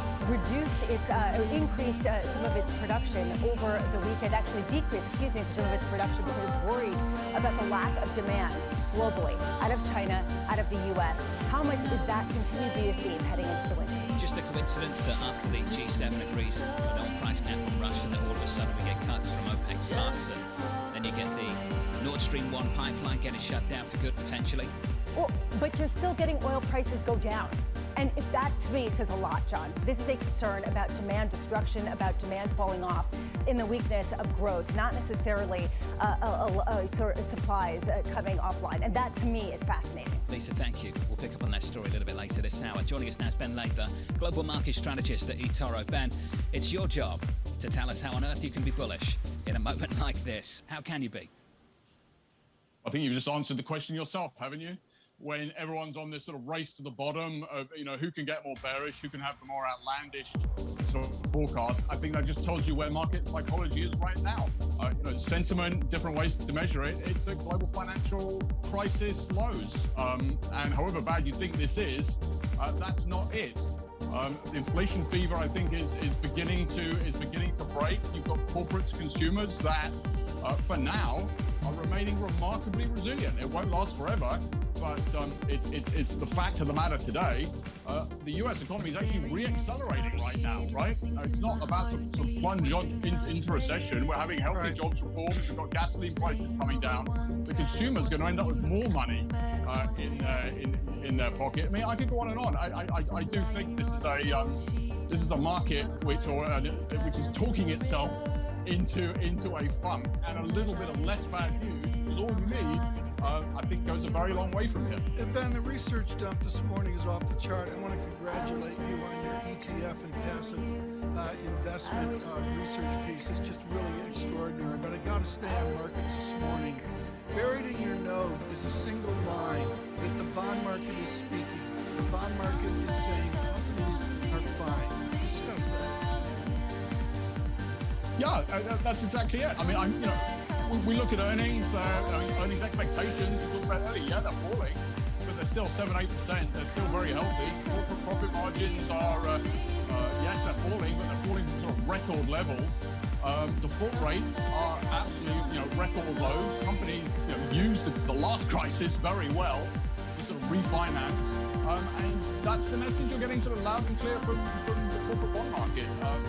[SPEAKER 7] increased some of its production over the weekend, actually decreased, some of its production because it's worried about the lack of demand globally, out of China, out of the U.S. How much does that continue to be a theme heading into the winter?
[SPEAKER 20] Just a coincidence that after the G7 agrees an oil price cap on Russia, that all of a sudden we get cuts from OPEC Plus, and then you get the Nord Stream 1 pipeline getting shut down for good potentially.
[SPEAKER 3] Well, but you're still getting oil prices go down. And if that, to me, says a lot, John. This is a concern about demand destruction, about demand falling off in the weakness of growth, not necessarily sort of supplies coming offline. And that, to me, is fascinating.
[SPEAKER 20] Lisa, thank you. We'll pick up on that story a little bit later this hour. Joining us now is Ben Laidler, Global Market Strategist at eToro. Ben, it's your job to tell us how on earth you can be bullish in a moment like this. How can you be?
[SPEAKER 5] I think you've just answered the question yourself, haven't you? When everyone's on this sort of race to the bottom of, who can get more bearish, who can have the more outlandish sort of forecast, I think that just tells you where market psychology is right now. Sentiment, different ways to measure it. It's a global financial crisis lows. And however bad you think this is, that's not it. The inflation fever, I think, is beginning to break. You've got corporates, consumers that, for now, are remaining remarkably resilient. It won't last forever, but it's the fact of the matter today. The U.S. economy is actually re-accelerating right now, right? It's not about to plunge into recession. We're having healthy jobs reports. We've got gasoline prices coming down. The consumer's going to end up with more money in their pocket. I mean, I could go on and on. I do think this is a market which is talking itself into a funk, and a little bit of less bad news is all you need. I think goes a very long way from here.
[SPEAKER 21] And Ben, the research dump this morning is off the chart. I want to congratulate you on your ETF and passive investment research piece. It's just really extraordinary. But I got to stay on markets this morning. Buried in your note is a single line that the bond market is speaking. The bond market is saying companies are fine. Discuss that.
[SPEAKER 5] Yeah, that's exactly it. I mean, we look at earnings, earnings expectations. We talked about earlier, yeah, they're falling, but they're still 7-8%. They're still very healthy. Corporate profit margins are, yes, they're falling, but they're falling to sort of record levels. Default rates are absolutely, record lows. Companies, used the last crisis very well to sort of refinance. And that's the message you're getting sort of loud and clear from the corporate bond market.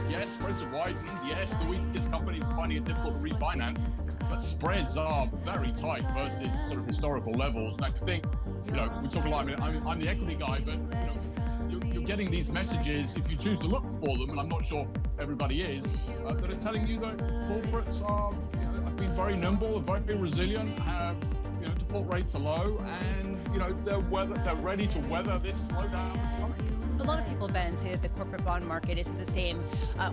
[SPEAKER 5] Yes, spreads have widened. Yes, the weakest companies are finding it difficult to refinance, but spreads are very tight versus sort of historical levels. And I think, we talk a lot, I'm the equity guy, but you're getting these messages, if you choose to look for them, and I'm not sure everybody is, that are telling you that corporates have been very nimble, have been resilient, have default rates are low, and they're ready to weather this slowdown that's coming.
[SPEAKER 1] A lot of people, Ben, say that the corporate bond market isn't the same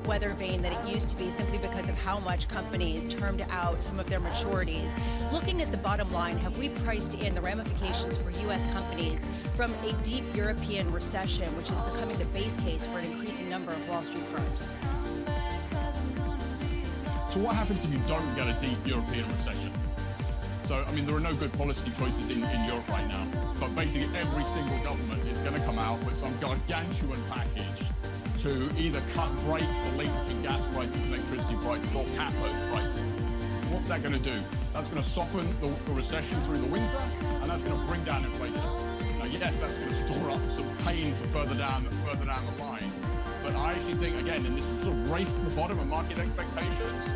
[SPEAKER 1] weather vane that it used to be, simply because of how much companies termed out some of their maturities. Looking at the bottom line, have we priced in the ramifications for U.S. companies from a deep European recession, which is becoming the base case for an increasing number of Wall Street firms?
[SPEAKER 5] So what happens if you don't get a deep European recession? So, I mean, there are no good policy choices in Europe right now, but basically every single government is going to come out with some gargantuan package to either break the link between gas prices and electricity prices, or cap those prices. What's that going to do? That's going to soften the recession through the winter, and that's going to bring down inflation. Now, yes, that's going to store up some pain for further down the line, but I actually think, again, in this sort of race to the bottom of market expectations,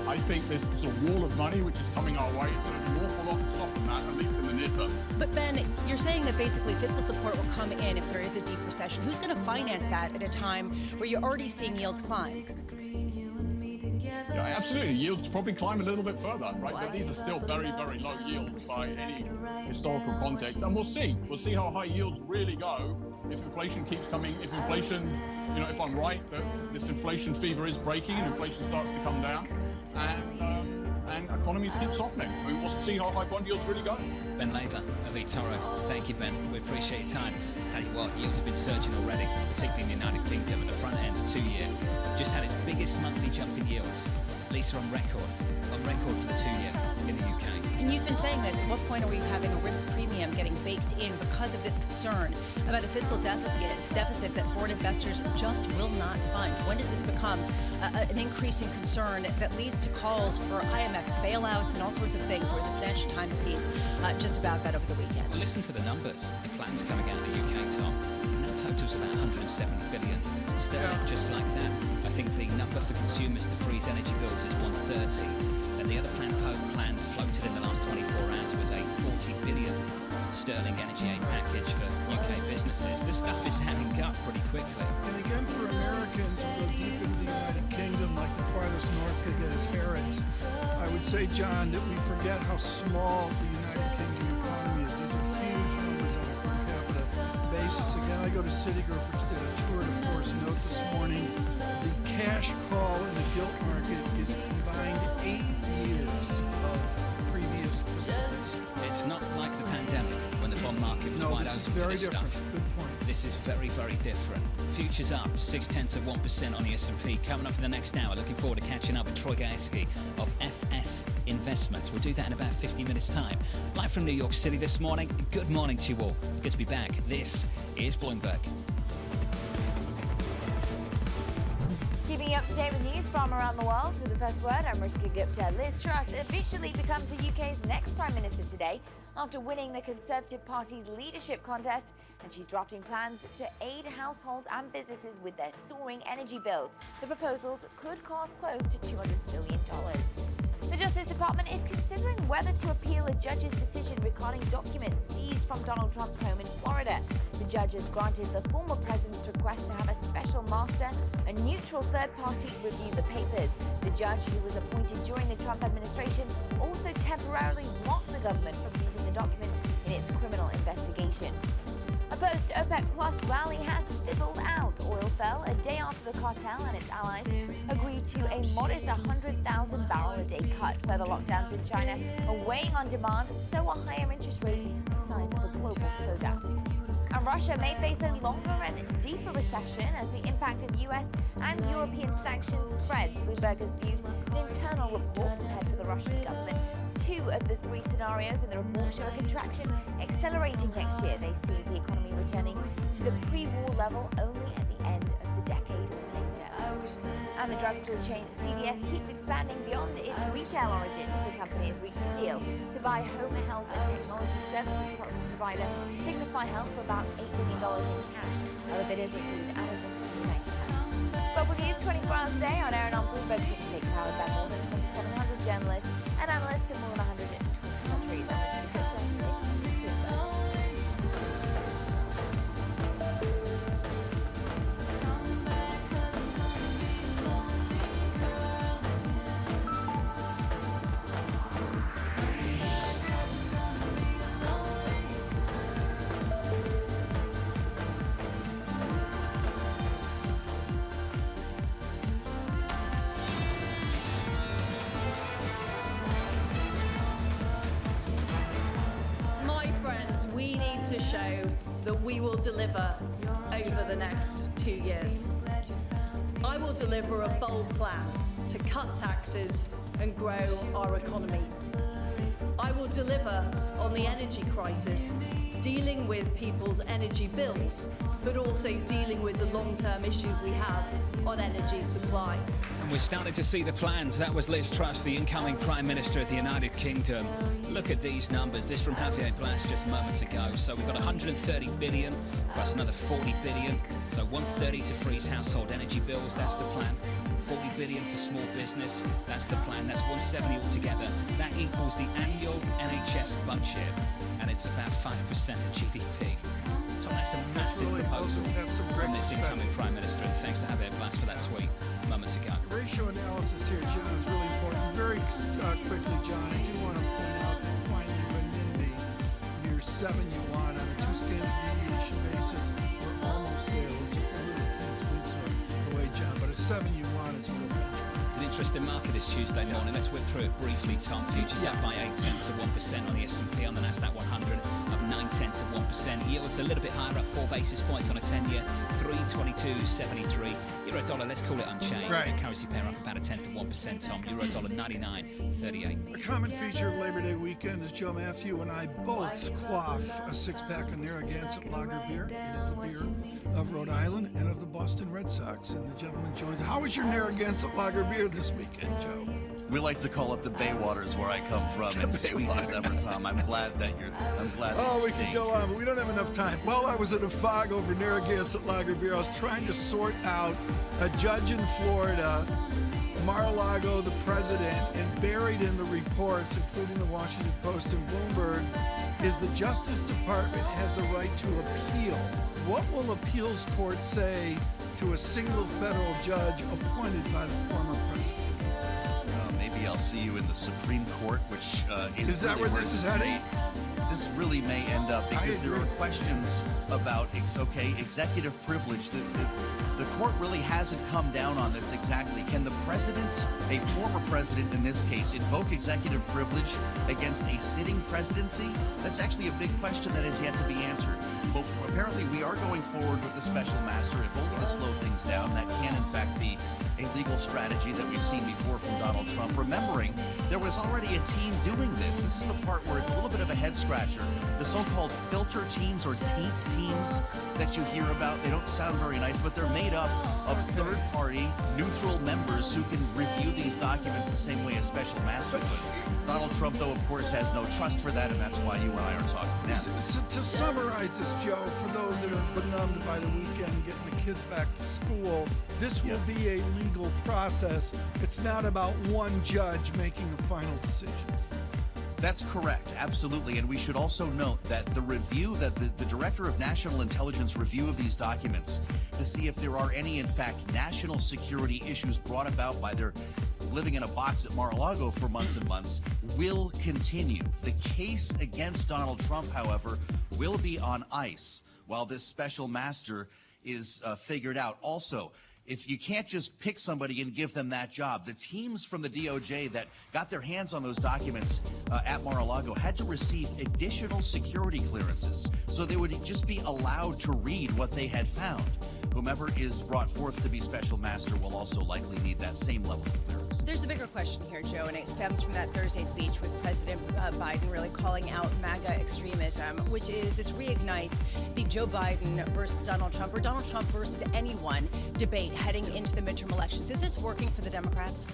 [SPEAKER 5] I think this sort of wall of money which is coming our way is going to do an awful lot to soften that, at least in the near term.
[SPEAKER 1] But Ben, you're saying that basically fiscal support will come in if there is a deep recession. Who's going to finance that at a time where you're already seeing yields climb?
[SPEAKER 5] Yeah, absolutely. Yields probably climb a little bit further, right? But these are still very, very low yields by any historical context. And we'll see. We'll see how high yields really go if inflation keeps coming. If inflation, if I'm right, that this inflation fever is breaking and inflation starts to come down, and economies keep softening. We'll see how high bond yields really go.
[SPEAKER 20] Ben Laidler of eToro. Thank you, Ben. We appreciate your time. Tell you what, yields have been surging already, particularly in the United Kingdom at the front end of 2-year. Just had its biggest monthly jump in yields. Lisa on record for the 2-year in the UK.
[SPEAKER 1] And you've been saying this. At what point are we having a risk premium getting baked in because of this concern about a fiscal deficit that foreign investors just will not fund? When does this become an increasing concern that leads to calls for IMF bailouts and all sorts of things? There was a Financial Times piece just about that over the weekend.
[SPEAKER 20] Well, listen to the numbers. The plans coming out of the UK, Tom. Now totals about 170 billion sterling, just like that. I think the number for consumers to freeze energy bills is 130. And the other plan floated in the last 24 hours was a 40 billion sterling energy aid package for UK businesses. This stuff is adding up pretty quickly.
[SPEAKER 21] And again, for Americans who go deep into the United Kingdom, like the farthest north they get as Harrods, I would say, John, that we forget how small the United Kingdom economy is. These are huge numbers on a per capita basis. Again, I go to Citigroup, which did a tour de force note this morning. The cash call in the gilt market is combined 8 years of previous performance.
[SPEAKER 20] It's not like the pandemic when the bond market was wide open for this stuff.
[SPEAKER 21] Good point.
[SPEAKER 20] This is very, very different. Futures up 0.6% on the S&P. Coming up in the next hour, looking forward to catching up with Troy Gayeski of FS Investments. We'll do that in about 50 minutes' time. Live from New York City this morning. Good morning to you all. Good to be back. This is Bloomberg.
[SPEAKER 15] Keeping you up to date with news from around the world. With the first word, I'm Rishika Gupta. Liz Truss officially becomes the UK's next Prime Minister today after winning the Conservative Party's leadership contest, and she's drafting plans to aid households and businesses with their soaring energy bills. The proposals could cost close to $200 billion. The Justice Department is considering whether to appeal a judge's decision regarding documents seized from Donald Trump's home in Florida. The judge has granted the former president's request to have a special master, a neutral third party, review the papers. The judge, who was appointed during the Trump administration, also temporarily blocked the government from using the documents in its criminal investigation. A post-OPEC Plus rally has fizzled out. Oil fell a day after the cartel and its allies agreed to a modest 100,000 barrel a day cut. Further lockdowns in China are weighing on demand, so are higher interest rates, signs of a global slowdown. And Russia may face a longer and deeper recession as the impact of US and European sanctions spreads. Bloomberg has viewed an internal report prepared for the Russian government. 2 of the 3 scenarios in the report show a contraction accelerating next year. They see the economy returning to the pre-war level only at the end of the decade or later. And the drugstore chain CVS keeps expanding beyond its retail origins. The company has reached a deal to buy home health and technology services provider Signify Health for about $8 billion in cash. Other bidders include Amazon and United. Global news 24 hours a day on air and on Bloomberg. Take powered by more than 2,700 journalists and analysts in more than 120 countries. I'm Richard Gupta. This is Bloomberg.
[SPEAKER 22] We need to show that we will deliver over the next 2 years. I will deliver a bold plan to cut taxes and grow our economy. I will deliver on the energy crisis, dealing with people's energy bills, but also dealing with the long-term issues we have on energy supply.
[SPEAKER 20] And we're starting to see the plans. That was Liz Truss, the incoming Prime Minister of the United Kingdom. Look at these numbers. This from Javier Blas just moments ago. So we've got 130 billion plus another 40 billion. So 130 to freeze household energy bills. That's the plan. 40 billion for small business. That's the plan. That's 170 altogether. That equals the annual NHS budget, and it's about 5% of GDP. So that's a massive proposal from this incoming Prime Minister, and thanks to Javier Blas for that tweet moments ago.
[SPEAKER 21] Ratio analysis here, John, is really important. Very quickly, John, I do want to point out that finally renminbi near 7 yuan on a 2 standard deviation basis. We're almost there. We're just a little tense windstorm away, John, but a 7 yuan is real benchmark.
[SPEAKER 20] It's an interesting market this Tuesday morning. Let's whip through it briefly, Tom. Futures up by 0.8% on the S&P, on the Nasdaq 100 up 0.9%. Yields a little bit higher, up 4 basis points on a 10-year, 322.73. Euro dollar, let's call it unchanged.
[SPEAKER 21] Right.
[SPEAKER 20] Currency pair up about 0.1%, Tom. Euro dollar 99.38.
[SPEAKER 21] A common feature of Labor Day weekend is Joe Matthew and I both quaff a 6-pack of Narragansett Lager beer. It is the beer of Rhode Island and of the Boston Red Sox. And the gentleman joins. How was your Narragansett Lager beer this weekend, Joe?
[SPEAKER 23] We like to call it the Bay Waters where I come from. It's sweet as ever, Tom. I'm glad that
[SPEAKER 21] Oh, we can go on, but we don't have enough time. While I was in a fog over Narragansett Lager beer, I was trying to sort out a judge in Florida Mar-a-Lago, the president, and buried in the reports, including the Washington Post and Bloomberg, is the Justice Department has the right to appeal. What will appeals court say to a single federal judge appointed by the former president?
[SPEAKER 23] Maybe I'll see you in the Supreme Court, which
[SPEAKER 21] is that
[SPEAKER 23] really
[SPEAKER 21] where this is heading?
[SPEAKER 23] This really may end up, because there are questions about, executive privilege. The court really hasn't come down on this exactly. Can the president, a former president in this case, invoke executive privilege against a sitting presidency? That's actually a big question that has yet to be answered. But apparently we are going forward with the special master, if only to slow things down. That can in fact be a legal strategy that we've seen before from Donald Trump. Remembering, there was already a team doing this. This is the part where it's a little bit of a head scratcher. The so-called filter teams or taint teams that you hear about, they don't sound very nice, but they're made up of third-party, neutral members who can review these documents the same way a special master would. Donald Trump, though, of course, has no trust for that, and that's why you and I are talking now.
[SPEAKER 21] So to summarize this, Joe, for those that are benumbed by the weekend, getting the kids back to school, this will be a legal process. It's not about one judge making the final decision.
[SPEAKER 23] That's correct, absolutely. And we should also note that the review, that the Director of National Intelligence review of these documents to see if there are any, in fact, national security issues brought about by their living in a box at Mar-a-Lago for months and months, will continue. The case against Donald Trump, however, will be on ice while this special master is figured out. Also, if you can't just pick somebody and give them that job, the teams from the DOJ that got their hands on those documents at Mar-a-Lago had to receive additional security clearances, so they would just be allowed to read what they had found. Whomever is brought forth to be special master will also likely need that same level of clearance.
[SPEAKER 1] There's a bigger question here, Joe, and it stems from that Thursday speech with President Biden really calling out MAGA extremism, which is this reignites the Joe Biden versus Donald Trump, or Donald Trump versus anyone debate heading into the midterm elections. Is this working for the Democrats?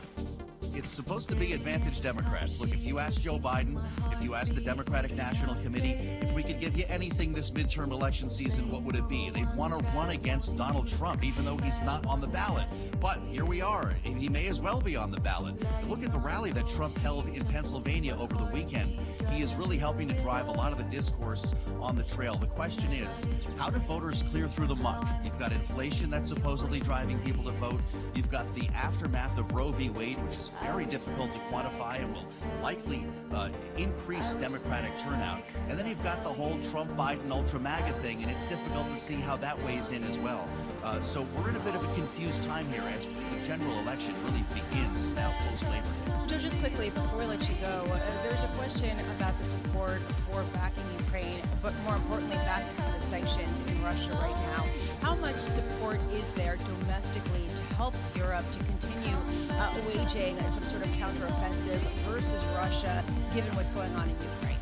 [SPEAKER 23] It's supposed to be advantage Democrats. Look, if you ask Joe Biden, if you ask the Democratic National Committee, if we could give you anything this midterm election season, what would it be? They'd want to run against Donald Trump, even though he's not on the ballot. But here we are, and he may as well be on the ballot. Look at the rally that Trump held in Pennsylvania over the weekend. He is really helping to drive a lot of the discourse on the trail. The question is, how do voters clear through the muck? You've got inflation that's supposedly driving people to vote. You've got the aftermath of Roe v. Wade, which is very difficult to quantify and will likely increase Democratic turnout. And then you've got the whole Trump-Biden ultra-MAGA thing, and it's difficult to see how that weighs in as well. So we're in a bit of a confused time here as the general election really begins now post-Labor Day.
[SPEAKER 1] Joe, just quickly, before we let you go, there's a question about the support for backing Ukraine, but more importantly, backing some of the sanctions in Russia right now. How much support is there domestically to help Europe to continue waging some sort of counteroffensive versus Russia, given what's going on in Ukraine?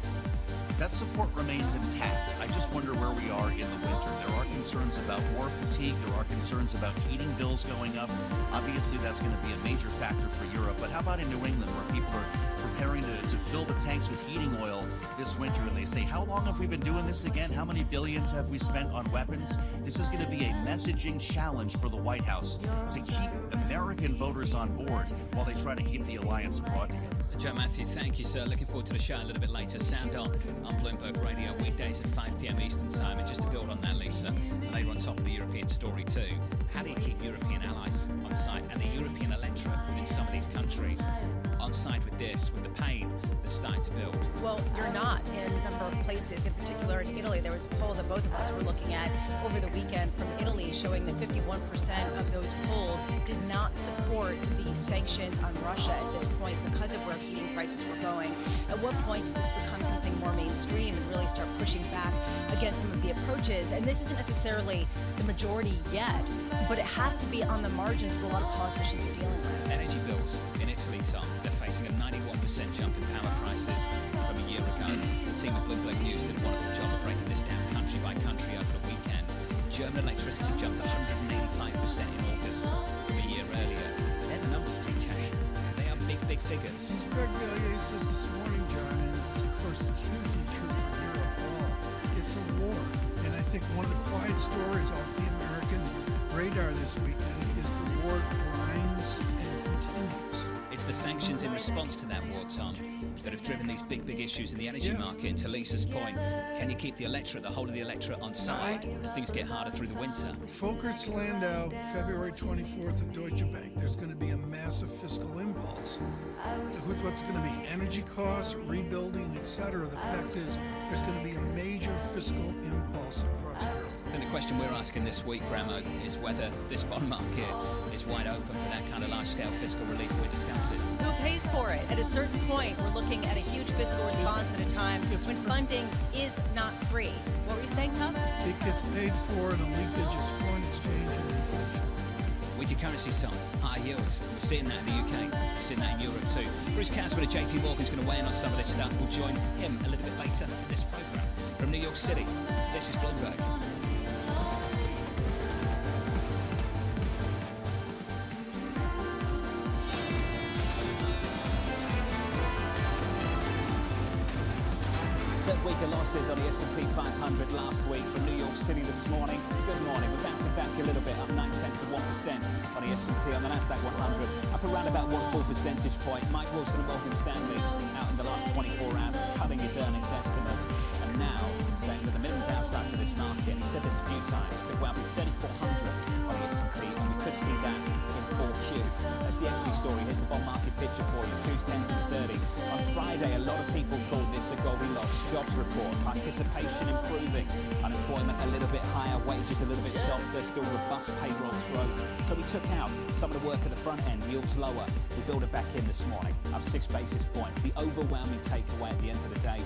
[SPEAKER 23] That support remains intact. I just wonder where we are in the winter. There are concerns about war fatigue. There are concerns about heating bills going up. Obviously, that's going to be a major factor for Europe. But how about in New England, where people are preparing to fill the tanks with heating oil this winter, and they say, how long have we been doing this again? How many billions have we spent on weapons? This is going to be a messaging challenge for the White House to keep American voters on board while they try to keep the alliance abroad together.
[SPEAKER 20] Joe Matthew, thank you, sir. Looking forward to the show a little bit later. Sound on Bloomberg Radio, weekdays at 5 p.m. Eastern Time. And just to build on that, Lisa, later on top of the European story too, how do you keep European allies on side and the European electorate in some of these countries on side with this, with the pain that's starting to build?
[SPEAKER 1] Well, you're not in a number of places, in particular in Italy. There was a poll that both of us were looking at over the weekend from Italy showing that 51% of those polled did not support the sanctions on Russia at this point because of where heating prices were going. At what point does this become something more mainstream and really start pushing back against some of the approaches? And this isn't necessarily the majority yet, but it has to be on the margins what a lot of politicians are dealing with.
[SPEAKER 20] Energy bills in Italy, Tom, they're facing a 91% jump in power prices from a year ago. The team at Bloomberg News did a wonderful job of breaking this down country by country over the weekend. German electricity jumped 185% in August from a year earlier. They're the numbers, TK. They are big, big figures.
[SPEAKER 21] Greg Vallier says this morning, John, and it's of course hugely true for Europe all. It's a war. And I think one of the quiet stories off the American radar this weekend is the war grinds and continues.
[SPEAKER 20] It's the sanctions in response to that war, Tom, that have driven these big issues in the energy market. And to Lisa's point, can you keep the electorate, the whole of the electorate, on side as things get harder through the winter?
[SPEAKER 21] Folkerts Landau, February 24th at Deutsche Bank. There's going to be a massive fiscal impulse. What's going to be energy costs, rebuilding, etc. The fact is, there's going to be a major fiscal impulse across Europe.
[SPEAKER 20] And the question we're asking this week, Bramo, is whether this bond market is wide open for that kind of large-scale fiscal relief we're discussing.
[SPEAKER 1] Who pays for it? At a certain point, we're looking at a huge fiscal response at a time when funding is not free. What were you saying, Tom?
[SPEAKER 21] It gets paid for, and the leakage is foreign exchange and inflation.
[SPEAKER 20] Weaker currencies, Tom, higher yields. We're seeing that in the UK. We're seeing that in Europe too. Bruce Casper of JP Morgan is going to weigh in on some of this stuff. We'll join him a little bit later in this program. From New York City, this is Bloomberg. Third week of losses on the S&P 500 last week from New York City this morning. Good morning. We're bouncing back a little bit, up 0.9% on the S&P. On the Nasdaq 100, up around about 1 full percentage point. Mike Wilson of Morgan Stanley out in the last 24 hours cutting his earnings estimates, and now saying that the minimum downside for this market, he said this a few times, could well be 3,400 on the S&P, and we could see that in 4Q. That's the equity story. Here's the bond market picture for you. 2s, 10s and 30s. On Friday, a lot of people called this a Goldilocks jobs report. Participation improving, unemployment a little bit higher, wages a little bit softer, still robust payrolls growth. So we took out some of the work at the front end, yields lower. We build it back in this morning, up 6 basis points. The overwhelming takeaway at the end of the day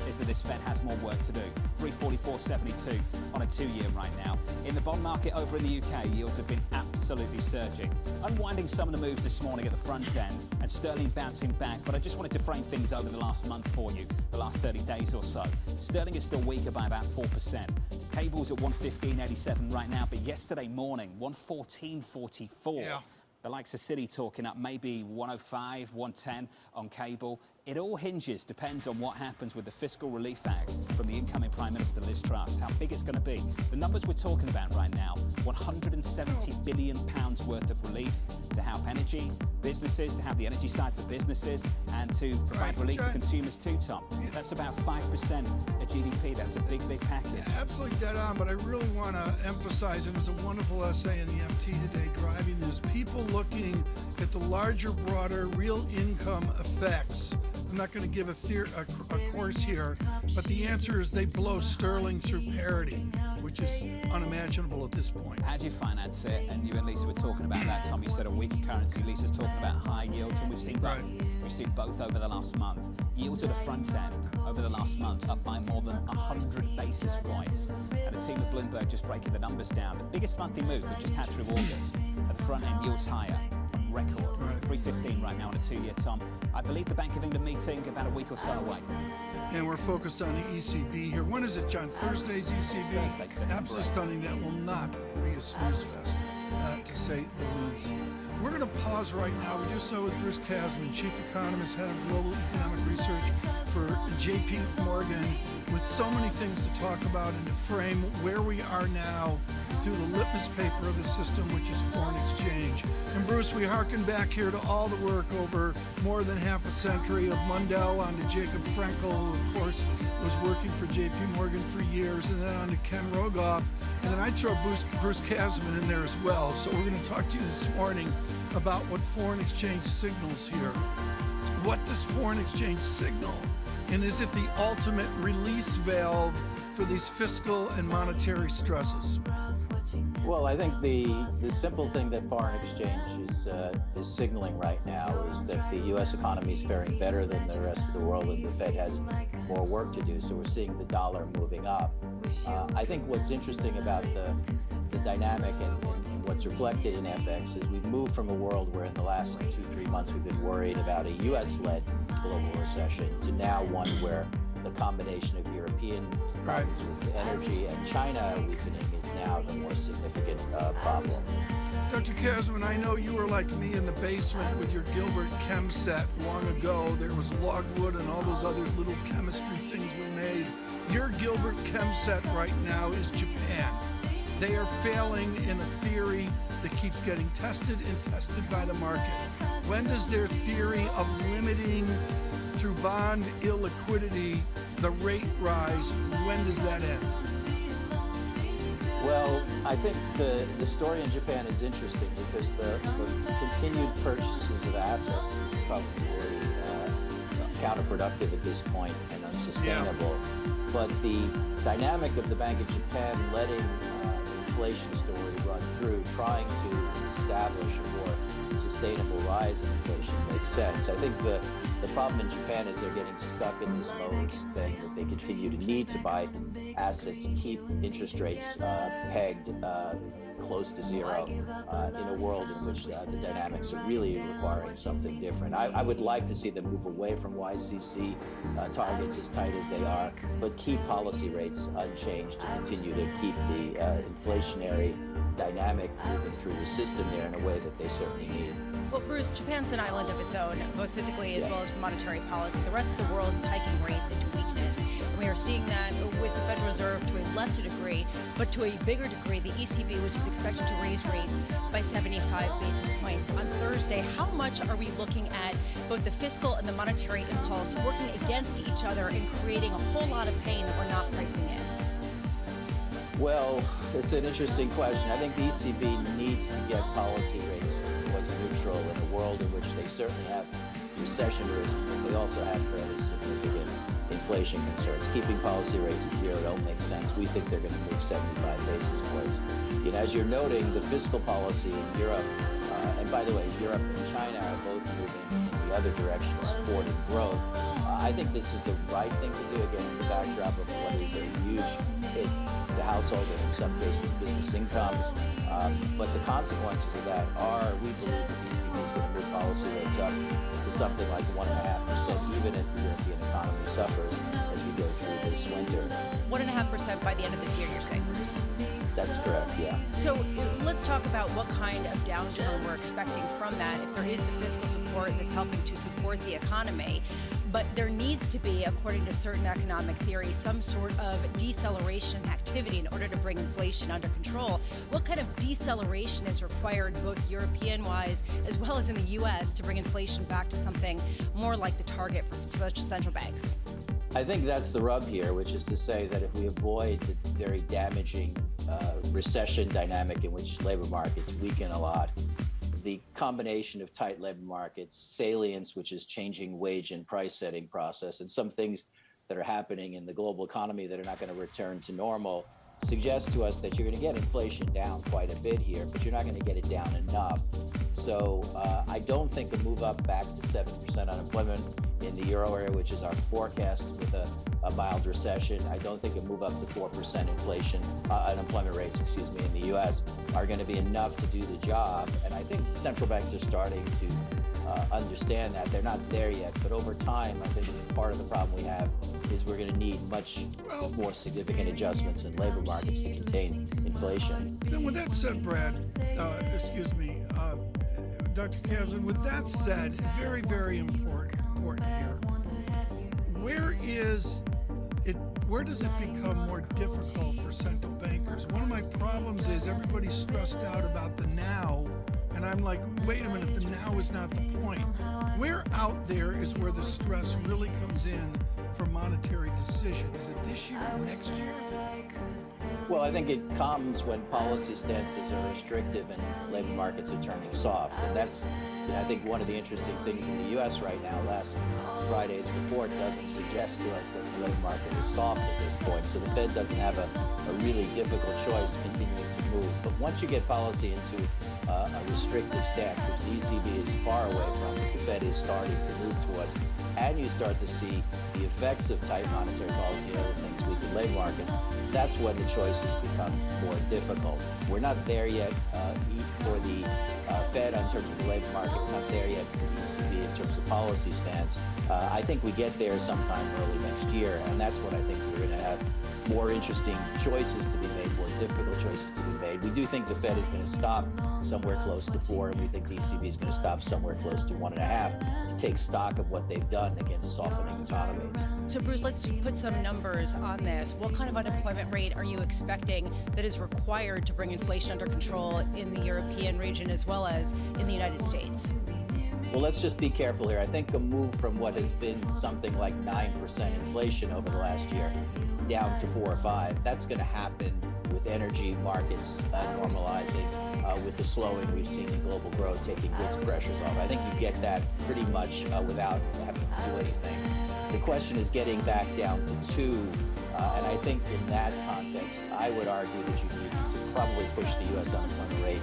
[SPEAKER 20] is that this Fed has more work to do. 344.72 on a 2-year right now. In the bond market over in the UK, yields have been absolutely surging. Unwinding some of the moves this morning at the front end, and sterling bouncing back, but I just wanted to frame things over the last month for you, the last 30 days or so. Sterling is still weaker by about 4%. Cable's at 115.87 right now, but yesterday morning, 114.44. Yeah. The likes of City talking up maybe 105, 110 on cable. It all hinges, depends on what happens with the Fiscal Relief Act from the incoming Prime Minister Liz Truss, how big it's going to be. The numbers we're talking about right now, £170 billion worth of relief to help energy, businesses, to have the energy side for businesses, and to provide relief to consumers too, Tom. That's about 5% of GDP. That's a big package.
[SPEAKER 21] Yeah, absolutely dead on, but I really want to emphasize, and there's a wonderful essay in the MT today driving this, people looking at the larger, broader, real income effects. I'm not going to give a course here, but the answer is they blow sterling through parity, which is unimaginable at this point.
[SPEAKER 20] How do you finance it? And you and Lisa were talking about that, Tom. You said a weaker currency. Lisa's talking about high yields, and we've seen both. Right. We've seen both over the last month. Yields at the front end over the last month up by more than 100 basis points. And the team at Bloomberg just breaking the numbers down. The biggest monthly move we've just had through August. At the front end, yields higher. Record. 315 right now on a 2-year, Tom. I believe the Bank of England meeting about a week or so away.
[SPEAKER 21] And we're focused on the ECB here. When is it, John? Thursday's ECB?
[SPEAKER 20] It's Thursday.
[SPEAKER 21] Absolutely stunning. That will not be a snooze fest, to say the least. We're going to pause right now. We do so with Bruce Kasman, Chief Economist, Head of Global Economic Research for JP Morgan, with so many things to talk about and to frame where we are now through the litmus paper of the system, which is foreign exchange. And Bruce, we hearken back here to all the work over more than half a century of Mundell on to Jacob Frenkel, who of course was working for JP Morgan for years, and then on to Ken Rogoff. And then I'd throw Bruce Kasman in there as well. So we're going to talk to you this morning about what foreign exchange signals here. What does foreign exchange signal? And is it the ultimate release valve for these fiscal and monetary stresses?
[SPEAKER 4] Well, I think the simple thing that foreign exchange is signaling right now is that the U.S. economy is faring better than the rest of the world, and the Fed has more work to do. So we're seeing the dollar moving up. I think what's interesting about the dynamic and what's reflected in FX is we've moved from a world where in the last 2-3 months we've been worried about a U.S.-led global recession to now one where the combination of European problems with energy and China weakening is now the more significant problem.
[SPEAKER 21] Dr. Kasman, I know you were like me in the basement with your Gilbert Chem set long ago. There was logwood and all those other little chemistry things we made. Your Gilbert Chem set right now is Japan. They are failing in a theory that keeps getting tested and tested by the market. When does their theory of limiting through bond illiquidity the rate rise, when does that end?
[SPEAKER 4] Well, I think the story in Japan is interesting because the continued purchases of assets is probably counterproductive at this point and unsustainable. Yeah. But the dynamic of the Bank of Japan letting the inflation story run through, trying to establish a more sustainable rise in inflation makes sense. I think the problem in Japan is they're getting stuck in this mode saying that they continue to need to buy assets, keep interest rates pegged close to zero in a world in which the dynamics are really requiring something different. I would like to see them move away from YCC targets as tight as they are, but keep policy rates unchanged to continue to keep the inflationary dynamic moving through the system there in a way that they certainly need.
[SPEAKER 1] Well, Bruce, Japan's an island of its own, both physically as well as for monetary policy. The rest of the world is hiking rates into weakness. And we are seeing that with the Federal Reserve to a lesser degree, but to a bigger degree, the ECB, which is expected to raise rates by 75 basis points on Thursday. How much are we looking at both the fiscal and the monetary impulse working against each other and creating a whole lot of pain that we're not pricing in?
[SPEAKER 4] Well, it's an interesting question. I think the ECB needs to get policy rates towards neutral in a world in which they certainly have recession risk, but they also have fairly significant inflation concerns. Keeping policy rates at zero don't make sense. We think they're going to move 75 basis points. You know, as you're noting, the fiscal policy in Europe, and by the way, Europe and China are both moving in the other direction, supporting growth. I think this is the right thing to do against the backdrop of what is a huge hit to household and in some cases business incomes. But the consequences of that are, we believe the ECB is going to move policy rates up to something like 1.5%, even as the European economy suffers as we go through this winter.
[SPEAKER 1] 1.5% by the end of this year, you're saying, Bruce?
[SPEAKER 4] That's correct, yeah.
[SPEAKER 1] So let's talk about what kind of downturn we're expecting from that. If there is the fiscal support that's helping to support the economy, but there needs to be, according to certain economic theory, some sort of deceleration activity in order to bring inflation under control. What kind of deceleration is required, both European-wise as well as in the U.S., to bring inflation back to something more like the target for central banks?
[SPEAKER 4] I think that's the rub here, which is to say that if we avoid the very damaging recession dynamic in which labor markets weaken a lot, the combination of tight labor markets, salience, which is changing wage and price setting process, and some things that are happening in the global economy that are not going to return to normal, suggests to us that you're going to get inflation down quite a bit here, but you're not going to get it down enough. So I don't think a move up back to 7% unemployment in the euro area, which is our forecast with a mild recession. I don't think a move up to 4% inflation, unemployment rates, in the U.S. are going to be enough to do the job. And I think central banks are starting to understand that. They're not there yet, but over time, I think part of the problem we have is we're going to need much more significant adjustments in labor markets to contain inflation.
[SPEAKER 21] Then with that said, Brad, Dr. Kavzin, with that said, very, very important here. Where does it become more difficult for central bankers? One of my problems is everybody's stressed out about the now, and I'm like, wait a minute, the now is not the point. Where out there is where the stress really comes in for monetary decision? Is it this year or next year?
[SPEAKER 4] Well, I think it comes when policy stances are restrictive and labor markets are turning soft. And that's, I think, one of the interesting things in the U.S. right now. Last Friday's report doesn't suggest to us that the labor market is soft at this point. So the Fed doesn't have a really difficult choice continuing to move. But once you get policy into a restrictive stance, which the ECB is far away from, the Fed is starting to move towards, and you start to see the effects of tight monetary policy and other things weaken labor markets, that's when the choices become more difficult. We're not there yet for the Fed in terms of the labor market. We're not there yet for the ECB in terms of policy stance. I think we get there sometime early next year, and that's when I think we're going to have more interesting choices to be made, more difficult choices to be made. rate. We do think the Fed is going to stop somewhere close to 4, and we think the ECB is going to stop somewhere close to 1.5 to take stock of what they've done against softening economies.
[SPEAKER 1] So, Bruce, let's just put some numbers on this. What kind of unemployment rate are you expecting that is required to bring inflation under control in the European region as well as in the United States?
[SPEAKER 4] Well, let's just be careful here. I think a move from what has been something like 9% inflation over the last year down to 4 or 5, that's going to happen with energy markets normalizing, with the slowing we've seen in global growth taking goods pressures off. I think you get that pretty much without having to do anything. The question is getting back down to 2, and I think in that context, I would argue that you need to probably push the U.S. unemployment rate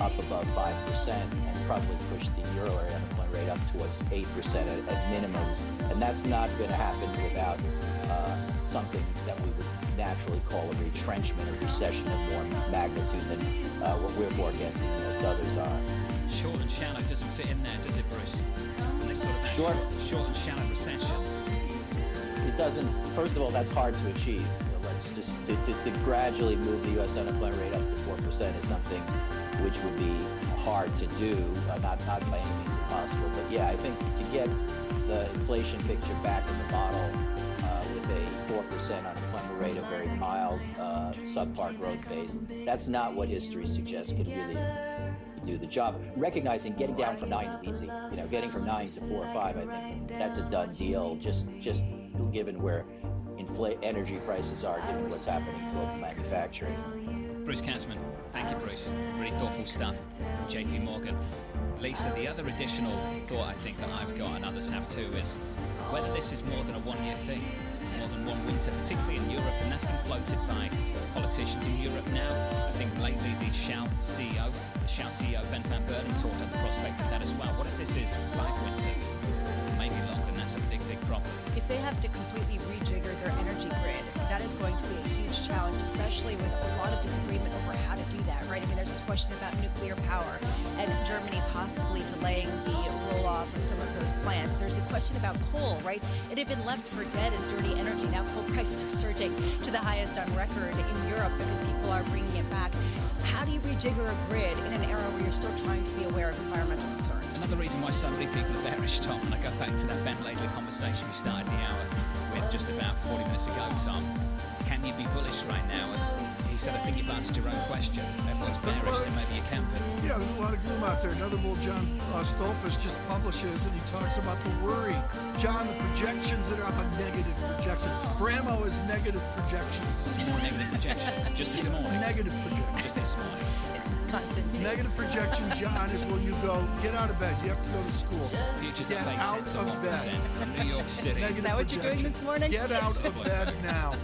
[SPEAKER 4] up above 5% and probably push the euro area unemployment rate up towards 8% at minimums. And that's not going to happen without something that we would naturally call a retrenchment or recession of more magnitude than what we're forecasting and most others are.
[SPEAKER 20] Short and shallow doesn't fit in there, does it, Bruce? And this sort of short and shallow recessions.
[SPEAKER 4] It doesn't. First of all, that's hard to achieve. Let's just to gradually move the U.S. unemployment rate up to 4% is something which would be hard to do, not by any means impossible. But yeah, I think to get the inflation picture back in the model with a 4% unemployment rate, a very mild subpar growth phase, that's not what history suggests could really do the job. Recognizing getting down from 9 is easy. You know, getting from 9 to 4 or 5, I think that's a done deal. Just given where energy prices are, given what's happening in global manufacturing.
[SPEAKER 20] Bruce Katzman, thank you, Bruce. Really thoughtful stuff from JP Morgan. Lisa, the other additional thought I think that I've got and others have too is whether this is more than a one-year thing, more than one winter, particularly in Europe, and that's been floated by politicians in Europe now. I think lately the Shell CEO Van Beurden talked of the prospect of that as well. What if this is 5 winters, maybe longer, and that's a big, big problem?
[SPEAKER 1] If they have to completely rejigger their energy grid, that is going to be a huge challenge, especially with a lot of disagreement over how to do that, right? I mean, there's this question about nuclear power and Germany possibly delaying the roll-off of some of those plants. There's a question about coal, right? It had been left for dead as dirty energy. Now coal prices are surging to the highest on record in Europe because people are bringing it back. How do you rejigger a grid in an era where you're still trying to be aware of environmental concerns?
[SPEAKER 20] Another reason why so many people are bearish, Tom, and I go back to that Ben Laidley conversation we started the hour with just about 40 minutes ago, Tom. Can you be bullish right now? And he said, I think you've answered your own question. Everyone's bearish, so maybe you can be.
[SPEAKER 21] Yeah, there's a lot of gloom out there. Another bull John Stolfus just publishes, and he talks about the worry. John, the projections that are the negative projections. Bramo is negative projections this morning.
[SPEAKER 20] Negative projections, just this morning.
[SPEAKER 21] Negative projections.
[SPEAKER 20] Just this morning.
[SPEAKER 21] Negative projection, John, is when you go, get out of bed. You have to go to school.
[SPEAKER 20] Futures
[SPEAKER 21] get out of bed.
[SPEAKER 20] From New York City.
[SPEAKER 21] Is
[SPEAKER 1] that what you're doing this morning?
[SPEAKER 21] Get out of bed now.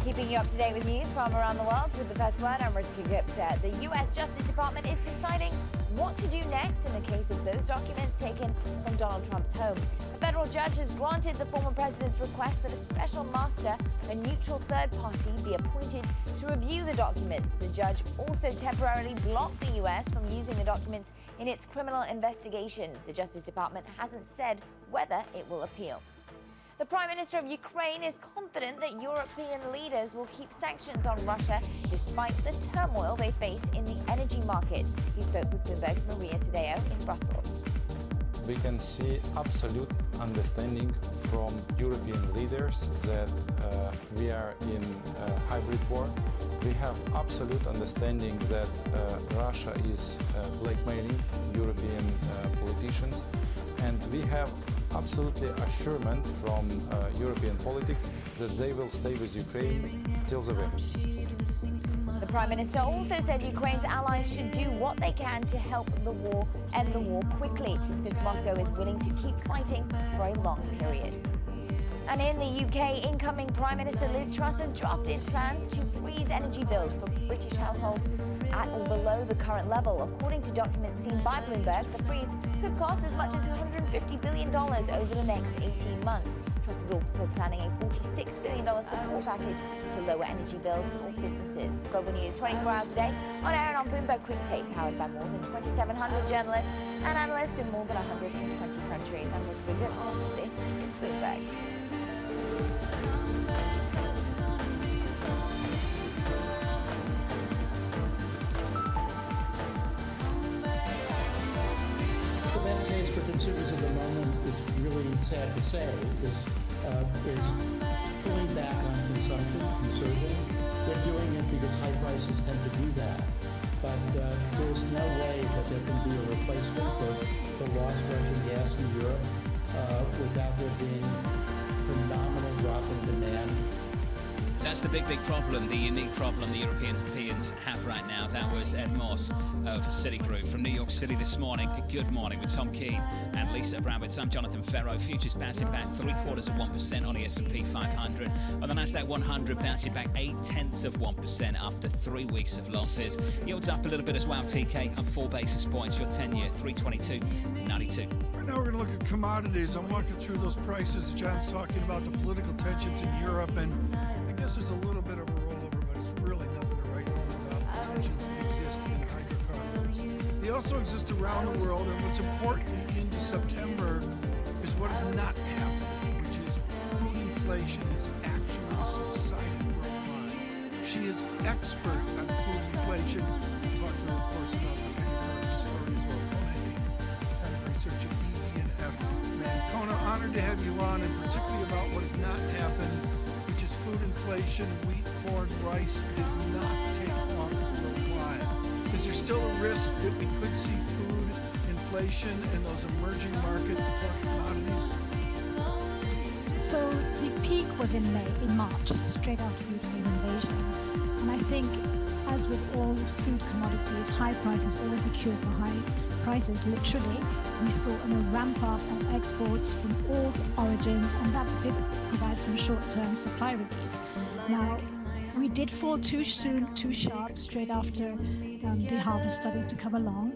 [SPEAKER 15] Keeping you up to date with news from around the world with the first word, I'm Mariska Gupta. The U.S. Justice Department is deciding what to do next in the case of those documents taken from Donald Trump's home. A federal judge has granted the former president's request that a special master, a neutral third party, be appointed to review the documents. The judge also temporarily blocked the U.S. from using the documents in its criminal investigation. The Justice Department hasn't said whether it will appeal. The Prime Minister of Ukraine is confident that European leaders will keep sanctions on Russia despite the turmoil they face in the energy markets. He spoke with Bloomberg's Maria Tadeo in Brussels.
[SPEAKER 6] We can see absolute understanding from European leaders that we are in a hybrid war. We have absolute understanding that Russia is blackmailing European politicians, and we have absolutely assurance from European politics that they will stay with Ukraine till the end.
[SPEAKER 15] The Prime Minister also said Ukraine's allies should do what they can to help end the war quickly, since Moscow is willing to keep fighting for a long period. And in the UK, incoming Prime Minister Liz Truss has drafted plans to freeze energy bills for British households at or below the current level. According to documents seen by Bloomberg, the freeze could cost as much as $150 billion over the next 18 months. Truss is also planning a $46 billion support package to lower energy bills for businesses. Global News 24 hours a day, on air and on Bloomberg Quick Take, powered by more than 2,700 journalists and analysts in more than 120 countries. I'm Mariska Gupta. This is Bloomberg.
[SPEAKER 2] to say is pulling back on consumption, conserving. They're doing it because high prices tend to do that. But there's no way that there can be a replacement for lost Russian gas in Europe without there being phenomenal drop in demand.
[SPEAKER 20] That's the big problem, the unique problem the Europeans have right now. That was Ed Moss of Citigroup from New York City this morning. Good morning with Tom Keene and Lisa Abramowitz. I'm Jonathan Ferro. Futures bouncing back 0.75% on the S&P 500. On the Nasdaq 100 bouncing back 0.8% after 3 weeks of losses. Yields up a little bit as well, TK, up 4 basis points. Your 10-year 322.92.
[SPEAKER 21] Right now we're going to look at commodities. I'm walking through those prices. John's talking about the political tensions in Europe, and I guess there's a little bit of a rollover, but it's really nothing to write home about. The tensions that exist in hydrocarbons. They also exist around the world, and what's important into September is what is not happening, which is food inflation is actually subsiding worldwide. She is expert on food inflation. We'll talk to her, of course, about the hydrocarbon story as well. Kind of research at ED&F. Man, Kona, honored to have you on, and particularly about what has not happened, which is food inflation. Wheat, corn, rice did not take off worldwide. Is there still a risk that we could see food inflation in those emerging market commodities?
[SPEAKER 9] So the peak was in March, straight after the Ukraine invasion. And I think, as with all food commodities, high prices always the cure for high prices. Literally, we saw a ramp up of exports from all origins, and that did provide some short-term supply relief. Now, we did fall too soon, too sharp, straight after the harvest started to come along.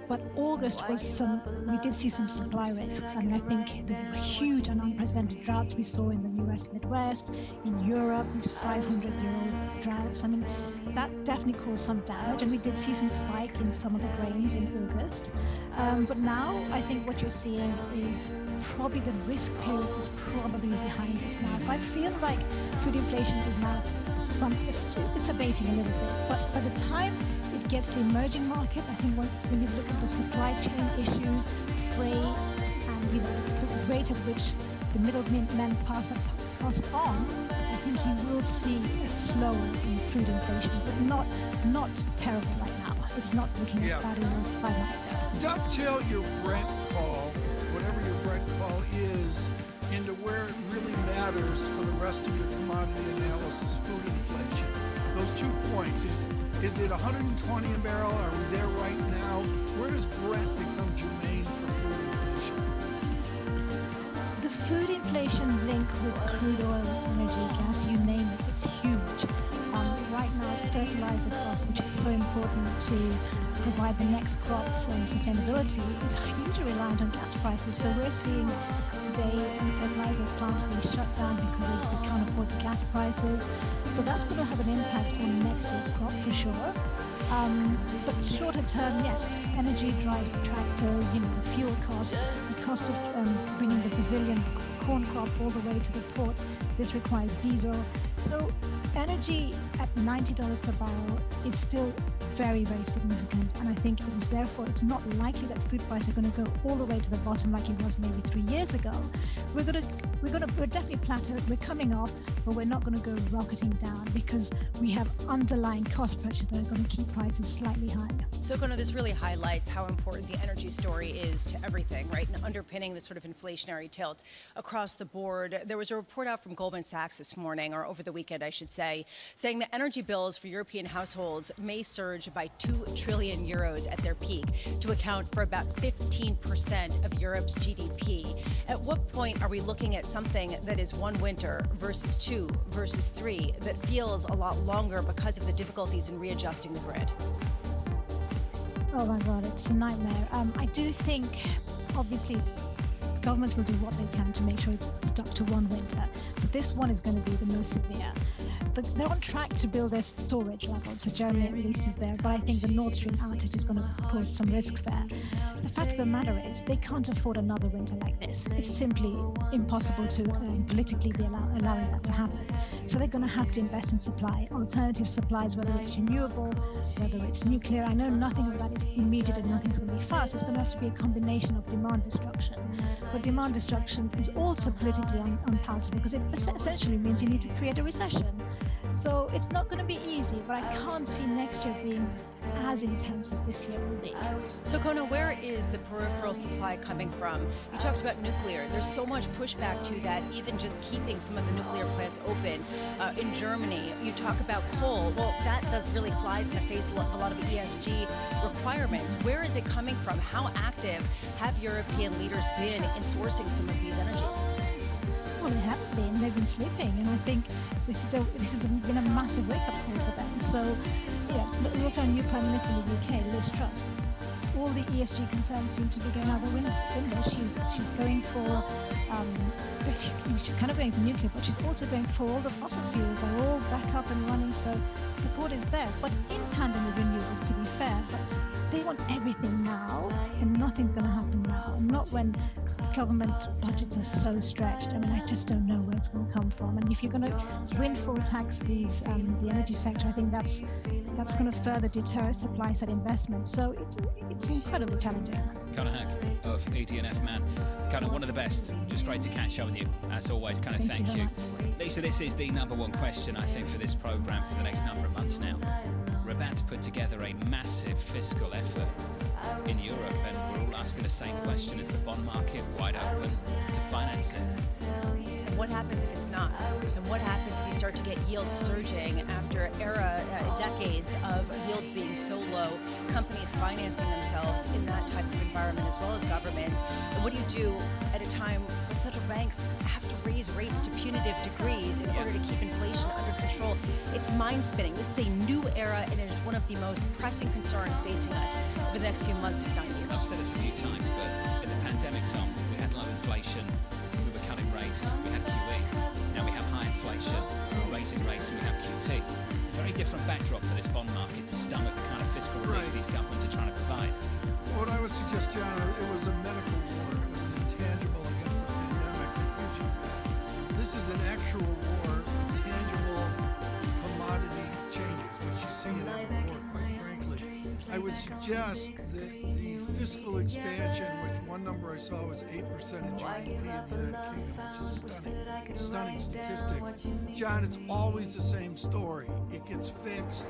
[SPEAKER 9] But August was we did see some supply risks. I mean, I think the huge and unprecedented droughts we saw in the US Midwest, in Europe, these 500-year-old droughts, I mean, that definitely caused some damage, and we did see some spike in some of the grains in August. But now, I think what you're seeing is probably the risk period is probably behind us now. So I feel like food inflation is now it's abating a little bit. But by the time it gets to emerging markets, I think when you look at the supply chain issues, freight, and the rate at which the middlemen pass that cost on, I think you will see a slower in food inflation, but not terrible right now. It's not looking as bad as 5 months ago.
[SPEAKER 21] Dovetail your Brent call, whatever your Brent call is, into where it really matters for the rest of your commodity analysis, food inflation. Those 2 points, is it 120 a barrel? Are we there right now? Where does Brent become germane for food inflation?
[SPEAKER 9] The food inflation link with crude oil, energy, gas, you name it, it's huge. Right now, fertilizer costs, which is so important to provide the next crops and sustainability, is hugely reliant on gas prices. So we're seeing today fertilizer plants being shut down because they can't afford the gas prices. So that's going to have an impact on next year's crop for sure. But shorter term, yes, energy drives the tractors, the fuel cost, the cost of bringing the Brazilian corn crop all the way to the port. This requires diesel. So energy at $90 per barrel is still very, very significant. And I think it's not likely that food prices are going to go all the way to the bottom like it was maybe 3 years ago. We're definitely plateaued. We're coming off, but we're not going to go rocketing down because we have underlying cost pressures that are going to keep prices slightly higher.
[SPEAKER 1] So, Gunnar, this really highlights how important the energy story is to everything, right? And underpinning this sort of inflationary tilt across the board. There was a report out from Goldman Sachs this morning, or over the weekend, I should say, saying that energy bills for European households may surge by 2 trillion euros at their peak to account for about 15% of Europe's GDP. At what point are we looking at something that is one winter versus 2 versus 3 that feels a lot longer because of the difficulties in readjusting the grid?
[SPEAKER 9] Oh my God, it's a nightmare. I do think, obviously, governments will do what they can to make sure it's stuck to one winter. So this one is going to be the most severe. they're on track to build their storage levels. So Germany at least is there, but I think the Nord Stream outage is going to pose some risks there. The fact of the matter is they can't afford another winter like this. It's simply impossible to politically be allowing that to happen. So they're going to have to invest in supply, alternative supplies, whether it's renewable, whether it's nuclear. I know nothing of that is immediate and nothing's going to be fast. It's going to have to be a combination of demand destruction. But demand destruction is also politically unpalatable because it essentially means you need to create a recession. So it's not going to be easy, but I can't see next year being as intense as this year will be.
[SPEAKER 1] So, Kona, where is the peripheral supply coming from? You talked about nuclear. There's so much pushback to that, even just keeping some of the nuclear plants open. In Germany, you talk about coal. Well, that really flies in the face of a lot of ESG requirements. Where is it coming from? How active have European leaders been in sourcing some of these energy?
[SPEAKER 9] Well, they haven't been. They've been sleeping, and I think this has been a massive wake-up call for them. So, yeah, look at our new Prime Minister in the UK, Liz Truss. All the ESG concerns seem to be going out the window. She's going for, she's kind of going for nuclear, but she's also going for all the fossil fuels are all back up and running. So support is there, but in tandem with renewables, to be fair. But they want everything now, and nothing's going to happen now. And not when government budgets are so stretched. I mean, I just don't know where it's going to come from. And if you're going to windfall tax these the energy sector, I think that's going to further deter supply-side investment. So it's incredibly challenging.
[SPEAKER 20] Conor Hack of ED&F Man. Conor, one of the best. Just great to catch up with you. As always, Conor, thank you. Lisa, this is the number one question, I think, for this programme for the next number of months now. We're about to put together a massive fiscal effort in Europe, and we're all asking the same question: is the bond market wide open to finance it?
[SPEAKER 1] And what happens if it's not? And what happens if you start to get yields surging after decades of yields being so low, companies financing themselves in that type of environment as well as governments? And what do you do at a time when central banks have to raise rates to punitive degrees in order to keep inflation under control? It's mind-spinning. This is a new era, and it is one of the most pressing concerns facing us over the next few months, if not years.
[SPEAKER 20] I've said this a few times, but in the pandemic, Tom, we had low inflation, we were cutting rates, we had QE. Now we have high inflation, we're raising rates, and we have QT. It's a very different backdrop for this bond market to stomach the kind of fiscal relief these governments are trying to provide.
[SPEAKER 21] What I would suggest, John, it was a medical war. It was an intangible against the pandemic. This is an actual war, tangible commodity changes, which you see in every war, quite frankly. I would suggest that the fiscal expansion, which one number I saw was 8% in GDP in the United Kingdom, which is stunning statistic. John, it's always the same story. It gets fixed,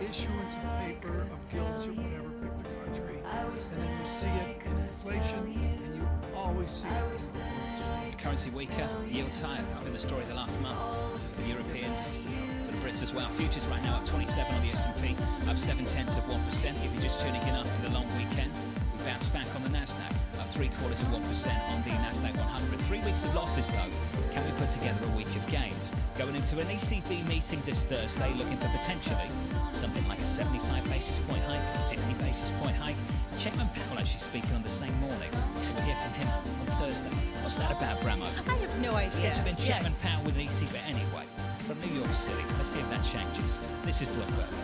[SPEAKER 21] issuance of paper, of gilts or whatever, pick the country, and then you see it in inflation, and you always see it in
[SPEAKER 20] Currency weaker, yields higher. It's been the story of the last month. Just the Europeans, for the Brits as well. Futures right now up 27 on the S&P, up 0.7%. If you're just tuning in after the long weekend, we bounce back on the Nasdaq, up 0.75% on the Nasdaq 100. 3 weeks of losses though. Can we put together a week of gains? Going into an ECB meeting this Thursday, looking for potentially something like a 75 basis point hike, a 50 basis point hike. Chairman Powell actually speaking on the same morning. We'll hear from him on Thursday. What's that about, Bramo?
[SPEAKER 1] I have no idea.
[SPEAKER 20] Scheduling Chairman Powell with an ECB anyway. From New York City. Let's see if that changes. This is Bloomberg.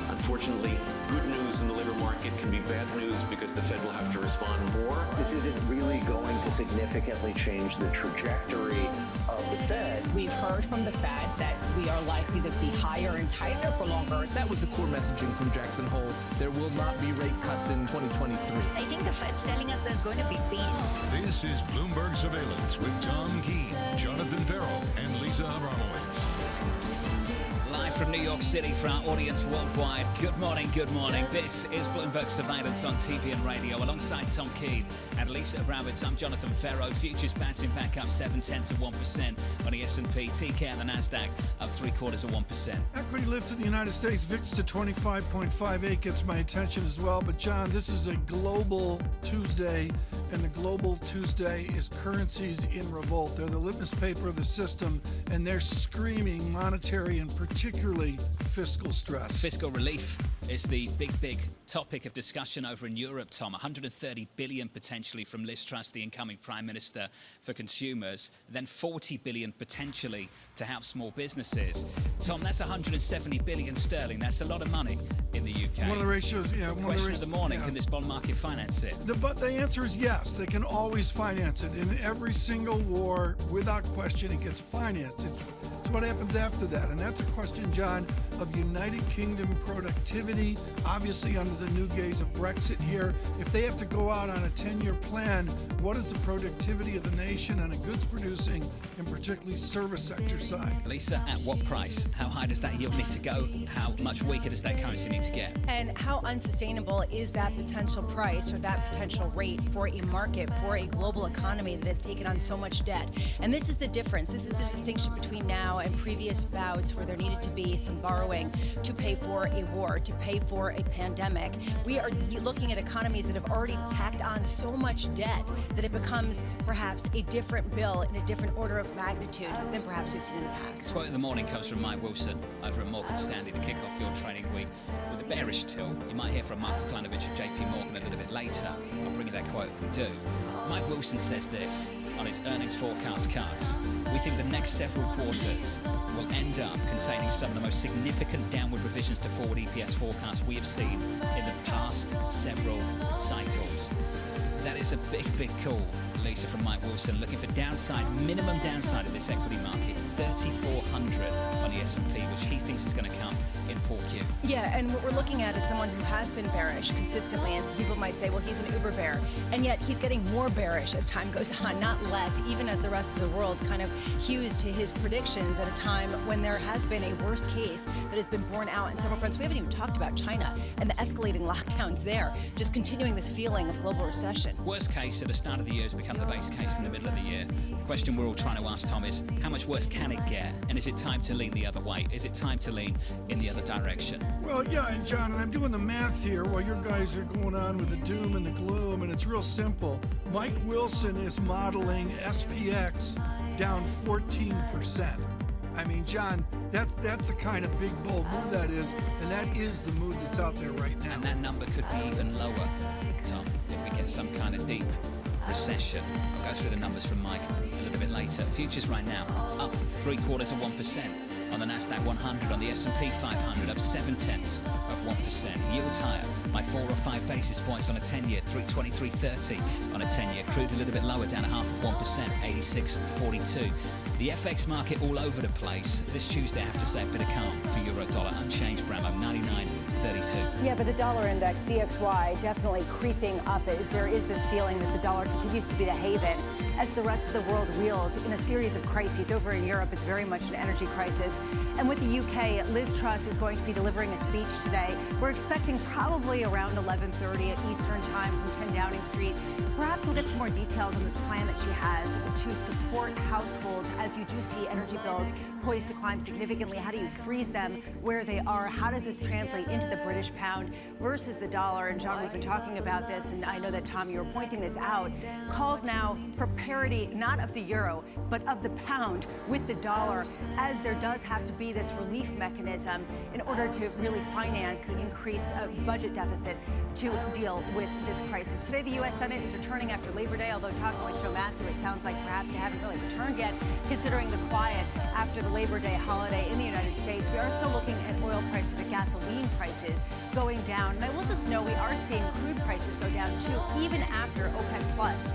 [SPEAKER 12] Unfortunately, good news in the labor market can be bad news because the Fed will have to respond more.
[SPEAKER 13] This isn't really going to significantly change the trajectory of the Fed.
[SPEAKER 14] We've heard from the Fed that we are likely to be higher and tighter for longer.
[SPEAKER 16] That was the core messaging from Jackson Hole. There will not be rate cuts in 2023.
[SPEAKER 17] I think the Fed's telling us there's going to be pain.
[SPEAKER 18] This is Bloomberg Surveillance with Tom Keene, Jonathan Farrell, and Lisa Abramowitz.
[SPEAKER 20] Live from New York City for our audience worldwide. Good morning, good morning. This is Bloomberg Surveillance on TV and radio alongside Tom Keene and Lisa Abramowitz. I'm Jonathan Farrell. Futures bouncing back up 0.7% on the S&P. TK and the Nasdaq up 0.75%.
[SPEAKER 21] Equity lift in the United States, VIX to 25.58 gets my attention as well. But John, this is a global Tuesday. and the Global Tuesday is Currencies in Revolt. They're the litmus paper of the system, and they're screaming monetary and particularly fiscal stress.
[SPEAKER 20] Fiscal relief is the big topic of discussion over in Europe, Tom. 130 billion potentially from Liz Truss, the incoming Prime Minister, for consumers, then 40 billion potentially to help small businesses. Tom, that's 170 billion sterling. That's a lot of money in the UK.
[SPEAKER 21] One of the ratios, yeah.
[SPEAKER 20] Question of the morning, can this bond market finance it?
[SPEAKER 21] But the answer is yes. They can always finance it. In every single war, without question, it gets financed. It's what happens after that. And that's a question, John, of United Kingdom productivity, obviously under the new gaze of Brexit here. If they have to go out on a 10-year plan, what is the productivity of the nation on a goods-producing and particularly service sector side?
[SPEAKER 20] Lisa, at what price? How high does that yield need to go? How much weaker does that currency need to get?
[SPEAKER 1] And how unsustainable is that potential price or that potential rate for a market, for a global economy that has taken on so much debt? And this is the difference. This is the distinction between now and previous bouts where there needed to be some borrowing to pay for a war, to pay for a pandemic. We are looking at economies that have already tacked on so much debt that it becomes perhaps a different bill in a different order of magnitude than perhaps we've seen in the past.
[SPEAKER 20] Quote of the morning comes from Mike Wilson over at Morgan Stanley to kick off your trading week with a bearish tilt. You might hear from Michael Klanovich of JP Morgan a little bit later. I'll bring you that quote if we do. Mike Wilson says this on his earnings forecast cards. We think the next several quarters will end up containing some of the most significant downward revisions to forward EPS forecasts we have seen in the past several cycles. That is a big call, Lisa, from Mike Wilson, looking for downside, minimum downside of this equity market, 3,400 on the S&P, which he thinks is going to come in 4Q.
[SPEAKER 1] Yeah, and what we're looking at is someone who has been bearish consistently, and some people might say, well, he's an uber bear, and yet he's getting more bearish as time goes on, not less, even as the rest of the world kind of hews to his predictions at a time when there has been a worst case that has been borne out on several fronts. We haven't even talked about China and the escalating lockdowns there, just continuing this feeling of global recession.
[SPEAKER 20] Worst case at the start of the year has become the base case in the middle of the year. The question we're all trying to ask, Tom, is how much worse can it get? And is it time to lean the other way? Is it time to lean in the other direction?
[SPEAKER 21] Well, yeah, and John, and I'm doing the math here while your guys are going on with the doom and the gloom, and it's real simple. Mike Wilson is modeling SPX down 14%. I mean, John, that's the kind of big, bold move that is, and that is the move that's out there right now.
[SPEAKER 20] And that number could be even lower, Tom, if we get some kind of deep recession. I'll go through the numbers from Mike a little bit later. Futures right now up 0.75% on the Nasdaq 100, on the S&P 500 up 0.7%. Yields higher by 4 or 5 basis points on a 10-year, 323.30 on a 10-year. Crude a little bit lower, down 0.5%, 86.42. The FX market all over the place. This Tuesday, I have to say, a bit of calm for euro dollar, unchanged, Bramo, 99.32.
[SPEAKER 3] Yeah, but the dollar index, DXY, definitely creeping up as there is this feeling that the dollar continues to be the haven as the rest of the world reels in a series of crises. Over in Europe, it's very much an energy crisis. And with the UK, Liz Truss is going to be delivering a speech today. We're expecting probably around 11:30 at Eastern Time from 10 Downing Street. Perhaps we'll get some more details on this plan that she has to support households as you do see energy bills poised to climb significantly. How do you freeze them where they are? How does this translate into the British pound versus the dollar? And John, we've been talking about this, and I know that, Tom, you were pointing this out. Calls now for parity, not of the euro, but of the pound with the dollar, as there does have to be this relief mechanism in order to really finance the increased budget deficit to deal with this crisis. Today, the U.S. Senate is returning after Labor Day, although talking with Joe Matthew, it sounds like perhaps they haven't really returned yet, considering the quiet after the Labor Day holiday in the United States. We are still looking at oil prices, at gasoline prices going down. And I will just know we are seeing crude prices go down too, even after OPEC Plus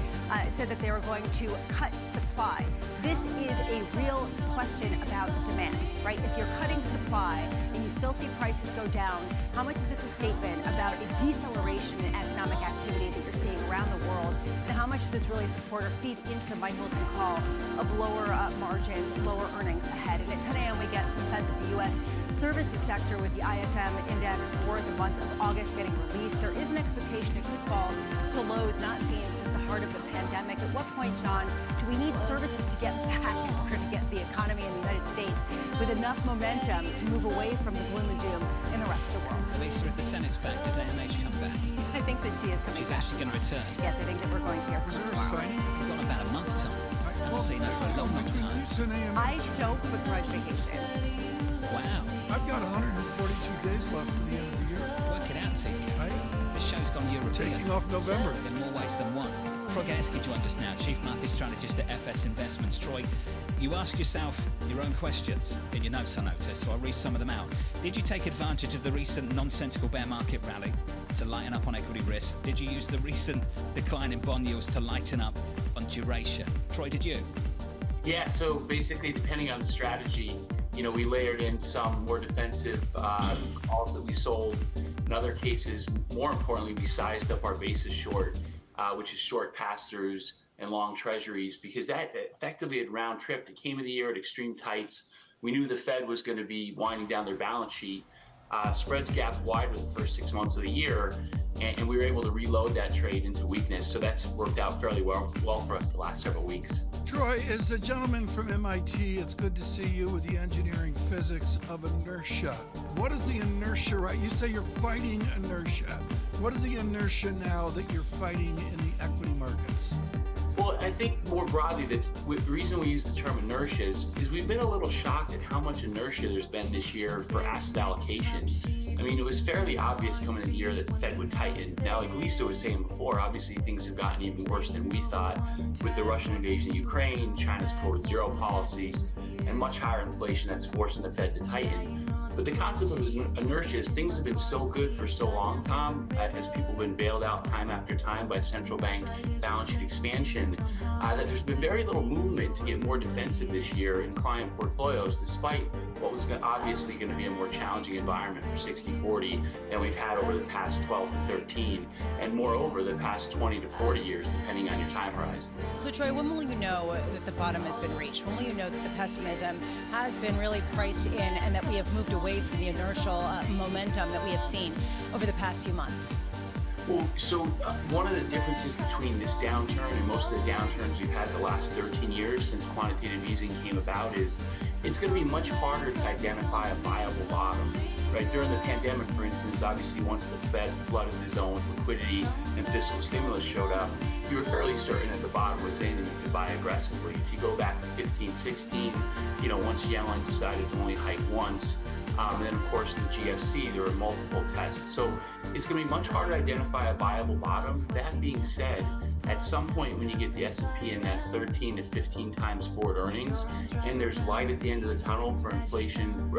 [SPEAKER 3] said that they were going to cut supply. This is a real question about demand, right? If you're cutting supply and you still see prices go down, how much is this a statement about a deceleration in economic activity that you're seeing around the world? And how much does this really support or feed into the Mike Wilson call of lower margins, lower earnings ahead? And at 10 a.m. we get some sense of the U.S. services sector with the ISM index for the month of August getting released. There is an expectation it could fall to lows not seen since the heart of the pandemic. At what point, John, do we need services to get back in order to get the economy in the United States with enough momentum to move away from the gloom and doom in the rest of the world?
[SPEAKER 20] Lisa, if the Senate's back, does AMH come back?
[SPEAKER 3] I think that she is coming
[SPEAKER 20] She's
[SPEAKER 3] back.
[SPEAKER 20] actually going to return.
[SPEAKER 3] Yes, I think that we're going to hear from her tomorrow.
[SPEAKER 20] We've got about a month time. I haven't seen her for a long, long time.
[SPEAKER 3] I don't begrudge vacation.
[SPEAKER 20] Wow.
[SPEAKER 21] I've got 142 days left for the end of the year.
[SPEAKER 20] Work it out, TK. The show's gone European.
[SPEAKER 21] Taking off November.
[SPEAKER 20] In more ways than one. Troy Gayeski joins us now, Chief Market Strategist at FS Investments. Troy, you ask yourself your own questions in your notes, I noticed, so I'll read some of them out. Did you take advantage of the recent nonsensical bear market rally to lighten up on equity risk? Did you use the recent decline in bond yields to lighten up on duration? Troy, did you?
[SPEAKER 8] Yeah, so basically, depending on the strategy, we layered in some more defensive calls that we sold. In other cases, more importantly, we sized up our basis short, which is short pass-throughs and long treasuries, because that effectively had round tripped. It came in the year at extreme tights. We knew the Fed was going to be winding down their balance sheet. Spreads gapped wide for the first 6 months of the year, and we were able to reload that trade into weakness. So that's worked out fairly well for us the last several weeks.
[SPEAKER 21] Troy, as a gentleman from MIT, it's good to see you with the engineering physics of inertia. What is the inertia, right? You say you're fighting inertia. What is the inertia now that you're fighting in the equity markets?
[SPEAKER 8] Well, I think more broadly, the reason we use the term inertia is we've been a little shocked at how much inertia there's been this year for asset allocation. I mean, it was fairly obvious coming into the year that the Fed would tighten. Now, like Lisa was saying before, obviously things have gotten even worse than we thought with the Russian invasion of Ukraine, China's towards zero policies, and much higher inflation that's forcing the Fed to tighten. But the concept of inertia is things have been so good for so long, Tom, as people have been bailed out time after time by central bank balance sheet expansion, that there's been very little movement to get more defensive this year in client portfolios, despite what was obviously going to be a more challenging environment for 60-40 than we've had over the past 12 to 13, and moreover, the past 20 to 40 years, depending on your time horizon.
[SPEAKER 1] So, Troy, when will you know that the bottom has been reached? When will you know that the pessimism has been really priced in and that we have moved away from the inertial momentum that we have seen over the past few months?
[SPEAKER 8] Well, so one of the differences between this downturn and most of the downturns we've had the last 13 years since quantitative easing came about is it's going to be much harder to identify a viable bottom. Right? During the pandemic, for instance, obviously once the Fed flooded the zone with liquidity and fiscal stimulus showed up, you were fairly certain at the bottom was in and you could buy aggressively. If you go back to 15, 16, once Yellen decided to only hike once, and then of course in the GFC there were multiple tests. So it's going to be much harder to identify a viable bottom. That being said, at some point when you get the S&P in that 13 to 15 times forward earnings, and there's light at the end of the tunnel for inflation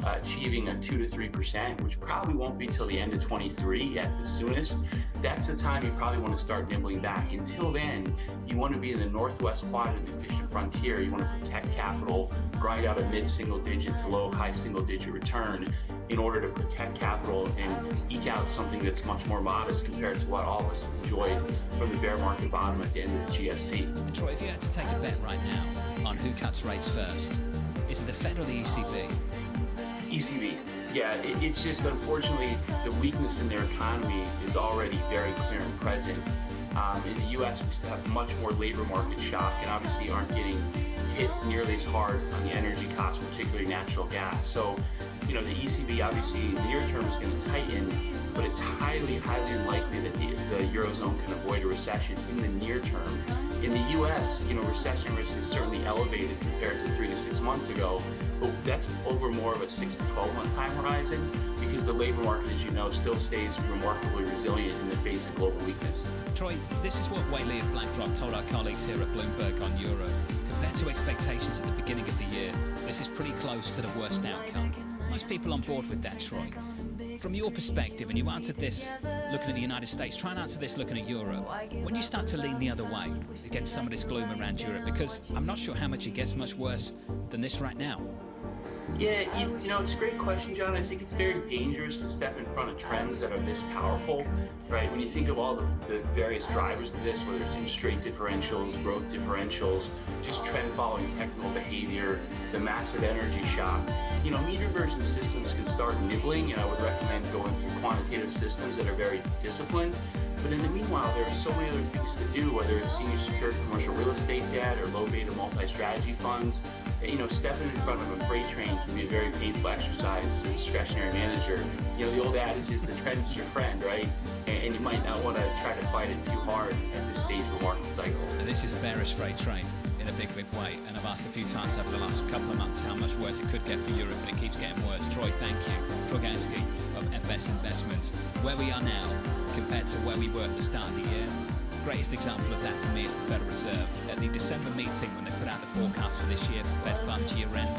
[SPEAKER 8] achieving a 2 to 3%, which probably won't be till the end of 23 at the soonest, that's the time you probably want to start nibbling back. Until then, you want to be in the northwest quadrant efficient frontier. You want to protect capital, grind out a mid-single digit to low-high single-digit return in order to protect capital and eke out something that's much more modest compared to what all of us enjoyed from the bear market bottom at the end of the GFC.
[SPEAKER 20] And Troy, if you had to take a bet right now on who cuts rates first, is it the Fed or the ECB?
[SPEAKER 8] ECB. Yeah, it's just unfortunately the weakness in their economy is already very clear and present. In the U.S., we still have much more labor market shock and obviously aren't getting hit nearly as hard on the energy costs, particularly natural gas. So, the ECB obviously in the near term is going to tighten, but it's highly, highly unlikely that the Eurozone can avoid a recession in the near term. In the U.S., recession risk is certainly elevated compared to 3 to 6 months ago, but that's over more of a 6 to 12 month time horizon because the labor market, as you know, still stays remarkably resilient in the face of global weakness.
[SPEAKER 20] Troy, this is what Whaley of BlackRock told our colleagues here at Bloomberg on Europe. Compared to expectations at the beginning of the year, this is pretty close to the worst outcome. Most people on board with that, Troy. From your perspective, and you answered this looking at the United States, try and answer this looking at Europe. When you start to lean the other way against some of this gloom around Europe, because I'm not sure how much it gets much worse than this right now.
[SPEAKER 8] Yeah, it's a great question, John. I think it's very dangerous to step in front of trends that are this powerful, right? When you think of all the various drivers of this, whether it's interest rate differentials, growth differentials, just trend-following technical behavior, the massive energy shock, mean reversion systems can start nibbling, and I would recommend going through quantitative systems that are very disciplined. But in the meanwhile, there are so many other things to do, whether it's senior secured commercial real estate debt or low beta multi-strategy funds. Stepping in front of a freight train can be a very painful exercise as a discretionary manager. The old adage is the trend is your friend, right? And you might not want to try to fight it too hard at this stage of the market cycle.
[SPEAKER 20] And this is a bearish freight train in a big way. And I've asked a few times over the last couple of months how much worse it could get for Europe, and it keeps getting worse. Troy, thank you. Troganski of FS Investments. Where we are now compared to where we were at the start of the year, greatest example of that for me is the Federal Reserve. At the December meeting, when they put out the forecast for this year for Fed funds year end,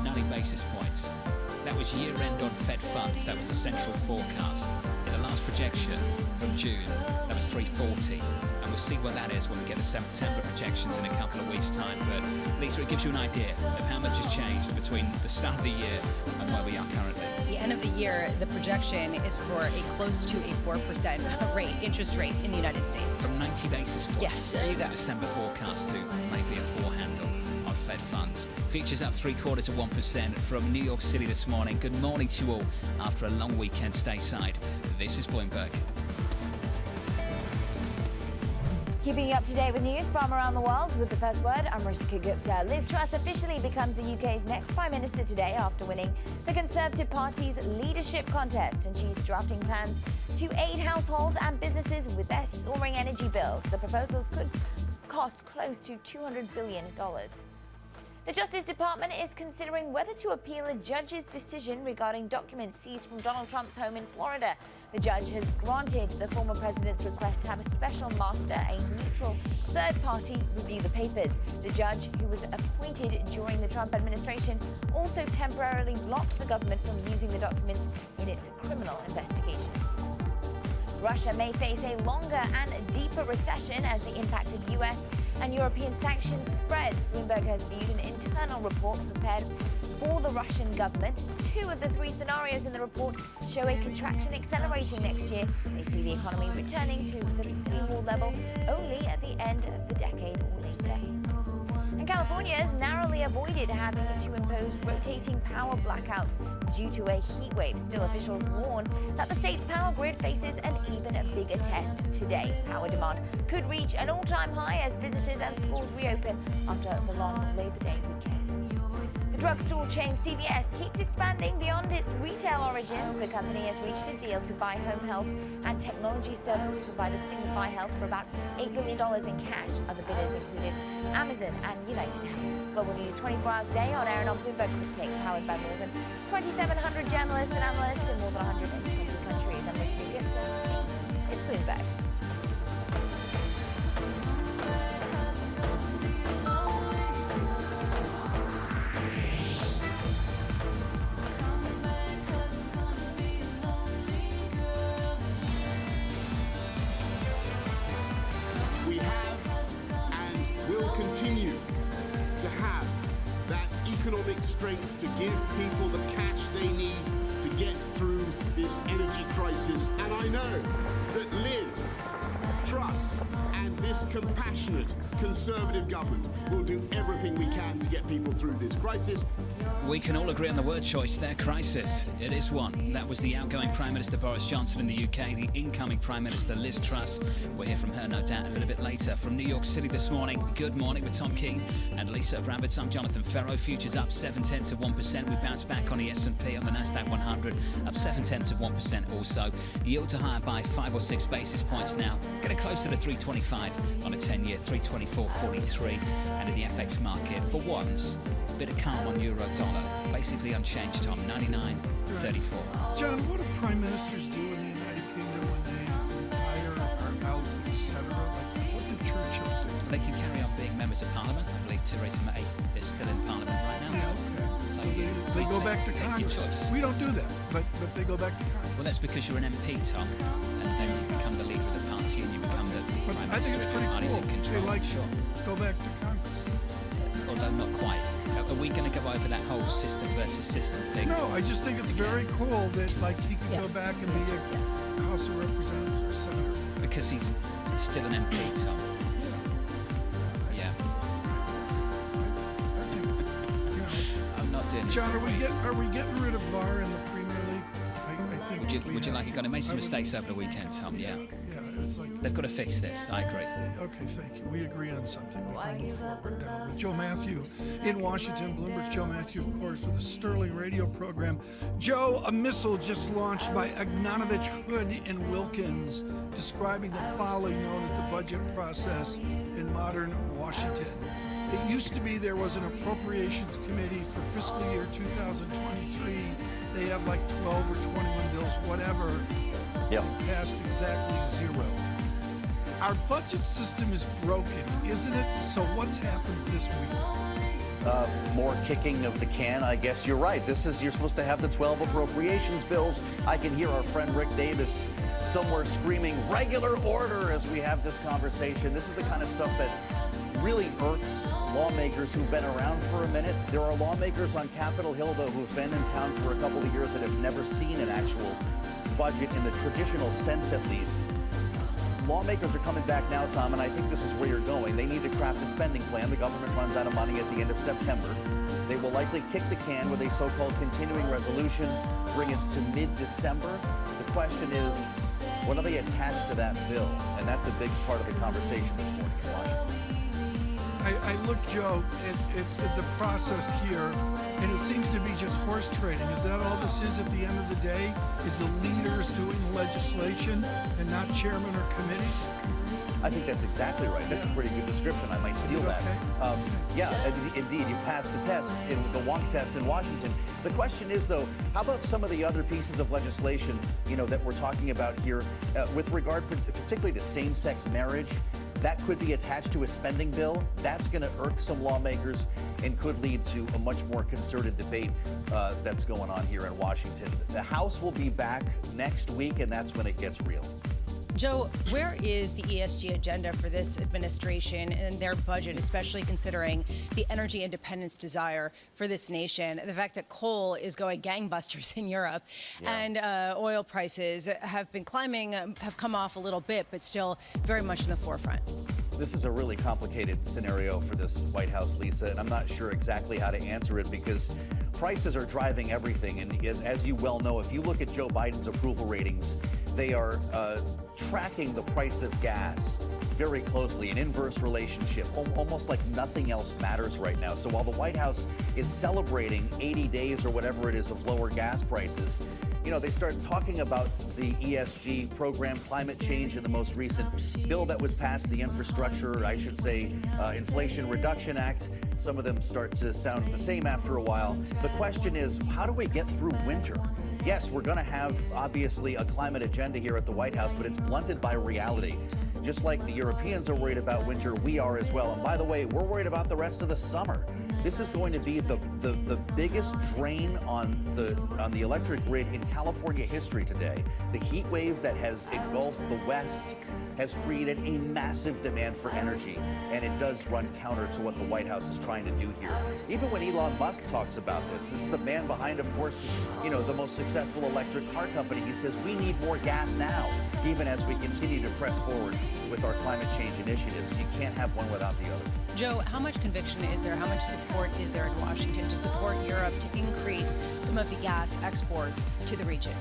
[SPEAKER 20] 90 basis points. That was year end on Fed funds. That was the central forecast. In the last projection from June, that was 340. And we'll see where that is when we get the September projections in a couple of weeks' time. But Lisa, it gives you an idea of how much has changed between the start of the year and where we are currently.
[SPEAKER 1] The end of the year, the projection is for a close to a 4% interest rate in the United States.
[SPEAKER 20] From 90 basis points.
[SPEAKER 1] Yes, there you go.
[SPEAKER 20] The December forecast to maybe a 4 handle on Fed funds. Futures up 0.75% from New York City this morning. Good morning to you all after a long weekend stateside. This is Bloomberg.
[SPEAKER 15] Keeping you up to date with news from around the world with the first word, I'm Rishika Gupta. Liz Truss officially becomes the UK's next Prime Minister today after winning the Conservative Party's leadership contest, and she's drafting plans to aid households and businesses with their soaring energy bills. The proposals could cost close to $200 billion. The Justice Department is considering whether to appeal a judge's decision regarding documents seized from Donald Trump's home in Florida. The judge has granted the former president's request to have a special master, a neutral third party, review the papers. The judge, who was appointed during the Trump administration, also temporarily blocked the government from using the documents in its criminal investigation. Russia may face a longer and deeper recession as the impact of US and European sanctions spreads. Bloomberg has viewed an internal report prepared for the Russian government. 2 of the 3 scenarios in the report show a contraction accelerating next year. They see the economy returning to the pre-war level only at the end of the decade or later. And California has narrowly avoided having to impose rotating power blackouts due to a heat wave. Still, officials warn that the state's power grid faces an even bigger test today. Power demand could reach an all-time high as businesses and schools reopen after the long Labor Day weekend. The drugstore chain CVS keeps expanding beyond its retail origins. The company has reached a deal to buy home health and technology services provider Signify Health for about $8 billion in cash. Other bidders included Amazon and United Health. Global news 24 hours a day on air and on Bloomberg Quick Take, powered by more than 2,700 journalists and analysts in more than 120 countries. I'm Rishika Gupta. This is Bloomberg.
[SPEAKER 10] Continue to have that economic strength to give people the cash they need to get through this energy crisis. And I know that Liz Truss and this compassionate Conservative government will do everything we can to get people through this crisis.
[SPEAKER 20] We can all agree on the word choice there, crisis. It is one. That was the outgoing Prime Minister Boris Johnson in the UK, the incoming Prime Minister Liz Truss. We'll hear from her, no doubt, a little bit later. From New York City this morning, good morning with Tom Keene and Lisa Abramowitz. I'm Jonathan Ferro. Futures up 0.7%. We bounced back on the S&P, on the Nasdaq 100, up 0.7% also. Yields are higher by 5 or 6 basis points now, getting close to the 325 on a 10-year, 324.43. And in the FX market, for once, a bit of calm on euro dollar, basically unchanged, Tom, 99.34.
[SPEAKER 21] John, what do prime ministers do in the United Kingdom when they retire, are out, etc.? What did Churchill do?
[SPEAKER 20] They can carry on being members of Parliament. I believe Theresa May is still in Parliament right now. So
[SPEAKER 21] they go back to Congress. We don't do that, but they go back to Congress.
[SPEAKER 20] Well, that's because you're an MP, Tom, and then you become the leader of the party and you become the prime minister of the party's in control.
[SPEAKER 21] They like go back to Congress.
[SPEAKER 20] Although not quite. Are we going to go over that whole system versus system thing?
[SPEAKER 21] No, I just think it's very cool that he can go back and be a House of Representatives or Senator.
[SPEAKER 20] Because he's still an MP, Tom. Yeah. I'm not doing this.
[SPEAKER 21] John, are we getting rid of VAR in the Premier League? I think
[SPEAKER 20] would you like it? Got to make some mistakes over the weekend, Tom. Yeah.
[SPEAKER 21] It's like
[SPEAKER 20] they've got to fix this. I agree.
[SPEAKER 21] Okay, thank you. We agree on something. We can move forward now. With Joe Matthew in Washington, Bloomberg's Joe Matthew, of course, with the Sterling radio program. Joe, a missile just launched by Agnanovich, Hood, and Wilkins, describing the folly known as the budget process in modern Washington. It used to be there was an appropriations committee for fiscal year 2023. They have like 12 or 21 bills, whatever.
[SPEAKER 7] Yep.
[SPEAKER 21] Passed exactly zero. Our budget system is broken, isn't it? So what's happens this week?
[SPEAKER 7] More kicking of the can. I guess you're right. You're supposed to have the 12 appropriations bills. I can hear our friend Rick Davis somewhere screaming regular order as we have this conversation. This is the kind of stuff that really irks lawmakers who've been around for a minute. There are lawmakers on Capitol Hill, though, who've been in town for a couple of years that have never seen an actual budget in the traditional sense, at least. Lawmakers are coming back now, Tom, and I think this is where you're going. They need to craft a spending plan. The government runs out of money at the end of September. They will likely kick the can with a so-called continuing resolution, bring us to mid-December. The question is, what are they attached to that bill? And that's a big part of the conversation this morning in Washington.
[SPEAKER 21] I look, Joe, at the process here, and it seems to be just horse trading. Is that all this is at the end of the day? Is the leaders doing the legislation and not chairmen or committees?
[SPEAKER 7] I think that's exactly right. That's a pretty good description. I might steal that.
[SPEAKER 21] Okay.
[SPEAKER 7] Yeah, indeed, you passed the test, the wonk test in Washington. The question is, though, how about some of the other pieces of legislation, that we're talking about here with regard particularly to same-sex marriage? That could be attached to a spending bill. That's going to irk some lawmakers and could lead to a much more concerted debate that's going on here in Washington. The House will be back next week, and that's when it gets real.
[SPEAKER 1] Joe, where is the ESG agenda for this administration and their budget, especially considering the energy independence desire for this nation? The fact that coal is going gangbusters in Europe and oil prices have been climbing, have come off a little bit, but still very much in the forefront.
[SPEAKER 7] This is a really complicated scenario for this White House, Lisa, and I'm not sure exactly how to answer it because prices are driving everything. And as you well know, if you look at Joe Biden's approval ratings, they are tracking the price of gas very closely, an inverse relationship, almost like nothing else matters right now. So while the White House is celebrating 80 days or whatever it is of lower gas prices, they start talking about the ESG program, climate change, in the most recent bill that was passed, the Infrastructure, Inflation Reduction Act. Some of them start to sound the same after a while. The question is, how do we get through winter? Yes, we're going to have, obviously, a climate agenda here at the White House, but it's blunted by reality. Just like the Europeans are worried about winter, we are as well. And by the way, we're worried about the rest of the summer. This is going to be the biggest drain on the electric grid in California history today. The heat wave that has engulfed the West has created a massive demand for energy, and it does run counter to what the White House is trying to do here. Even when Elon Musk talks about this is the man behind, of course, the most successful electric car company. He says we need more gas now, even as we continue to press forward with our climate change initiatives. You can't have one without the other.
[SPEAKER 1] Joe, how much conviction is there, how much support is there in Washington to support Europe to increase some of the gas exports to the region?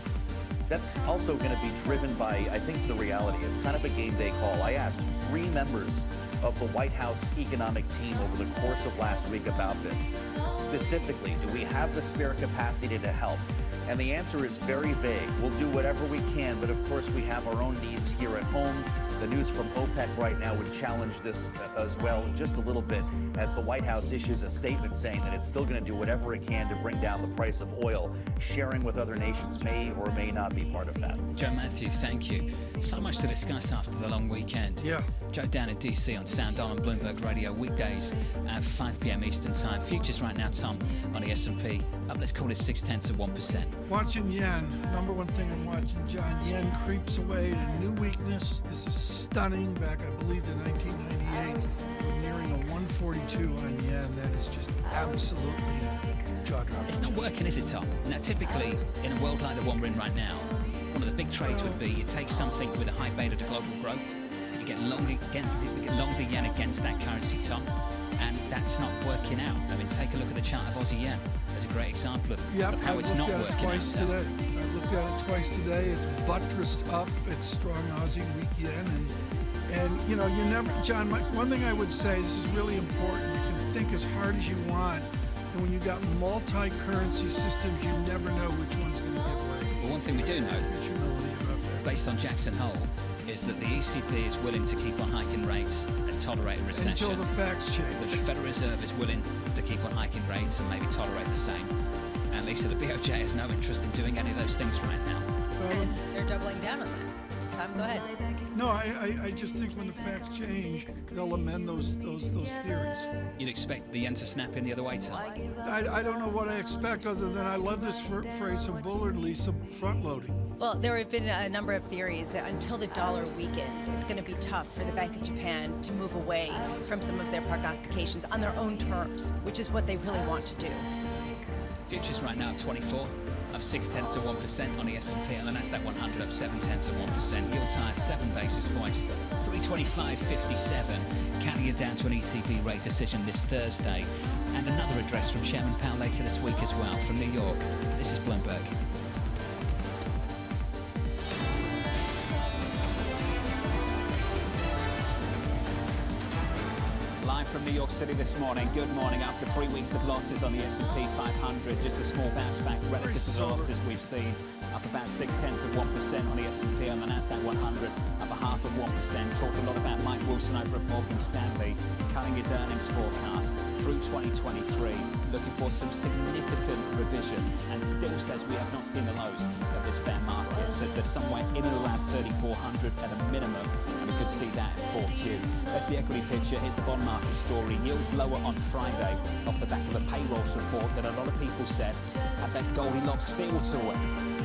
[SPEAKER 7] That's also going to be driven by, I think, the reality. It's kind of a game day call. I asked 3 members of the White House economic team over the course of last week about this. Specifically, do we have the spare capacity to help? And the answer is very vague. We'll do whatever we can, but of course we have our own needs here at home. The news from OPEC right now would challenge this as well just a little bit as the White House issues a statement saying that it's still going to do whatever it can to bring down the price of oil. Sharing with other nations may or may not be part of that.
[SPEAKER 20] Joe Matthew, thank you. So much to discuss after the long weekend.
[SPEAKER 21] Yeah.
[SPEAKER 20] Joe down in DC on Sound on Bloomberg Radio weekdays at 5 p.m. Eastern Time. Futures right now, Tom, on the S&P up, let's call it 0.6%.
[SPEAKER 21] Watching yen, number one thing I'm watching, John. Yen creeps away to new weakness. This is stunning. Back, I believe, to 1998. We're nearing a 142 on yen. That is just absolutely jaw-dropping.
[SPEAKER 20] It's not working, is it, Tom? Now, typically, in a world like the one we're in right now, one of the big trades would be you take something with a high beta to global growth, you get long the yen against that currency, Tom, and that's not working out. I mean, take a look at the chart of Aussie yen. as a great example of how it's not working out.
[SPEAKER 21] Twice today. I looked at it twice today. It's buttressed up. It's strong Aussie weak yen, and you never, John. One thing I would say, this is really important. You can think as hard as you want, and when you got multi-currency systems, you never know which one's going to give way.
[SPEAKER 20] Well, one thing we do know, based on Jackson Hole, is that the ECB is willing to keep on hiking rates and tolerate a recession.
[SPEAKER 21] Until the facts change.
[SPEAKER 20] That the Federal Reserve is willing to keep on hiking rates and maybe tolerate the same. And Lisa, the BOJ has no interest in doing any of those things right now.
[SPEAKER 1] And they're doubling down on that. Tom, go ahead.
[SPEAKER 21] No, I just think when the facts change, they'll amend those theories.
[SPEAKER 20] You'd expect the yen to snap in the other way, Tom?
[SPEAKER 21] I don't know what I expect other than I love this phrase from Bullard, Lisa, front-loading.
[SPEAKER 1] Well, there have been a number of theories that until the dollar weakens, it's going to be tough for the Bank of Japan to move away from some of their prognostications on their own terms, which is what they really want to do.
[SPEAKER 20] Futures right now at 24, up 0.6% on the S&P, and the Nasdaq 100 up 0.7%. Yields higher 7 basis points, 325.57. Counting it down to an ECB rate decision this Thursday, and another address from Chairman Powell later this week as well from New York. This is Bloomberg. Live from New York City this morning. Good morning. After 3 weeks of losses on the S&P 500, just a small bounce back relative to the losses we've seen. Up about 0.6% on the S&P, on the Nasdaq 100, up 0.5%. Talked a lot about Mike Wilson over at Morgan Stanley, cutting his earnings forecast through 2023, looking for some significant revisions, and still says we have not seen the lows of this bear market. Says there's somewhere in and around 3,400 at a minimum, and we could see that at 4Q. That's the equity picture. Here's the bond market story. Yields lower on Friday off the back of a payrolls report that a lot of people said had that Goldilocks feel to it.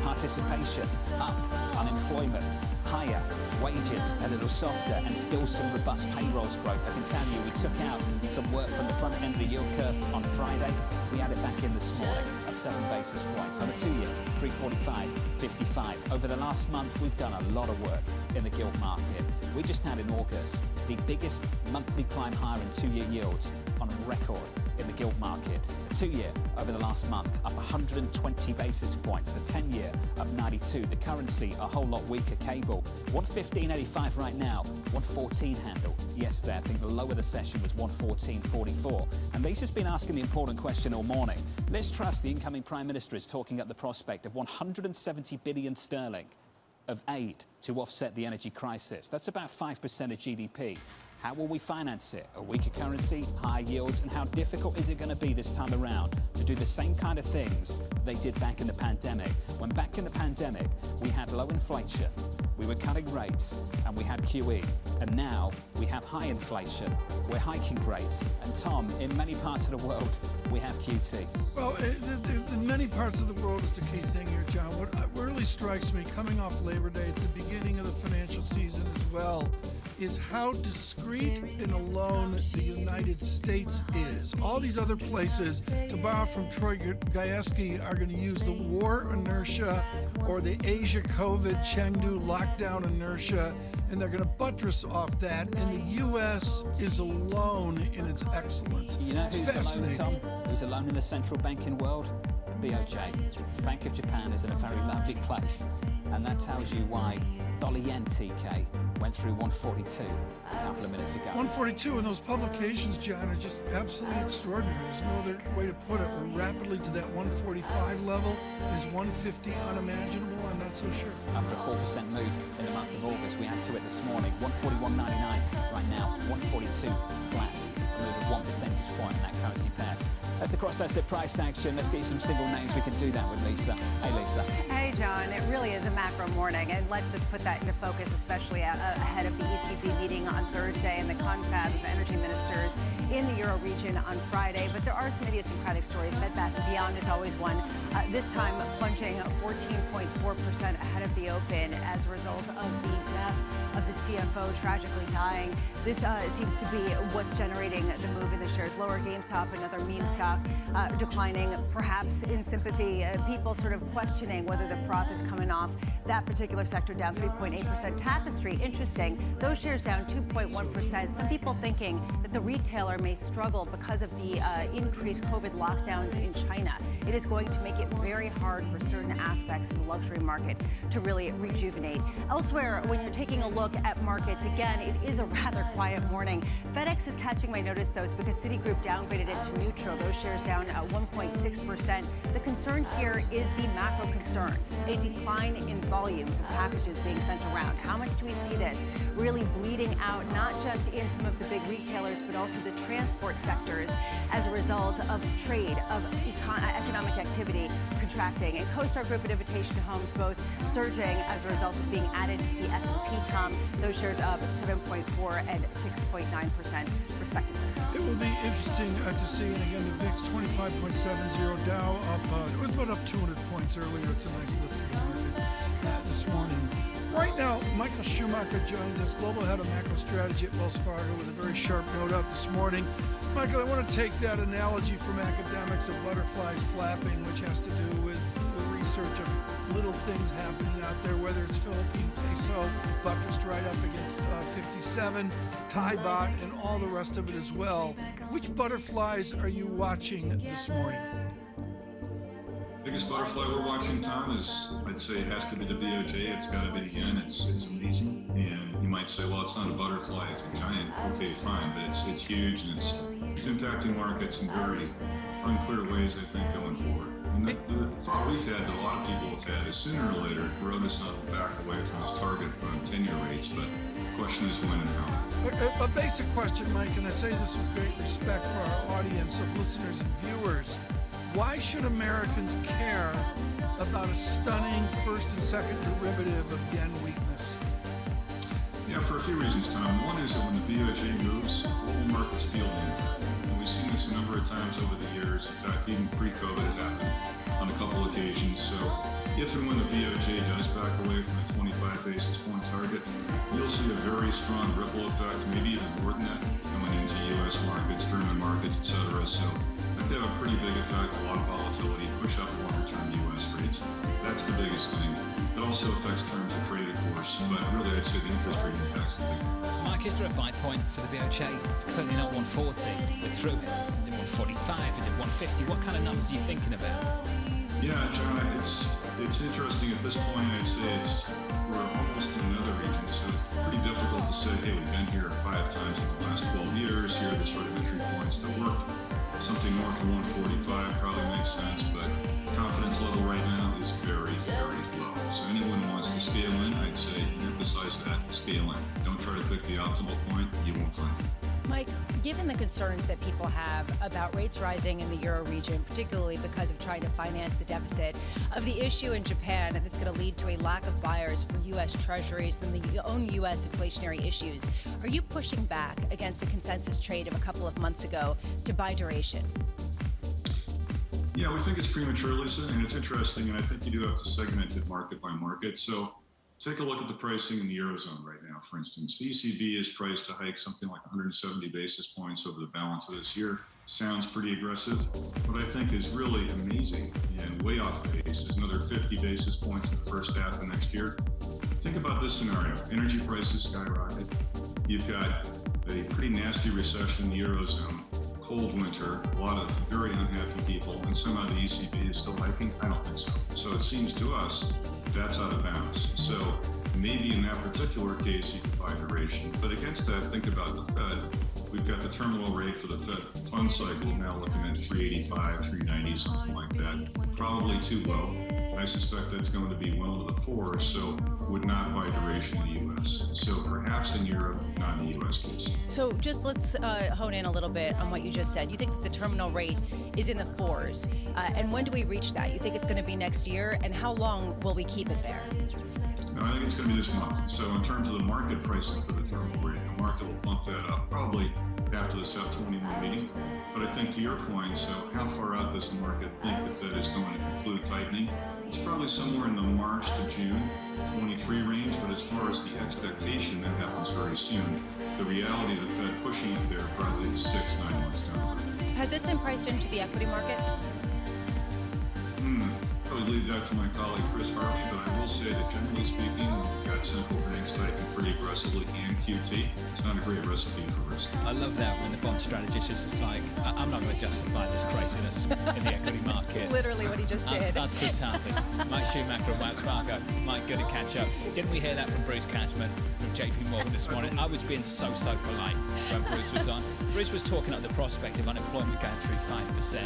[SPEAKER 20] Participation up, unemployment higher, wages a little softer, and still some robust payrolls growth. I can tell you, we took out some work from the front end of the yield curve on Friday. We added back in this morning at 7 basis points. On a 2-year, 345.55. Over the last month, we've done a lot of work in the gilt market. We just had in August the biggest monthly climb higher in 2-year yields on record in the gilt market. The 2-year over the last month up 120 basis points. The 10-year up 92. The currency a whole lot weaker. Cable 115.85 right now. 114 handle yesterday. I think the low of the session was 114.44. And Lisa's been asking the important question all morning. Liz Truss, the incoming Prime Minister, is talking up the prospect of 170 billion sterling of aid to offset the energy crisis. That's about 5% of GDP. How will we finance it? A weaker currency, higher yields, and how difficult is it going to be this time around to do the same kind of things they did back in the pandemic? When back in the pandemic, we had low inflation, we were cutting rates, and we had QE. And now we have high inflation, we're hiking rates. And Tom, in many parts of the world, we have QT.
[SPEAKER 21] Well, in many parts of the world is the key thing here, John. What really strikes me, coming off Labor Day at the beginning of the financial season as well, is how discreet and alone the United States is. All these other places, to borrow from Troy Gajewski, are going to use the war inertia or the Asia COVID Chengdu lockdown inertia, and they're going to buttress off that, and the U.S. is alone in its excellence.
[SPEAKER 20] You know who's alone, Tom? Who's alone in the central banking world? BOJ. Bank of Japan is in a very lovely place, and that tells you why dollar yen TK went through 142 a couple of minutes ago.
[SPEAKER 21] 142, and those publications, John, are just absolutely extraordinary. There's no other way to put it. We're rapidly to that 145 level. Is 150 unimaginable? I'm not so sure.
[SPEAKER 20] After a 4% move in the month of August, we add to it this morning. 141.99 right now, 142 flat. A move of 1 percentage point in that currency pair. That's the cross-asset price action. Let's get you some single names. We can do that with Lisa. Hey, Lisa.
[SPEAKER 3] Hey, John. It really is a macro morning, and let's just put that into focus, especially ahead of the ECB meeting on Thursday and the confab of energy ministers in the Euro region on Friday. But there are some idiosyncratic stories. Bed Bath & Beyond is always one. This time plunging 14.4% ahead of the open as a result of the death of the CFO tragically dying. This seems to be what's generating the move in the shares. Lower GameStop, another meme stock, declining, perhaps in sympathy. People sort of questioning whether the froth is coming off. That particular sector down 3.8%. Tapestry, interesting. Those shares down 2.1%. Some people thinking that the retailer may struggle struggle because of the increased COVID lockdowns in China. It is going to make it very hard for certain aspects of the luxury market to really rejuvenate. Elsewhere, when you're taking a look at markets, again, it is a rather quiet morning. FedEx is catching my notice, though, because Citigroup downgraded it to neutral. Those shares down 1.6%. The concern here is the macro concern, a decline in volumes of packages being sent around. How much do we see this really bleeding out, not just in some of the big retailers, but also the transport sectors as a result of trade, of economic activity contracting? And CoStar Group and Invitation Homes both surging as a result of being added to the S&P, Tom. Those shares up 7.4 and 6.9% respectively.
[SPEAKER 21] It will be interesting to see, and again, the VIX 25.70, Dow up, it was about up 200 points earlier. It's a nice lift to the market this morning. Right now, Michael Schumacher joins us, Global Head of Macro Strategy at Wells Fargo, with a very sharp note out this morning. Michael, I want to take that analogy from academics of butterflies flapping, which has to do with the research of little things happening out there, whether it's Philippine peso, buttressed right up against 57, Thai baht, and all the rest of it as well. Which butterflies are you watching this morning?
[SPEAKER 5] Biggest butterfly we're watching, Tom, is, I'd say, it has to be the BOJ. It's got to be the yen. It's amazing. And you might say, well, it's not a butterfly, it's a giant. Okay, fine, but it's huge, and it's impacting markets in very unclear ways, I think, going forward. And the thought we've had, that a lot of people have had, is sooner or later, Herodotus will back away from his target on 10-year rates, but the question is when and how.
[SPEAKER 21] A basic question, Mike, and I say this with great respect for our audience of listeners and viewers. Why should Americans care about a stunning first and second derivative of yen weakness?
[SPEAKER 5] Yeah, for a few reasons, Tom. One is that when the BOJ moves, global markets feel the impact. And we've seen this a number of times over the years. In fact, even pre-COVID it happened on a couple occasions. So if and when the BOJ does back away from the 25 basis point target, you'll see a very strong ripple effect, maybe even more than that, going into U.S. markets, German markets, et cetera. So they have a pretty big effect, a lot of volatility, push up longer-term U.S. rates. That's the biggest thing. It also affects terms of trade, of course, but really I'd say the interest rate impacts the big one.
[SPEAKER 20] Mike, is there a buy point for the BOJ? It's clearly not 140. We're through it. Is it 145? Is it 150? What kind of numbers are you thinking about?
[SPEAKER 5] Yeah, John, it's interesting. At this point, I'd say we're almost in another region, so it's pretty difficult to say, hey, we've been here 5 times in the last 12 years. Here are the sort of entry points that work. Something north of 145 probably makes sense, but confidence level right now is very, very low. So anyone who wants to scale in, I'd say emphasize that, scale in. Don't try to pick the optimal point, you won't find it.
[SPEAKER 1] Mike, given the concerns that people have about rates rising in the euro region, particularly because of trying to finance the deficit, of the issue in Japan that's going to lead to a lack of buyers for U.S. treasuries than the own U.S. inflationary issues, are you pushing back against the consensus trade of a couple of months ago to buy duration?
[SPEAKER 5] Yeah, we think it's premature, Lisa, and it's interesting, and I think you do have to segment it market by market. So take a look at the pricing in the Eurozone right now, for instance. The ECB is priced to hike something like 170 basis points over the balance of this year. Sounds pretty aggressive. What I think is really amazing and way off base is another 50 basis points in the first half of next year. Think about this scenario. Energy prices skyrocket. You've got a pretty nasty recession in the Eurozone, cold winter, a lot of very unhappy people, and somehow the ECB is still hiking? I don't think so. So it seems to us that's out of bounds. So maybe in that particular case, you could buy duration. But against that, think about the Fed. We've got the terminal rate for the Fed fund cycle now looking at 385, 390, something like that. Probably too low. I suspect that's going to be well into the 4s, so would not buy duration in the U.S. So perhaps in Europe, not in the U.S. case.
[SPEAKER 1] So just let's hone in a little bit on what you just said. You think that the terminal rate is in the 4s, and when do we reach that? You think it's going to be next year, and how long will we keep it there?
[SPEAKER 5] No, I think it's going to be this month. So in terms of the market pricing for the terminal rate, the market will bump that up probably after the SEP21 meeting. But I think to your point, so how far out does the market think that that is going to conclude tightening? It's probably somewhere in the March to June 23 range, but as far as the expectation, that happens very soon. The reality of the Fed pushing it there probably is 6-9 months down the road.
[SPEAKER 1] Has this been priced into the equity market?
[SPEAKER 5] probably leave that to my colleague Chris Harvey, but I will say that generally speaking, we've got central banks tightening pretty aggressively and QT. It's not a great recipe for risk.
[SPEAKER 20] I love that when the bond strategist is just like, I'm not going to justify this craziness in the equity market.
[SPEAKER 1] Literally what he just did.
[SPEAKER 20] That's Chris Harvey, Mike Schumacher and Wells Fargo. Mike, good to catch up. Didn't we hear that from Bruce Kasman from JP Morgan this morning? I was being so polite when Bruce was on. Bruce was talking up the prospect of unemployment going through 5%.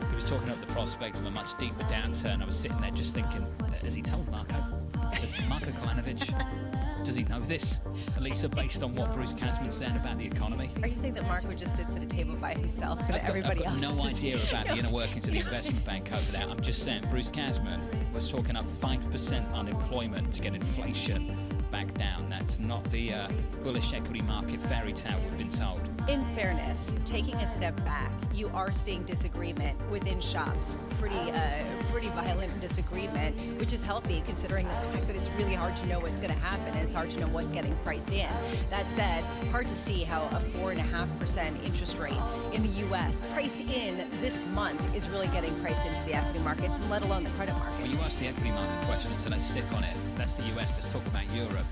[SPEAKER 20] He was talking up the prospect of a much deeper downturn. I was sitting there just thinking, has he told Marco? Has Marco Kalanovic, does he know this? Elisa, based on what Bruce Kasman said about the economy?
[SPEAKER 1] Are you saying that Marco just sits at a table by himself and everybody else?
[SPEAKER 20] I've got no idea about the inner workings of the investment bank over there. I'm just saying Bruce Kasman was talking up 5% unemployment to get inflation back down. That's not the bullish equity market fairy tale we've been told.
[SPEAKER 1] In fairness, taking a step back, you are seeing disagreement within shops. Pretty violent disagreement, which is healthy considering the fact that it's really hard to know what's going to happen and it's hard to know what's getting priced in. That said, hard to see how a 4.5% interest rate in the U.S. priced in this month is really getting priced into the equity markets, let alone the credit markets.
[SPEAKER 20] Well, you asked the equity market question, so let's stick on it. That's the US. Let's talk about Europe.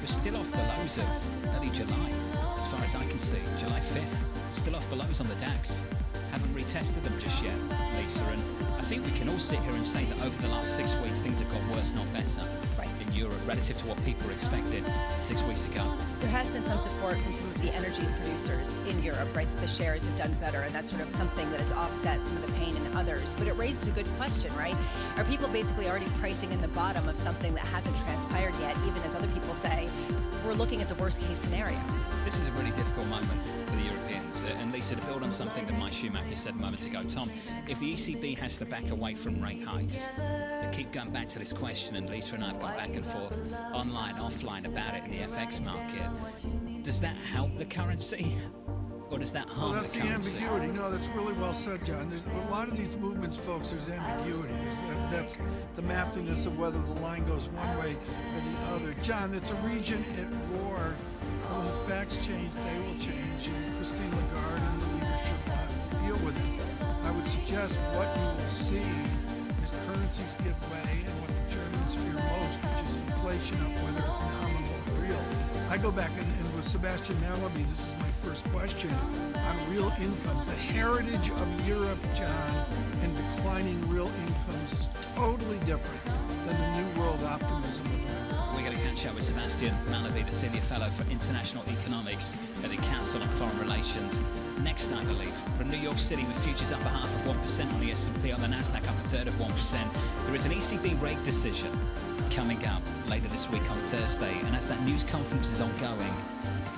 [SPEAKER 20] We're still off the lows of early July, as far as I can see. July 5th, still off the lows on the DAX. Haven't retested them just yet, Lisa. And I think we can all sit here and say that over the last 6 weeks, things have got worse, not better.
[SPEAKER 1] Right.
[SPEAKER 20] In Europe, relative to what people expected 6 weeks ago.
[SPEAKER 1] There has been some support from some of the energy producers in Europe, right? The shares have done better, and that's sort of something that has offset some of the pain in others. But it raises a good question, right? Are people basically already pricing in the bottom of something that hasn't transpired yet, even as other people say, we're looking at the worst case scenario?
[SPEAKER 20] This is a really difficult moment for the Europeans. And Lisa, to build on something that Mike Schumacher said moments ago, Tom, if the ECB has to back away from rate hikes, I keep going back to this question, and Lisa and I have gone back and forth online, offline about it in the FX market. Does that help the currency? Or does that harm
[SPEAKER 21] that's
[SPEAKER 20] the currency?
[SPEAKER 21] The ambiguity. No, that's really well said, John. There's a lot of these movements, folks, there's ambiguity. That's the mathiness of whether the line goes one way or the other. John, it's a region at war. When the facts change, they will change. And Christine Lagarde and the leadership will deal with it. I would suggest what you will see is currencies give way and what the Germans fear most, which is inflation, whether it's nominal or real. I go back and with Sebastian Mallaby, this is my first question on real incomes. The heritage of Europe, John, and declining real incomes is totally different than the New World optimism of America.
[SPEAKER 20] We're going to catch up with Sebastian Mallaby, the Senior Fellow for International Economics at the Council on Foreign Relations. Next, I believe, from New York City, with futures up 0.5% on the S&P, on the Nasdaq up 1/3%. There is an ECB rate decision coming up later this week on Thursday, and as that news conference is ongoing,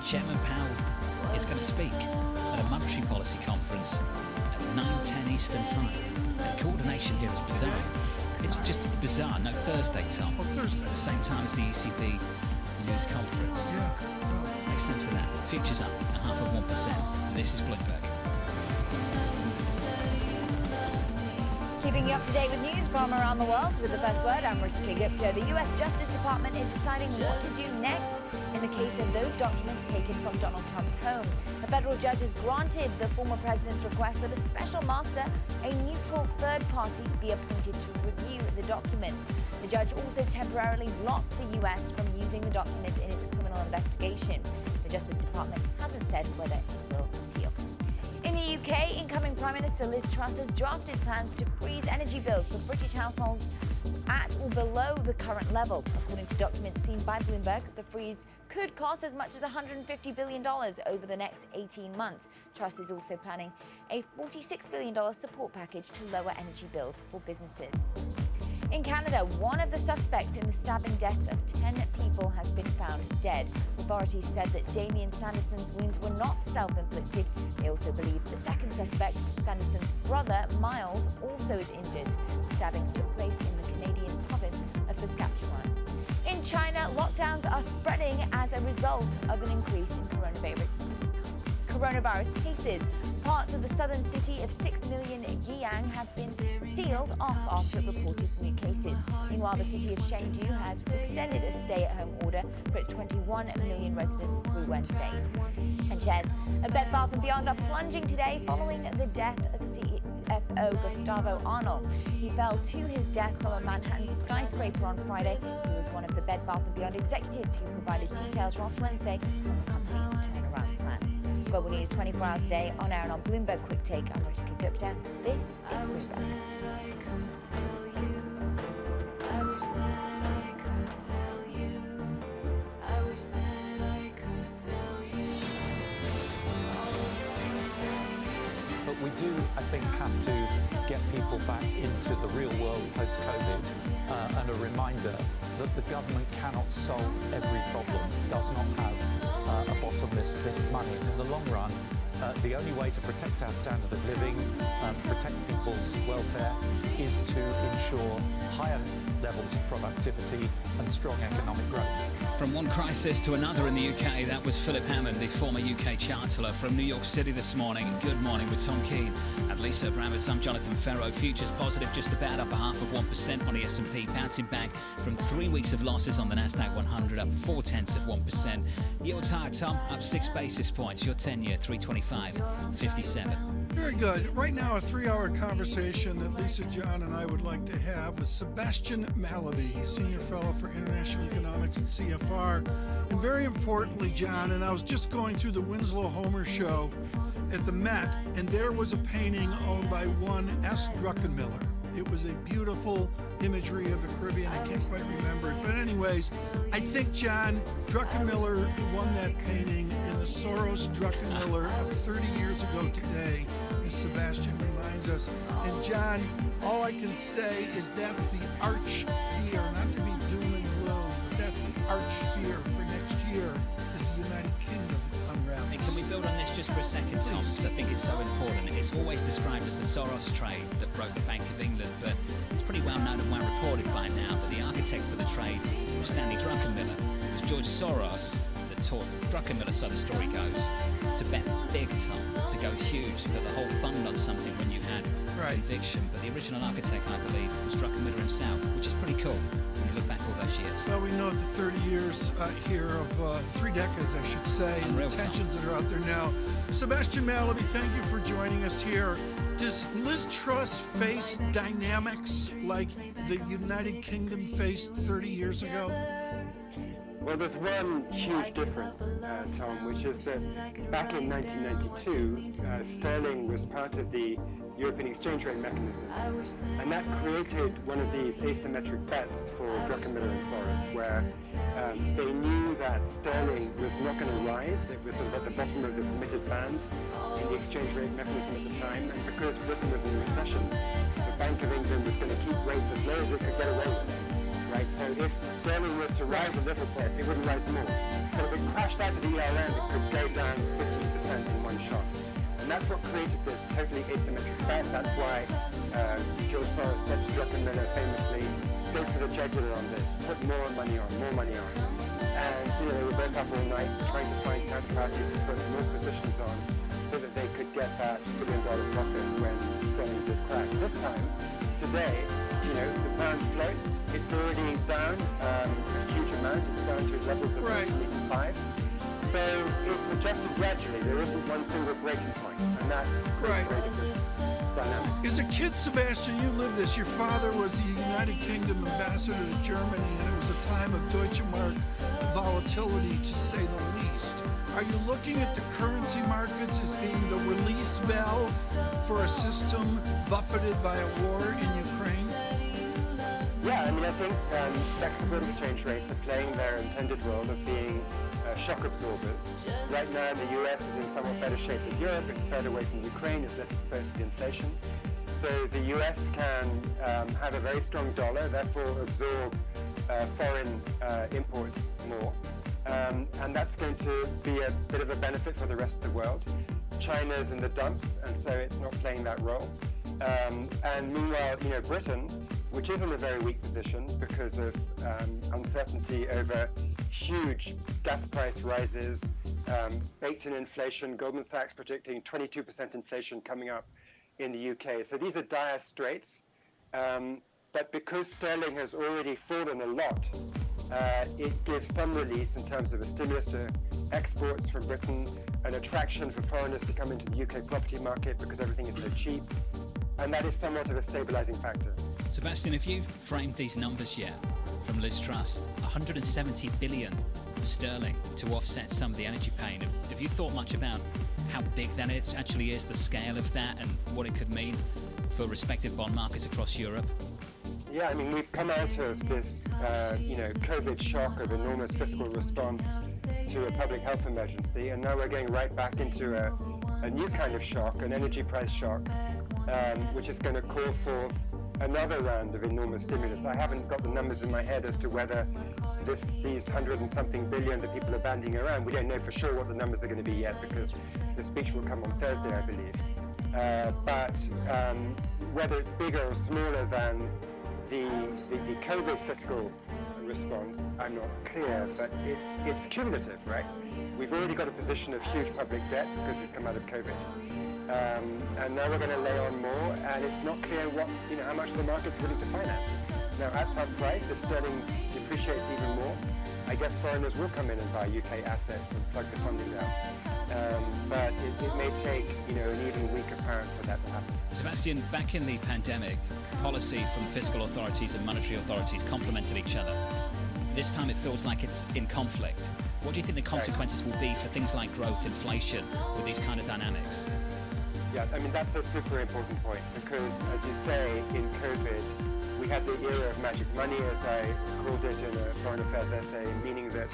[SPEAKER 20] Chairman Powell is going to speak at a monetary policy conference at 9:10 Eastern Time. And coordination here is bizarre. It's just bizarre. No, Thursday, Tom.
[SPEAKER 21] Oh, Thursday.
[SPEAKER 20] At the same time as the ECB news conference.
[SPEAKER 21] Yeah.
[SPEAKER 20] Makes sense of that. Futures up 0.5%. This is Bloomberg.
[SPEAKER 15] Keeping you up to date with news from around the world with the first word, I'm Rishika Gupta. The U.S. Justice Department is deciding what to do next in the case of those documents taken from Donald Trump's home. A federal judge has granted the former president's request that a special master, a neutral third party, be appointed to review the documents. The judge also temporarily blocked the U.S. from using the documents in its criminal investigation. The Justice Department hasn't said whether it will appeal. In the UK, incoming Prime Minister Liz Truss has drafted plans to freeze energy bills for British households at or below the current level. According to documents seen by Bloomberg, the freeze could cost as much as $150 billion over the next 18 months. Truss is also planning a $46 billion support package to lower energy bills for businesses. In Canada, one of the suspects in the stabbing deaths of 10 people has been found dead. Authorities said that Damien Sanderson's wounds were not self-inflicted. They also believe the second suspect, Sanderson's brother, Miles, also is injured. The stabbings took place in the Canadian province of Saskatchewan. In China, lockdowns are spreading as a result of an increase in coronavirus cases. Parts of the southern city of 6 million Guiyang have been sealed off after reported new cases. Meanwhile, the city of Chengdu has extended a stay-at-home order for its 21 million residents through Wednesday. And shares of Bed Bath & Beyond are plunging today following the death of CFO Gustavo Arnold. He fell to his death from a Manhattan skyscraper on Friday. He was one of the Bed Bath & Beyond executives who provided details last Wednesday on the company's turnaround plan. Global News 24 hours a day, on air and on Bloomberg Quick Take. I'm Ritika Gupta. This is Bloomberg.
[SPEAKER 11] But we do, I think, have to get people back into the real world post-COVID and a reminder that the government cannot solve every problem, does not have a bottomless pit of money. In the long run, the only way to protect our standard of living, protect people's welfare, is to ensure higher levels of productivity and strong economic growth.
[SPEAKER 20] From one crisis to another in the UK, that was Philip Hammond, the former UK Chancellor, from New York City this morning. Good morning with Tom Keane and Lisa Abramowitz. I'm Jonathan Ferro. Futures positive, just about up 0.5% on the S&P, bouncing back from 3 weeks of losses on the Nasdaq 100, up 0.4%. Yields higher, Tom, up 6 basis points. Your 10-year, 325.57.
[SPEAKER 21] Very good. Right now, a 3-hour conversation that Lisa, John, and I would like to have with Sebastian Mallaby, Senior Fellow for International Economics at CFR. And very importantly, John, and I was just going through the Winslow Homer show at the Met, and there was a painting owned by one S. Druckenmiller. It was a beautiful imagery of the Caribbean. I can't quite remember it. But anyways, I think, John, Druckenmiller won that painting in the Soros-Druckenmiller of 30 years ago today, as Sebastian reminds us. And John, all I can say is that's the arch fear, not to be doom and gloom, but that's the arch fear for next year is the United Kingdom unravels.
[SPEAKER 20] Hey, can we build on this just for a second, Tom? Because I think it's so important. It's always described as the Soros trade that broke the Bank of England, but it's pretty well known and well reported by now that the architect for the trade was Stanley Druckenmiller. It was George Soros that taught Druckenmiller, so the story goes, to bet big, Tom, to go huge, to put the whole fund on something when you had conviction. But the original architect, I believe, was Druckenmiller himself, which is pretty cool when you look back all those years.
[SPEAKER 21] Well, we know the 30 years here of 3 decades, I should say, and the tensions that are out there now. Sebastian Mallaby, thank you for joining us here. Does Liz Truss face dynamics like the United Kingdom faced 30 years ago?
[SPEAKER 19] Well, there's one huge difference, Tom, which is that back in 1992, sterling was part of the European exchange rate mechanism, and that created one of these asymmetric bets for Druckenmiller and Soros, where they knew that sterling was not going to rise. It was sort of at the bottom of the permitted band in the exchange rate mechanism at the time, and because Britain was in a recession, the Bank of England was going to keep rates as low as it could get away with. Right, so if sterling was to rise a little bit, it wouldn't rise more. But if it crashed out of the ELN, it could go down 15% in one shot. And that's what created this totally asymmetric bet. That's why George Soros said to Druckenmiller famously, go for the jugular on this, put more money on. And they were both up all night trying to find counterparties to put more positions on so that they could get that $1 billion profit when sterling did crash. This time, today, the pound floats. It's already down a huge amount. It's down to levels of 5. So it's adjusted gradually. There isn't one single breaking point, and that creates dynamic.
[SPEAKER 21] As a kid, Sebastian, you lived this. Your father was the United Kingdom ambassador to Germany, and it was a time of Deutsche Mark volatility, to say the least. Are you looking at the currency markets as being the release valve for a system buffeted by a war in Ukraine?
[SPEAKER 19] Yeah, I mean, I think flexible exchange rates are playing their intended role of being shock absorbers. Right now, the US is in somewhat better shape than Europe. It's further away from Ukraine. It's less exposed to the inflation. So the US can have a very strong dollar, therefore absorb foreign imports more. And that's going to be a bit of a benefit for the rest of the world. China's in the dumps, and so it's not playing that role. And meanwhile, Britain, which is in a very weak position because of uncertainty over huge gas price rises, baked-in inflation, Goldman Sachs predicting 22% inflation coming up in the UK. So these are dire straits. But because sterling has already fallen a lot, it gives some release in terms of a stimulus to exports from Britain, an attraction for foreigners to come into the UK property market because everything is so cheap. and that is somewhat of a stabilizing factor.
[SPEAKER 20] Sebastian, have you framed these numbers yet from Liz Truss? 170 billion sterling to offset some of the energy pain. Have you thought much about how big that actually is, the scale of that, and what it could mean for respective bond markets across Europe?
[SPEAKER 19] Yeah, I mean, we've come out of this, COVID shock of enormous fiscal response to a public health emergency, and now we're going right back into a new kind of shock, an energy price shock, which is going to call forth another round of enormous stimulus. I haven't got the numbers in my head as to whether these 100 and something billion that people are bandying around, we don't know for sure what the numbers are going to be yet, because the speech will come on Thursday, I believe. But whether it's bigger or smaller than the COVID fiscal response, I'm not clear, but it's cumulative, right? We've already got a position of huge public debt because we've come out of COVID. And now we're going to lay on more, and it's not clear how much the market's willing to finance. Now, at some price, if sterling depreciates even more, I guess foreigners will come in and buy UK assets and plug the funding down. But it may take, an even weaker pound for that to happen.
[SPEAKER 20] Sebastian, back in the pandemic, policy from fiscal authorities and monetary authorities complemented each other. This time it feels like it's in conflict. What do you think the consequences will be for things like growth, inflation, with these kind of dynamics?
[SPEAKER 19] Yeah, I mean, that's a super important point, because, as you say, in COVID, we had the era of magic money, as I called it in a foreign affairs essay, meaning that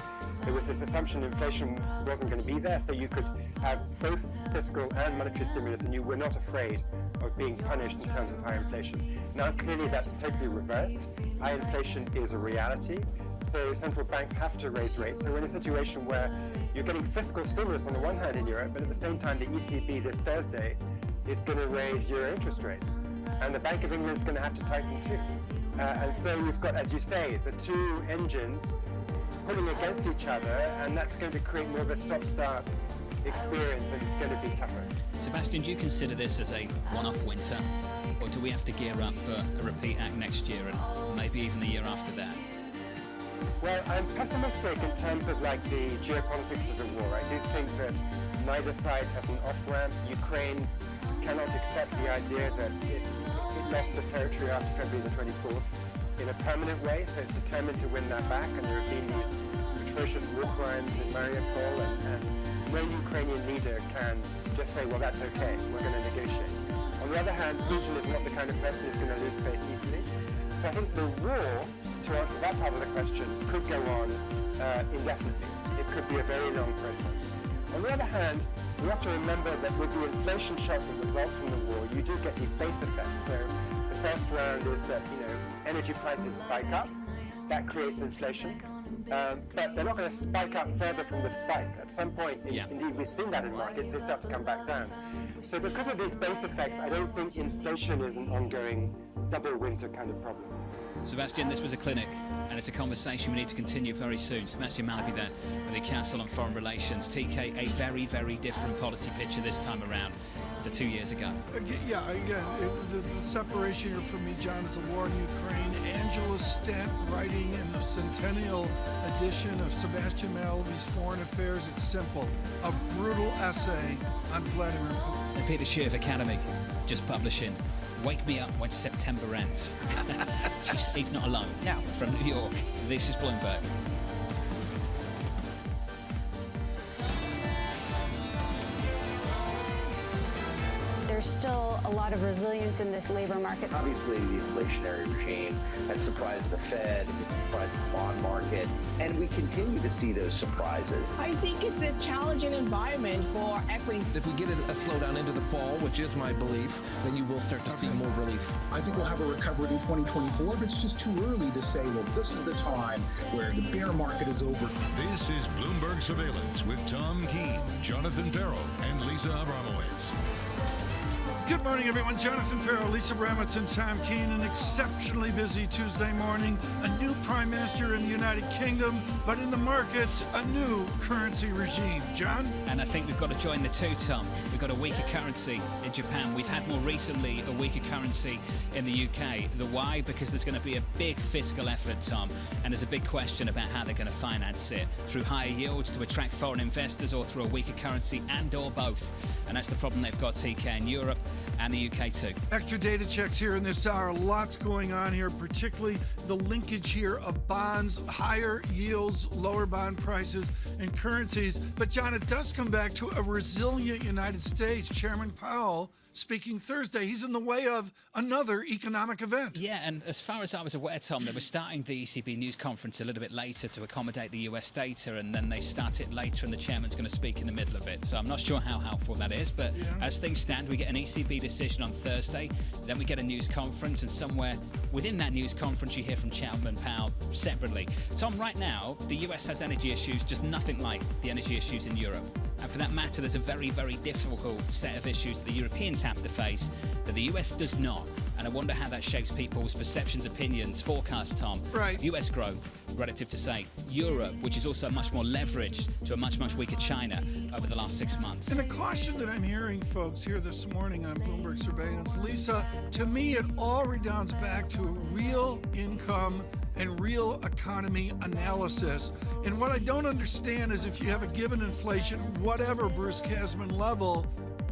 [SPEAKER 19] there was this assumption inflation wasn't going to be there, so you could have both fiscal and monetary stimulus, and you were not afraid of being punished in terms of high inflation. Now, clearly, that's totally reversed. High inflation is a reality, so central banks have to raise rates. So we're in a situation where you're getting fiscal stimulus on the one hand in Europe, but at the same time, the ECB this Thursday is going to raise euro interest rates. And the Bank of England is going to have to tighten too. And so you've got, as you say, the two engines pulling against each other, and that's going to create more of a stop-start experience, and it's going to be tougher.
[SPEAKER 20] Sebastian, do you consider this as a one-off winter, or do we have to gear up for a repeat act next year and maybe even the year after that?
[SPEAKER 19] Well, I'm pessimistic in terms of the geopolitics of the war. I do think that neither side has an off-ramp. Ukraine cannot accept the idea that it lost the territory after February the 24th in a permanent way, so it's determined to win that back, and there have been these atrocious war crimes in Mariupol, and no Ukrainian leader can just say, well, that's okay, we're going to negotiate. On the other hand, Putin is not the kind of person who's going to lose face easily. So I think the war, to answer that part of the question, could go on indefinitely. It could be a very long process. On the other hand, we have to remember that with the inflation shock that results from the war, you do get these base effects. So the first round is that, energy prices spike up. That creates inflation. But they're not going to spike up further from the spike. At some point, indeed, we've seen that in markets, they start to come back down. So because of these base effects, I don't think inflation is an ongoing double winter kind of problem.
[SPEAKER 20] Sebastian, this was a clinic, and it's a conversation we need to continue very soon. Sebastian Malaby there with the Council on Foreign Relations. TK, a very, very different policy picture this time around to 2 years ago.
[SPEAKER 21] Yeah, again, the separation here for me, John, is the war in Ukraine. Angela Stent writing in the centennial edition of Sebastian Malaby's Foreign Affairs. It's simple. A brutal essay on Vladimir Putin.
[SPEAKER 20] And Peter Schiff Academy just publishing Wake Me Up When September Ends. He's not alone.
[SPEAKER 14] No.
[SPEAKER 20] From New York, this is Bloomberg.
[SPEAKER 4] There's still a lot of resilience in this labor market.
[SPEAKER 13] Obviously, the inflationary regime has surprised the Fed, it's surprised the bond market, and we continue to see those surprises.
[SPEAKER 14] I think it's a challenging environment for equities.
[SPEAKER 16] If we get a slowdown into the fall, which is my belief, then you will start to see more relief.
[SPEAKER 22] I think we'll have a recovery in 2024, but it's just too early to say, well, this is the time where the bear market is over.
[SPEAKER 18] This is Bloomberg Surveillance with Tom Keene, Jonathan Farrow, and Lisa Abramowitz.
[SPEAKER 21] Good morning, everyone. Jonathan Farrow, Lisa Abramowitz, and Tom Keene. An exceptionally busy Tuesday morning. A new prime minister in the United Kingdom, but in the markets, a new currency regime. John?
[SPEAKER 20] And I think we've got to join the two, Tom, We've got a weaker currency in Japan. We've had more recently a weaker currency in the UK. The why? Because there's going to be a big fiscal effort, Tom, and there's a big question about how they're going to finance it, through higher yields to attract foreign investors or through a weaker currency, and or both. And that's the problem they've got, TK, in Europe and the UK too.
[SPEAKER 21] Extra data checks here in this hour. Lots going on here, particularly the linkage here of bonds, higher yields, lower bond prices, and currencies. But John, it does come back to a resilient United States. Chairman Powell speaking Thursday. He's in the way of another economic event.
[SPEAKER 20] Yeah, and as far as I was aware, Tom, they were starting the ECB news conference a little bit later to accommodate the US data, and then they start it later and the chairman's going to speak in the middle of it. So I'm not sure how helpful that is, but as things stand, we get an ECB decision on Thursday, then we get a news conference, and somewhere within that news conference you hear from Chairman Powell separately. Tom, right now, the US has energy issues just nothing like the energy issues in Europe. And for that matter, there's a very, very difficult set of issues that the Europeans have to face that the US does not. And I wonder how that shapes people's perceptions, opinions, forecasts, Tom.
[SPEAKER 21] Right.
[SPEAKER 20] US growth relative to, say, Europe, which is also much more leveraged to a much, much weaker China over the last 6 months.
[SPEAKER 21] And the caution that I'm hearing, folks, here this morning on Bloomberg Surveillance, Lisa, to me it all redounds back to real income and real economy analysis. And what I don't understand is if you have a given inflation, whatever Bruce Kasman level,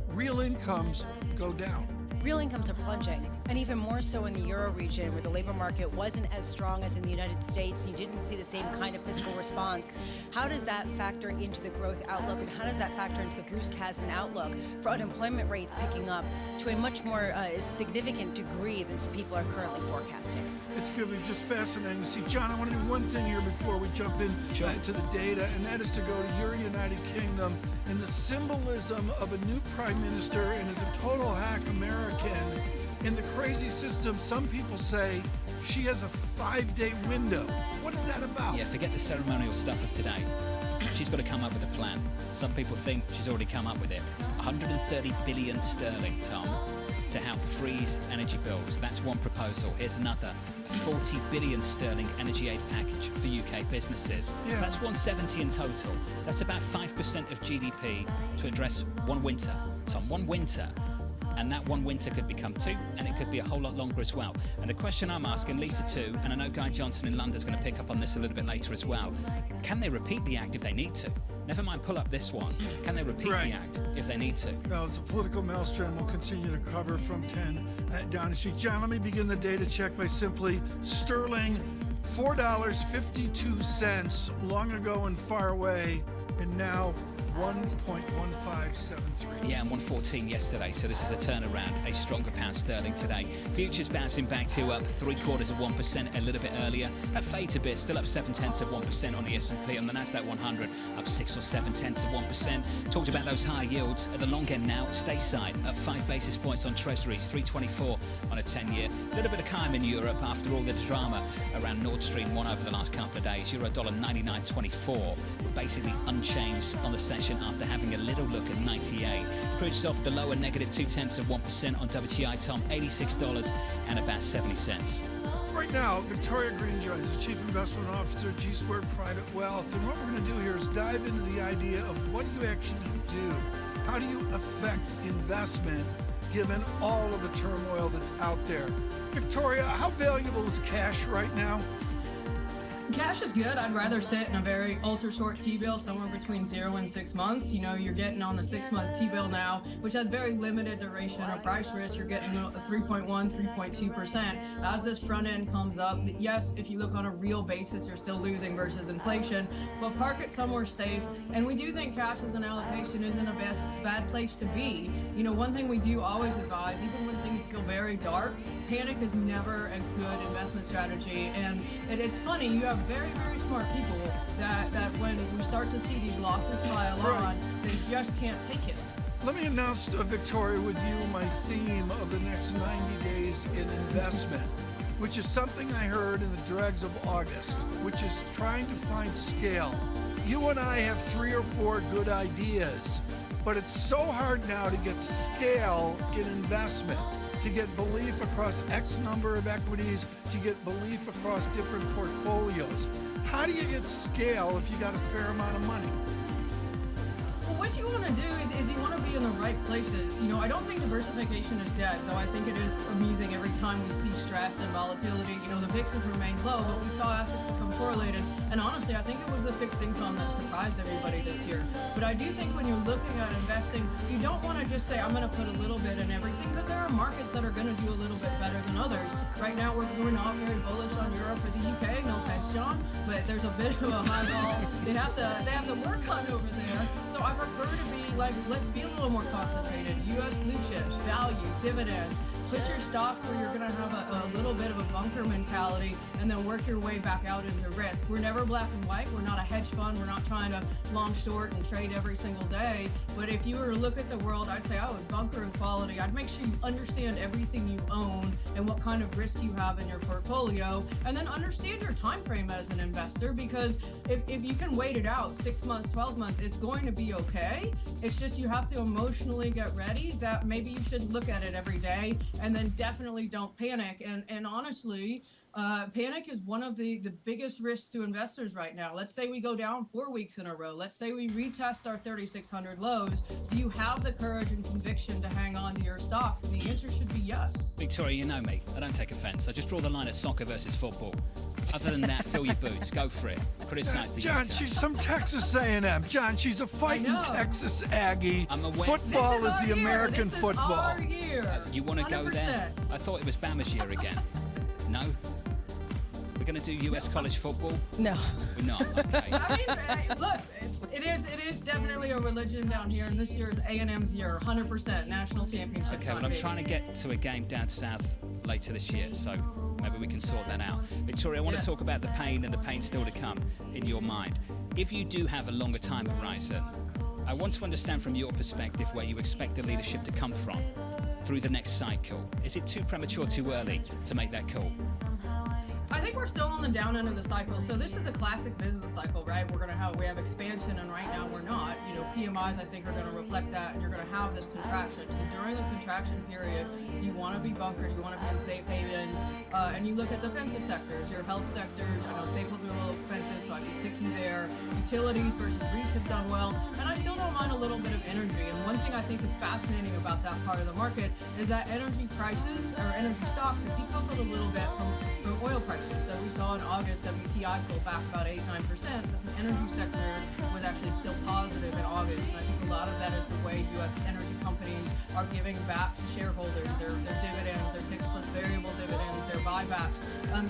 [SPEAKER 21] real incomes go down.
[SPEAKER 1] Real incomes are plunging, and even more so in the Euro region, where the labor market wasn't as strong as in the United States, and you didn't see the same kind of fiscal response. How does that factor into the growth outlook, and how does that factor into the Bruce Kasman outlook for unemployment rates picking up to a much more significant degree than people are currently forecasting?
[SPEAKER 21] It's going to be just fascinating to see. John, I want to do one thing here before we jump in to the data, and that is to go to your United Kingdom and the symbolism of a new prime minister and as a total hack American. In the crazy system, some people say she has a 5-day window. What is that about?
[SPEAKER 20] Yeah, forget the ceremonial stuff of today. She's got to come up with a plan. Some people think she's already come up with it. 130 billion sterling, Tom, to help freeze energy bills. That's one proposal. Here's another. 40 billion sterling energy aid package for UK businesses.
[SPEAKER 21] Yeah.
[SPEAKER 20] So that's 170 in total. That's about 5% of GDP to address one winter. Tom, one winter. And that one winter could become 2, and it could be a whole lot longer as well. And the question I'm asking, Lisa too, and I know Guy Johnson in London is going to pick up on this a little bit later as well, can they repeat the act if they need to? Never mind pull up this one. Can they repeat the act if they need to?
[SPEAKER 21] Well, it's a political maelstrom we'll continue to cover from 10 down the street. John, let me begin the data check by simply sterling $4.52 long ago and far away, and now 1.1573.
[SPEAKER 20] Yeah, and 114 yesterday, so this is a turnaround, a stronger pound sterling today. Futures bouncing back to up 0.75% a little bit earlier. That fades a bit, still up 0.7% on the S&P. On the Nasdaq 100, up 6 or 0.7%. Talked about those high yields at the long end now, stateside, up 5 basis points on Treasuries, 3.24 on a 10-year. A little bit of calm in Europe after all the drama around Nord Stream 1 over the last couple of days. Euro dollar 99.24, basically unchanged on the session after having a little look at 98. Crude soft, the lower negative 0.2% on WTI, Tom, $86 and about 70 cents.
[SPEAKER 21] Right now, Victoria Greenjoy is the Chief Investment Officer at G Squared Private Wealth. And what we're going to do here is dive into the idea of what do you actually do? How do you affect investment given all of the turmoil that's out there? Victoria, how valuable is cash right now?
[SPEAKER 2] Cash is good. I'd rather sit in a very ultra short T-bill, somewhere between 0 and 6 months. You know, you're getting on the 6 month T-bill now, which has very limited duration or price risk. You're getting a 3.1, 3.2%. As this front end comes up, yes, if you look on a real basis, you're still losing versus inflation, but park it somewhere safe. And we do think cash as an allocation isn't a bad place to be. You know, one thing we do always advise, even when things feel very dark, panic is never a good investment strategy. And it's funny, you have very, very smart people that when we start to see these losses pile on, they just can't take it.
[SPEAKER 21] Let me announce, Victoria, with you my theme of the next 90 days in investment, which is something I heard in the dregs of August, which is trying to find scale. You and I have 3 or 4 good ideas, but it's so hard now to get scale in investment, to get belief across X number of equities, to get belief across different portfolios. How do you get scale if you got a fair amount of money?
[SPEAKER 2] Well, which what you want to do is you want to be in the right places. You know, I don't think diversification is dead, though I think it is amusing every time we see stress and volatility. You know, the VIX has remained low, but we saw assets become correlated. And honestly, I think it was the fixed income that surprised everybody this year. But I do think when you're looking at investing, you don't want to just say, I'm going to put a little bit in everything, because there are markets that are going to do a little bit better than others. Right now, we're not very bullish on Europe or the UK. No offense, John, but there's a bit of a high ball they have to work on over there. So I prefer to be like, let's be a little more concentrated. U.S. blue chips, value, dividends. Put your stocks where you're going to have a little bit of a bunker mentality, and then work your way back out into risk. We're never black and white. We're not a hedge fund. We're not trying to long short and trade every single day. But if you were to look at the world, I'd say I would bunker in quality. I'd make sure you understand everything you own and what kind of risk you have in your portfolio, and then understand your time frame as an investor, because if you can wait it out 6 months, 12 months, it's going to be okay. It's just you have to emotionally get ready that maybe you should look at it every day, and then definitely don't panic. And honestly, panic is one of the biggest risks to investors right now. Let's say we go down 4 weeks in a row. Let's say we retest our 3,600 lows. Do you have the courage and conviction to hang on to your stocks? And the answer should be yes.
[SPEAKER 20] Victoria, you know me. I don't take offence. I just draw the line at soccer versus football. Other than that, fill your boots. Go for it. Criticise the
[SPEAKER 21] John,
[SPEAKER 20] UK.
[SPEAKER 21] she's from Texas A&M. John, she's a fighting Texas Aggie.
[SPEAKER 20] I'm aware.
[SPEAKER 21] Football is the American football.
[SPEAKER 2] Our year.
[SPEAKER 20] You want to go there? I thought it was Bama's year again. No? We're going to do US college football?
[SPEAKER 1] No.
[SPEAKER 20] We're not. Okay.
[SPEAKER 2] I mean, look, it is definitely a religion down here, and this year is A&M's year, 100% national championship.
[SPEAKER 20] Okay, well, I'm trying to get to a game down south later this year, so maybe we can sort that out. Victoria, I want to talk about the pain and the pain still to come in your mind. If you do have a longer time horizon, I want to understand from your perspective where you expect the leadership to come from through the next cycle. Is it too premature, too early to make that call?
[SPEAKER 2] I think we're still on the down end of the cycle. So this is the classic business cycle, right? We have expansion, and right now we're not. You know, PMIs I think are going to reflect that, and you're going to have this contraction. So during the contraction period, you want to be bunkered, you want to be in safe havens, and you look at defensive sectors, your health sectors. I know staples are a little expensive, so I'd be picky there. Utilities versus REITs have done well, and I still don't mind a little bit of energy. And one thing I think is fascinating about that part of the market is that energy prices or energy stocks are decoupled a little bit from oil prices. So we saw in August WTI pull back about 8-9%, but the energy sector was actually still positive in August. And I think a lot of that is the way U.S. energy companies are giving back to shareholders, their dividends, their fixed plus variable dividends, their buybacks.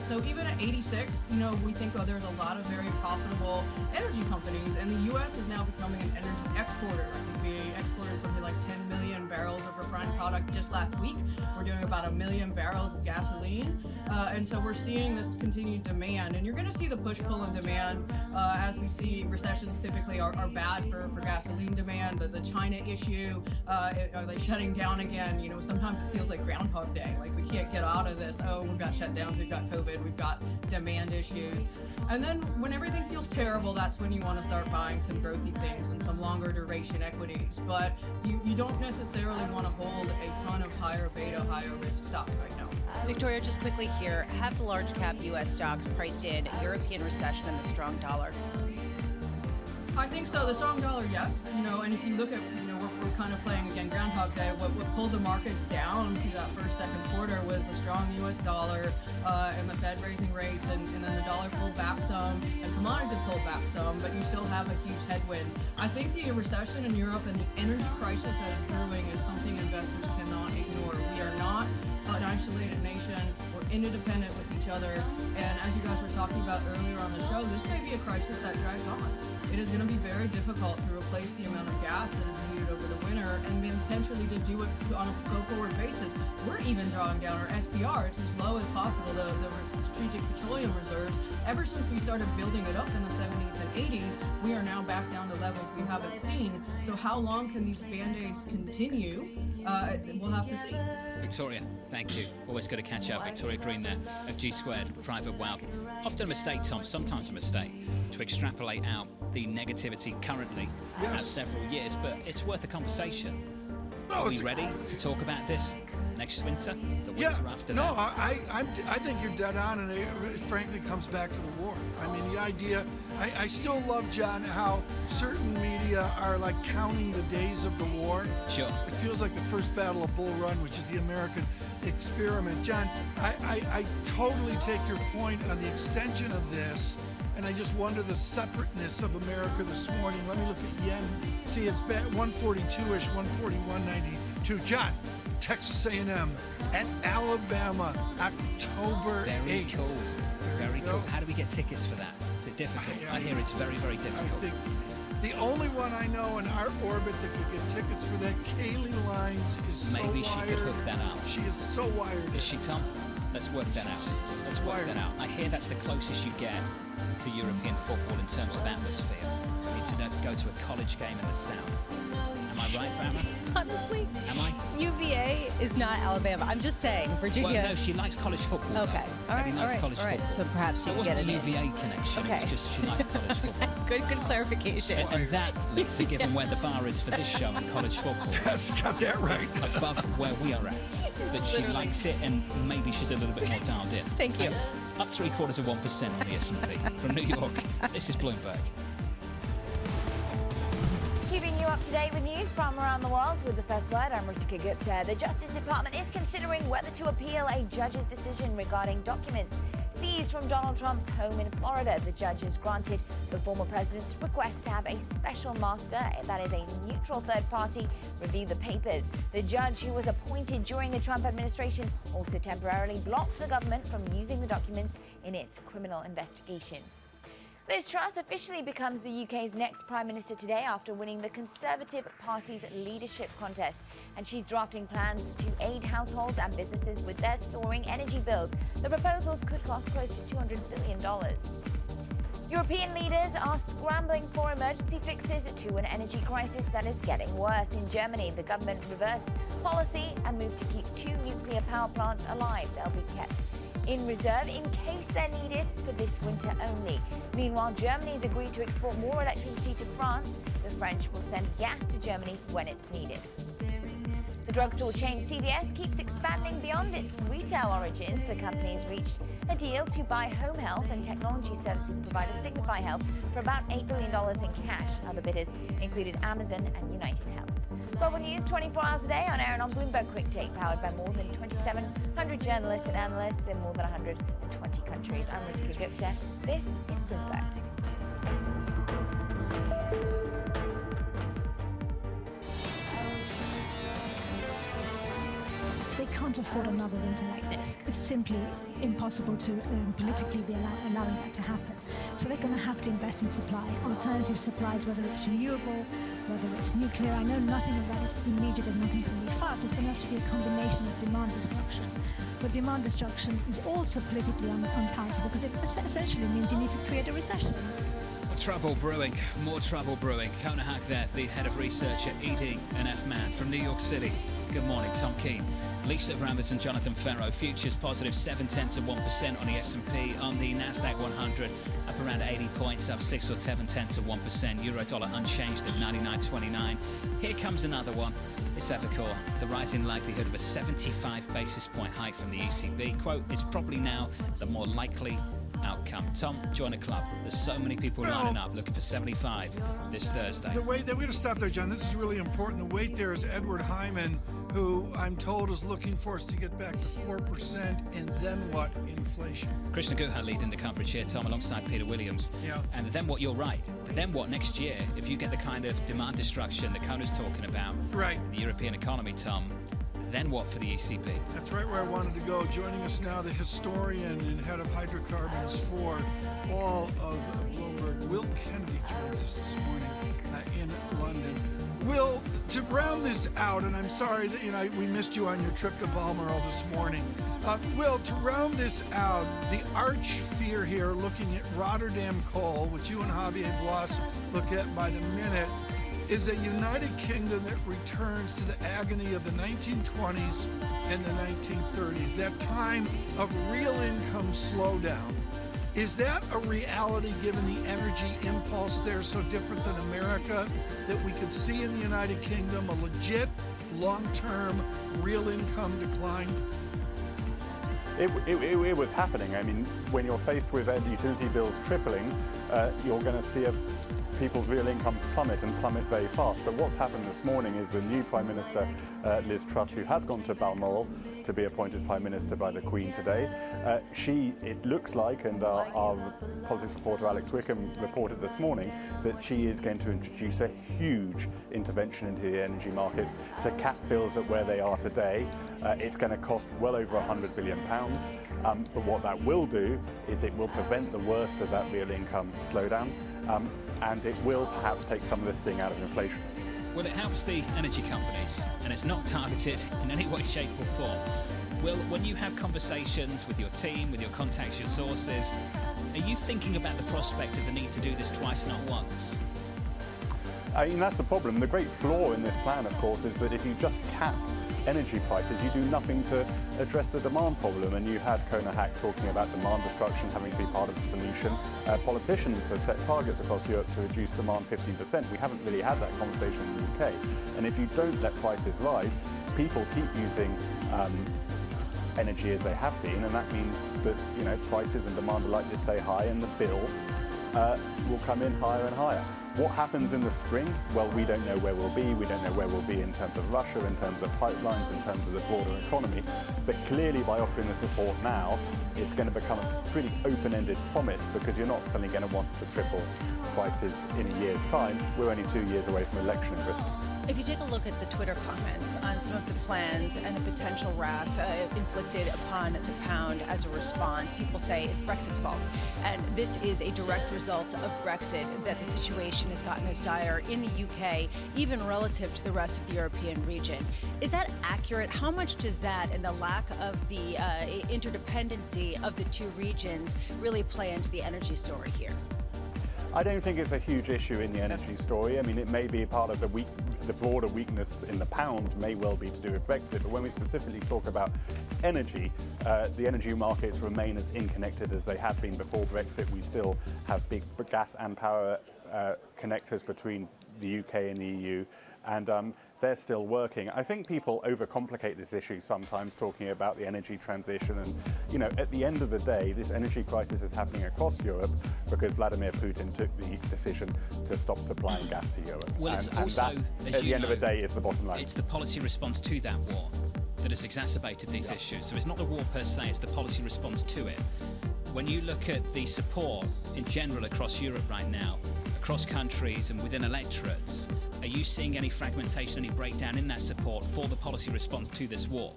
[SPEAKER 2] So even at 86, you know, we think there's a lot of very profitable energy companies, and the U.S. is now becoming an energy exporter. I think we exported something like 10 million barrels of refined product just last week. We're doing about 1 million barrels of gasoline, and so we're seeing this continued demand, and you're going to see the push-pull in demand as we see recessions typically are bad for gasoline demand. The China issue, are they shutting down again? You know, sometimes it feels like Groundhog Day, like we can't get out of this. Oh, we've got shutdowns, we've got COVID, we've got demand issues. And then when everything feels terrible, that's when you want to start buying some growthy things and some longer duration equities. But you don't necessarily want to hold a ton of higher beta, higher risk stocks right now.
[SPEAKER 1] Victoria, just quickly here, have the large cap U.S. stocks priced in European recession and the strong dollar?
[SPEAKER 2] I think so. The strong dollar, yes. You know, and if you look at, you know, we're kind of playing again Groundhog Day. What pulled the markets down through that second quarter was the strong U.S. dollar and the Fed raising rates, and then the dollar pulled back some, and commodities have pulled back some, but you still have a huge headwind. I think the recession in Europe and the energy crisis that is brewing is something investors cannot ignore. We are not an isolated nation. We're interdependent with each other, and as you guys were talking about earlier on the show, this may be a crisis that drags on. It is going to be very difficult to replace the amount of gas that is needed over the winter, and potentially to do it on a go-forward basis. We're even drawing down our SPR. It's as low as possible, the strategic petroleum reserves. Ever since we started building it up in the 70s and 80s, we are now back down to levels we haven't seen. So how long can these Band-Aids continue? We'll have to see.
[SPEAKER 20] Victoria, thank you. Always good to catch up. Victoria Green there of G Squared Private Wealth. Often a mistake, Tom, sometimes a mistake, to extrapolate out the negativity currently at several years, but it's worth a conversation. Are we ready to talk about this next winter, the winter after
[SPEAKER 21] no,
[SPEAKER 20] that?
[SPEAKER 21] I think you're dead on, and it frankly comes back to the war. I mean, the idea, I still love, John, how certain media are like counting the days of the war.
[SPEAKER 20] Sure.
[SPEAKER 21] It feels like the first Battle of Bull Run, which is the American experiment. John, I totally take your point on the extension of this, and I just wonder the separateness of America this morning. Let me look at yen. See, it's 142-ish, 141.92. John, Texas A&M and Alabama, October 8th.
[SPEAKER 20] Very cool. Very cool. How do we get tickets for that? Is it difficult? I hear it's very, very difficult.
[SPEAKER 21] I think the only one I know in our orbit that could get tickets for that, Kaylee Lines, is so wired.
[SPEAKER 20] Maybe she could hook that up.
[SPEAKER 21] She is so wired.
[SPEAKER 20] Is she, Tom? Let's work that out. Let's work that out. I hear that's the closest you get to European football in terms of atmosphere. You need to go to a college game in the South. Am I right, Brammer?
[SPEAKER 1] Honestly,
[SPEAKER 20] am I?
[SPEAKER 1] UVA is not Alabama. I'm just saying, Virginia.
[SPEAKER 20] Well, no, she likes college football.
[SPEAKER 1] Okay, all right,
[SPEAKER 20] football.
[SPEAKER 1] So perhaps she can get
[SPEAKER 20] it. It wasn't a UVA connection.
[SPEAKER 1] Okay.
[SPEAKER 20] It was just she likes college football.
[SPEAKER 1] Good clarification.
[SPEAKER 20] And that, Lisa, given where the bar is for this show in college football,
[SPEAKER 21] that's got that right.
[SPEAKER 20] Above where we are at, that she likes it, and maybe she's a little bit more dialed in.
[SPEAKER 1] Thank you.
[SPEAKER 20] Up 0.75% on the S&P from New York. This is Bloomberg.
[SPEAKER 15] Keeping you up to date with news from around the world with the first word, I'm Ritika Gupta. The Justice Department is considering whether to appeal a judge's decision regarding documents seized from Donald Trump's home in Florida. The judge has granted the former president's request to have a special master, that is a neutral third party, review the papers. The judge, who was appointed during the Trump administration, also temporarily blocked the government from using the documents in its criminal investigation. Liz Truss officially becomes the UK's next Prime Minister today after winning the Conservative Party's leadership contest. And she's drafting plans to aid households and businesses with their soaring energy bills. The proposals could cost close to $200 billion. European leaders are scrambling for emergency fixes to an energy crisis that is getting worse. In Germany, the government reversed policy and moved to keep 2 nuclear power plants alive. They'll be kept in reserve in case they're needed for this winter only. Meanwhile, Germany's agreed to export more electricity to France. The French will send gas to Germany when it's needed. The drugstore chain CVS keeps expanding beyond its retail origins. The company has reached a deal to buy home health and technology services provider Signify Health for about $8 billion in cash. Other bidders included Amazon and United Health. Global news 24 hours a day on air and on Bloomberg Quick Take, powered by more than 2,700 journalists and analysts in more than 120 countries. I'm Ritika Gupta. This is Bloomberg.
[SPEAKER 6] They can't afford another winter like this. It's simply impossible to politically be allowing that to happen. So they're going to have to invest in supply, alternative supplies, whether it's renewable, whether it's nuclear. I know nothing of that is immediate and nothing's going to be fast. It's going to have to be a combination of demand destruction. But demand destruction is also politically unpalatable because it essentially means you need to create a recession.
[SPEAKER 20] Trouble brewing, more trouble brewing. Kona Hack there, the head of research at ED and F-Man from New York City. Good morning, Tom Keene. Lisa Brammer and Jonathan Ferro. Futures positive 0.7% on the S&P. On the Nasdaq 100, up around 80 points, up 6 or 7/10%. Euro dollar unchanged at 99.29. Here comes another one. It's Evercore. The rising likelihood of a 75 basis point hike from the ECB. Quote, it's probably now the more likely outcome. Tom, join the club. There's so many people lining up looking for 75 this Thursday.
[SPEAKER 21] The weight, we're going to stop there, John. This is really important. The weight there is Edward Hyman, who I'm told is looking for us to get back to 4% and then what inflation.
[SPEAKER 20] Krishna Guha leading the coverage here, Tom, alongside Peter Williams.
[SPEAKER 21] Yeah.
[SPEAKER 20] And then what, you're right. Then what next year, if you get the kind of demand destruction that Kona's talking about,
[SPEAKER 21] right,
[SPEAKER 20] the European economy, Tom, then what for the ECB?
[SPEAKER 21] That's right where I wanted to go. Joining us now, the historian and head of hydrocarbons for all of Bloomberg, Will Kennedy, joins us this morning in London. Will, to round this out, and I'm sorry that we missed you on your trip to Balmoral this morning. Will, to round this out, the arch fear here, looking at Rotterdam coal, which you and Javier Blas look at by the minute, is a United Kingdom that returns to the agony of the 1920s and the 1930s, that time of real income slowdown. Is that a reality given the energy impulse there so different than America that we could see in the United Kingdom, a legit long-term real income decline?
[SPEAKER 9] It was happening. I mean, when you're faced with utility bills tripling, you're going to see people's real incomes plummet and plummet very fast. But what's happened this morning is the new Prime Minister, Liz Truss, who has gone to Balmoral to be appointed Prime Minister by the Queen today, it looks like, and our politics reporter Alex Wickham reported this morning, that she is going to introduce a huge intervention into the energy market to cap bills at where they are today. It's going to cost well over £100 billion. But what that will do is it will prevent the worst of that real income slowdown. And it will perhaps take some of the sting out of inflation.
[SPEAKER 20] Well, it helps the energy companies, and it's not targeted in any way, shape or form. Will, when you have conversations with your team, with your contacts, your sources, are you thinking about the prospect of the need to do this twice, not once?
[SPEAKER 9] I mean, that's the problem. The great flaw in this plan, of course, is that if you just cap energy prices, you do nothing to address the demand problem. And you had Kona Hack talking about demand destruction having to be part of the solution. Politicians have set targets across Europe to reduce demand 15%. We haven't really had that conversation in the UK. And if you don't let prices rise, people keep using energy as they have been, and that means that prices and demand are likely to stay high, and the bill will come in higher and higher. What happens in the spring? Well, we don't know where we'll be. We don't know where we'll be in terms of Russia, in terms of pipelines, in terms of the broader economy. But clearly, by offering the support now, it's going to become a pretty open-ended promise, because you're not suddenly going to want to triple prices in a year's time. We're only 2 years away from election in Britain.
[SPEAKER 1] If you take a look at the Twitter comments on some of the plans and the potential wrath inflicted upon the pound as a response, people say it's Brexit's fault. And this is a direct result of Brexit, that the situation has gotten as dire in the UK, even relative to the rest of the European region. Is that accurate? How much does that and the lack of the interdependency of the two regions really play into the energy story here?
[SPEAKER 9] I don't think it's a huge issue in the energy story. I mean, it may be a part of the broader weakness in the pound may well be to do with Brexit. But when we specifically talk about energy, the energy markets remain as interconnected as they have been before Brexit. We still have big gas and power connectors between the UK and the EU. And they're still working. I think people overcomplicate this issue sometimes, talking about the energy transition. And, at the end of the day, this energy crisis is happening across Europe because Vladimir Putin took the decision to stop supplying gas to Europe.
[SPEAKER 20] Well, it's
[SPEAKER 9] and
[SPEAKER 20] also,
[SPEAKER 9] that, at the end of the day, is the bottom line.
[SPEAKER 20] It's the policy response to that war that has exacerbated these issues. So it's not the war per se, it's the policy response to it. When you look at the support in general across Europe right now, across countries and within electorates, are you seeing any fragmentation, any breakdown in that support for the policy response to this war?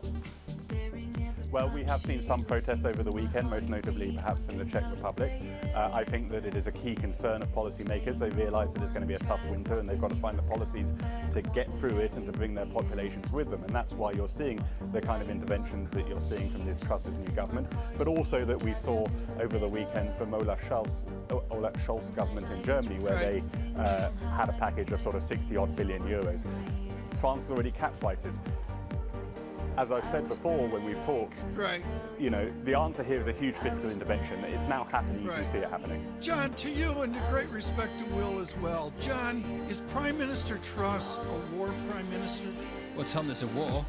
[SPEAKER 9] Well, we have seen some protests over the weekend, most notably perhaps in the Czech Republic. I think that it is a key concern of policymakers. They realise that it's going to be a tough winter and they've got to find the policies to get through it and to bring their populations with them. And that's why you're seeing the kind of interventions that you're seeing from Liz Truss's new government, but also that we saw over the weekend from Olaf Scholz's government in Germany, where they had a package of sort of 60-odd billion euros. France has already capped prices. As I've said before when we've talked, the answer here is a huge fiscal intervention. It's now happening. You can see it happening.
[SPEAKER 21] John, to you and to great respect to Will as well. John, is Prime Minister Truss a war prime minister?
[SPEAKER 20] Well, Tom, there's a war,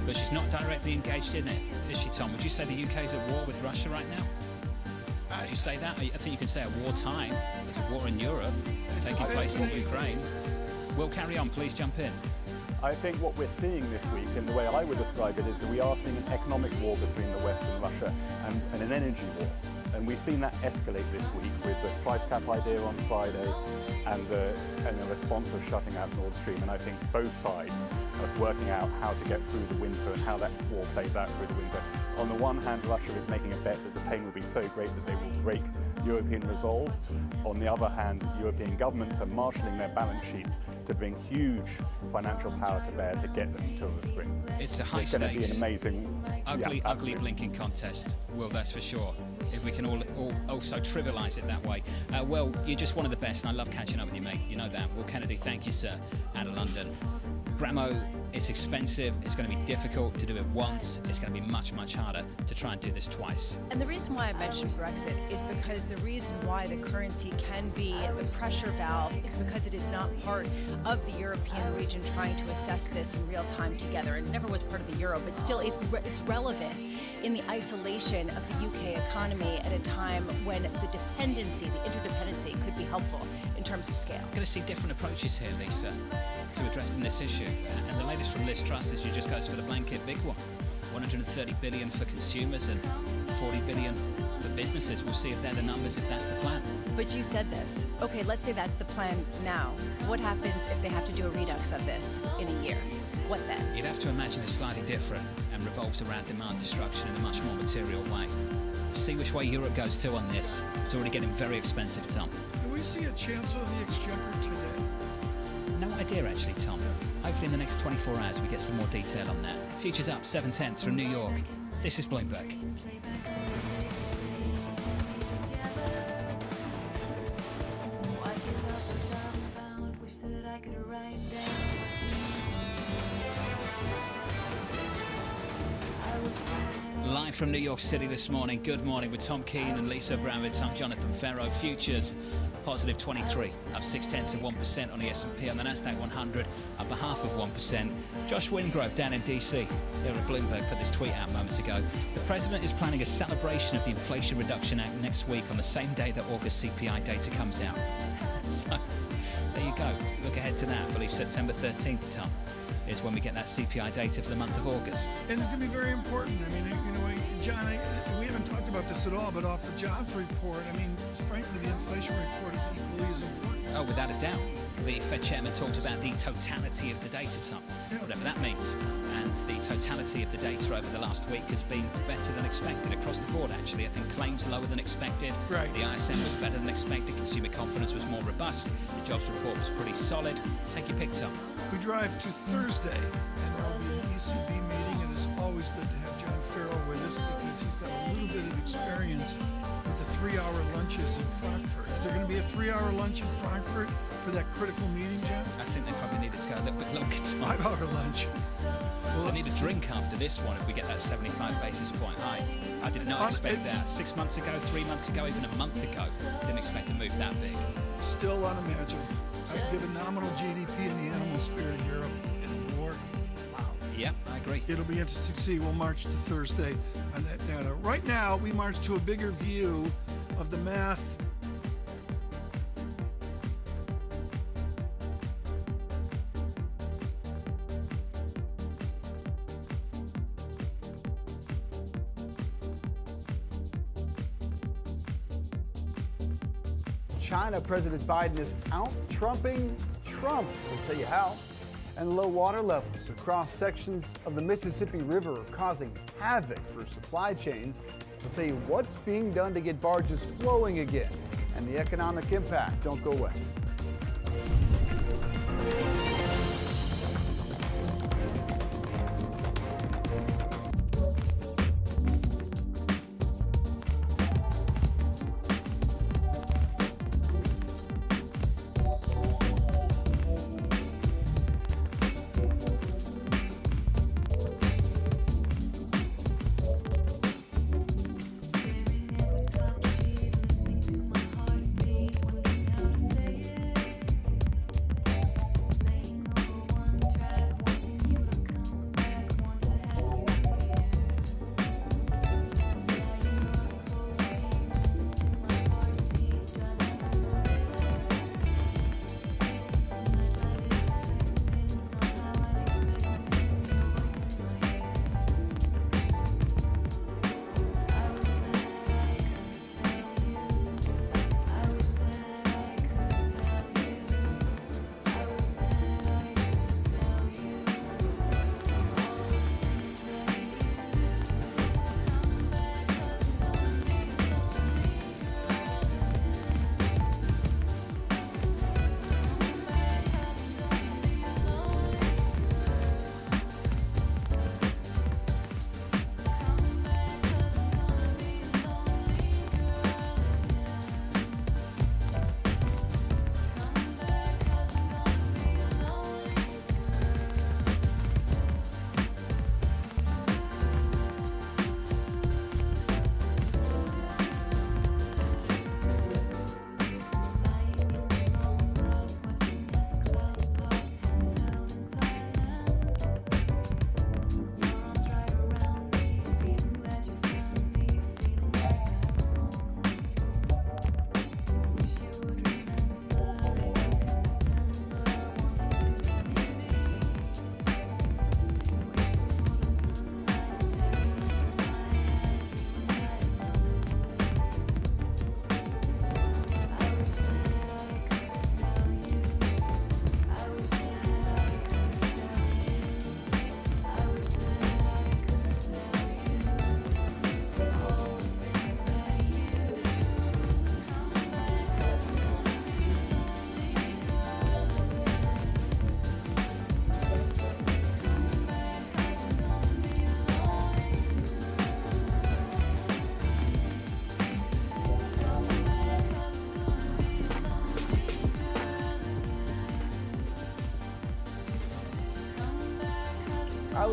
[SPEAKER 20] but she's not directly engaged in it, is she, Tom? Would you say the UK is at war with Russia right now? Would you say that? I think you can say at wartime. There's a war in Europe taking place in Ukraine. Will, carry on. Please jump in.
[SPEAKER 9] I think what we're seeing this week, and the way I would describe it, is that we are seeing an economic war between the West and Russia, and an energy war. And we've seen that escalate this week with the price cap idea on Friday and the response of shutting out Nord Stream. And I think both sides are working out how to get through the winter and how that war plays out through the winter. On the one hand, Russia is making a bet that the pain will be so great that they will break European resolve. On the other hand, European governments are marshalling their balance sheets to bring huge financial power to bear to get them until the spring.
[SPEAKER 20] It's a high
[SPEAKER 9] stakes. It's going to be an amazing,
[SPEAKER 20] ugly blinking contest. Well, that's for sure. If we can all also trivialise it that way. Well, you're just one of the best, and I love catching up with you, mate. You know that. Will Kennedy, thank you, sir, out of London. Bramo, it's expensive. It's going to be difficult to do it once. It's going to be much, much harder to try and do this twice.
[SPEAKER 1] And the reason why I mentioned Brexit is because the reason why the currency can be the pressure valve is because it is not part of the European region trying to assess this in real time together. It never was part of the euro, but still it's relevant in the isolation of the UK economy at a time when the interdependency could be helpful in terms of scale.
[SPEAKER 20] We're going to see different approaches here, Lisa, to addressing this issue. And the latest from Liz Truss is she just goes for the blanket big one. 130 billion for consumers and 40 billion for businesses. We'll see if they're the numbers, if that's the plan.
[SPEAKER 1] But you said this. Okay, let's say that's the plan now. What happens if they have to do a redux of this in a year? What then?
[SPEAKER 20] You'd have to imagine it's slightly different and revolves around demand destruction in a much more material way. See which way Europe goes to on this. It's already getting very expensive, Tom.
[SPEAKER 21] Do we see a Chancellor of the Exchequer today?
[SPEAKER 20] No idea, actually, Tom. Hopefully in the next 24 hours we get some more detail on that. Futures up 7/10 from New York. This is Bloomberg. Live from New York City this morning. Good morning with Tom Keene and Lisa Abramowitz. I'm Jonathan Ferro. Futures positive 23, up 0.6% on the S&P. On the Nasdaq 100, up 0.5%. Josh Wingrove down in DC here at Bloomberg put this tweet out moments ago. The president is planning a celebration of the Inflation Reduction Act next week on the same day that August CPI data comes out. So there you go. Look ahead to that. I believe September 13th, Tom, is when we get that CPI data for the month of August.
[SPEAKER 21] And it's going to be very important. I mean, you know, John, we haven't talked about this at all, but off the jobs report, I mean, frankly, the inflation report is equally as important.
[SPEAKER 20] Oh, without a doubt. The Fed chairman talked about the totality of the data, Tom, whatever that means. And the totality of the data over the last week has been better than expected across the board, actually. I think claims lower than expected.
[SPEAKER 21] Right.
[SPEAKER 20] The ISM was better than expected. Consumer confidence was more robust. The jobs report was pretty solid. Take your pick, Tom.
[SPEAKER 21] We drive to Thursday, and there will be an ECB meeting, and it's always good to have John Farrell with us because he's got a little bit of experience with the 3-hour lunches in Frankfurt. Is there going to be a 3-hour lunch in Frankfurt for that critical meeting, John?
[SPEAKER 20] I think they probably needed to go a little bit longer.
[SPEAKER 21] 5-hour lunch.
[SPEAKER 20] Well, they need a drink after this one if we get that 75 basis point high. I did not expect that. 6 months ago, 3 months ago, even a month ago, didn't expect to move that big.
[SPEAKER 21] Still unimaginable. I'd give a nominal GDP in the animal spirit in Europe and more. Wow.
[SPEAKER 20] Yep, I agree.
[SPEAKER 21] It'll be interesting to see. We'll march to Thursday on that data. Right now, we march to a bigger view of the math.
[SPEAKER 12] China, President Biden is out-trumping Trump. We'll tell you how. And low water levels across sections of the Mississippi River are causing havoc for supply chains. We'll tell you what's being done to get barges flowing again and the economic impact. Don't go away.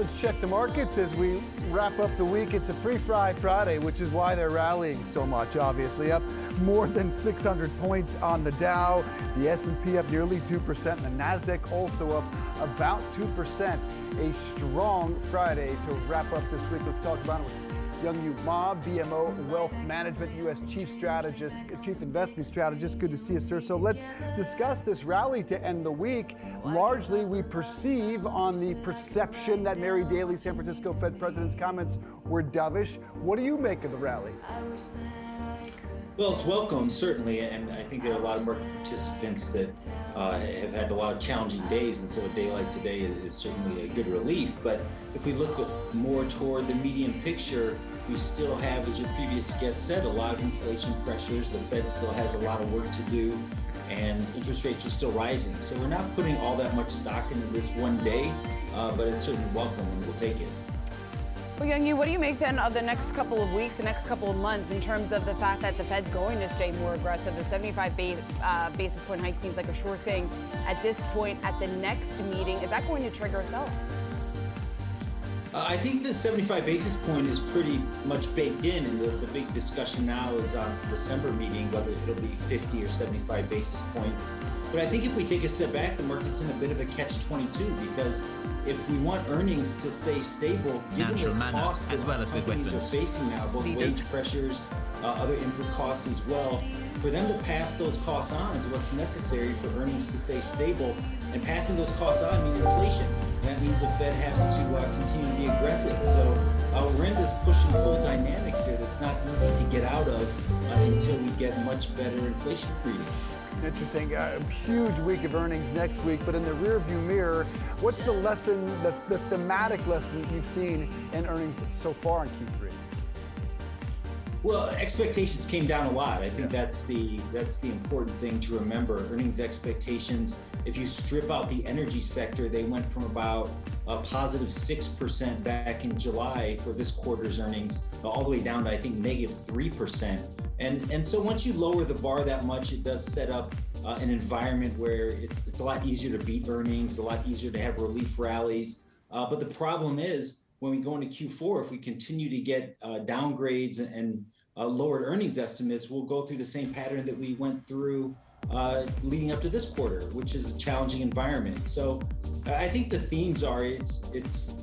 [SPEAKER 12] let's check the markets as we wrap up the week. It's a free Friday, which is why they're rallying so much, obviously. Up more than 600 points on the Dow, the S&P up nearly 2%, and the NASDAQ also up about 2%. A strong Friday to wrap up this week. Let's talk about it with Youngyu Ma, BMO Wealth Management, U.S. Chief Investment Strategist. Good to see you, sir. So let's discuss this rally to end the week. Largely, we perceive on the perception that Mary Daly, San Francisco Fed President's comments were dovish. What do you make of the rally?
[SPEAKER 8] Well, it's welcome, certainly, and I think there are a lot of market participants that have had a lot of challenging days, and so a day like today is certainly a good relief. But if we look more toward the medium picture, we still have, as your previous guest said, a lot of inflation pressures. The Fed still has a lot of work to do, and interest rates are still rising. So we're not putting all that much stock into this one day, but it's certainly welcome, and we'll take it.
[SPEAKER 17] Well, Youngyu, what do you make then of the next couple of weeks, the next couple of months, in terms of the fact that the Fed's going to stay more aggressive? The 75 basis point hike seems like a sure thing at this point. At the next meeting, is that going to trigger a sell?
[SPEAKER 8] I think the 75 basis point is pretty much baked in, and the big discussion now is on the December meeting, whether it'll be 50 or 75 basis point. But I think if we take a step back, the market's in a bit of a catch-22, because if we want earnings to stay stable, given the costs that companies are facing now, both wage pressures, other input costs as well, for them to pass those costs on is what's necessary for earnings to stay stable. And passing those costs on means inflation. That means the Fed has to continue to be aggressive. So we're in this push and pull dynamic here that's not easy to get out of until we get much better inflation readings.
[SPEAKER 12] Interesting. A huge week of earnings next week, but in the rearview mirror, what's the lesson, the thematic lesson that you've seen in earnings so far in Q3?
[SPEAKER 8] Well, expectations came down a lot. I think that's the important thing to remember. Earnings expectations, if you strip out the energy sector, they went from about a positive 6% back in July for this quarter's earnings, all the way down to, I think, negative 3%. And so once you lower the bar that much, it does set up an environment where it's a lot easier to beat earnings, a lot easier to have relief rallies. But the problem is, when we go into Q4, if we continue to get downgrades and lowered earnings estimates, we'll go through the same pattern that we went through leading up to this quarter, which is a challenging environment. So I think the themes are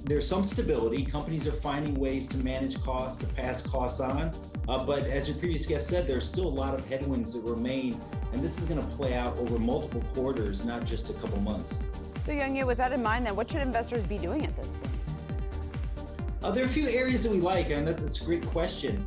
[SPEAKER 8] there's some stability. Companies are finding ways to manage costs, to pass costs on. But as your previous guest said, there's still a lot of headwinds that remain, and this is going to play out over multiple quarters, not just a couple months.
[SPEAKER 17] So Youngyu, with that in mind, then, what should investors be doing at this point?
[SPEAKER 8] There are a few areas that we like, and that's a great question.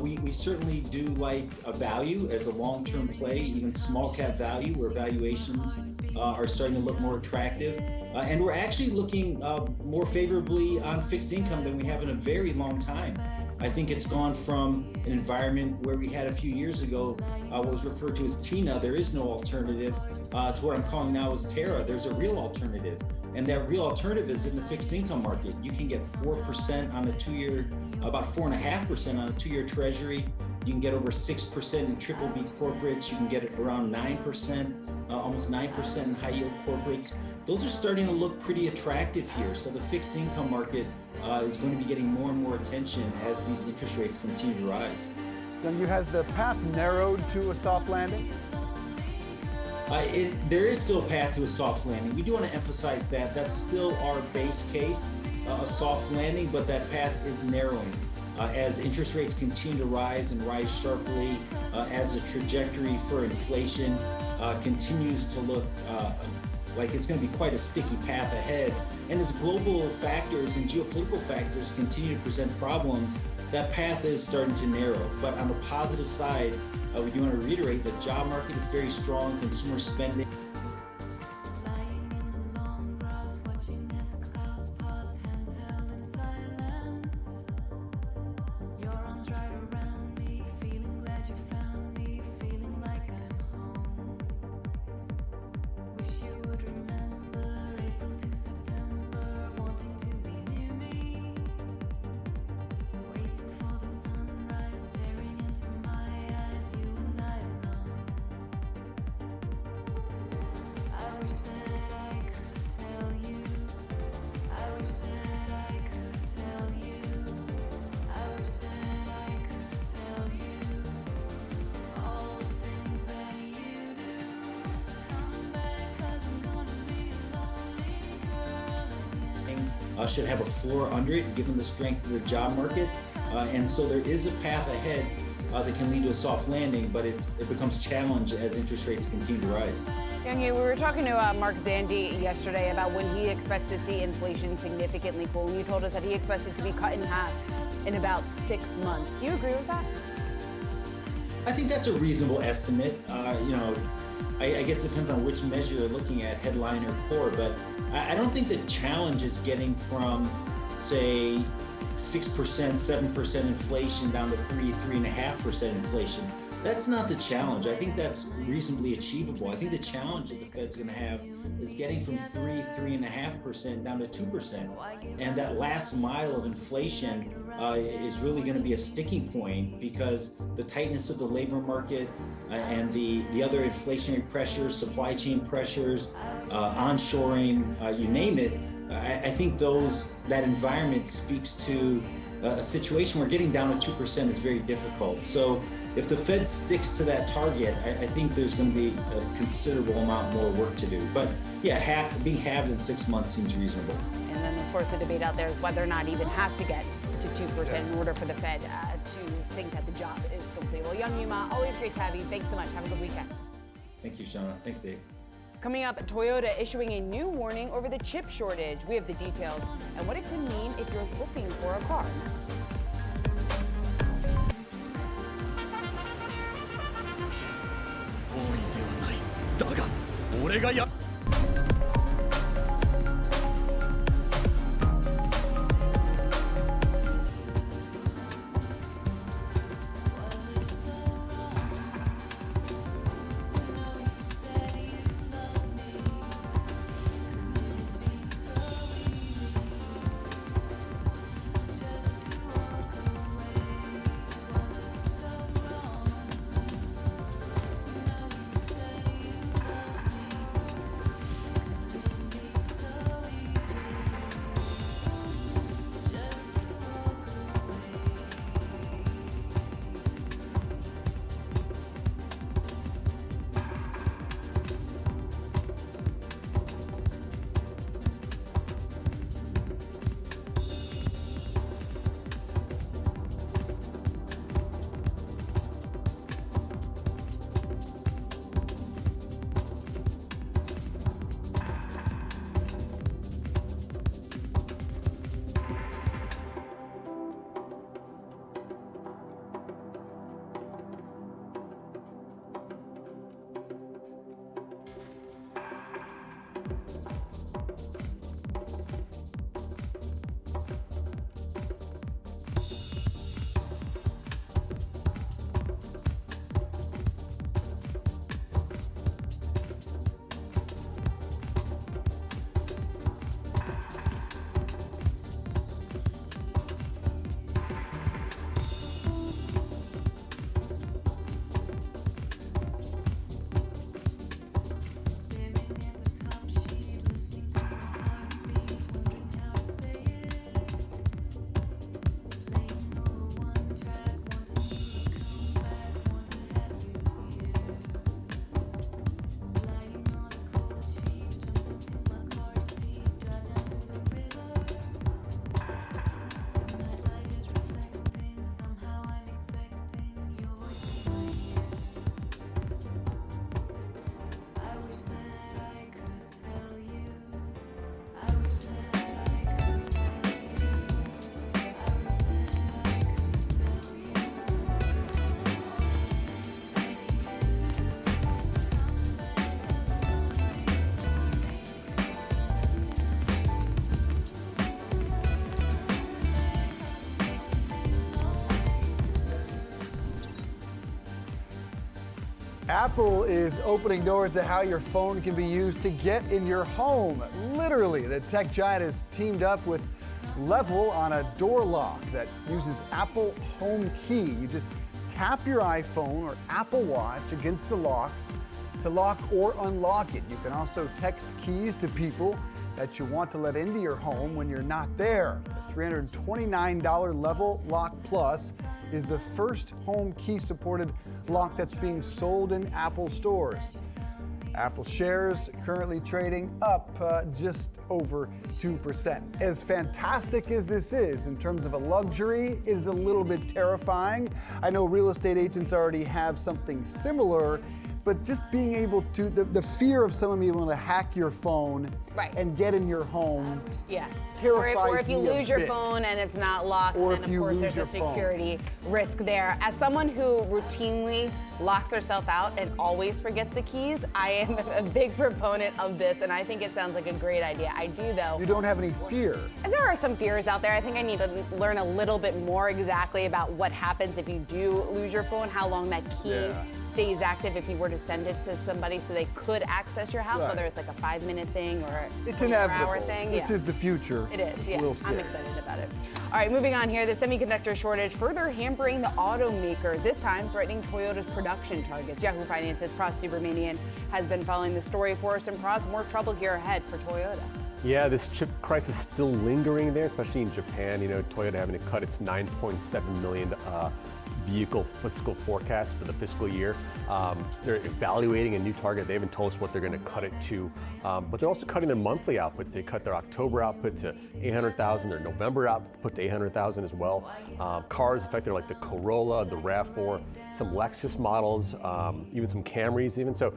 [SPEAKER 8] We certainly do like a value as a long-term play, even small cap value, where valuations are starting to look more attractive. And we're actually looking more favorably on fixed income than we have in a very long time. I think it's gone from an environment where we had a few years ago what was referred to as TINA, there is no alternative, to what I'm calling now as TERRA, there's a real alternative. And that real alternative is in the fixed income market. You can get 4% on a 2-year, about 4.5% on a 2-year treasury. You can get over 6% in triple B corporates. You can get around 9%, almost 9% in high yield corporates. Those are starting to look pretty attractive here. So the fixed income market is going to be getting more and more attention as these interest rates continue to rise.
[SPEAKER 12] Then has the path narrowed to a soft landing?
[SPEAKER 8] There is still a path to a soft landing. We do want to emphasize that. That's still our base case, a soft landing, but that path is narrowing. As interest rates continue to rise and rise sharply, as the trajectory for inflation continues to look like it's going to be quite a sticky path ahead. And as global factors and geopolitical factors continue to present problems, that path is starting to narrow. But on the positive side, we do want to reiterate the job market is very strong, consumer spending. should have a floor under it, given the strength of the job market. And so there is a path ahead that can lead to a soft landing, but it becomes challenged as interest rates continue to rise.
[SPEAKER 17] Young-Yu, we were talking to Mark Zandi yesterday about when he expects to see inflation significantly cool, and you told us that he expects it to be cut in half in about 6 months. Do you agree with that?
[SPEAKER 8] I think that's a reasonable estimate. I guess it depends on which measure you're looking at, headline or core, but I don't think the challenge is getting from, say, 6%, 7% inflation down to 3.5% inflation. That's not the challenge. I think that's reasonably achievable. I think the challenge that the Fed's going to have is getting from 3.5% down to 2%. And that last mile of inflation is really going to be a sticking point, because the tightness of the labor market and the other inflationary pressures, supply chain pressures, onshoring, you name it, I think that environment speaks to a situation where getting down to 2% is very difficult. So if the Fed sticks to that target, I think there's going to be a considerable amount more work to do. But yeah, being halved in 6 months seems reasonable.
[SPEAKER 17] And then, of course, the debate out there is whether or not even has to get to 2% in order for the Fed to think that the job is complete. Well, Young-Yu Ma, always great to have you. Thanks so much. Have a good weekend.
[SPEAKER 8] Thank you, Shauna. Thanks, Dave.
[SPEAKER 17] Coming up, Toyota issuing a new warning over the chip shortage. We have the details and what it could mean if you're looking for a car.
[SPEAKER 12] Apple is opening doors to how your phone can be used to get in your home. Literally, the tech giant has teamed up with Level on a door lock that uses Apple Home Key. You just tap your iPhone or Apple Watch against the lock to lock or unlock it. You can also text keys to people that you want to let into your home when you're not there. The $329 Level Lock Plus is the first home key supported lock that's being sold in Apple stores. Apple shares currently trading up just over 2%. As fantastic as this is in terms of a luxury, it is a little bit terrifying. I know real estate agents already have something similar, but just being able to, the fear of someone being able to hack your phone and get in your home.
[SPEAKER 17] Yeah.
[SPEAKER 12] Terrifies
[SPEAKER 17] or if you
[SPEAKER 12] me a
[SPEAKER 17] lose your
[SPEAKER 12] bit.
[SPEAKER 17] phone and it's not locked,
[SPEAKER 12] Or
[SPEAKER 17] then
[SPEAKER 12] if
[SPEAKER 17] of
[SPEAKER 12] you
[SPEAKER 17] course
[SPEAKER 12] lose
[SPEAKER 17] there's
[SPEAKER 12] your
[SPEAKER 17] a security risk there. As someone who routinely locks herself out and always forgets the keys, I am a big proponent of this, and I think it sounds like a great idea. I do, though.
[SPEAKER 12] You don't have any fear.
[SPEAKER 17] There are some fears out there. I think I need to learn a little bit more exactly about what happens if you do lose your phone, how long that key stays active if you were to send it to somebody so they could access your house, whether it's like a 5-minute thing or a 24-hour thing.
[SPEAKER 12] This is the future.
[SPEAKER 17] It is,
[SPEAKER 12] It's
[SPEAKER 17] yeah.
[SPEAKER 12] a little scary.
[SPEAKER 17] I'm excited about it. All right, moving on here. The semiconductor shortage further hampering the automaker, this time threatening Toyota's production targets. Yahoo Finance's Pras Subramanian has been following the story for us, and Pras, more trouble here ahead for Toyota.
[SPEAKER 7] Yeah, this chip crisis is still lingering there, especially in Japan. You know, Toyota having to cut its 9.7 million vehicle fiscal forecast for the fiscal year. They're evaluating a new target. They haven't told us what they're going to cut it to, but they're also cutting their monthly outputs. They cut their October output to 800,000, their November output to 800,000 as well. Cars affected like the Corolla, the RAV4, some Lexus models, even some Camrys even. So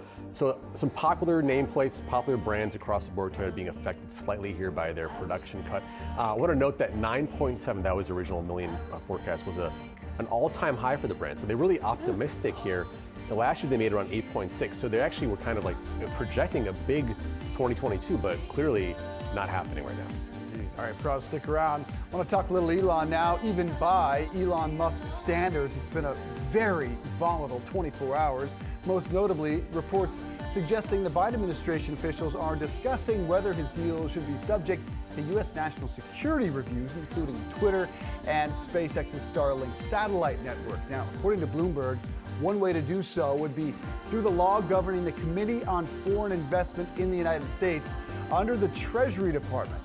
[SPEAKER 7] some popular nameplates, popular brands across the board Toyota being affected slightly here by their production cut. I want to note that 9.7, that was the original million forecast, was an all-time high for the brand. So they're really optimistic here. Last year they made around 8.6, so they actually were kind of like projecting a big 2022, but clearly not happening right now.
[SPEAKER 12] All right, Pras, stick around. I want to talk a little Elon now. Even by Elon Musk's standards, it's been a very volatile 24 hours. Most notably, reports suggesting the Biden administration officials are discussing whether his deal should be subject to U.S. national security reviews, including Twitter and SpaceX's Starlink satellite network. Now, according to Bloomberg, one way to do so would be through the law governing the Committee on Foreign Investment in the United States under the Treasury Department.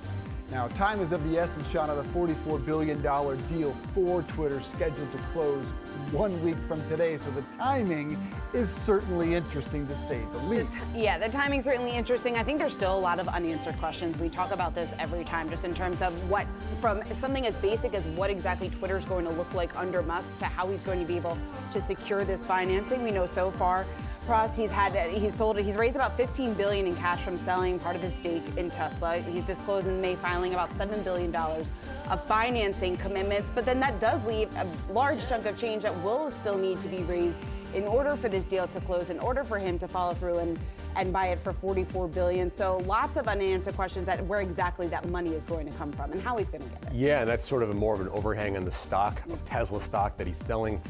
[SPEAKER 12] Now, time is of the essence, Sean, of the $44 billion deal for Twitter scheduled to close 1 week from today. So the timing is certainly interesting to say the least.
[SPEAKER 17] Yeah, the timing's certainly interesting. I think there's still a lot of unanswered questions. We talk about this every time, just in terms of what, from something as basic as what exactly Twitter's going to look like under Musk to how he's going to be able to secure this financing. We know so far, Pras, he's raised about $15 billion in cash from selling part of his stake in Tesla. He's disclosed in May filing about $7 billion of financing commitments, but then that does leave a large chunk of change that will still need to be raised in order for this deal to close, in order for him to follow through and buy it for $44 billion. So lots of unanswered questions that where exactly that money is going to come from and how he's going to get it.
[SPEAKER 7] Yeah, and that's sort of more of an overhang on the stock of Tesla stock that he's selling.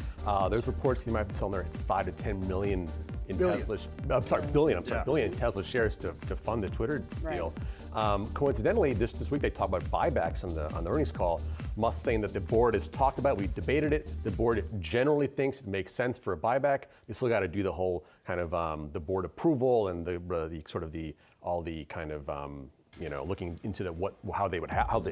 [SPEAKER 7] There's reports he might have to sell another 5 to 10 million in billion in Tesla shares to fund the Twitter deal. Coincidentally, this week they talked about buybacks on the earnings call. Musk saying that the board has talked about, we debated it. The board generally thinks it makes sense for a buyback. They still got to do the whole kind of the board approval and all the kind of looking into how they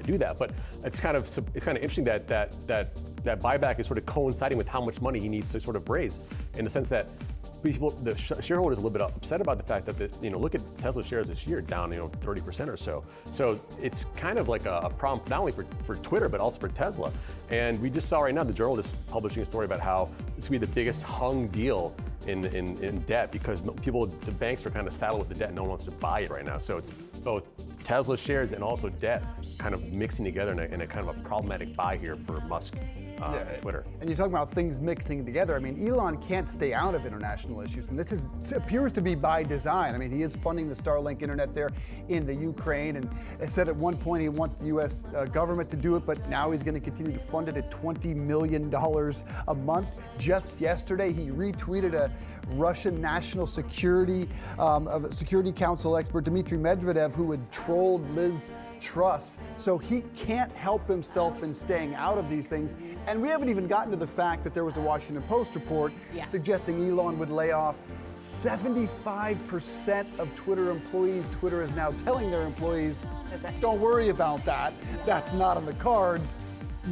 [SPEAKER 7] do that. But it's kind of interesting that buyback is sort of coinciding with how much money he needs to sort of raise, in the sense that the shareholders are a little bit upset about the fact that look at Tesla shares this year down 30% or so. So it's kind of like a problem not only for Twitter but also for Tesla. And we just saw right now the Journal is publishing a story about how this will be the biggest hung deal in debt, because the banks are kind of saddled with the debt. No one wants to buy it right now. So it's both Tesla shares and also debt kind of mixing together in a kind of a problematic buy here for Musk. Twitter.
[SPEAKER 12] And you're talking about things mixing together. I mean, Elon can't stay out of international issues, and this appears to be by design. I mean, he is funding the Starlink internet there in the Ukraine, and it said at one point he wants the U.S. government to do it, but now he's going to continue to fund it at $20 million a month. Just yesterday, he retweeted a Russian National Security Council expert, Dmitry Medvedev, who had trolled Liz Truss. So he can't help himself in staying out of these things. And we haven't even gotten to the fact that there was a Washington Post report suggesting Elon would lay off 75% of Twitter employees. Twitter is now telling their employees, don't worry about that. That's not on the cards.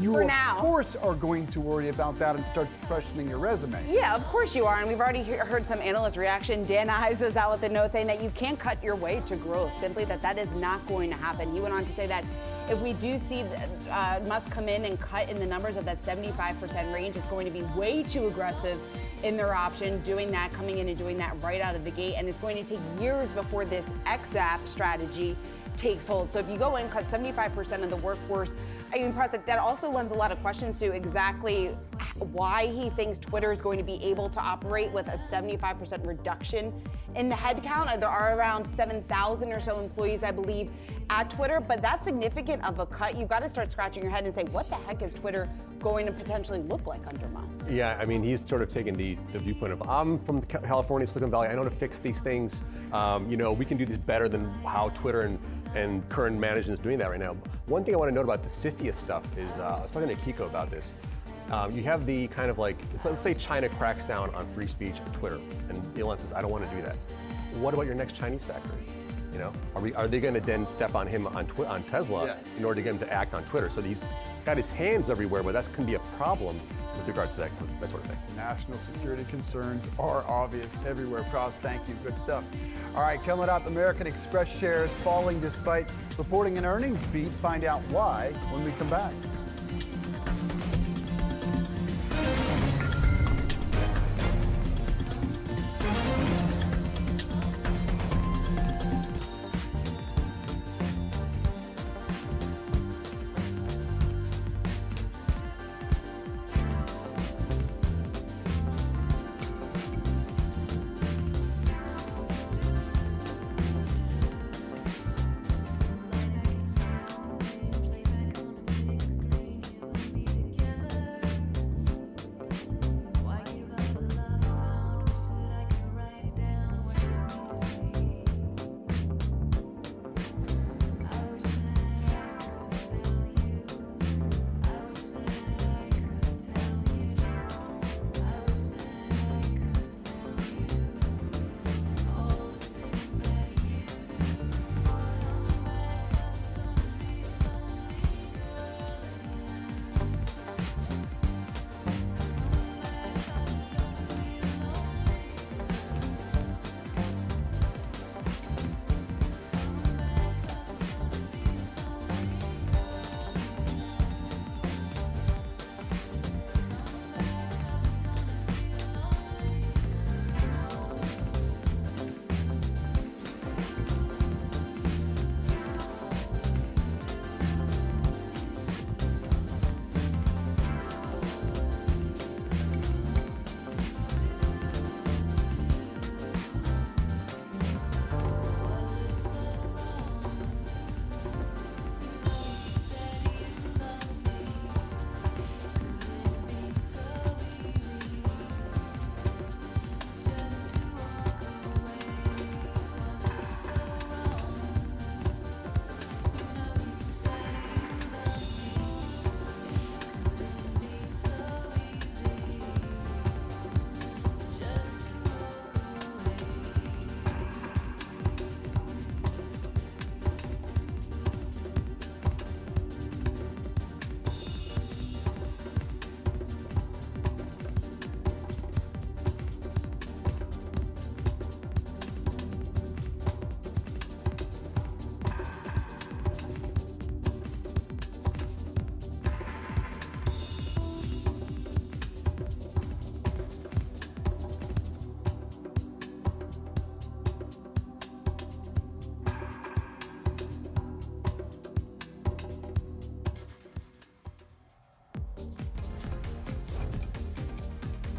[SPEAKER 12] You,
[SPEAKER 17] for
[SPEAKER 12] of
[SPEAKER 17] now.
[SPEAKER 12] course, are going to worry about that and start freshening your resume.
[SPEAKER 17] Yeah, of course you are. And we've already heard some analyst reaction. Dan Ives is out with a note saying that you can't cut your way to growth. Simply that is not going to happen. He went on to say that if we do see Musk come in and cut in the numbers of that 75% range, it's going to be way too aggressive in their option, coming in and doing that right out of the gate. And it's going to take years before this XApp strategy takes hold. So if you go and cut 75% of the workforce, I mean, that also lends a lot of questions to exactly why he thinks Twitter is going to be able to operate with a 75% reduction in the headcount. There are around 7,000 or so employees, I believe, at Twitter, but that's significant of a cut. You've got to start scratching your head and say, what the heck is Twitter going to potentially look like under Musk?
[SPEAKER 7] Yeah, I mean, he's sort of taken the viewpoint of, I'm from California, Silicon Valley, I know how to fix these things. We can do this better than how Twitter and current management is doing that right now. One thing I want to note about the CFIUS stuff is, I was talking to Kiko about this. You have the kind of like, let's say China cracks down on free speech on Twitter, and Elon says, I don't want to do that. What about your next Chinese factory? Are they going to then step on him on Tesla in order to get him to act on Twitter? So he's got his hands everywhere, but that can be a problem with regards to that sort of thing.
[SPEAKER 12] National security concerns are obvious everywhere. Pros, thank you. Good stuff. All right, coming up, American Express shares falling despite reporting an earnings beat. Find out why when we come back.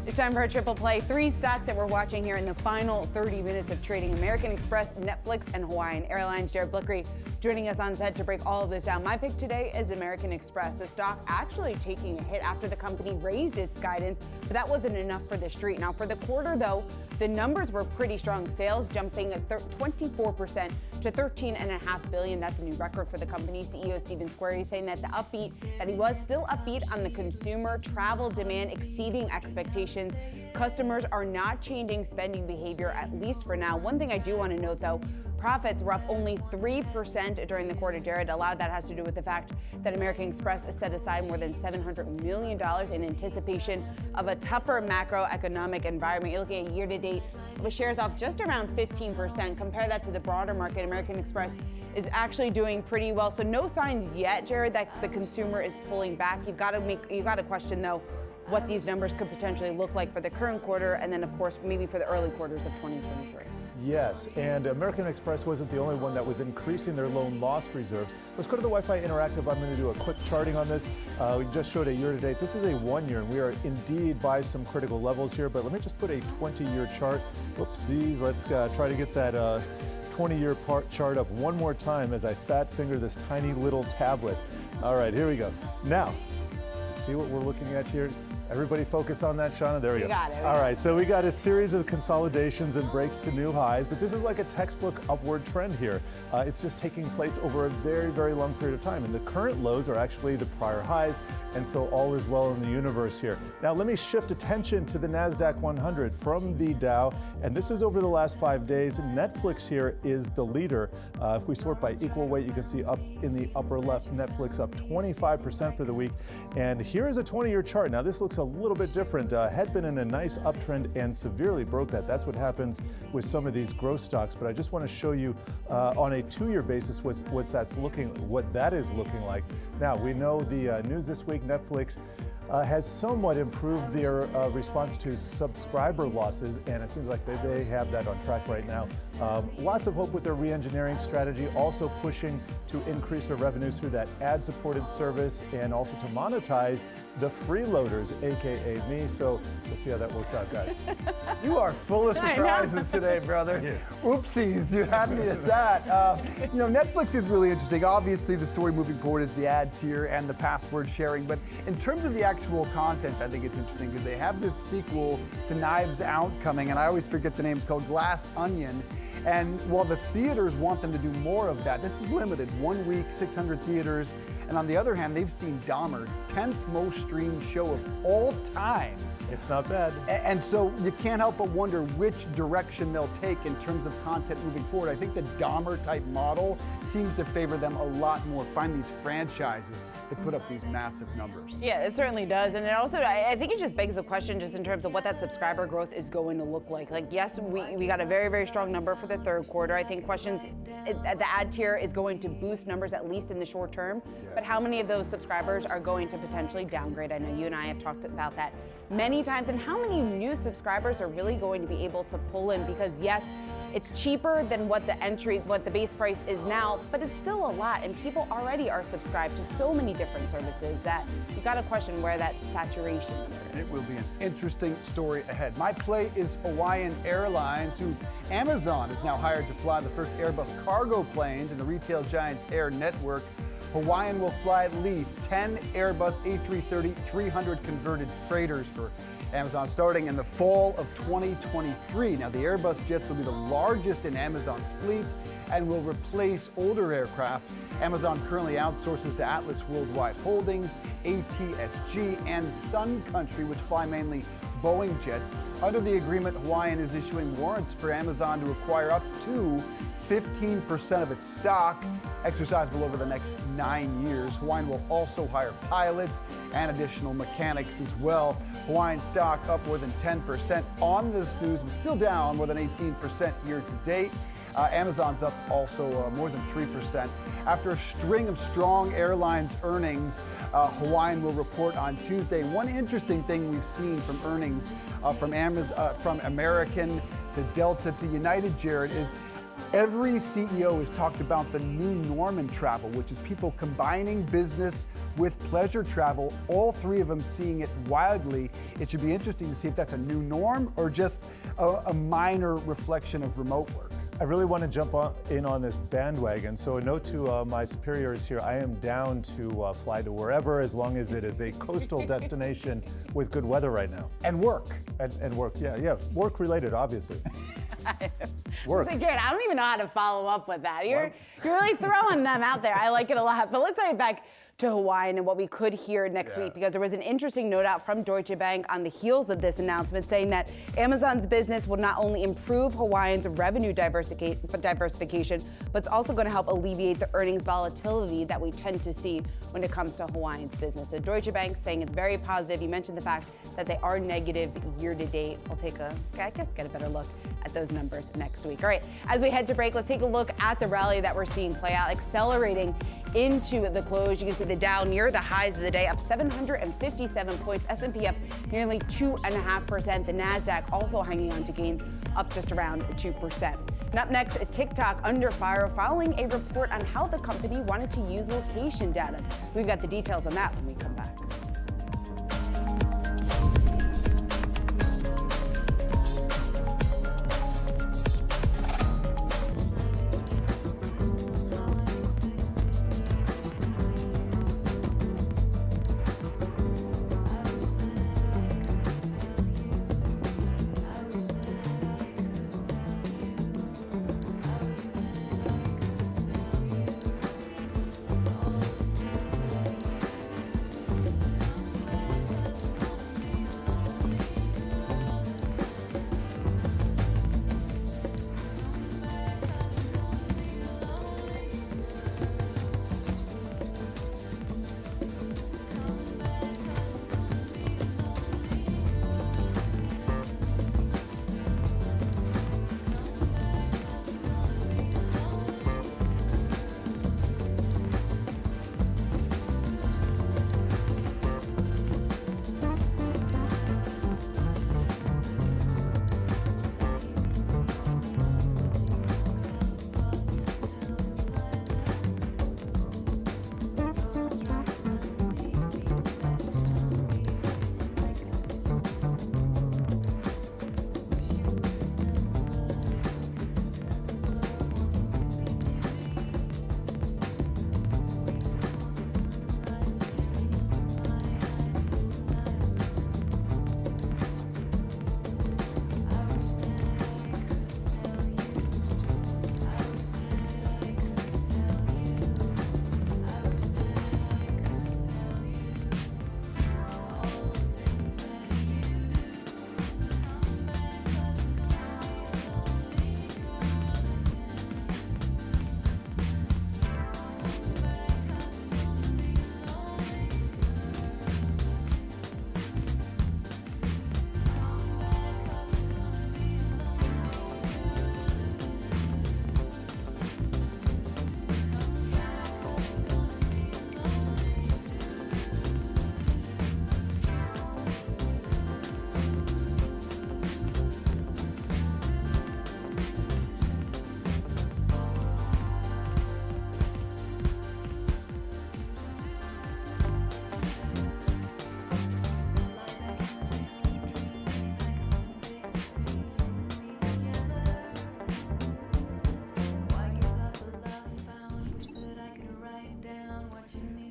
[SPEAKER 17] It's time for a triple play. 3 stocks that we're watching here in the final 30 minutes of trading. American Express, Netflix, and Hawaiian Airlines. Jared Blickery joining us on set to break all of this down. My pick today is American Express. The stock actually taking a hit after the company raised its guidance, but that wasn't enough for the street. Now for the quarter though, the numbers were pretty strong. Sales jumping at 24% to $13.5 billion. That's a new record for the company. CEO Stephen Squeri saying that he was still upbeat on the consumer travel demand exceeding expectations. Customers are not changing spending behavior, at least for now. One thing I do want to note though, profits were up only 3% during the quarter, Jared. A lot of that has to do with the fact that American Express set aside more than $700 million in anticipation of a tougher macroeconomic environment. You're looking at year-to-date with shares off just around 15%. Compare that to the broader market. American Express is actually doing pretty well. So no signs yet, Jared, that the consumer is pulling back. You got to question, though, what these numbers could potentially look like for the current quarter, and then, of course, maybe for the early quarters of 2023.
[SPEAKER 3] Yes, and American Express wasn't the only one that was increasing their loan loss reserves. Let's go to the Wi-Fi Interactive. I'm going to do a quick charting on this. We just showed a year-to-date. This is a 1 year, and we are indeed by some critical levels here, but let me just put a 20-year chart. Whoopsies, let's try to get that 20-year chart up one more time as I fat finger this tiny little tablet. All right, here we go. Now, see what we're looking at here? Everybody focus on that, Shauna. There we go.
[SPEAKER 17] Got it.
[SPEAKER 3] All right, so we got a series of consolidations and breaks to new highs, but this is like a textbook upward trend here. It's just taking place over a very, very long period of time, and the current lows are actually the prior highs, and so all is well in the universe here. Now, let me shift attention to the NASDAQ 100 from the Dow, and this is over the last 5 days. Netflix here is the leader. If we sort by equal weight, you can see up in the upper left, Netflix up 25% for the week, and here is a 20-year chart. Now, this looks a little bit different. Had been in a nice uptrend and severely broke that. That's what happens with some of these growth stocks. But I just want to show you on a 2-year basis what that is looking like. Now we know the news this week. Netflix has somewhat improved their response to subscriber losses, and it seems like they have that on track right now. Lots of hope with their re-engineering strategy, also pushing to increase their revenues through that ad-supported service and also to monetize the freeloaders, aka me. So we'll see how that works out, guys.
[SPEAKER 12] You are full of surprises today, brother. Oopsies, you had me at that. Netflix is really interesting. Obviously, the story moving forward is the ad tier and the password sharing. But in terms of the actual content, I think it's interesting because they have this sequel to Knives Out coming, and I always forget the name. It's called Glass Onion. And while the theaters want them to do more of that, this is limited. 1 week, 600 theaters. And on the other hand, they've seen Dahmer, 10th most streamed show of all time.
[SPEAKER 3] It's not bad.
[SPEAKER 12] And so you can't help but wonder which direction they'll take in terms of content moving forward. I think the Dahmer type model seems to favor them a lot more. Find these franchises that put up these massive numbers.
[SPEAKER 17] Yeah, it certainly does. And it also, I think it just begs the question just in terms of what that subscriber growth is going to look like. Like, yes, we got a very, very strong number for the third quarter. I think the ad tier is going to boost numbers at least in the short term. Yeah. But how many of those subscribers are going to potentially downgrade? I know you and I have talked about that many times. And how many new subscribers are really going to be able to pull in? Because yes, it's cheaper than what the base price is now, but it's still a lot, and people already are subscribed to so many different services that you got to question where that saturation is.
[SPEAKER 12] It will be an interesting story ahead. My play is Hawaiian Airlines, who Amazon is now hired to fly the first Airbus cargo planes in the retail giant's air network. Hawaiian will fly at least 10 Airbus A330-300 converted freighters for Amazon starting in the fall of 2023. Now, the Airbus jets will be the largest in Amazon's fleet and will replace older aircraft. Amazon currently outsources to Atlas Worldwide Holdings, ATSG, and Sun Country, which fly mainly Boeing jets. Under the agreement, Hawaiian is issuing warrants for Amazon to acquire up to 15% of its stock, exercisable over the next 9 years. Hawaiian will also hire pilots and additional mechanics as well. Hawaiian stock up more than 10% on this news, but still down more than 18% year to date. Amazon's up also more than 3%. After a string of strong airlines earnings, Hawaiian will report on Tuesday. One interesting thing we've seen from earnings from American to Delta to United, Jared, is every CEO has talked about the new norm in travel, which is people combining business with pleasure travel, all three of them seeing it wildly. It should be interesting to see if that's a new norm or just a minor reflection of remote work.
[SPEAKER 3] I really want to jump in on this bandwagon. So a note to my superiors here, I am down to fly to wherever as long as it is a coastal destination with good weather right now.
[SPEAKER 12] And work.
[SPEAKER 3] And work, yeah, work related, obviously. Work.
[SPEAKER 17] So, Jared, I don't even know how to follow up with that. You're really throwing them out there. I like it a lot. But let's say back to Hawaii and what we could hear next week, because there was an interesting note out from Deutsche Bank on the heels of this announcement saying that Amazon's business will not only improve Hawaiians' revenue diversification, but it's also going to help alleviate the earnings volatility that we tend to see when it comes to Hawaiians' business. So Deutsche Bank saying it's very positive. You mentioned the fact that they are negative year to date. I'll take get a better look at those numbers next week. All right, as we head to break, let's take a look at the rally that we're seeing play out, accelerating into the close. You can see the Dow near the highs of the day, up 757 points. S&P up nearly 2.5%. The Nasdaq also hanging on to gains, up just around 2%. And up next, TikTok under fire following a report on how the company wanted to use location data. We've got the details on that when we come back.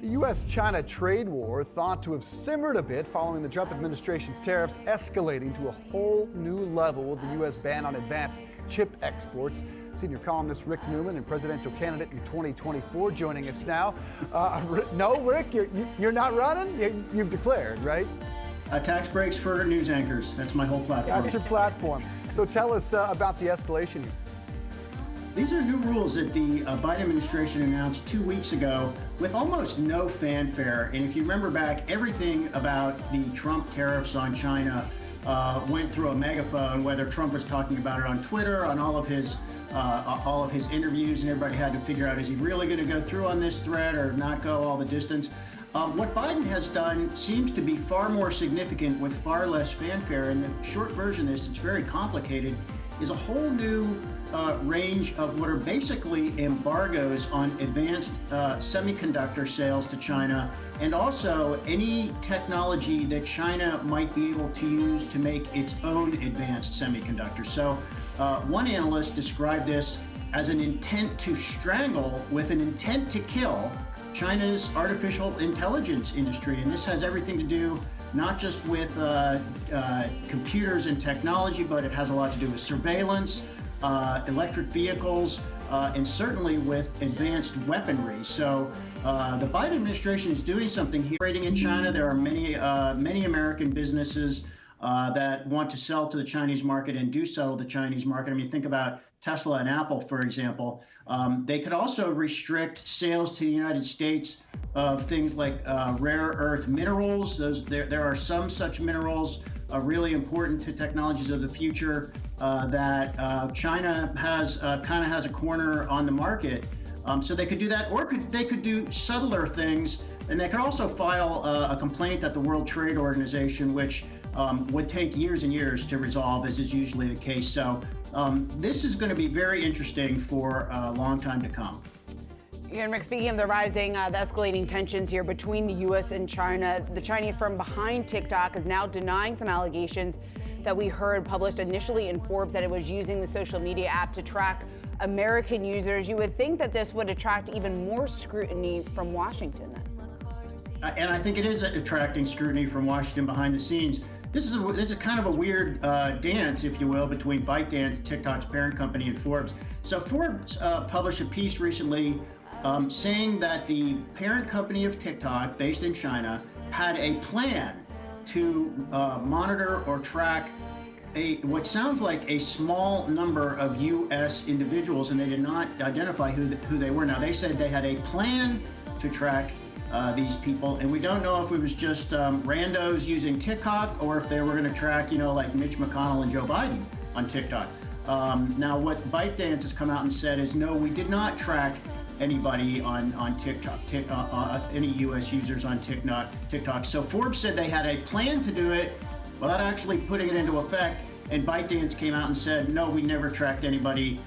[SPEAKER 12] The U.S.-China trade war, thought to have simmered a bit following the Trump administration's tariffs, escalating to a whole new level with the U.S. ban on advanced chip exports. Senior columnist Rick Newman and presidential candidate in 2024 joining us now. No, Rick, you're not running? You've declared, right?
[SPEAKER 5] Tax breaks for news anchors. That's my whole platform.
[SPEAKER 12] That's your platform. So tell us about the escalation here.
[SPEAKER 5] These are new rules that the Biden administration announced 2 weeks ago with almost no fanfare. And if you remember back, everything about the Trump tariffs on China went through a megaphone, whether Trump was talking about it on Twitter, on all of his interviews, and everybody had to figure out, is he really going to go through on this threat or not go all the distance? What Biden has done seems to be far more significant with far less fanfare. And the short version of this, it's very complicated, is a whole new range of what are basically embargoes on advanced semiconductor sales to China, and also any technology that China might be able to use to make its own advanced semiconductors. So one analyst described this as an intent to strangle with an intent to kill China's artificial intelligence industry. And this has everything to do not just with computers and technology, but it has a lot to do with surveillance, electric vehicles, and certainly with advanced weaponry. So the Biden administration is doing something here. Trading in China, there are many American businesses that want to sell to the Chinese market and do sell to the Chinese market. I mean, think about Tesla and Apple, for example. They could also restrict sales to the United States of things like rare earth minerals. There are some such minerals really important to technologies of the future that China has kind of has a corner on the market. So they could do that, or they could do subtler things, and they could also file a complaint at the World Trade Organization, which would take years and years to resolve, as is usually the case. So this is going to be very interesting for a long time to come.
[SPEAKER 17] And Rick, speaking of the escalating tensions here between the U.S. and China, the Chinese firm behind TikTok is now denying some allegations that we heard published initially in Forbes that it was using the social media app to track American users. You would think that this would attract even more scrutiny from Washington then.
[SPEAKER 5] And I think it is attracting scrutiny from Washington behind the scenes. This is kind of a weird dance, if you will, between ByteDance, TikTok's parent company, and Forbes. So Forbes published a piece recently saying that the parent company of TikTok, based in China, had a plan to monitor or track what sounds like a small number of U.S. individuals, and they did not identify who they were. Now, they said they had a plan to track these people, and we don't know if it was just randos using TikTok or if they were going to track, like Mitch McConnell and Joe Biden on TikTok. Now, what ByteDance has come out and said is, no, we did not track anybody on TikTok, any U.S. users on TikTok. So Forbes said they had a plan to do it without actually putting it into effect, and ByteDance came out and said, no, we never tracked anybody,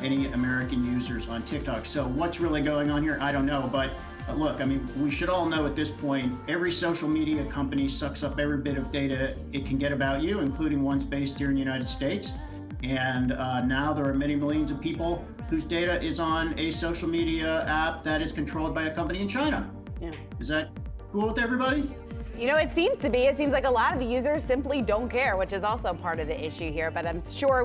[SPEAKER 5] any American users on TikTok. So what's really going on here? I don't know, but look, I mean, we should all know at this point, every social media company sucks up every bit of data it can get about you, including ones based here in the United States. And now there are many millions of people whose data is on a social media app that is controlled by a company in China.
[SPEAKER 17] Yeah.
[SPEAKER 5] Is that cool with everybody?
[SPEAKER 17] It seems to be. It seems like a lot of the users simply don't care, which is also part of the issue here. But I'm sure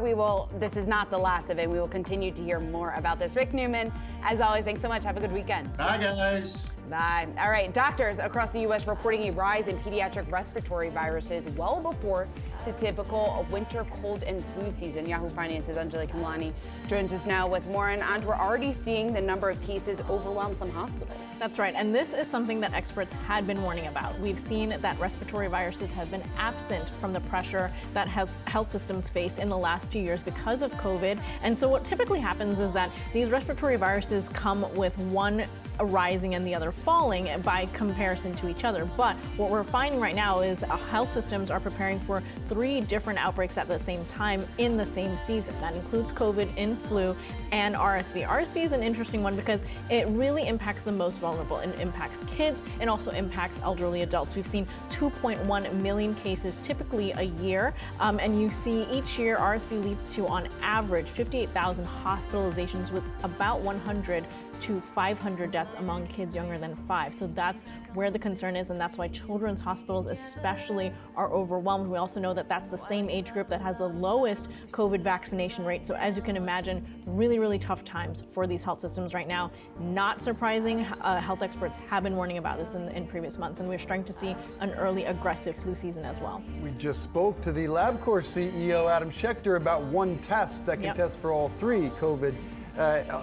[SPEAKER 17] this is not the last of it. We will continue to hear more about this. Rick Newman, as always, thanks so much. Have a good weekend.
[SPEAKER 5] Bye, guys.
[SPEAKER 17] Bye. All right, doctors across the U.S. reporting a rise in pediatric respiratory viruses well before the typical winter cold and flu season. Yahoo Finance's Anjali Kamlani joins us now with more. And we're already seeing the number of cases overwhelm some hospitals.
[SPEAKER 10] That's right. And this is something that experts had been warning about. We've seen that respiratory viruses have been absent from the pressure that health systems faced in the last few years because of COVID. And so what typically happens is that these respiratory viruses come with one rising and the other falling by comparison to each other. But what we're finding right now is health systems are preparing for 3 different outbreaks at the same time in the same season. That includes COVID, flu, and RSV. RSV is an interesting one because it really impacts the most vulnerable. It impacts kids and also impacts elderly adults. We've seen 2.1 million cases typically a year, and you see each year RSV leads to, on average, 58,000 hospitalizations with about 100 to 500 deaths among kids younger than 5. So that's where the concern is, and that's why children's hospitals especially are overwhelmed. We also know that that's the same age group that has the lowest COVID vaccination rate. So as you can imagine, really, really tough times for these health systems right now. Not surprising, health experts have been warning about this in previous months, and we're starting to see an early aggressive flu season as well.
[SPEAKER 12] We just spoke to the LabCorp CEO, Adam Schechter, about one test that can test for all 3, COVID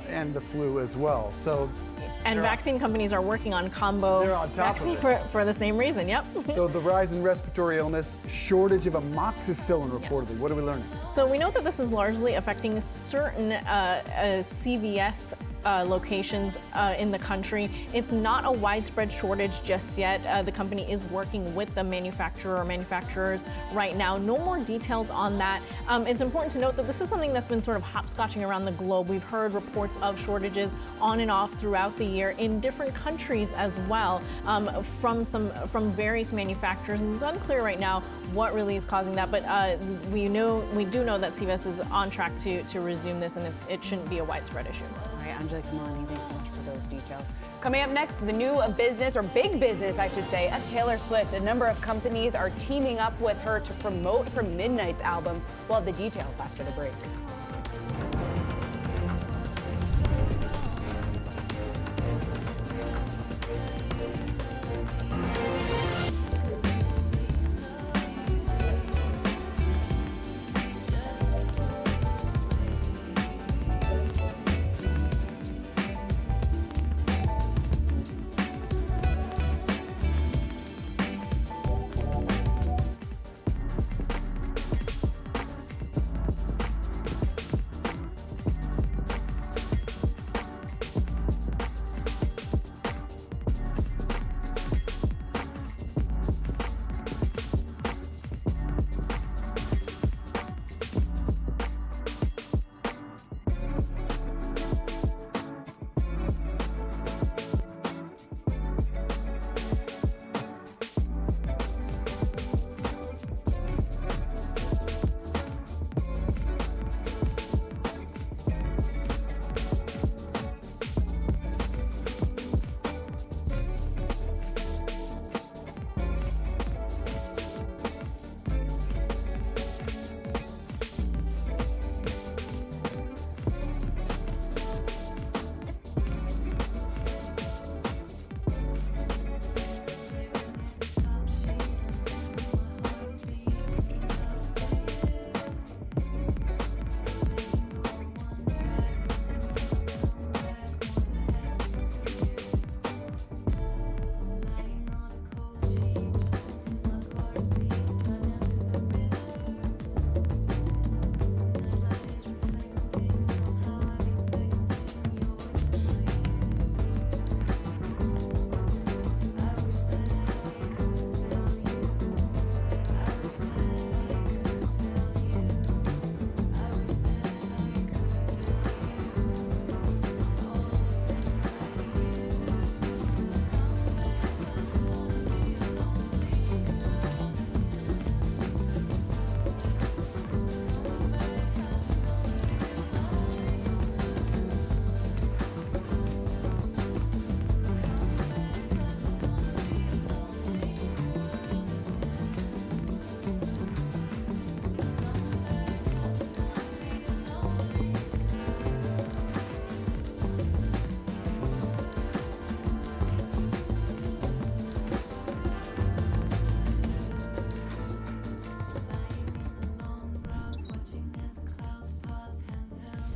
[SPEAKER 12] and the flu as well. So,
[SPEAKER 10] and vaccine companies are working on combo vaccine for the same reason. Yep.
[SPEAKER 12] So the rise in respiratory illness, shortage of amoxicillin reportedly. What are we learning?
[SPEAKER 10] So we know that this is largely affecting certain CVS locations in the country. It's not a widespread shortage just yet. The company is working with the manufacturers right now. No more details on that. It's important to note that this is something that's been sort of hopscotching around the globe. We've heard reports of shortages on and off throughout the year in different countries as well, from various manufacturers. And it's unclear right now what really is causing that, but we do know that CVS is on track to resume this, and it shouldn't be a widespread issue.
[SPEAKER 17] All right, Anjali Kamlani, thanks so much for those details. Coming up next, the new business, or big business, I should say, of Taylor Swift. A number of companies are teaming up with her to promote her Midnight's album. We'll have the details after the break.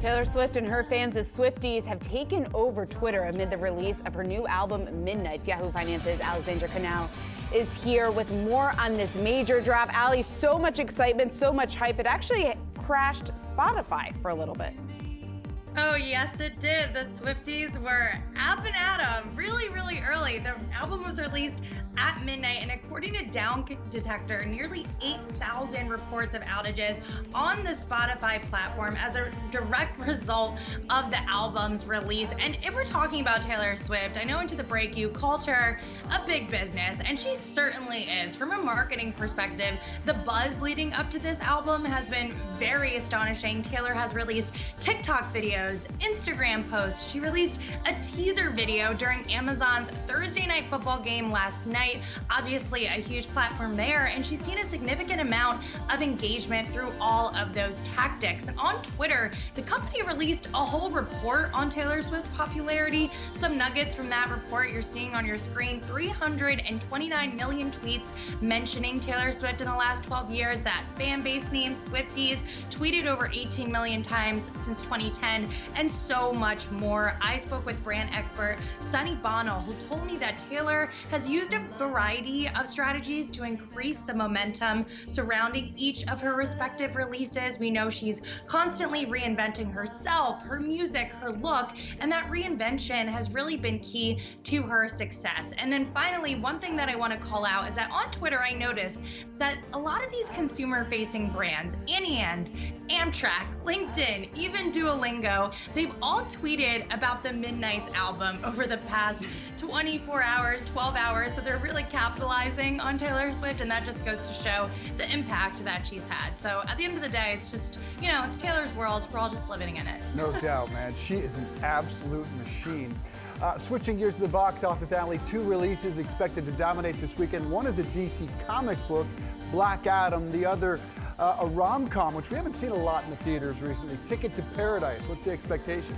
[SPEAKER 17] Taylor Swift and her fans, the Swifties, have taken over Twitter amid the release of her new album, Midnights. Yahoo Finance's Alexandra Canal is here with more on this major drop. Ali, so much excitement, so much hype. It actually crashed Spotify for a little bit.
[SPEAKER 11] Oh, yes, it did. The Swifties were up and at 'em really, really early. The album was released at midnight, and according to Down Detector, nearly 8,000 reports of outages on the Spotify platform as a direct result of the album's release. And if we're talking about Taylor Swift, I know into the break you called her a big business, and she certainly is. From a marketing perspective, the buzz leading up to this album has been very astonishing. Taylor has released TikTok videos, Instagram posts. She released a teaser video during Amazon's Thursday Night Football game last night. Obviously a huge platform there, and she's seen a significant amount of engagement through all of those tactics. And on Twitter, the company released a whole report on Taylor Swift's popularity. Some nuggets from that report you're seeing on your screen: 329 million tweets mentioning Taylor Swift in the last 12 years. That fan base name, Swifties, tweeted over 18 million times since 2010. And so much more. I spoke with brand expert Sunny Bono, who told me that Taylor has used a variety of strategies to increase the momentum surrounding each of her respective releases. We know she's constantly reinventing herself, her music, her look, and that reinvention has really been key to her success. And then finally, one thing that I want to call out is that on Twitter, I noticed that a lot of these consumer-facing brands, Annie Ann's, Amtrak, LinkedIn, even Duolingo, they've all tweeted about the Midnights album over the past 24 hours, 12 hours. So they're really capitalizing on Taylor Swift, and that just goes to show the impact that she's had. So at the end of the day, it's just, it's Taylor's world. We're all just living in it.
[SPEAKER 12] No doubt, man. She is an absolute machine. Switching gears to the box office, Ali, 2 releases expected to dominate this weekend. One is a DC comic book, Black Adam. The other, a rom-com, which we haven't seen a lot in the theaters recently, Ticket to Paradise. What's the expectation?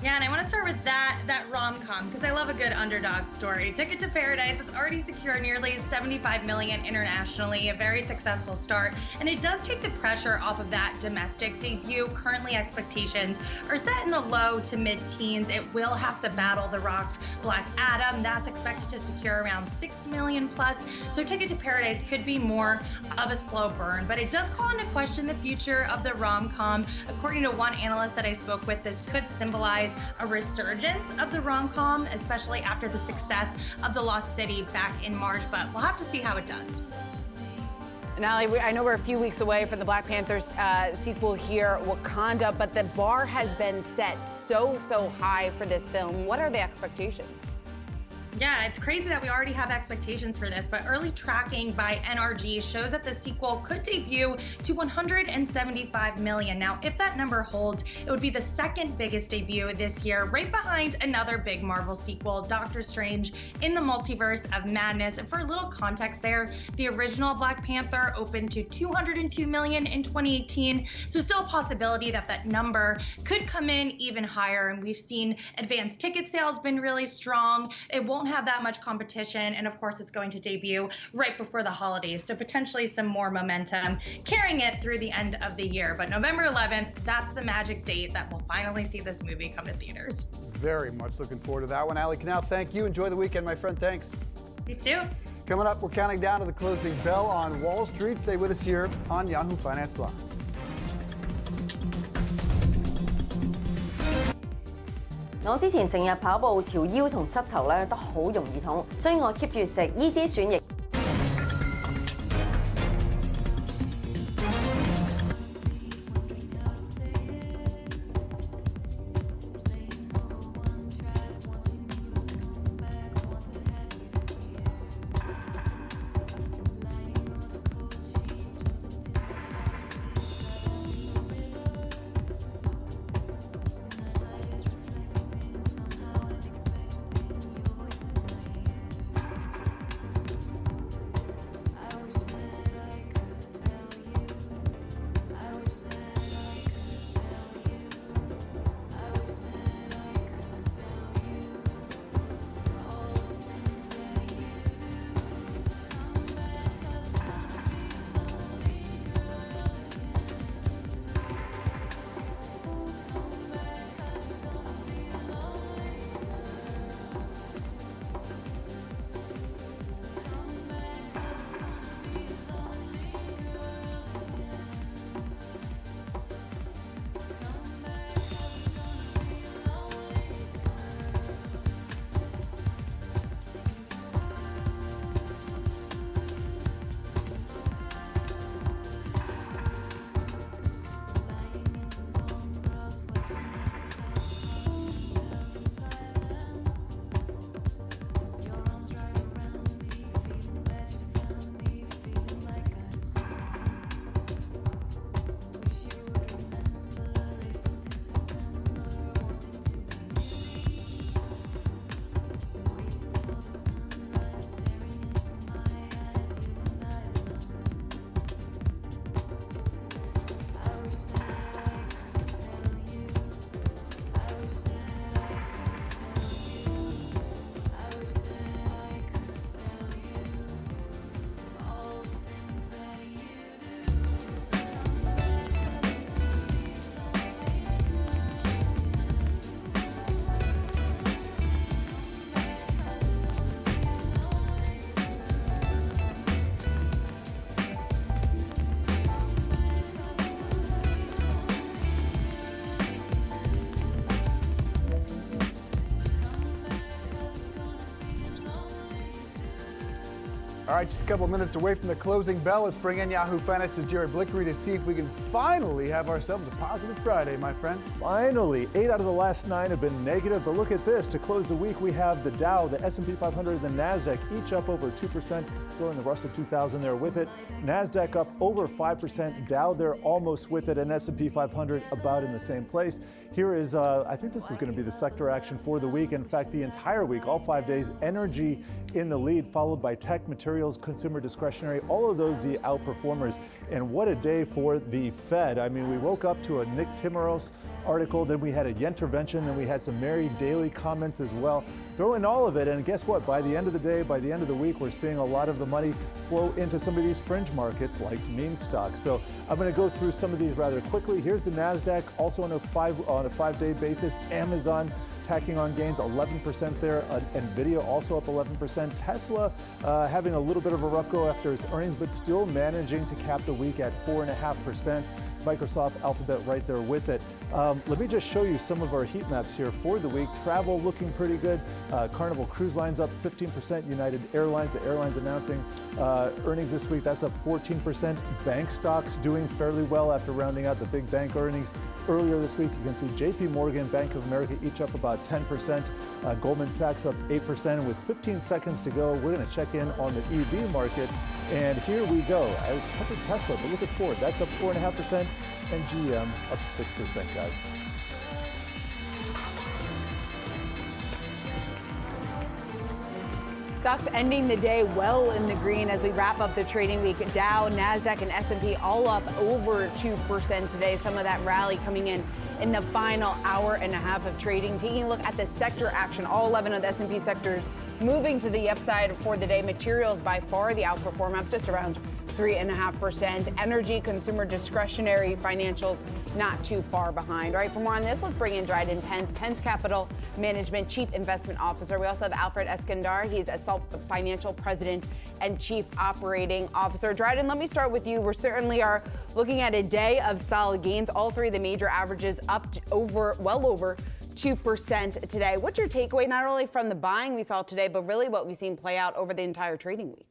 [SPEAKER 11] Yeah, and I want to start with that rom-com because I love a good underdog story. Ticket to Paradise has already secured nearly $75 million internationally, a very successful start, and it does take the pressure off of that domestic debut. Currently, expectations are set in the low to mid-teens. It will have to battle The Rock's Black Adam. That's expected to secure around $6 million plus. So Ticket to Paradise could be more of a slow burn, but it does call into question the future of the rom-com. According to one analyst that I spoke with, this could symbolize a resurgence of the rom-com, especially after the success of The Lost City back in March, but we'll have to see how it does.
[SPEAKER 17] And Ali, I know we're a few weeks away from the Black Panther's sequel here, Wakanda, but the bar has been set so high for this film. What are the expectations?
[SPEAKER 11] Yeah, it's crazy that we already have expectations for this, but early tracking by NRG shows that the sequel could debut to $175 million. Now, if that number holds, it would be the second biggest debut this year, right behind another big Marvel sequel, Doctor Strange in the Multiverse of Madness. And for a little context there, the original Black Panther opened to $202 million in 2018, so still a possibility that that number could come in even higher. And we've seen advanced ticket sales been really strong. It won't have that much competition, and of course it's going to debut right before the holidays, so potentially some more momentum carrying it through the end of the year. But November 11th, that's the magic date that we'll finally see this movie come to theaters.
[SPEAKER 12] Very much looking forward to that one. Ali Canal, thank you. Enjoy the weekend, my friend. Thanks.
[SPEAKER 11] You too.
[SPEAKER 12] Coming up, we're counting down to the closing bell on Wall Street. Stay with us here on Yahoo Finance Live.
[SPEAKER 19] 我之前成日跑步，條腰同膝頭咧都好容易痛，所以我 keep 住食醫姿選液。
[SPEAKER 12] All right, just a couple of minutes away from the closing bell. Let's bring in Yahoo Finance's Jerry Blickery to see if we can finally have ourselves a positive Friday, my friend.
[SPEAKER 3] Finally, 8 out of the last 9 have been negative, but look at this. To close the week, we have the Dow, the S&P 500, and the NASDAQ each up over 2%, throwing the Russell 2000 there with it. NASDAQ up over 5%, Dow there almost with it, and S&P 500 about in the same place. Here is, I think this is going to be the sector action for the week. In fact, the entire week, all 5 days, energy in the lead, followed by tech, materials, consumer discretionary, all of those the outperformers. And what a day for the Fed. I mean, we woke up to a Nick Timiraos article, then we had a Yentervention, then we had some Mary Daly comments as well. Throw in all of it, and guess what? By the end of the day, by the end of the week, we're seeing a lot of the money flow into some of these fringe markets like meme stocks. So I'm going to go through some of these rather quickly. Here's the NASDAQ, also on a 5-day basis. Amazon tacking on gains, 11% there. Nvidia also up 11%. Tesla having a little bit of a rough go after its earnings, but still managing to cap the week at 4.5%. Microsoft, Alphabet right there with it. Let me just show you some of our heat maps here for the week. Travel looking pretty good. Carnival Cruise Lines up 15%. United Airlines, the airlines announcing earnings this week, that's up 14%. Bank stocks doing fairly well after rounding out the big bank earnings earlier this week. You can see JP Morgan, Bank of America each up about 10%. Goldman Sachs up 8%. And with 15 seconds to go, we're going to check in on the EV market. And here we go. I covered Tesla, but look at Ford. That's up 4.5%. And GM up 6%, guys.
[SPEAKER 17] Stocks ending the day well in the green as we wrap up the trading week. Dow, NASDAQ, and S&P all up over 2% today. Some of that rally coming in the final hour and a half of trading. Taking a look at the sector action, all 11 of the S&P sectors moving to the upside for the day. Materials by far the outperform, up just around 3.5%. Energy, consumer discretionary, financials not too far behind. All right, for more on this, let's bring in Dryden Pence, Pence Capital Management Chief Investment Officer. We also have Alfred Eskandar. He's a Financial President and Chief Operating Officer. Dryden, let me start with you. We certainly are looking at a day of solid gains. All three of the major averages up well over 2% today. What's your takeaway, not only from the buying we saw today, but really what we've seen play out over the entire trading week?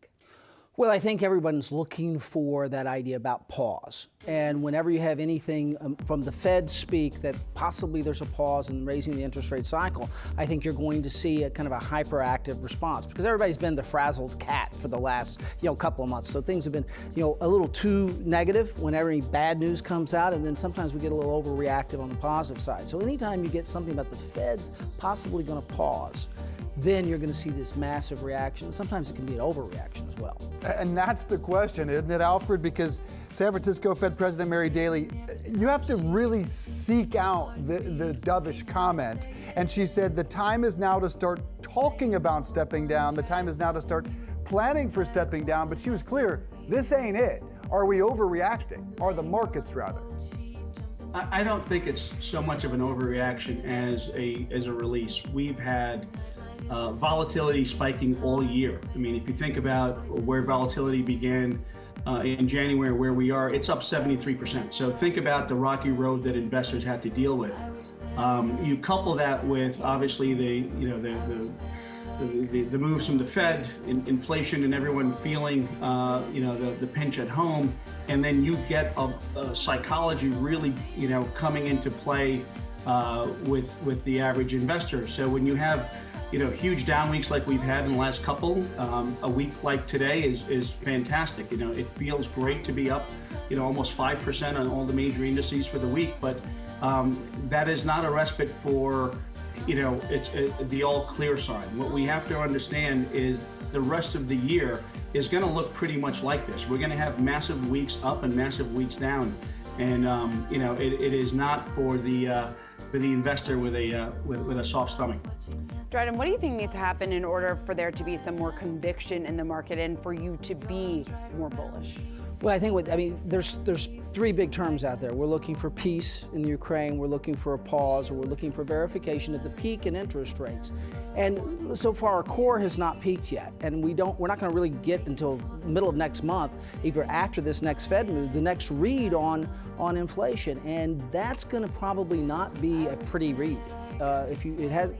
[SPEAKER 4] Well, I think everyone's looking for that idea about pause. And whenever you have anything from the Fed speak that possibly there's a pause in raising the interest rate cycle, I think you're going to see a kind of a hyperactive response because everybody's been the frazzled cat for the last couple of months. So things have been a little too negative whenever any bad news comes out, and then sometimes we get a little overreactive on the positive side. So anytime you get something about the Fed's possibly going to pause, then you're going to see this massive reaction. Sometimes it can be an overreaction as well.
[SPEAKER 12] And that's the question, isn't it, Alfred? Because San Francisco Fed President Mary Daly, you have to really seek out the dovish comment. And she said the time is now to start talking about stepping down. The time is now to start planning for stepping down. But she was clear, this ain't it. Are we overreacting? Are the markets rather?
[SPEAKER 13] I don't think it's so much of an overreaction as a release. We've had volatility spiking all year. I mean, if you think about where volatility began in January, where we are, it's up 73%. So think about the rocky road that investors had to deal with. You couple that with obviously the moves from the Fed, inflation, and everyone feeling the pinch at home, and then you get a psychology really coming into play with the average investor. So when you have huge down weeks like we've had in the last couple, a week like today is fantastic. It feels great to be up, almost 5% on all the major indices for the week, but that is not a respite for, it's the all clear sign. What we have to understand is the rest of the year is going to look pretty much like this. We're going to have massive weeks up and massive weeks down, and it is not for the investor with a soft stomach.
[SPEAKER 17] Dryden, what do you think needs to happen in order for there to be some more conviction in the market and for you to be more bullish?
[SPEAKER 4] Well, I think there's three big terms out there. We're looking for peace in Ukraine, we're looking for a pause, or we're looking for verification at the peak in interest rates. And so far, our core has not peaked yet, and we're not going to really get until middle of next month, either after this next Fed move, the next read on inflation, and that's going to probably not be a pretty read.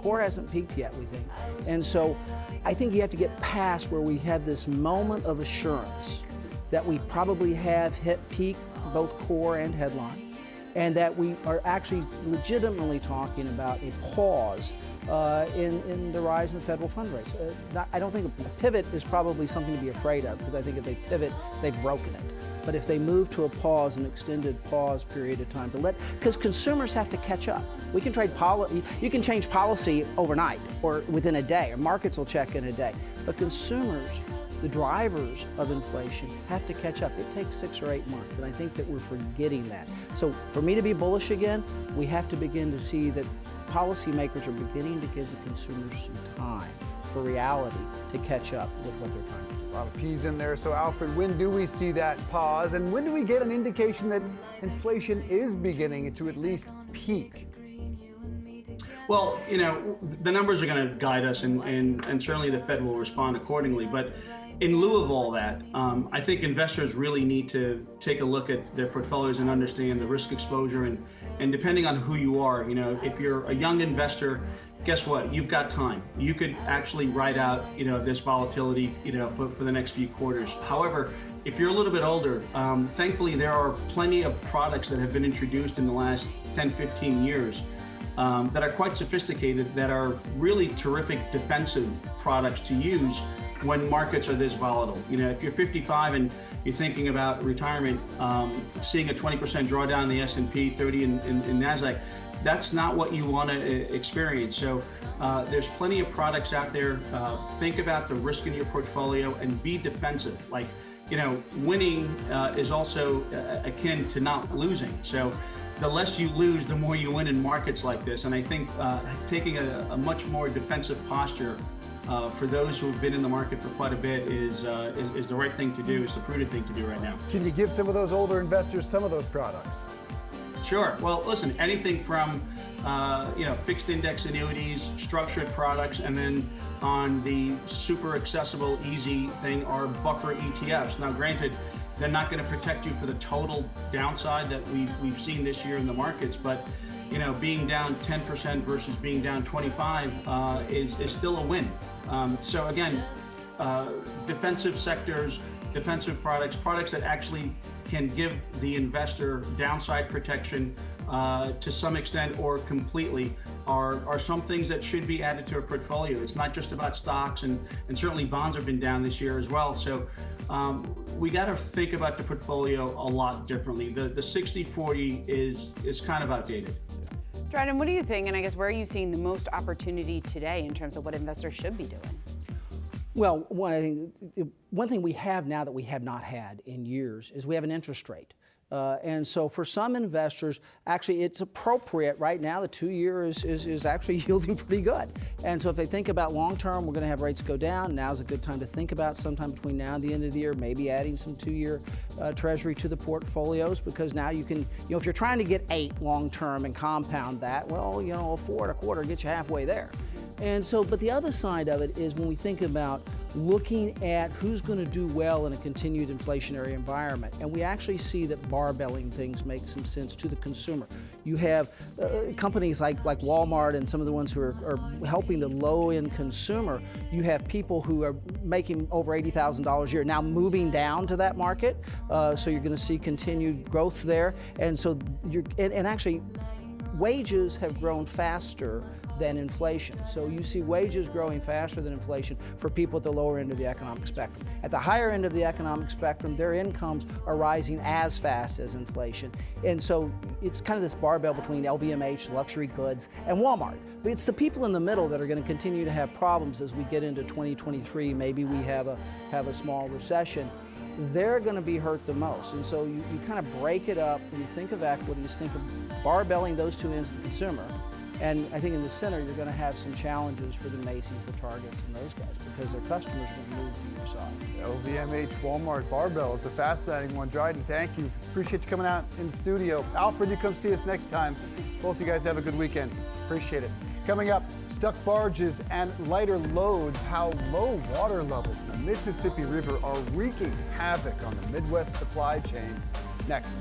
[SPEAKER 4] Core hasn't peaked yet, we think, and so I think you have to get past where we have this moment of assurance that we probably have hit peak, both core and headline, and that we are actually legitimately talking about a pause in the rise in the federal fund rates. I don't think a pivot is probably something to be afraid of, because I think if they pivot, they've broken it. But if they move to a pause, an extended pause period of time because consumers have to catch up. We can trade policy, you can change policy overnight or within a day, or markets will check in a day. But consumers, the drivers of inflation, have to catch up. It takes 6 or 8 months, and I think that we're forgetting that. So for me to be bullish again, we have to begin to see that policymakers are beginning to give the consumers some time for reality to catch up with what they're trying to do.
[SPEAKER 12] A lot of P's in there. So Alfred, when do we see that pause, and when do we get an indication that inflation is beginning to at least peak?
[SPEAKER 13] Well, the numbers are going to guide us, and certainly the Fed will respond accordingly. But in lieu of all that, I think investors really need to take a look at their portfolios and understand the risk exposure. And depending on who you are, if you're a young investor, guess what? You've got time. You could actually ride out, this volatility, for the next few quarters. However, if you're a little bit older, thankfully there are plenty of products that have been introduced in the last 10, 15 years that are quite sophisticated, that are really terrific defensive products to use when markets are this volatile. If you're 55 and you're thinking about retirement, seeing a 20% drawdown in the S&P, 30 in NASDAQ, that's not what you want to experience. So there's plenty of products out there. Think about the risk in your portfolio and be defensive. Winning is also akin to not losing. So the less you lose, the more you win in markets like this. And I think taking a much more defensive posture for those who have been in the market for quite a bit is the right thing to do. It's the prudent thing to do right now.
[SPEAKER 12] Can you give some of those older investors some of those products?
[SPEAKER 13] Sure. Well, listen, anything from fixed index annuities, structured products, and then on the super accessible, easy thing are buffer ETFs. Now, granted, they're not going to protect you for the total downside that we've seen this year in the markets, but being down 10% versus being down 25 is still a win. So again, defensive sectors, defensive products that actually can give the investor downside protection to some extent or completely are some things that should be added to a portfolio. It's not just about stocks, and certainly bonds have been down this year as well. So we got to think about the portfolio a lot differently. The 60-40 is kind of outdated.
[SPEAKER 17] Dryden, what do you think? And I guess where are you seeing the most opportunity today in terms of what investors should be doing?
[SPEAKER 4] Well, one thing we have now that we have not had in years is we have an interest rate. And so for some investors, actually it's appropriate right now. The 2-year is actually yielding pretty good. And so if they think about long term, we're going to have rates go down. Now's a good time to think about sometime between now and the end of the year, maybe adding some 2-year treasury to the portfolios, because now you can, if you're trying to get 8 long term and compound that, well, a 4 and a quarter gets you halfway there. And so, but the other side of it is when we think about looking at who's going to do well in a continued inflationary environment, and we actually see that barbelling things make some sense to the consumer. You have companies like Walmart and some of the ones who are helping the low-end consumer. You have people who are making over $80,000 a year now moving down to that market, so you're going to see continued growth there. And so and actually wages have grown faster than inflation. So you see wages growing faster than inflation for people at the lower end of the economic spectrum. At the higher end of the economic spectrum, their incomes are rising as fast as inflation. And so it's kind of this barbell between LVMH, luxury goods, and Walmart. But it's the people in the middle that are going to continue to have problems as we get into 2023. Maybe we have a small recession. They're going to be hurt the most. And so you kind of break it up and you think of equities, think of barbelling those two ends of the consumer. And I think in the center, you're going to have some challenges for the Macy's, the Targets, and those guys, because their customers will move to your side.
[SPEAKER 12] LVMH, Walmart, barbell is a fascinating one. Dryden, thank you. Appreciate you coming out in the studio. Alfred, you come see us next time. Both of you guys have a good weekend. Appreciate it. Coming up, stuck barges and lighter loads, how low water levels in the Mississippi River are wreaking havoc on the Midwest supply chain. Next.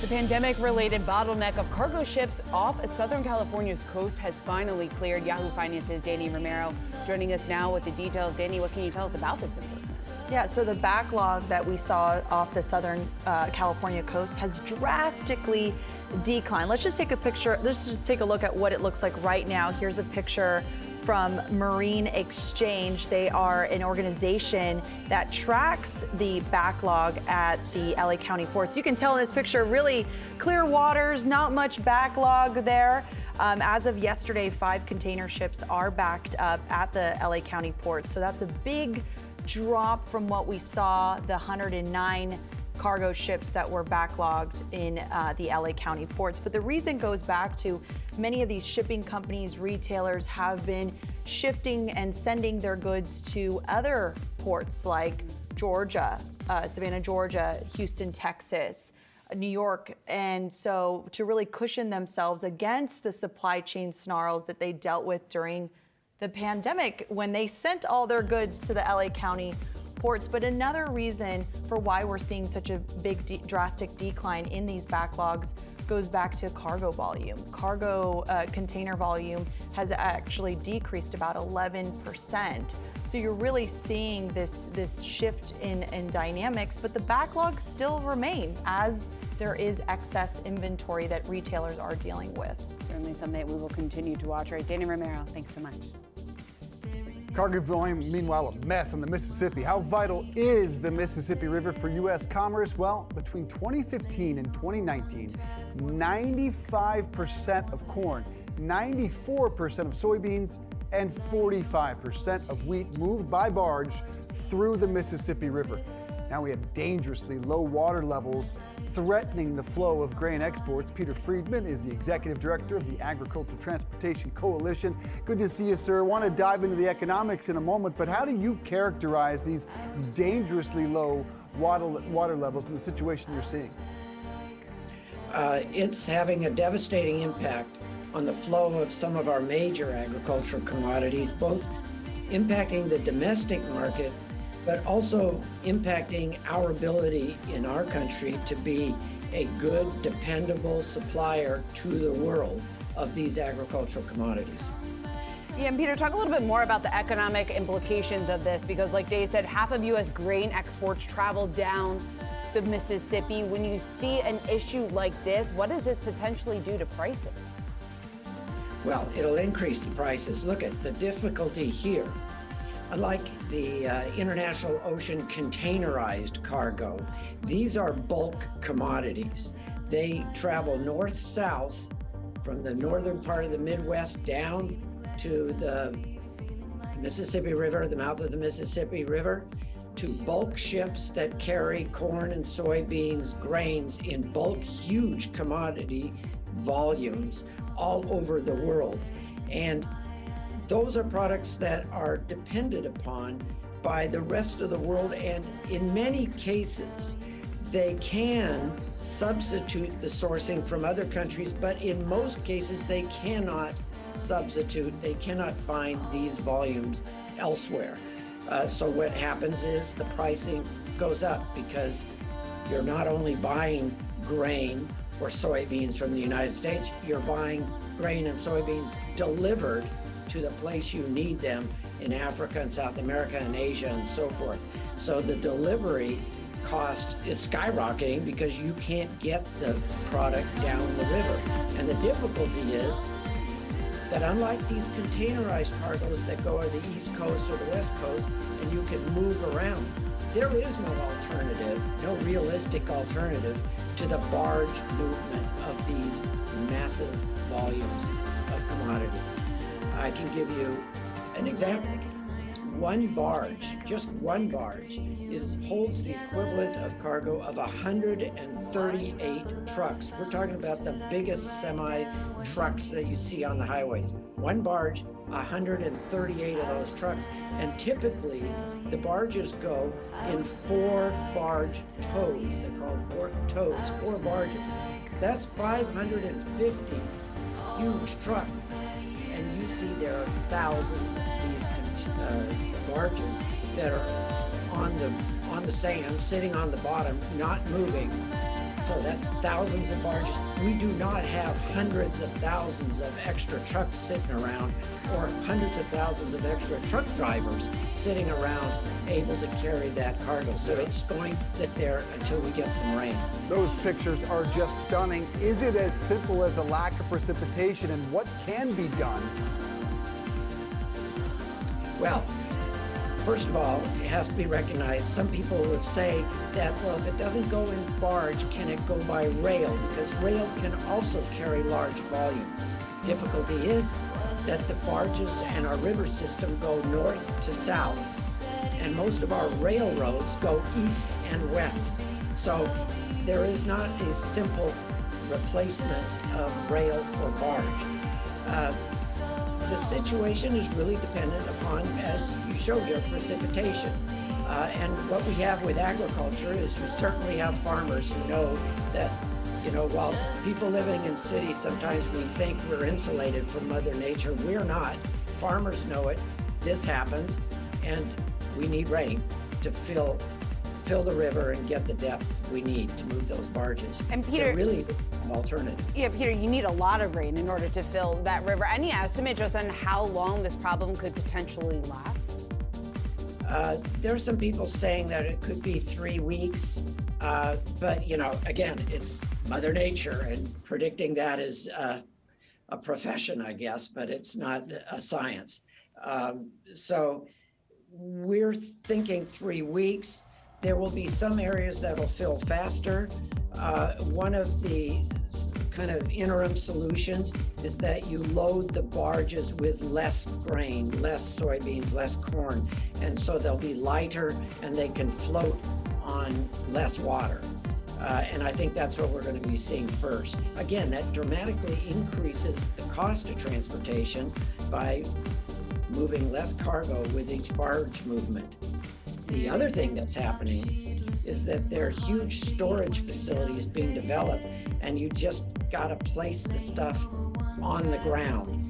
[SPEAKER 17] The pandemic-related bottleneck of cargo ships off Southern California's coast has finally cleared. Yahoo Finance's Danny Romero joining us now with the details. Danny, what can you tell us about this improvement?
[SPEAKER 14] Yeah, so the backlog that we saw off the Southern California coast has drastically declined. Let's just take a picture. Let's just take a look at what it looks like right now. Here's a picture from Marine Exchange. They are an organization that tracks the backlog at the LA County ports. You can tell in this picture, really clear waters, not much backlog there. As of yesterday, 5 container ships are backed up at the LA County ports. So that's a big drop from what we saw, the 109 cargo ships that were backlogged in the LA County ports. But the reason goes back to many of these shipping companies, retailers have been shifting and sending their goods to other ports like Georgia, Savannah, Georgia, Houston, Texas, New York. And so to really cushion themselves against the supply chain snarls that they dealt with during the pandemic when they sent all their goods to the LA County ports. But another reason for why we're seeing such a big drastic decline in these backlogs goes back to cargo volume. Cargo container volume has actually decreased about 11%. So you're really seeing this shift in dynamics, but the backlogs still remain as there is excess inventory that retailers are dealing with.
[SPEAKER 17] Certainly something that we will continue to watch. Right, Danny Romero, thanks so much.
[SPEAKER 12] Cargo volume, meanwhile, a mess on the Mississippi. How vital is the Mississippi River for U.S. commerce? Well, between 2015 and 2019, 95% of corn, 94% of soybeans, and 45% of wheat moved by barge through the Mississippi River. Now we have dangerously low water levels threatening the flow of grain exports. Peter Friedman is the executive director of the Agricultural Transportation Coalition. Good to see you, sir. I want to dive into the economics in a moment, but how do you characterize these dangerously low water levels in the situation you're seeing?
[SPEAKER 16] It's having a devastating impact on the flow of some of our major agricultural commodities, both impacting the domestic market, but also impacting our ability in our country to be a good, dependable supplier to the world of these agricultural commodities.
[SPEAKER 17] Yeah, and Peter, talk a little bit more about the economic implications of this, because like Dave said, half of U.S. grain exports travel down the Mississippi. When you see an issue like this, what does this potentially do to prices?
[SPEAKER 16] Well, it'll increase the prices. Look at the difficulty here. Unlike the international ocean containerized cargo, these are bulk commodities. They travel north-south from the northern part of the Midwest down to the Mississippi River, the mouth of the Mississippi River, to bulk ships that carry corn and soybeans, grains in bulk, huge commodity volumes all over the world. And those are products that are depended upon by the rest of the world, and in many cases, they can substitute the sourcing from other countries, but in most cases, they cannot substitute, they cannot find these volumes elsewhere. So what happens is the pricing goes up because you're not only buying grain or soybeans from the United States, you're buying grain and soybeans delivered to the place you need them in Africa and South America and Asia and so forth. So the delivery cost is skyrocketing because you can't get the product down the river. And the difficulty is that unlike these containerized cargoes that go to the East Coast or the West Coast and you can move around, there is no alternative, no realistic alternative to the barge movement of these massive volumes of commodities. I can give you an example. One barge, just one barge, holds the equivalent of cargo of 138 trucks. We're talking about the biggest semi trucks that you see on the highways. One barge, 138 of those trucks. And typically, the barges go in 4 barge tows. They're called 4 tows, 4 barges. That's 550 huge trucks. And you see there are thousands of these barges that are on the sand, sitting on the bottom, not moving. So that's thousands of barges. We do not have hundreds of thousands of extra trucks sitting around, or hundreds of thousands of extra truck drivers sitting around able to carry that cargo. So it's going to sit there until we get some rain.
[SPEAKER 12] Those pictures are just stunning. Is it as simple as a lack of precipitation, and what can be done?
[SPEAKER 16] Well, first of all, it has to be recognized. Some people would say that, well, if it doesn't go in barge, can it go by rail? Because rail can also carry large volumes. Difficulty is that the barges and our river system go north to south, and most of our railroads go east and west. So there is not a simple replacement of rail or barge. The situation is really dependent upon, as you showed here, precipitation. And what we have with agriculture is you certainly have farmers who know that, while people living in cities, sometimes we think we're insulated from Mother Nature. We're not. Farmers know it. This happens, and we need rain to fill the river and get the depth we need to move those barges.
[SPEAKER 17] And Peter,
[SPEAKER 16] there really is an alternative.
[SPEAKER 17] Yeah, Peter, you need a lot of rain in order to fill that river. Any estimate just on how long this problem could potentially last?
[SPEAKER 16] There are some people saying that it could be 3 weeks, but again, it's Mother Nature, and predicting that is a profession, I guess, but it's not a science. So we're thinking 3 weeks. There will be some areas that will fill faster. One of the kind of interim solutions is that you load the barges with less grain, less soybeans, less corn, and so they'll be lighter and they can float on less water. And I think that's what we're going to be seeing first. Again, that dramatically increases the cost of transportation by moving less cargo with each barge movement. The other thing that's happening is that there are huge storage facilities being developed, and you just got to place the stuff on the ground.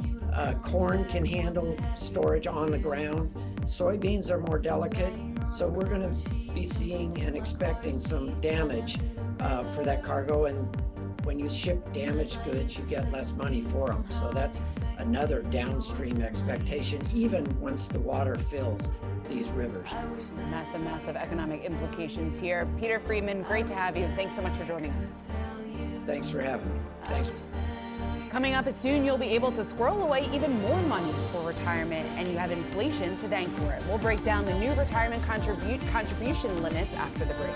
[SPEAKER 16] Corn can handle storage on the ground. Soybeans are more delicate, so we're going to be seeing and expecting some damage for that cargo. And when you ship damaged goods, you get less money for them. So that's another downstream expectation, even once the water fills these rivers.
[SPEAKER 17] Massive economic implications here. Peter Friedman, great to have you. Thanks so much for joining us.
[SPEAKER 16] Thanks for having me. Thanks.
[SPEAKER 17] Coming up soon, you'll be able to squirrel away even more money for retirement, and you have inflation to thank for it. We'll break down the new retirement contribution limits after the break.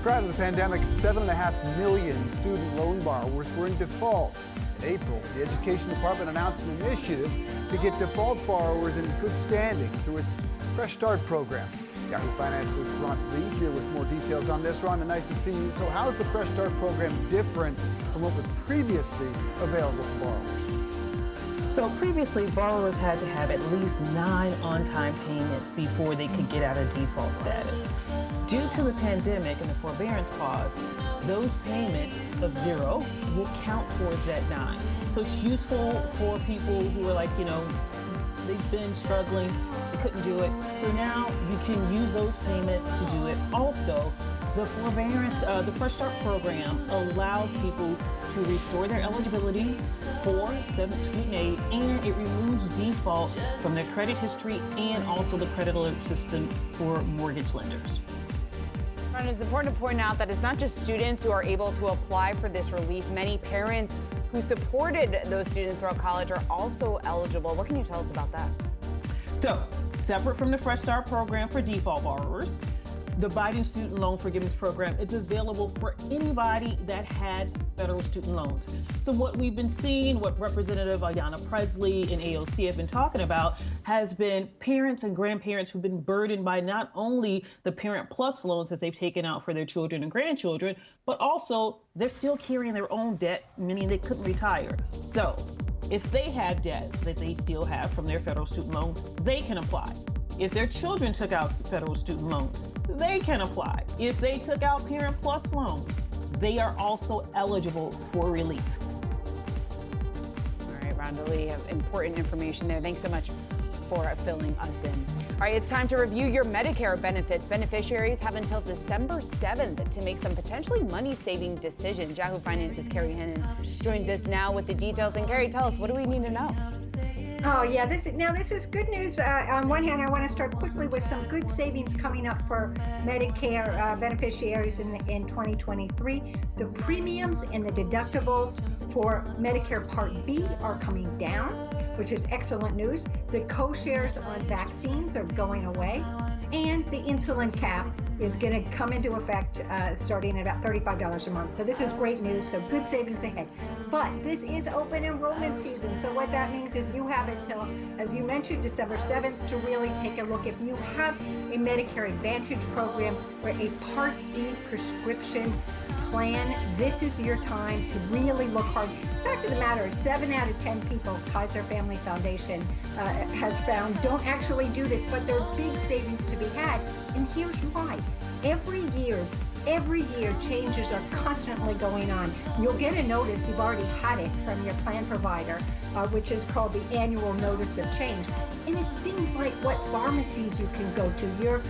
[SPEAKER 12] Prior to the pandemic, 7.5 million student loan borrowers were in default. In April, the Education Department announced an initiative to get default borrowers in good standing through its Fresh Start program. Yahoo Finance's Ron Lee here with more details on this. Ron, nice to see you. So how is the Fresh Start program different from what was previously available to borrowers?
[SPEAKER 18] So previously, borrowers had to have at least 9 on-time payments before they could get out of default status. Due to the pandemic and the forbearance pause, those payments of 0 will count towards that 9. So it's useful for people who are like, they've been struggling, they couldn't do it. So now you can use those payments to do it. Also, the forbearance, the Fresh Start program allows people to restore their eligibility for student aid, and it removes default from their credit history and also the credit alert system for mortgage lenders.
[SPEAKER 17] And it's important to point out that it's not just students who are able to apply for this relief. Many parents who supported those students throughout college are also eligible. What can you tell us about that?
[SPEAKER 18] So, separate from the Fresh Start program for default borrowers, the Biden Student Loan Forgiveness Program is available for anybody that has federal student loans. So what we've been seeing, what Representative Ayanna Presley and AOC have been talking about, has been parents and grandparents who've been burdened by not only the Parent Plus loans that they've taken out for their children and grandchildren, but also they're still carrying their own debt, meaning they couldn't retire. So if they have debt that they still have from their federal student loan, they can apply. If their children took out federal student loans, they can apply. If they took out Parent Plus loans, they are also eligible for relief.
[SPEAKER 17] All right, Rhonda Lee, have important information there. Thanks so much for filling us in. All right, it's time to review your Medicare benefits. Beneficiaries have until December 7th to make some potentially money-saving decisions. Yahoo Finance's Carrie Hennon joins us now with the details. And Carrie, tell us, what do we need to know?
[SPEAKER 2] Oh, yeah, this is good news. On one hand, I want to start quickly with some good savings coming up for Medicare beneficiaries in 2023. The premiums and the deductibles for Medicare Part B are coming down, which is excellent news. The co-shares on vaccines are going away. And the insulin cap is going to come into effect starting at about $35 a month. So this is great news. So good savings ahead. But this is open enrollment season. So what that means is you have until, as you mentioned, December 7th to really take a look. If you have a Medicare Advantage program or a Part D prescription plan, this is your time to really look hard. The fact of the matter is 7 out of 10 people Kaiser Family Foundation has found don't actually do this, but there are big savings to be had. And here's why. Every year changes are constantly going on. You'll get a notice, you've already had it from your plan provider, which is called the annual notice of change. And it's things like what pharmacies you can go to, your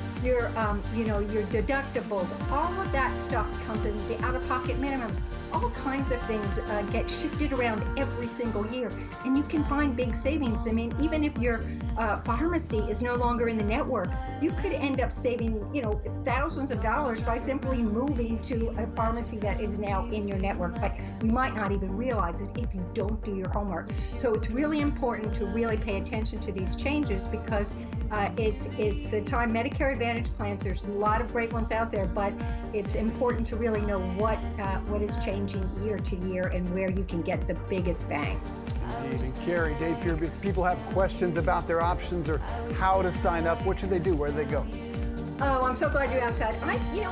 [SPEAKER 2] deductibles, all of that stuff comes in, the out-of-pocket minimums, all kinds of things get shifted around every single year. And you can find big savings. I mean, even if your pharmacy is no longer in the network, you could end up saving, thousands of dollars by simply moving to a pharmacy that is now in your network. But you might not even realize it if you don't do your homework. So it's really important to really pay attention to these changes because it's the time. Medicare Advantage plans, there's a lot of great ones out there, but it's important to really know what is changing year to year and where you can get the biggest bang.
[SPEAKER 12] Indeed. And Carrie, Dave here, if people have questions about their options or how to sign up, what should they do? Where do they go?
[SPEAKER 2] Oh, I'm so glad you asked that.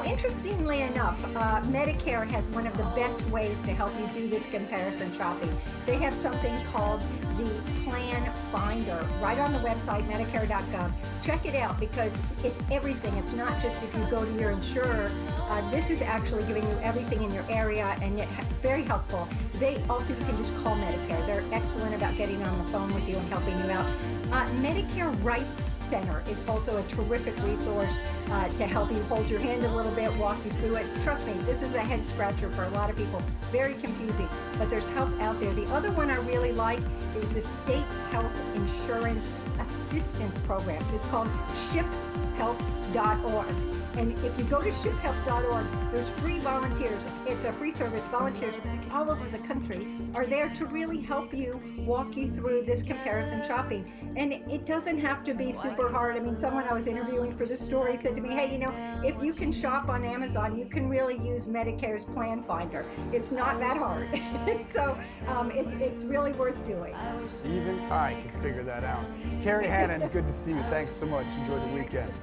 [SPEAKER 2] Interestingly enough, Medicare has one of the best ways to help you do this comparison shopping. They have something called the Plan Finder right on the website, Medicare.gov. Check it out because it's everything. It's not just if you go to your insurer. This is actually giving you everything in your area, and it's very helpful. You can just call Medicare. They're excellent about getting on the phone with you and helping you out. Medicare Rights Center is also a terrific resource to help you hold your hand a little bit, walk you through it. Trust me, this is a head scratcher for a lot of people. Very confusing, but there's help out there. The other one I really like is the State Health Insurance Assistance Programs. It's called shiphealth.org. And if you go to shiphealth.org, there's free volunteers. It's a free service. Volunteers all over the country are there to really help you, walk you through this comparison shopping. And it doesn't have to be super hard. I mean, someone I was interviewing for this story said to me, hey, if you can shop on Amazon, you can really use Medicare's Plan Finder. It's not that hard. So it's really worth doing.
[SPEAKER 12] Even I can figure that out. Carrie Hannon, good to see you. Thanks so much. Enjoy the weekend.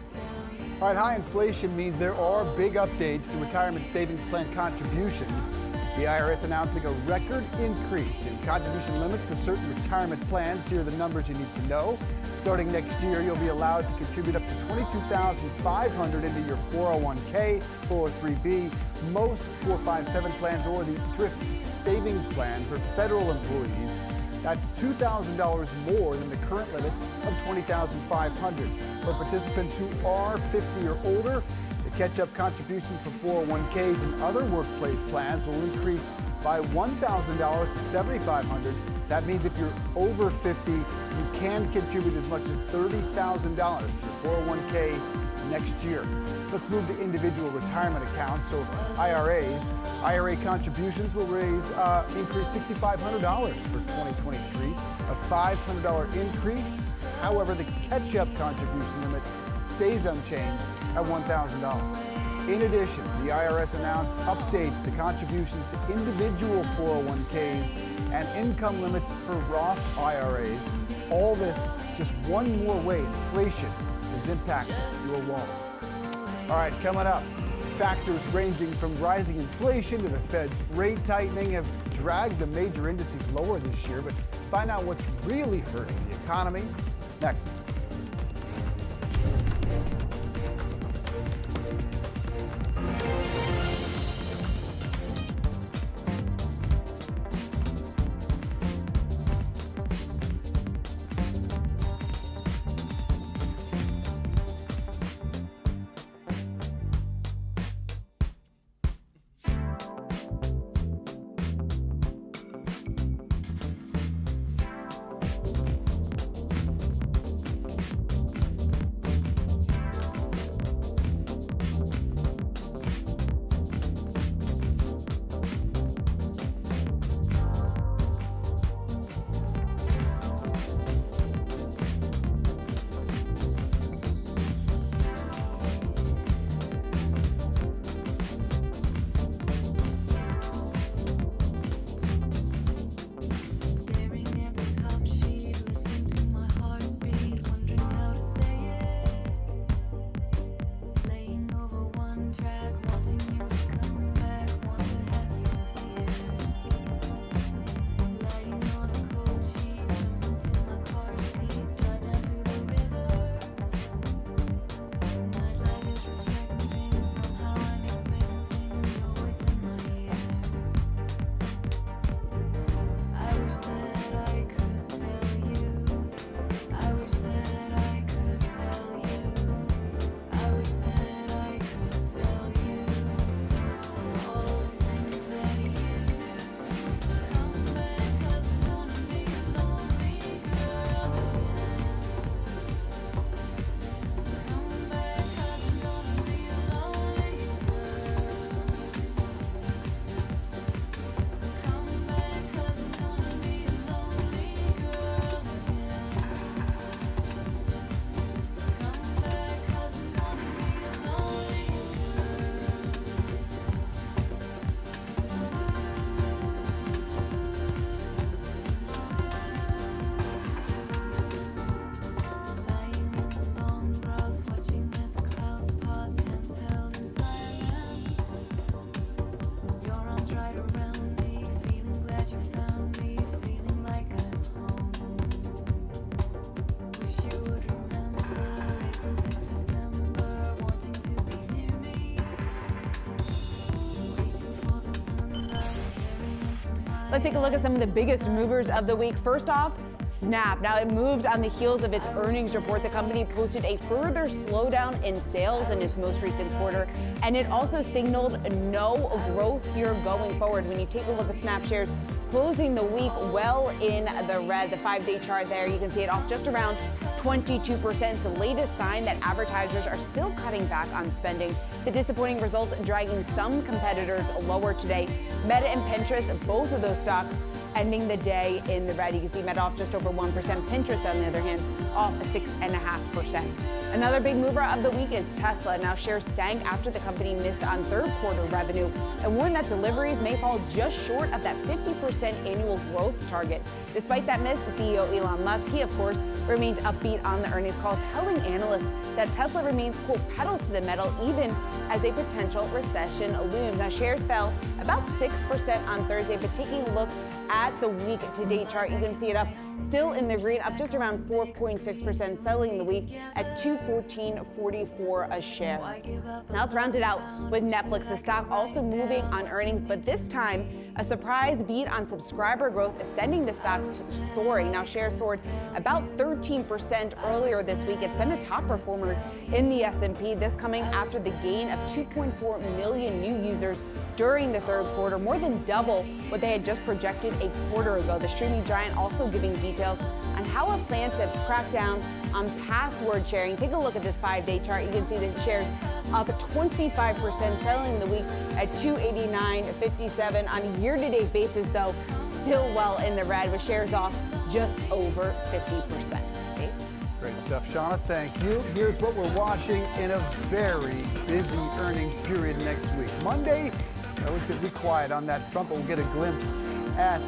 [SPEAKER 12] All right, high inflation means there are big updates to retirement savings plan contributions. The IRS announcing a record increase in contribution limits to certain retirement plans. Here are the numbers you need to know. Starting next year, you'll be allowed to contribute up to $22,500 into your 401k, 403b, most 457 plans, or the thrift savings plan for federal employees. That's $2,000 more than the current limit of $20,500. For participants who are 50 or older, the catch-up contributions for 401ks and other workplace plans will increase by $1,000 to $7,500. That means if you're over 50, you can contribute as much as $30,000 to your 401k next year. Let's move to individual retirement accounts, so IRAs. IRA contributions will increase $6,500 for 2023, a $500 increase. However, the catch-up contribution limit stays unchanged at $1,000. In addition, the IRS announced updates to contributions to individual 401ks and income limits for Roth IRAs. All this just one more way inflation is impacting your wallet. All right, coming up, factors ranging from rising inflation to the Fed's rate tightening have dragged the major indices lower this year, but find out what's really hurting the economy next.
[SPEAKER 17] Let's take a look at some of the biggest movers of the week. First off, Snap. Now, it moved on the heels of its earnings report. The company posted a further slowdown in sales in its most recent quarter, and it also signaled no growth here going forward. When you take a look at Snap shares closing the week well in the red, the 5-day chart there, you can see it off just around 22%, the latest sign that advertisers are still cutting back on spending. The disappointing results dragging some competitors lower today. Meta and Pinterest, both of those stocks ending the day in the red. You can see Meta off just over 1%. Pinterest, on the other hand, off 6.5%. Another big mover of the week is Tesla. Now, shares sank after the company missed on third quarter revenue and warned that deliveries may fall just short of that 50% annual growth target. Despite that miss, the CEO Elon Musk, he of course remained upbeat on the earnings call, telling analysts that Tesla remains, quote, pedal to the metal even as a potential recession looms. Now, shares fell about 6% on Thursday, but taking a look at the week-to-date chart, you can see it up still in the green, up just around 4.6%, settling the week at $214.44 a share. Now let's round it out with Netflix. The stock also moving on earnings, but this time a surprise beat on subscriber growth, sending the stock soaring. Now shares soared about 13% earlier this week. It's been a top performer in the S&P, this coming after the gain of 2.4 million new users during the third quarter, more than double what they had just projected a quarter ago. The streaming giant also giving details on how it plans to crack down on password sharing. Take a look at this 5-day chart. You can see the shares up 25%, selling the week at $289.57. On a year-to-date basis, though, still well in the red, with shares off just over 50%. Okay?
[SPEAKER 12] Great stuff, Shauna. Thank you. Here's what we're watching in a very busy earnings period next week. Monday, relatively quiet on that front, but we'll get a glimpse at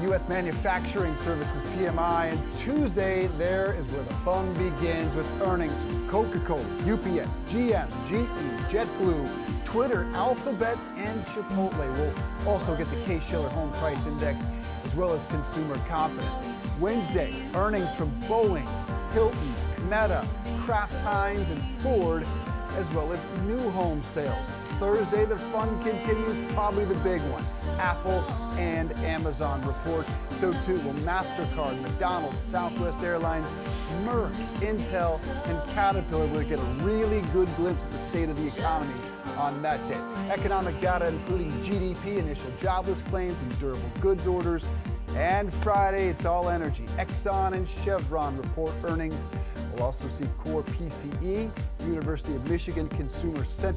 [SPEAKER 12] U.S. manufacturing services PMI. And Tuesday, there is where the fun begins with earnings from Coca-Cola, UPS, GM, GE, JetBlue, Twitter, Alphabet, and Chipotle. We'll also get the Case-Shiller Home Price Index as well as consumer confidence. Wednesday, earnings from Boeing, Hilton, Meta, Kraft Heinz, and Ford, as well as new home sales. Thursday, the fun continues, probably the big one. Apple and Amazon report. So too will MasterCard, McDonald's, Southwest Airlines, Merck, Intel, and Caterpillar. We'll get a really good glimpse at the state of the economy on that day. Economic data including GDP, initial jobless claims, and durable goods orders. And Friday, it's all energy. Exxon and Chevron report earnings. We'll also see core PCE, University of Michigan consumer sentiment.